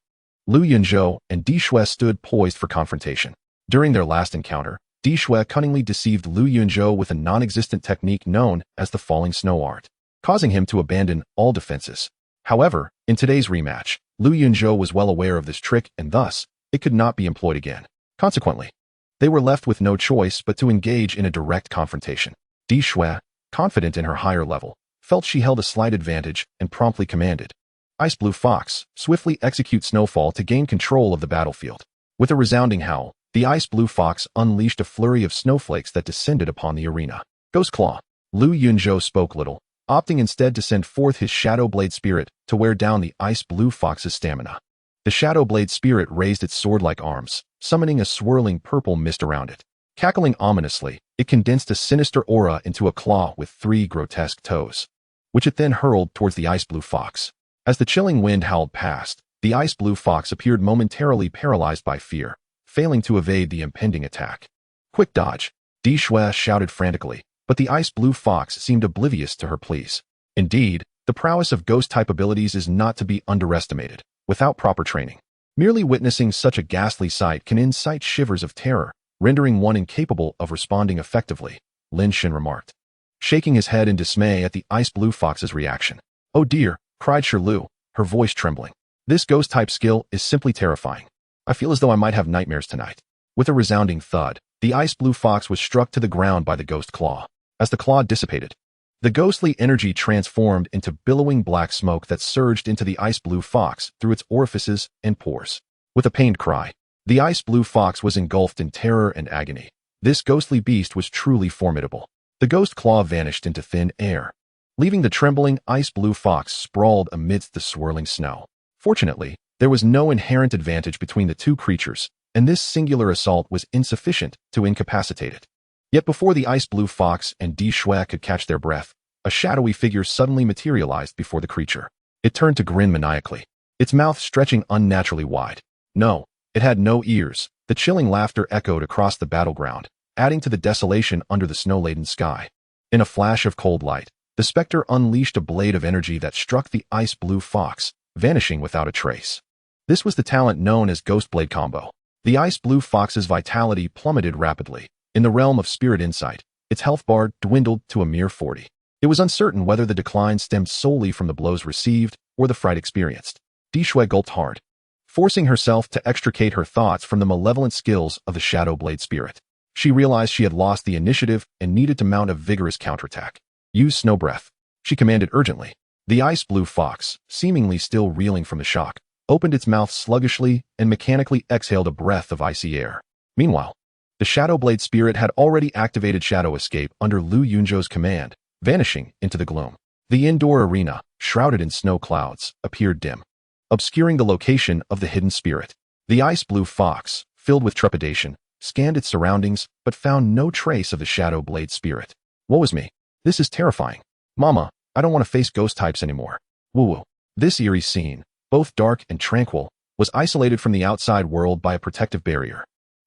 Lu Yunzhou and Dishue stood poised for confrontation. During their last encounter, Dishue cunningly deceived Lu Yunzhou with a non-existent technique known as the falling snow art, causing him to abandon all defenses. However, in today's rematch, Lu Yunzhou was well aware of this trick and thus, it could not be employed again. Consequently, they were left with no choice but to engage in a direct confrontation. Dishue, confident in her higher level, felt she held a slight advantage and promptly commanded, Ice Blue Fox, swiftly execute Snowfall to gain control of the battlefield. With a resounding howl, the Ice Blue Fox unleashed a flurry of snowflakes that descended upon the arena. Ghost Claw. Lu Yunzhou spoke little, opting instead to send forth his Shadow Blade Spirit to wear down the Ice Blue Fox's stamina. The Shadow Blade Spirit raised its sword-like arms, summoning a swirling purple mist around it. Cackling ominously, it condensed a sinister aura into a claw with 3 grotesque toes, which it then hurled towards the Ice Blue Fox. As the chilling wind howled past, the Ice Blue Fox appeared momentarily paralyzed by fear, failing to evade the impending attack. Quick dodge, Dishue shouted frantically, but the Ice Blue Fox seemed oblivious to her pleas. Indeed, the prowess of ghost-type abilities is not to be underestimated. Without proper training, merely witnessing such a ghastly sight can incite shivers of terror, rendering one incapable of responding effectively, Lin Shen remarked, shaking his head in dismay at the Ice Blue Fox's reaction. Oh dear, cried Shirlu, her voice trembling. This ghost-type skill is simply terrifying. I feel as though I might have nightmares tonight. With a resounding thud, the Ice Blue Fox was struck to the ground by the ghost claw. As the claw dissipated, the ghostly energy transformed into billowing black smoke that surged into the Ice Blue Fox through its orifices and pores. With a pained cry, the Ice Blue Fox was engulfed in terror and agony. This ghostly beast was truly formidable. The ghost claw vanished into thin air, leaving the trembling Ice Blue Fox sprawled amidst the swirling snow. Fortunately, there was no inherent advantage between the two creatures, and this singular assault was insufficient to incapacitate it. Yet before the Ice Blue Fox and Dishue could catch their breath, a shadowy figure suddenly materialized before the creature. It turned to grin maniacally, its mouth stretching unnaturally wide. No, it had no ears. The chilling laughter echoed across the battleground, adding to the desolation under the snow-laden sky. In a flash of cold light, the specter unleashed a blade of energy that struck the Ice Blue Fox, vanishing without a trace. This was the talent known as Ghost Blade Combo. The Ice Blue Fox's vitality plummeted rapidly. In the realm of spirit insight, its health bar dwindled to a mere 40. It was uncertain whether the decline stemmed solely from the blows received or the fright experienced. Dishue gulped hard, forcing herself to extricate her thoughts from the malevolent skills of the Shadow Blade Spirit. She realized she had lost the initiative and needed to mount a vigorous counterattack. Use Snow Breath, she commanded urgently. The ice blue fox, seemingly still reeling from the shock, opened its mouth sluggishly and mechanically exhaled a breath of icy air. Meanwhile, the Shadow Blade Spirit had already activated Shadow Escape under Lu Yunzhou's command, vanishing into the gloom. The indoor arena, shrouded in snow clouds, appeared dim, obscuring the location of the hidden spirit. The ice blue fox, filled with trepidation, scanned its surroundings but found no trace of the Shadow Blade Spirit. Woe is me. This is terrifying. Mama, I don't want to face ghost types anymore. Woo-woo. This eerie scene, both dark and tranquil, was isolated from the outside world by a protective barrier.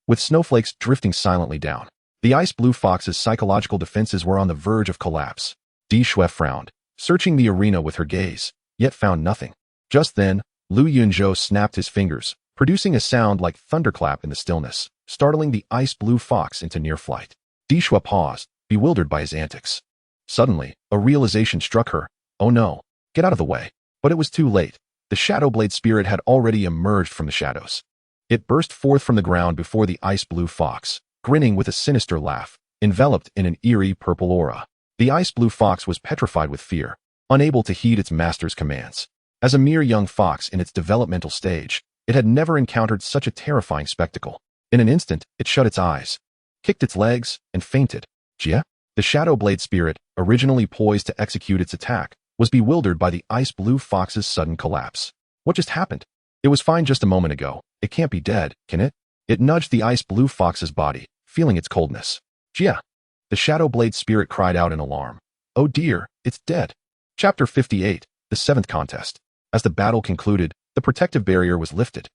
With snowflakes drifting silently down, the ice blue fox's psychological defenses were on the verge of collapse. Di Shui frowned, searching the arena with her gaze, yet found nothing. Just then, Lu Yunzhou snapped his fingers, producing a sound like thunderclap in the stillness, startling the ice blue fox into near flight. Di Shui paused, bewildered by his antics. Suddenly, a realization struck her. Oh no, get out of the way. But it was too late. The Shadow Blade Spirit had already emerged from the shadows. It burst forth from the ground before the ice blue fox, grinning with a sinister laugh, enveloped in an eerie purple aura. The ice blue fox was petrified with fear, unable to heed its master's commands. As a mere young fox in its developmental stage, it had never encountered such a terrifying spectacle. In an instant, it shut its eyes, kicked its legs, and fainted. Jia? The Shadow Blade Spirit, originally poised to execute its attack, was bewildered by the ice blue fox's sudden collapse. What just happened? It was fine just a moment ago. It can't be dead, can it? It nudged the ice blue fox's body, feeling its coldness. Jia! The Shadow Blade Spirit cried out in alarm. Oh dear, it's dead. Chapter 58, the 7th contest. As the battle concluded, the protective barrier was lifted.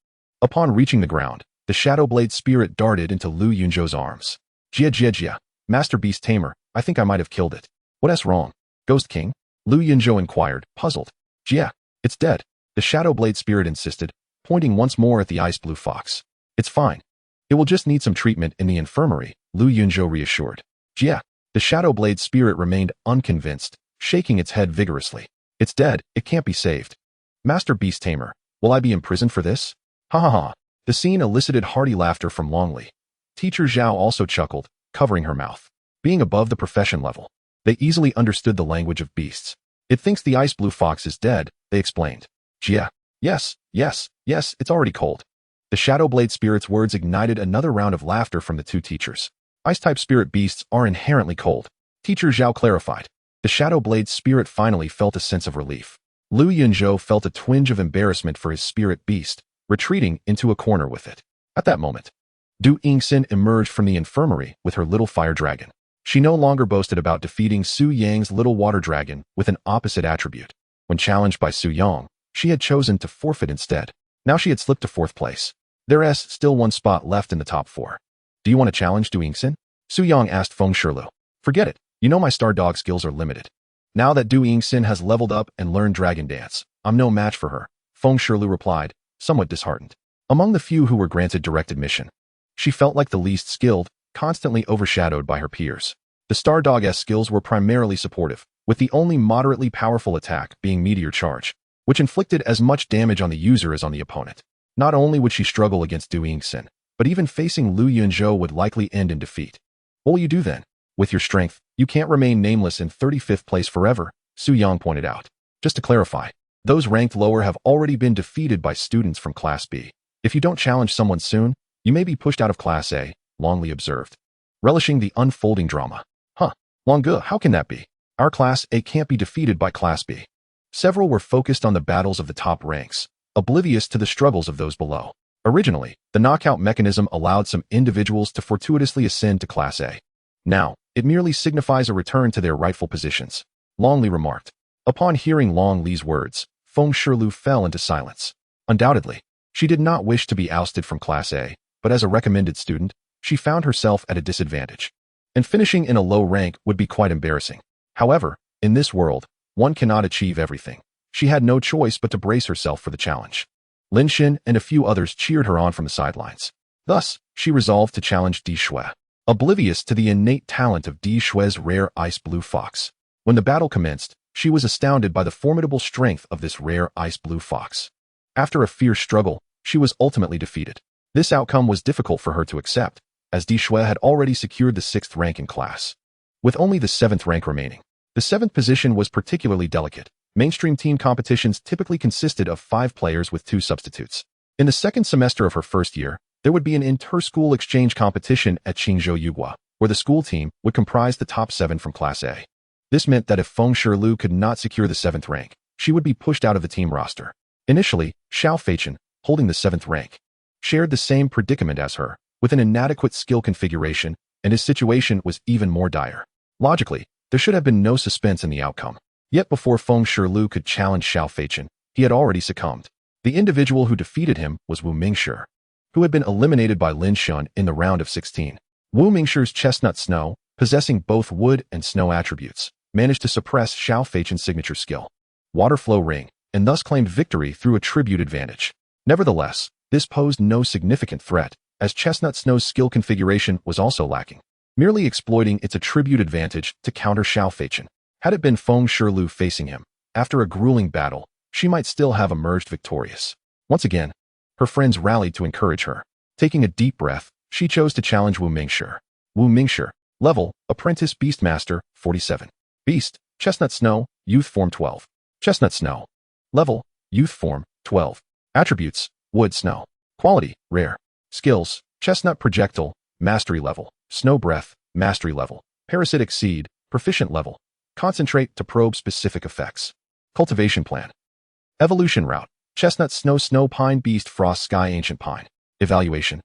Upon reaching the ground, the Shadow Blade Spirit darted into Lu Yunzhou's arms. Jia, Master Beast Tamer, I think I might have killed it. What's wrong? Ghost King? Lu Yunzhou inquired, puzzled. Jia, it's dead. The Shadow Blade Spirit insisted, pointing once more at the ice blue fox. It's fine. It will just need some treatment in the infirmary, Lu Yunzhou reassured. Jia, the Shadow Blade Spirit remained unconvinced, shaking its head vigorously. It's dead, it can't be saved. Master Beast Tamer, will I be imprisoned for this? Ha ha ha. The scene elicited hearty laughter from Longli. Teacher Zhao also chuckled, covering her mouth. Being above the profession level, they easily understood the language of beasts. It thinks the ice blue fox is dead, they explained. Jia, yes, it's already cold. The Shadow Blade Spirit's words ignited another round of laughter from the two teachers. Ice-type spirit beasts are inherently cold. Teacher Zhao clarified. The Shadow Blade Spirit finally felt a sense of relief. Lu Yunzhou felt a twinge of embarrassment for his spirit beast, retreating into a corner with it. At that moment, Du Yingxin emerged from the infirmary with her little fire dragon. She no longer boasted about defeating Su Yang's little water dragon with an opposite attribute. When challenged by Su Yang, she had chosen to forfeit instead. Now she had slipped to 4th place. There's still one spot left in the top 4. Do you want to challenge Du Yingxin? Su Yang asked Feng Shirlu. Forget it. You know my star dog skills are limited. Now that Du Yingxin has leveled up and learned Dragon Dance, I'm no match for her, Feng Shirlu replied, somewhat disheartened. Among the few who were granted direct admission, she felt like the least skilled, constantly overshadowed by her peers. The Star Dog's skills were primarily supportive, with the only moderately powerful attack being Meteor Charge, which inflicted as much damage on the user as on the opponent. Not only would she struggle against Du Yingxin, but even facing Lu Yunzhou would likely end in defeat. What will you do then? With your strength, you can't remain nameless in 35th place forever, Su Yang pointed out. Just to clarify, those ranked lower have already been defeated by students from Class B. If you don't challenge someone soon, you may be pushed out of Class A, Longli observed. Relishing the unfolding drama. Longge, how can that be? Our Class A can't be defeated by Class B. Several were focused on the battles of the top ranks, oblivious to the struggles of those below. Originally, the knockout mechanism allowed some individuals to fortuitously ascend to Class A. Now, it merely signifies a return to their rightful positions, Longli remarked. Upon hearing Long Li's words, Feng Shirlu fell into silence. Undoubtedly, she did not wish to be ousted from Class A, but as a recommended student, she found herself at a disadvantage. And finishing in a low rank would be quite embarrassing. However, in this world, one cannot achieve everything. She had no choice but to brace herself for the challenge. Lin Shen and a few others cheered her on from the sidelines. Thus, she resolved to challenge Di Shui, oblivious to the innate talent of Di Shui's rare ice blue fox. When the battle commenced, she was astounded by the formidable strength of this rare ice blue fox. After a fierce struggle, she was ultimately defeated. This outcome was difficult for her to accept, as Di Shui had already secured the 6th rank in class, with only the 7th rank remaining. The 7th position was particularly delicate. Mainstream team competitions typically consisted of 5 players with 2 substitutes. In the 2nd semester of her first year, there would be an inter-school exchange competition at Qingzhou Yugua, where the school team would comprise the top 7 from Class A. This meant that if Feng Shilu could not secure the 7th rank, she would be pushed out of the team roster. Initially, Xiao Feichen, holding the 7th rank, shared the same predicament as her, with an inadequate skill configuration, and his situation was even more dire. Logically, there should have been no suspense in the outcome. Yet before Feng Shilu could challenge Xiao Feichen, he had already succumbed. The individual who defeated him was Wu Mingshi, who had been eliminated by Lin Shen in the round of 16. Wu Mingshi's chestnut snow, possessing both wood and snow attributes, managed to suppress Xiao Feichen's signature skill, Water Flow Ring, and thus claimed victory through attribute advantage. Nevertheless, this posed no significant threat, as Chestnut Snow's skill configuration was also lacking, merely exploiting its attribute advantage to counter Xiao Feichen. Had it been Feng Shilu facing him, after a grueling battle, she might still have emerged victorious. Once again, her friends rallied to encourage her. Taking a deep breath, she chose to challenge Wu Mingshi. Wu Mingshi, level, Apprentice Beastmaster, 47. Beast, Chestnut Snow, Youth Form 12. Chestnut Snow. Level, Youth Form, 12. Attributes, Wood Snow. Quality, Rare. Skills, Chestnut Projectile, Mastery Level. Snow Breath, Mastery Level. Parasitic Seed, Proficient Level. Concentrate to probe specific effects. Cultivation Plan. Evolution Route, Chestnut Snow Snow Pine Beast Frost Sky Ancient Pine. Evaluation.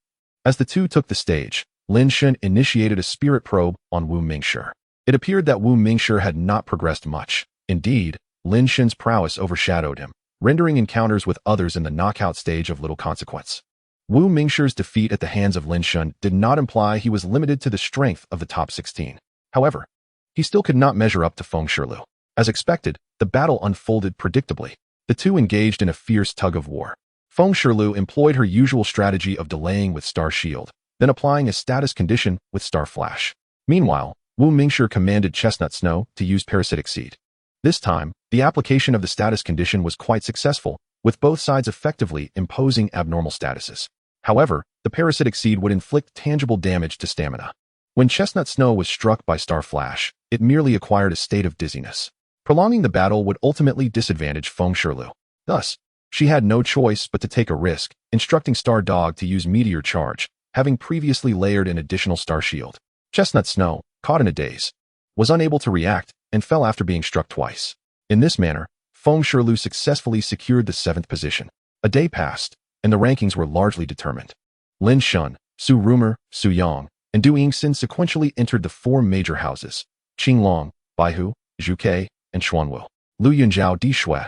As the two took the stage, Lin Shen initiated a spirit probe on Wu Mingshi. It appeared that Wu Mingshi had not progressed much. Indeed, Lin Shen's prowess overshadowed him, rendering encounters with others in the knockout stage of little consequence. Wu Mingshi's defeat at the hands of Lin Shen did not imply he was limited to the strength of the top 16. However, he still could not measure up to Feng Shilu. As expected, the battle unfolded predictably. The two engaged in a fierce tug-of-war. Feng Shilu employed her usual strategy of delaying with Star Shield, then applying a status condition with Star Flash. Meanwhile, Wu Mingshi commanded Chestnut Snow to use Parasitic Seed. This time, the application of the status condition was quite successful, with both sides effectively imposing abnormal statuses. However, the Parasitic Seed would inflict tangible damage to stamina. When Chestnut Snow was struck by Star Flash, it merely acquired a state of dizziness. Prolonging the battle would ultimately disadvantage Feng Shilu. Thus, she had no choice but to take a risk, instructing Star Dog to use Meteor Charge, having previously layered an additional Star Shield. Chestnut Snow, caught in a daze, was unable to react and fell after being struck twice. In this manner, Feng Shilu successfully secured the 7th position. A day passed, and the rankings were largely determined. Lin Shen, Su Rumor, Su Yang, and Du Yingxin sequentially entered the 4 major houses: Qinglong, Baihu, Zhuke, and Xuanwu. Lu Yunzhao Di Shui,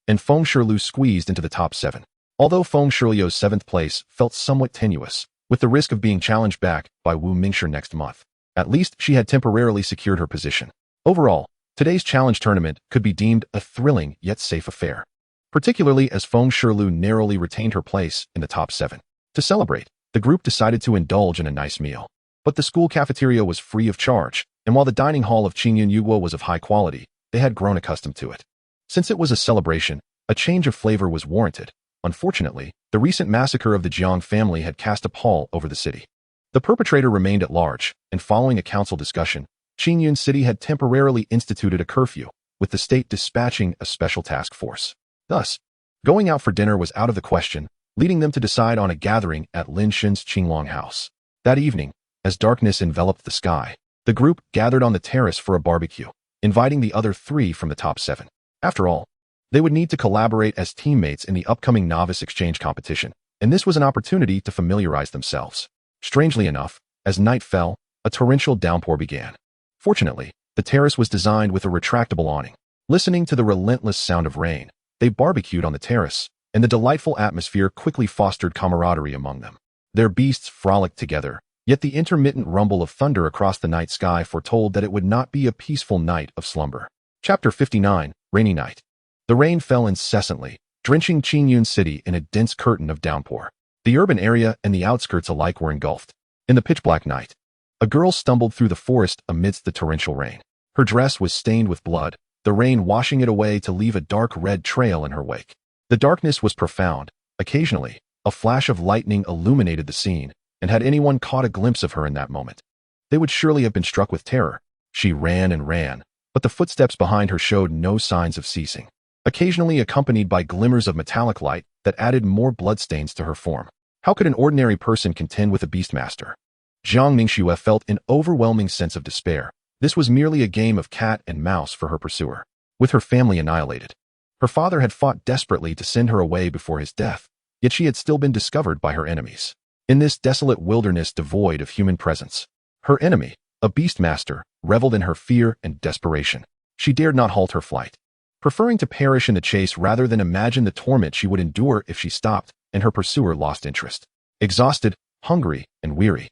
and Feng Shilu squeezed into the top 7. Although Feng Shilu's 7th place felt somewhat tenuous, with the risk of being challenged back by Wu Mingshi next month, at least she had temporarily secured her position. Overall, today's challenge tournament could be deemed a thrilling yet safe affair, particularly as Feng Shilu narrowly retained her place in the top 7. To celebrate, the group decided to indulge in a nice meal. But the school cafeteria was free of charge, and while the dining hall of Qingyun Yuguo was of high quality, they had grown accustomed to it. Since it was a celebration, a change of flavor was warranted. Unfortunately, the recent massacre of the Jiang family had cast a pall over the city. The perpetrator remained at large, and following a council discussion, Qingyun City had temporarily instituted a curfew, with the state dispatching a special task force. Thus, going out for dinner was out of the question, leading them to decide on a gathering at Lin Shen's Qinglong house. That evening, as darkness enveloped the sky, the group gathered on the terrace for a barbecue, inviting the other 3 from the top 7. After all, they would need to collaborate as teammates in the upcoming novice exchange competition, and this was an opportunity to familiarize themselves. Strangely enough, as night fell, a torrential downpour began. Fortunately, the terrace was designed with a retractable awning. Listening to the relentless sound of rain, they barbecued on the terrace, and the delightful atmosphere quickly fostered camaraderie among them. Their beasts frolicked together, yet the intermittent rumble of thunder across the night sky foretold that it would not be a peaceful night of slumber. Chapter 59, Rainy Night. The rain fell incessantly, drenching Qingyun City in a dense curtain of downpour. The urban area and the outskirts alike were engulfed. In the pitch-black night, a girl stumbled through the forest amidst the torrential rain. Her dress was stained with blood, the rain washing it away to leave a dark red trail in her wake. The darkness was profound. Occasionally, a flash of lightning illuminated the scene, and had anyone caught a glimpse of her in that moment, they would surely have been struck with terror. She ran and ran, but the footsteps behind her showed no signs of ceasing, occasionally accompanied by glimmers of metallic light that added more bloodstains to her form. How could an ordinary person contend with a beastmaster? Jiang Mingxue felt an overwhelming sense of despair. This was merely a game of cat and mouse for her pursuer. With her family annihilated, her father had fought desperately to send her away before his death, yet she had still been discovered by her enemies. In this desolate wilderness devoid of human presence, her enemy, a beastmaster, reveled in her fear and desperation. She dared not halt her flight, preferring to perish in the chase rather than imagine the torment she would endure if she stopped and her pursuer lost interest. Exhausted, hungry, and weary,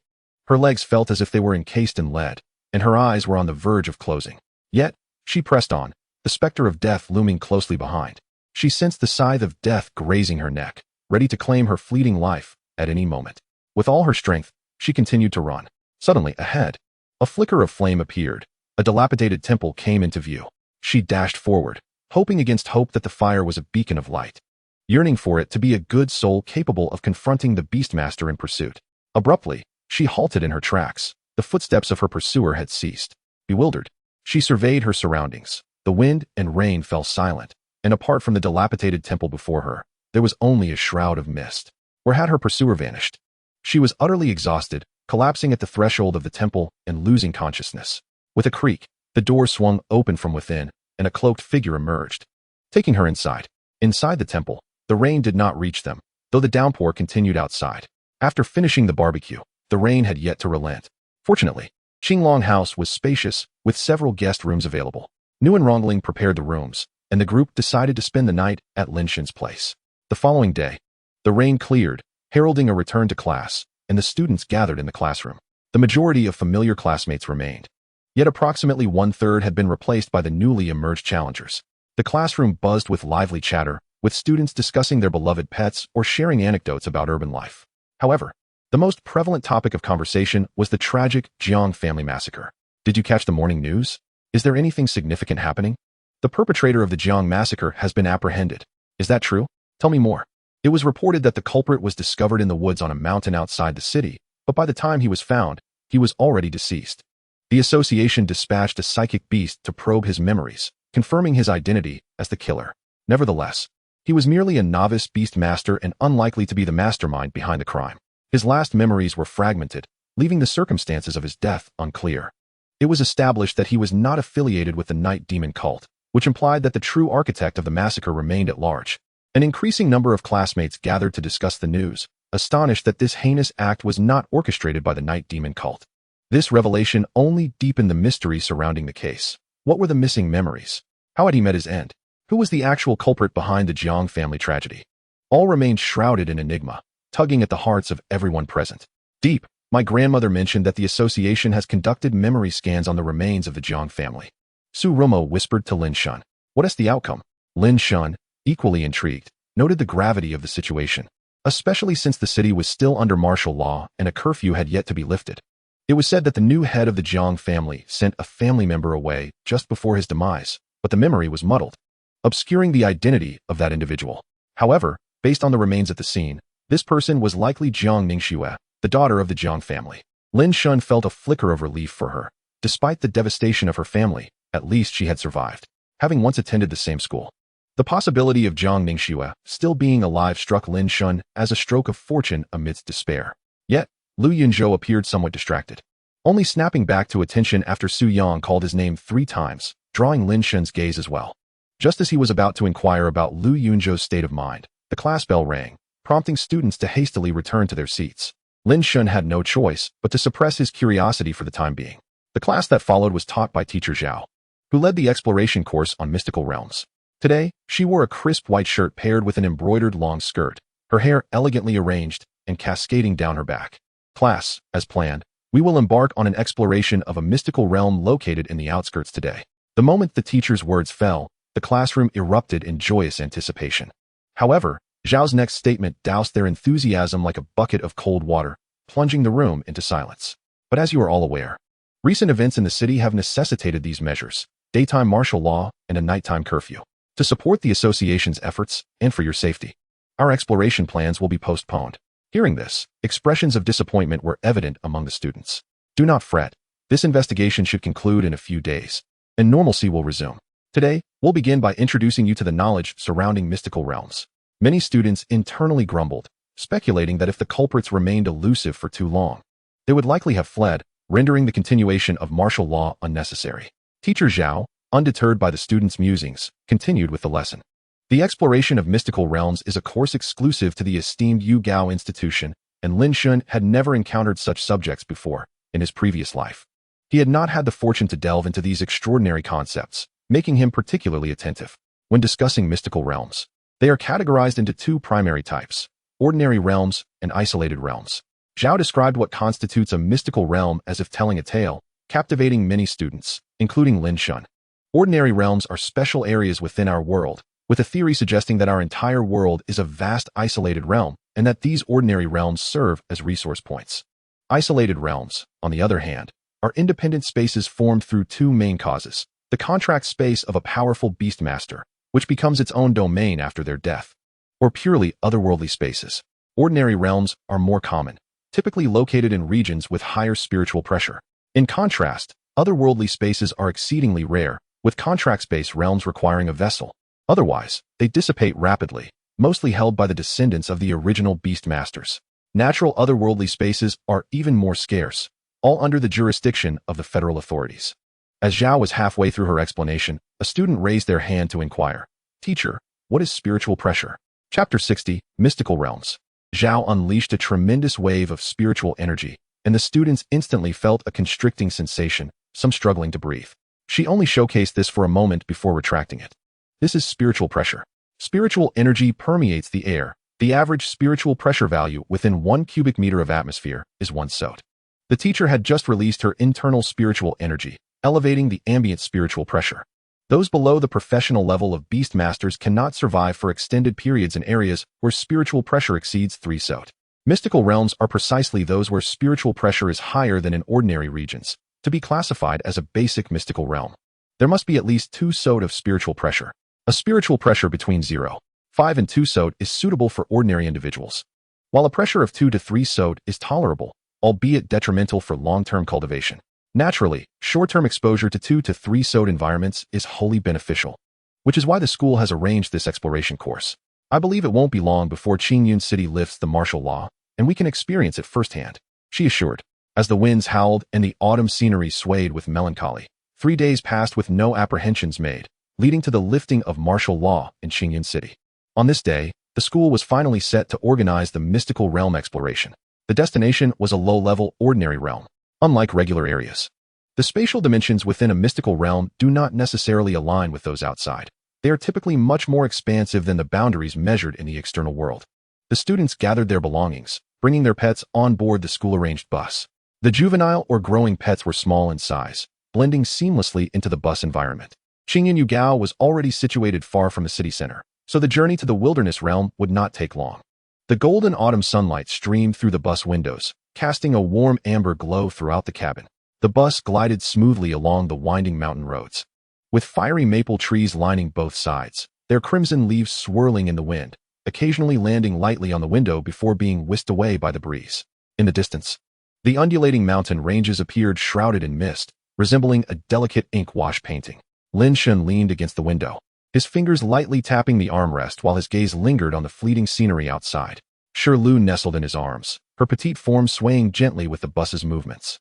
her legs felt as if they were encased in lead, and her eyes were on the verge of closing. Yet, she pressed on, the specter of death looming closely behind. She sensed the scythe of death grazing her neck, ready to claim her fleeting life at any moment. With all her strength, she continued to run. Suddenly, ahead, a flicker of flame appeared. A dilapidated temple came into view. She dashed forward, hoping against hope that the fire was a beacon of light, yearning for it to be a good soul capable of confronting the beastmaster in pursuit. Abruptly, she halted in her tracks. The footsteps of her pursuer had ceased. Bewildered, she surveyed her surroundings. The wind and rain fell silent, and apart from the dilapidated temple before her, there was only a shroud of mist. Where had her pursuer vanished? She was utterly exhausted, collapsing at the threshold of the temple and losing consciousness. With a creak, the door swung open from within, and a cloaked figure emerged, taking her inside. Inside the temple, the rain did not reach them, though the downpour continued outside. After finishing the barbecue, the rain had yet to relent. Fortunately, Qinglong House was spacious, with several guest rooms available. New and Rongling prepared the rooms, and the group decided to spend the night at Lin Shen's place. The following day, the rain cleared, heralding a return to class, and the students gathered in the classroom. The majority of familiar classmates remained, yet approximately one-third had been replaced by the newly emerged challengers. The classroom buzzed with lively chatter, with students discussing their beloved pets or sharing anecdotes about urban life. However, the most prevalent topic of conversation was the tragic Jiang family massacre. Did you catch the morning news? Is there anything significant happening? The perpetrator of the Jiang massacre has been apprehended. Is that true? Tell me more. It was reported that the culprit was discovered in the woods on a mountain outside the city, but by the time he was found, he was already deceased. The association dispatched a psychic beast to probe his memories, confirming his identity as the killer. Nevertheless, he was merely a novice beast master and unlikely to be the mastermind behind the crime. His last memories were fragmented, leaving the circumstances of his death unclear. It was established that he was not affiliated with the Night Demon cult, which implied that the true architect of the massacre remained at large. An increasing number of classmates gathered to discuss the news, astonished that this heinous act was not orchestrated by the Night Demon cult. This revelation only deepened the mystery surrounding the case. What were the missing memories? How had he met his end? Who was the actual culprit behind the Jiang family tragedy? All remained shrouded in enigma, tugging at the hearts of everyone present. Deep, my grandmother mentioned that the association has conducted memory scans on the remains of the Jiang family. Su Rumo whispered to Lin Shen. What is the outcome? Lin Shen, equally intrigued, noted the gravity of the situation, especially since the city was still under martial law and a curfew had yet to be lifted. It was said that the new head of the Jiang family sent a family member away just before his demise, but the memory was muddled, obscuring the identity of that individual. However, based on the remains at the scene, this person was likely Jiang Mingxue, the daughter of the Jiang family. Lin Shen felt a flicker of relief for her. Despite the devastation of her family, at least she had survived, having once attended the same school. The possibility of Jiang Mingxue still being alive struck Lin Shen as a stroke of fortune amidst despair. Yet, Lu Yunzhou appeared somewhat distracted, only snapping back to attention after Su Yang called his name 3 times, drawing Lin Shen's gaze as well. Just as he was about to inquire about Lu Yunzhou's state of mind, the class bell rang, prompting students to hastily return to their seats. Lin Shen had no choice but to suppress his curiosity for the time being. The class that followed was taught by teacher Zhao, who led the exploration course on mystical realms. Today, she wore a crisp white shirt paired with an embroidered long skirt, her hair elegantly arranged and cascading down her back. Class, as planned, we will embark on an exploration of a mystical realm located in the outskirts today. The moment the teacher's words fell, the classroom erupted in joyous anticipation. However, Zhao's next statement doused their enthusiasm like a bucket of cold water, plunging the room into silence. But as you are all aware, recent events in the city have necessitated these measures: daytime martial law and a nighttime curfew. To support the association's efforts and for your safety, our exploration plans will be postponed. Hearing this, expressions of disappointment were evident among the students. Do not fret. This investigation should conclude in a few days, and normalcy will resume. Today, we'll begin by introducing you to the knowledge surrounding mystical realms. Many students internally grumbled, speculating that if the culprits remained elusive for too long, they would likely have fled, rendering the continuation of martial law unnecessary. Teacher Zhao, undeterred by the students' musings, continued with the lesson. The exploration of mystical realms is a course exclusive to the esteemed Yu Gao institution, and Lin Shen had never encountered such subjects before in his previous life. He had not had the fortune to delve into these extraordinary concepts, making him particularly attentive. When discussing mystical realms, they are categorized into two primary types: ordinary realms and isolated realms. Zhao described what constitutes a mystical realm as if telling a tale, captivating many students, including Lin Shen. Ordinary realms are special areas within our world, with a theory suggesting that our entire world is a vast isolated realm and that these ordinary realms serve as resource points. Isolated realms, on the other hand, are independent spaces formed through two main causes: the contract space of a powerful beast master, which becomes its own domain after their death, or purely otherworldly spaces. Ordinary realms are more common, typically located in regions with higher spiritual pressure. In contrast, otherworldly spaces are exceedingly rare, with contract space realms requiring a vessel. Otherwise, they dissipate rapidly, mostly held by the descendants of the original beast masters. Natural otherworldly spaces are even more scarce, all under the jurisdiction of the federal authorities. As Zhao was halfway through her explanation, a student raised their hand to inquire, "Teacher, what is spiritual pressure?" Chapter 60, Mystical Realms. Zhao unleashed a tremendous wave of spiritual energy, and the students instantly felt a constricting sensation, some struggling to breathe. She only showcased this for a moment before retracting it. This is spiritual pressure. Spiritual energy permeates the air. The average spiritual pressure value within 1 cubic meter of atmosphere is 1 sot. The teacher had just released her internal spiritual energy, elevating the ambient spiritual pressure. Those below the professional level of beast masters cannot survive for extended periods in areas where spiritual pressure exceeds 3 sot. Mystical realms are precisely those where spiritual pressure is higher than in ordinary regions. To be classified as a basic mystical realm, there must be at least 2 sot of spiritual pressure. A spiritual pressure between 0.5 and 2 sot is suitable for ordinary individuals, while a pressure of 2 to 3 sot is tolerable, albeit detrimental for long-term cultivation. Naturally, short-term exposure to 2 to 3 sot environments is wholly beneficial, which is why the school has arranged this exploration course. I believe it won't be long before Qingyun City lifts the martial law, and we can experience it firsthand, she assured. As the winds howled and the autumn scenery swayed with melancholy, 3 days passed with no apprehensions made, leading to the lifting of martial law in Qingyun City. On this day, the school was finally set to organize the mystical realm exploration. The destination was a low-level, ordinary realm. Unlike regular areas, the spatial dimensions within a mystical realm do not necessarily align with those outside. They are typically much more expansive than the boundaries measured in the external world. The students gathered their belongings, bringing their pets on board the school-arranged bus. The juvenile or growing pets were small in size, blending seamlessly into the bus environment. Qingyun Yugao was already situated far from the city center, so the journey to the wilderness realm would not take long. The golden autumn sunlight streamed through the bus windows, casting a warm amber glow throughout the cabin. The bus glided smoothly along the winding mountain roads, with fiery maple trees lining both sides, their crimson leaves swirling in the wind, occasionally landing lightly on the window before being whisked away by the breeze. In the distance, the undulating mountain ranges appeared shrouded in mist, resembling a delicate ink wash painting. Lin Shen leaned against the window, his fingers lightly tapping the armrest while his gaze lingered on the fleeting scenery outside. Lu nestled in his arms, her petite form swaying gently with the bus's movements,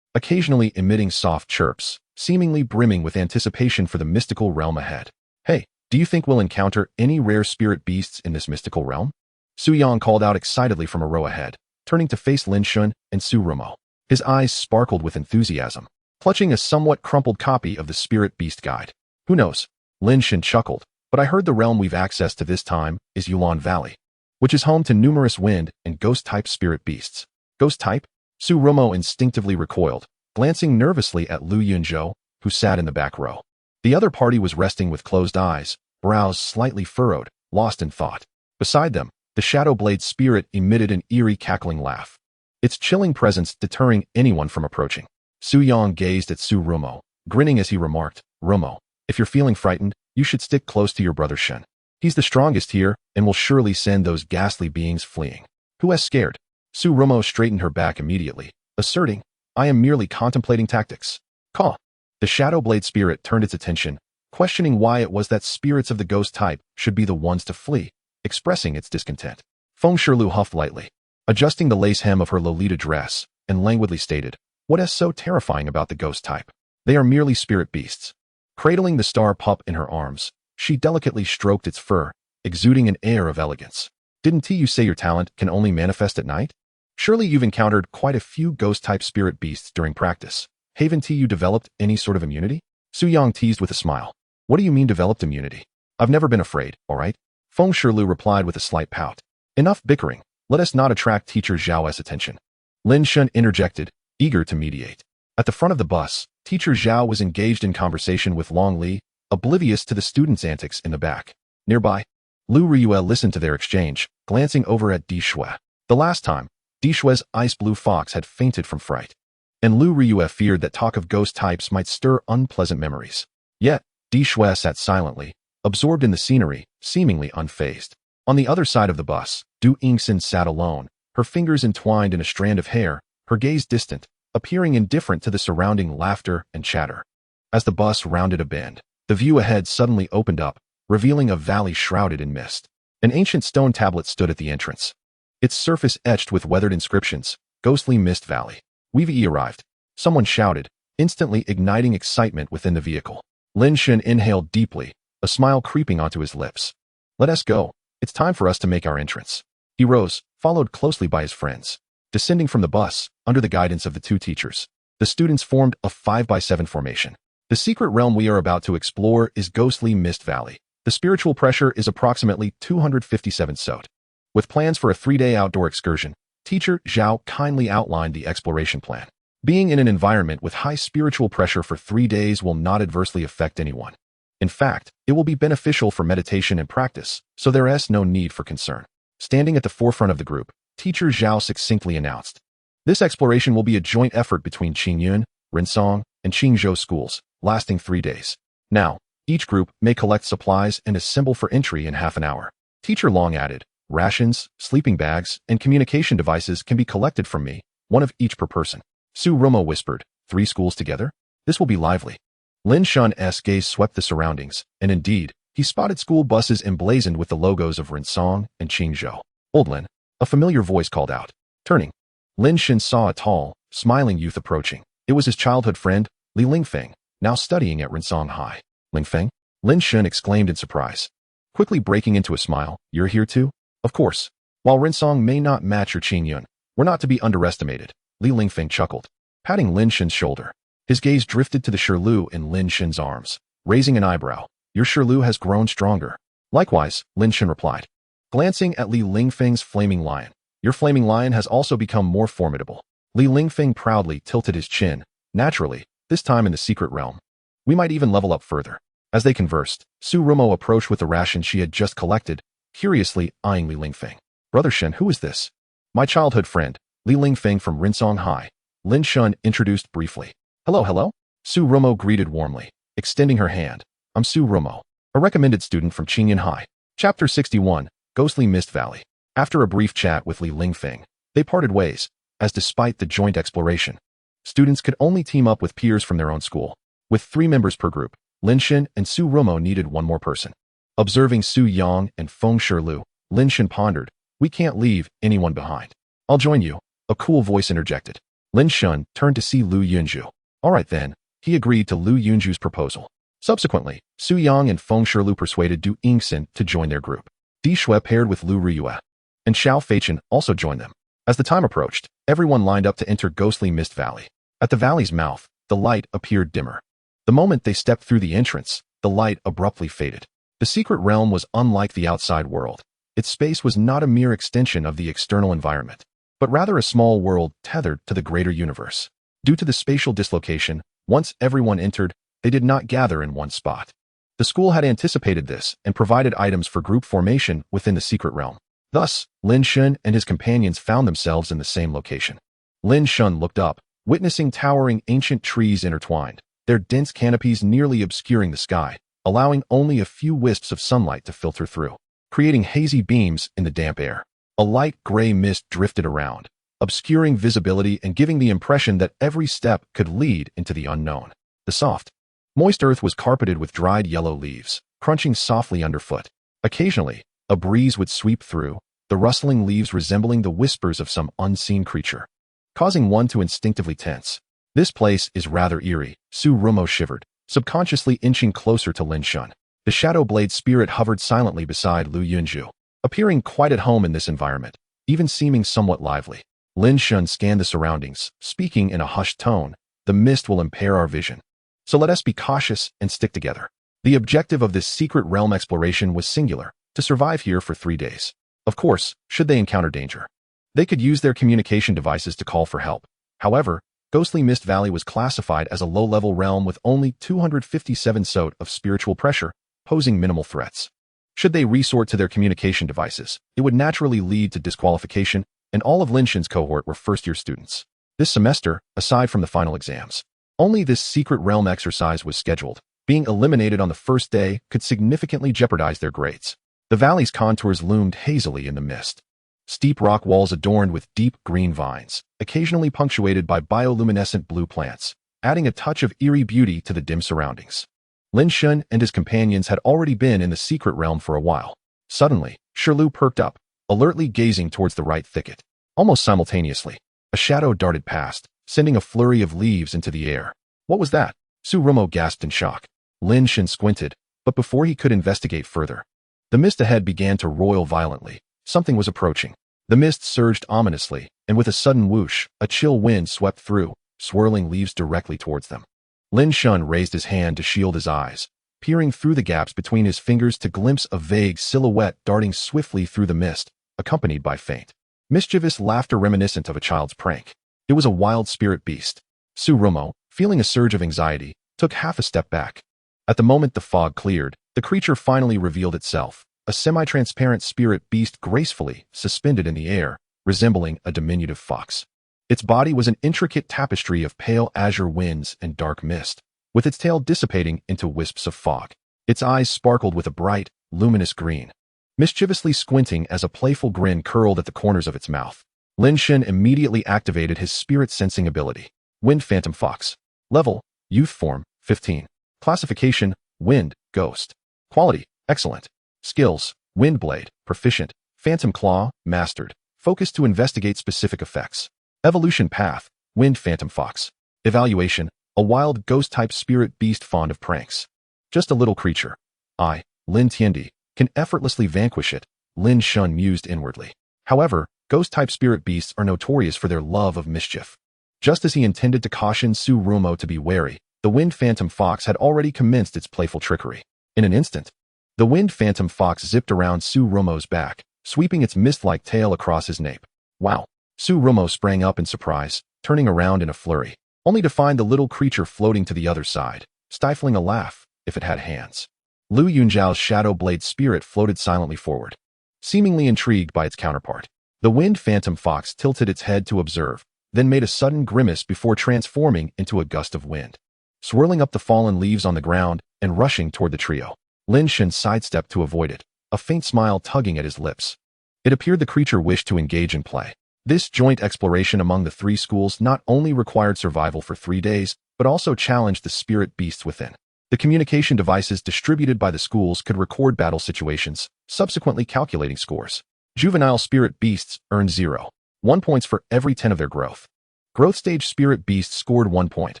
occasionally emitting soft chirps, seemingly brimming with anticipation for the mystical realm ahead. "Hey, do you think we'll encounter any rare spirit beasts in this mystical realm?" Su Yang called out excitedly from a row ahead, turning to face Lin Shen and Su Rumo. His eyes sparkled with enthusiasm, clutching a somewhat crumpled copy of the Spirit Beast Guide. "Who knows?" Lin Shen chuckled, "but I heard the realm we've access to this time is Yulan Valley, which is home to numerous wind and ghost-type spirit beasts." "Ghost-type?" Su Rumo instinctively recoiled, glancing nervously at Lu Yunzhou, who sat in the back row. The other party was resting with closed eyes, brows slightly furrowed, lost in thought. Beside them, the Shadow Blade spirit emitted an eerie cackling laugh, its chilling presence deterring anyone from approaching. Su Yang gazed at Su Rumo, grinning as he remarked, "Rumo, if you're feeling frightened, you should stick close to your brother Shen. He's the strongest here and will surely send those ghastly beings fleeing." "Who has scared?" Su Romo straightened her back immediately, asserting, I am merely contemplating tactics. Caw. The Shadow Blade spirit turned its attention, questioning why it was that spirits of the ghost type should be the ones to flee, expressing its discontent. Feng Shirlu huffed lightly, adjusting the lace hem of her Lolita dress, and languidly stated, what is so terrifying about the ghost type? They are merely spirit beasts. Cradling the star pup in her arms, she delicately stroked its fur, exuding an air of elegance. Didn't you say your talent can only manifest at night? Surely you've encountered quite a few ghost-type spirit beasts during practice. Haven't you developed any sort of immunity? Su Yang teased with a smile. What do you mean developed immunity? I've never been afraid, all right? Feng Shirlu replied with a slight pout. Enough bickering. Let us not attract teacher Zhao's attention. Lin Shen interjected, eager to mediate. At the front of the bus, teacher Zhao was engaged in conversation with Long Li, oblivious to the students' antics in the back. Nearby, Lu Riyue listened to their exchange, glancing over at Di Shui. The last time, Di Shui's ice blue fox had fainted from fright, and Lu Riyue feared that talk of ghost types might stir unpleasant memories. Yet, Di Shui sat silently, absorbed in the scenery, seemingly unfazed. On the other side of the bus, Du Yingxin sat alone, her fingers entwined in a strand of hair, her gaze distant, appearing indifferent to the surrounding laughter and chatter. As the bus rounded a bend, the view ahead suddenly opened up, revealing a valley shrouded in mist. An ancient stone tablet stood at the entrance, its surface etched with weathered inscriptions, Ghostly Mist Valley. We've arrived. Someone shouted, instantly igniting excitement within the vehicle. Lin Shen inhaled deeply, a smile creeping onto his lips. Let us go. It's time for us to make our entrance. He rose, followed closely by his friends. Descending from the bus, under the guidance of the two teachers, the students formed a 5x7 formation. The secret realm we are about to explore is Ghostly Mist Valley. The spiritual pressure is approximately 257 sot. With plans for a 3-day outdoor excursion, teacher Zhao kindly outlined the exploration plan. Being in an environment with high spiritual pressure for 3 days will not adversely affect anyone. In fact, it will be beneficial for meditation and practice, so there is no need for concern. Standing at the forefront of the group, teacher Zhao succinctly announced, this exploration will be a joint effort between Qingyun, Rinsong, and Qingzhou schools, lasting 3 days. Now, each group may collect supplies and assemble for entry in half an hour. Teacher Long added, rations, sleeping bags, and communication devices can be collected from me, one of each per person. Su Romo whispered, 3 schools together? This will be lively. Lin Shen's gaze swept the surroundings, and indeed, he spotted school buses emblazoned with the logos of Rinsong and Qingzhou. Old Lin, a familiar voice called out. Turning, Lin Shen saw a tall, smiling youth approaching. It was his childhood friend, Li Lingfeng, now studying at Rinsong High. Lingfeng? Lin Shen exclaimed in surprise. Quickly breaking into a smile, you're here too? Of course. While Rinsong may not match your Qingyun, we're not to be underestimated, Li Lingfeng chuckled, patting Lin Shen's shoulder. His gaze drifted to the Shirlu in Lin Shen's arms, raising an eyebrow. Your Shirlu has grown stronger. Likewise, Lin Shen replied. Glancing at Li Lingfeng's flaming lion, your flaming lion has also become more formidable. Li Lingfeng proudly tilted his chin. Naturally, this time in the secret realm. We might even level up further. As they conversed, Su Romo approached with the ration she had just collected, curiously eyeing Li Lingfeng. Brother Shen, who is this? My childhood friend, Li Lingfeng from Rinsong High. Lin Shen introduced briefly. Hello. Su Romo greeted warmly, extending her hand. I'm Su Romo, a recommended student from Qingyun High. Chapter 61, Ghostly Mist Valley. After a brief chat with Li Lingfeng, they parted ways, as despite the joint exploration, students could only team up with peers from their own school. With 3 members per group, Lin Shen and Su Romo needed one more person. Observing Su Yang and Feng Shirlu, Lin Shen pondered, we can't leave anyone behind. I'll join you, a cool voice interjected. Lin Shen turned to see Lu Yunzhu. All right then, he agreed to Lu Yunzhu's proposal. Subsequently, Su Yang and Feng Shirlu persuaded Du Yingxin to join their group. Di Shui paired with Lu Riyue, and Xiao Feichen also joined them. As the time approached, everyone lined up to enter Ghostly Mist Valley. At the valley's mouth, the light appeared dimmer. The moment they stepped through the entrance, the light abruptly faded. The secret realm was unlike the outside world. Its space was not a mere extension of the external environment, but rather a small world tethered to the greater universe. Due to the spatial dislocation, once everyone entered, they did not gather in one spot. The school had anticipated this and provided items for group formation within the secret realm. Thus, Lin Shen and his companions found themselves in the same location. Lin Shen looked up, witnessing towering ancient trees intertwined, their dense canopies nearly obscuring the sky, allowing only a few wisps of sunlight to filter through, creating hazy beams in the damp air. A light gray mist drifted around, obscuring visibility and giving the impression that every step could lead into the unknown. The soft, moist earth was carpeted with dried yellow leaves, crunching softly underfoot. Occasionally, a breeze would sweep through, the rustling leaves resembling the whispers of some unseen creature, causing one to instinctively tense. This place is rather eerie, Su Rumo shivered, subconsciously inching closer to Lin Shen. The Shadow Blade spirit hovered silently beside Lu Yunju, appearing quite at home in this environment, even seeming somewhat lively. Lin Shen scanned the surroundings, speaking in a hushed tone, "The mist will impair our vision. So let us be cautious and stick together." The objective of this secret realm exploration was singular, to survive here for 3 days. Of course, should they encounter danger, they could use their communication devices to call for help. However, Ghostly Mist Valley was classified as a low-level realm with only 257 SOT of spiritual pressure, posing minimal threats. Should they resort to their communication devices, it would naturally lead to disqualification, and all of Lin Shen's cohort were first-year students. This semester, aside from the final exams, only this secret realm exercise was scheduled. Being eliminated on the first day could significantly jeopardize their grades. The valley's contours loomed hazily in the mist. Steep rock walls adorned with deep green vines, occasionally punctuated by bioluminescent blue plants, adding a touch of eerie beauty to the dim surroundings. Lin Shen and his companions had already been in the secret realm for a while. Suddenly, Shirlu perked up, alertly gazing towards the right thicket. Almost simultaneously, a shadow darted past, sending a flurry of leaves into the air. What was that? Su Rumo gasped in shock. Lin Shen squinted, but before he could investigate further, the mist ahead began to roil violently. Something was approaching. The mist surged ominously, and with a sudden whoosh, a chill wind swept through, swirling leaves directly towards them. Lin Shen raised his hand to shield his eyes, peering through the gaps between his fingers to glimpse a vague silhouette darting swiftly through the mist, accompanied by faint, mischievous laughter reminiscent of a child's prank. It was a wild spirit beast. Su Rumo, feeling a surge of anxiety, took half a step back. At the moment the fog cleared, the creature finally revealed itself, a semi-transparent spirit beast gracefully suspended in the air, resembling a diminutive fox. Its body was an intricate tapestry of pale azure winds and dark mist, with its tail dissipating into wisps of fog. Its eyes sparkled with a bright, luminous green, mischievously squinting as a playful grin curled at the corners of its mouth. Lin Shen immediately activated his spirit sensing ability. Wind Phantom Fox. Level, Youth Form, 15. Classification, Wind, Ghost. Quality, Excellent. Skills, Wind Blade, Proficient. Phantom Claw, Mastered. Focus to investigate specific effects. Evolution Path, Wind Phantom Fox. Evaluation, a wild ghost-type spirit beast fond of pranks. Just a little creature. I, Lin Tiandi, can effortlessly vanquish it, Lin Shen mused inwardly. However, ghost-type spirit beasts are notorious for their love of mischief. Just as he intended to caution Su Rumo to be wary, the Wind Phantom Fox had already commenced its playful trickery. In an instant, the Wind Phantom Fox zipped around Su Rumo's back, sweeping its mist-like tail across his nape. Wow! Su Rumo sprang up in surprise, turning around in a flurry, only to find the little creature floating to the other side, stifling a laugh, if it had hands. Lu Yunjiao's Shadow Blade spirit floated silently forward, seemingly intrigued by its counterpart. The Wind Phantom Fox tilted its head to observe, then made a sudden grimace before transforming into a gust of wind, swirling up the fallen leaves on the ground and rushing toward the trio. Lin Shen sidestepped to avoid it, a faint smile tugging at his lips. It appeared the creature wished to engage in play. This joint exploration among the 3 schools not only required survival for 3 days, but also challenged the spirit beasts within. The communication devices distributed by the schools could record battle situations, subsequently calculating scores. Juvenile spirit beasts earned 0.1 points for every 10 of their growth. Growth stage spirit beasts scored 1 point,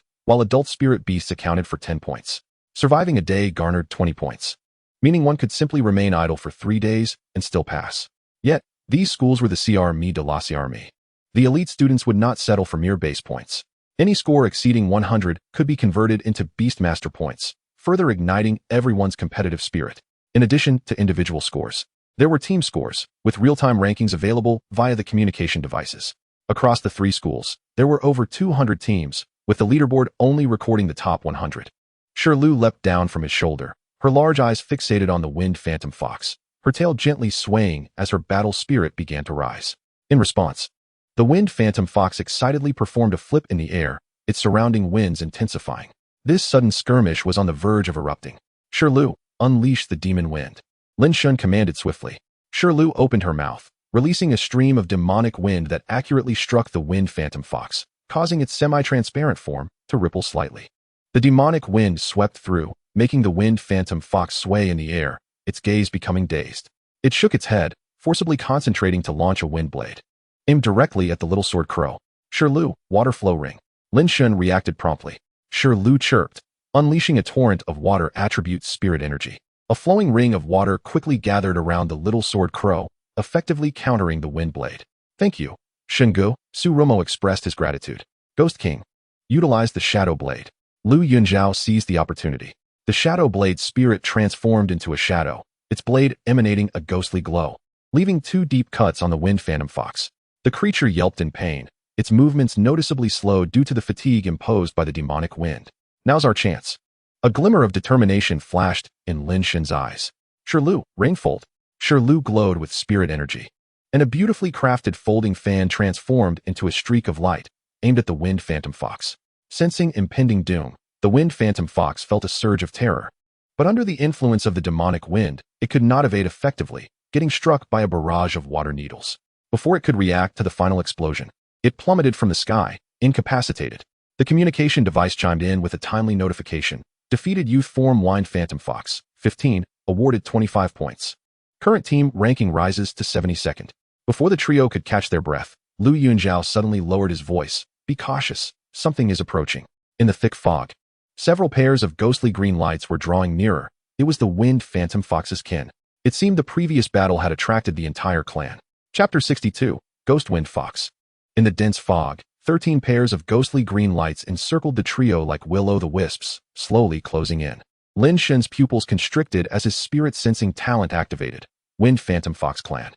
while adult spirit beasts accounted for 10 points. Surviving a day garnered 20 points, meaning one could simply remain idle for 3 days and still pass. Yet, these schools were the CRME de la CRME. The elite students would not settle for mere base points. Any score exceeding 100 could be converted into Beastmaster points, further igniting everyone's competitive spirit. In addition to individual scores, there were team scores, with real-time rankings available via the communication devices. Across the 3 schools, there were over 200 teams, with the leaderboard only recording the top 100. Shirlu leapt down from his shoulder, her large eyes fixated on the Wind Phantom Fox, her tail gently swaying as her battle spirit began to rise. In response, the Wind Phantom Fox excitedly performed a flip in the air, its surrounding winds intensifying. This sudden skirmish was on the verge of erupting. Shirlu, unleash the demon wind, Lin Shen commanded swiftly. Shirlu opened her mouth, releasing a stream of demonic wind that accurately struck the wind phantom fox, causing its semi-transparent form to ripple slightly. The demonic wind swept through, making the wind phantom fox sway in the air, its gaze becoming dazed. It shook its head, forcibly concentrating to launch a wind blade. Aimed directly at the little sword crow. Shirlu, water flow ring. Lin Shen reacted promptly. Shirlu chirped, unleashing a torrent of water attribute spirit energy. A flowing ring of water quickly gathered around the little sword crow, effectively countering the wind blade. Thank you, Shingu. Su Romo expressed his gratitude. Ghost King utilized the shadow blade. Lu Yunjiao seized the opportunity. The shadow blade spirit transformed into a shadow, its blade emanating a ghostly glow, leaving 2 deep cuts on the wind phantom fox. The creature yelped in pain, its movements noticeably slowed due to the fatigue imposed by the demonic wind. Now's our chance. A glimmer of determination flashed in Lin Shen's eyes. Shirlu, rainfold. Shirlu glowed with spirit energy, and a beautifully crafted folding fan transformed into a streak of light, aimed at the wind phantom fox. Sensing impending doom, the wind phantom fox felt a surge of terror. But under the influence of the demonic wind, it could not evade effectively, getting struck by a barrage of water needles. Before it could react to the final explosion, it plummeted from the sky, incapacitated. The communication device chimed in with a timely notification. Defeated youth form wind phantom fox, 15, awarded 25 points. Current team ranking rises to 72nd. Before the trio could catch their breath, Lu Yunjiao suddenly lowered his voice. Be cautious, something is approaching. In the thick fog, several pairs of ghostly green lights were drawing nearer. It was the wind phantom fox's kin. It seemed the previous battle had attracted the entire clan. Chapter 62, Ghost Wind Fox. In the dense fog, 13 pairs of ghostly green lights encircled the trio like will-o'-the-wisps, slowly closing in. Lin Shen's pupils constricted as his spirit-sensing talent activated. Wind Phantom Fox Clan.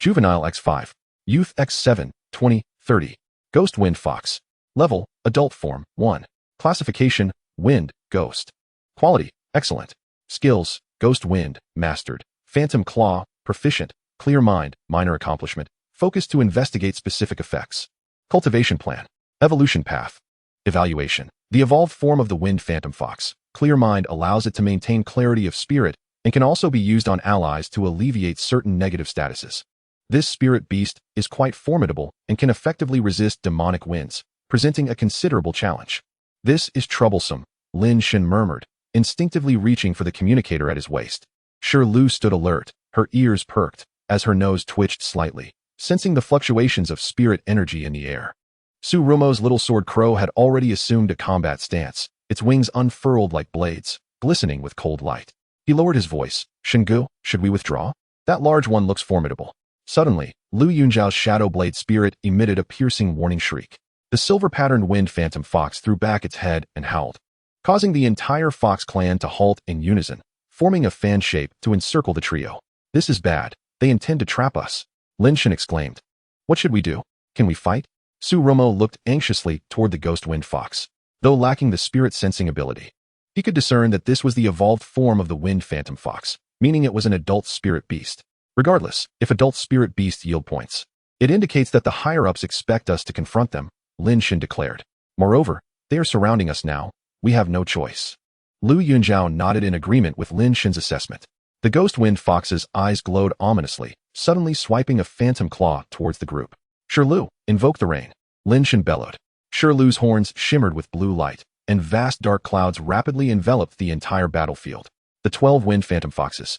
Juvenile X5. Youth X7, 20, 30. Ghost Wind Fox. Level, Adult Form, 1. Classification, Wind, Ghost. Quality, Excellent. Skills, Ghost Wind, Mastered. Phantom Claw, Proficient. Clear Mind, Minor Accomplishment. Focus to investigate specific effects. Cultivation Plan. Evolution Path. Evaluation. The evolved form of the Wind Phantom Fox. Clear Mind allows it to maintain clarity of spirit and can also be used on allies to alleviate certain negative statuses. This spirit beast is quite formidable and can effectively resist demonic winds, presenting a considerable challenge. This is troublesome, Lin Shen murmured, instinctively reaching for the communicator at his waist. Shirlu stood alert, her ears perked, as her nose twitched slightly, sensing the fluctuations of spirit energy in the air. Su Rumo's little sword crow had already assumed a combat stance, its wings unfurled like blades, glistening with cold light. He lowered his voice. Shingu, should we withdraw? That large one looks formidable. Suddenly, Lu Yunjiao's shadow blade spirit emitted a piercing warning shriek. The silver-patterned wind phantom fox threw back its head and howled, causing the entire fox clan to halt in unison, forming a fan shape to encircle the trio. This is bad. They intend to trap us. Lin Shen exclaimed. What should we do? Can we fight? Su Romo looked anxiously toward the ghost wind fox. Though lacking the spirit-sensing ability, he could discern that this was the evolved form of the wind phantom fox, meaning it was an adult spirit beast. Regardless, if adult spirit beasts yield points, it indicates that the higher-ups expect us to confront them, Lin Shen declared. Moreover, they are surrounding us now. We have no choice. Lu Yunjiao nodded in agreement with Lin Shen's assessment. The ghost wind fox's eyes glowed ominously, suddenly swiping a phantom claw towards the group. Shirlu, invoke the rain. Lin Shen bellowed. Shirlu's horns shimmered with blue light, and vast dark clouds rapidly enveloped the entire battlefield. The 12 wind phantom foxes,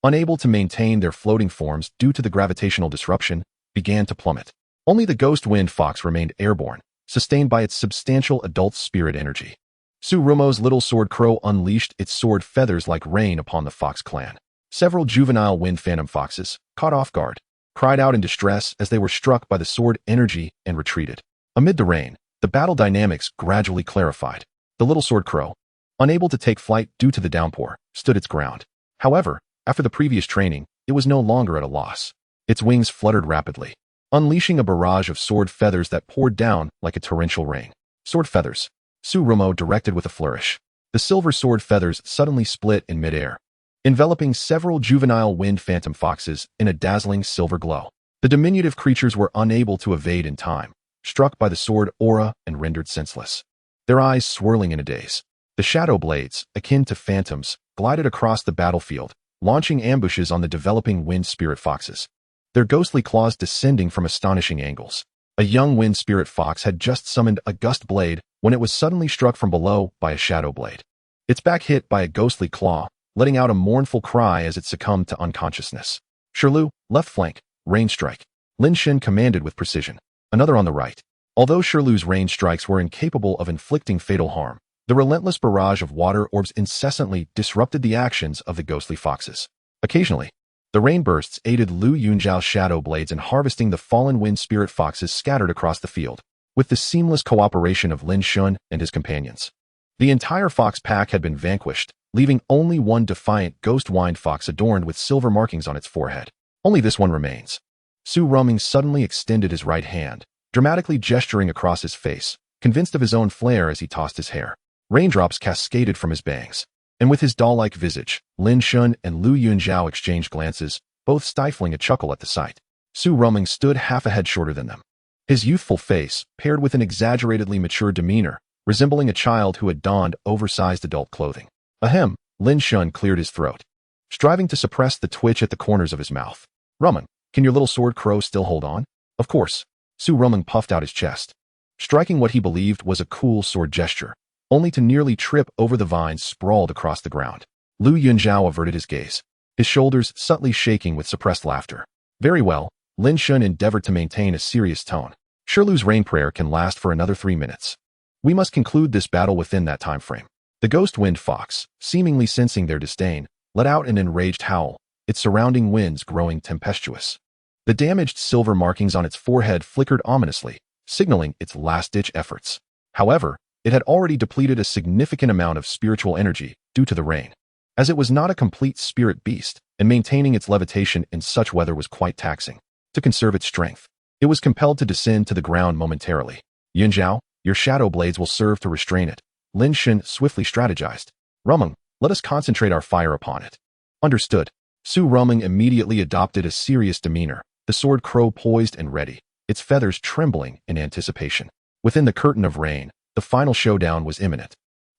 unable to maintain their floating forms due to the gravitational disruption, began to plummet. Only the ghost wind fox remained airborne, sustained by its substantial adult spirit energy. Su Rumo's little sword crow unleashed its sword feathers like rain upon the fox clan. Several juvenile wind phantom foxes, caught off guard, cried out in distress as they were struck by the sword energy and retreated. Amid the rain, the battle dynamics gradually clarified. The little sword crow, unable to take flight due to the downpour, stood its ground. However, after the previous training, it was no longer at a loss. Its wings fluttered rapidly, unleashing a barrage of sword feathers that poured down like a torrential rain. Sword feathers. Su Rumo directed with a flourish. The silver sword feathers suddenly split in midair, enveloping several juvenile wind phantom foxes in a dazzling silver glow. The diminutive creatures were unable to evade in time, struck by the sword aura and rendered senseless. Their eyes swirling in a daze. The shadow blades, akin to phantoms, glided across the battlefield, launching ambushes on the developing wind spirit foxes. their ghostly claws descending from astonishing angles. A young wind spirit fox had just summoned a gust blade when it was suddenly struck from below by a shadow blade. Its back hit by a ghostly claw, letting out a mournful cry as it succumbed to unconsciousness. Shirlu, left flank, rain strike. Lin Shen commanded with precision. Another on the right. Although Shirlu's rain strikes were incapable of inflicting fatal harm, the relentless barrage of water orbs incessantly disrupted the actions of the ghostly foxes. Occasionally, the rain bursts aided Lu Yunjiao's shadow blades in harvesting the fallen wind spirit foxes scattered across the field, with the seamless cooperation of Lin Shen and his companions. The entire fox pack had been vanquished, leaving only one defiant ghost wind fox adorned with silver markings on its forehead. Only this one remains. Su Ruming suddenly extended his right hand, dramatically gesturing across his face, convinced of his own flair as he tossed his hair. Raindrops cascaded from his bangs, and with his doll-like visage, Lin Shen and Lu Yunjiao exchanged glances, both stifling a chuckle at the sight. Su Ruming stood half a head shorter than them. His youthful face, paired with an exaggeratedly mature demeanor, resembling a child who had donned oversized adult clothing. Ahem, Lin Shen cleared his throat, striving to suppress the twitch at the corners of his mouth. Ruming, can your little sword crow still hold on? Of course. Su Ruming puffed out his chest, striking what he believed was a cool sword gesture, only to nearly trip over the vines sprawled across the ground. Lu Yunjiao averted his gaze, his shoulders subtly shaking with suppressed laughter. Very well, Lin Shen endeavored to maintain a serious tone. Shirlu's rain prayer can last for another 3 minutes. We must conclude this battle within that time frame. The ghost wind fox, seemingly sensing their disdain, let out an enraged howl, its surrounding winds growing tempestuous. The damaged silver markings on its forehead flickered ominously, signaling its last-ditch efforts. However, it had already depleted a significant amount of spiritual energy due to the rain. As it was not a complete spirit beast, and maintaining its levitation in such weather was quite taxing. To conserve its strength, it was compelled to descend to the ground momentarily. Yunjiao, your shadow blades will serve to restrain it. Lin Shen swiftly strategized. Ruming, let us concentrate our fire upon it. Understood. Su Ruming immediately adopted a serious demeanor, the sword crow poised and ready, its feathers trembling in anticipation. Within the curtain of rain, the final showdown was imminent.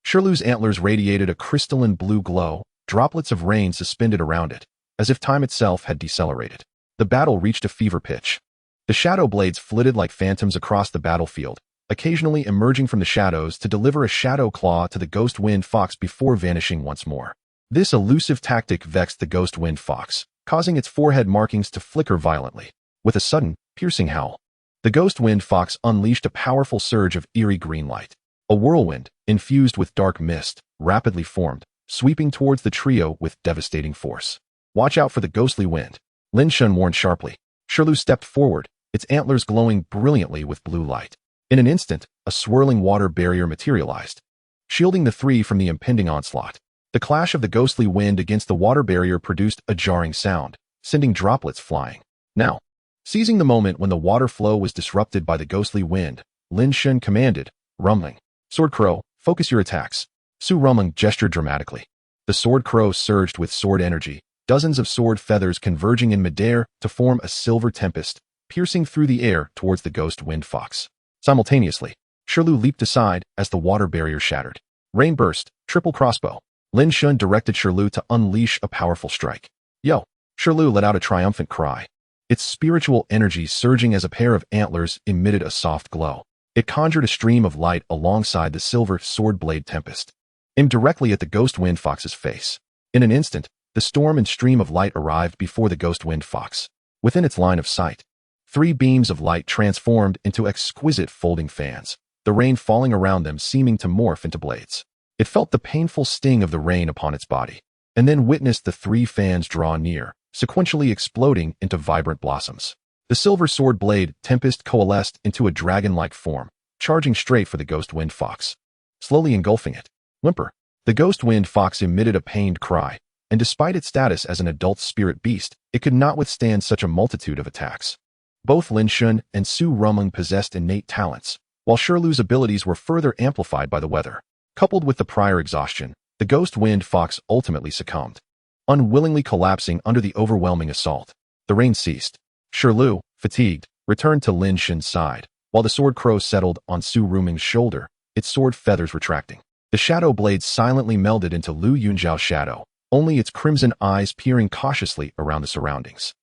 Shirlu's antlers radiated a crystalline blue glow, droplets of rain suspended around it, as if time itself had decelerated. The battle reached a fever pitch. The shadow blades flitted like phantoms across the battlefield, occasionally emerging from the shadows to deliver a shadow claw to the ghost wind fox before vanishing once more. This elusive tactic vexed the ghost wind fox, causing its forehead markings to flicker violently. With a sudden, piercing howl, the ghost wind fox unleashed a powerful surge of eerie green light. A whirlwind, infused with dark mist, rapidly formed, sweeping towards the trio with devastating force. Watch out for the ghostly wind, Lin Shen warned sharply. Shirlu stepped forward, its antlers glowing brilliantly with blue light. In an instant, a swirling water barrier materialized, shielding the three from the impending onslaught. The clash of the ghostly wind against the water barrier produced a jarring sound, sending droplets flying. Now, seizing the moment when the water flow was disrupted by the ghostly wind, Lin Shen commanded, Ruming, Sword Crow, focus your attacks. Su Ruming gestured dramatically. The Sword Crow surged with sword energy, dozens of sword feathers converging in midair to form a silver tempest, piercing through the air towards the ghost wind fox. Simultaneously, Shirlu leaped aside as the water barrier shattered. Rain burst, triple crossbow. Lin Shen directed Shirlu to unleash a powerful strike. Yo! Shirlu let out a triumphant cry. Its spiritual energy surging as a pair of antlers emitted a soft glow. It conjured a stream of light alongside the silver sword blade tempest, aimed directly at the ghost wind fox's face. In an instant, the storm and stream of light arrived before the ghost wind fox. Within its line of sight, 3 beams of light transformed into exquisite folding fans, the rain falling around them seeming to morph into blades. It felt the painful sting of the rain upon its body, and then witnessed the 3 fans draw near, sequentially exploding into vibrant blossoms. The silver sword blade tempest coalesced into a dragon-like form, charging straight for the ghost wind fox, slowly engulfing it. Whimper. The ghost wind fox emitted a pained cry, and despite its status as an adult spirit beast, it could not withstand such a multitude of attacks. Both Lin Shen and Su Ruming possessed innate talents, while Shirlu's abilities were further amplified by the weather. Coupled with the prior exhaustion, the ghost wind fox ultimately succumbed, unwillingly collapsing under the overwhelming assault. The rain ceased. Shirlu, fatigued, returned to Lin Shen's side, while the sword crow settled on Su Ruming's shoulder, its sword feathers retracting. The shadow blade silently melded into Lu Yunjiao's shadow, only its crimson eyes peering cautiously around the surroundings.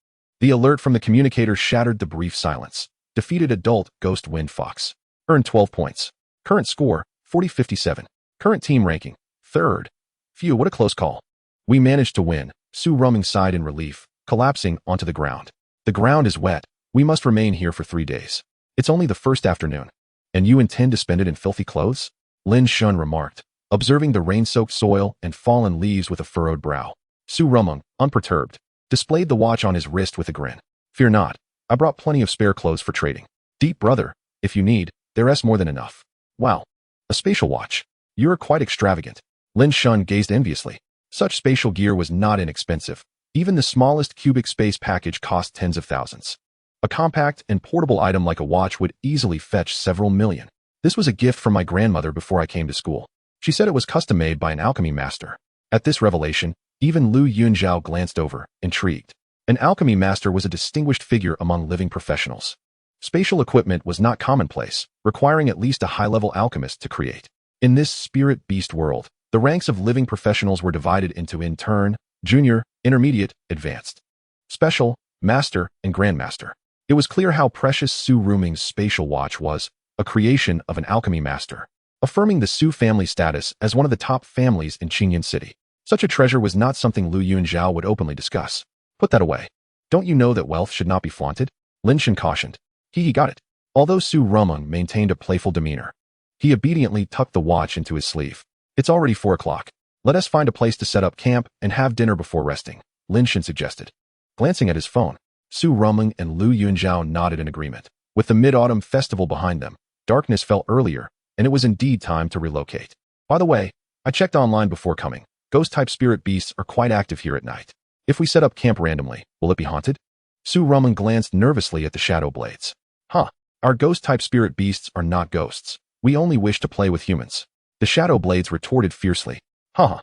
The alert from the communicator shattered the brief silence. Defeated adult ghost wind fox. Earned 12 points. Current score, 40-57. Current team ranking, 3rd. Phew, what a close call. We managed to win. Su Ruming sighed in relief, collapsing onto the ground. The ground is wet. We must remain here for 3 days. It's only the first afternoon. And you intend to spend it in filthy clothes? Lin Shen remarked, observing the rain-soaked soil and fallen leaves with a furrowed brow. Su Ruming, unperturbed, displayed the watch on his wrist with a grin. Fear not. I brought plenty of spare clothes for trading. Deep brother, if you need, there's more than enough. Wow. A spatial watch. You're quite extravagant. Lin Shen gazed enviously. Such spatial gear was not inexpensive. Even the smallest cubic space package cost tens of thousands. A compact and portable item like a watch would easily fetch several million. This was a gift from my grandmother before I came to school. She said it was custom made by an alchemy master. At this revelation, even Lu Yunzhao glanced over, intrigued. An alchemy master was a distinguished figure among living professionals. Spatial equipment was not commonplace, requiring at least a high-level alchemist to create. In this spirit beast world, the ranks of living professionals were divided into intern, junior, intermediate, advanced, special, master, and grandmaster. It was clear how precious Su Ruming's spatial watch was, a creation of an alchemy master, affirming the Su family status as one of the top families in Qingyan City. Such a treasure was not something Lu Yunzhao would openly discuss. Put that away. Don't you know that wealth should not be flaunted? Lin Shen cautioned. He got it. Although Su Ruming maintained a playful demeanor, he obediently tucked the watch into his sleeve. It's already 4 o'clock. Let us find a place to set up camp and have dinner before resting, Lin Shen suggested. Glancing at his phone, Su Ruming and Lu Yunzhao nodded in agreement. With the Mid-Autumn Festival behind them, darkness fell earlier, and it was indeed time to relocate. By the way, I checked online before coming. Ghost-type spirit beasts are quite active here at night. If we set up camp randomly, will it be haunted? Su Ruming glanced nervously at the shadow blades. Our ghost-type spirit beasts are not ghosts. We only wish to play with humans. The shadow blades retorted fiercely. I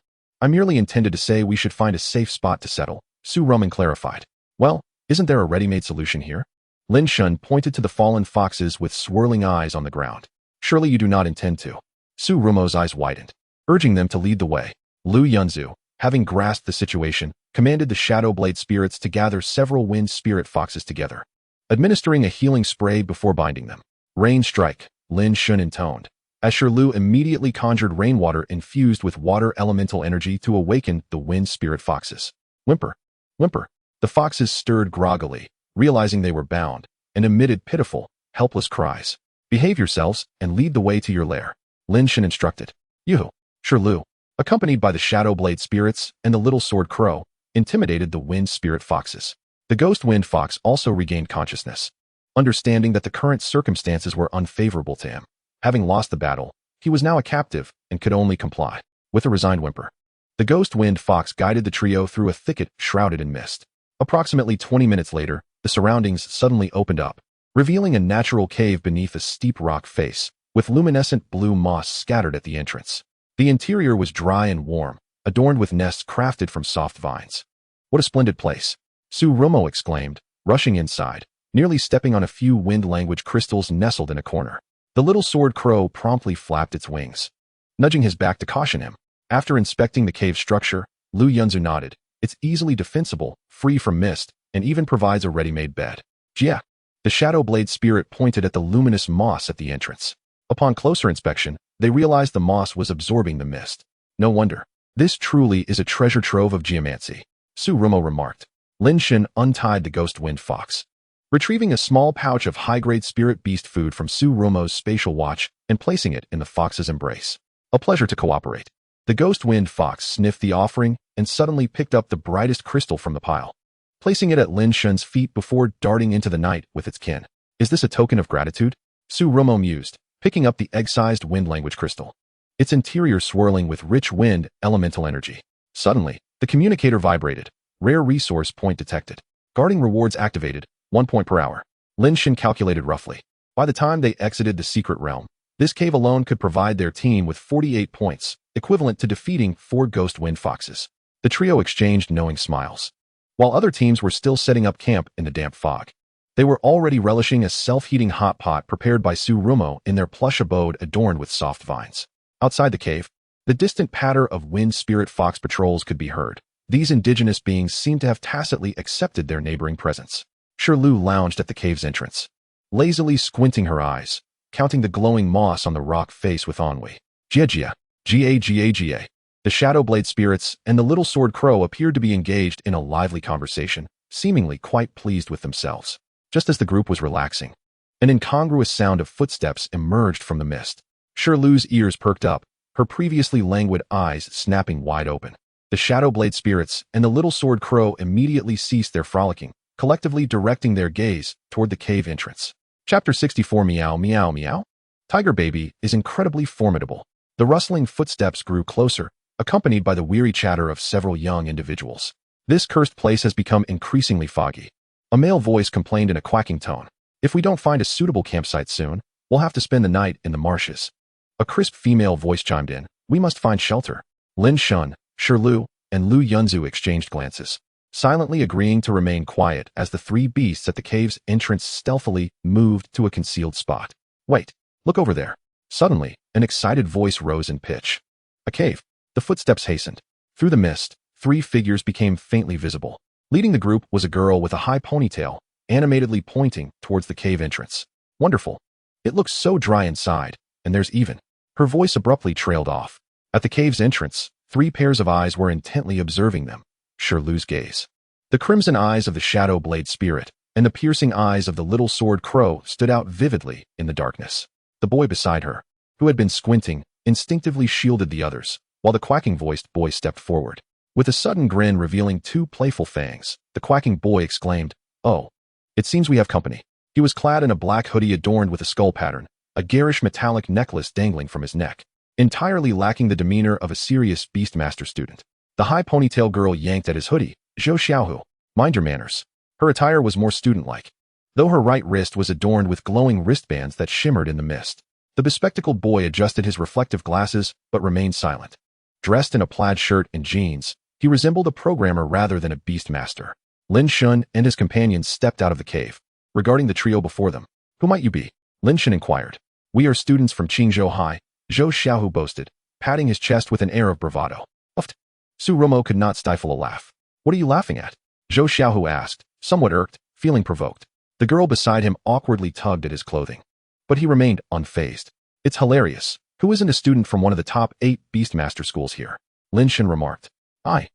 merely intended to say we should find a safe spot to settle, Su Ruming clarified. Well, isn't there a ready-made solution here? Lin Shen pointed to the fallen foxes with swirling eyes on the ground. Surely you do not intend to. Su Ruming's eyes widened, urging them to lead the way. Lu Yunzu, having grasped the situation, commanded the shadow blade spirits to gather several wind spirit foxes together, administering a healing spray before binding them. Rain strike, Lin Shen intoned, as Shirlu immediately conjured rainwater infused with water elemental energy to awaken the wind spirit foxes. Whimper, whimper. The foxes stirred groggily, realizing they were bound, and emitted pitiful, helpless cries. Behave yourselves and lead the way to your lair, Lin Shen instructed. Yoo-hoo. Shirlu, accompanied by the shadow blade spirits and the little sword crow, intimidated the wind spirit foxes. The ghost wind fox also regained consciousness, understanding that the current circumstances were unfavorable to him. Having lost the battle, he was now a captive and could only comply. With a resigned whimper, the ghost wind fox guided the trio through a thicket shrouded in mist. Approximately 20 minutes later, the surroundings suddenly opened up, revealing a natural cave beneath a steep rock face, with luminescent blue moss scattered at the entrance. The interior was dry and warm, adorned with nests crafted from soft vines. What a splendid place, Su Ruming exclaimed, rushing inside, nearly stepping on a few wind-language crystals nestled in a corner. The little sword crow promptly flapped its wings, nudging his back to caution him. After inspecting the cave structure, Lu Yunzu nodded. It's easily defensible, free from mist, and even provides a ready-made bed. Jia. The shadow blade spirit pointed at the luminous moss at the entrance. Upon closer inspection, they realized the moss was absorbing the mist. No wonder. This truly is a treasure trove of geomancy, Su Ruming remarked. Lin Shen untied the ghost wind fox, retrieving a small pouch of high-grade spirit beast food from Su Ruming's spatial watch and placing it in the fox's embrace. A pleasure to cooperate. The ghost wind fox sniffed the offering and suddenly picked up the brightest crystal from the pile, placing it at Lin Shen's feet before darting into the night with its kin. Is this a token of gratitude? Su Ruming mused, picking up the egg-sized wind-language crystal, its interior swirling with rich wind elemental energy. Suddenly, the communicator vibrated. Rare resource point detected. Guarding rewards activated, 1 point per hour. Lin Shen calculated roughly. By the time they exited the secret realm, this cave alone could provide their team with 48 points, equivalent to defeating 4 ghost wind foxes. The trio exchanged knowing smiles. While other teams were still setting up camp in the damp fog, they were already relishing a self-heating hot pot prepared by Su Ruming in their plush abode adorned with soft vines. Outside the cave, the distant patter of wind spirit fox patrols could be heard, These indigenous beings seemed to have tacitly accepted their neighboring presence. Shirlu lounged at the cave's entrance, lazily squinting her eyes, counting the glowing moss on the rock face with ennui. Jia, Ga. The Shadow Blade spirits and the little sword crow appeared to be engaged in a lively conversation, seemingly quite pleased with themselves. Just as the group was relaxing, an incongruous sound of footsteps emerged from the mist. Shirlu's ears perked up, her previously languid eyes snapping wide open. The Shadow Blade spirits and the little sword crow immediately ceased their frolicking, collectively directing their gaze toward the cave entrance. Chapter 64. Meow Meow Meow. Tiger Baby is incredibly formidable. The rustling footsteps grew closer, accompanied by the weary chatter of several young individuals. This cursed place has become increasingly foggy. A male voice complained in a quacking tone. If we don't find a suitable campsite soon, we'll have to spend the night in the marshes. A crisp female voice chimed in. We must find shelter. Lin Shen, Shirlu, and Lu Yunzu exchanged glances, silently agreeing to remain quiet as the three beasts at the cave's entrance stealthily moved to a concealed spot. Wait, look over there. Suddenly, an excited voice rose in pitch. A cave. The footsteps hastened. Through the mist, three figures became faintly visible. Leading the group was a girl with a high ponytail, animatedly pointing towards the cave entrance. Wonderful. It looks so dry inside, and there's even. Her voice abruptly trailed off. At the cave's entrance, three pairs of eyes were intently observing them. Shirlu's gaze. The crimson eyes of the Shadow Blade spirit and the piercing eyes of the little sword crow stood out vividly in the darkness. The boy beside her, who had been squinting, instinctively shielded the others, while the quacking-voiced boy stepped forward. With a sudden grin revealing two playful fangs, the quacking boy exclaimed, "Oh, it seems we have company." He was clad in a black hoodie adorned with a skull pattern, a garish metallic necklace dangling from his neck, entirely lacking the demeanor of a serious Beastmaster student. The high ponytail girl yanked at his hoodie. "Zhou Xiaohu, mind your manners." Her attire was more student-like, though her right wrist was adorned with glowing wristbands that shimmered in the mist. The bespectacled boy adjusted his reflective glasses but remained silent. Dressed in a plaid shirt and jeans, he resembled a programmer rather than a Beastmaster. Lin Shen and his companions stepped out of the cave. Regarding the trio before them, "Who might you be?" Lin Shen inquired. "We are students from Qingzhou High," Zhou Xiaohu boasted, patting his chest with an air of bravado. "Uft." Su Romo could not stifle a laugh. "What are you laughing at?" Zhou Xiaohu asked, somewhat irked, feeling provoked. The girl beside him awkwardly tugged at his clothing, but he remained unfazed. "It's hilarious. Who isn't a student from one of the top 8 Beastmaster schools here?" Lin Shen remarked. I.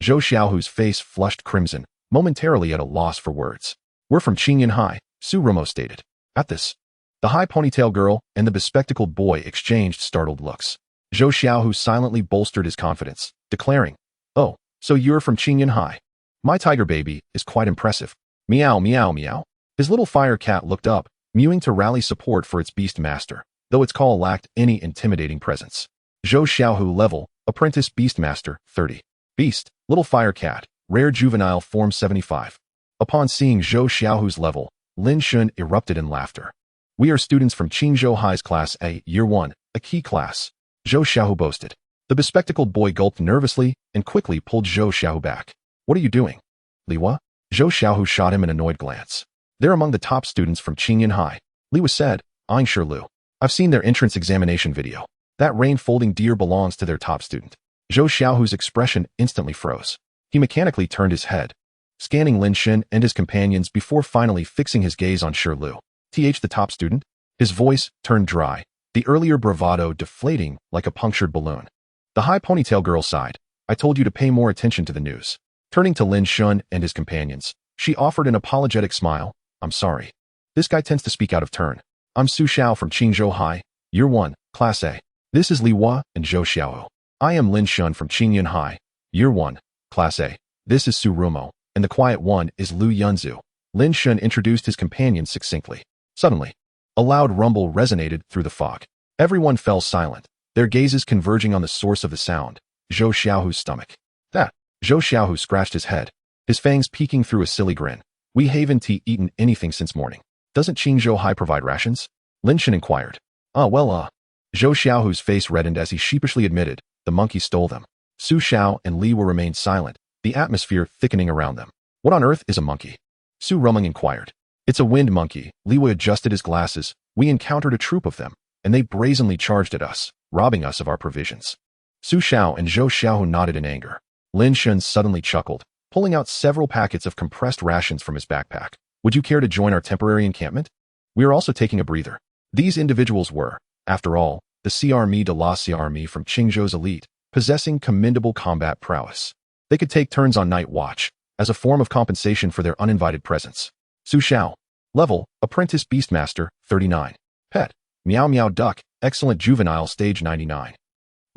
Zhou Xiaohu's face flushed crimson, momentarily at a loss for words. "We're from Qingyan High," Su Romo stated. At this, the high ponytail girl and the bespectacled boy exchanged startled looks. Zhou Xiaohu silently bolstered his confidence, declaring, "Oh, so you're from Qingyan High. My tiger baby is quite impressive." Meow meow meow. His little fire cat looked up, mewing to rally support for its beast master, though its call lacked any intimidating presence. Zhou Xiaohu level, apprentice beastmaster, 30. Beast, little fire cat, rare juvenile form 75. Upon seeing Zhou Xiaohu's level, Lin Shen erupted in laughter. "We are students from Qingzhou High's Class A, Year 1, a key class," Zhou Xiaohu boasted. The bespectacled boy gulped nervously and quickly pulled Zhou Xiaohu back. "What are you doing?" "Liwa?" Zhou Xiaohu shot him an annoyed glance. "They're among the top students from Qingyan High," Liwa said, eyeing Shirlu. "I've seen their entrance examination video. That rain-folding deer belongs to their top student." Zhou Xiaohu's expression instantly froze. He mechanically turned his head, scanning Lin Shen and his companions before finally fixing his gaze on Shirlu. The top student? His voice turned dry, the earlier bravado deflating like a punctured balloon. The high ponytail girl sighed. "I told you to pay more attention to the news." Turning to Lin Shen and his companions, she offered an apologetic smile. "I'm sorry. This guy tends to speak out of turn. I'm Su Xiao from Qingzhou High, Year 1, Class A. This is Li Hua and Zhou Xiaohu. I am Lin Shen from Qingyan High, Year 1, Class A. This is Su Rumo, and the quiet one is Lu Yunzu." Lin Shen introduced his companions succinctly. Suddenly, a loud rumble resonated through the fog. Everyone fell silent, their gazes converging on the source of the sound, Zhou Xiaohu's stomach. "That." Zhou Xiaohu scratched his head, his fangs peeking through a silly grin. "We haven't eaten anything since morning. Doesn't Qingzhou High provide rations?" Lin Shen inquired. Zhou Xiaohu's face reddened as he sheepishly admitted, "The monkey stole them." Su Xiao and Li Wu remained silent, the atmosphere thickening around them. "What on earth is a monkey?" Su Rumeng inquired. "It's a wind monkey." Li Wu adjusted his glasses. "We encountered a troop of them, and they brazenly charged at us, robbing us of our provisions." Su Xiao and Zhou Xiaohu nodded in anger. Lin Shen suddenly chuckled, pulling out several packets of compressed rations from his backpack. Would you care to join our temporary encampment? We are also taking a breather. These individuals were, after all, the Armée de la Armée from Qingzhou's elite, possessing commendable combat prowess. They could take turns on night watch, as a form of compensation for their uninvited presence. Su Xiao. Level, Apprentice Beastmaster, 39. Pet. Meow Meow Duck, Excellent Juvenile Stage 99.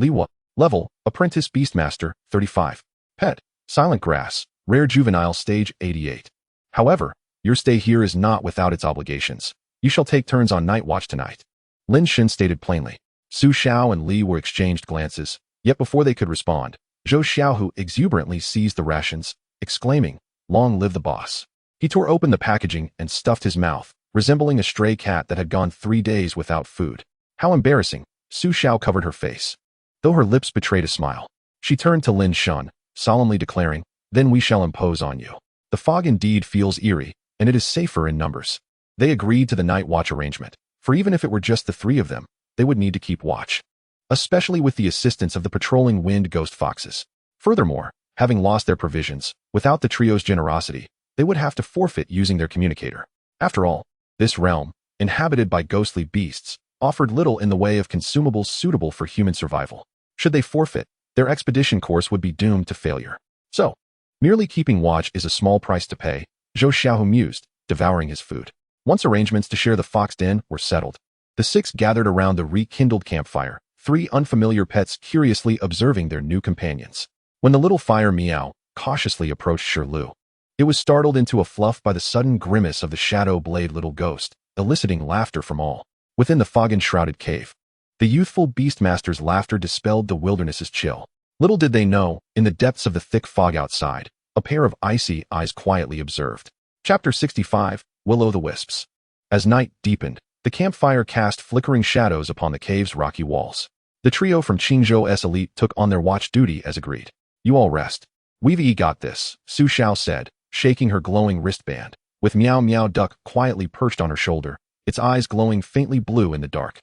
Liwa. Level, Apprentice Beastmaster, 35. Pet. Silent Grass, Rare Juvenile Stage 88. However, your stay here is not without its obligations. You shall take turns on night watch tonight. Lin Shen stated plainly. Su Xiao and Li were exchanged glances, yet before they could respond, Zhou Xiaohu exuberantly seized the rations, exclaiming, "Long live the boss." He tore open the packaging and stuffed his mouth, resembling a stray cat that had gone 3 days without food. How embarrassing! Su Xiao covered her face, though her lips betrayed a smile. She turned to Lin Shen, solemnly declaring, "Then we shall impose on you." The fog indeed feels eerie, and it is safer in numbers. They agreed to the night watch arrangement, for even if it were just the 3 of them, they would need to keep watch, especially with the assistance of the patrolling wind ghost foxes. Furthermore, having lost their provisions, without the trio's generosity, they would have to forfeit using their communicator. After all, this realm, inhabited by ghostly beasts, offered little in the way of consumables suitable for human survival. Should they forfeit, their expedition course would be doomed to failure. So, merely keeping watch is a small price to pay, Zhou Xiaohu mused, devouring his food. Once arrangements to share the fox den were settled, the 6 gathered around the rekindled campfire, 3 unfamiliar pets curiously observing their new companions. When the little fire Meow cautiously approached Shirlu, it was startled into a fluff by the sudden grimace of the shadow blade little ghost, eliciting laughter from all within the fog-enshrouded cave. The youthful Beastmaster's laughter dispelled the wilderness's chill. Little did they know, in the depths of the thick fog outside, a pair of icy eyes quietly observed. Chapter 65, Will-o'-the-Wisps. As night deepened, the campfire cast flickering shadows upon the cave's rocky walls. The trio from Qingzhou's elite took on their watch duty as agreed. You all rest. We've got this, Su Xiao said, shaking her glowing wristband, with Meow Meow Duck quietly perched on her shoulder, its eyes glowing faintly blue in the dark.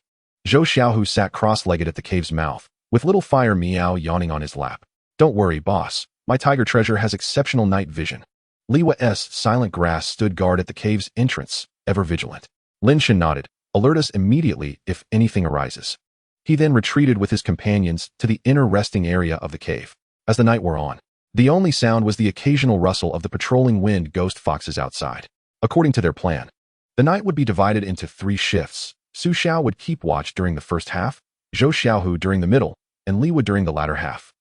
Zhou Xiaohu sat cross-legged at the cave's mouth, with little fire Meow yawning on his lap. Don't worry, boss. My tiger treasure has exceptional night vision. Liwa's Silent Grass stood guard at the cave's entrance, ever vigilant. Lin Shen nodded. Alert us immediately if anything arises. He then retreated with his companions to the inner resting area of the cave. As the night wore on, the only sound was the occasional rustle of the patrolling wind ghost foxes outside. According to their plan, the night would be divided into 3 shifts. Su Xiao would keep watch during the first half, Zhou Xiaohu during the middle, and Li would during the latter half.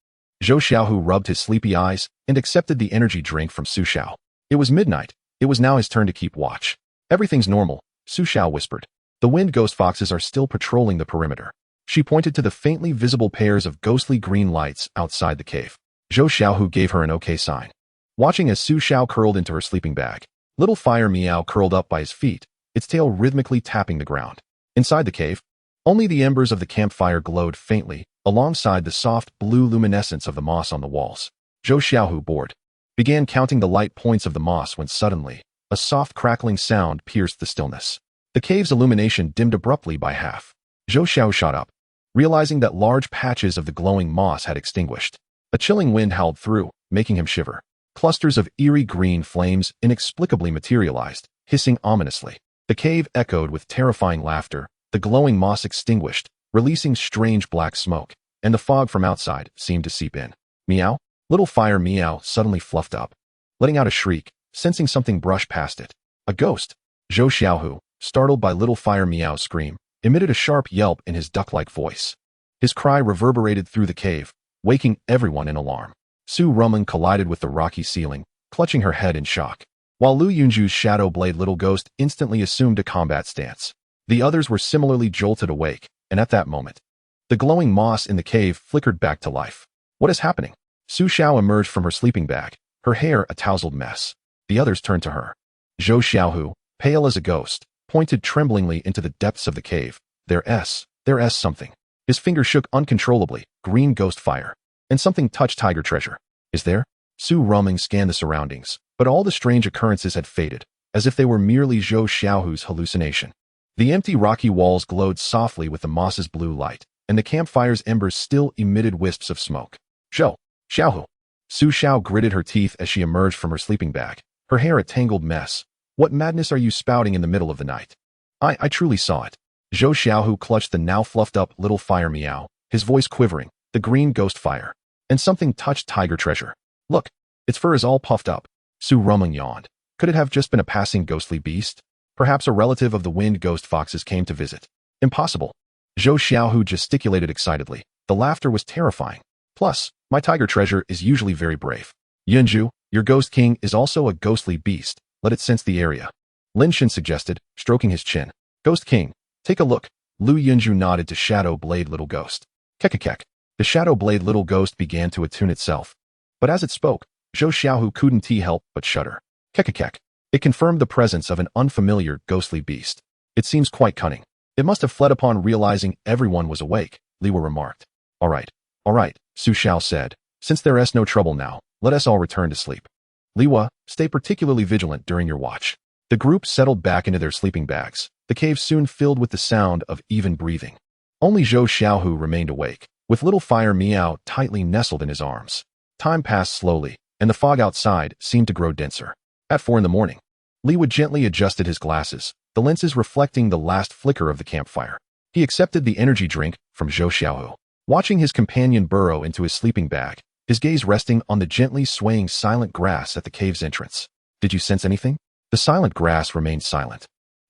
Zhou Xiaohu rubbed his sleepy eyes and accepted the energy drink from Su Xiao. It was midnight. It was now his turn to keep watch. Everything's normal, Su Xiao whispered. The wind ghost foxes are still patrolling the perimeter. She pointed to the faintly visible pairs of ghostly green lights outside the cave. Zhou Xiaohu gave her an okay sign. Watching as Su Xiao curled into her sleeping bag, little fire Meow curled up by his feet, its tail rhythmically tapping the ground. Inside the cave, only the embers of the campfire glowed faintly, alongside the soft blue luminescence of the moss on the walls. Zhou Xiaohu, bored, began counting the light points of the moss when suddenly, a soft crackling sound pierced the stillness. The cave's illumination dimmed abruptly by half. Zhou Xiao shot up, realizing that large patches of the glowing moss had extinguished. A chilling wind howled through, making him shiver. Clusters of eerie green flames inexplicably materialized, hissing ominously. The cave echoed with terrifying laughter, the glowing moss extinguished, releasing strange black smoke, and the fog from outside seemed to seep in. Meow? Little fire Meow suddenly fluffed up, letting out a shriek, sensing something brush past it. A ghost. Zhou Xiaohu, startled by little fire Meow's scream, emitted a sharp yelp in his duck-like voice. His cry reverberated through the cave, waking everyone in alarm. Su Rumeng collided with the rocky ceiling, clutching her head in shock, while Lu Yunju's shadow blade little ghost instantly assumed a combat stance. The others were similarly jolted awake, and at that moment, the glowing moss in the cave flickered back to life. What is happening? Su Xiao emerged from her sleeping bag, her hair a tousled mess. The others turned to her. Zhou Xiaohu, pale as a ghost, pointed tremblingly into the depths of the cave. There's something. His finger shook uncontrollably, green ghost fire. And something touched tiger treasure. Is there? Su Rumeng scanned the surroundings, but all the strange occurrences had faded, as if they were merely Zhou Xiaohu's hallucination. The empty rocky walls glowed softly with the moss's blue light, and the campfire's embers still emitted wisps of smoke. Zhou Xiaohu. Su Xiao gritted her teeth as she emerged from her sleeping bag, her hair a tangled mess. What madness are you spouting in the middle of the night? I truly saw it. Zhou Xiaohu clutched the now fluffed-up little fire meow, his voice quivering, the green ghost fire. And something touched tiger treasure. Look, its fur is all puffed up. Su Rumeng yawned. Could it have just been a passing ghostly beast? Perhaps a relative of the wind ghost foxes came to visit. Impossible. Zhou Xiaohu gesticulated excitedly. The laughter was terrifying. Plus, my tiger treasure is usually very brave. Yunju, your ghost king is also a ghostly beast. Let it sense the area. Lin Shen suggested, stroking his chin. Ghost king, take a look. Lu Yunju nodded to Shadow Blade Little Ghost. Kekekek. The Shadow Blade Little Ghost began to attune itself. But as it spoke, Zhou Xiaohu couldn't help but shudder. Kekekek. It confirmed the presence of an unfamiliar ghostly beast. It seems quite cunning. It must have fled upon realizing everyone was awake, Liwa remarked. All right, Su Xiao said. Since there is no trouble now, let us all return to sleep. Liwa, stay particularly vigilant during your watch. The group settled back into their sleeping bags. The cave soon filled with the sound of even breathing. Only Zhou Xiaohu remained awake, with little fire meow tightly nestled in his arms. Time passed slowly, and the fog outside seemed to grow denser. At 4 a.m, Liwa gently adjusted his glasses, the lenses reflecting the last flicker of the campfire. He accepted the energy drink from Zhou Xiaohu. Watching his companion burrow into his sleeping bag, his gaze resting on the gently swaying silent grass at the cave's entrance. Did you sense anything? The silent grass remained silent,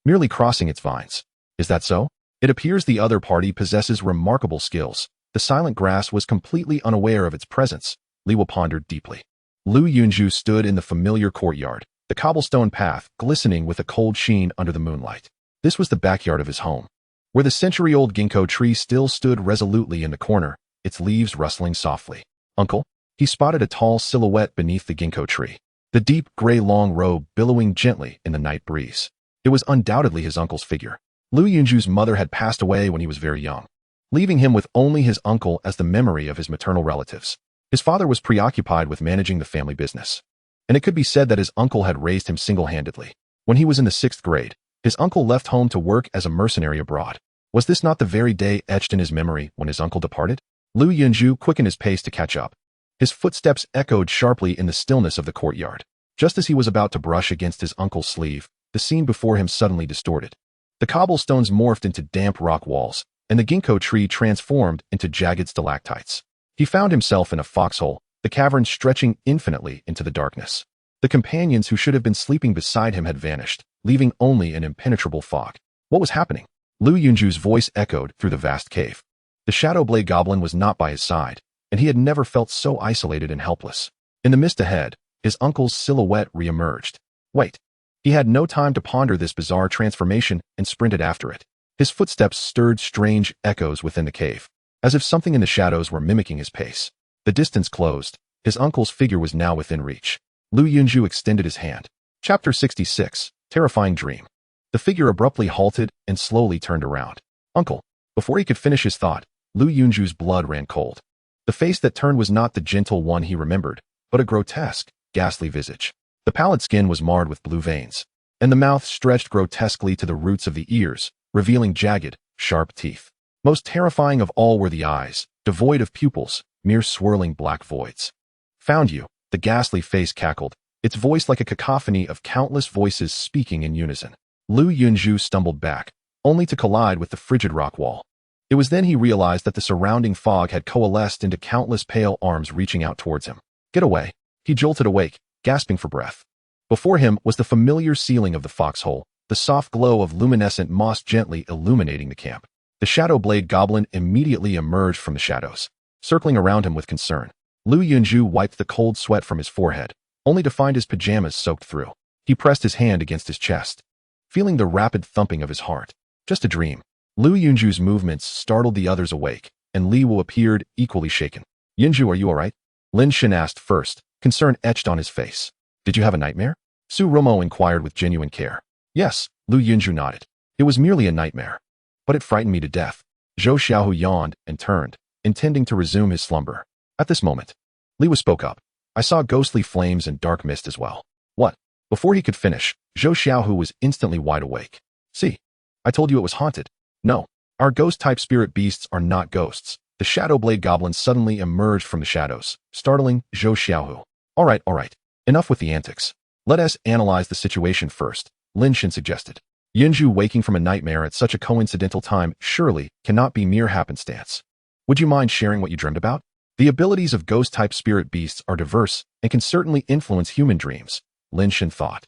merely crossing its vines. Is that so? It appears the other party possesses remarkable skills. The silent grass was completely unaware of its presence. Liwa pondered deeply. Lu Yunju stood in the familiar courtyard, the cobblestone path glistening with a cold sheen under the moonlight. This was the backyard of his home, where the century-old ginkgo tree still stood resolutely in the corner, its leaves rustling softly. Uncle? He spotted a tall silhouette beneath the ginkgo tree, the deep gray long robe billowing gently in the night breeze. It was undoubtedly his uncle's figure. Lu Yunju's mother had passed away when he was very young, leaving him with only his uncle as the memory of his maternal relatives. His father was preoccupied with managing the family business, and it could be said that his uncle had raised him single-handedly. When he was in the 6th grade, his uncle left home to work as a mercenary abroad. Was this not the very day etched in his memory when his uncle departed? Lu Yunju quickened his pace to catch up. His footsteps echoed sharply in the stillness of the courtyard. Just as he was about to brush against his uncle's sleeve, the scene before him suddenly distorted. The cobblestones morphed into damp rock walls, and the ginkgo tree transformed into jagged stalactites. He found himself in a foxhole, the cavern stretching infinitely into the darkness. The companions who should have been sleeping beside him had vanished, leaving only an impenetrable fog. What was happening? Lu Yunju's voice echoed through the vast cave. The Shadow Blade Goblin was not by his side, and he had never felt so isolated and helpless. In the mist ahead, his uncle's silhouette re-emerged. Wait. He had no time to ponder this bizarre transformation and sprinted after it. His footsteps stirred strange echoes within the cave, as if something in the shadows were mimicking his pace. The distance closed. His uncle's figure was now within reach. Lu Yunju extended his hand. Chapter 66, Terrifying Dream. The figure abruptly halted and slowly turned around. Uncle. Before he could finish his thought, Lu Yunju's blood ran cold. The face that turned was not the gentle one he remembered, but a grotesque, ghastly visage. The pallid skin was marred with blue veins, and the mouth stretched grotesquely to the roots of the ears, revealing jagged, sharp teeth. Most terrifying of all were the eyes, devoid of pupils, mere swirling black voids. Found you, the ghastly face cackled, its voice like a cacophony of countless voices speaking in unison. Lu Yunju stumbled back, only to collide with the frigid rock wall. It was then he realized that the surrounding fog had coalesced into countless pale arms reaching out towards him. Get away. He jolted awake, gasping for breath. Before him was the familiar ceiling of the foxhole, the soft glow of luminescent moss gently illuminating the camp. The Shadow Blade Goblin immediately emerged from the shadows, circling around him with concern. Lu Yunju wiped the cold sweat from his forehead, only to find his pajamas soaked through. He pressed his hand against his chest, feeling the rapid thumping of his heart. Just a dream. Lu Yunju's movements startled the others awake, and Li Wu appeared equally shaken. Yunju, are you all right? Lin Shen asked first, concern etched on his face. Did you have a nightmare? Su Romo inquired with genuine care. Yes, Lu Yunju nodded. It was merely a nightmare, but it frightened me to death. Zhou Xiaohu yawned and turned, intending to resume his slumber. At this moment, Li Wu spoke up. I saw ghostly flames and dark mist as well. What? Before he could finish, Zhou Xiaohu was instantly wide awake. See, I told you it was haunted. No, our ghost-type spirit beasts are not ghosts. the Shadow Blade Goblin suddenly emerged from the shadows, startling Zhou Xiaohu. All right. Enough with the antics. Let us analyze the situation first, Lin Shen suggested. Yunju waking from a nightmare at such a coincidental time surely cannot be mere happenstance. Would you mind sharing what you dreamed about? The abilities of ghost-type spirit beasts are diverse and can certainly influence human dreams, Lin Shen thought,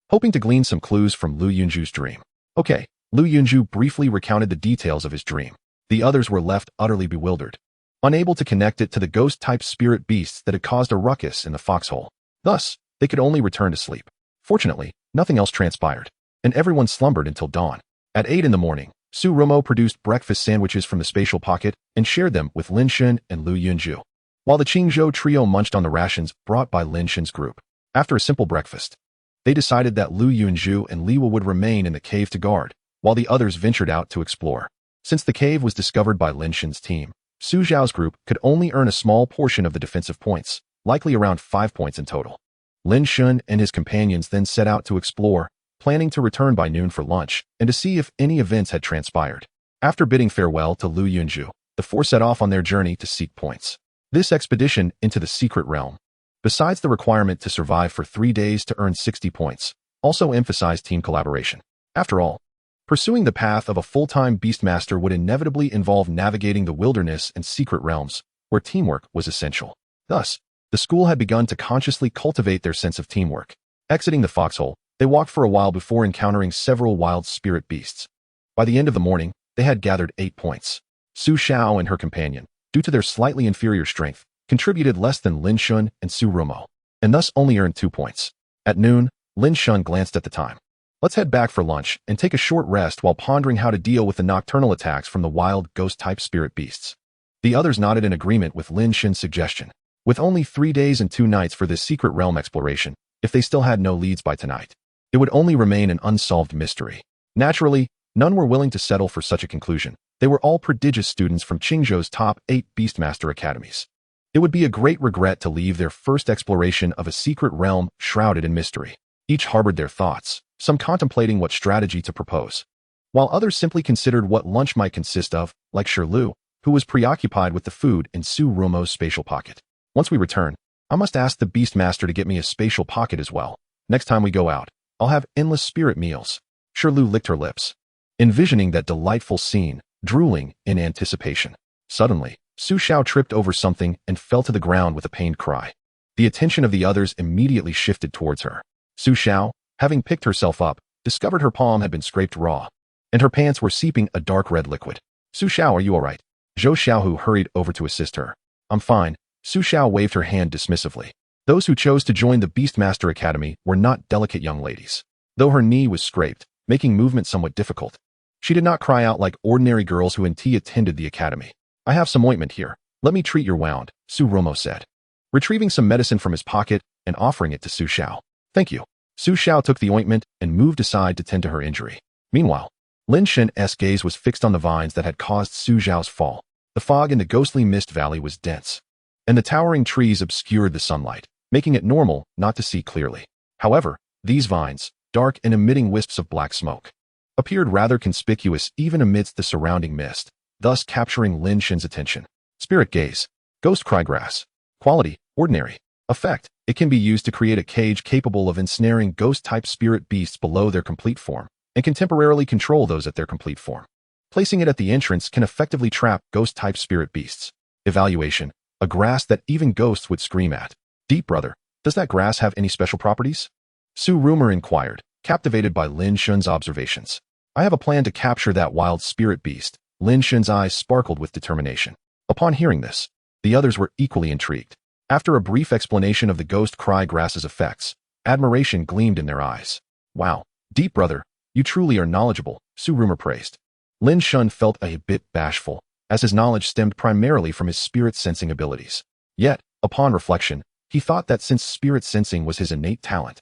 hoping to glean some clues from Lu Yunju's dream. Okay, Lu Yunju briefly recounted the details of his dream. The others were left utterly bewildered, unable to connect it to the ghost-type spirit beasts that had caused a ruckus in the foxhole. Thus, they could only return to sleep. Fortunately, nothing else transpired, and everyone slumbered until dawn. At 8 in the morning, Su Rumo produced breakfast sandwiches from the spatial pocket and shared them with Lin Shen and Lu Yunju, while the Qingzhou trio munched on the rations brought by Lin Shen's group. After a simple breakfast, they decided that Lu Yunju and Liwa would remain in the cave to guard, while the others ventured out to explore. Since the cave was discovered by Lin Shen's team, Su Zhao's group could only earn a small portion of the defensive points, likely around 5 points in total. Lin Shen and his companions then set out to explore, planning to return by noon for lunch and to see if any events had transpired. After bidding farewell to Lu Yunju, the four set off on their journey to seek points. This expedition into the secret realm, besides the requirement to survive for 3 days to earn 60 points, also emphasized team collaboration. After all, pursuing the path of a full-time beastmaster would inevitably involve navigating the wilderness and secret realms, where teamwork was essential. Thus, the school had begun to consciously cultivate their sense of teamwork. Exiting the foxhole, they walked for a while before encountering several wild spirit beasts. By the end of the morning, they had gathered 8 points. Su Xiao and her companion, due to their slightly inferior strength, contributed less than Lin Shen and Su Rumo, and thus only earned 2 points. At noon, Lin Shen glanced at the time. Let's head back for lunch and take a short rest while pondering how to deal with the nocturnal attacks from the wild ghost-type spirit beasts. The others nodded in agreement with Lin Shen's suggestion. With only 3 days and 2 nights for this secret realm exploration, if they still had no leads by tonight, it would only remain an unsolved mystery. Naturally, none were willing to settle for such a conclusion. They were all prodigious students from Qingzhou's top 8 Beastmaster academies. It would be a great regret to leave their first exploration of a secret realm shrouded in mystery. Each harbored their thoughts, some contemplating what strategy to propose, while others simply considered what lunch might consist of, like Shirlu, who was preoccupied with the food in Su Rumo's spatial pocket. Once we return, I must ask the Beastmaster to get me a spatial pocket as well. Next time we go out, I'll have endless spirit meals. Shirlu licked her lips, envisioning that delightful scene, drooling in anticipation. Suddenly, Su Xiao tripped over something and fell to the ground with a pained cry. The attention of the others immediately shifted towards her. Su Xiao, having picked herself up, discovered her palm had been scraped raw, and her pants were seeping a dark red liquid. Su Xiao, are you all right? Zhou Xiaohu hurried over to assist her. I'm fine. Su Xiao waved her hand dismissively. Those who chose to join the Beastmaster Academy were not delicate young ladies. Though her knee was scraped, making movement somewhat difficult, she did not cry out like ordinary girls who attended the academy. I have some ointment here. Let me treat your wound, Su Rumo said, retrieving some medicine from his pocket and offering it to Su Xiao. Thank you. Su Xiao took the ointment and moved aside to tend to her injury. Meanwhile, Lin Shen's gaze was fixed on the vines that had caused Su Zhao's fall. The fog in the ghostly mist valley was dense, and the towering trees obscured the sunlight, making it normal not to see clearly. However, these vines, dark and emitting wisps of black smoke, appeared rather conspicuous even amidst the surrounding mist, thus capturing Lin Shen's attention. Spirit gaze. Ghost craygrass. Quality, ordinary. Effect, it can be used to create a cage capable of ensnaring ghost-type spirit beasts below their complete form, and can temporarily control those at their complete form. Placing it at the entrance can effectively trap ghost-type spirit beasts. Evaluation. A grass that even ghosts would scream at. Deep brother, does that grass have any special properties? Su Rumo inquired, captivated by Lin Shen's observations. I have a plan to capture that wild spirit beast. Lin Shen's eyes sparkled with determination. Upon hearing this, the others were equally intrigued. After a brief explanation of the ghost craygrass's effects, admiration gleamed in their eyes. Wow, Deep brother, you truly are knowledgeable, Su Rumo praised. Lin Shen felt a bit bashful, as his knowledge stemmed primarily from his spirit sensing abilities. Yet, upon reflection, he thought that since spirit sensing was his innate talent,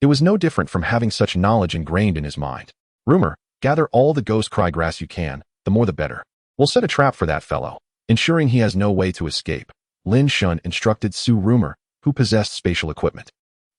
it was no different from having such knowledge ingrained in his mind. Rumor, gather all the ghost craygrass you can, the more the better. We'll set a trap for that fellow, ensuring he has no way to escape. Lin Shen instructed Su Rumo, who possessed spatial equipment.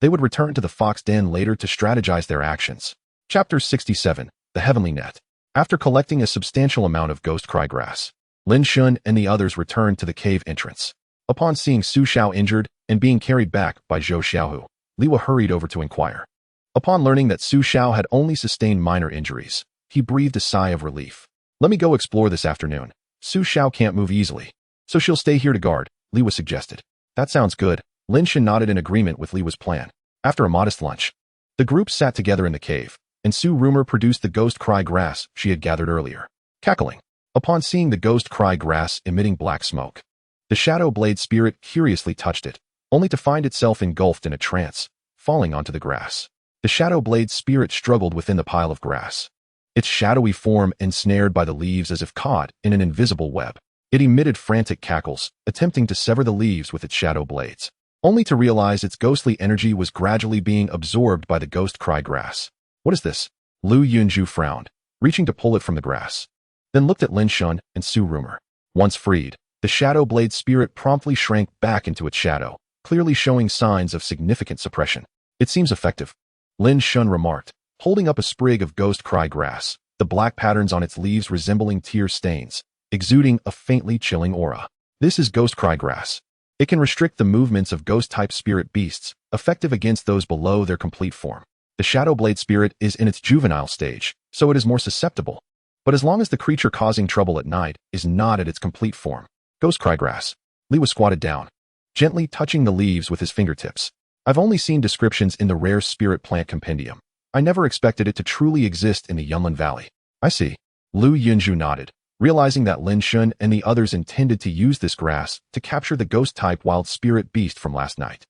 They would return to the fox den later to strategize their actions. Chapter 67, The Heavenly Net. After collecting a substantial amount of ghost craygrass, Lin Shen and the others returned to the cave entrance. Upon seeing Su Xiao injured and being carried back by Zhou Xiaohu, Liwa hurried over to inquire. Upon learning that Su Xiao had only sustained minor injuries, he breathed a sigh of relief. Let me go explore this afternoon. Su Xiao can't move easily, so she'll stay here to guard, Liwa suggested. That sounds good. Lin Shen nodded in agreement with Liwa's plan. After a modest lunch, the group sat together in the cave, and Su Rumor produced the ghost cry grass she had gathered earlier. Cackling. Upon seeing the ghost cry grass emitting black smoke, the Shadow Blade spirit curiously touched it, only to find itself engulfed in a trance, falling onto the grass. The Shadow Blade spirit struggled within the pile of grass, its shadowy form ensnared by the leaves as if caught in an invisible web. It emitted frantic cackles, attempting to sever the leaves with its shadow blades, only to realize its ghostly energy was gradually being absorbed by the ghost cry grass. What is this? Lu Yunju frowned, reaching to pull it from the grass, then looked at Lin Shen and Su Rumor. Once freed, the Shadow Blade spirit promptly shrank back into its shadow, clearly showing signs of significant suppression. It seems effective, Lin Shen remarked, holding up a sprig of ghost cry grass, the black patterns on its leaves resembling tear stains, exuding a faintly chilling aura. This is ghost cry grass. It can restrict the movements of ghost-type spirit beasts, effective against those below their complete form. The Shadow Blade spirit is in its juvenile stage, so it is more susceptible. But as long as the creature causing trouble at night is not at its complete form. Ghost cry grass. Liwa squatted down, gently touching the leaves with his fingertips. I've only seen descriptions in the rare spirit plant compendium. I never expected it to truly exist in the Yunlin Valley. I see. Lu Yunju nodded, realizing that Lin Shen and the others intended to use this grass to capture the ghost-type wild spirit beast from last night.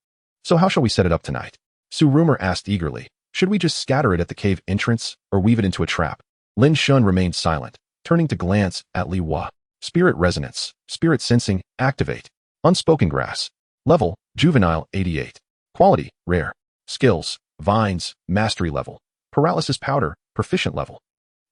So how shall we set it up tonight? Su Rumor asked eagerly. Should we just scatter it at the cave entrance or weave it into a trap? Lin Shen remained silent, turning to glance at Li Hua. Spirit resonance, spirit sensing, activate. Unspoken grass. Level, juvenile 88. Quality, rare. Skills, vines, mastery level. Paralysis powder, proficient level.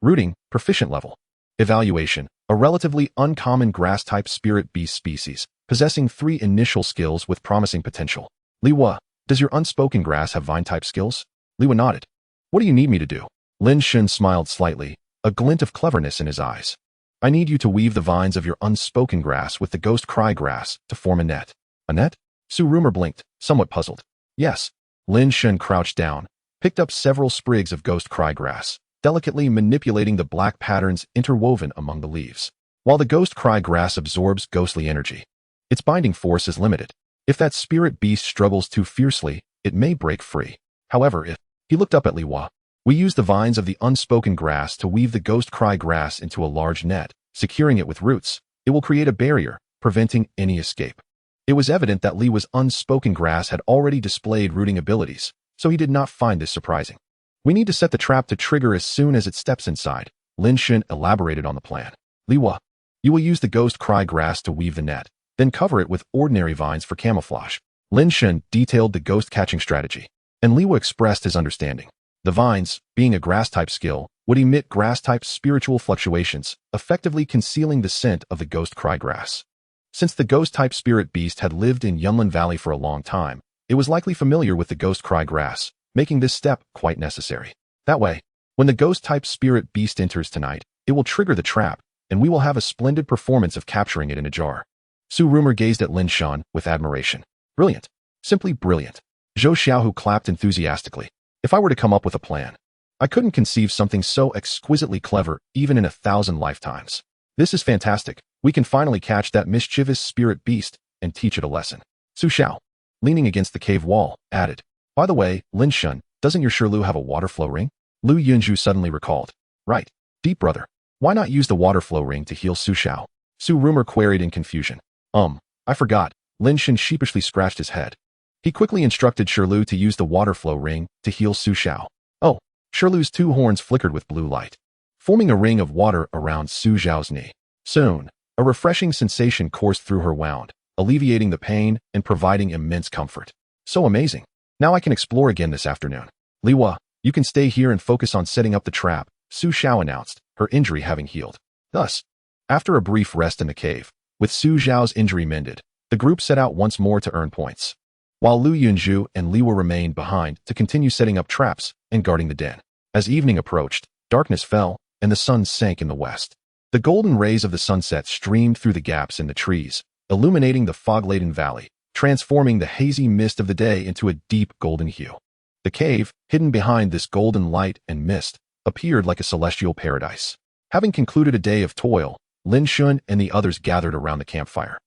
Rooting, proficient level. Evaluation, a relatively uncommon grass-type spirit beast species, possessing 3 initial skills with promising potential. Li Hua, does your unspoken grass have vine-type skills? Li Hua nodded. What do you need me to do? Lin Shen smiled slightly, a glint of cleverness in his eyes. I need you to weave the vines of your unspoken grass with the ghost cry grass to form a net. A net? Su Rumor blinked, somewhat puzzled. Yes. Lin Shen crouched down, picked up several sprigs of ghost cry grass, delicately manipulating the black patterns interwoven among the leaves. While the ghost cry grass absorbs ghostly energy, its binding force is limited. If that spirit beast struggles too fiercely, it may break free. However, if he looked up at Li Hua, we use the vines of the unspoken grass to weave the ghost cry grass into a large net, securing it with roots. It will create a barrier, preventing any escape. It was evident that Li Hua's unspoken grass had already displayed rooting abilities, so he did not find this surprising. We need to set the trap to trigger as soon as it steps inside. Lin Shen elaborated on the plan. Li Hua, you will use the ghost cry grass to weave the net, then cover it with ordinary vines for camouflage. Lin Shen detailed the ghost catching strategy, and Li Hua expressed his understanding. The vines, being a grass-type skill, would emit grass-type spiritual fluctuations, effectively concealing the scent of the ghost cry grass. Since the ghost-type spirit beast had lived in Yunlin Valley for a long time, it was likely familiar with the ghost cry grass, making this step quite necessary. That way, when the ghost-type spirit beast enters tonight, it will trigger the trap, and we will have a splendid performance of capturing it in a jar. Su Rumor gazed at Lin Shen with admiration. Brilliant. Simply brilliant. Zhou Xiaohu clapped enthusiastically. If I were to come up with a plan, I couldn't conceive something so exquisitely clever even in 1,000 lifetimes. This is fantastic. We can finally catch that mischievous spirit beast and teach it a lesson. Su Xiao, leaning against the cave wall, added. By the way, Lin Shen, doesn't your Shirlu have a water flow ring? Lu Yunju suddenly recalled. Right. Deep brother. Why not use the water flow ring to heal Su Xiao? Su Rumor queried in confusion. I forgot. Lin Shen sheepishly scratched his head. He quickly instructed Shirlu to use the water flow ring to heal Su Xiao. Oh, Shirlu's 2 horns flickered with blue light, forming a ring of water around Su Xiao's knee. Soon, a refreshing sensation coursed through her wound, alleviating the pain and providing immense comfort. So amazing. Now I can explore again this afternoon. Li Hua, you can stay here and focus on setting up the trap, Su Xiao announced, her injury having healed. Thus, after a brief rest in the cave, with Su Xiao's injury mended, the group set out once more to earn points, while Lu Yunju and Li Hua remained behind to continue setting up traps and guarding the den. As evening approached, darkness fell, and the sun sank in the west. The golden rays of the sunset streamed through the gaps in the trees, illuminating the fog-laden valley, transforming the hazy mist of the day into a deep golden hue. The cave, hidden behind this golden light and mist, appeared like a celestial paradise. Having concluded a day of toil, Lin Shen and the others gathered around the campfire,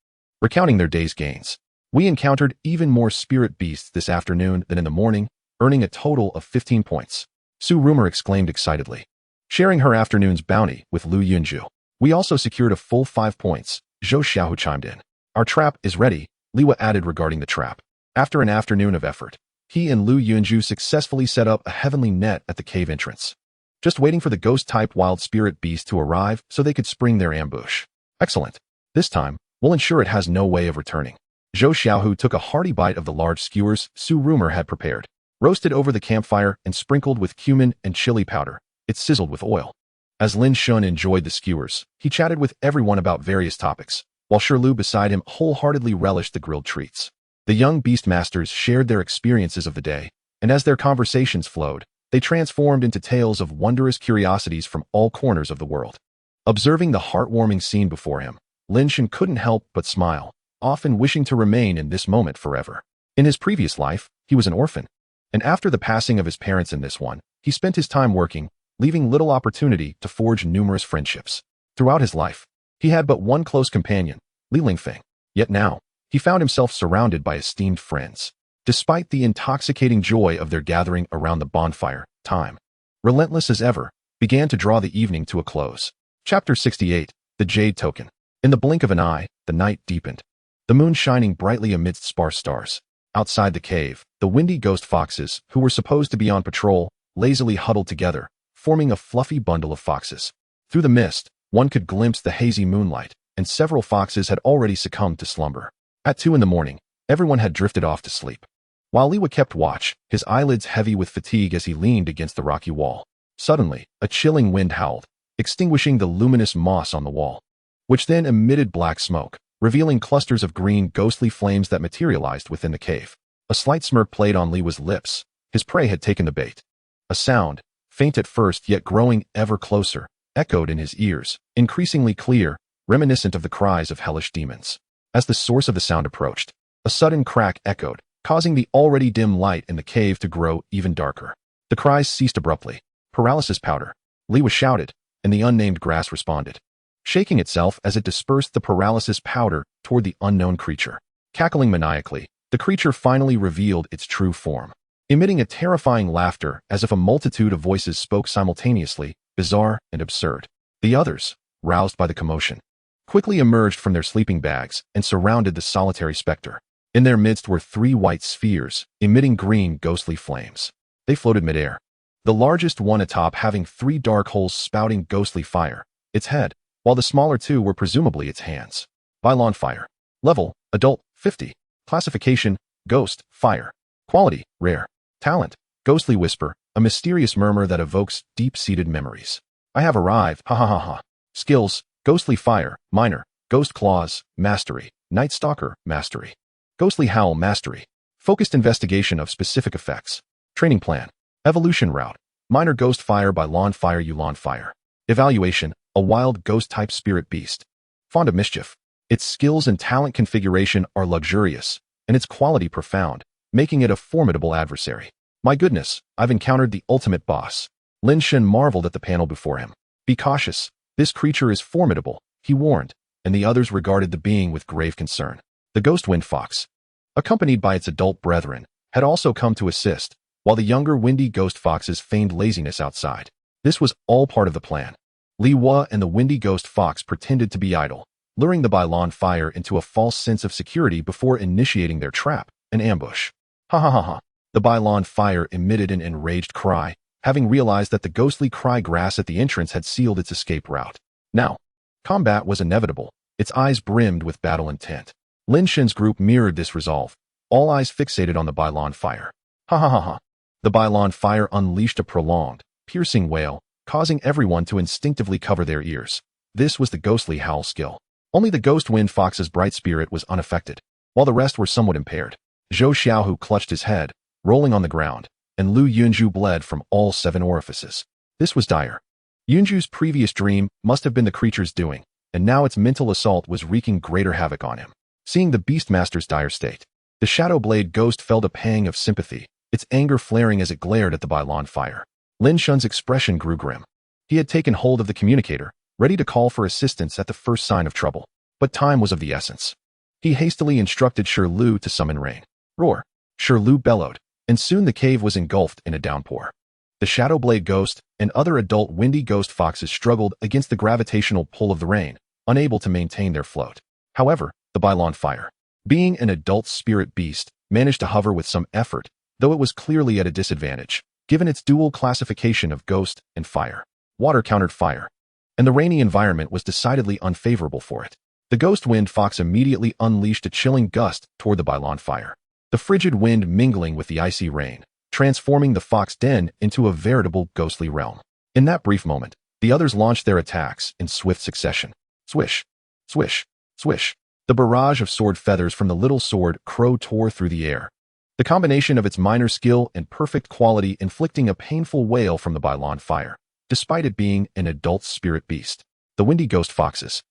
recounting their day's gains. We encountered even more spirit beasts this afternoon than in the morning, earning a total of 15 points. Su Rumor exclaimed excitedly, sharing her afternoon's bounty with Lu Yunju. We also secured a full 5 points, Zhou Xiaohu chimed in. Our trap is ready, Liwa added regarding the trap. After an afternoon of effort, he and Lu Yunju successfully set up a heavenly net at the cave entrance, just waiting for the ghost-type wild spirit beast to arrive so they could spring their ambush. Excellent. This time, we'll ensure it has no way of returning. Zhou Xiaohu took a hearty bite of the large skewers Su Rumor had prepared. Roasted over the campfire and sprinkled with cumin and chili powder, it sizzled with oil. As Lin Shen enjoyed the skewers, he chatted with everyone about various topics, while Shirlu beside him wholeheartedly relished the grilled treats. The young beastmasters shared their experiences of the day, and as their conversations flowed, they transformed into tales of wondrous curiosities from all corners of the world. Observing the heartwarming scene before him, Lin Shen couldn't help but smile, often wishing to remain in this moment forever. In his previous life, he was an orphan, and after the passing of his parents in this one, he spent his time working, leaving little opportunity to forge numerous friendships. Throughout his life, he had but one close companion, Li Lingfeng. Yet now, he found himself surrounded by esteemed friends. Despite the intoxicating joy of their gathering around the bonfire, time, relentless as ever, began to draw the evening to a close. Chapter 68, The Jade Token. In the blink of an eye, the night deepened, the moon shining brightly amidst sparse stars. Outside the cave, the windy ghost foxes, who were supposed to be on patrol, lazily huddled together, forming a fluffy bundle of foxes. Through the mist, one could glimpse the hazy moonlight, and several foxes had already succumbed to slumber. At 2 in the morning, everyone had drifted off to sleep. While Liwa kept watch, his eyelids heavy with fatigue as he leaned against the rocky wall. Suddenly, a chilling wind howled, extinguishing the luminous moss on the wall, which then emitted black smoke, revealing clusters of green ghostly flames that materialized within the cave. A slight smirk played on Liwa's lips. His prey had taken the bait. A sound, faint at first yet growing ever closer, echoed in his ears, increasingly clear, reminiscent of the cries of hellish demons. As the source of the sound approached, a sudden crack echoed, causing the already dim light in the cave to grow even darker. The cries ceased abruptly. Paralysis powder, Liwa shouted, and the unnamed grass responded, shaking itself as it dispersed the paralysis powder toward the unknown creature. Cackling maniacally, the creature finally revealed its true form, emitting a terrifying laughter as if a multitude of voices spoke simultaneously, bizarre and absurd. The others, roused by the commotion, quickly emerged from their sleeping bags and surrounded the solitary specter. In their midst were 3 white spheres, emitting green ghostly flames. They floated midair, the largest one atop having 3 dark holes spouting ghostly fire, its head, while the smaller 2 were presumably its hands. Bylon fire. Level, adult, 50. Classification, ghost, fire. Quality, rare. Talent, ghostly whisper, a mysterious murmur that evokes deep-seated memories. I have arrived, ha ha ha ha. Skills, ghostly fire, minor. Ghost claws, mastery. Night stalker, mastery. Ghostly howl, mastery. Focused investigation of specific effects. Training plan. Evolution route. Minor ghost fire by Lon fire Yulon fire. Evaluation, a wild ghost-type spirit beast. Fond of mischief. Its skills and talent configuration are luxurious, and its quality profound, making it a formidable adversary. My goodness, I've encountered the ultimate boss. Lin Shen marveled at the panel before him. Be cautious. This creature is formidable, he warned, and the others regarded the being with grave concern. The ghost wind fox, accompanied by its adult brethren, had also come to assist, while the younger windy ghost foxes feigned laziness outside. This was all part of the plan. Li Hua and the windy ghost fox pretended to be idle, luring the Bylon fire into a false sense of security before initiating their trap, an ambush. Ha ha ha ha. The Bylon fire emitted an enraged cry, having realized that the ghostly cry grass at the entrance had sealed its escape route. Now, combat was inevitable, its eyes brimmed with battle intent. Lin Shen's group mirrored this resolve, all eyes fixated on the Bylon fire. Ha ha ha ha. The Bylon fire unleashed a prolonged, piercing wail, causing everyone to instinctively cover their ears. This was the ghostly howl skill. Only the ghost wind fox's bright spirit was unaffected, while the rest were somewhat impaired. Zhou Xiaohu clutched his head, rolling on the ground, and Lu Yunju bled from all 7 orifices. This was dire. Yunju's previous dream must have been the creature's doing, and now its mental assault was wreaking greater havoc on him. Seeing the Beastmaster's dire state, the Shadow Blade ghost felt a pang of sympathy, its anger flaring as it glared at the Bylon fire. Lin Shen's expression grew grim. He had taken hold of the communicator, ready to call for assistance at the first sign of trouble. But time was of the essence. He hastily instructed Shirlu to summon rain. Roar! Shirlu bellowed, and soon the cave was engulfed in a downpour. The Shadow Blade ghost and other adult windy ghost foxes struggled against the gravitational pull of the rain, unable to maintain their float. However, the Bylon fire, being an adult spirit beast, managed to hover with some effort, though it was clearly at a disadvantage, given its dual classification of ghost and fire. Water countered fire, and the rainy environment was decidedly unfavorable for it. The ghost wind fox immediately unleashed a chilling gust toward the Bylon fire, the frigid wind mingling with the icy rain, transforming the fox den into a veritable ghostly realm. In that brief moment, the others launched their attacks in swift succession. Swish, swish, swish. The barrage of sword feathers from the little sword crow tore through the air, the combination of its minor skill and perfect quality inflicting a painful wail from the Bylon fire, despite it being an adult spirit beast. The windy ghost foxes,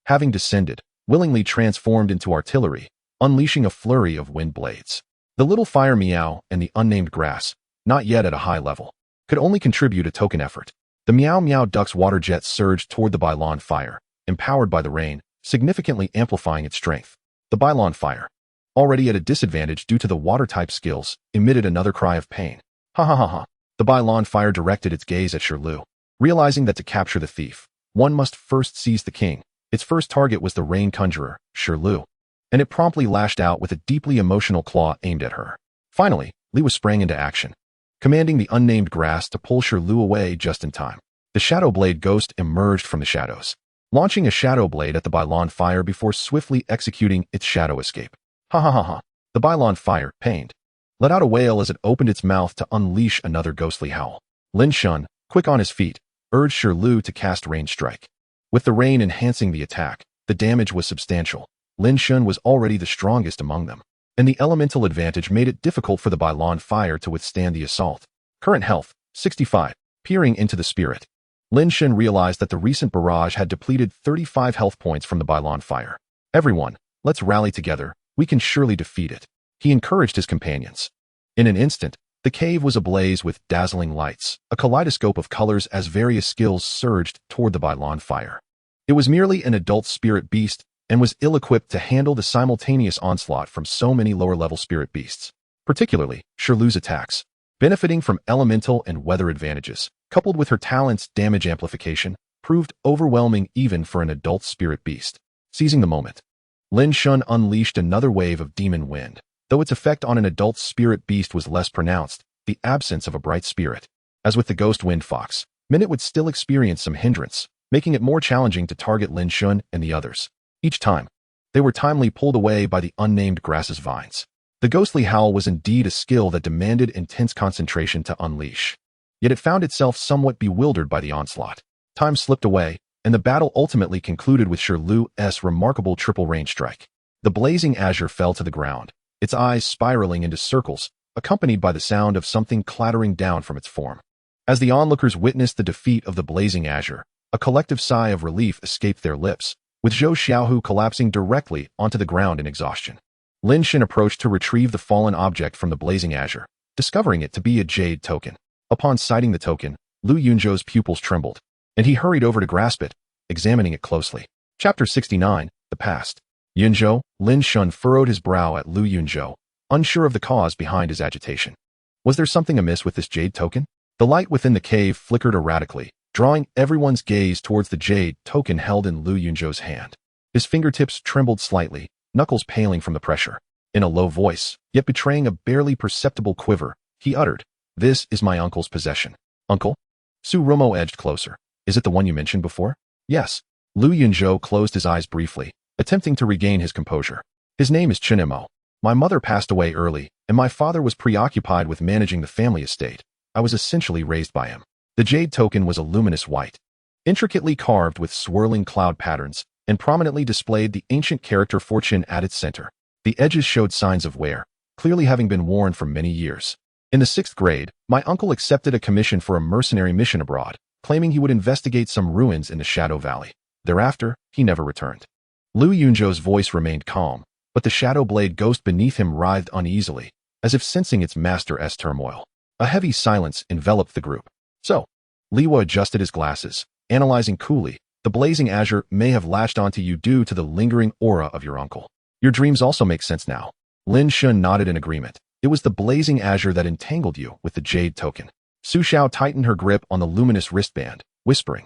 having descended, willingly transformed into artillery, unleashing a flurry of wind blades. The little fire meow and the unnamed grass, not yet at a high level, could only contribute a token effort. The meow meow duck's water jets surged toward the Bylon fire, empowered by the rain, significantly amplifying its strength. The Bylon fire, already at a disadvantage due to the water-type skills, emitted another cry of pain. Ha ha ha ha. The Bylon fire directed its gaze at Shirlu, realizing that to capture the thief, one must first seize the king. Its first target was the rain conjurer, Shirlu, and it promptly lashed out with a deeply emotional claw aimed at her. Finally, Liwa sprang into action, commanding the unnamed grass to pull Shirlu away just in time. The Shadow Blade ghost emerged from the shadows, launching a Shadow Blade at the Bylon fire before swiftly executing its shadow escape. Ha ha ha ha. The Bylon fire, pained, let out a wail as it opened its mouth to unleash another ghostly howl. Lin Shen, quick on his feet, urged Shirlu to cast Rain Strike. With the rain enhancing the attack, the damage was substantial. Lin Shen was already the strongest among them, and the elemental advantage made it difficult for the Bylon fire to withstand the assault. Current health, 65. Peering into the spirit, Lin Shen realized that the recent barrage had depleted 35 health points from the Bylon fire. Everyone, let's rally together. We can surely defeat it. He encouraged his companions. In an instant, the cave was ablaze with dazzling lights, a kaleidoscope of colors as various skills surged toward the Bylon fire. It was merely an adult spirit beast and was ill-equipped to handle the simultaneous onslaught from so many lower-level spirit beasts. Particularly, Shirlu's attacks, benefiting from elemental and weather advantages, coupled with her talent's damage amplification, proved overwhelming even for an adult spirit beast. Seizing the moment, Lin Shen unleashed another wave of demon wind. Though its effect on an adult spirit beast was less pronounced, the absence of a bright spirit, as with the ghost wind fox, meant it would still experience some hindrance, making it more challenging to target Lin Shen and the others. Each time, they were timely pulled away by the unnamed grass's vines. The ghostly howl was indeed a skill that demanded intense concentration to unleash. Yet it found itself somewhat bewildered by the onslaught. Time slipped away, and the battle ultimately concluded with Shirlu's remarkable triple rain strike. The blazing azure fell to the ground, its eyes spiraling into circles, accompanied by the sound of something clattering down from its form. As the onlookers witnessed the defeat of the blazing azure, a collective sigh of relief escaped their lips, with Zhou Xiaohu collapsing directly onto the ground in exhaustion. Lin Shen approached to retrieve the fallen object from the blazing azure, discovering it to be a jade token. Upon sighting the token, Lu Yunzhou's pupils trembled, and he hurried over to grasp it, examining it closely. Chapter 69, The Past. Yunzhou, Lin Shen furrowed his brow at Lu Yunzhou, unsure of the cause behind his agitation. Was there something amiss with this jade token? The light within the cave flickered erratically, drawing everyone's gaze towards the jade token held in Lu Yunzhou's hand. His fingertips trembled slightly, knuckles paling from the pressure. In a low voice, yet betraying a barely perceptible quiver, he uttered, "This is my uncle's possession." "Uncle?" Su Romo edged closer. "Is it the one you mentioned before?" "Yes." Lu Yunzhou closed his eyes briefly, attempting to regain his composure. "His name is Chinemo. My mother passed away early, and my father was preoccupied with managing the family estate. I was essentially raised by him." The jade token was a luminous white, intricately carved with swirling cloud patterns, and prominently displayed the ancient character fortune at its center. The edges showed signs of wear, clearly having been worn for many years. In the 6th grade, my uncle accepted a commission for a mercenary mission abroad, claiming he would investigate some ruins in the Shadow Valley. Thereafter, he never returned. Lu Yunzhou's voice remained calm, but the shadow blade ghost beneath him writhed uneasily, as if sensing its master's turmoil. A heavy silence enveloped the group. So, Liwa adjusted his glasses, analyzing coolly. The blazing azure may have latched onto you due to the lingering aura of your uncle. Your dreams also make sense now. Lin Shen nodded in agreement. It was the blazing azure that entangled you with the jade token. Su Xiao tightened her grip on the luminous wristband, whispering,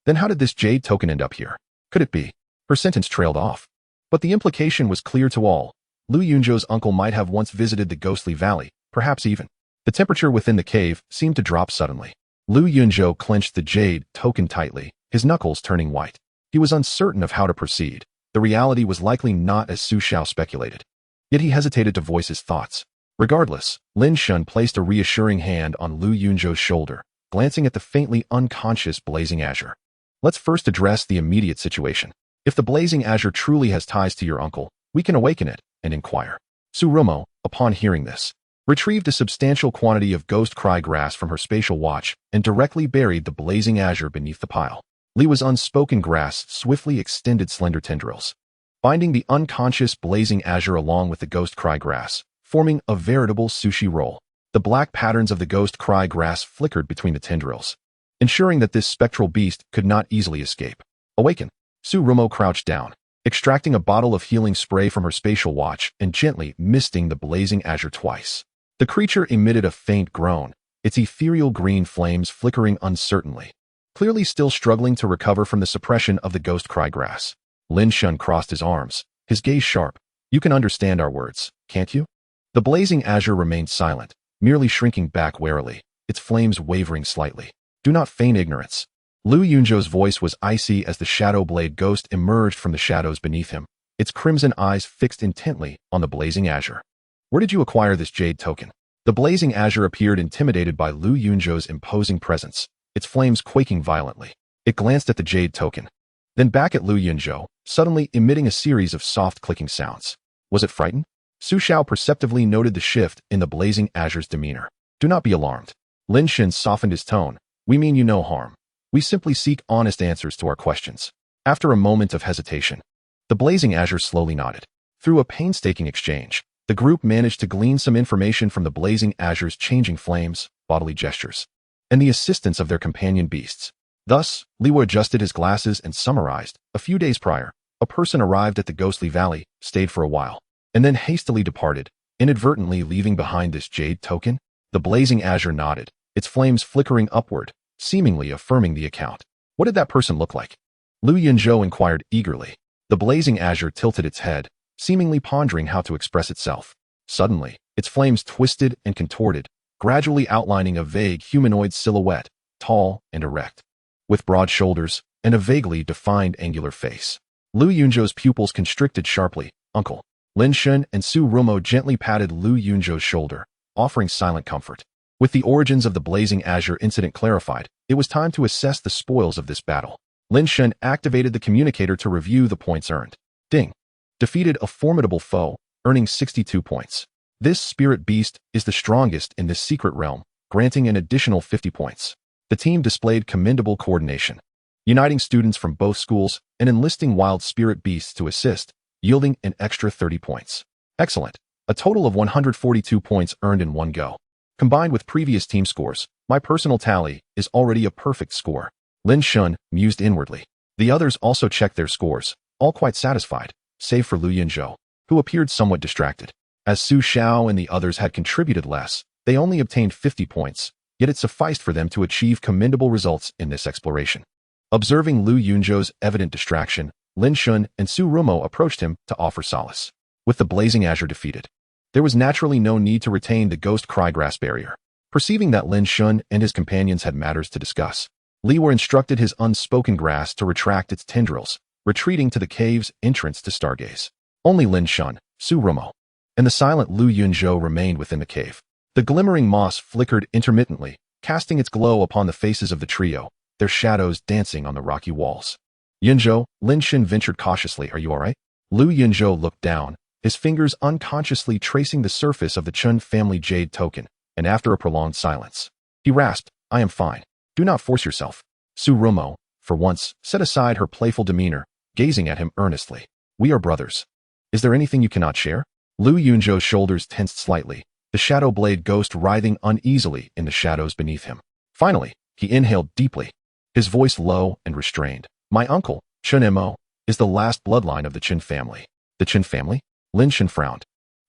"Then how did this jade token end up here? Could it be?" Her sentence trailed off. But the implication was clear to all. Lu Yunzhou's uncle might have once visited the ghostly valley, perhaps even. The temperature within the cave seemed to drop suddenly. Lu Yunzhou clenched the jade token tightly, his knuckles turning white. He was uncertain of how to proceed. The reality was likely not as Su Xiao speculated. Yet he hesitated to voice his thoughts. Regardless, Lin Shen placed a reassuring hand on Lu Yunzhou's shoulder, glancing at the faintly unconscious blazing azure. Let's first address the immediate situation. If the blazing azure truly has ties to your uncle, we can awaken it and inquire. Su Rumo, upon hearing this, retrieved a substantial quantity of ghost cry grass from her spatial watch and directly buried the blazing azure beneath the pile. Liwa's unspoken grass swiftly extended slender tendrils, binding the unconscious blazing azure along with the ghost cry grass, forming a veritable sushi roll. The black patterns of the ghost cry grass flickered between the tendrils, ensuring that this spectral beast could not easily escape. Awaken. Su Rumo crouched down, extracting a bottle of healing spray from her spatial watch and gently misting the blazing azure twice. The creature emitted a faint groan, its ethereal green flames flickering uncertainly, clearly still struggling to recover from the suppression of the ghost cry grass. Lin Shen crossed his arms, his gaze sharp. You can understand our words, can't you? The blazing azure remained silent, merely shrinking back warily, its flames wavering slightly. Do not feign ignorance. Lu Yunzhou's voice was icy as the shadow blade ghost emerged from the shadows beneath him, its crimson eyes fixed intently on the blazing azure. Where did you acquire this jade token? The blazing azure appeared intimidated by Lu Yunzhou's imposing presence, its flames quaking violently. It glanced at the jade token, then back at Lu Yunzhou, suddenly emitting a series of soft clicking sounds. Was it frightened? Su Xiao perceptively noted the shift in the blazing azure's demeanor. Do not be alarmed. Lin Shen softened his tone. We mean you no harm. We simply seek honest answers to our questions. After a moment of hesitation, the blazing azure slowly nodded. Through a painstaking exchange, the group managed to glean some information from the blazing azure's changing flames, bodily gestures, and the assistance of their companion beasts. Thus, Liwa adjusted his glasses and summarized. A few days prior, a person arrived at the ghostly valley, stayed for a while, and then hastily departed, inadvertently leaving behind this jade token. The blazing azure nodded, its flames flickering upward, seemingly affirming the account. What did that person look like? Lu Yunzhou inquired eagerly. The blazing azure tilted its head, seemingly pondering how to express itself. Suddenly, its flames twisted and contorted, gradually outlining a vague humanoid silhouette, tall and erect, with broad shoulders and a vaguely defined angular face. Lu Yunzhou's pupils constricted sharply. Uncle. Lin Shen and Su Rumo gently patted Lu Yunzhou's shoulder, offering silent comfort. With the origins of the blazing azure incident clarified, it was time to assess the spoils of this battle. Lin Shen activated the communicator to review the points earned. Ding. Defeated a formidable foe, earning 62 points. This spirit beast is the strongest in this secret realm, granting an additional 50 points. The team displayed commendable coordination, uniting students from both schools and enlisting wild spirit beasts to assist, yielding an extra 30 points. Excellent. A total of 142 points earned in one go. Combined with previous team scores, my personal tally is already a perfect score. Lin Shen mused inwardly. The others also checked their scores, all quite satisfied, save for Lu Yunzhou, who appeared somewhat distracted. As Su Xiao and the others had contributed less, they only obtained 50 points, yet it sufficed for them to achieve commendable results in this exploration. Observing Lu Yunzhou's evident distraction, Lin Shen and Su Rumo approached him to offer solace. With the blazing azure defeated, there was naturally no need to retain the ghost crygrass barrier. Perceiving that Lin Shen and his companions had matters to discuss, Liwa instructed his unspoken grass to retract its tendrils, retreating to the cave's entrance to stargaze. Only Lin Shen, Su Rumo, and the silent Lu Yunzhou remained within the cave. The glimmering moss flickered intermittently, casting its glow upon the faces of the trio, their shadows dancing on the rocky walls. Yunzhou, Lin Shen ventured cautiously. Are you all right? Lu Yunzhou looked down, his fingers unconsciously tracing the surface of the Chun family jade token, and after a prolonged silence, he rasped, I am fine. Do not force yourself. Surumo, for once, set aside her playful demeanor, gazing at him earnestly. We are brothers. Is there anything you cannot share? Lu Yunzhou's shoulders tensed slightly, the shadow blade ghost writhing uneasily in the shadows beneath him. Finally, he inhaled deeply, his voice low and restrained. My uncle, Chen Mo, is the last bloodline of the Chen family. The Chen family? Lin Shen frowned.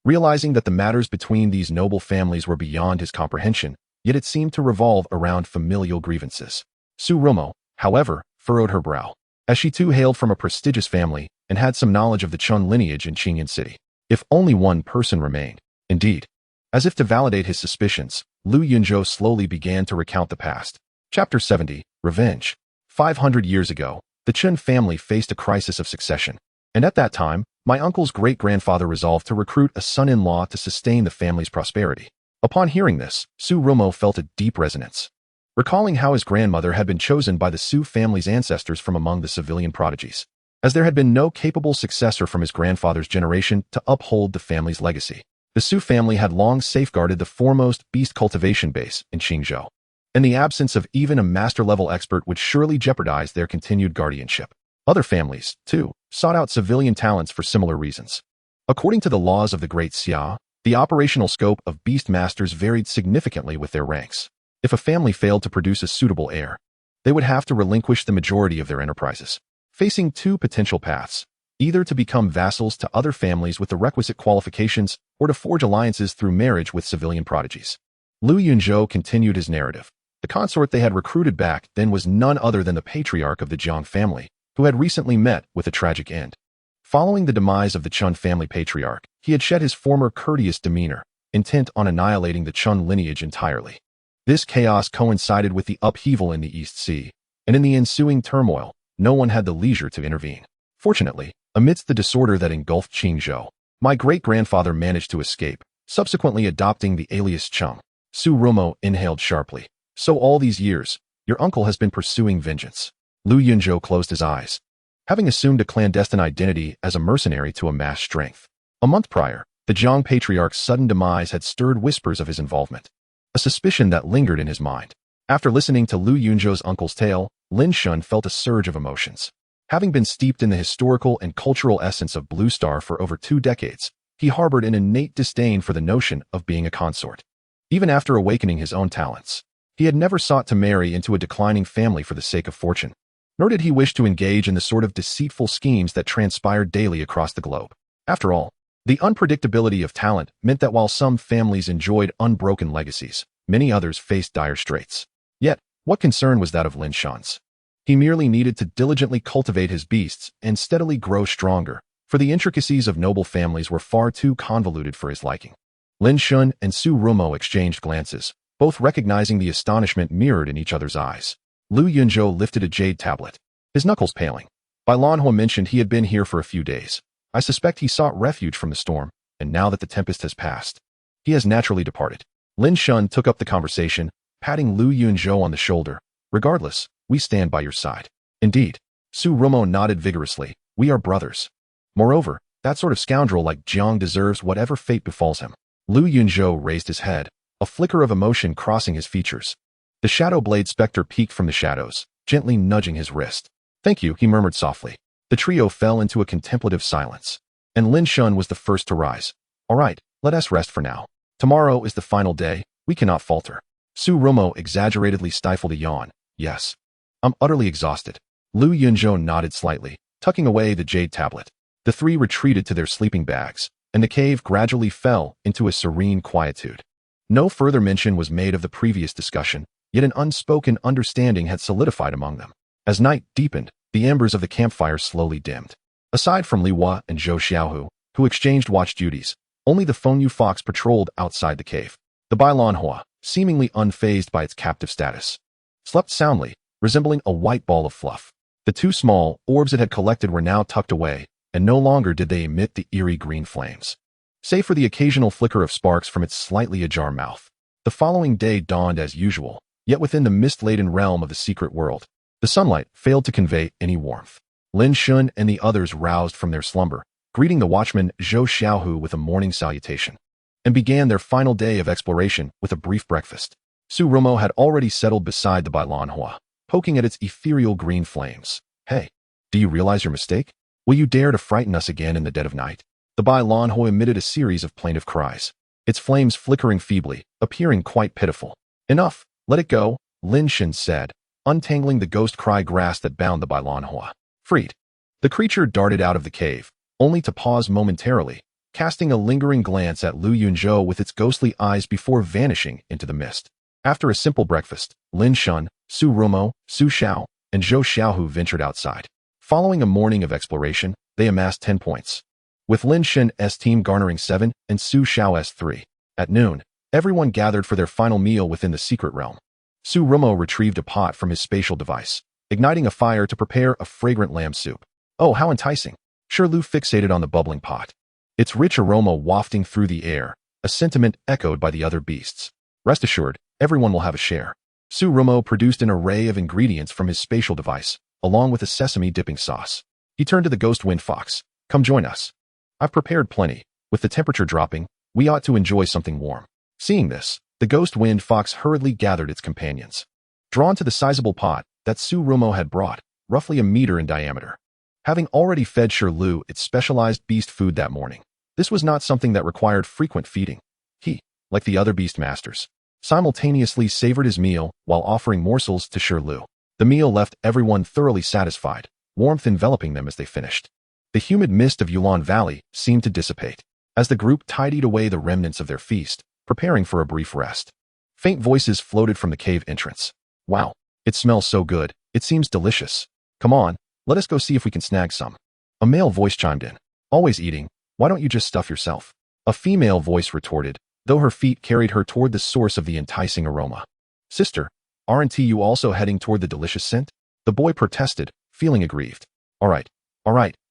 Realizing that the matters between these noble families were beyond his comprehension, yet it seemed to revolve around familial grievances. Surumo, however, furrowed her brow, as she too hailed from a prestigious family and had some knowledge of the Chun lineage in Qingyan City. If only one person remained. Indeed. As if to validate his suspicions, Lu Yunzhou slowly began to recount the past. Chapter 70, Revenge. 500 years ago, the Chen family faced a crisis of succession, and at that time, my uncle's great-grandfather resolved to recruit a son-in-law to sustain the family's prosperity. Upon hearing this, Su Rumo felt a deep resonance. Recalling how his grandmother had been chosen by the Su family's ancestors from among the civilian prodigies, as there had been no capable successor from his grandfather's generation to uphold the family's legacy. The Su family had long safeguarded the foremost beast cultivation base in Qingzhou, and the absence of even a master-level expert would surely jeopardize their continued guardianship. Other families, too, sought out civilian talents for similar reasons. According to the laws of the Great Xia, the operational scope of beast masters varied significantly with their ranks. If a family failed to produce a suitable heir, they would have to relinquish the majority of their enterprises, facing two potential paths, either to become vassals to other families with the requisite qualifications or to forge alliances through marriage with civilian prodigies. Lu Yunzhou continued his narrative. The consort they had recruited back then was none other than the patriarch of the Jiang family, who had recently met with a tragic end. Following the demise of the Chun family patriarch, he had shed his former courteous demeanor, intent on annihilating the Chun lineage entirely. This chaos coincided with the upheaval in the East Sea, and in the ensuing turmoil, no one had the leisure to intervene. Fortunately, amidst the disorder that engulfed Qingzhou, my great-grandfather managed to escape, subsequently adopting the alias Chung. Su Rumo inhaled sharply. So all these years, your uncle has been pursuing vengeance. Lu Yunzhou closed his eyes, having assumed a clandestine identity as a mercenary to amass strength. A month prior, the Jiang patriarch's sudden demise had stirred whispers of his involvement, a suspicion that lingered in his mind. After listening to Lu Yunzhou's uncle's tale, Lin Shen felt a surge of emotions. Having been steeped in the historical and cultural essence of Blue Star for over 2 decades, he harbored an innate disdain for the notion of being a consort. Even after awakening his own talents, he had never sought to marry into a declining family for the sake of fortune, nor did he wish to engage in the sort of deceitful schemes that transpired daily across the globe. After all, the unpredictability of talent meant that while some families enjoyed unbroken legacies, many others faced dire straits. Yet, what concern was that of Lin Shen's? He merely needed to diligently cultivate his beasts and steadily grow stronger, for the intricacies of noble families were far too convoluted for his liking. Lin Shen and Su Rumo exchanged glances, both recognizing the astonishment mirrored in each other's eyes. Lu Yunzhou lifted a jade tablet, his knuckles paling. Bai Lanhua mentioned he had been here for a few days. I suspect he sought refuge from the storm, and now that the tempest has passed, he has naturally departed. Lin Shen took up the conversation, patting Lu Yunzhou on the shoulder. Regardless, we stand by your side. Indeed. Su Rumo nodded vigorously. We are brothers. Moreover, that sort of scoundrel like Jiang deserves whatever fate befalls him. Lu Yunzhou raised his head, a flicker of emotion crossing his features. The shadow blade specter peeked from the shadows, gently nudging his wrist. Thank you, he murmured softly. The trio fell into a contemplative silence, and Lin Shen was the first to rise. All right, let us rest for now. Tomorrow is the final day, we cannot falter. Su Rumo exaggeratedly stifled a yawn. Yes. I'm utterly exhausted. Lu Yunzhou nodded slightly, tucking away the jade tablet. The three retreated to their sleeping bags, and the cave gradually fell into a serene quietude. No further mention was made of the previous discussion, yet an unspoken understanding had solidified among them. As night deepened, the embers of the campfire slowly dimmed. Aside from Li Hua and Zhou Xiaohu, who exchanged watch duties, only the Fengyu fox patrolled outside the cave. The Bai Lanhua, seemingly unfazed by its captive status, slept soundly, resembling a white ball of fluff. The 2 small orbs it had collected were now tucked away, and no longer did they emit the eerie green flames, save for the occasional flicker of sparks from its slightly ajar mouth. The following day dawned as usual, yet within the mist-laden realm of the secret world, the sunlight failed to convey any warmth. Lin Shen and the others roused from their slumber, greeting the watchman Zhou Xiaohu with a morning salutation, and began their final day of exploration with a brief breakfast. Su Rumo had already settled beside the Bai Lanhua, poking at its ethereal green flames. Hey, do you realize your mistake? Will you dare to frighten us again in the dead of night? The Bai Lan Ho emitted a series of plaintive cries, its flames flickering feebly, appearing quite pitiful. Enough, let it go, Lin Shen said, untangling the ghost cry grass that bound the Bai Lan Hoa. Freed. The creature darted out of the cave, only to pause momentarily, casting a lingering glance at Lu Yunzhou with its ghostly eyes before vanishing into the mist. After a simple breakfast, Lin Shen, Su Rumo, Su Xiao, and Zhou Xiaohu ventured outside. Following a morning of exploration, they amassed 10 points, with Lin Shen's team garnering 7 and Su Xiao's 3. At noon, everyone gathered for their final meal within the secret realm. Su Rumo retrieved a pot from his spatial device, igniting a fire to prepare a fragrant lamb soup. Oh, how enticing! Lu fixated on the bubbling pot, its rich aroma wafting through the air, a sentiment echoed by the other beasts. Rest assured, everyone will have a share. Su Rumo produced an array of ingredients from his spatial device, along with a sesame dipping sauce. He turned to the ghost wind fox. Come join us. I've prepared plenty. With the temperature dropping, we ought to enjoy something warm. Seeing this, the ghost wind fox hurriedly gathered its companions, drawn to the sizable pot that Su Rumo had brought, roughly a meter in diameter. Having already fed Lu its specialized beast food that morning, this was not something that required frequent feeding. He, like the other beast masters, simultaneously savored his meal while offering morsels to Lu. The meal left everyone thoroughly satisfied, warmth enveloping them as they finished. The humid mist of Yulan Valley seemed to dissipate as the group tidied away the remnants of their feast, preparing for a brief rest. Faint voices floated from the cave entrance. Wow, it smells so good, it seems delicious. Come on, let us go see if we can snag some. A male voice chimed in. Always eating, why don't you just stuff yourself? A female voice retorted, though her feet carried her toward the source of the enticing aroma. Sister, aren't you also heading toward the delicious scent? The boy protested, feeling aggrieved. All right,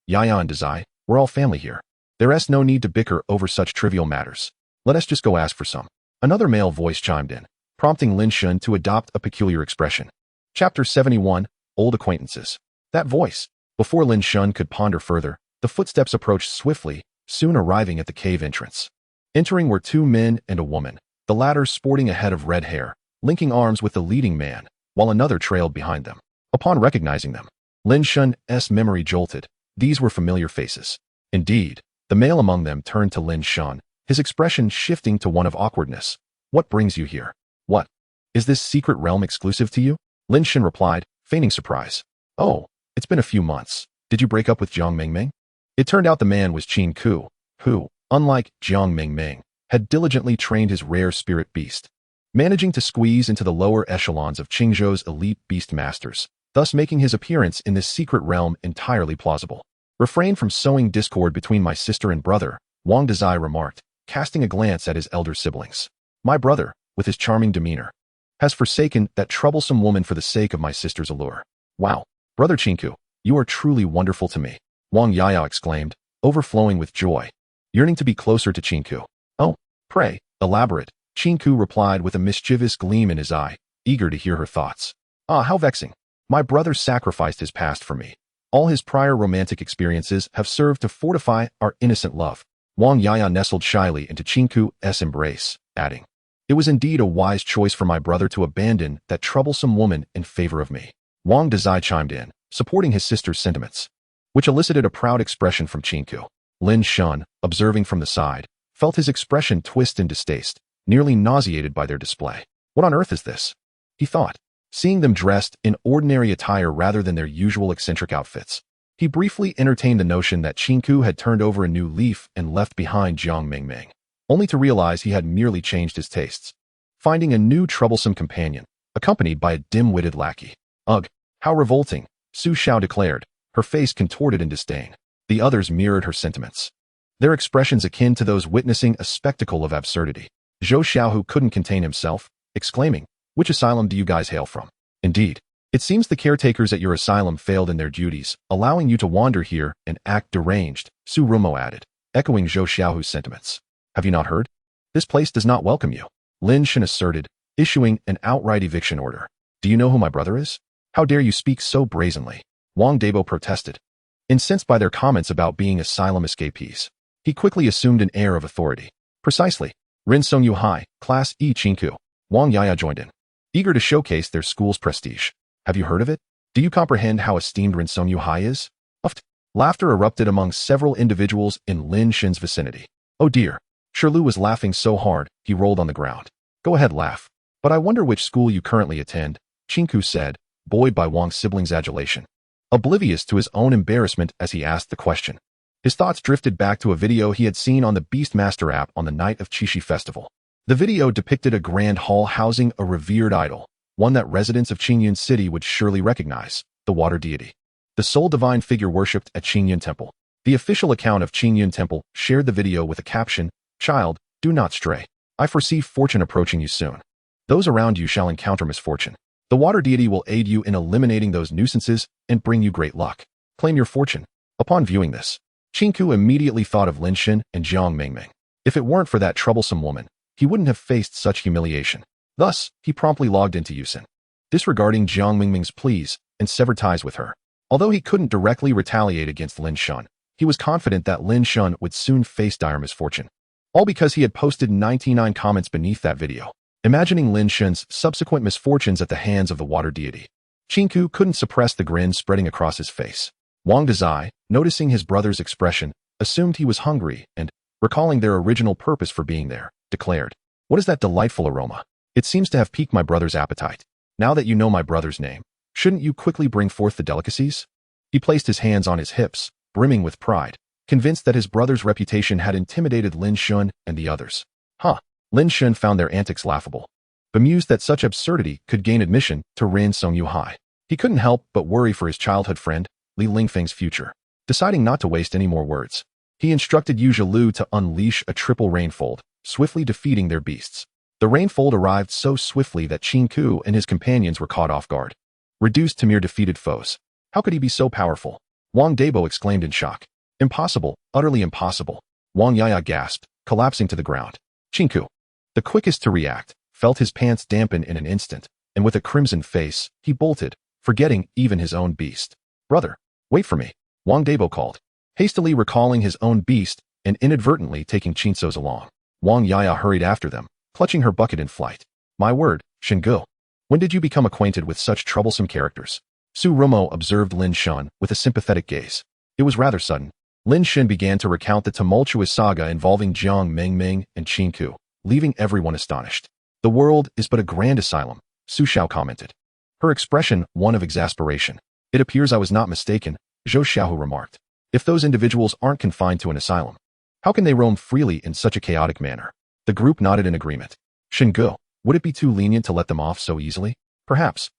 Yaya and Dazai, we're all family here. There's no need to bicker over such trivial matters. Let us just go ask for some. Another male voice chimed in, prompting Lin Shen to adopt a peculiar expression. Chapter 71, Old Acquaintances. That voice. Before Lin Shen could ponder further, the footsteps approached swiftly, soon arriving at the cave entrance. Entering were 2 men and a woman, the latter sporting a head of red hair, linking arms with the leading man, while another trailed behind them. Upon recognizing them, Lin Shen's memory jolted. These were familiar faces. Indeed, the male among them turned to Lin Shen, his expression shifting to one of awkwardness. What brings you here? What? Is this secret realm exclusive to you? Lin Shen replied, feigning surprise. Oh, it's been a few months. Did you break up with Jiang Mingming? It turned out the man was Qin Ku, who, unlike Jiang Mingming, had diligently trained his rare spirit beast, managing to squeeze into the lower echelons of Qingzhou's elite beast masters, thus making his appearance in this secret realm entirely plausible. Refrain from sowing discord between my sister and brother, Wang Dazai remarked, casting a glance at his elder siblings. My brother, with his charming demeanor, has forsaken that troublesome woman for the sake of my sister's allure. Wow, brother Qinku, you are truly wonderful to me, Wang Yaya exclaimed, overflowing with joy, yearning to be closer to Qinku. Oh, pray, elaborate, Qinku replied with a mischievous gleam in his eye, eager to hear her thoughts. Ah, how vexing. My brother sacrificed his past for me. All his prior romantic experiences have served to fortify our innocent love. Wang Yaya nestled shyly into Qinku's embrace, adding, it was indeed a wise choice for my brother to abandon that troublesome woman in favor of me. Wang Dazai chimed in, supporting his sister's sentiments, which elicited a proud expression from Qinku. Lin Shen, observing from the side, felt his expression twist in distaste, nearly nauseated by their display. What on earth is this? He thought, seeing them dressed in ordinary attire rather than their usual eccentric outfits. He briefly entertained the notion that Qinku had turned over a new leaf and left behind Jiang Mingming, only to realize he had merely changed his tastes, finding a new troublesome companion, accompanied by a dim-witted lackey. Ugh, how revolting, Su Xiao declared, her face contorted in disdain. The others mirrored her sentiments, their expressions akin to those witnessing a spectacle of absurdity. Zhou Xiaohu couldn't contain himself, exclaiming, which asylum do you guys hail from? Indeed, it seems the caretakers at your asylum failed in their duties, allowing you to wander here and act deranged, Su Rumo added, echoing Zhou Xiaohu's sentiments. Have you not heard? This place does not welcome you, Lin Shen asserted, issuing an outright eviction order. Do you know who my brother is? How dare you speak so brazenly? Wang Debo protested, incensed by their comments about being asylum escapees. He quickly assumed an air of authority. Precisely. Rin Song Yu Hai, Class E Qinku. Wang Yaya joined in, eager to showcase their school's prestige. Have you heard of it? Do you comprehend how esteemed Rin Hai is? Uft. Laughter erupted among several individuals in Lin Shen's vicinity. Oh dear. Shirlu was laughing so hard, he rolled on the ground. Go ahead, laugh. But I wonder which school you currently attend, Chinku said, buoyed by Wang's siblings' adulation. Oblivious to his own embarrassment as he asked the question. His thoughts drifted back to a video he had seen on the Beastmaster app on the night of Qixi Festival. The video depicted a grand hall housing a revered idol, one that residents of Qingyun City would surely recognize, the water deity. The sole divine figure worshipped at Qingyun Temple. The official account of Qingyun Temple shared the video with a caption, "Child, do not stray. I foresee fortune approaching you soon. Those around you shall encounter misfortune. The water deity will aid you in eliminating those nuisances and bring you great luck. Claim your fortune." Upon viewing this, Chinku immediately thought of Lin Shen and Jiang Mingming. If it weren't for that troublesome woman, he wouldn't have faced such humiliation. Thus, he promptly logged into Yusin, disregarding Jiang Mingming's pleas, and severed ties with her. Although he couldn't directly retaliate against Lin Shen, he was confident that Lin Shen would soon face dire misfortune. All because he had posted 99 comments beneath that video, imagining Lin Shen's subsequent misfortunes at the hands of the water deity. Chinku couldn't suppress the grin spreading across his face. Wang Dazai, noticing his brother's expression, assumed he was hungry and, recalling their original purpose for being there, declared, "What is that delightful aroma? It seems to have piqued my brother's appetite. Now that you know my brother's name, shouldn't you quickly bring forth the delicacies?" He placed his hands on his hips, brimming with pride, convinced that his brother's reputation had intimidated Lin Shen and the others. Lin Shen found their antics laughable. Bemused that such absurdity could gain admission to Rin Hai. He couldn't help but worry for his childhood friend, Li Lingfeng's future. Deciding not to waste any more words, he instructed Yu Zhilu to unleash a triple rainfold, swiftly defeating their beasts. The rainfold arrived so swiftly that Qin Ku and his companions were caught off guard. Reduced to mere defeated foes. How could he be so powerful? Wang Dabo exclaimed in shock. Impossible, utterly impossible. Wang Yaya gasped, collapsing to the ground. Qin Ku, the quickest to react, felt his pants dampen in an instant, and with a crimson face, he bolted, forgetting even his own beast. "Brother, wait for me," Wang Dabo called, hastily recalling his own beast and inadvertently taking Chinso's along. Wang Yaya hurried after them, clutching her bucket in flight. "My word, Shingu. When did you become acquainted with such troublesome characters?" Su Romo observed Lin Shen with a sympathetic gaze. It was rather sudden. Lin Shen began to recount the tumultuous saga involving Jiang Mingming and Qin Ku, leaving everyone astonished. "The world is but a grand asylum," Su Xiao commented. Her expression one of exasperation. "It appears I was not mistaken," Zhou Xiaohu remarked. "If those individuals aren't confined to an asylum, how can they roam freely in such a chaotic manner?" The group nodded in agreement. "Shingu, would it be too lenient to let them off so easily?" "Perhaps,"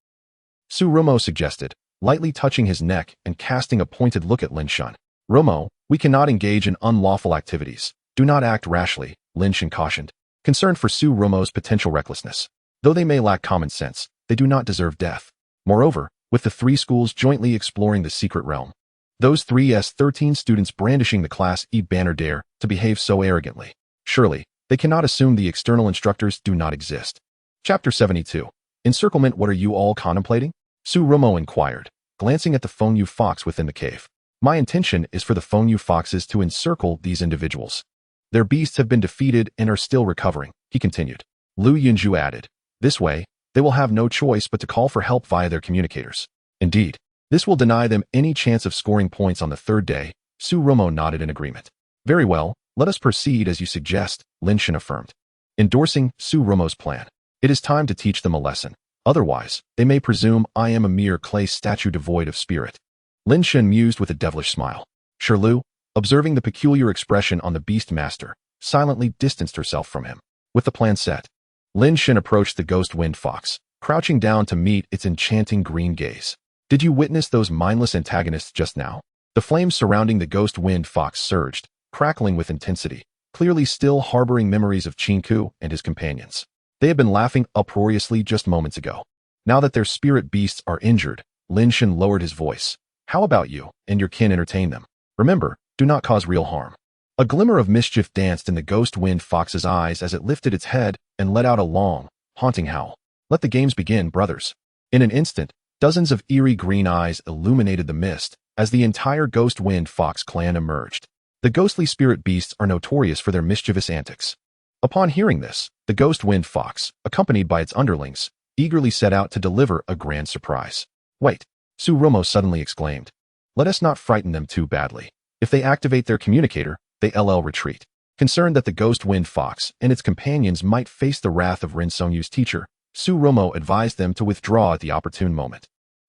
Su Romo suggested, lightly touching his neck and casting a pointed look at Lin Shen. "Romo, we cannot engage in unlawful activities. Do not act rashly," Lin Shen cautioned, concerned for Su Romo's potential recklessness. Though they may lack common sense, they do not deserve death. Moreover, with the three schools jointly exploring the secret realm, those 3S13 students brandishing the Class E banner dare to behave so arrogantly. Surely, they cannot assume the external instructors do not exist. Chapter 72. Encirclement. What are you all contemplating? Su Romo inquired, glancing at the Fengyu fox within the cave. "My intention is for the Fengyu foxes to encircle these individuals. Their beasts have been defeated and are still recovering," he continued. Lu Yunju added, "This way, they will have no choice but to call for help via their communicators. Indeed, this will deny them any chance of scoring points on the third day." Su Romo nodded in agreement. "Very well, let us proceed as you suggest," Lin Shen affirmed, endorsing Su Romo's plan. "It is time to teach them a lesson. Otherwise, they may presume I am a mere clay statue devoid of spirit." Lin Shen mused with a devilish smile. Shirlu, observing the peculiar expression on the beast master, silently distanced herself from him. With the plan set, Lin Shen approached the ghost wind fox, crouching down to meet its enchanting green gaze. "Did you witness those mindless antagonists just now?" The flames surrounding the ghost wind fox surged, crackling with intensity, clearly still harboring memories of Qin Ku and his companions. They had been laughing uproariously just moments ago. Now that their spirit beasts are injured, Lin Shen lowered his voice. "How about you and your kin entertain them? Remember, do not cause real harm." A glimmer of mischief danced in the ghost wind fox's eyes as it lifted its head and let out a long, haunting howl. "Let the games begin, brothers." In an instant, dozens of eerie green eyes illuminated the mist as the entire ghost wind fox clan emerged. The ghostly spirit beasts are notorious for their mischievous antics. Upon hearing this, the ghost wind fox, accompanied by its underlings, eagerly set out to deliver a grand surprise. Wait, Surumo suddenly exclaimed. Let us not frighten them too badly. If they activate their communicator, they retreat. Concerned that the ghost wind fox and its companions might face the wrath of Rin Songyu's teacher, Surumo advised them to withdraw at the opportune moment,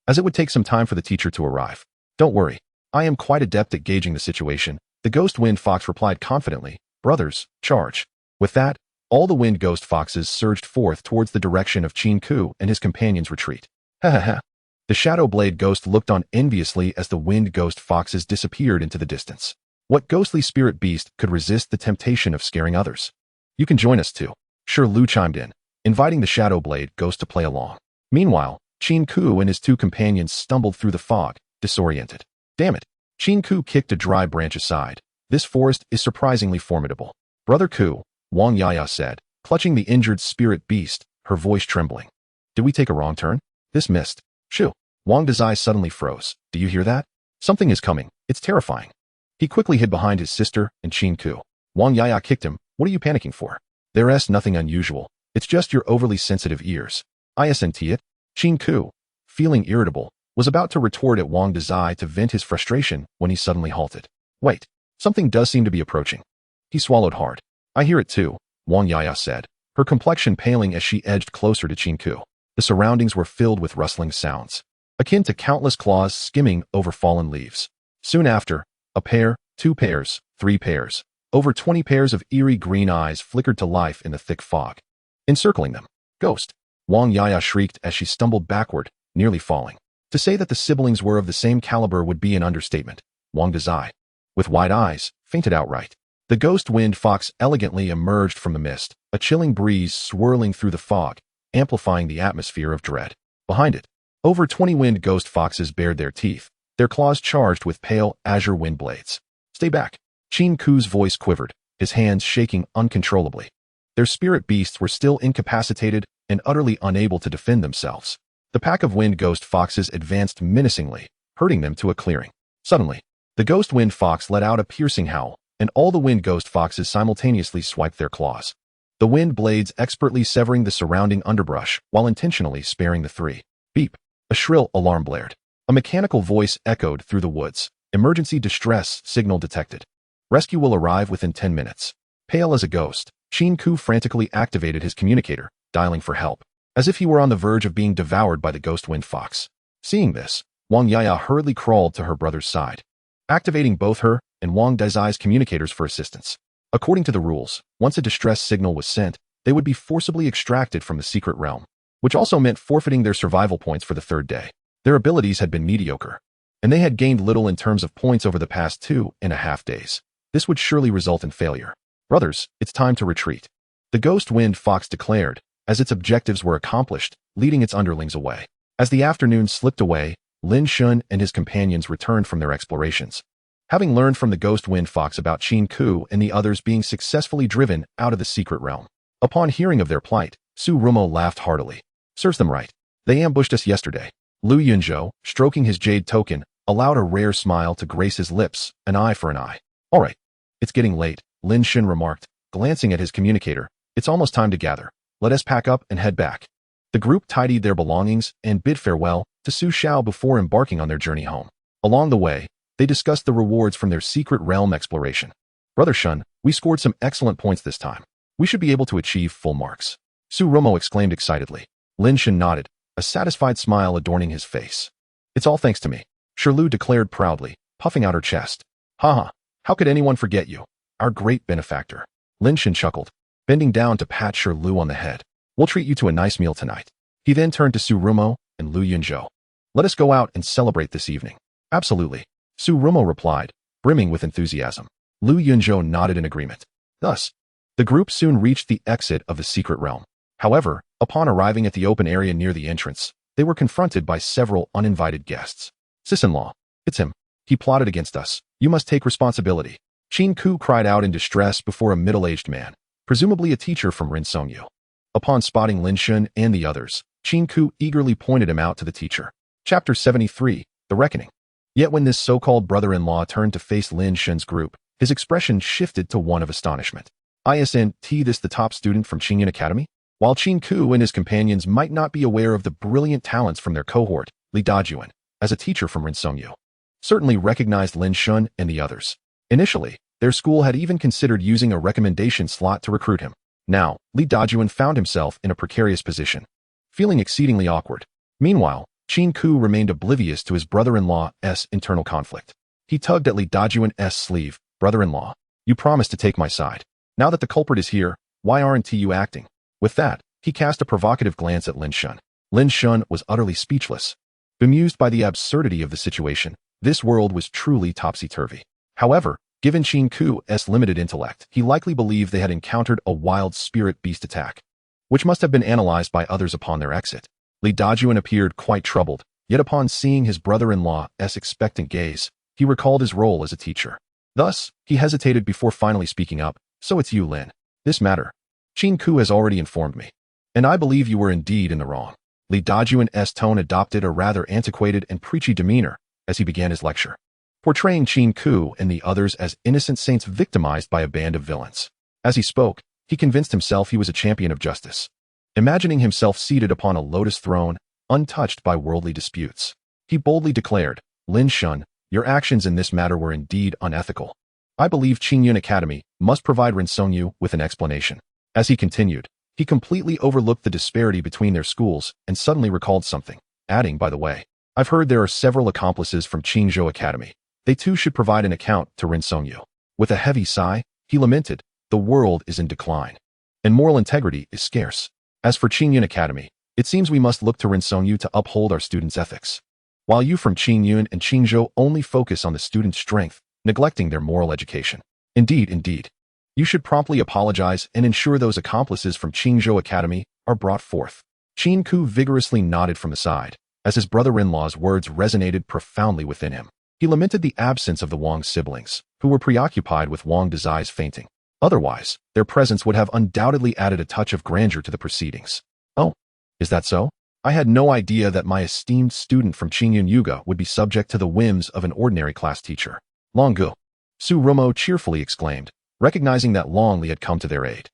as it would take some time for the teacher to arrive. Don't worry, I am quite adept at gauging the situation, the ghost wind fox replied confidently. Brothers, charge. With that, all the wind ghost foxes surged forth towards the direction of Chinku and his companions' retreat. Ha ha ha. The shadow blade ghost looked on enviously as the wind ghost foxes disappeared into the distance. What ghostly spirit beast could resist the temptation of scaring others? You can join us too. Sure Lu chimed in, inviting the shadow blade ghost to play along. Meanwhile, Chinku and his two companions stumbled through the fog, disoriented. Damn it. Chinku kicked a dry branch aside. This forest is surprisingly formidable. Brother Ku, Wang Yaya said, clutching the injured spirit beast, her voice trembling. Did we take a wrong turn? This missed. Shoo. Wang De's eyes suddenly froze. Do you hear that? Something is coming. It's terrifying. He quickly hid behind his sister and Chinku. Wang Yaya kicked him. What are you panicking for? There's nothing unusual. It's just your overly sensitive ears. Isn't it? Chinku, feeling irritable, was about to retort at Wang De's eye to vent his frustration when he suddenly halted. Wait, something does seem to be approaching. He swallowed hard. I hear it too, Wang Yaya said, her complexion paling as she edged closer to Chinku. The surroundings were filled with rustling sounds, akin to countless claws skimming over fallen leaves. Soon after, a pair, 2 pairs, 3 pairs, over 20 pairs of eerie green eyes flickered to life in the thick fog. Encircling them. Ghost! Wang Yaya shrieked as she stumbled backward, nearly falling. To say that the siblings were of the same caliber would be an understatement. Wang De's eye, with wide eyes, fainted outright. The ghost wind fox elegantly emerged from the mist, a chilling breeze swirling through the fog, amplifying the atmosphere of dread. Behind it, over 20 wind ghost foxes bared their teeth, their claws charged with pale azure wind blades. Stay back. Chinku's voice quivered, his hands shaking uncontrollably. Their spirit beasts were still incapacitated and utterly unable to defend themselves. The pack of wind ghost foxes advanced menacingly, herding them to a clearing. Suddenly, the ghost wind fox let out a piercing howl, and all the wind ghost foxes simultaneously swiped their claws, the wind blades expertly severing the surrounding underbrush while intentionally sparing the 3. Beep. A shrill alarm blared. A mechanical voice echoed through the woods. Emergency distress signal detected. Rescue will arrive within 10 minutes. Pale as a ghost, Chinku frantically activated his communicator, dialing for help, as if he were on the verge of being devoured by the ghost wind fox. Seeing this, Wang Yaya hurriedly crawled to her brother's side, activating both her and Wang De's communicators for assistance. According to the rules, once a distress signal was sent, they would be forcibly extracted from the secret realm, which also meant forfeiting their survival points for the 3rd day. Their abilities had been mediocre, and they had gained little in terms of points over the past 2.5 days. This would surely result in failure. Brothers, it's time to retreat, the ghost wind fox declared, as its objectives were accomplished, leading its underlings away. As the afternoon slipped away, Lin Shen and his companions returned from their explorations, having learned from the ghost wind fox about Chinku and the others being successfully driven out of the secret realm. Upon hearing of their plight, Surumo laughed heartily. Serves them right. They ambushed us yesterday. Lu Yunzhou, stroking his jade token, allowed a rare smile to grace his lips, an eye for an eye. All right. It's getting late, Lin Shen remarked, glancing at his communicator. It's almost time to gather. Let us pack up and head back. The group tidied their belongings and bid farewell to Su Xiao before embarking on their journey home. Along the way, they discussed the rewards from their secret realm exploration. Brother Shun, we scored some excellent points this time. We should be able to achieve full marks. Surumo exclaimed excitedly. Lin Shen nodded, a satisfied smile adorning his face. It's all thanks to me, Shirlu declared proudly, puffing out her chest. Haha, how could anyone forget you? Our great benefactor. Lin Shen chuckled, bending down to pat Shirlu on the head. We'll treat you to a nice meal tonight. He then turned to Surumo and Lu Yunzhou. Let us go out and celebrate this evening. Absolutely, Surumo replied, brimming with enthusiasm. Lu Yunzhou nodded in agreement. Thus, the group soon reached the exit of the secret realm. However, upon arriving at the open area near the entrance, they were confronted by several uninvited guests. Sis-in-law, it's him. He plotted against us. You must take responsibility. Chinku cried out in distress before a middle-aged man, presumably a teacher from Rin Songyu. Upon spotting Lin Shen and the others, Chinku eagerly pointed him out to the teacher. Chapter 73, The Reckoning. Yet when this so-called brother-in-law turned to face Lin Shen's group, his expression shifted to one of astonishment. Isn't this the top student from Qingyan Academy? While Chinku and his companions might not be aware of the brilliant talents from their cohort, Li Dajuan, as a teacher from Rinsengyu, certainly recognized Lin Shen and the others. Initially, their school had even considered using a recommendation slot to recruit him. Now, Li Dajuan found himself in a precarious position, feeling exceedingly awkward. Meanwhile, Qin Ku remained oblivious to his brother-in-law's internal conflict. He tugged at Li Dajuan's sleeve. Brother-in-law, you promised to take my side. Now that the culprit is here, why aren't you acting? With that, he cast a provocative glance at Lin Shen. Lin Shen was utterly speechless. Bemused by the absurdity of the situation, this world was truly topsy-turvy. However, given Qin Ku's limited intellect, he likely believed they had encountered a wild spirit beast attack, which must have been analyzed by others upon their exit. Li Dajuan appeared quite troubled, yet upon seeing his brother-in-law's expectant gaze, he recalled his role as a teacher. Thus, he hesitated before finally speaking up. So it's you, Lin. This matter. Qin Ku has already informed me, and I believe you were indeed in the wrong. Li Dajuan's tone adopted a rather antiquated and preachy demeanor as he began his lecture, portraying Qin Ku and the others as innocent saints victimized by a band of villains. As he spoke, he convinced himself he was a champion of justice, imagining himself seated upon a lotus throne, untouched by worldly disputes. He boldly declared, Lin Shen, your actions in this matter were indeed unethical. I believe Qingyun Academy must provide Rinsengyu with an explanation. As he continued, he completely overlooked the disparity between their schools and suddenly recalled something, adding, by the way, I've heard there are several accomplices from Qingzhou Academy. They too should provide an account to Rinsengyu. With a heavy sigh, he lamented, the world is in decline, and moral integrity is scarce. As for Qingyun Academy, it seems we must look to Rinsengyu to uphold our students' ethics, while you from Qingyun and Qingzhou only focus on the students' strength, neglecting their moral education. Indeed. You should promptly apologize and ensure those accomplices from Qingzhou Academy are brought forth. Qin Ku vigorously nodded from the side, as his brother-in-law's words resonated profoundly within him. He lamented the absence of the Wang siblings, who were preoccupied with Wang Dazai's fainting. Otherwise, their presence would have undoubtedly added a touch of grandeur to the proceedings. Oh, is that so? I had no idea that my esteemed student from Qingyun Yuga would be subject to the whims of an ordinary class teacher. Long Gu, Su Rumo cheerfully exclaimed, recognizing that Long Li had come to their aid.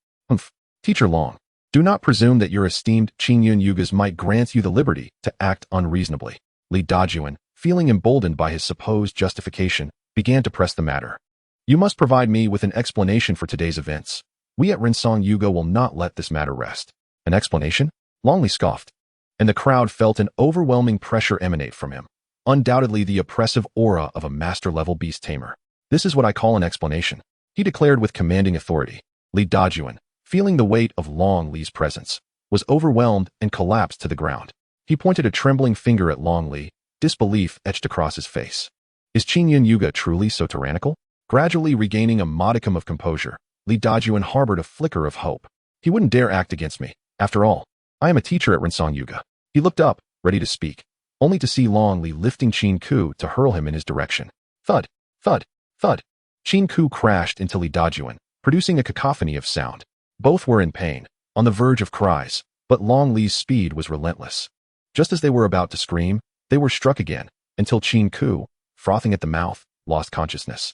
Teacher Long, do not presume that your esteemed Qingyun Yugas might grant you the liberty to act unreasonably. Li Dajuan, feeling emboldened by his supposed justification, began to press the matter. You must provide me with an explanation for today's events. We at Rinsong Yuga will not let this matter rest. An explanation? Long Li scoffed, and the crowd felt an overwhelming pressure emanate from him. Undoubtedly the oppressive aura of a master-level beast tamer. This is what I call an explanation, he declared with commanding authority. Li Dajuan, feeling the weight of Long Li's presence, was overwhelmed and collapsed to the ground. He pointed a trembling finger at Long Li, disbelief etched across his face. Is Qingyun Yuga truly so tyrannical? Gradually regaining a modicum of composure, Li Dajuan harbored a flicker of hope. He wouldn't dare act against me. After all, I am a teacher at Rinsong Yuga. He looked up, ready to speak, only to see Long Li lifting Qin Ku to hurl him in his direction. Thud, thud, thud. Qin Ku crashed into Li Dajuan, producing a cacophony of sound. Both were in pain, on the verge of cries, but Long Li's speed was relentless. Just as they were about to scream, they were struck again, until Qin Ku, frothing at the mouth, lost consciousness.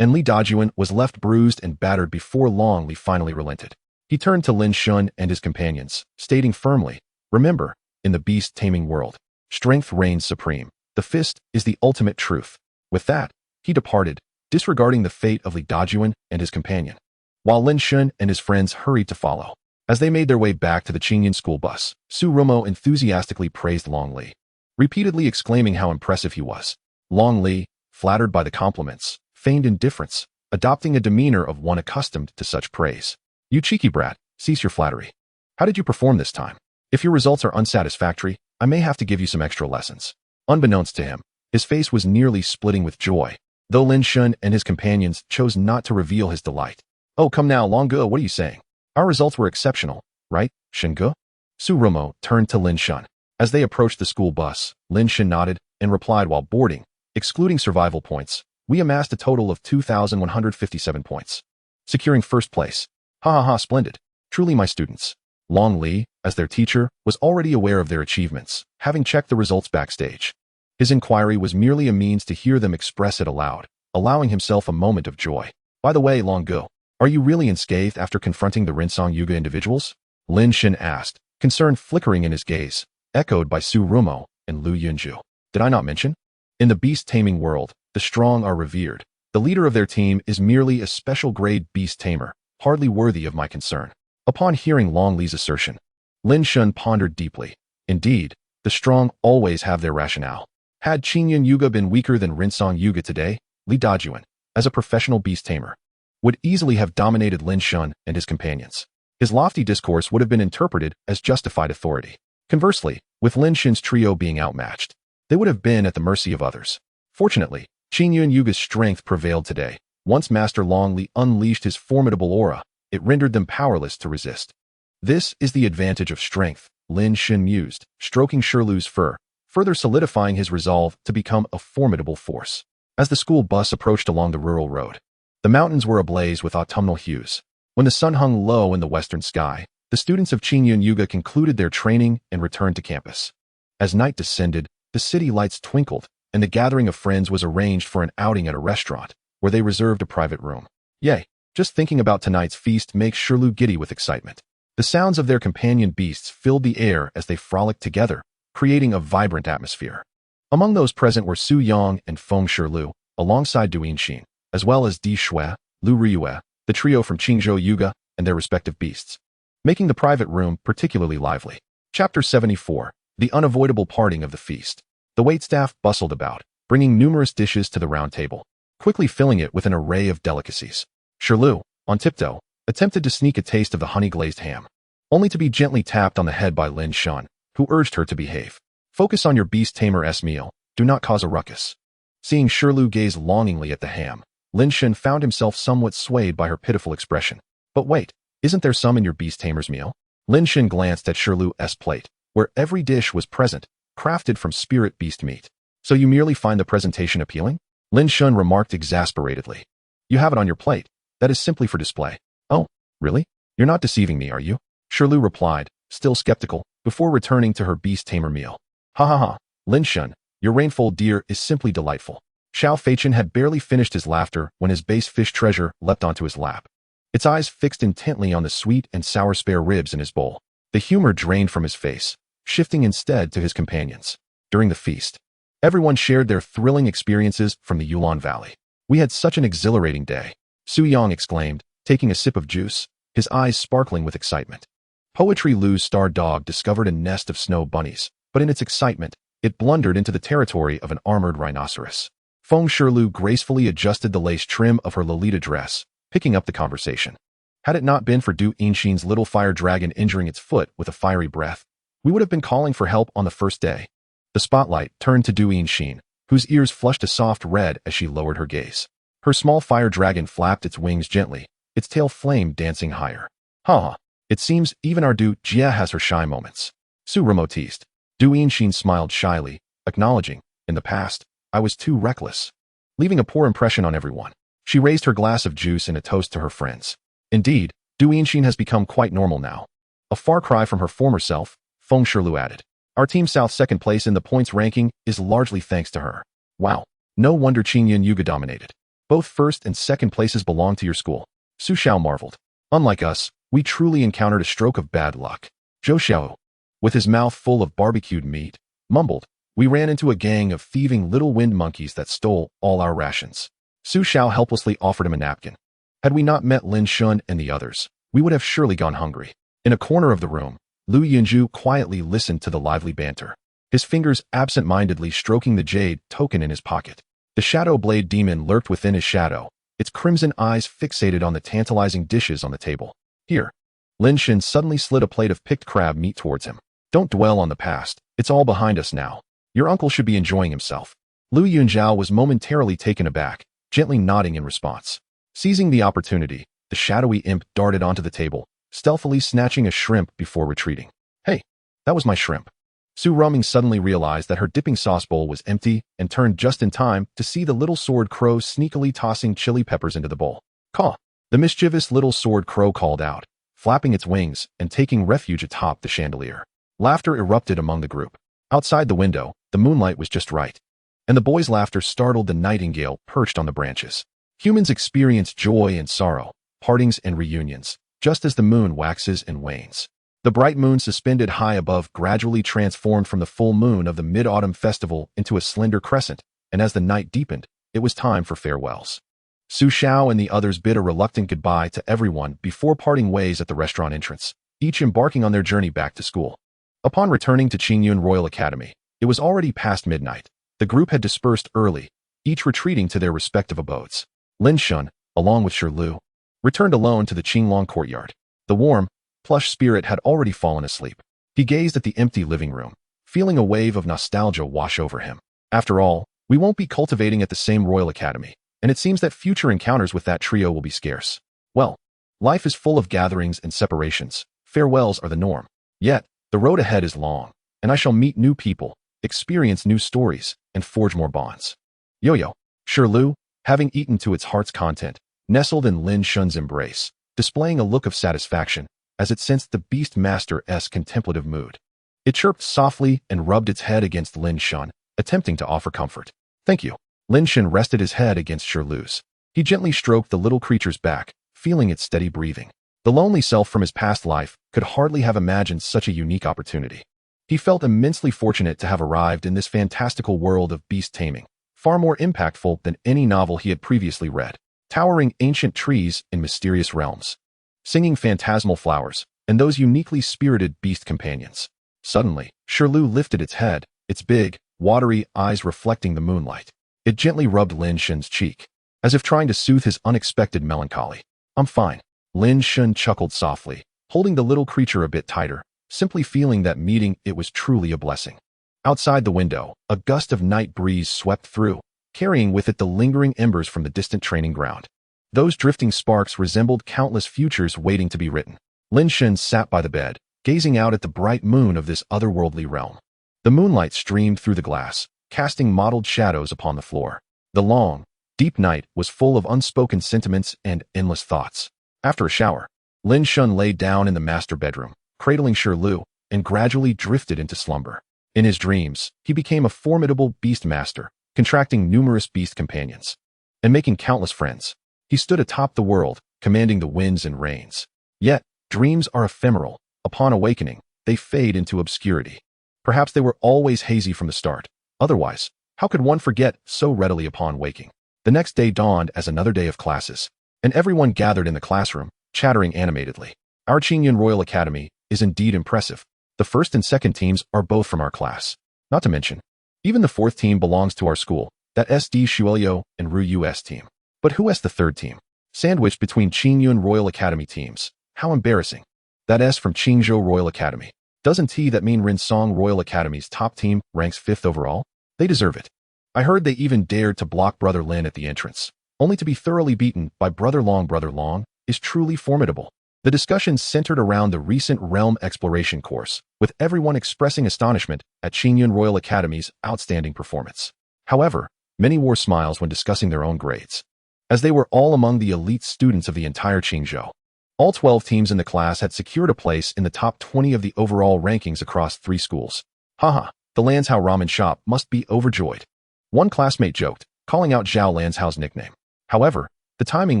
And Li Dajuan was left bruised and battered before Long Li finally relented. He turned to Lin Shen and his companions, stating firmly, remember, in the Beast Taming World, strength reigns supreme. The fist is the ultimate truth. With that, he departed, disregarding the fate of Li Dajuan and his companion, while Lin Shen and his friends hurried to follow. As they made their way back to the Qingyun school bus, Su Rumo enthusiastically praised Long Li, repeatedly exclaiming how impressive he was. Long Li, flattered by the compliments, feigned indifference, adopting a demeanor of one accustomed to such praise. You cheeky brat, cease your flattery. How did you perform this time? If your results are unsatisfactory, I may have to give you some extra lessons. Unbeknownst to him, his face was nearly splitting with joy, though Lin Shen and his companions chose not to reveal his delight. Oh, come now, Long Gu, what are you saying? Our results were exceptional, right, Shen Gu? Su Rumo turned to Lin Shen. As they approached the school bus, Lin Shen nodded and replied while boarding, excluding survival points, we amassed a total of 2,157 points, securing first place. Ha ha ha, splendid. Truly my students. Long Li, as their teacher, was already aware of their achievements, having checked the results backstage. His inquiry was merely a means to hear them express it aloud, allowing himself a moment of joy. By the way, Long Gu, are you really unscathed after confronting the Rinsong Yuga individuals? Lin Shen asked, concern flickering in his gaze, echoed by Su Rumo, and Lu Yunju. Did I not mention? In the Beast Taming World, the strong are revered. The leader of their team is merely a special-grade beast tamer, hardly worthy of my concern. Upon hearing Long Li's assertion, Lin Shen pondered deeply. Indeed, the strong always have their rationale. Had Qingyun Yuga been weaker than Rinsong Yuga today, Li Dajuan, as a professional beast tamer, would easily have dominated Lin Shen and his companions. His lofty discourse would have been interpreted as justified authority. Conversely, with Lin Shen's trio being outmatched, they would have been at the mercy of others. Fortunately, Qingyun Yuga's strength prevailed today. Once Master Long Li unleashed his formidable aura, it rendered them powerless to resist. This is the advantage of strength, Lin Shen mused, stroking Shilu's fur, further solidifying his resolve to become a formidable force. As the school bus approached along the rural road, the mountains were ablaze with autumnal hues. When the sun hung low in the western sky, the students of Qingyun Yuga concluded their training and returned to campus. As night descended, the city lights twinkled, and the gathering of friends was arranged for an outing at a restaurant, where they reserved a private room. Yay, just thinking about tonight's feast makes Shilu giddy with excitement. The sounds of their companion beasts filled the air as they frolicked together, creating a vibrant atmosphere. Among those present were Su Yang and Feng Shilu, alongside Du Yinxin, as well as Di Shui, Lu Riyue, the trio from Qingzhou Yuga, and their respective beasts, making the private room particularly lively. Chapter 74, The Unavoidable Parting of the Feast. The waitstaff bustled about, bringing numerous dishes to the round table, quickly filling it with an array of delicacies. Shilu, on tiptoe, attempted to sneak a taste of the honey-glazed ham, only to be gently tapped on the head by Lin Shen, who urged her to behave. Focus on your beast tamer's meal, do not cause a ruckus. Seeing Shilu gaze longingly at the ham, Lin Shen found himself somewhat swayed by her pitiful expression. But wait, isn't there some in your beast tamer's meal? Lin Shen glanced at Shilu's plate, where every dish was present, crafted from spirit beast meat. So you merely find the presentation appealing? Lin Shen remarked exasperatedly. You have it on your plate. That is simply for display. Oh, really? You're not deceiving me, are you? Shilu replied, still skeptical, before returning to her beast tamer meal. Ha ha ha, Lin Shen, your rainfold deer is simply delightful. Xiao Feichen had barely finished his laughter when his base fish treasure leapt onto his lap, its eyes fixed intently on the sweet and sour spare ribs in his bowl. The humor drained from his face, shifting instead to his companions. During the feast, everyone shared their thrilling experiences from the Yulon Valley. We had such an exhilarating day, Su Yang exclaimed, taking a sip of juice, his eyes sparkling with excitement. Poetry Lu's star dog discovered a nest of snow bunnies, but in its excitement, it blundered into the territory of an armored rhinoceros. Feng Shilu gracefully adjusted the lace trim of her Lolita dress, picking up the conversation. Had it not been for Du Yinxin's little fire dragon injuring its foot with a fiery breath, we would have been calling for help on the first day. The spotlight turned to Du Yinxin, whose ears flushed a soft red as she lowered her gaze. Her small fire dragon flapped its wings gently, its tail flame dancing higher. Ha! It seems even our Du Jia has her shy moments. Su Remo teased. Du Yinxin smiled shyly, acknowledging, in the past, I was too reckless, leaving a poor impression on everyone. She raised her glass of juice in a toast to her friends. Indeed, Du Yinxin has become quite normal now. A far cry from her former self, Feng Shilu added. Our Team South second place in the points ranking is largely thanks to her. Wow, no wonder Qingyun Yuga dominated. Both first and second places belong to your school. Su Xiao marveled. Unlike us, we truly encountered a stroke of bad luck. Zhou Xiao, with his mouth full of barbecued meat, mumbled, we ran into a gang of thieving little wind monkeys that stole all our rations. Su Xiao helplessly offered him a napkin. Had we not met Lin Shen and the others, we would have surely gone hungry. In a corner of the room, Lu Yunju quietly listened to the lively banter, his fingers absent-mindedly stroking the jade token in his pocket. The Shadow Blade Demon lurked within his shadow, its crimson eyes fixated on the tantalizing dishes on the table. Here. Lin Shen suddenly slid a plate of picked crab meat towards him. Don't dwell on the past, it's all behind us now. Your uncle should be enjoying himself. Lu Yunjiao was momentarily taken aback, gently nodding in response. Seizing the opportunity, the shadowy imp darted onto the table, stealthily snatching a shrimp before retreating. Hey, that was my shrimp. Su Ruming suddenly realized that her dipping sauce bowl was empty and turned just in time to see the little sword crow sneakily tossing chili peppers into the bowl. Caw! The mischievous little sword crow called out, flapping its wings and taking refuge atop the chandelier. Laughter erupted among the group. Outside the window, the moonlight was just right, and the boys' laughter startled the nightingale perched on the branches. Humans experience joy and sorrow, partings and reunions, just as the moon waxes and wanes. The bright moon suspended high above gradually transformed from the full moon of the Mid-Autumn Festival into a slender crescent, and as the night deepened, it was time for farewells. Su Xiao and the others bid a reluctant goodbye to everyone before parting ways at the restaurant entrance, each embarking on their journey back to school. Upon returning to Qingyun Royal Academy, it was already past midnight. The group had dispersed early, each retreating to their respective abodes. Lin Shen, along with Shirlu, returned alone to the Qinglong courtyard. The warm, plush spirit had already fallen asleep. He gazed at the empty living room, feeling a wave of nostalgia wash over him. After all, we won't be cultivating at the same Royal Academy, and it seems that future encounters with that trio will be scarce. Well, life is full of gatherings and separations. Farewells are the norm. Yet, the road ahead is long, and I shall meet new people, experience new stories, and forge more bonds. Yo-yo, Shirlu, having eaten to its heart's content, nestled in Lin Shen's embrace, displaying a look of satisfaction, as it sensed the Beast Master's contemplative mood. It chirped softly and rubbed its head against Lin Shen, attempting to offer comfort. Thank you. Lin Shen rested his head against Shirlu's. He gently stroked the little creature's back, feeling its steady breathing. The lonely self from his past life could hardly have imagined such a unique opportunity. He felt immensely fortunate to have arrived in this fantastical world of beast taming, far more impactful than any novel he had previously read. Towering ancient trees in mysterious realms, singing phantasmal flowers, and those uniquely spirited beast companions. Suddenly, Shirlu lifted its head, its big, watery eyes reflecting the moonlight. It gently rubbed Lin Shen's cheek, as if trying to soothe his unexpected melancholy. I'm fine. Lin Shen chuckled softly, holding the little creature a bit tighter, simply feeling that meeting it was truly a blessing. Outside the window, a gust of night breeze swept through, carrying with it the lingering embers from the distant training ground. Those drifting sparks resembled countless futures waiting to be written. Lin Shen sat by the bed, gazing out at the bright moon of this otherworldly realm. The moonlight streamed through the glass, casting mottled shadows upon the floor. The long, deep night was full of unspoken sentiments and endless thoughts. After a shower, Lin Shen lay down in the master bedroom, cradling Shirlu, and gradually drifted into slumber. In his dreams, he became a formidable beast master, contracting numerous beast companions, and making countless friends. He stood atop the world, commanding the winds and rains. Yet, dreams are ephemeral. Upon awakening, they fade into obscurity. Perhaps they were always hazy from the start. Otherwise, how could one forget so readily upon waking? The next day dawned as another day of classes, and everyone gathered in the classroom, chattering animatedly. Our Qingyun Royal Academy is indeed impressive. The first and second teams are both from our class. Not to mention, even the fourth team belongs to our school, that SD Shuelio and Ru Yu's team. But who has the third team? Sandwiched between Qingyun Royal Academy teams. How embarrassing. That S from Qingzhou Royal Academy. Doesn't that mean Rinsong Royal Academy's top team ranks 5th overall? They deserve it. I heard they even dared to block Brother Lin at the entrance, only to be thoroughly beaten by Brother Long. Brother Long is truly formidable. The discussion centered around the recent realm exploration course, with everyone expressing astonishment at Qingyun Royal Academy's outstanding performance. However, many wore smiles when discussing their own grades, as they were all among the elite students of the entire Qingzhou. All 12 teams in the class had secured a place in the top 20 of the overall rankings across 3 schools. Haha, the Lanzhou ramen shop must be overjoyed. One classmate joked, calling out Zhao Lanzhao's nickname. However, the timing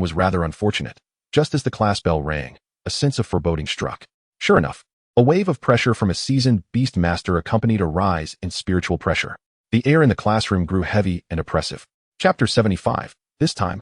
was rather unfortunate. Just as the class bell rang, a sense of foreboding struck. Sure enough, a wave of pressure from a seasoned beast master accompanied a rise in spiritual pressure. The air in the classroom grew heavy and oppressive. Chapter 75. This time,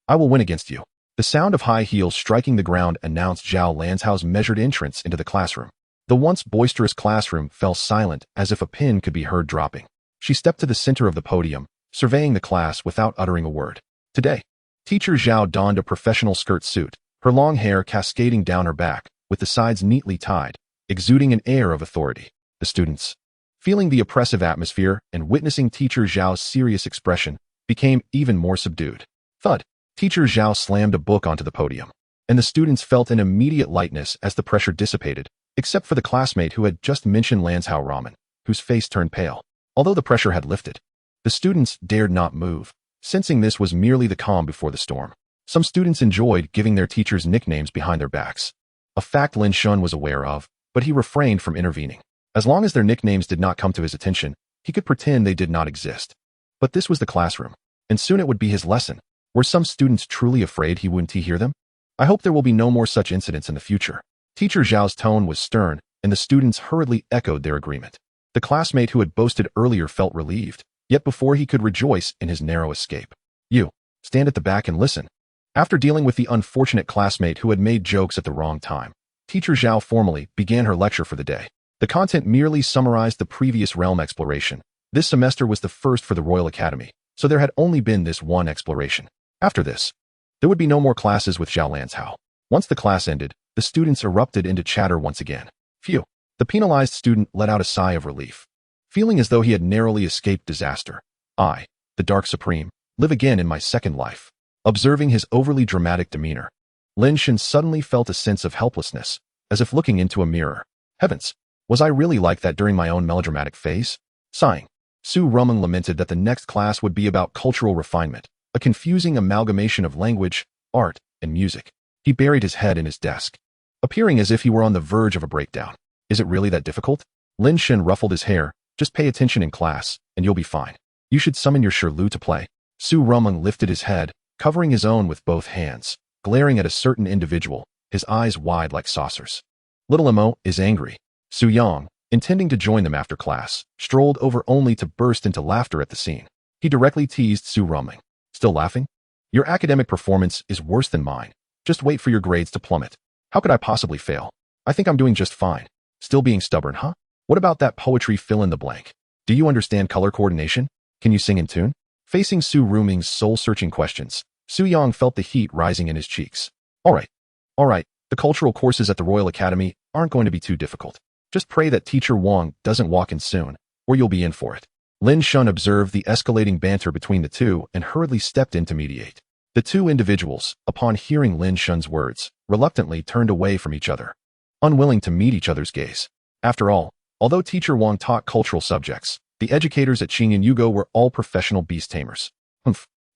I will win against you. The sound of high heels striking the ground announced Zhao Lanzhao's measured entrance into the classroom. The once boisterous classroom fell silent as if a pin could be heard dropping. She stepped to the center of the podium, surveying the class without uttering a word. Today, Teacher Zhao donned a professional skirt suit, her long hair cascading down her back, with the sides neatly tied, exuding an air of authority. The students, feeling the oppressive atmosphere and witnessing Teacher Zhao's serious expression, became even more subdued. Thud. Teacher Zhao slammed a book onto the podium, and the students felt an immediate lightness as the pressure dissipated, except for the classmate who had just mentioned Lanzhou ramen, whose face turned pale. Although the pressure had lifted, the students dared not move, sensing this was merely the calm before the storm. Some students enjoyed giving their teachers nicknames behind their backs, a fact Lin Shen was aware of, but he refrained from intervening. As long as their nicknames did not come to his attention, he could pretend they did not exist. But this was the classroom, and soon it would be his lesson. Were some students truly afraid he wouldn't hear them? I hope there will be no more such incidents in the future. Teacher Zhao's tone was stern, and the students hurriedly echoed their agreement. The classmate who had boasted earlier felt relieved, yet before he could rejoice in his narrow escape. You, stand at the back and listen. After dealing with the unfortunate classmate who had made jokes at the wrong time, Teacher Zhao formally began her lecture for the day. The content merely summarized the previous realm exploration. This semester was the first for the Royal Academy, so there had only been this one exploration. After this, there would be no more classes with Zhao Lanzhao. Once the class ended, the students erupted into chatter once again. Phew. The penalized student let out a sigh of relief, feeling as though he had narrowly escaped disaster. I, the Dark Supreme, live again in my second life. Observing his overly dramatic demeanor, Lin Shen suddenly felt a sense of helplessness, as if looking into a mirror. Heavens, was I really like that during my own melodramatic phase? Sighing, Su Rumeng lamented that the next class would be about cultural refinement, a confusing amalgamation of language, art, and music. He buried his head in his desk, appearing as if he were on the verge of a breakdown. Is it really that difficult? Lin Shen ruffled his hair. Just pay attention in class, and you'll be fine. You should summon your Shirlu to play. Su Rumeng lifted his head, covering his own with both hands, glaring at a certain individual, his eyes wide like saucers. Little Mo is angry. Su Yang, intending to join them after class, strolled over only to burst into laughter at the scene. He directly teased Su Rumeng. Still laughing? Your academic performance is worse than mine. Just wait for your grades to plummet. How could I possibly fail? I think I'm doing just fine. Still being stubborn, huh? What about that poetry fill in the blank? Do you understand color coordination? Can you sing in tune? Facing Su Rumeng's soul-searching questions, Su Yang felt the heat rising in his cheeks. All right. The cultural courses at the Royal Academy aren't going to be too difficult. Just pray that Teacher Wang doesn't walk in soon, or you'll be in for it. Lin Shen observed the escalating banter between the two and hurriedly stepped in to mediate. The two individuals, upon hearing Lin Shen's words, reluctantly turned away from each other, unwilling to meet each other's gaze. After all, although Teacher Wang taught cultural subjects, the educators at Qingyan Yugo were all professional beast tamers.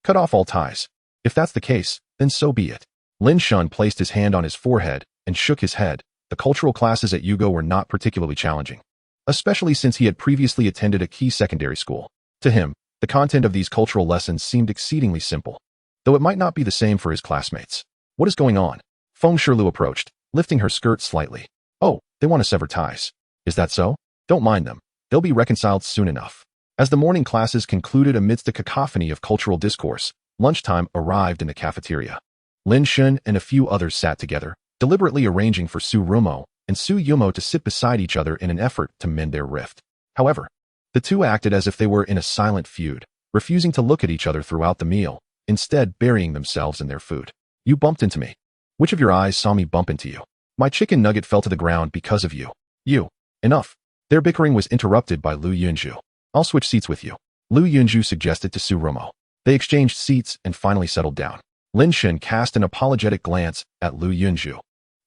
Cut off all ties. If that's the case, then so be it. Lin Shen placed his hand on his forehead and shook his head. The cultural classes at Yugo were not particularly challenging, especially since he had previously attended a key secondary school. To him, the content of these cultural lessons seemed exceedingly simple, though it might not be the same for his classmates. What is going on? Feng Shirlu approached, lifting her skirt slightly. Oh, they want to sever ties. Is that so? Don't mind them. They'll be reconciled soon enough. As the morning classes concluded amidst a cacophony of cultural discourse, lunchtime arrived in the cafeteria. Lin Shen and a few others sat together, deliberately arranging for Su Rumo and Su Yumo to sit beside each other in an effort to mend their rift. However, the two acted as if they were in a silent feud, refusing to look at each other throughout the meal, instead burying themselves in their food. You bumped into me. Which of your eyes saw me bump into you? My chicken nugget fell to the ground because of you. You. Enough. Their bickering was interrupted by Lu Yunju. I'll switch seats with you, Lu Yunju suggested to Su Rumo. They exchanged seats and finally settled down. Lin Shen cast an apologetic glance at Lu Yunju.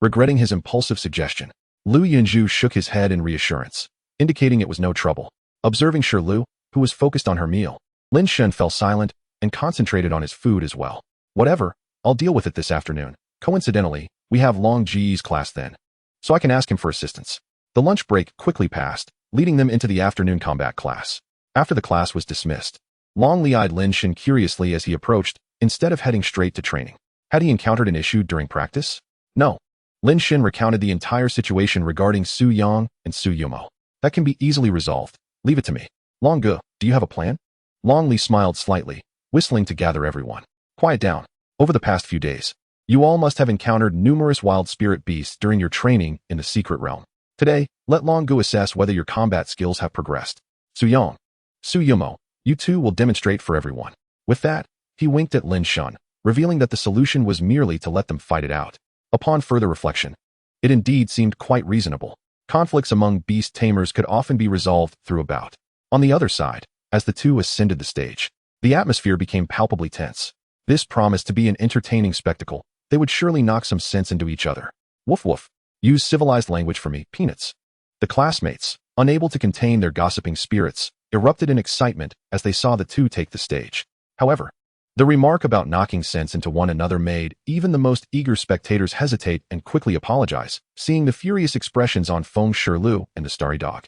Regretting his impulsive suggestion, Lu Yunju shook his head in reassurance, indicating it was no trouble. Observing Shirlu, who was focused on her meal, Lin Shen fell silent and concentrated on his food as well. Whatever, I'll deal with it this afternoon. Coincidentally, we have Long Ji's class then, so I can ask him for assistance. The lunch break quickly passed, leading them into the afternoon combat class. After the class was dismissed, Long Li eyed Lin Shen curiously as he approached, instead of heading straight to training. Had he encountered an issue during practice? No. Lin Shen recounted the entire situation regarding Su Yang and Su Yumo. That can be easily resolved. Leave it to me. Long Ge, do you have a plan? Long Li smiled slightly, whistling to gather everyone. Quiet down. Over the past few days, you all must have encountered numerous wild spirit beasts during your training in the secret realm. Today, let Long Ge assess whether your combat skills have progressed. Su Yang, Su Yumo, you two will demonstrate for everyone. With that, he winked at Lin Shen, revealing that the solution was merely to let them fight it out. Upon further reflection, it indeed seemed quite reasonable. Conflicts among beast tamers could often be resolved through a bout. On the other side, as the two ascended the stage, the atmosphere became palpably tense. This promised to be an entertaining spectacle. They would surely knock some sense into each other. Woof woof. Use civilized language for me, peanuts. The classmates, unable to contain their gossiping spirits, erupted in excitement as they saw the two take the stage. However, the remark about knocking sense into one another made even the most eager spectators hesitate and quickly apologize, seeing the furious expressions on Feng Shirlu and the Starry Dog.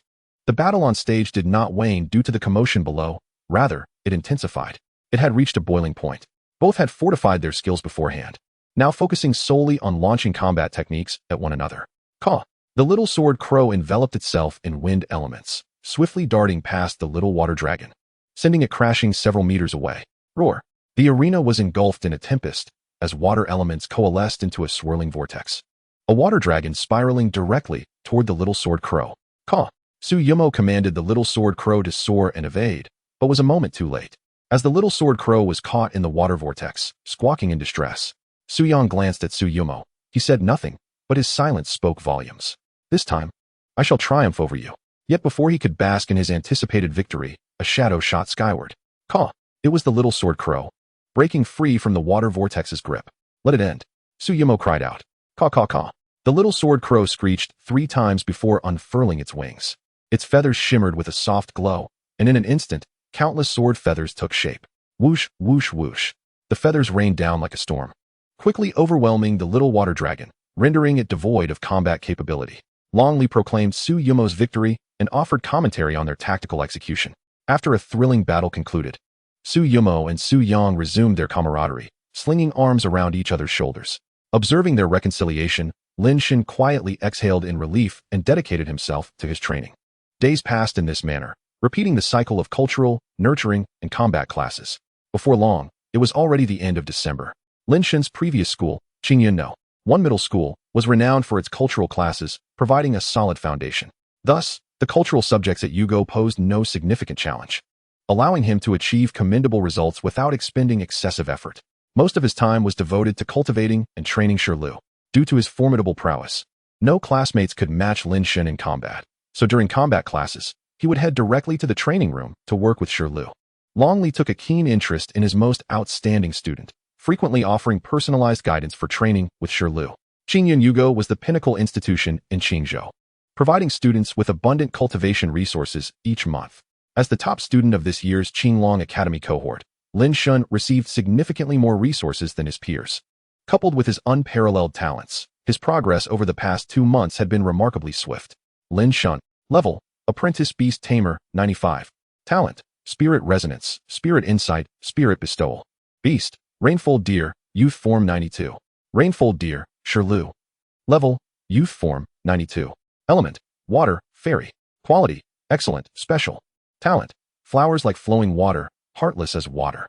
The battle on stage did not wane due to the commotion below, rather, it intensified. It had reached a boiling point. Both had fortified their skills beforehand, now focusing solely on launching combat techniques at one another. Caw. The little sword crow enveloped itself in wind elements, swiftly darting past the little water dragon, sending it crashing several meters away. Roar! The arena was engulfed in a tempest as water elements coalesced into a swirling vortex. A water dragon spiraling directly toward the little sword crow. Caw! Tsuyomo commanded the little sword crow to soar and evade, but was a moment too late. As the little sword crow was caught in the water vortex, squawking in distress, Suyong glanced at Tsuyomo. He said nothing, but his silence spoke volumes. This time, I shall triumph over you. Yet before he could bask in his anticipated victory, a shadow shot skyward. Caw! It was the little sword crow, breaking free from the water vortex's grip. Let it end. Tsuyomo cried out. Caw caw caw. The little sword crow screeched 3 times before unfurling its wings. Its feathers shimmered with a soft glow, and in an instant, countless sword feathers took shape. Whoosh, whoosh, whoosh. The feathers rained down like a storm, quickly overwhelming the little water dragon, rendering it devoid of combat capability. Long Li proclaimed Tsuyomo's victory and offered commentary on their tactical execution. After a thrilling battle concluded, Tsuyomo and Suyong resumed their camaraderie, slinging arms around each other's shoulders. Observing their reconciliation, Lin Shen quietly exhaled in relief and dedicated himself to his training. Days passed in this manner, repeating the cycle of cultural, nurturing, and combat classes. Before long, it was already the end of December. Lin Shen's previous school, Qingyun No. 1 Middle School, was renowned for its cultural classes, providing a solid foundation. Thus, the cultural subjects at Yugo posed no significant challenge, allowing him to achieve commendable results without expending excessive effort. Most of his time was devoted to cultivating and training Shirlu. Due to his formidable prowess, no classmates could match Lin Shen in combat, so during combat classes, he would head directly to the training room to work with Shirlu. Long Li took a keen interest in his most outstanding student, frequently offering personalized guidance for training with Shirlu. Qingyun Yugo was the pinnacle institution in Qingzhou, providing students with abundant cultivation resources each month. As the top student of this year's Qinglong Academy cohort, Lin Shen received significantly more resources than his peers. Coupled with his unparalleled talents, his progress over the past 2 months had been remarkably swift. Lin Shen, level, Apprentice Beast Tamer, 95. Talent, Spirit Resonance, Spirit Insight, Spirit Bestowal. Beast, Rainfold Deer, Youth Form 92. Rainfold Deer, Shirlu. Level, Youth Form, 92. Element, Water, Fairy. Quality, Excellent, Special. Talent, Flowers like flowing water, heartless as water.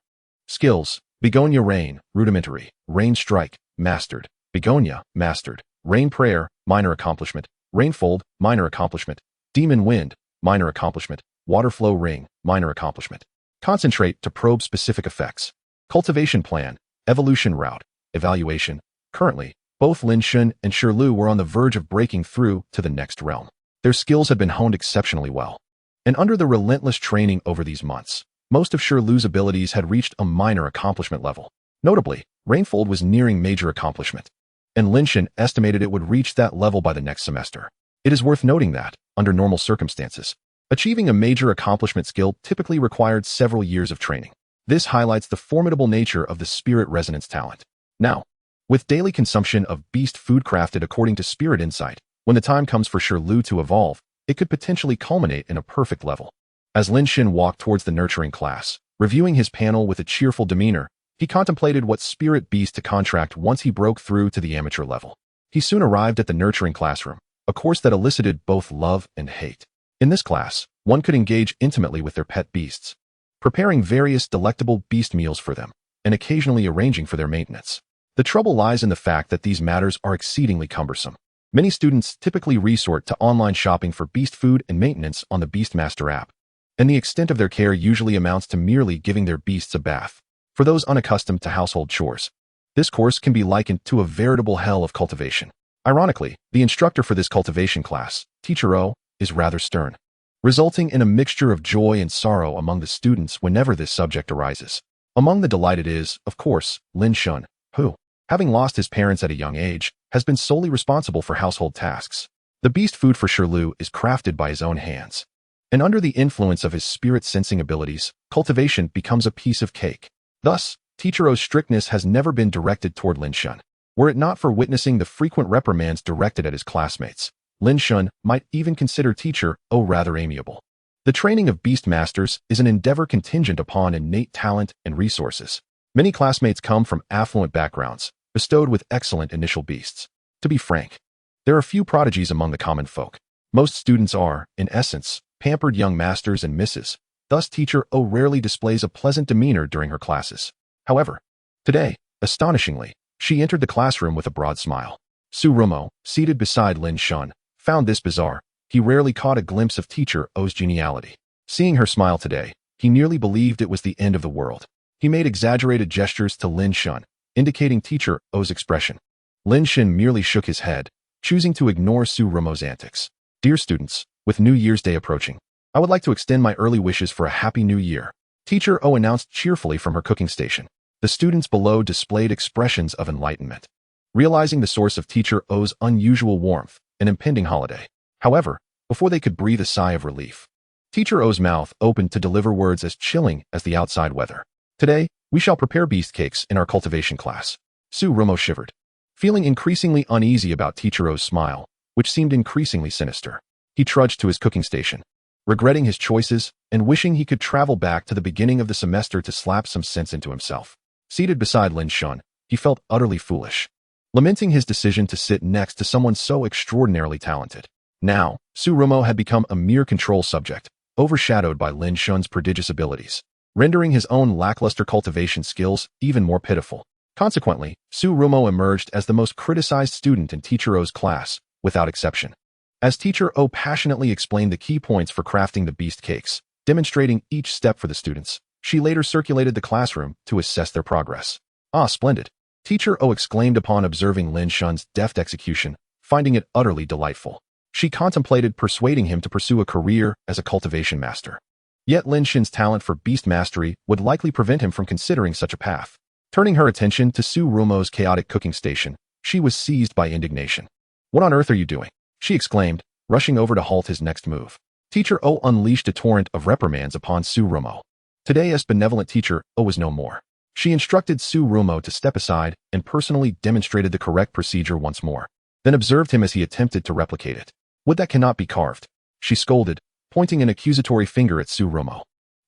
Skills, Begonia Rain, Rudimentary. Rain Strike, Mastered. Begonia, Mastered. Rain Prayer, Minor Accomplishment. Rainfold, Minor Accomplishment. Demon Wind, Minor Accomplishment. Waterflow Ring, Minor Accomplishment. Concentrate to probe specific effects. Cultivation Plan, Evolution Route, Evaluation. Currently, both Lin Shen and Shirlu were on the verge of breaking through to the next realm. Their skills had been honed exceptionally well, and under the relentless training over these months, most of Shirlu's abilities had reached a minor accomplishment level. Notably, Rainfold was nearing major accomplishment, and Lin Shen estimated it would reach that level by the next semester. It is worth noting that, under normal circumstances, achieving a major accomplishment skill typically required several years of training. This highlights the formidable nature of the Spirit Resonance talent. Now, with daily consumption of beast food crafted according to Spirit Insight, when the time comes for Shirlu to evolve, it could potentially culminate in a perfect level. As Lin Shen walked towards the nurturing class, reviewing his panel with a cheerful demeanor, he contemplated what spirit beast to contract once he broke through to the amateur level. He soon arrived at the nurturing classroom, a course that elicited both love and hate. In this class, one could engage intimately with their pet beasts, preparing various delectable beast meals for them, and occasionally arranging for their maintenance. The trouble lies in the fact that these matters are exceedingly cumbersome. Many students typically resort to online shopping for beast food and maintenance on the Beastmaster app, and the extent of their care usually amounts to merely giving their beasts a bath. For those unaccustomed to household chores, this course can be likened to a veritable hell of cultivation. Ironically, the instructor for this cultivation class, Teacher O, is rather stern, resulting in a mixture of joy and sorrow among the students whenever this subject arises. Among the delighted is, of course, Lin Shen, who, having lost his parents at a young age, has been solely responsible for household tasks. The beast food for Shirlu is crafted by his own hands, and under the influence of his spirit-sensing abilities, cultivation becomes a piece of cake. Thus, Teacher O's strictness has never been directed toward Lin Shen. Were it not for witnessing the frequent reprimands directed at his classmates, Lin Shen might even consider Teacher O rather amiable. The training of Beastmasters is an endeavor contingent upon innate talent and resources. Many classmates come from affluent backgrounds, bestowed with excellent initial beasts. To be frank, There are few prodigies among the common folk. Most students are, in essence, pampered young masters and misses. Thus, Teacher O rarely displays a pleasant demeanor during her classes. However, today, astonishingly, she entered the classroom with a broad smile. Tsurumo, seated beside Lin Shen, found this bizarre. He rarely caught a glimpse of Teacher O's geniality. Seeing her smile today, he nearly believed it was the end of the world. He made exaggerated gestures to Lin Shen, indicating Teacher O's expression. Lin Shen merely shook his head, choosing to ignore Tsurumo's antics. Dear students, with New Year's Day approaching, I would like to extend my early wishes for a happy new year. Teacher O announced cheerfully from her cooking station. The students below displayed expressions of enlightenment, realizing the source of Teacher O's unusual warmth, an impending holiday. However, before they could breathe a sigh of relief, Teacher O's mouth opened to deliver words as chilling as the outside weather. Today, we shall prepare beast cakes in our cultivation class. Tsurumo shivered, feeling increasingly uneasy about Teacher O's smile, which seemed increasingly sinister. He trudged to his cooking station, regretting his choices and wishing he could travel back to the beginning of the semester to slap some sense into himself. Seated beside Lin Shen, he felt utterly foolish, lamenting his decision to sit next to someone so extraordinarily talented. Now, Tsurumo had become a mere control subject, overshadowed by Lin Shen's prodigious abilities, rendering his own lackluster cultivation skills even more pitiful. Consequently, Tsurumo emerged as the most criticized student in Teacher O's class, without exception. As Teacher O passionately explained the key points for crafting the beast cakes, demonstrating each step for the students, she later circulated the classroom to assess their progress. Ah, splendid! Teacher O exclaimed upon observing Lin Shen's deft execution, finding it utterly delightful. She contemplated persuading him to pursue a career as a cultivation master. Yet Lin Shen's talent for beast mastery would likely prevent him from considering such a path. Turning her attention to Tsurumo's chaotic cooking station, she was seized by indignation. What on earth are you doing? She exclaimed, rushing over to halt his next move. Teacher O unleashed a torrent of reprimands upon Tsurumo. Today, as benevolent Teacher O was no more. She instructed Tsurumo to step aside and personally demonstrated the correct procedure once more, then observed him as he attempted to replicate it. Wood that cannot be carved, she scolded, pointing an accusatory finger at Tsurumo.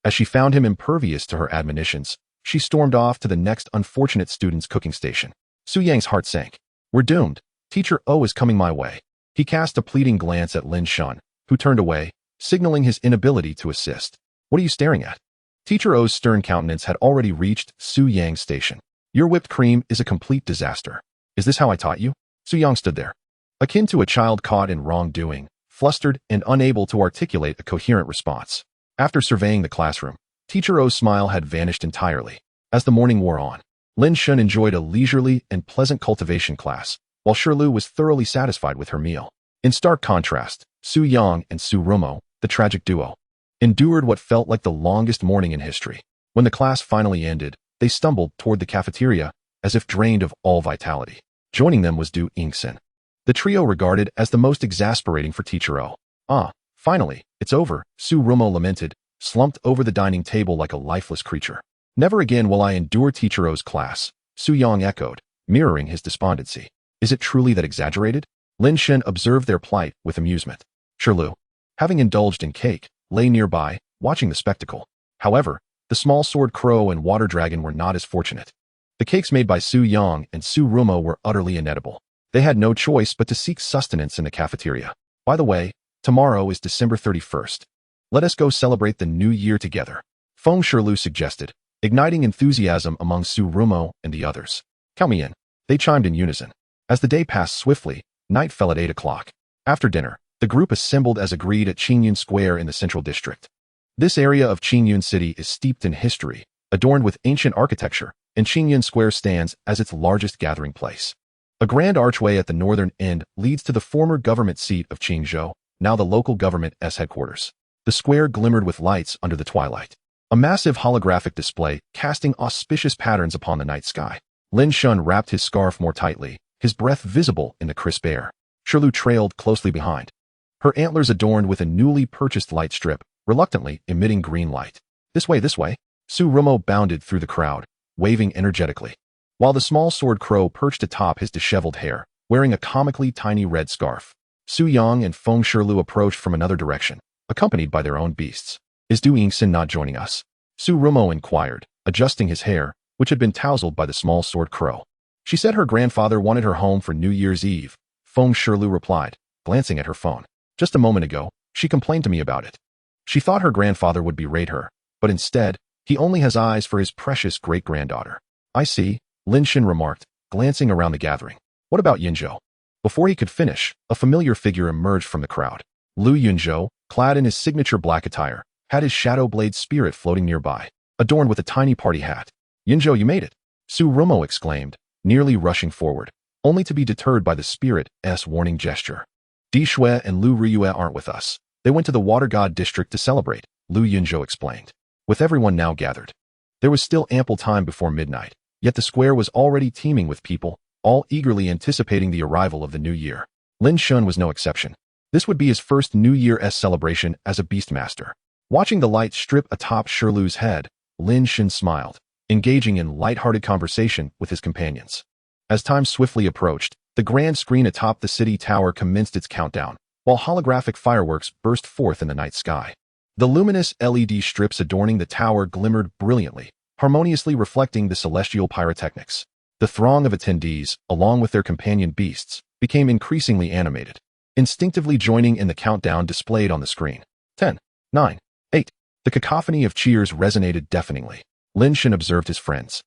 As she found him impervious to her admonitions, she stormed off to the next unfortunate student's cooking station. Su Yang's heart sank. We're doomed. Teacher O is coming my way. He cast a pleading glance at Lin Shen, who turned away, signaling his inability to assist. What are you staring at? Teacher O's stern countenance had already reached Su Yang's station. Your whipped cream is a complete disaster. Is this how I taught you? Su Yang stood there, akin to a child caught in wrongdoing, flustered and unable to articulate a coherent response. After surveying the classroom, Teacher O's smile had vanished entirely. As the morning wore on, Lin Shen enjoyed a leisurely and pleasant cultivation class, while Shirlu was thoroughly satisfied with her meal. In stark contrast, Su Yang and Tsurumo, the tragic duo, endured what felt like the longest morning in history. When the class finally ended, they stumbled toward the cafeteria, as if drained of all vitality. Joining them was Lin Shen, the trio regarded as the most exasperating for Teacher O. Ah, finally, it's over, Tsurumo lamented, slumped over the dining table like a lifeless creature. Never again will I endure Teacher O's class, Su Yang echoed, mirroring his despondency. Is it truly that exaggerated? Lin Shen observed their plight with amusement. Shirlu, having indulged in cake, lay nearby, watching the spectacle. However, the small sword crow and water dragon were not as fortunate. The cakes made by Su Yang and Tsurumo were utterly inedible. They had no choice but to seek sustenance in the cafeteria. By the way, tomorrow is December 31st. Let us go celebrate the new year together, Feng Shirlu suggested, igniting enthusiasm among Tsurumo and the others. Count me in. They chimed in unison. As the day passed swiftly, night fell at 8 o'clock. After dinner, the group assembled as agreed at Qingyun Square in the central district. This area of Qingyun City is steeped in history, adorned with ancient architecture, and Qingyun Square stands as its largest gathering place. A grand archway at the northern end leads to the former government seat of Qingzhou, now the local government's headquarters. The square glimmered with lights under the twilight, a massive holographic display casting auspicious patterns upon the night sky. Lin Shen wrapped his scarf more tightly, his breath visible in the crisp air. Shirlu trailed closely behind, her antlers adorned with a newly purchased light strip, reluctantly emitting green light. This way, this way. Tsurumo bounded through the crowd, waving energetically, while the small sword crow perched atop his disheveled hair, wearing a comically tiny red scarf. Su Yang and Feng Shirlu approached from another direction, accompanied by their own beasts. Is Lin Shen not joining us? Tsurumo inquired, adjusting his hair, which had been tousled by the small sword crow. She said her grandfather wanted her home for New Year's Eve, Feng Shirlu replied, glancing at her phone. Just a moment ago, she complained to me about it. She thought her grandfather would berate her, but instead, he only has eyes for his precious great-granddaughter. I see, Lin Shen remarked, glancing around the gathering. What about Yunzhou? Before he could finish, a familiar figure emerged from the crowd. Lu Yunzhou, clad in his signature black attire, had his shadow blade spirit floating nearby, adorned with a tiny party hat. Yunzhou, you made it! Su Rumo exclaimed, nearly rushing forward, only to be deterred by the spirit's warning gesture. Di Shui and Lu Ryue aren't with us. They went to the Water God District to celebrate, Lu Yunzhou explained. With everyone now gathered, there was still ample time before midnight, yet the square was already teeming with people, all eagerly anticipating the arrival of the new year. Lin Shen was no exception. This would be his first New Year's celebration as a Beastmaster. Watching the light strip atop Shirlu's head, Lin Shen smiled, engaging in light-hearted conversation with his companions. As time swiftly approached, the grand screen atop the city tower commenced its countdown, while holographic fireworks burst forth in the night sky. The luminous LED strips adorning the tower glimmered brilliantly, harmoniously reflecting the celestial pyrotechnics. The throng of attendees, along with their companion beasts, became increasingly animated, instinctively joining in the countdown displayed on the screen. 10, 9, 8. The cacophony of cheers resonated deafeningly. Lin Shen observed his friends.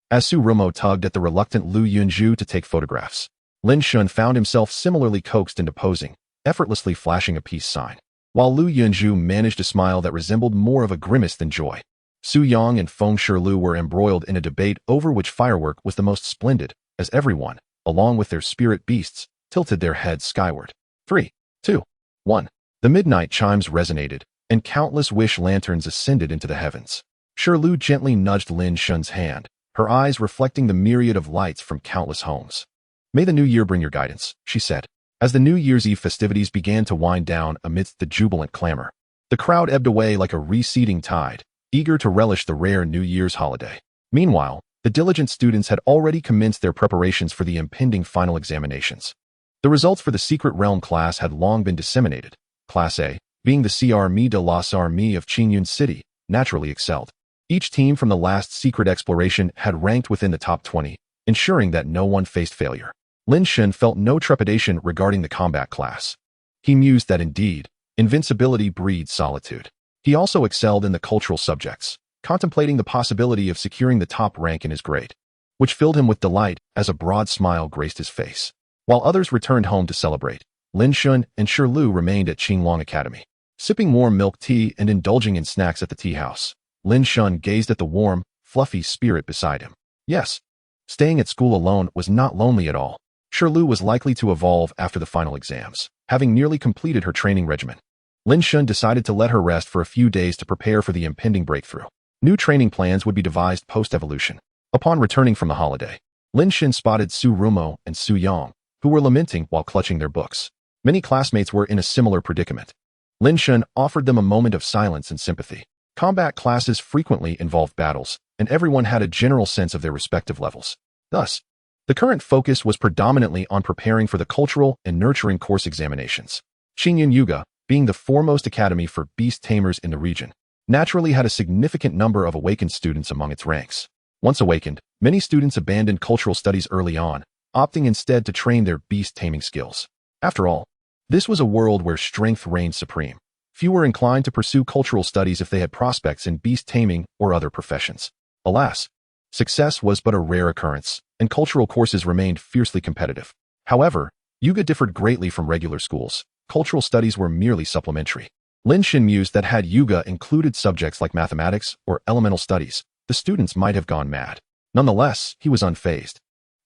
As Su Rumo tugged at the reluctant Lu Yunzhou to take photographs, Lin Shen found himself similarly coaxed into posing, effortlessly flashing a peace sign, while Lu Yunzhou managed a smile that resembled more of a grimace than joy. Su Yang and Feng Shirlu were embroiled in a debate over which firework was the most splendid, as everyone, along with their spirit beasts, tilted their heads skyward. 3, 2, 1. The midnight chimes resonated, and countless wish lanterns ascended into the heavens. Shirlu gently nudged Lin Shen's hand, her eyes reflecting the myriad of lights from countless homes. May the new year bring your guidance, she said. As the New Year's Eve festivities began to wind down amidst the jubilant clamor, the crowd ebbed away like a receding tide, eager to relish the rare New Year's holiday. Meanwhile, the diligent students had already commenced their preparations for the impending final examinations. The results for the Secret Realm class had long been disseminated. Class A, being the Armée de las Armées of Qingyun City, naturally excelled. Each team from the last secret exploration had ranked within the top 20, ensuring that no one faced failure. Lin Shen felt no trepidation regarding the combat class. He mused that indeed, invincibility breeds solitude. He also excelled in the cultural subjects, contemplating the possibility of securing the top rank in his grade, which filled him with delight as a broad smile graced his face. While others returned home to celebrate, Lin Shen and Shirlu remained at Qinglong Academy. Sipping warm milk tea and indulging in snacks at the tea house, Lin Shen gazed at the warm, fluffy spirit beside him. Yes, staying at school alone was not lonely at all. Shirlu was likely to evolve after the final exams, having nearly completed her training regimen. Lin Shen decided to let her rest for a few days to prepare for the impending breakthrough. New training plans would be devised post-evolution. Upon returning from the holiday, Lin Shen spotted Su Rumo and Su Yang, who were lamenting while clutching their books. Many classmates were in a similar predicament. Lin Shen offered them a moment of silence and sympathy. Combat classes frequently involved battles, and everyone had a general sense of their respective levels. Thus, the current focus was predominantly on preparing for the cultural and nurturing course examinations. Qingyun Yuga, being the foremost academy for beast tamers in the region, naturally had a significant number of awakened students among its ranks. Once awakened, many students abandoned cultural studies early on, opting instead to train their beast taming skills. After all, this was a world where strength reigned supreme. Few were inclined to pursue cultural studies if they had prospects in beast taming or other professions. Alas, success was but a rare occurrence, and cultural courses remained fiercely competitive. However, Yuga differed greatly from regular schools. Cultural studies were merely supplementary. Lin Shen mused that had Yuga included subjects like mathematics or elemental studies, the students might have gone mad. Nonetheless, he was unfazed.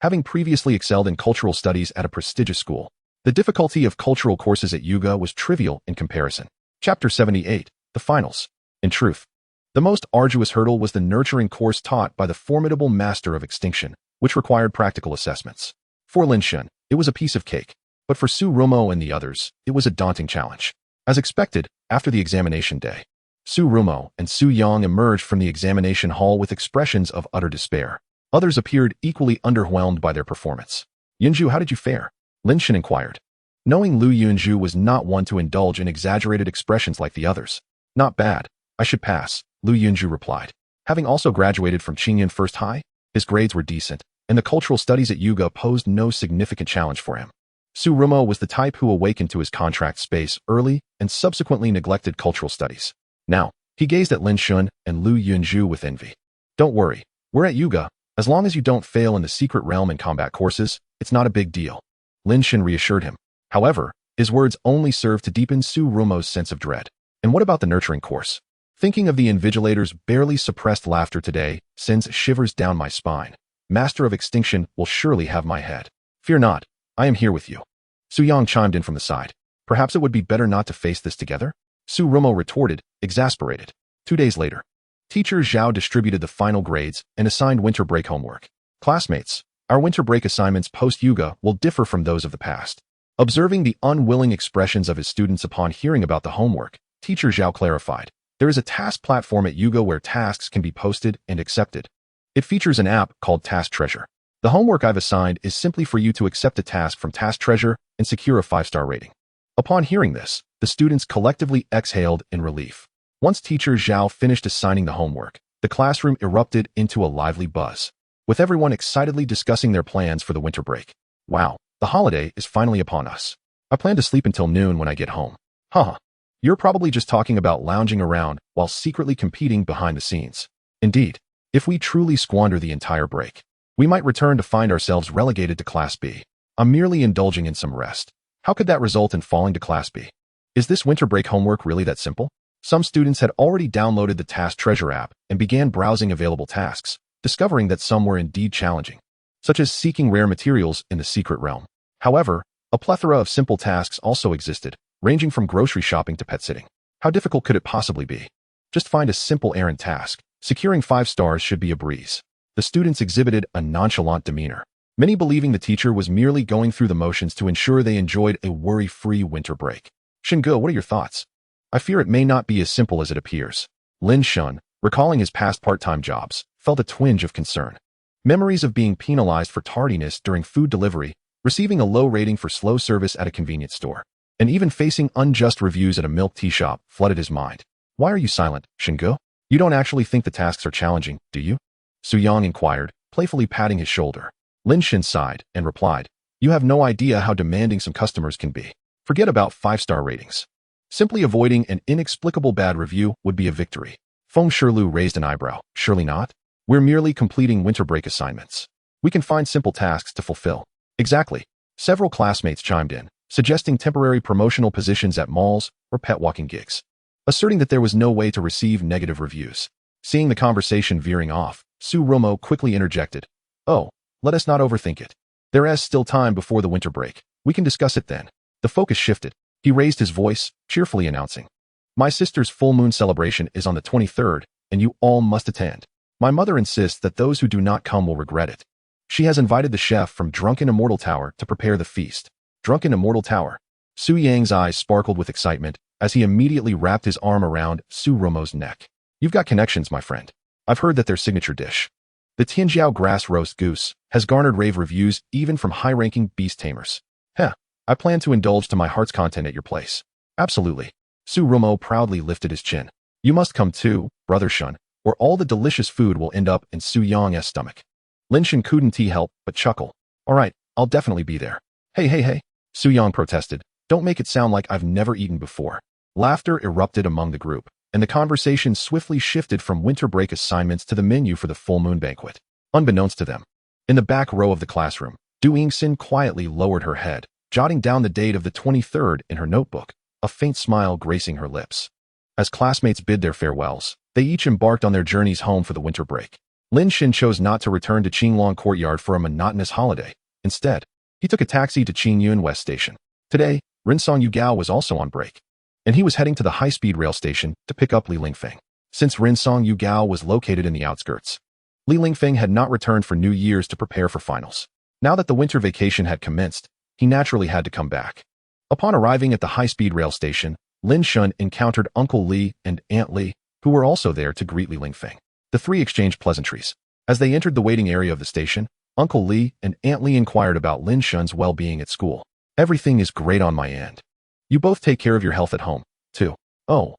Having previously excelled in cultural studies at a prestigious school, the difficulty of cultural courses at Yuga was trivial in comparison. Chapter 78, The Finals. In truth, the most arduous hurdle was the nurturing course taught by the formidable Master of Extinction, which required practical assessments. For Lin Shen, it was a piece of cake. But for Su Rumo and the others, it was a daunting challenge. As expected, after the examination day, Su Rumo and Su Yang emerged from the examination hall with expressions of utter despair. Others appeared equally underwhelmed by their performance. Yunzhu, how did you fare? Lin Shen inquired, knowing Lu Yunzhu was not one to indulge in exaggerated expressions like the others. Not bad. I should pass, Lu Yunzhu replied. Having also graduated from Qingyun First High, his grades were decent, and the cultural studies at Yuga posed no significant challenge for him. Tsurumo was the type who awakened to his contract space early and subsequently neglected cultural studies. Now, he gazed at Lin Shen and Lu Yunju with envy. Don't worry, we're at Yuga. As long as you don't fail in the secret realm and combat courses, it's not a big deal. Lin Shen reassured him. However, his words only served to deepen Tsurumo's sense of dread. And what about the nurturing course? Thinking of the Invigilator's barely suppressed laughter today sends shivers down my spine. Master of Extinction will surely have my head. Fear not, I am here with you. Su Yang chimed in from the side. Perhaps it would be better not to face this together? Tsurumo retorted, exasperated. 2 days later, Teacher Zhao distributed the final grades and assigned winter break homework. Classmates, our winter break assignments post-Yuga will differ from those of the past. Observing the unwilling expressions of his students upon hearing about the homework, Teacher Zhao clarified. There is a task platform at Yuga where tasks can be posted and accepted. It features an app called Task Treasure. The homework I've assigned is simply for you to accept a task from Task Treasure and secure a 5-star rating. Upon hearing this, the students collectively exhaled in relief. Once Teacher Zhao finished assigning the homework, the classroom erupted into a lively buzz, with everyone excitedly discussing their plans for the winter break. Wow, the holiday is finally upon us. I plan to sleep until noon when I get home. Haha. You're probably just talking about lounging around while secretly competing behind the scenes. Indeed, if we truly squander the entire break, we might return to find ourselves relegated to Class B. I'm merely indulging in some rest. How could that result in falling to Class B? Is this winter break homework really that simple? Some students had already downloaded the Task Treasure app and began browsing available tasks, discovering that some were indeed challenging, such as seeking rare materials in the secret realm. However, a plethora of simple tasks also existed, ranging from grocery shopping to pet sitting. How difficult could it possibly be? Just find a simple errand task. Securing 5 stars should be a breeze. The students exhibited a nonchalant demeanor, many believing the teacher was merely going through the motions to ensure they enjoyed a worry-free winter break. Shingo, what are your thoughts? I fear it may not be as simple as it appears. Lin Shen, recalling his past part-time jobs, felt a twinge of concern. Memories of being penalized for tardiness during food delivery, receiving a low rating for slow service at a convenience store, and even facing unjust reviews at a milk tea shop flooded his mind. Why are you silent, Shingo? You don't actually think the tasks are challenging, do you? Su Yang inquired, playfully patting his shoulder. Lin Shen sighed and replied, you have no idea how demanding some customers can be. Forget about 5-star ratings. Simply avoiding an inexplicable bad review would be a victory. Feng Shirlu raised an eyebrow. Surely not? We're merely completing winter break assignments. We can find simple tasks to fulfill. Exactly. Several classmates chimed in, suggesting temporary promotional positions at malls or pet walking gigs, asserting that there was no way to receive negative reviews. Seeing the conversation veering off, Tsurumo quickly interjected. Oh, let us not overthink it. There is still time before the winter break. We can discuss it then. The focus shifted. He raised his voice, cheerfully announcing, my sister's full moon celebration is on the 23rd, and you all must attend. My mother insists that those who do not come will regret it. She has invited the chef from Drunken Immortal Tower to prepare the feast. Drunken Immortal Tower. Su Yang's eyes sparkled with excitement as he immediately wrapped his arm around Tsurumo's neck. You've got connections, my friend. I've heard that their signature dish, the Tianjiao grass roast goose, has garnered rave reviews even from high-ranking beast tamers. Heh, I plan to indulge to my heart's content at your place. Absolutely. Tsurumo proudly lifted his chin. You must come too, Brother Shun, or all the delicious food will end up in Su Yang's stomach. Lin Shen couldn't help but chuckle. All right, I'll definitely be there. Hey, Su Yang protested. Don't make it sound like I've never eaten before. Laughter erupted among the group, and the conversation swiftly shifted from winter break assignments to the menu for the full moon banquet. Unbeknownst to them, in the back row of the classroom, Du Yingxin quietly lowered her head, jotting down the date of the 23rd in her notebook, a faint smile gracing her lips. As classmates bid their farewells, they each embarked on their journeys home for the winter break. Lin Shen chose not to return to Qinglong Courtyard for a monotonous holiday. Instead, he took a taxi to Qingyun West Station. Today, Rinsong Yugao was also on break, and he was heading to the high-speed rail station to pick up Li Lingfeng. Since Rinsong Yugao was located in the outskirts, Li Lingfeng had not returned for New Year's to prepare for finals. Now that the winter vacation had commenced, he naturally had to come back. Upon arriving at the high-speed rail station, Lin Shen encountered Uncle Li and Aunt Li, who were also there to greet Li Lingfeng. The three exchanged pleasantries. As they entered the waiting area of the station, Uncle Li and Aunt Li inquired about Lin Shen's well-being at school. Everything is great on my end. You both take care of your health at home, too. Oh,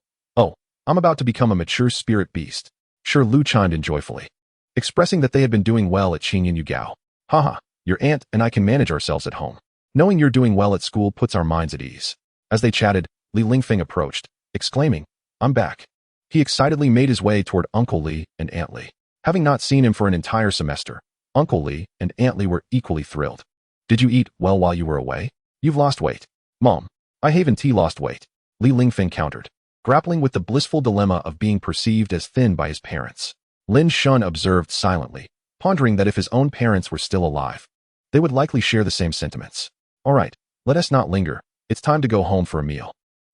I'm about to become a mature spirit beast. Sure, Lu chimed in joyfully, expressing that they had been doing well at Qingyun Yugao. Haha, your aunt and I can manage ourselves at home. Knowing you're doing well at school puts our minds at ease. As they chatted, Li Lingfeng approached, exclaiming, I'm back. He excitedly made his way toward Uncle Li and Aunt Li. Having not seen him for an entire semester, Uncle Li and Aunt Li were equally thrilled. Did you eat well while you were away? You've lost weight. Mom, I haven't lost weight, Li Lingfeng countered, grappling with the blissful dilemma of being perceived as thin by his parents. Lin Shen observed silently, pondering that if his own parents were still alive, they would likely share the same sentiments. All right, let us not linger. It's time to go home for a meal.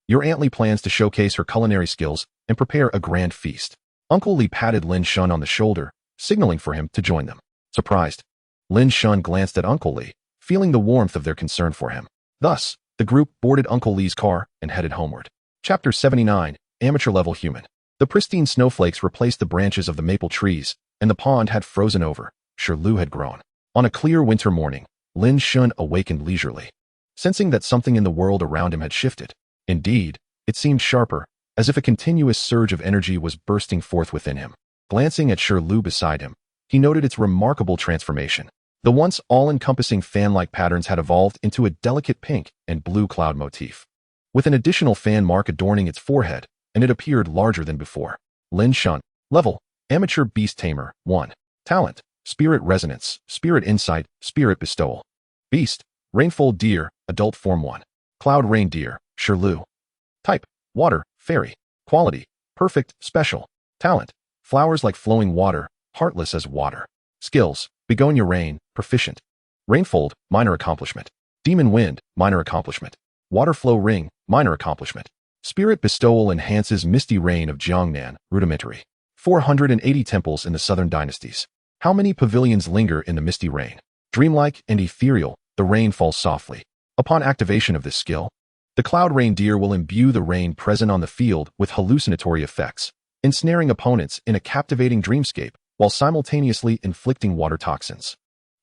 Your Aunt Li plans to showcase her culinary skills and prepare a grand feast. Uncle Li patted Lin Shen on the shoulder, signaling for him to join them. Surprised, Lin Shen glanced at Uncle Li, feeling the warmth of their concern for him. Thus, the group boarded Uncle Li's car and headed homeward. Chapter 79, Amateur-Level Human. The pristine snowflakes replaced the branches of the maple trees, and the pond had frozen over. Shirlu had grown. On a clear winter morning, Lin Shen awakened leisurely, sensing that something in the world around him had shifted. Indeed, it seemed sharper, as if a continuous surge of energy was bursting forth within him. Glancing at Shirlu beside him, he noted its remarkable transformation. The once all-encompassing fan-like patterns had evolved into a delicate pink and blue cloud motif, with an additional fan mark adorning its forehead, and it appeared larger than before. Lin Shen. Level: Amateur Beast Tamer 1. Talent: Spirit Resonance, Spirit Insight, Spirit Bestowal. Beast: Rainfold Deer, Adult Form 1. Cloud Rain Deer, Shirlu. Type: Water, Fairy. Quality: Perfect, Special. Talent: Flowers like flowing water, heartless as water. Skills: Begonia Rain, Proficient. Rainfold, Minor Accomplishment. Demon Wind, Minor Accomplishment. Waterflow Ring, Minor Accomplishment. Spirit Bestowal enhances Misty Rain of Jiangnan, Rudimentary. 480 temples in the southern dynasties. How many pavilions linger in the Misty Rain? Dreamlike and ethereal, the rain falls softly. Upon activation of this skill, the Cloud Rain Deer will imbue the rain present on the field with hallucinatory effects, ensnaring opponents in a captivating dreamscape while simultaneously inflicting water toxins.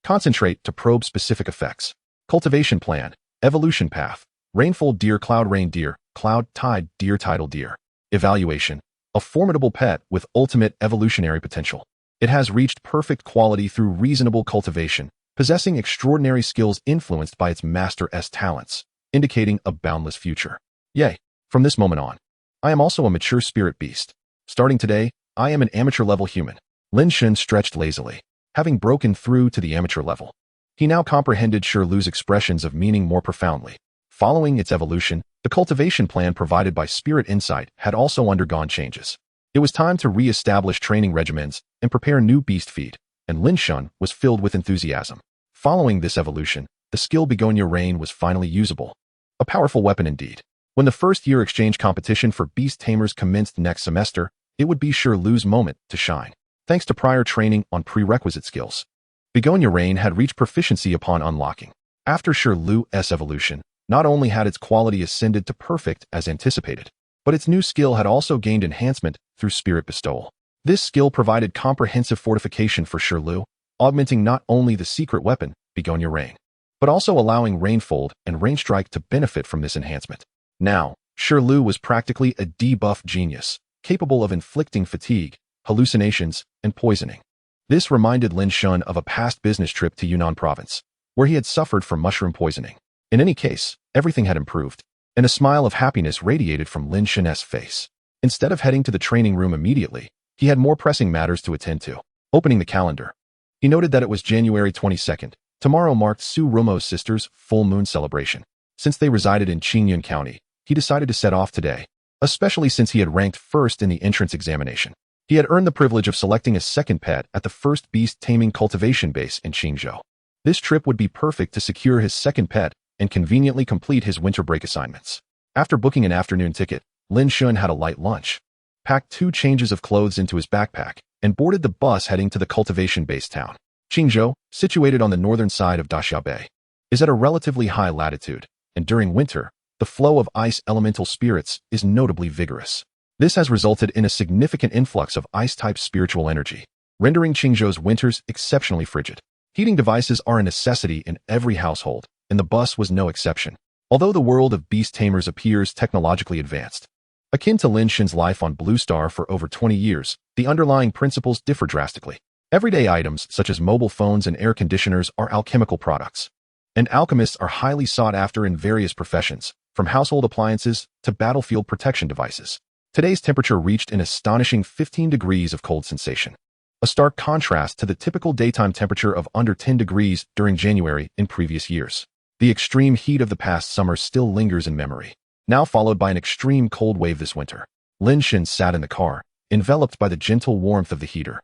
Concentrate to probe specific effects. Cultivation Plan, Evolution Path, Rainfold Deer, Cloud Rain Deer, Cloud Tide Deer, Tidal Deer. Evaluation: A formidable pet with ultimate evolutionary potential. It has reached perfect quality through reasonable cultivation, possessing extraordinary skills influenced by its master's talents, indicating a boundless future. Yay! From this moment on, I am also a mature spirit beast. Starting today, I am an amateur-level human. Lin Shen stretched lazily, having broken through to the amateur level. He now comprehended Shirlu's expressions of meaning more profoundly. Following its evolution, the cultivation plan provided by Spirit Insight had also undergone changes. It was time to re-establish training regimens and prepare new beast feed, and Lin Shen was filled with enthusiasm. Following this evolution, the skill Begonia Rain was finally usable. A powerful weapon indeed. When the first-year exchange competition for beast tamers commenced next semester, it would be Shirlu's moment to shine. Thanks to prior training on prerequisite skills, Begonia Rain had reached proficiency upon unlocking. After Shirlu's evolution, not only had its quality ascended to perfect as anticipated, but its new skill had also gained enhancement through Spirit Bestowal. This skill provided comprehensive fortification for Shirlu, augmenting not only the secret weapon, Begonia Rain, but also allowing Rainfold and Rainstrike to benefit from this enhancement. Now, Shirlu was practically a debuff genius, capable of inflicting fatigue, hallucinations, and poisoning. This reminded Lin Shen of a past business trip to Yunnan province, where he had suffered from mushroom poisoning. In any case, everything had improved, and a smile of happiness radiated from Lin Shen's face. Instead of heading to the training room immediately, he had more pressing matters to attend to. Opening the calendar, he noted that it was January 22nd. Tomorrow marked Su Rumo's sister's full moon celebration. Since they resided in Qingyun County, he decided to set off today, especially since he had ranked first in the entrance examination. He had earned the privilege of selecting a second pet at the first beast taming cultivation base in Qingzhou. This trip would be perfect to secure his second pet and conveniently complete his winter break assignments. After booking an afternoon ticket, Lin Shen had a light lunch, packed 2 changes of clothes into his backpack, and boarded the bus heading to the cultivation base town. Qingzhou, situated on the northern side of Daxia Bay, is at a relatively high latitude, and during winter, the flow of ice elemental spirits is notably vigorous. This has resulted in a significant influx of ice-type spiritual energy, rendering Qingzhou's winters exceptionally frigid. Heating devices are a necessity in every household, and the bus was no exception. Although the world of beast tamers appears technologically advanced, akin to Lin Shen's life on Blue Star for over 20 years, the underlying principles differ drastically. Everyday items such as mobile phones and air conditioners are alchemical products, and alchemists are highly sought after in various professions, from household appliances to battlefield protection devices. Today's temperature reached an astonishing 15 degrees of cold sensation, a stark contrast to the typical daytime temperature of under 10 degrees during January in previous years. The extreme heat of the past summer still lingers in memory, now followed by an extreme cold wave this winter. Lin Shen sat in the car, enveloped by the gentle warmth of the heater.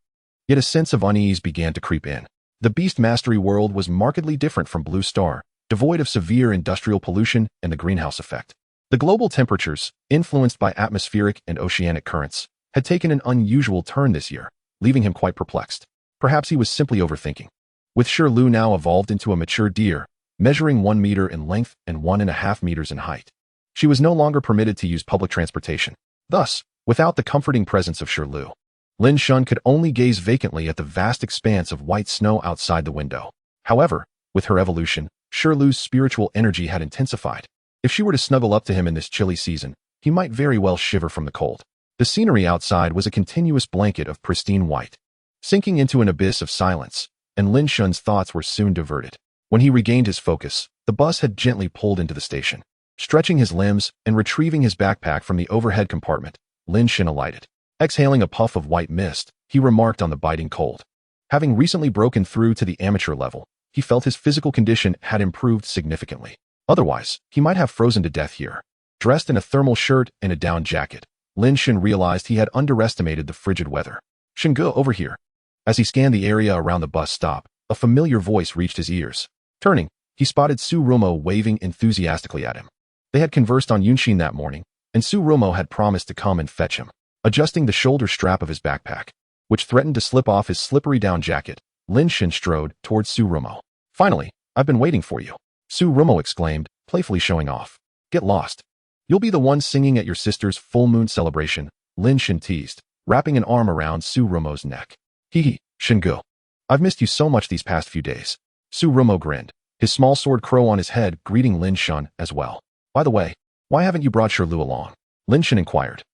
Yet a sense of unease began to creep in. The Beast Mastery world was markedly different from Blue Star, devoid of severe industrial pollution and the greenhouse effect. The global temperatures, influenced by atmospheric and oceanic currents, had taken an unusual turn this year, leaving him quite perplexed. Perhaps he was simply overthinking. With Shirlu now evolved into a mature deer, measuring 1 meter in length and 1.5 meters in height, she was no longer permitted to use public transportation. Thus, without the comforting presence of Shirlu, Lin Shen could only gaze vacantly at the vast expanse of white snow outside the window. However, with her evolution, Shirlu's spiritual energy had intensified. If she were to snuggle up to him in this chilly season, he might very well shiver from the cold. The scenery outside was a continuous blanket of pristine white, sinking into an abyss of silence, and Lin Shen's thoughts were soon diverted. When he regained his focus, the bus had gently pulled into the station. Stretching his limbs and retrieving his backpack from the overhead compartment, Lin Shen alighted. Exhaling a puff of white mist, he remarked on the biting cold. Having recently broken through to the amateur level, he felt his physical condition had improved significantly. Otherwise, he might have frozen to death here. Dressed in a thermal shirt and a down jacket, Lin Shen realized he had underestimated the frigid weather. "Shingo, over here." As he scanned the area around the bus stop, a familiar voice reached his ears. Turning, he spotted Su Romo waving enthusiastically at him. They had conversed on Yunshin that morning, and Su Romo had promised to come and fetch him. Adjusting the shoulder strap of his backpack, which threatened to slip off his slippery down jacket, Lin Shen strode towards Su Romo. "Finally, I've been waiting for you," Su Romo exclaimed, playfully showing off. "Get lost. You'll be the one singing at your sister's full moon celebration," Lin Shen teased, wrapping an arm around Su Romo's neck. "Hee, Shingo. I've missed you so much these past few days." Su Romo grinned, his small sword crow on his head greeting Lin Shen as well. "By the way, why haven't you brought Shirlu along?" Lin Shen inquired.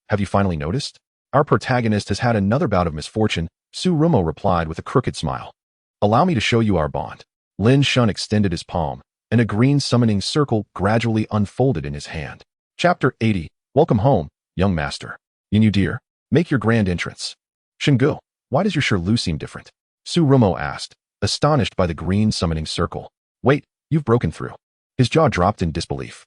Have you finally noticed? Our protagonist has had another bout of misfortune," Su Romo replied with a crooked smile. "Allow me to show you our bond." Lin Shen extended his palm, and a green summoning circle gradually unfolded in his hand. Chapter 80. Welcome home, young master. Yin dear, make your grand entrance. "Shingo, why does your Shirlu seem different?" Su Romo asked, astonished by the green summoning circle. "Wait, you've broken through." His jaw dropped in disbelief.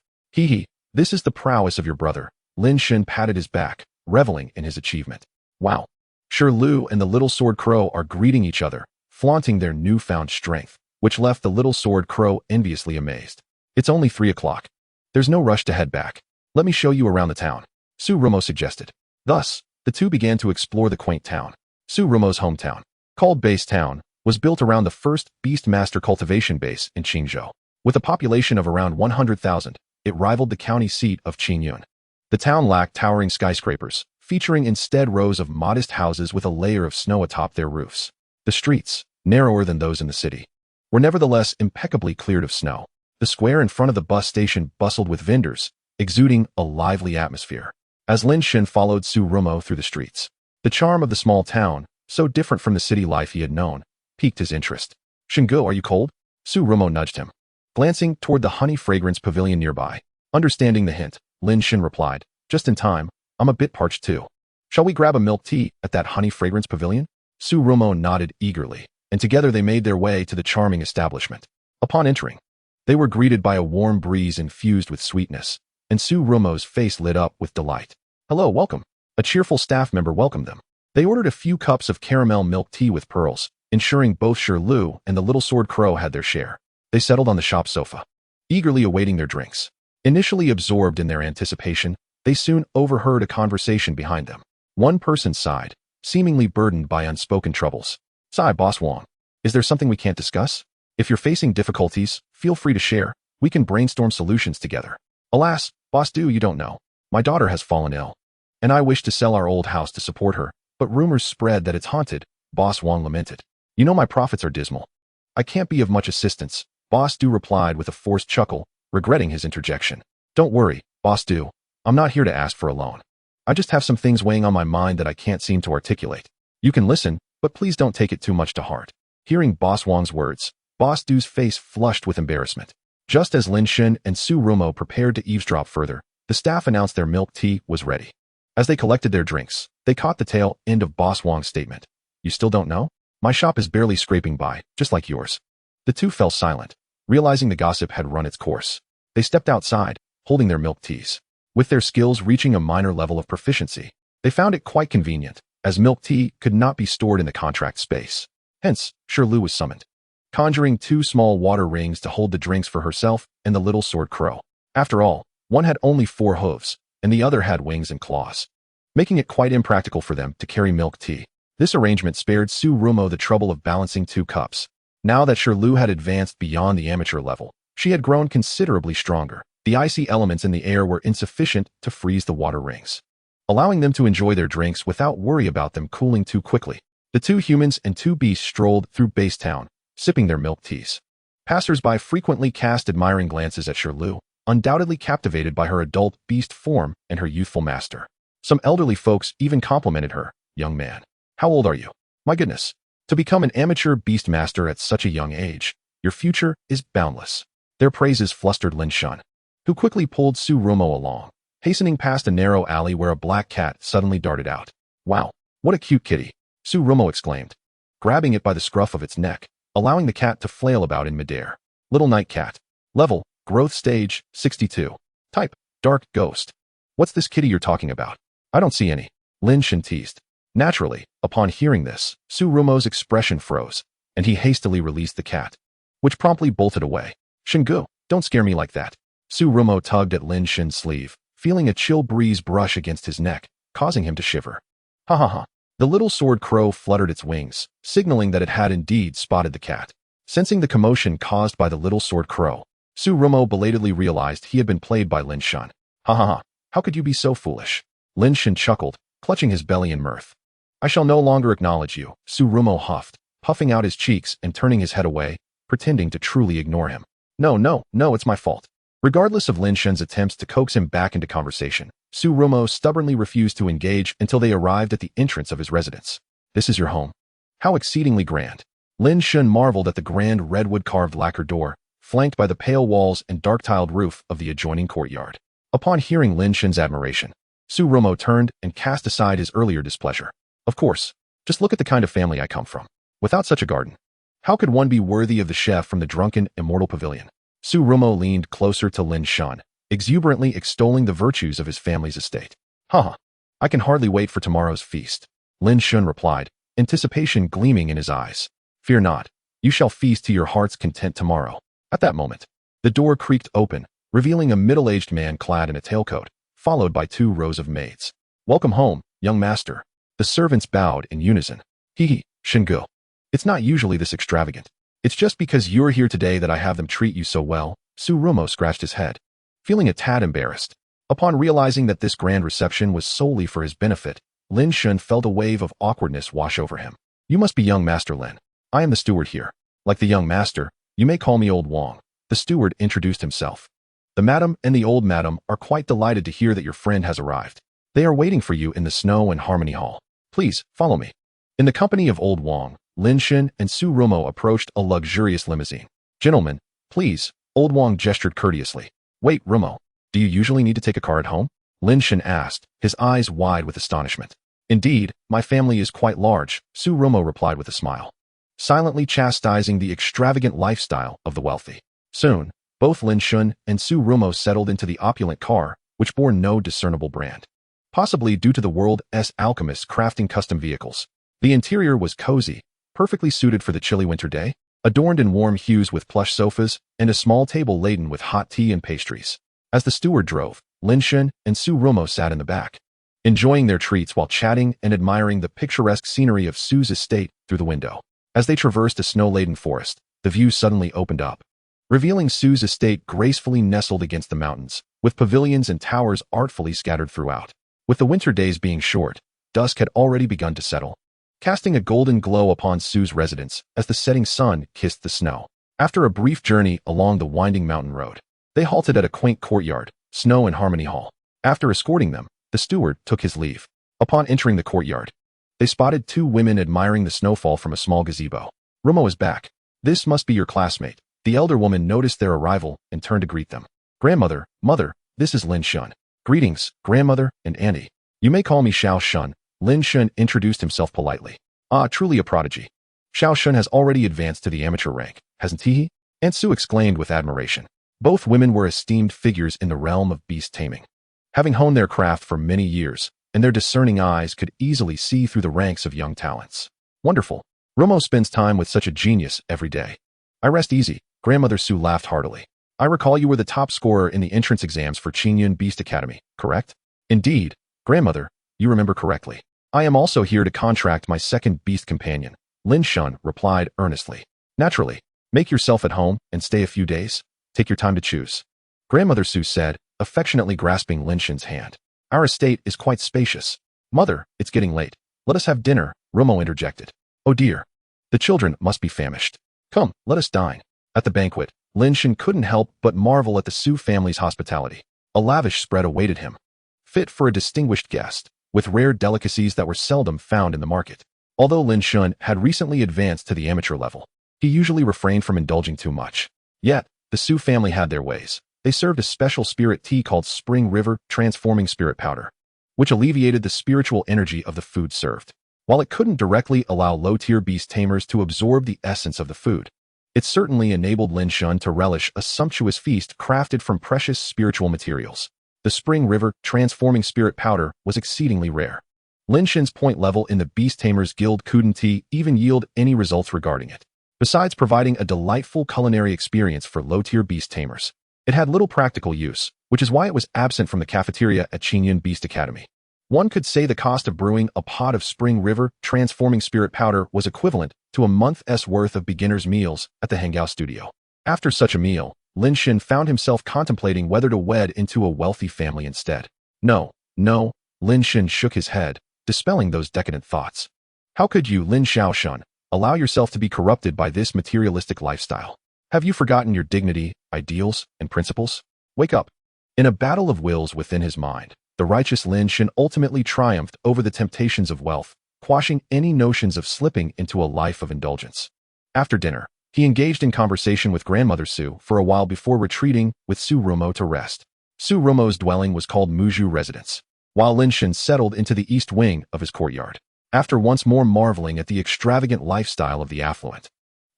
This is the prowess of your brother." Lin Shen patted his back, reveling in his achievement. "Wow. Shirlu and the little sword crow are greeting each other, flaunting their newfound strength, which left the little sword crow enviously amazed. "It's only 3 o'clock. There's no rush to head back. Let me show you around the town," Su Romo suggested. Thus, the two began to explore the quaint town. Su Romo's hometown, called Base Town, was built around the first Beast Master cultivation base in Qingzhou. With a population of around 100,000, it rivaled the county seat of Qingyun. The town lacked towering skyscrapers, featuring instead rows of modest houses with a layer of snow atop their roofs. The streets, narrower than those in the city, were nevertheless impeccably cleared of snow. The square in front of the bus station bustled with vendors, exuding a lively atmosphere. As Lin Shen followed Su Romo through the streets, the charm of the small town, so different from the city life he had known, piqued his interest. "Shingo, are you cold?" Su Romo nudged him, glancing toward the honey fragrance pavilion nearby. Understanding the hint, Lin Shen replied, "Just in time, I'm a bit parched too. Shall we grab a milk tea at that honey fragrance pavilion?" Su Romo nodded eagerly, and together they made their way to the charming establishment. Upon entering, they were greeted by a warm breeze infused with sweetness, and Su Romo's face lit up with delight. "Hello, welcome." A cheerful staff member welcomed them. They ordered a few cups of caramel milk tea with pearls, ensuring both Shirlu and the little sword crow had their share. They settled on the shop sofa, eagerly awaiting their drinks. Initially absorbed in their anticipation, they soon overheard a conversation behind them. One person sighed, seemingly burdened by unspoken troubles. "Sigh, Boss Wong. Is there something we can't discuss? If you're facing difficulties, feel free to share. We can brainstorm solutions together." "Alas, Boss Du, you don't know. My daughter has fallen ill, and I wish to sell our old house to support her, but rumors spread that it's haunted," Boss Wong lamented. "You know my profits are dismal. I can't be of much assistance," Boss Du replied with a forced chuckle, regretting his interjection. "Don't worry, Boss Du. I'm not here to ask for a loan. I just have some things weighing on my mind that I can't seem to articulate. You can listen, but please don't take it too much to heart." Hearing Boss Wong's words, Boss Du's face flushed with embarrassment. Just as Lin Shen and Su Rumo prepared to eavesdrop further, the staff announced their milk tea was ready. As they collected their drinks, they caught the tail end of Boss Wang's statement. You still don't know? My shop is barely scraping by, just like yours. The two fell silent, realizing the gossip had run its course. They stepped outside, holding their milk teas. With their skills reaching a minor level of proficiency, they found it quite convenient, as milk tea could not be stored in the contract space. Hence, Shirlu was summoned, conjuring 2 small water rings to hold the drinks for herself and the little sword crow. After all, one had only 4 hooves, and the other had wings and claws, making it quite impractical for them to carry milk tea. This arrangement spared Su Rumo the trouble of balancing 2 cups. Now that Shirlu had advanced beyond the amateur level, she had grown considerably stronger. The icy elements in the air were insufficient to freeze the water rings, allowing them to enjoy their drinks without worry about them cooling too quickly. The 2 humans and 2 beasts strolled through Base Town, sipping their milk teas. Passers-by frequently cast admiring glances at Shirlu, undoubtedly captivated by her adult beast form and her youthful master. Some elderly folks even complimented her. Young man, how old are you? My goodness, to become an amateur beast master at such a young age, your future is boundless. Their praises flustered Lin Shen, who quickly pulled Su Rumo along, hastening past a narrow alley where a black cat suddenly darted out. Wow, what a cute kitty, Su Rumo exclaimed, grabbing it by the scruff of its neck, allowing the cat to flail about in midair. Little night cat. Level, growth stage, 62. Type, dark ghost. What's this kitty you're talking about? I don't see any. Lin Shen teased. Naturally, upon hearing this, Su Rumo's expression froze, and he hastily released the cat, which promptly bolted away. Shingu, don't scare me like that. Su Rumo tugged at Lin Shen's sleeve, feeling a chill breeze brush against his neck, causing him to shiver. Ha ha ha. The little sword crow fluttered its wings, signaling that it had indeed spotted the cat. Sensing the commotion caused by the little sword crow, Su Rumo belatedly realized he had been played by Lin Shen. Ha ha ha. How could you be so foolish? Lin Shen chuckled, clutching his belly in mirth. I shall no longer acknowledge you, Su Rumo huffed, puffing out his cheeks and turning his head away, pretending to truly ignore him. No, it's my fault. Regardless of Lin Shen's attempts to coax him back into conversation, Su Rumo stubbornly refused to engage until they arrived at the entrance of his residence. This is your home. How exceedingly grand. Lin Shen marveled at the grand redwood-carved lacquer door, flanked by the pale walls and dark-tiled roof of the adjoining courtyard. Upon hearing Lin Shen's admiration, Su Rumo turned and cast aside his earlier displeasure. Of course, just look at the kind of family I come from. Without such a garden, how could one be worthy of the chef from the drunken, immortal pavilion? Su Rumo leaned closer to Lin Shen, exuberantly extolling the virtues of his family's estate. Haha, I can hardly wait for tomorrow's feast. Lin Shen replied, anticipation gleaming in his eyes. Fear not, you shall feast to your heart's content tomorrow. At that moment, the door creaked open, revealing a middle-aged man clad in a tailcoat, followed by 2 rows of maids. Welcome home, young master. The servants bowed in unison. Hee, Shingu. It's not usually this extravagant. It's just because you're here today that I have them treat you so well. Su Rumo scratched his head, feeling a tad embarrassed. Upon realizing that this grand reception was solely for his benefit, Lin Shen felt a wave of awkwardness wash over him. You must be young Master Lin. I am the steward here. Like the young master, you may call me Old Wang. The steward introduced himself. The madam and the old madam are quite delighted to hear that your friend has arrived. They are waiting for you in the Snow and Harmony Hall. Please, follow me. In the company of Old Wang, Lin Shen and Su Rumo approached a luxurious limousine. Gentlemen, please, Old Wang gestured courteously. Wait, Rumo, do you usually need to take a car at home? Lin Shen asked, his eyes wide with astonishment. Indeed, my family is quite large, Su Rumo replied with a smile, silently chastising the extravagant lifestyle of the wealthy. Soon, both Lin Shen and Su Rumo settled into the opulent car, which bore no discernible brand. Possibly due to the world's alchemists crafting custom vehicles. The interior was cozy, perfectly suited for the chilly winter day, adorned in warm hues with plush sofas and a small table laden with hot tea and pastries. As the steward drove, Lin Shen and Su Rumo sat in the back, enjoying their treats while chatting and admiring the picturesque scenery of Su's estate through the window. As they traversed a snow-laden forest, the view suddenly opened up, revealing Su's estate gracefully nestled against the mountains, with pavilions and towers artfully scattered throughout. With the winter days being short, dusk had already begun to settle, casting a golden glow upon Su's residence as the setting sun kissed the snow. After a brief journey along the winding mountain road, they halted at a quaint courtyard, Snow and Harmony Hall. After escorting them, the steward took his leave. Upon entering the courtyard, they spotted 2 women admiring the snowfall from a small gazebo. Rumo is back. This must be your classmate. The elder woman noticed their arrival and turned to greet them. Grandmother, mother, this is Lin Shen. Greetings, grandmother and auntie. You may call me Xiao Shun. Lin Shen introduced himself politely. Ah, truly a prodigy. Xiao Shun has already advanced to the amateur rank, hasn't he? Aunt Su exclaimed with admiration. Both women were esteemed figures in the realm of beast taming. Having honed their craft for many years, and their discerning eyes could easily see through the ranks of young talents. Wonderful. Romo spends time with such a genius every day. I rest easy. Grandmother Su laughed heartily. I recall you were the top scorer in the entrance exams for Qingyun Beast Academy, correct? Indeed, grandmother, you remember correctly. I am also here to contract my second beast companion, Lin Shen replied earnestly. Naturally, make yourself at home and stay a few days. Take your time to choose. Grandmother Su said, affectionately grasping Lin Shen's hand. Our estate is quite spacious. Mother, it's getting late. Let us have dinner, Romo interjected. Oh dear. The children must be famished. Come, let us dine. At the banquet, Lin Shen couldn't help but marvel at the Su family's hospitality. A lavish spread awaited him, fit for a distinguished guest, with rare delicacies that were seldom found in the market. Although Lin Shen had recently advanced to the amateur level, he usually refrained from indulging too much. Yet, the Su family had their ways. They served a special spirit tea called Spring River Transforming Spirit Powder, which alleviated the spiritual energy of the food served. While it couldn't directly allow low-tier beast tamers to absorb the essence of the food, it certainly enabled Lin Shen to relish a sumptuous feast crafted from precious spiritual materials. The Spring River Transforming Spirit Powder was exceedingly rare. Lin Shen's point level in the Beast Tamers Guild couldn't even yield any results regarding it. Besides providing a delightful culinary experience for low-tier beast tamers, it had little practical use, which is why it was absent from the cafeteria at Qingyun Beast Academy. One could say the cost of brewing a pot of Spring River Transforming Spirit Powder was equivalent to a month's worth of beginner's meals at the Hangao studio. After such a meal, Lin Shen found himself contemplating whether to wed into a wealthy family instead. No, Lin Shen shook his head, dispelling those decadent thoughts. How could you, Lin Xiaoshun, allow yourself to be corrupted by this materialistic lifestyle? Have you forgotten your dignity, ideals, and principles? Wake up. In a battle of wills within his mind, the righteous Lin Shen ultimately triumphed over the temptations of wealth, quashing any notions of slipping into a life of indulgence. After dinner, he engaged in conversation with Grandmother Su for a while before retreating with Su Rumo to rest. Su Rumo's dwelling was called Muju Residence, while Lin Shen settled into the east wing of his courtyard. After once more marveling at the extravagant lifestyle of the affluent,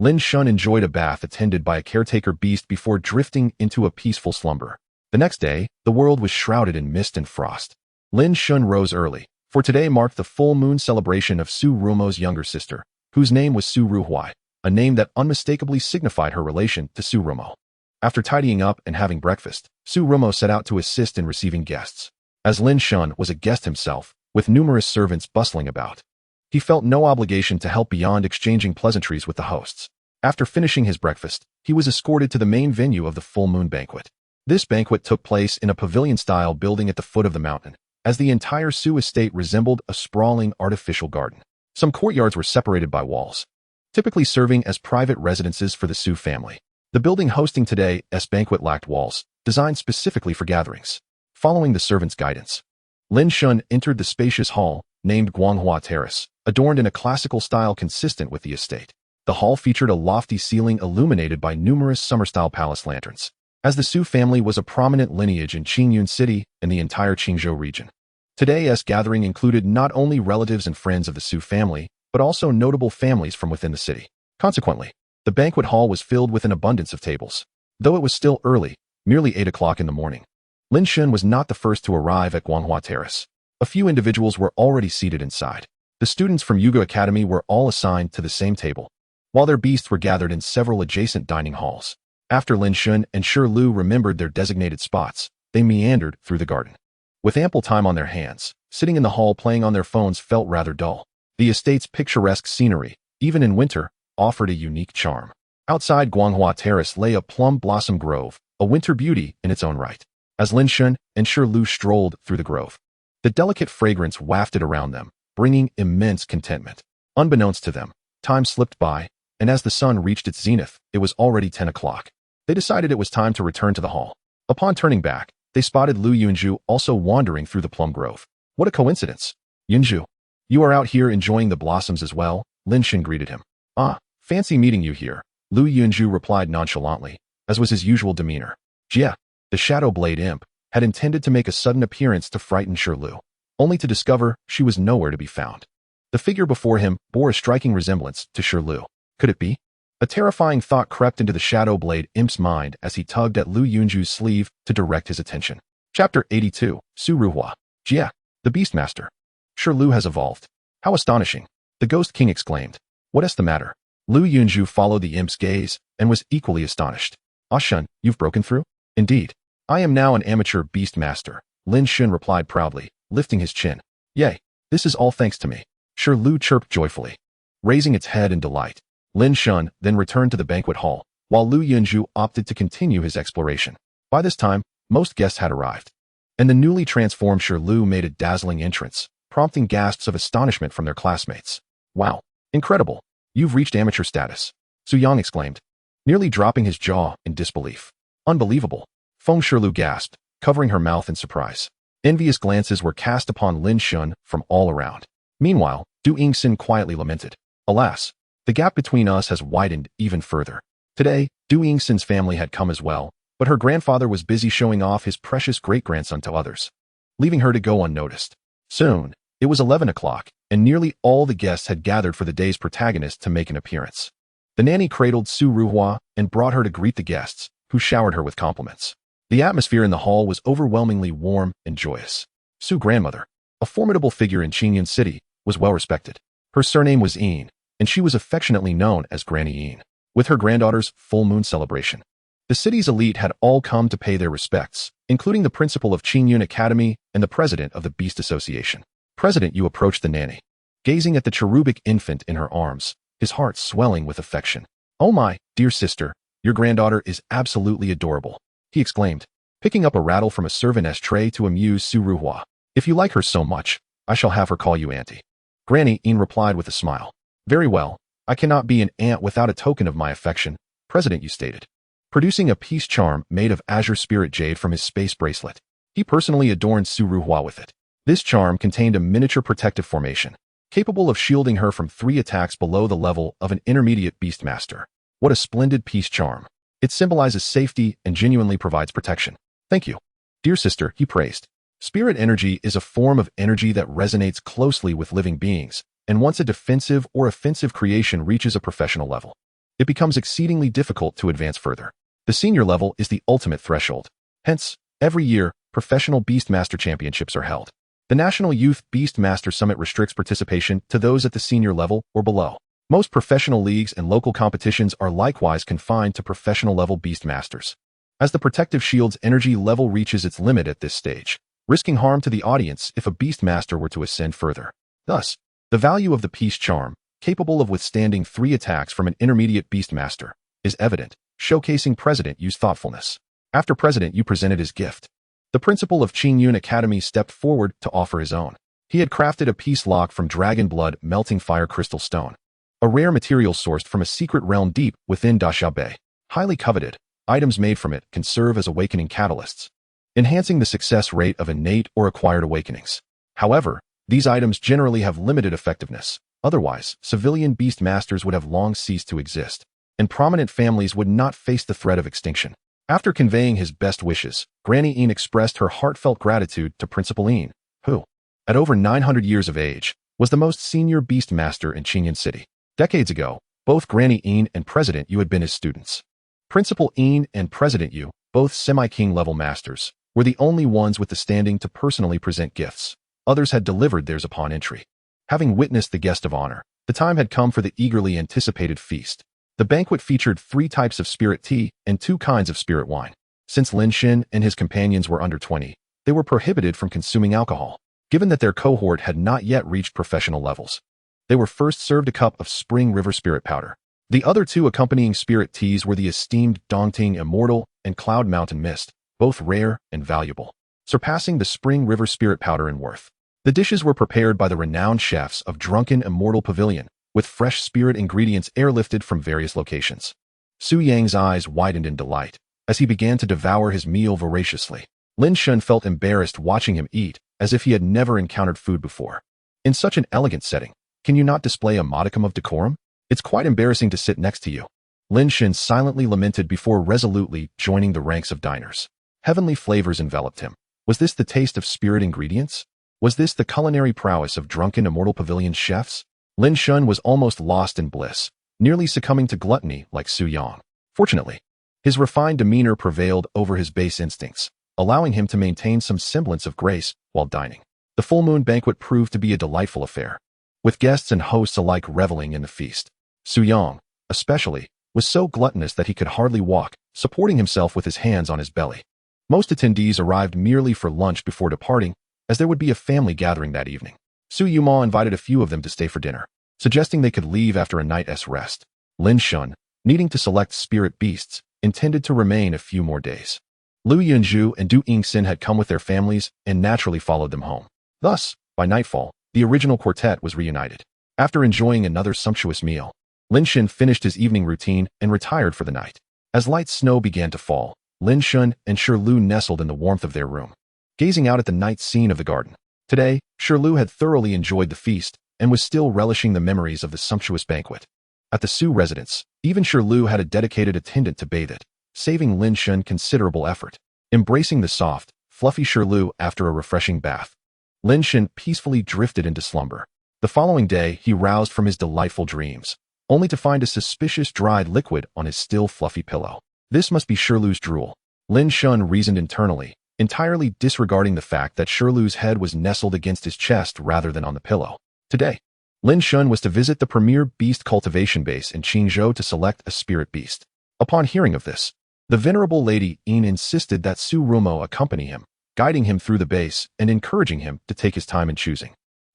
Lin Shen enjoyed a bath attended by a caretaker beast before drifting into a peaceful slumber. The next day, the world was shrouded in mist and frost. Lin Shen rose early, for today marked the full moon celebration of Su Rumo's younger sister, whose name was Su Ruhuai, a name that unmistakably signified her relation to Su Rumo. After tidying up and having breakfast, Su Rumo set out to assist in receiving guests. As Lin Shen was a guest himself, with numerous servants bustling about, he felt no obligation to help beyond exchanging pleasantries with the hosts. After finishing his breakfast, he was escorted to the main venue of the full moon banquet. This banquet took place in a pavilion-style building at the foot of the mountain, as the entire Su estate resembled a sprawling artificial garden. Some courtyards were separated by walls, typically serving as private residences for the Su family. The building hosting today's banquet lacked walls, designed specifically for gatherings. Following the servant's guidance, Lin Shen entered the spacious hall, named Guanghua Terrace, adorned in a classical style consistent with the estate. The hall featured a lofty ceiling illuminated by numerous summer-style palace lanterns, as the Su family was a prominent lineage in Qingyun City and the entire Qingzhou region. Today's gathering included not only relatives and friends of the Su family, but also notable families from within the city. Consequently, the banquet hall was filled with an abundance of tables. Though it was still early, merely 8 o'clock in the morning, Lin Shen was not the first to arrive at Guanghua Terrace. A few individuals were already seated inside. The students from Yugo Academy were all assigned to the same table, while their beasts were gathered in several adjacent dining halls. After Lin Shen and Shi Lu remembered their designated spots, they meandered through the garden. With ample time on their hands, sitting in the hall playing on their phones felt rather dull. The estate's picturesque scenery, even in winter, offered a unique charm. Outside Guanghua Terrace lay a plum blossom grove, a winter beauty in its own right. As Lin Shen and Shi Lu strolled through the grove, the delicate fragrance wafted around them, bringing immense contentment. Unbeknownst to them, time slipped by, and as the sun reached its zenith, it was already 10 o'clock. They decided it was time to return to the hall. Upon turning back, they spotted Lu Yunju also wandering through the plum grove. What a coincidence! Yunju, you are out here enjoying the blossoms as well? Lin Shen greeted him. Ah, fancy meeting you here. Lu Yunju replied nonchalantly, as was his usual demeanor. Jia, the Shadow Blade imp, had intended to make a sudden appearance to frighten Shirlu, only to discover she was nowhere to be found. The figure before him bore a striking resemblance to Shirlu. Could it be? A terrifying thought crept into the Shadow Blade imp's mind as he tugged at Lu Yunju's sleeve to direct his attention. Chapter 82, Su Ruhua. Jia, the Beastmaster. Shirlu has evolved. How astonishing! The Ghost King exclaimed. What is the matter? Lu Yunju followed the imp's gaze and was equally astonished. Ah Shun, you've broken through? Indeed. I am now an amateur Beastmaster, Lin Shen replied proudly, lifting his chin. Yay, this is all thanks to me. Shirlu chirped joyfully. Raising its head in delight, Lin Shen then returned to the banquet hall, while Lu Yunju opted to continue his exploration. By this time, most guests had arrived, and the newly transformed Shirlu made a dazzling entrance, prompting gasps of astonishment from their classmates. Wow, incredible! You've reached amateur status, Su Yang exclaimed, nearly dropping his jaw in disbelief. Unbelievable! Feng Shirlu gasped, covering her mouth in surprise. Envious glances were cast upon Lin Shen from all around. Meanwhile, Du Yingxin quietly lamented. Alas, the gap between us has widened even further. Today, Du Yingxin's family had come as well, but her grandfather was busy showing off his precious great-grandson to others, leaving her to go unnoticed. Soon, it was 11 o'clock, and nearly all the guests had gathered for the day's protagonist to make an appearance. The nanny cradled Su Ruhua and brought her to greet the guests, who showered her with compliments. The atmosphere in the hall was overwhelmingly warm and joyous. Su's grandmother, a formidable figure in Qingyun City, was well respected. Her surname was Yin, and she was affectionately known as Granny Yin. With her granddaughter's full moon celebration, the city's elite had all come to pay their respects, including the principal of Qingyun Academy and the president of the Beast Association. President Yu approached the nanny, gazing at the cherubic infant in her arms, his heart swelling with affection. Oh my, dear sister, your granddaughter is absolutely adorable, he exclaimed, picking up a rattle from a servantess tray to amuse Su Ruhua. If you like her so much, I shall have her call you auntie. Granny Yin replied with a smile. Very well, I cannot be an aunt without a token of my affection, President Yu stated, producing a peace charm made of azure spirit jade from his space bracelet. He personally adorned Su Ruhua with it. This charm contained a miniature protective formation, capable of shielding her from 3 attacks below the level of an intermediate Beastmaster. What a splendid peace charm. It symbolizes safety and genuinely provides protection. Thank you, dear sister, he praised. Spirit energy is a form of energy that resonates closely with living beings, and once a defensive or offensive creation reaches a professional level, it becomes exceedingly difficult to advance further. The senior level is the ultimate threshold. Hence, every year, professional Beastmaster championships are held. The National Youth Beastmaster Summit restricts participation to those at the senior level or below. Most professional leagues and local competitions are likewise confined to professional-level Beastmasters, as the protective shield's energy level reaches its limit at this stage, risking harm to the audience if a Beastmaster were to ascend further. Thus, the value of the peace charm, capable of withstanding 3 attacks from an intermediate Beastmaster, is evident, showcasing President Yu's thoughtfulness. After President Yu presented his gift, the principal of Qingyun Academy stepped forward to offer his own. He had crafted a peace lock from dragon blood melting fire crystal stone, a rare material sourced from a secret realm deep within Dashia Bay. Highly coveted, items made from it can serve as awakening catalysts, enhancing the success rate of innate or acquired awakenings. However, these items generally have limited effectiveness. Otherwise, civilian Beastmasters would have long ceased to exist, and prominent families would not face the threat of extinction. After conveying his best wishes, Granny Yin expressed her heartfelt gratitude to Principal Yin, who, at over 900 years of age, was the most senior Beastmaster in Qingyun City. Decades ago, both Granny Yin and President Yu had been his students. Principal Yin and President Yu, both semi-king level masters, were the only ones with the standing to personally present gifts. Others had delivered theirs upon entry. Having witnessed the guest of honor, the time had come for the eagerly anticipated feast. The banquet featured 3 types of spirit tea and 2 kinds of spirit wine. Since Lin Shen and his companions were under 20, they were prohibited from consuming alcohol. Given that their cohort had not yet reached professional levels, they were first served a cup of Spring River Spirit Powder. The other 2 accompanying spirit teas were the esteemed Dongting Immortal and Cloud Mountain Mist, both rare and valuable, surpassing the Spring River Spirit Powder in worth. The dishes were prepared by the renowned chefs of Drunken Immortal Pavilion, with fresh spirit ingredients airlifted from various locations. Su Yang's eyes widened in delight as he began to devour his meal voraciously. Lin Shen felt embarrassed watching him eat, as if he had never encountered food before. In such an elegant setting, can you not display a modicum of decorum? It's quite embarrassing to sit next to you. Lin Shen silently lamented before resolutely joining the ranks of diners. Heavenly flavors enveloped him. Was this the taste of spirit ingredients? Was this the culinary prowess of drunken Immortal Pavilion chefs? Lin Shen was almost lost in bliss, nearly succumbing to gluttony like Su Yang. Fortunately, his refined demeanor prevailed over his base instincts, allowing him to maintain some semblance of grace while dining. The full moon banquet proved to be a delightful affair, with guests and hosts alike reveling in the feast. Su Yang, especially, was so gluttonous that he could hardly walk, supporting himself with his hands on his belly. Most attendees arrived merely for lunch before departing, as there would be a family gathering that evening. Su Yuma invited a few of them to stay for dinner, suggesting they could leave after a night's rest. Lin Shen, needing to select spirit beasts, intended to remain a few more days. Lu Yunju and Du Yingxin had come with their families and naturally followed them home. Thus, by nightfall, the original quartet was reunited. After enjoying another sumptuous meal, Lin Shen finished his evening routine and retired for the night. As light snow began to fall, Lin Shen and Shirlu nestled in the warmth of their room, gazing out at the night scene of the garden. Today, Shirlu had thoroughly enjoyed the feast and was still relishing the memories of the sumptuous banquet. At the Su residence, even Shirlu had a dedicated attendant to bathe it, saving Lin Shen considerable effort. Embracing the soft, fluffy Shirlu after a refreshing bath, Lin Shen peacefully drifted into slumber. The following day, he roused from his delightful dreams, only to find a suspicious dried liquid on his still fluffy pillow. This must be Shirlu's drool, Lin Shen reasoned internally, entirely disregarding the fact that Shirlu's head was nestled against his chest rather than on the pillow. Today, Lin Shen was to visit the premier beast cultivation base in Qingzhou to select a spirit beast. Upon hearing of this, the venerable Lady Yin insisted that Su Rumo accompany him, guiding him through the base and encouraging him to take his time in choosing,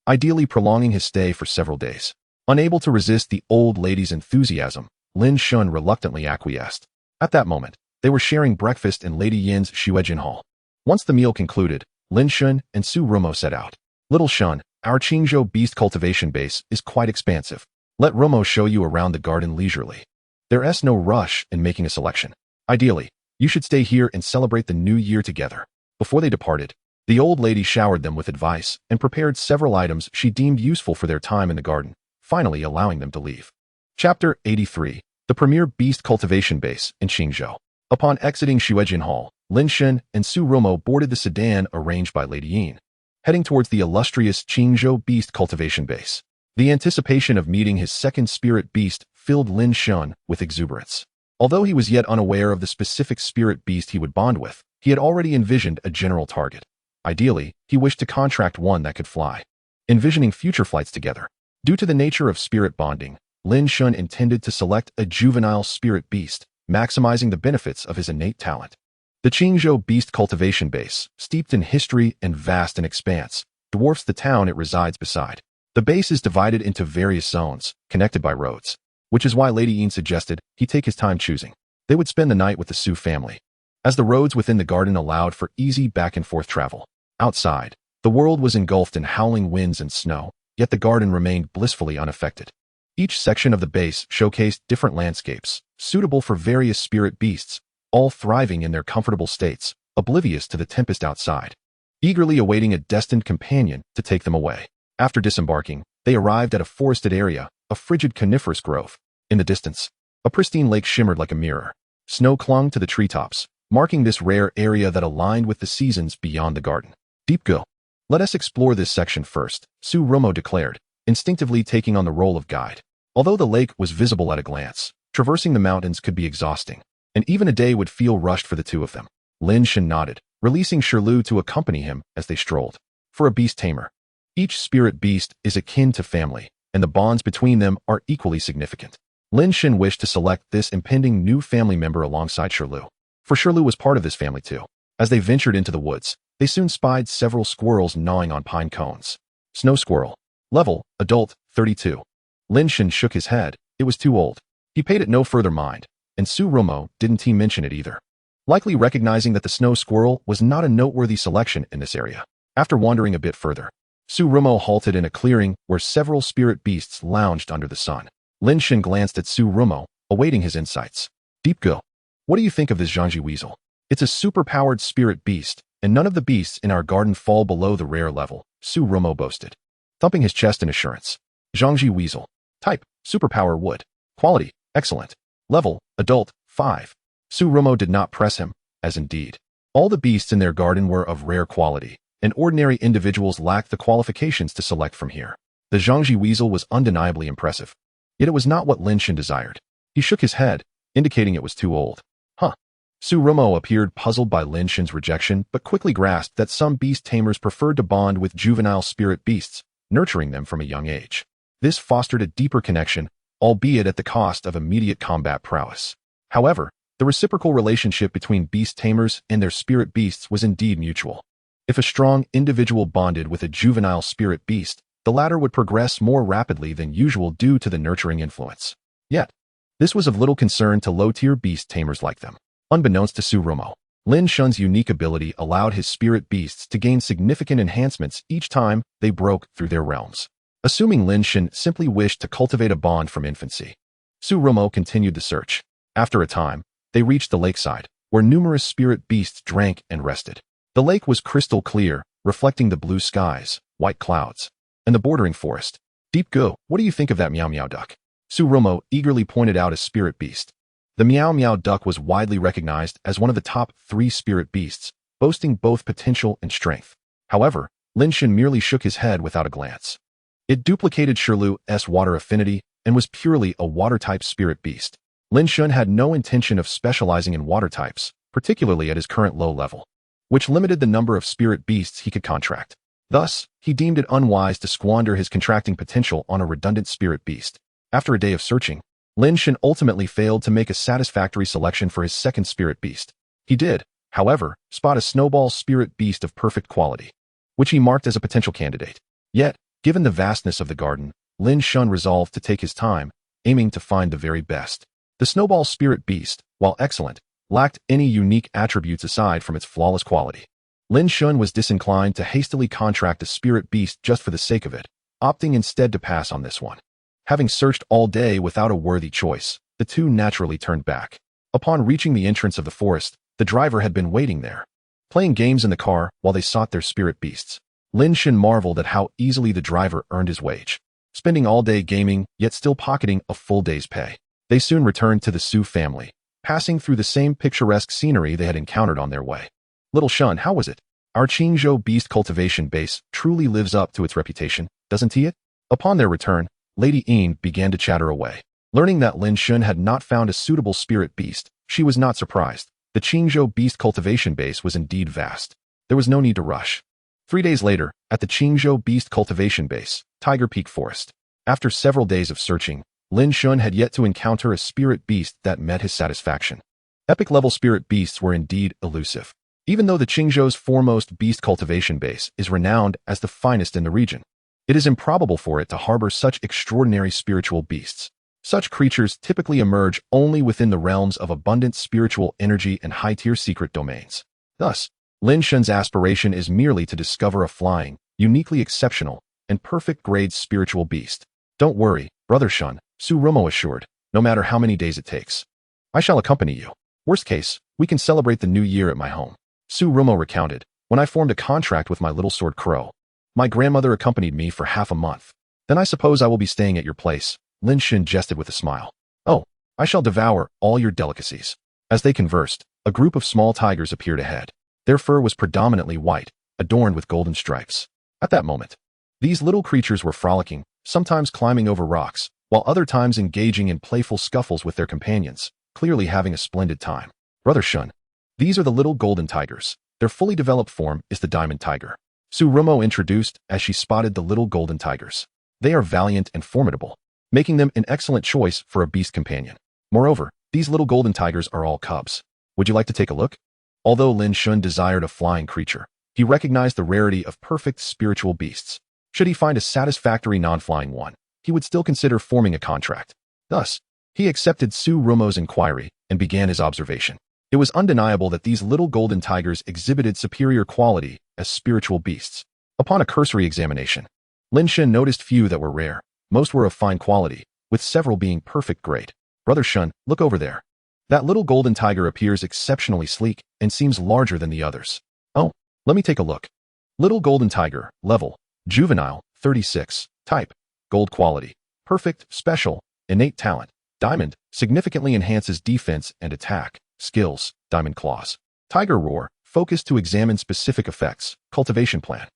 ideally prolonging his stay for several days. Unable to resist the old lady's enthusiasm, Lin Shen reluctantly acquiesced. At that moment, they were sharing breakfast in Lady Yin's Xuejin Hall. Once the meal concluded, Lin Shen and Su Rumo set out. Little Shen, our Qingzhou beast cultivation base is quite expansive. Let Rumo show you around the garden leisurely. There's no rush in making a selection. Ideally, you should stay here and celebrate the new year together. Before they departed, the old lady showered them with advice and prepared several items she deemed useful for their time in the garden, finally allowing them to leave. Chapter 83. The premier beast cultivation base in Qingzhou. Upon exiting Xuejin Hall, Lin Shen and Su Rumo boarded the sedan arranged by Lady Yin, heading towards the illustrious Qingzhou beast cultivation base. The anticipation of meeting his second spirit beast filled Lin Shen with exuberance. Although he was yet unaware of the specific spirit beast he would bond with, he had already envisioned a general target. Ideally, he wished to contract one that could fly. Envisioning future flights together. Due to the nature of spirit bonding, Lin Shen intended to select a juvenile spirit beast, maximizing the benefits of his innate talent. The Qingzhou beast cultivation base, steeped in history and vast in expanse, dwarfs the town it resides beside. The base is divided into various zones, connected by roads, which is why Lady Yin suggested he take his time choosing. They would spend the night with the Su family, as the roads within the garden allowed for easy back-and-forth travel. Outside, the world was engulfed in howling winds and snow, yet the garden remained blissfully unaffected. Each section of the base showcased different landscapes, suitable for various spirit beasts, all thriving in their comfortable states, oblivious to the tempest outside, eagerly awaiting a destined companion to take them away. After disembarking, they arrived at a forested area, a frigid coniferous grove. In the distance, a pristine lake shimmered like a mirror. Snow clung to the treetops, marking this rare area that aligned with the seasons beyond the garden. Deep go. Let us explore this section first, Su Rumo declared, instinctively taking on the role of guide. Although the lake was visible at a glance, traversing the mountains could be exhausting, and even a day would feel rushed for the two of them. Lin Shen nodded, releasing Shirlu to accompany him as they strolled. For a beast tamer, each spirit beast is akin to family, and the bonds between them are equally significant. Lin Shen wished to select this impending new family member alongside Shirlu, for Shirlu was part of this family too. As they ventured into the woods, they soon spied several squirrels gnawing on pine cones. Snow squirrel. Level, adult, 32. Lin Shen shook his head. It was too old. He paid it no further mind, and Su Rumo didn't he mention it either, likely recognizing that the snow squirrel was not a noteworthy selection in this area. After wandering a bit further, Su Rumo halted in a clearing where several spirit beasts lounged under the sun. Lin Shen glanced at Su Rumo, awaiting his insights. Deep go. What do you think of this Zhangji weasel? It's a super-powered spirit beast, and none of the beasts in our garden fall below the rare level, Su Rumo boasted, thumping his chest in assurance. Zhangji weasel. Type, superpower wood. Quality, excellent. Level, Adult, 5. Tsurumo did not press him, as indeed. All the beasts in their garden were of rare quality, and ordinary individuals lacked the qualifications to select from here. The Zhangji weasel was undeniably impressive. Yet it was not what Lin Shen desired. He shook his head, indicating it was too old. Huh. Tsurumo appeared puzzled by Lin Shen's rejection, but quickly grasped that some beast tamers preferred to bond with juvenile spirit beasts, nurturing them from a young age. This fostered a deeper connection, albeit at the cost of immediate combat prowess. However, the reciprocal relationship between beast tamers and their spirit beasts was indeed mutual. If a strong individual bonded with a juvenile spirit beast, the latter would progress more rapidly than usual due to the nurturing influence. Yet, this was of little concern to low-tier beast tamers like them. Unbeknownst to Tsurumo, Lin Shen's unique ability allowed his spirit beasts to gain significant enhancements each time they broke through their realms. Assuming Lin Shen simply wished to cultivate a bond from infancy, Tsurumo continued the search. After a time, they reached the lakeside, where numerous spirit beasts drank and rested. The lake was crystal clear, reflecting the blue skies, white clouds, and the bordering forest. Deep Go, what do you think of that Meow Meow duck? Tsurumo eagerly pointed out a spirit beast. The Meow Meow duck was widely recognized as one of the top 3 spirit beasts, boasting both potential and strength. However, Lin Shen merely shook his head without a glance. It duplicated Shirlu's water affinity and was purely a water-type spirit beast. Lin Shen had no intention of specializing in water types, particularly at his current low level, which limited the number of spirit beasts he could contract. Thus, he deemed it unwise to squander his contracting potential on a redundant spirit beast. After a day of searching, Lin Shen ultimately failed to make a satisfactory selection for his second spirit beast. He did, however, spot a snowball spirit beast of perfect quality, which he marked as a potential candidate. Yet, given the vastness of the garden, Lin Shen resolved to take his time, aiming to find the very best. The snowball spirit beast, while excellent, lacked any unique attributes aside from its flawless quality. Lin Shen was disinclined to hastily contract a spirit beast just for the sake of it, opting instead to pass on this one. Having searched all day without a worthy choice, the two naturally turned back. Upon reaching the entrance of the forest, the driver had been waiting there, playing games in the car while they sought their spirit beasts. Lin Shen marveled at how easily the driver earned his wage, spending all day gaming, yet still pocketing a full day's pay. They soon returned to the Su family, passing through the same picturesque scenery they had encountered on their way. Little Shen, how was it? Our Qingzhou beast cultivation base truly lives up to its reputation, doesn't he? Upon their return, Lady Yin began to chatter away. Learning that Lin Shen had not found a suitable spirit beast, she was not surprised. The Qingzhou beast cultivation base was indeed vast. There was no need to rush. 3 days later, at the Qingzhou beast cultivation base, Tiger Peak Forest. After several days of searching, Lin Shen had yet to encounter a spirit beast that met his satisfaction. Epic-level spirit beasts were indeed elusive. Even though the Qingzhou's foremost beast cultivation base is renowned as the finest in the region, it is improbable for it to harbor such extraordinary spiritual beasts. Such creatures typically emerge only within the realms of abundant spiritual energy and high-tier secret domains. Thus, Lin Shen's aspiration is merely to discover a flying, uniquely exceptional, and perfect-grade spiritual beast. Don't worry, Brother Shen, Tsurumo assured, no matter how many days it takes. I shall accompany you. Worst case, we can celebrate the new year at my home. Tsurumo recounted, when I formed a contract with my little sword crow, my grandmother accompanied me for half a month. Then I suppose I will be staying at your place. Lin Shen jested with a smile. Oh, I shall devour all your delicacies. As they conversed, a group of small tigers appeared ahead. Their fur was predominantly white, adorned with golden stripes. At that moment, these little creatures were frolicking, sometimes climbing over rocks, while other times engaging in playful scuffles with their companions, clearly having a splendid time. Brother Shun, these are the little golden tigers. Their fully developed form is the diamond tiger. Tsurumo introduced as she spotted the little golden tigers. They are valiant and formidable, making them an excellent choice for a beast companion. Moreover, these little golden tigers are all cubs. Would you like to take a look? Although Lin Shen desired a flying creature, he recognized the rarity of perfect spiritual beasts. Should he find a satisfactory non-flying one, he would still consider forming a contract. Thus, he accepted Tsurumo's inquiry and began his observation. It was undeniable that these little golden tigers exhibited superior quality as spiritual beasts. Upon a cursory examination, Lin Shen noticed few that were rare. Most were of fine quality, with several being perfect grade. Brother Shun, look over there. That little golden tiger appears exceptionally sleek and seems larger than the others. Oh, let me take a look. Little golden tiger, level, juvenile, 36, type, gold quality, perfect, special, innate talent, diamond, significantly enhances defense and attack. Skills, Diamond Claws. Tiger Roar, focus to examine specific effects. Cultivation Plan.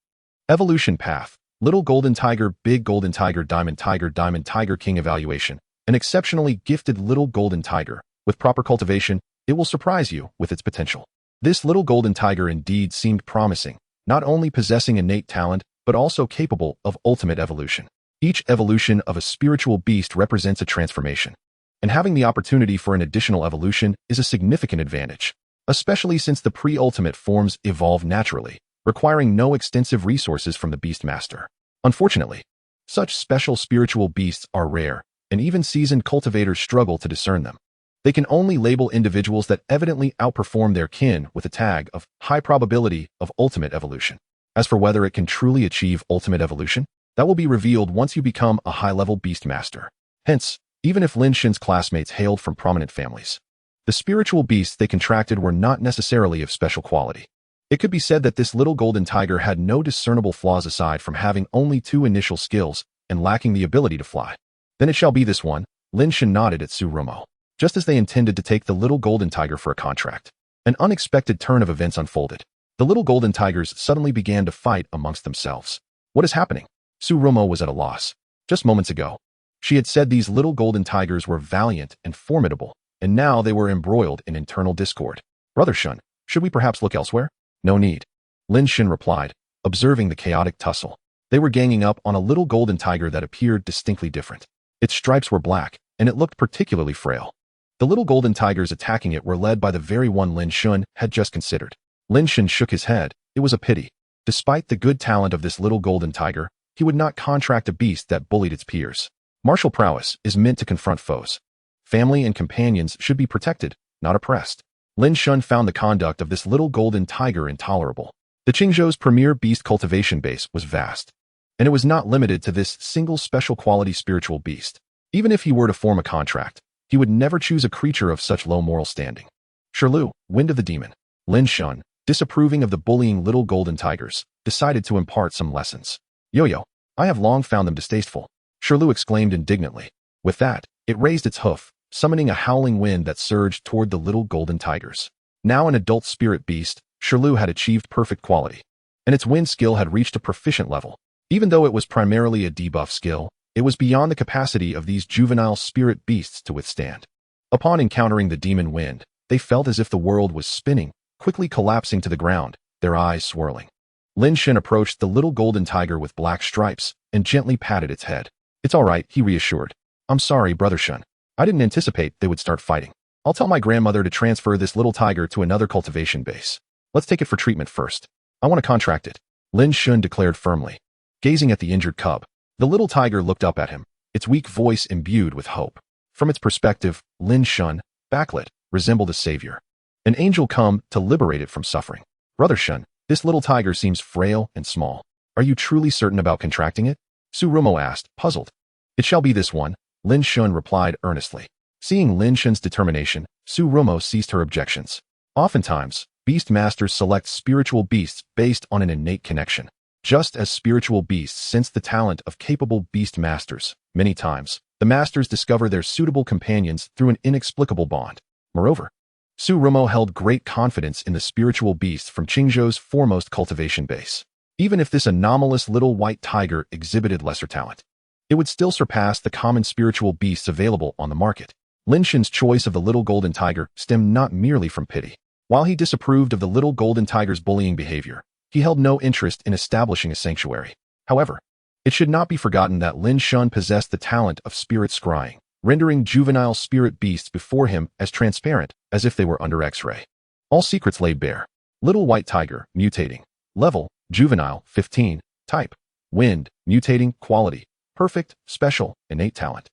Evolution Path. Little Golden Tiger, Big Golden Tiger, Diamond Tiger King Evaluation. An exceptionally gifted little golden tiger. With proper cultivation, it will surprise you with its potential. This little golden tiger indeed seemed promising, not only possessing innate talent, but also capable of ultimate evolution. Each evolution of a spiritual beast represents a transformation, and having the opportunity for an additional evolution is a significant advantage, especially since the pre-ultimate forms evolve naturally, requiring no extensive resources from the Beastmaster. Unfortunately, such special spiritual beasts are rare, and even seasoned cultivators struggle to discern them. They can only label individuals that evidently outperform their kin with a tag of high probability of ultimate evolution. As for whether it can truly achieve ultimate evolution, that will be revealed once you become a high-level Beastmaster. Hence, even if Lin Shen's classmates hailed from prominent families, the spiritual beasts they contracted were not necessarily of special quality. It could be said that this little golden tiger had no discernible flaws aside from having only 2 initial skills and lacking the ability to fly. Then it shall be this one. Lin Shen nodded at Tsurumo. Just as they intended to take the little golden tiger for a contract, an unexpected turn of events unfolded. The little golden tigers suddenly began to fight amongst themselves. What is happening? Tsurumo was at a loss. Just moments ago, she had said these little golden tigers were valiant and formidable, and now they were embroiled in internal discord. Brother Shen, should we perhaps look elsewhere? No need. Lin Shen replied, observing the chaotic tussle. They were ganging up on a little golden tiger that appeared distinctly different. Its stripes were black, and it looked particularly frail. The little golden tigers attacking it were led by the very one Lin Shen had just considered. Lin Shen shook his head. It was a pity. Despite the good talent of this little golden tiger, he would not contract a beast that bullied its peers. Martial prowess is meant to confront foes. Family and companions should be protected, not oppressed. Lin Shen found the conduct of this little golden tiger intolerable. The Qingzhou's premier beast cultivation base was vast, and it was not limited to this single special quality spiritual beast. Even if he were to form a contract, he would never choose a creature of such low moral standing. Shirlu, Wind of the Demon. Lin Shen, disapproving of the bullying little golden tigers, decided to impart some lessons. Yo-yo, I have long found them distasteful, Shirlu exclaimed indignantly. With that, it raised its hoof, summoning a howling wind that surged toward the little golden tigers. Now an adult spirit beast, Shirlu had achieved perfect quality, and its wind skill had reached a proficient level. Even though it was primarily a debuff skill, it was beyond the capacity of these juvenile spirit beasts to withstand. Upon encountering the demon wind, they felt as if the world was spinning, quickly collapsing to the ground, their eyes swirling. Lin Shen approached the little golden tiger with black stripes and gently patted its head. It's all right, he reassured. I'm sorry, Brother Shen. I didn't anticipate they would start fighting. I'll tell my grandmother to transfer this little tiger to another cultivation base. Let's take it for treatment first. I want to contract it, Lin Shen declared firmly. Gazing at the injured cub, the little tiger looked up at him, its weak voice imbued with hope. From its perspective, Lin Shen, backlit, resembled a savior. An angel come to liberate it from suffering. Brother Shen, this little tiger seems frail and small. Are you truly certain about contracting it? Tsurumo asked, puzzled. It shall be this one, Lin Shen replied earnestly. Seeing Lin Shen's determination, Tsurumo ceased her objections. Oftentimes, beast masters select spiritual beasts based on an innate connection. Just as spiritual beasts sense the talent of capable beast masters, many times, the masters discover their suitable companions through an inexplicable bond. Moreover, Tsurumo held great confidence in the spiritual beasts from Qingzhou's foremost cultivation base. Even if this anomalous little white tiger exhibited lesser talent, it would still surpass the common spiritual beasts available on the market. Lin Shen's choice of the little golden tiger stemmed not merely from pity. While he disapproved of the little golden tiger's bullying behavior, he held no interest in establishing a sanctuary. However, it should not be forgotten that Lin Shen possessed the talent of spirit scrying, rendering juvenile spirit beasts before him as transparent as if they were under X-ray. All secrets laid bare. Little white tiger, mutating. Level, juvenile, 15. Type, wind, mutating, quality, perfect, special, innate talent.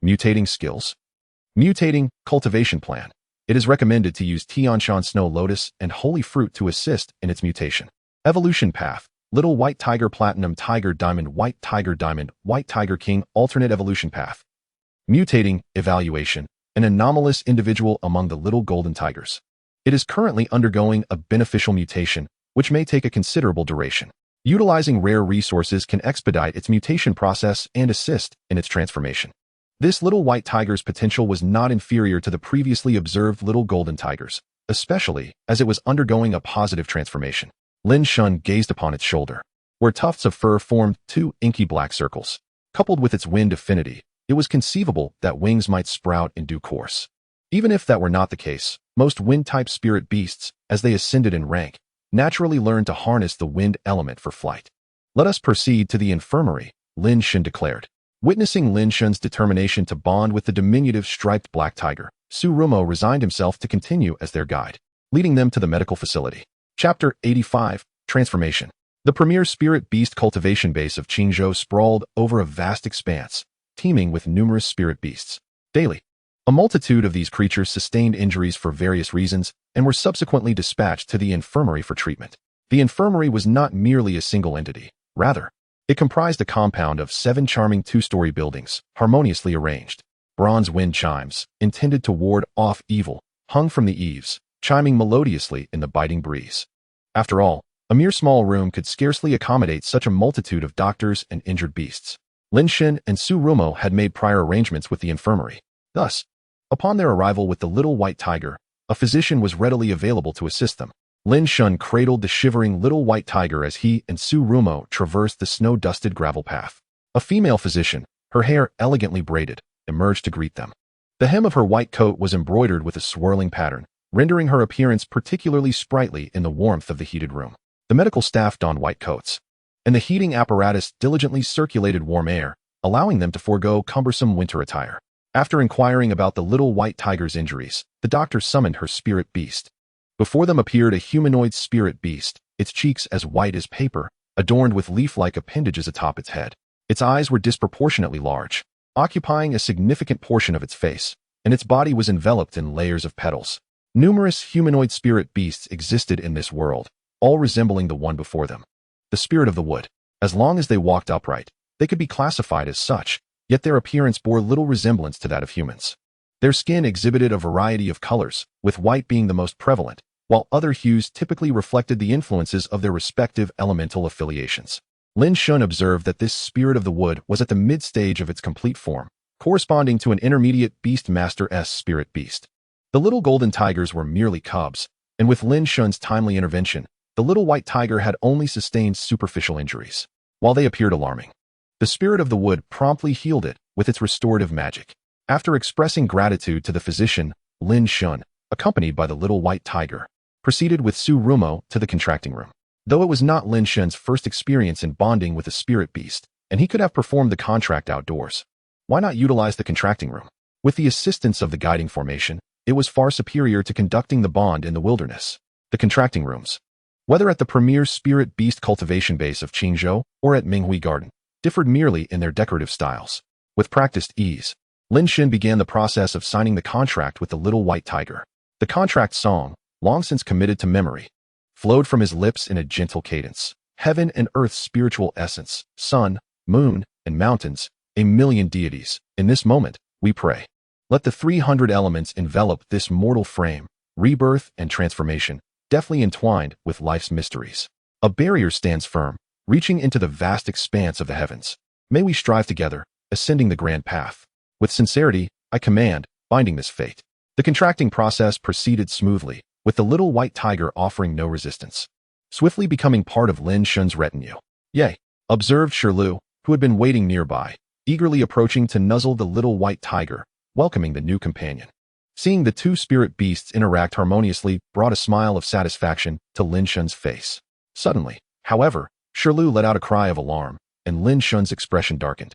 Mutating skills. Mutating, cultivation plan. It is recommended to use Tianshan Snow Lotus and Holy Fruit to assist in its mutation. Evolution path. Little white tiger, platinum tiger, diamond, white tiger king, alternate evolution path. Mutating, evaluation. An anomalous individual among the little golden tigers. It is currently undergoing a beneficial mutation, which may take a considerable duration. Utilizing rare resources can expedite its mutation process and assist in its transformation. This little white tiger's potential was not inferior to the previously observed little golden tigers, especially as it was undergoing a positive transformation. Lin Shen gazed upon its shoulder, where tufts of fur formed two inky black circles. Coupled with its wind affinity, it was conceivable that wings might sprout in due course. Even if that were not the case, most wind-type spirit beasts, as they ascended in rank, naturally learned to harness the wind element for flight. Let us proceed to the infirmary, Lin Shen declared. Witnessing Lin Shen's determination to bond with the diminutive striped black tiger, Tsurumo resigned himself to continue as their guide, leading them to the medical facility. Chapter 85, Transformation. The premier spirit beast cultivation base of Qingzhou sprawled over a vast expanse, teeming with numerous spirit beasts. Daily, a multitude of these creatures sustained injuries for various reasons and were subsequently dispatched to the infirmary for treatment. The infirmary was not merely a single entity. Rather, it comprised a compound of 7 charming 2-story buildings, harmoniously arranged. Bronze wind chimes, intended to ward off evil, hung from the eaves, chiming melodiously in the biting breeze. After all, a mere small room could scarcely accommodate such a multitude of doctors and injured beasts. Lin Shen and Tsurumo had made prior arrangements with the infirmary. Thus, upon their arrival with the little white tiger, a physician was readily available to assist them. Lin Shen cradled the shivering little white tiger as he and Tsurumo traversed the snow-dusted gravel path. A female physician, her hair elegantly braided, emerged to greet them. The hem of her white coat was embroidered with a swirling pattern, rendering her appearance particularly sprightly in the warmth of the heated room. The medical staff donned white coats, and the heating apparatus diligently circulated warm air, allowing them to forego cumbersome winter attire. After inquiring about the little white tiger's injuries, the doctor summoned her spirit beast. Before them appeared a humanoid spirit beast, its cheeks as white as paper, adorned with leaf-like appendages atop its head. Its eyes were disproportionately large, occupying a significant portion of its face, and its body was enveloped in layers of petals. Numerous humanoid spirit beasts existed in this world, all resembling the one before them. The spirit of the wood. As long as they walked upright, they could be classified as such, yet their appearance bore little resemblance to that of humans. Their skin exhibited a variety of colors, with white being the most prevalent, while other hues typically reflected the influences of their respective elemental affiliations. Lin Shen observed that this spirit of the wood was at the mid-stage of its complete form, corresponding to an intermediate Beastmaster-S spirit beast. The little golden tigers were merely cubs, and with Lin Shen's timely intervention, the little white tiger had only sustained superficial injuries. While they appeared alarming, the spirit of the wood promptly healed it with its restorative magic. After expressing gratitude to the physician, Lin Shen, accompanied by the little white tiger, proceeded with Tsurumo to the contracting room. Though it was not Lin Shen's first experience in bonding with a spirit beast, and he could have performed the contract outdoors, why not utilize the contracting room? With the assistance of the guiding formation, it was far superior to conducting the bond in the wilderness. The contracting rooms, whether at the premier spirit beast cultivation base of Qingzhou or at Minghui Garden, differed merely in their decorative styles. With practiced ease, Lin Shen began the process of signing the contract with the little white tiger. The contract song, long since committed to memory, flowed from his lips in a gentle cadence. Heaven and earth's spiritual essence, sun, moon, and mountains, a million deities, in this moment, we pray. Let the 300 elements envelop this mortal frame, rebirth and transformation, deftly entwined with life's mysteries. A barrier stands firm, reaching into the vast expanse of the heavens. May we strive together, ascending the grand path. With sincerity, I command, binding this fate. The contracting process proceeded smoothly, with the little white tiger offering no resistance, swiftly becoming part of Lin Shen's retinue. Yea, observed Shirlu, who had been waiting nearby, eagerly approaching to nuzzle the little white tiger, welcoming the new companion. Seeing the two spirit beasts interact harmoniously brought a smile of satisfaction to Lin Shen's face. Suddenly, however, Shirlu let out a cry of alarm, and Lin Shen's expression darkened.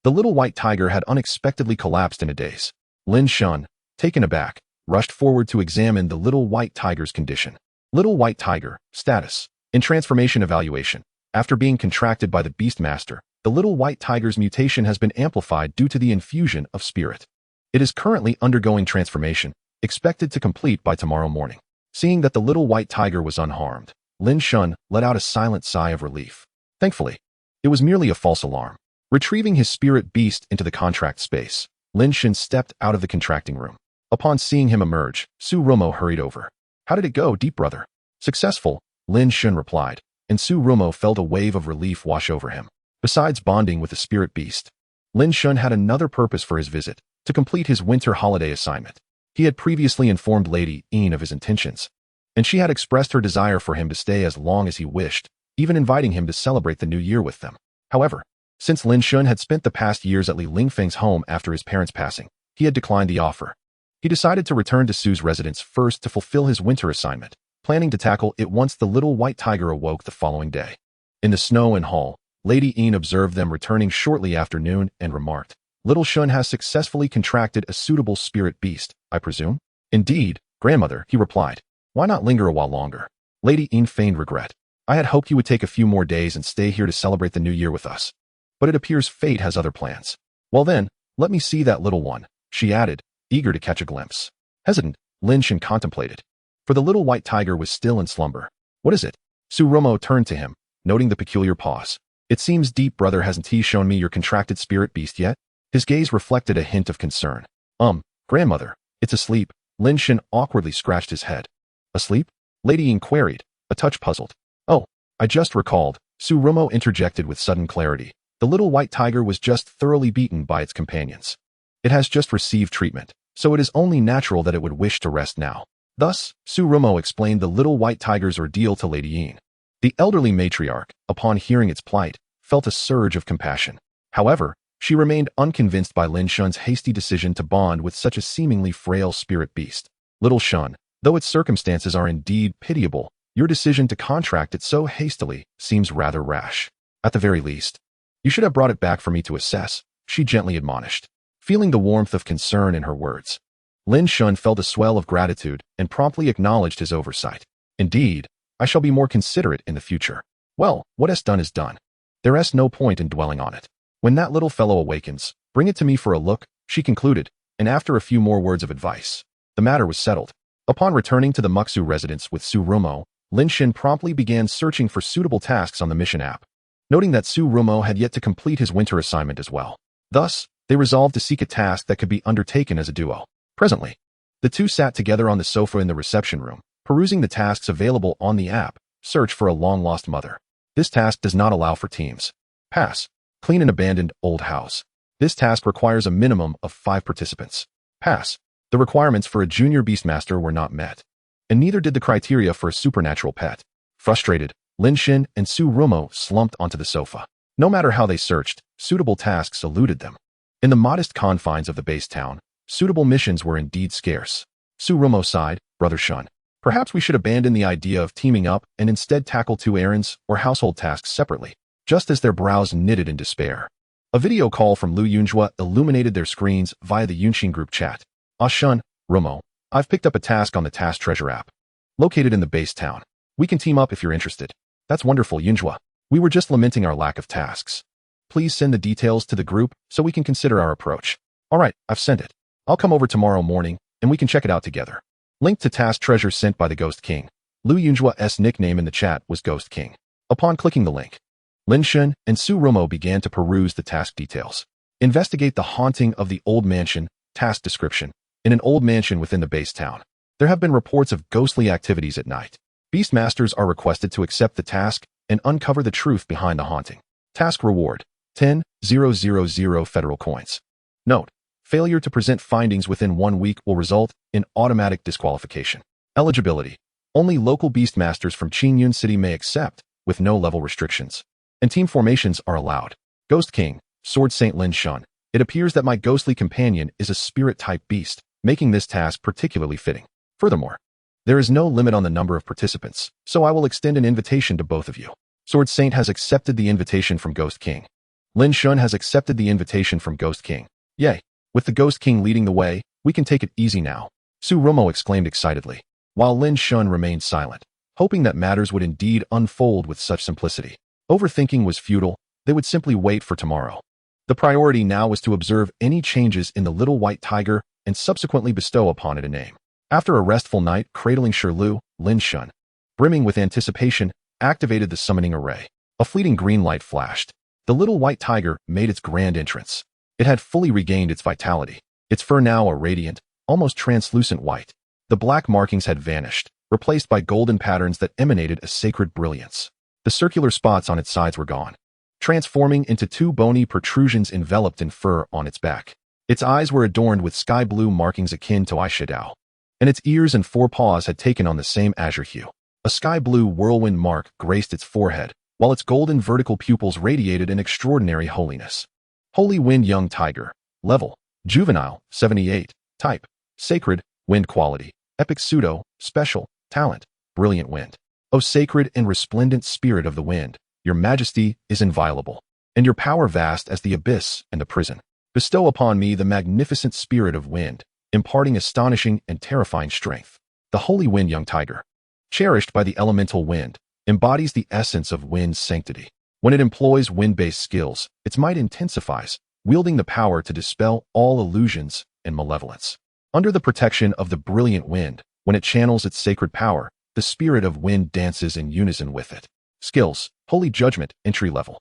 The little white tiger had unexpectedly collapsed in a daze. Lin Shen, taken aback, rushed forward to examine the little white tiger's condition. Little white tiger, status. In transformation evaluation, after being contracted by the Beastmaster, the little white tiger's mutation has been amplified due to the infusion of spirit. It is currently undergoing transformation, expected to complete by tomorrow morning. Seeing that the little white tiger was unharmed, Lin Shen let out a silent sigh of relief. Thankfully, it was merely a false alarm. Retrieving his spirit beast into the contract space, Lin Shen stepped out of the contracting room. Upon seeing him emerge, Tsurumo hurried over. How did it go, deep brother? Successful, Lin Shen replied, and Tsurumo felt a wave of relief wash over him. Besides bonding with the spirit beast, Lin Shen had another purpose for his visit, to complete his winter holiday assignment. He had previously informed Lady Yin of his intentions, and she had expressed her desire for him to stay as long as he wished, even inviting him to celebrate the new year with them. However, since Lin Shen had spent the past years at Li Lingfeng's home after his parents' passing, he had declined the offer. He decided to return to Su's residence first to fulfill his winter assignment, planning to tackle it once the little white tiger awoke the following day. In the snow and hall, Lady Yin observed them returning shortly after noon and remarked, "Little Shun has successfully contracted a suitable spirit beast, I presume?" "Indeed, grandmother," he replied. "Why not linger a while longer?" Lady Yin feigned regret. "I had hoped you would take a few more days and stay here to celebrate the new year with us. But it appears fate has other plans." "Well then, let me see that little one," she added, eager to catch a glimpse. Hesitant, Lin Shen contemplated. For the little white tiger was still in slumber. "What is it?" Su Romo turned to him, noting the peculiar pause. "It seems deep, brother. Hasn't he shown me your contracted spirit beast yet?" His gaze reflected a hint of concern. Grandmother, it's asleep." Lin Shen awkwardly scratched his head. "Asleep?" Lady Yin queried, a touch puzzled. "Oh, I just recalled," Su Romo interjected with sudden clarity. "The little white tiger was just thoroughly beaten by its companions. It has just received treatment, so it is only natural that it would wish to rest now." Thus, Su Romo explained the little white tiger's ordeal to Lady Yin. The elderly matriarch, upon hearing its plight, felt a surge of compassion. However, she remained unconvinced by Lin Shen's hasty decision to bond with such a seemingly frail spirit beast. "Little Shen, though its circumstances are indeed pitiable, your decision to contract it so hastily seems rather rash. At the very least, you should have brought it back for me to assess," she gently admonished. Feeling the warmth of concern in her words, Lin Shen felt a swell of gratitude and promptly acknowledged his oversight. "Indeed, I shall be more considerate in the future." "Well, what is done is done. There is no point in dwelling on it. When that little fellow awakens, bring it to me for a look," she concluded, and after a few more words of advice, the matter was settled. Upon returning to the Muxu residence with Su Romo, Lin Shen promptly began searching for suitable tasks on the mission app, noting that Su Romo had yet to complete his winter assignment as well. Thus, they resolved to seek a task that could be undertaken as a duo. Presently, the two sat together on the sofa in the reception room, perusing the tasks available on the app. Search for a long-lost mother. This task does not allow for teams. Pass. Clean an abandoned old house. This task requires a minimum of 5 participants. Pass. The requirements for a junior beastmaster were not met, and neither did the criteria for a supernatural pet. Frustrated, Lin Shen and Su Romo slumped onto the sofa. No matter how they searched, suitable tasks eluded them. In the modest confines of the base town, suitable missions were indeed scarce. Su Romo sighed, "Brother Shun, perhaps we should abandon the idea of teaming up and instead tackle 2 errands or household tasks separately." Just as their brows knitted in despair, a video call from Lu Yunjua illuminated their screens via the Yunxin group chat. "Shun, Romo, I've picked up a task on the Task Treasure app, located in the base town. We can team up if you're interested." "That's wonderful, Yunjua. We were just lamenting our lack of tasks. Please send the details to the group so we can consider our approach." "All right, I've sent it. I'll come over tomorrow morning, and we can check it out together." Link to Task Treasure sent by the Ghost King. Lu Yunjua's nickname in the chat was Ghost King. Upon clicking the link, Lin Shen and Su Romo began to peruse the task details. Investigate the haunting of the old mansion. Task description. In an old mansion within the base town, there have been reports of ghostly activities at night. Beastmasters are requested to accept the task and uncover the truth behind the haunting. Task reward: 10,000 federal coins. Note: failure to present findings within 1 week will result in automatic disqualification. Eligibility: only local beastmasters from Qingyun City may accept, with no level restrictions. And team formations are allowed. Ghost King, Sword Saint Lin Shen. It appears that my ghostly companion is a spirit-type beast, making this task particularly fitting. Furthermore, there is no limit on the number of participants, so I will extend an invitation to both of you. Sword Saint has accepted the invitation from Ghost King. Lin Shen has accepted the invitation from Ghost King. Yay! With the Ghost King leading the way, we can take it easy now. Su Romo exclaimed excitedly, while Lin Shen remained silent, hoping that matters would indeed unfold with such simplicity. Overthinking was futile. They would simply wait for tomorrow. The priority now was to observe any changes in the little white tiger and subsequently bestow upon it a name. After a restful night cradling Shirlu, Lin Shen, brimming with anticipation, activated the summoning array. A fleeting green light flashed. The little white tiger made its grand entrance. It had fully regained its vitality, its fur now a radiant, almost translucent white. The black markings had vanished, replaced by golden patterns that emanated a sacred brilliance. The circular spots on its sides were gone. transforming into two bony protrusions enveloped in fur on its back. Its eyes were adorned with sky blue markings akin to eyeshadow, and its ears and forepaws had taken on the same azure hue. A sky blue whirlwind mark graced its forehead, while its golden vertical pupils radiated an extraordinary holiness. Holy Wind Young Tiger. Level: Juvenile, 78. Type: Sacred, Wind Quality. Epic Pseudo, Special, Talent, Brilliant Wind. O sacred and resplendent spirit of the wind, your majesty is inviolable, and your power vast as the abyss and the prison. Bestow upon me the magnificent spirit of wind, imparting astonishing and terrifying strength. The Holy Wind Young Tiger, cherished by the elemental wind, embodies the essence of wind's sanctity. When it employs wind-based skills, its might intensifies, wielding the power to dispel all illusions and malevolence. Under the protection of the brilliant wind, when it channels its sacred power, the spirit of wind dances in unison with it. Skills: Holy Judgment, Entry Level.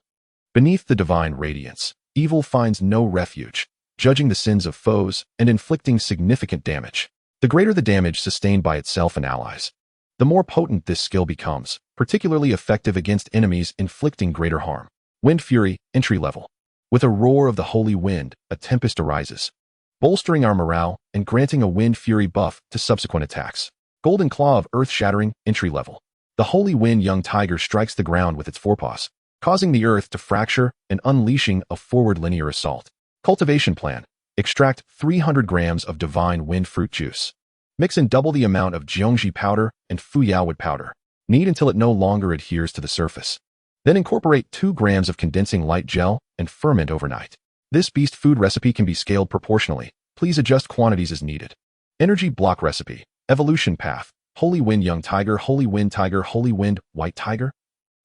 Beneath the divine radiance, evil finds no refuge, judging the sins of foes and inflicting significant damage. The greater the damage sustained by itself and allies, the more potent this skill becomes, particularly effective against enemies inflicting greater harm. Wind Fury, Entry Level. With a roar of the holy wind, a tempest arises, bolstering our morale and granting a wind fury buff to subsequent attacks. Golden Claw of Earth-Shattering, Entry Level. The Holy Wind Young Tiger strikes the ground with its forepaws, causing the earth to fracture and unleashing a forward linear assault. Cultivation Plan: Extract 300 grams of divine wind fruit juice. Mix in double the amount of Jiangji powder and Fuyaowood powder. Knead until it no longer adheres to the surface. Then incorporate 2 grams of condensing light gel and ferment overnight. This beast food recipe can be scaled proportionally. Please adjust quantities as needed. Energy Block Recipe. Evolution Path: Holy Wind Young Tiger, Holy Wind Tiger, Holy Wind White Tiger.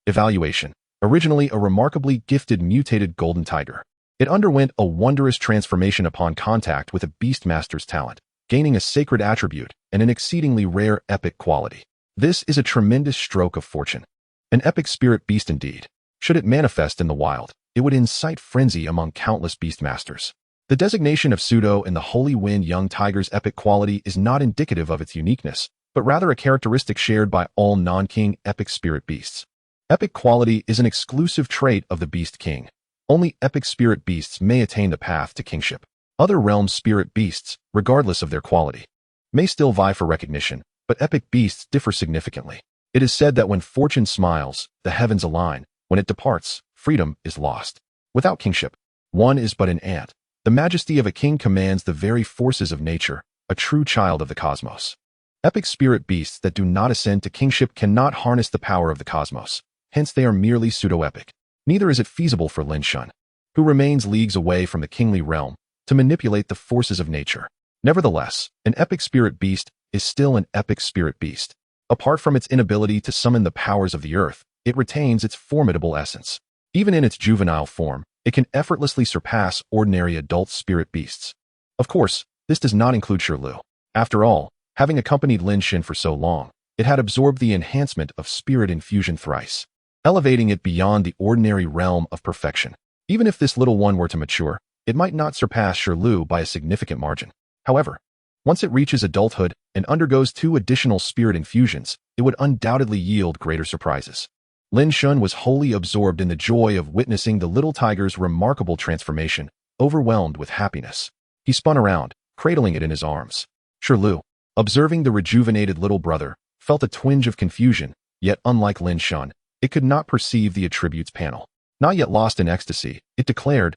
Evaluation: Originally a remarkably gifted mutated golden tiger, it underwent a wondrous transformation upon contact with a Beastmaster's talent, gaining a sacred attribute and an exceedingly rare epic quality. This is a tremendous stroke of fortune. An epic spirit beast indeed. Should it manifest in the wild, it would incite frenzy among countless Beastmasters. The designation of Pseudo in the Holy Wind Young Tiger's epic quality is not indicative of its uniqueness, but rather a characteristic shared by all non-king epic spirit beasts. Epic quality is an exclusive trait of the Beast King. Only epic spirit beasts may attain the path to kingship. Other realms' spirit beasts, regardless of their quality, may still vie for recognition, but epic beasts differ significantly. It is said that when fortune smiles, the heavens align. When it departs, freedom is lost. Without kingship, one is but an ant. The majesty of a king commands the very forces of nature, a true child of the cosmos. Epic spirit beasts that do not ascend to kingship cannot harness the power of the cosmos. Hence they are merely pseudo-epic. Neither is it feasible for Lin Shen, who remains leagues away from the kingly realm, to manipulate the forces of nature. Nevertheless, an epic spirit beast is still an epic spirit beast. Apart from its inability to summon the powers of the earth, it retains its formidable essence. Even in its juvenile form, it can effortlessly surpass ordinary adult spirit beasts. Of course, this does not include Shirlu. After all, having accompanied Lin Shen for so long, it had absorbed the enhancement of spirit infusion thrice, elevating it beyond the ordinary realm of perfection. Even if this little one were to mature, it might not surpass Shirlu by a significant margin. However, once it reaches adulthood and undergoes 2 additional spirit infusions, it would undoubtedly yield greater surprises. Lin Shen was wholly absorbed in the joy of witnessing the little tiger's remarkable transformation, overwhelmed with happiness. He spun around, cradling it in his arms. Shirlu, observing the rejuvenated little brother, felt a twinge of confusion, yet unlike Lin Shen, it could not perceive the attributes panel. Not yet lost in ecstasy, it declared,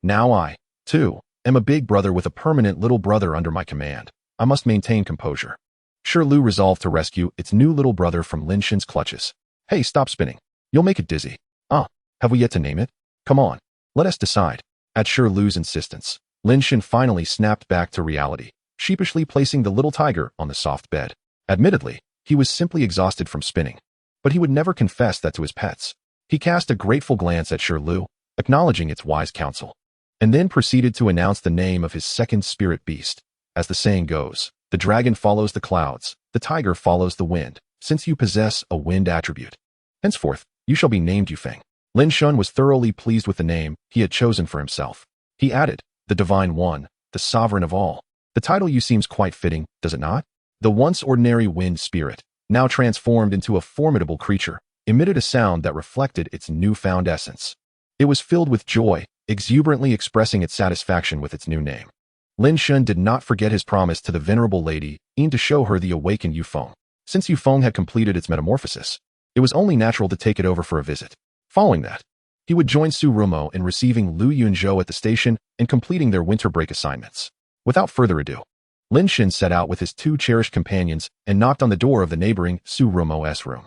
Now I, too, am a big brother with a permanent little brother under my command. I must maintain composure. Shirlu resolved to rescue its new little brother from Lin Shen's clutches. Hey, stop spinning. You'll make it dizzy. Have we yet to name it? Come on, let us decide. At Shirlu's insistence, Lin Shen finally snapped back to reality, sheepishly placing the little tiger on the soft bed. Admittedly, he was simply exhausted from spinning, but he would never confess that to his pets. He cast a grateful glance at Shirlu, acknowledging its wise counsel, and then proceeded to announce the name of his second spirit beast. As the saying goes, the dragon follows the clouds, the tiger follows the wind, since you possess a wind attribute. Henceforth, you shall be named Yufeng. Lin Shen was thoroughly pleased with the name he had chosen for himself. He added, the Divine One, the Sovereign of all. The title you seems quite fitting, does it not? The once ordinary wind spirit, now transformed into a formidable creature, emitted a sound that reflected its newfound essence. It was filled with joy, exuberantly expressing its satisfaction with its new name. Lin Shen did not forget his promise to the venerable lady Yin to show her the awakened Yufeng. Since Yufeng had completed its metamorphosis, it was only natural to take it over for a visit. Following that, he would join Su Rumo in receiving Lu Yunzhou at the station and completing their winter break assignments. Without further ado, Lin Shen set out with his two cherished companions and knocked on the door of the neighboring Su Rumo's room.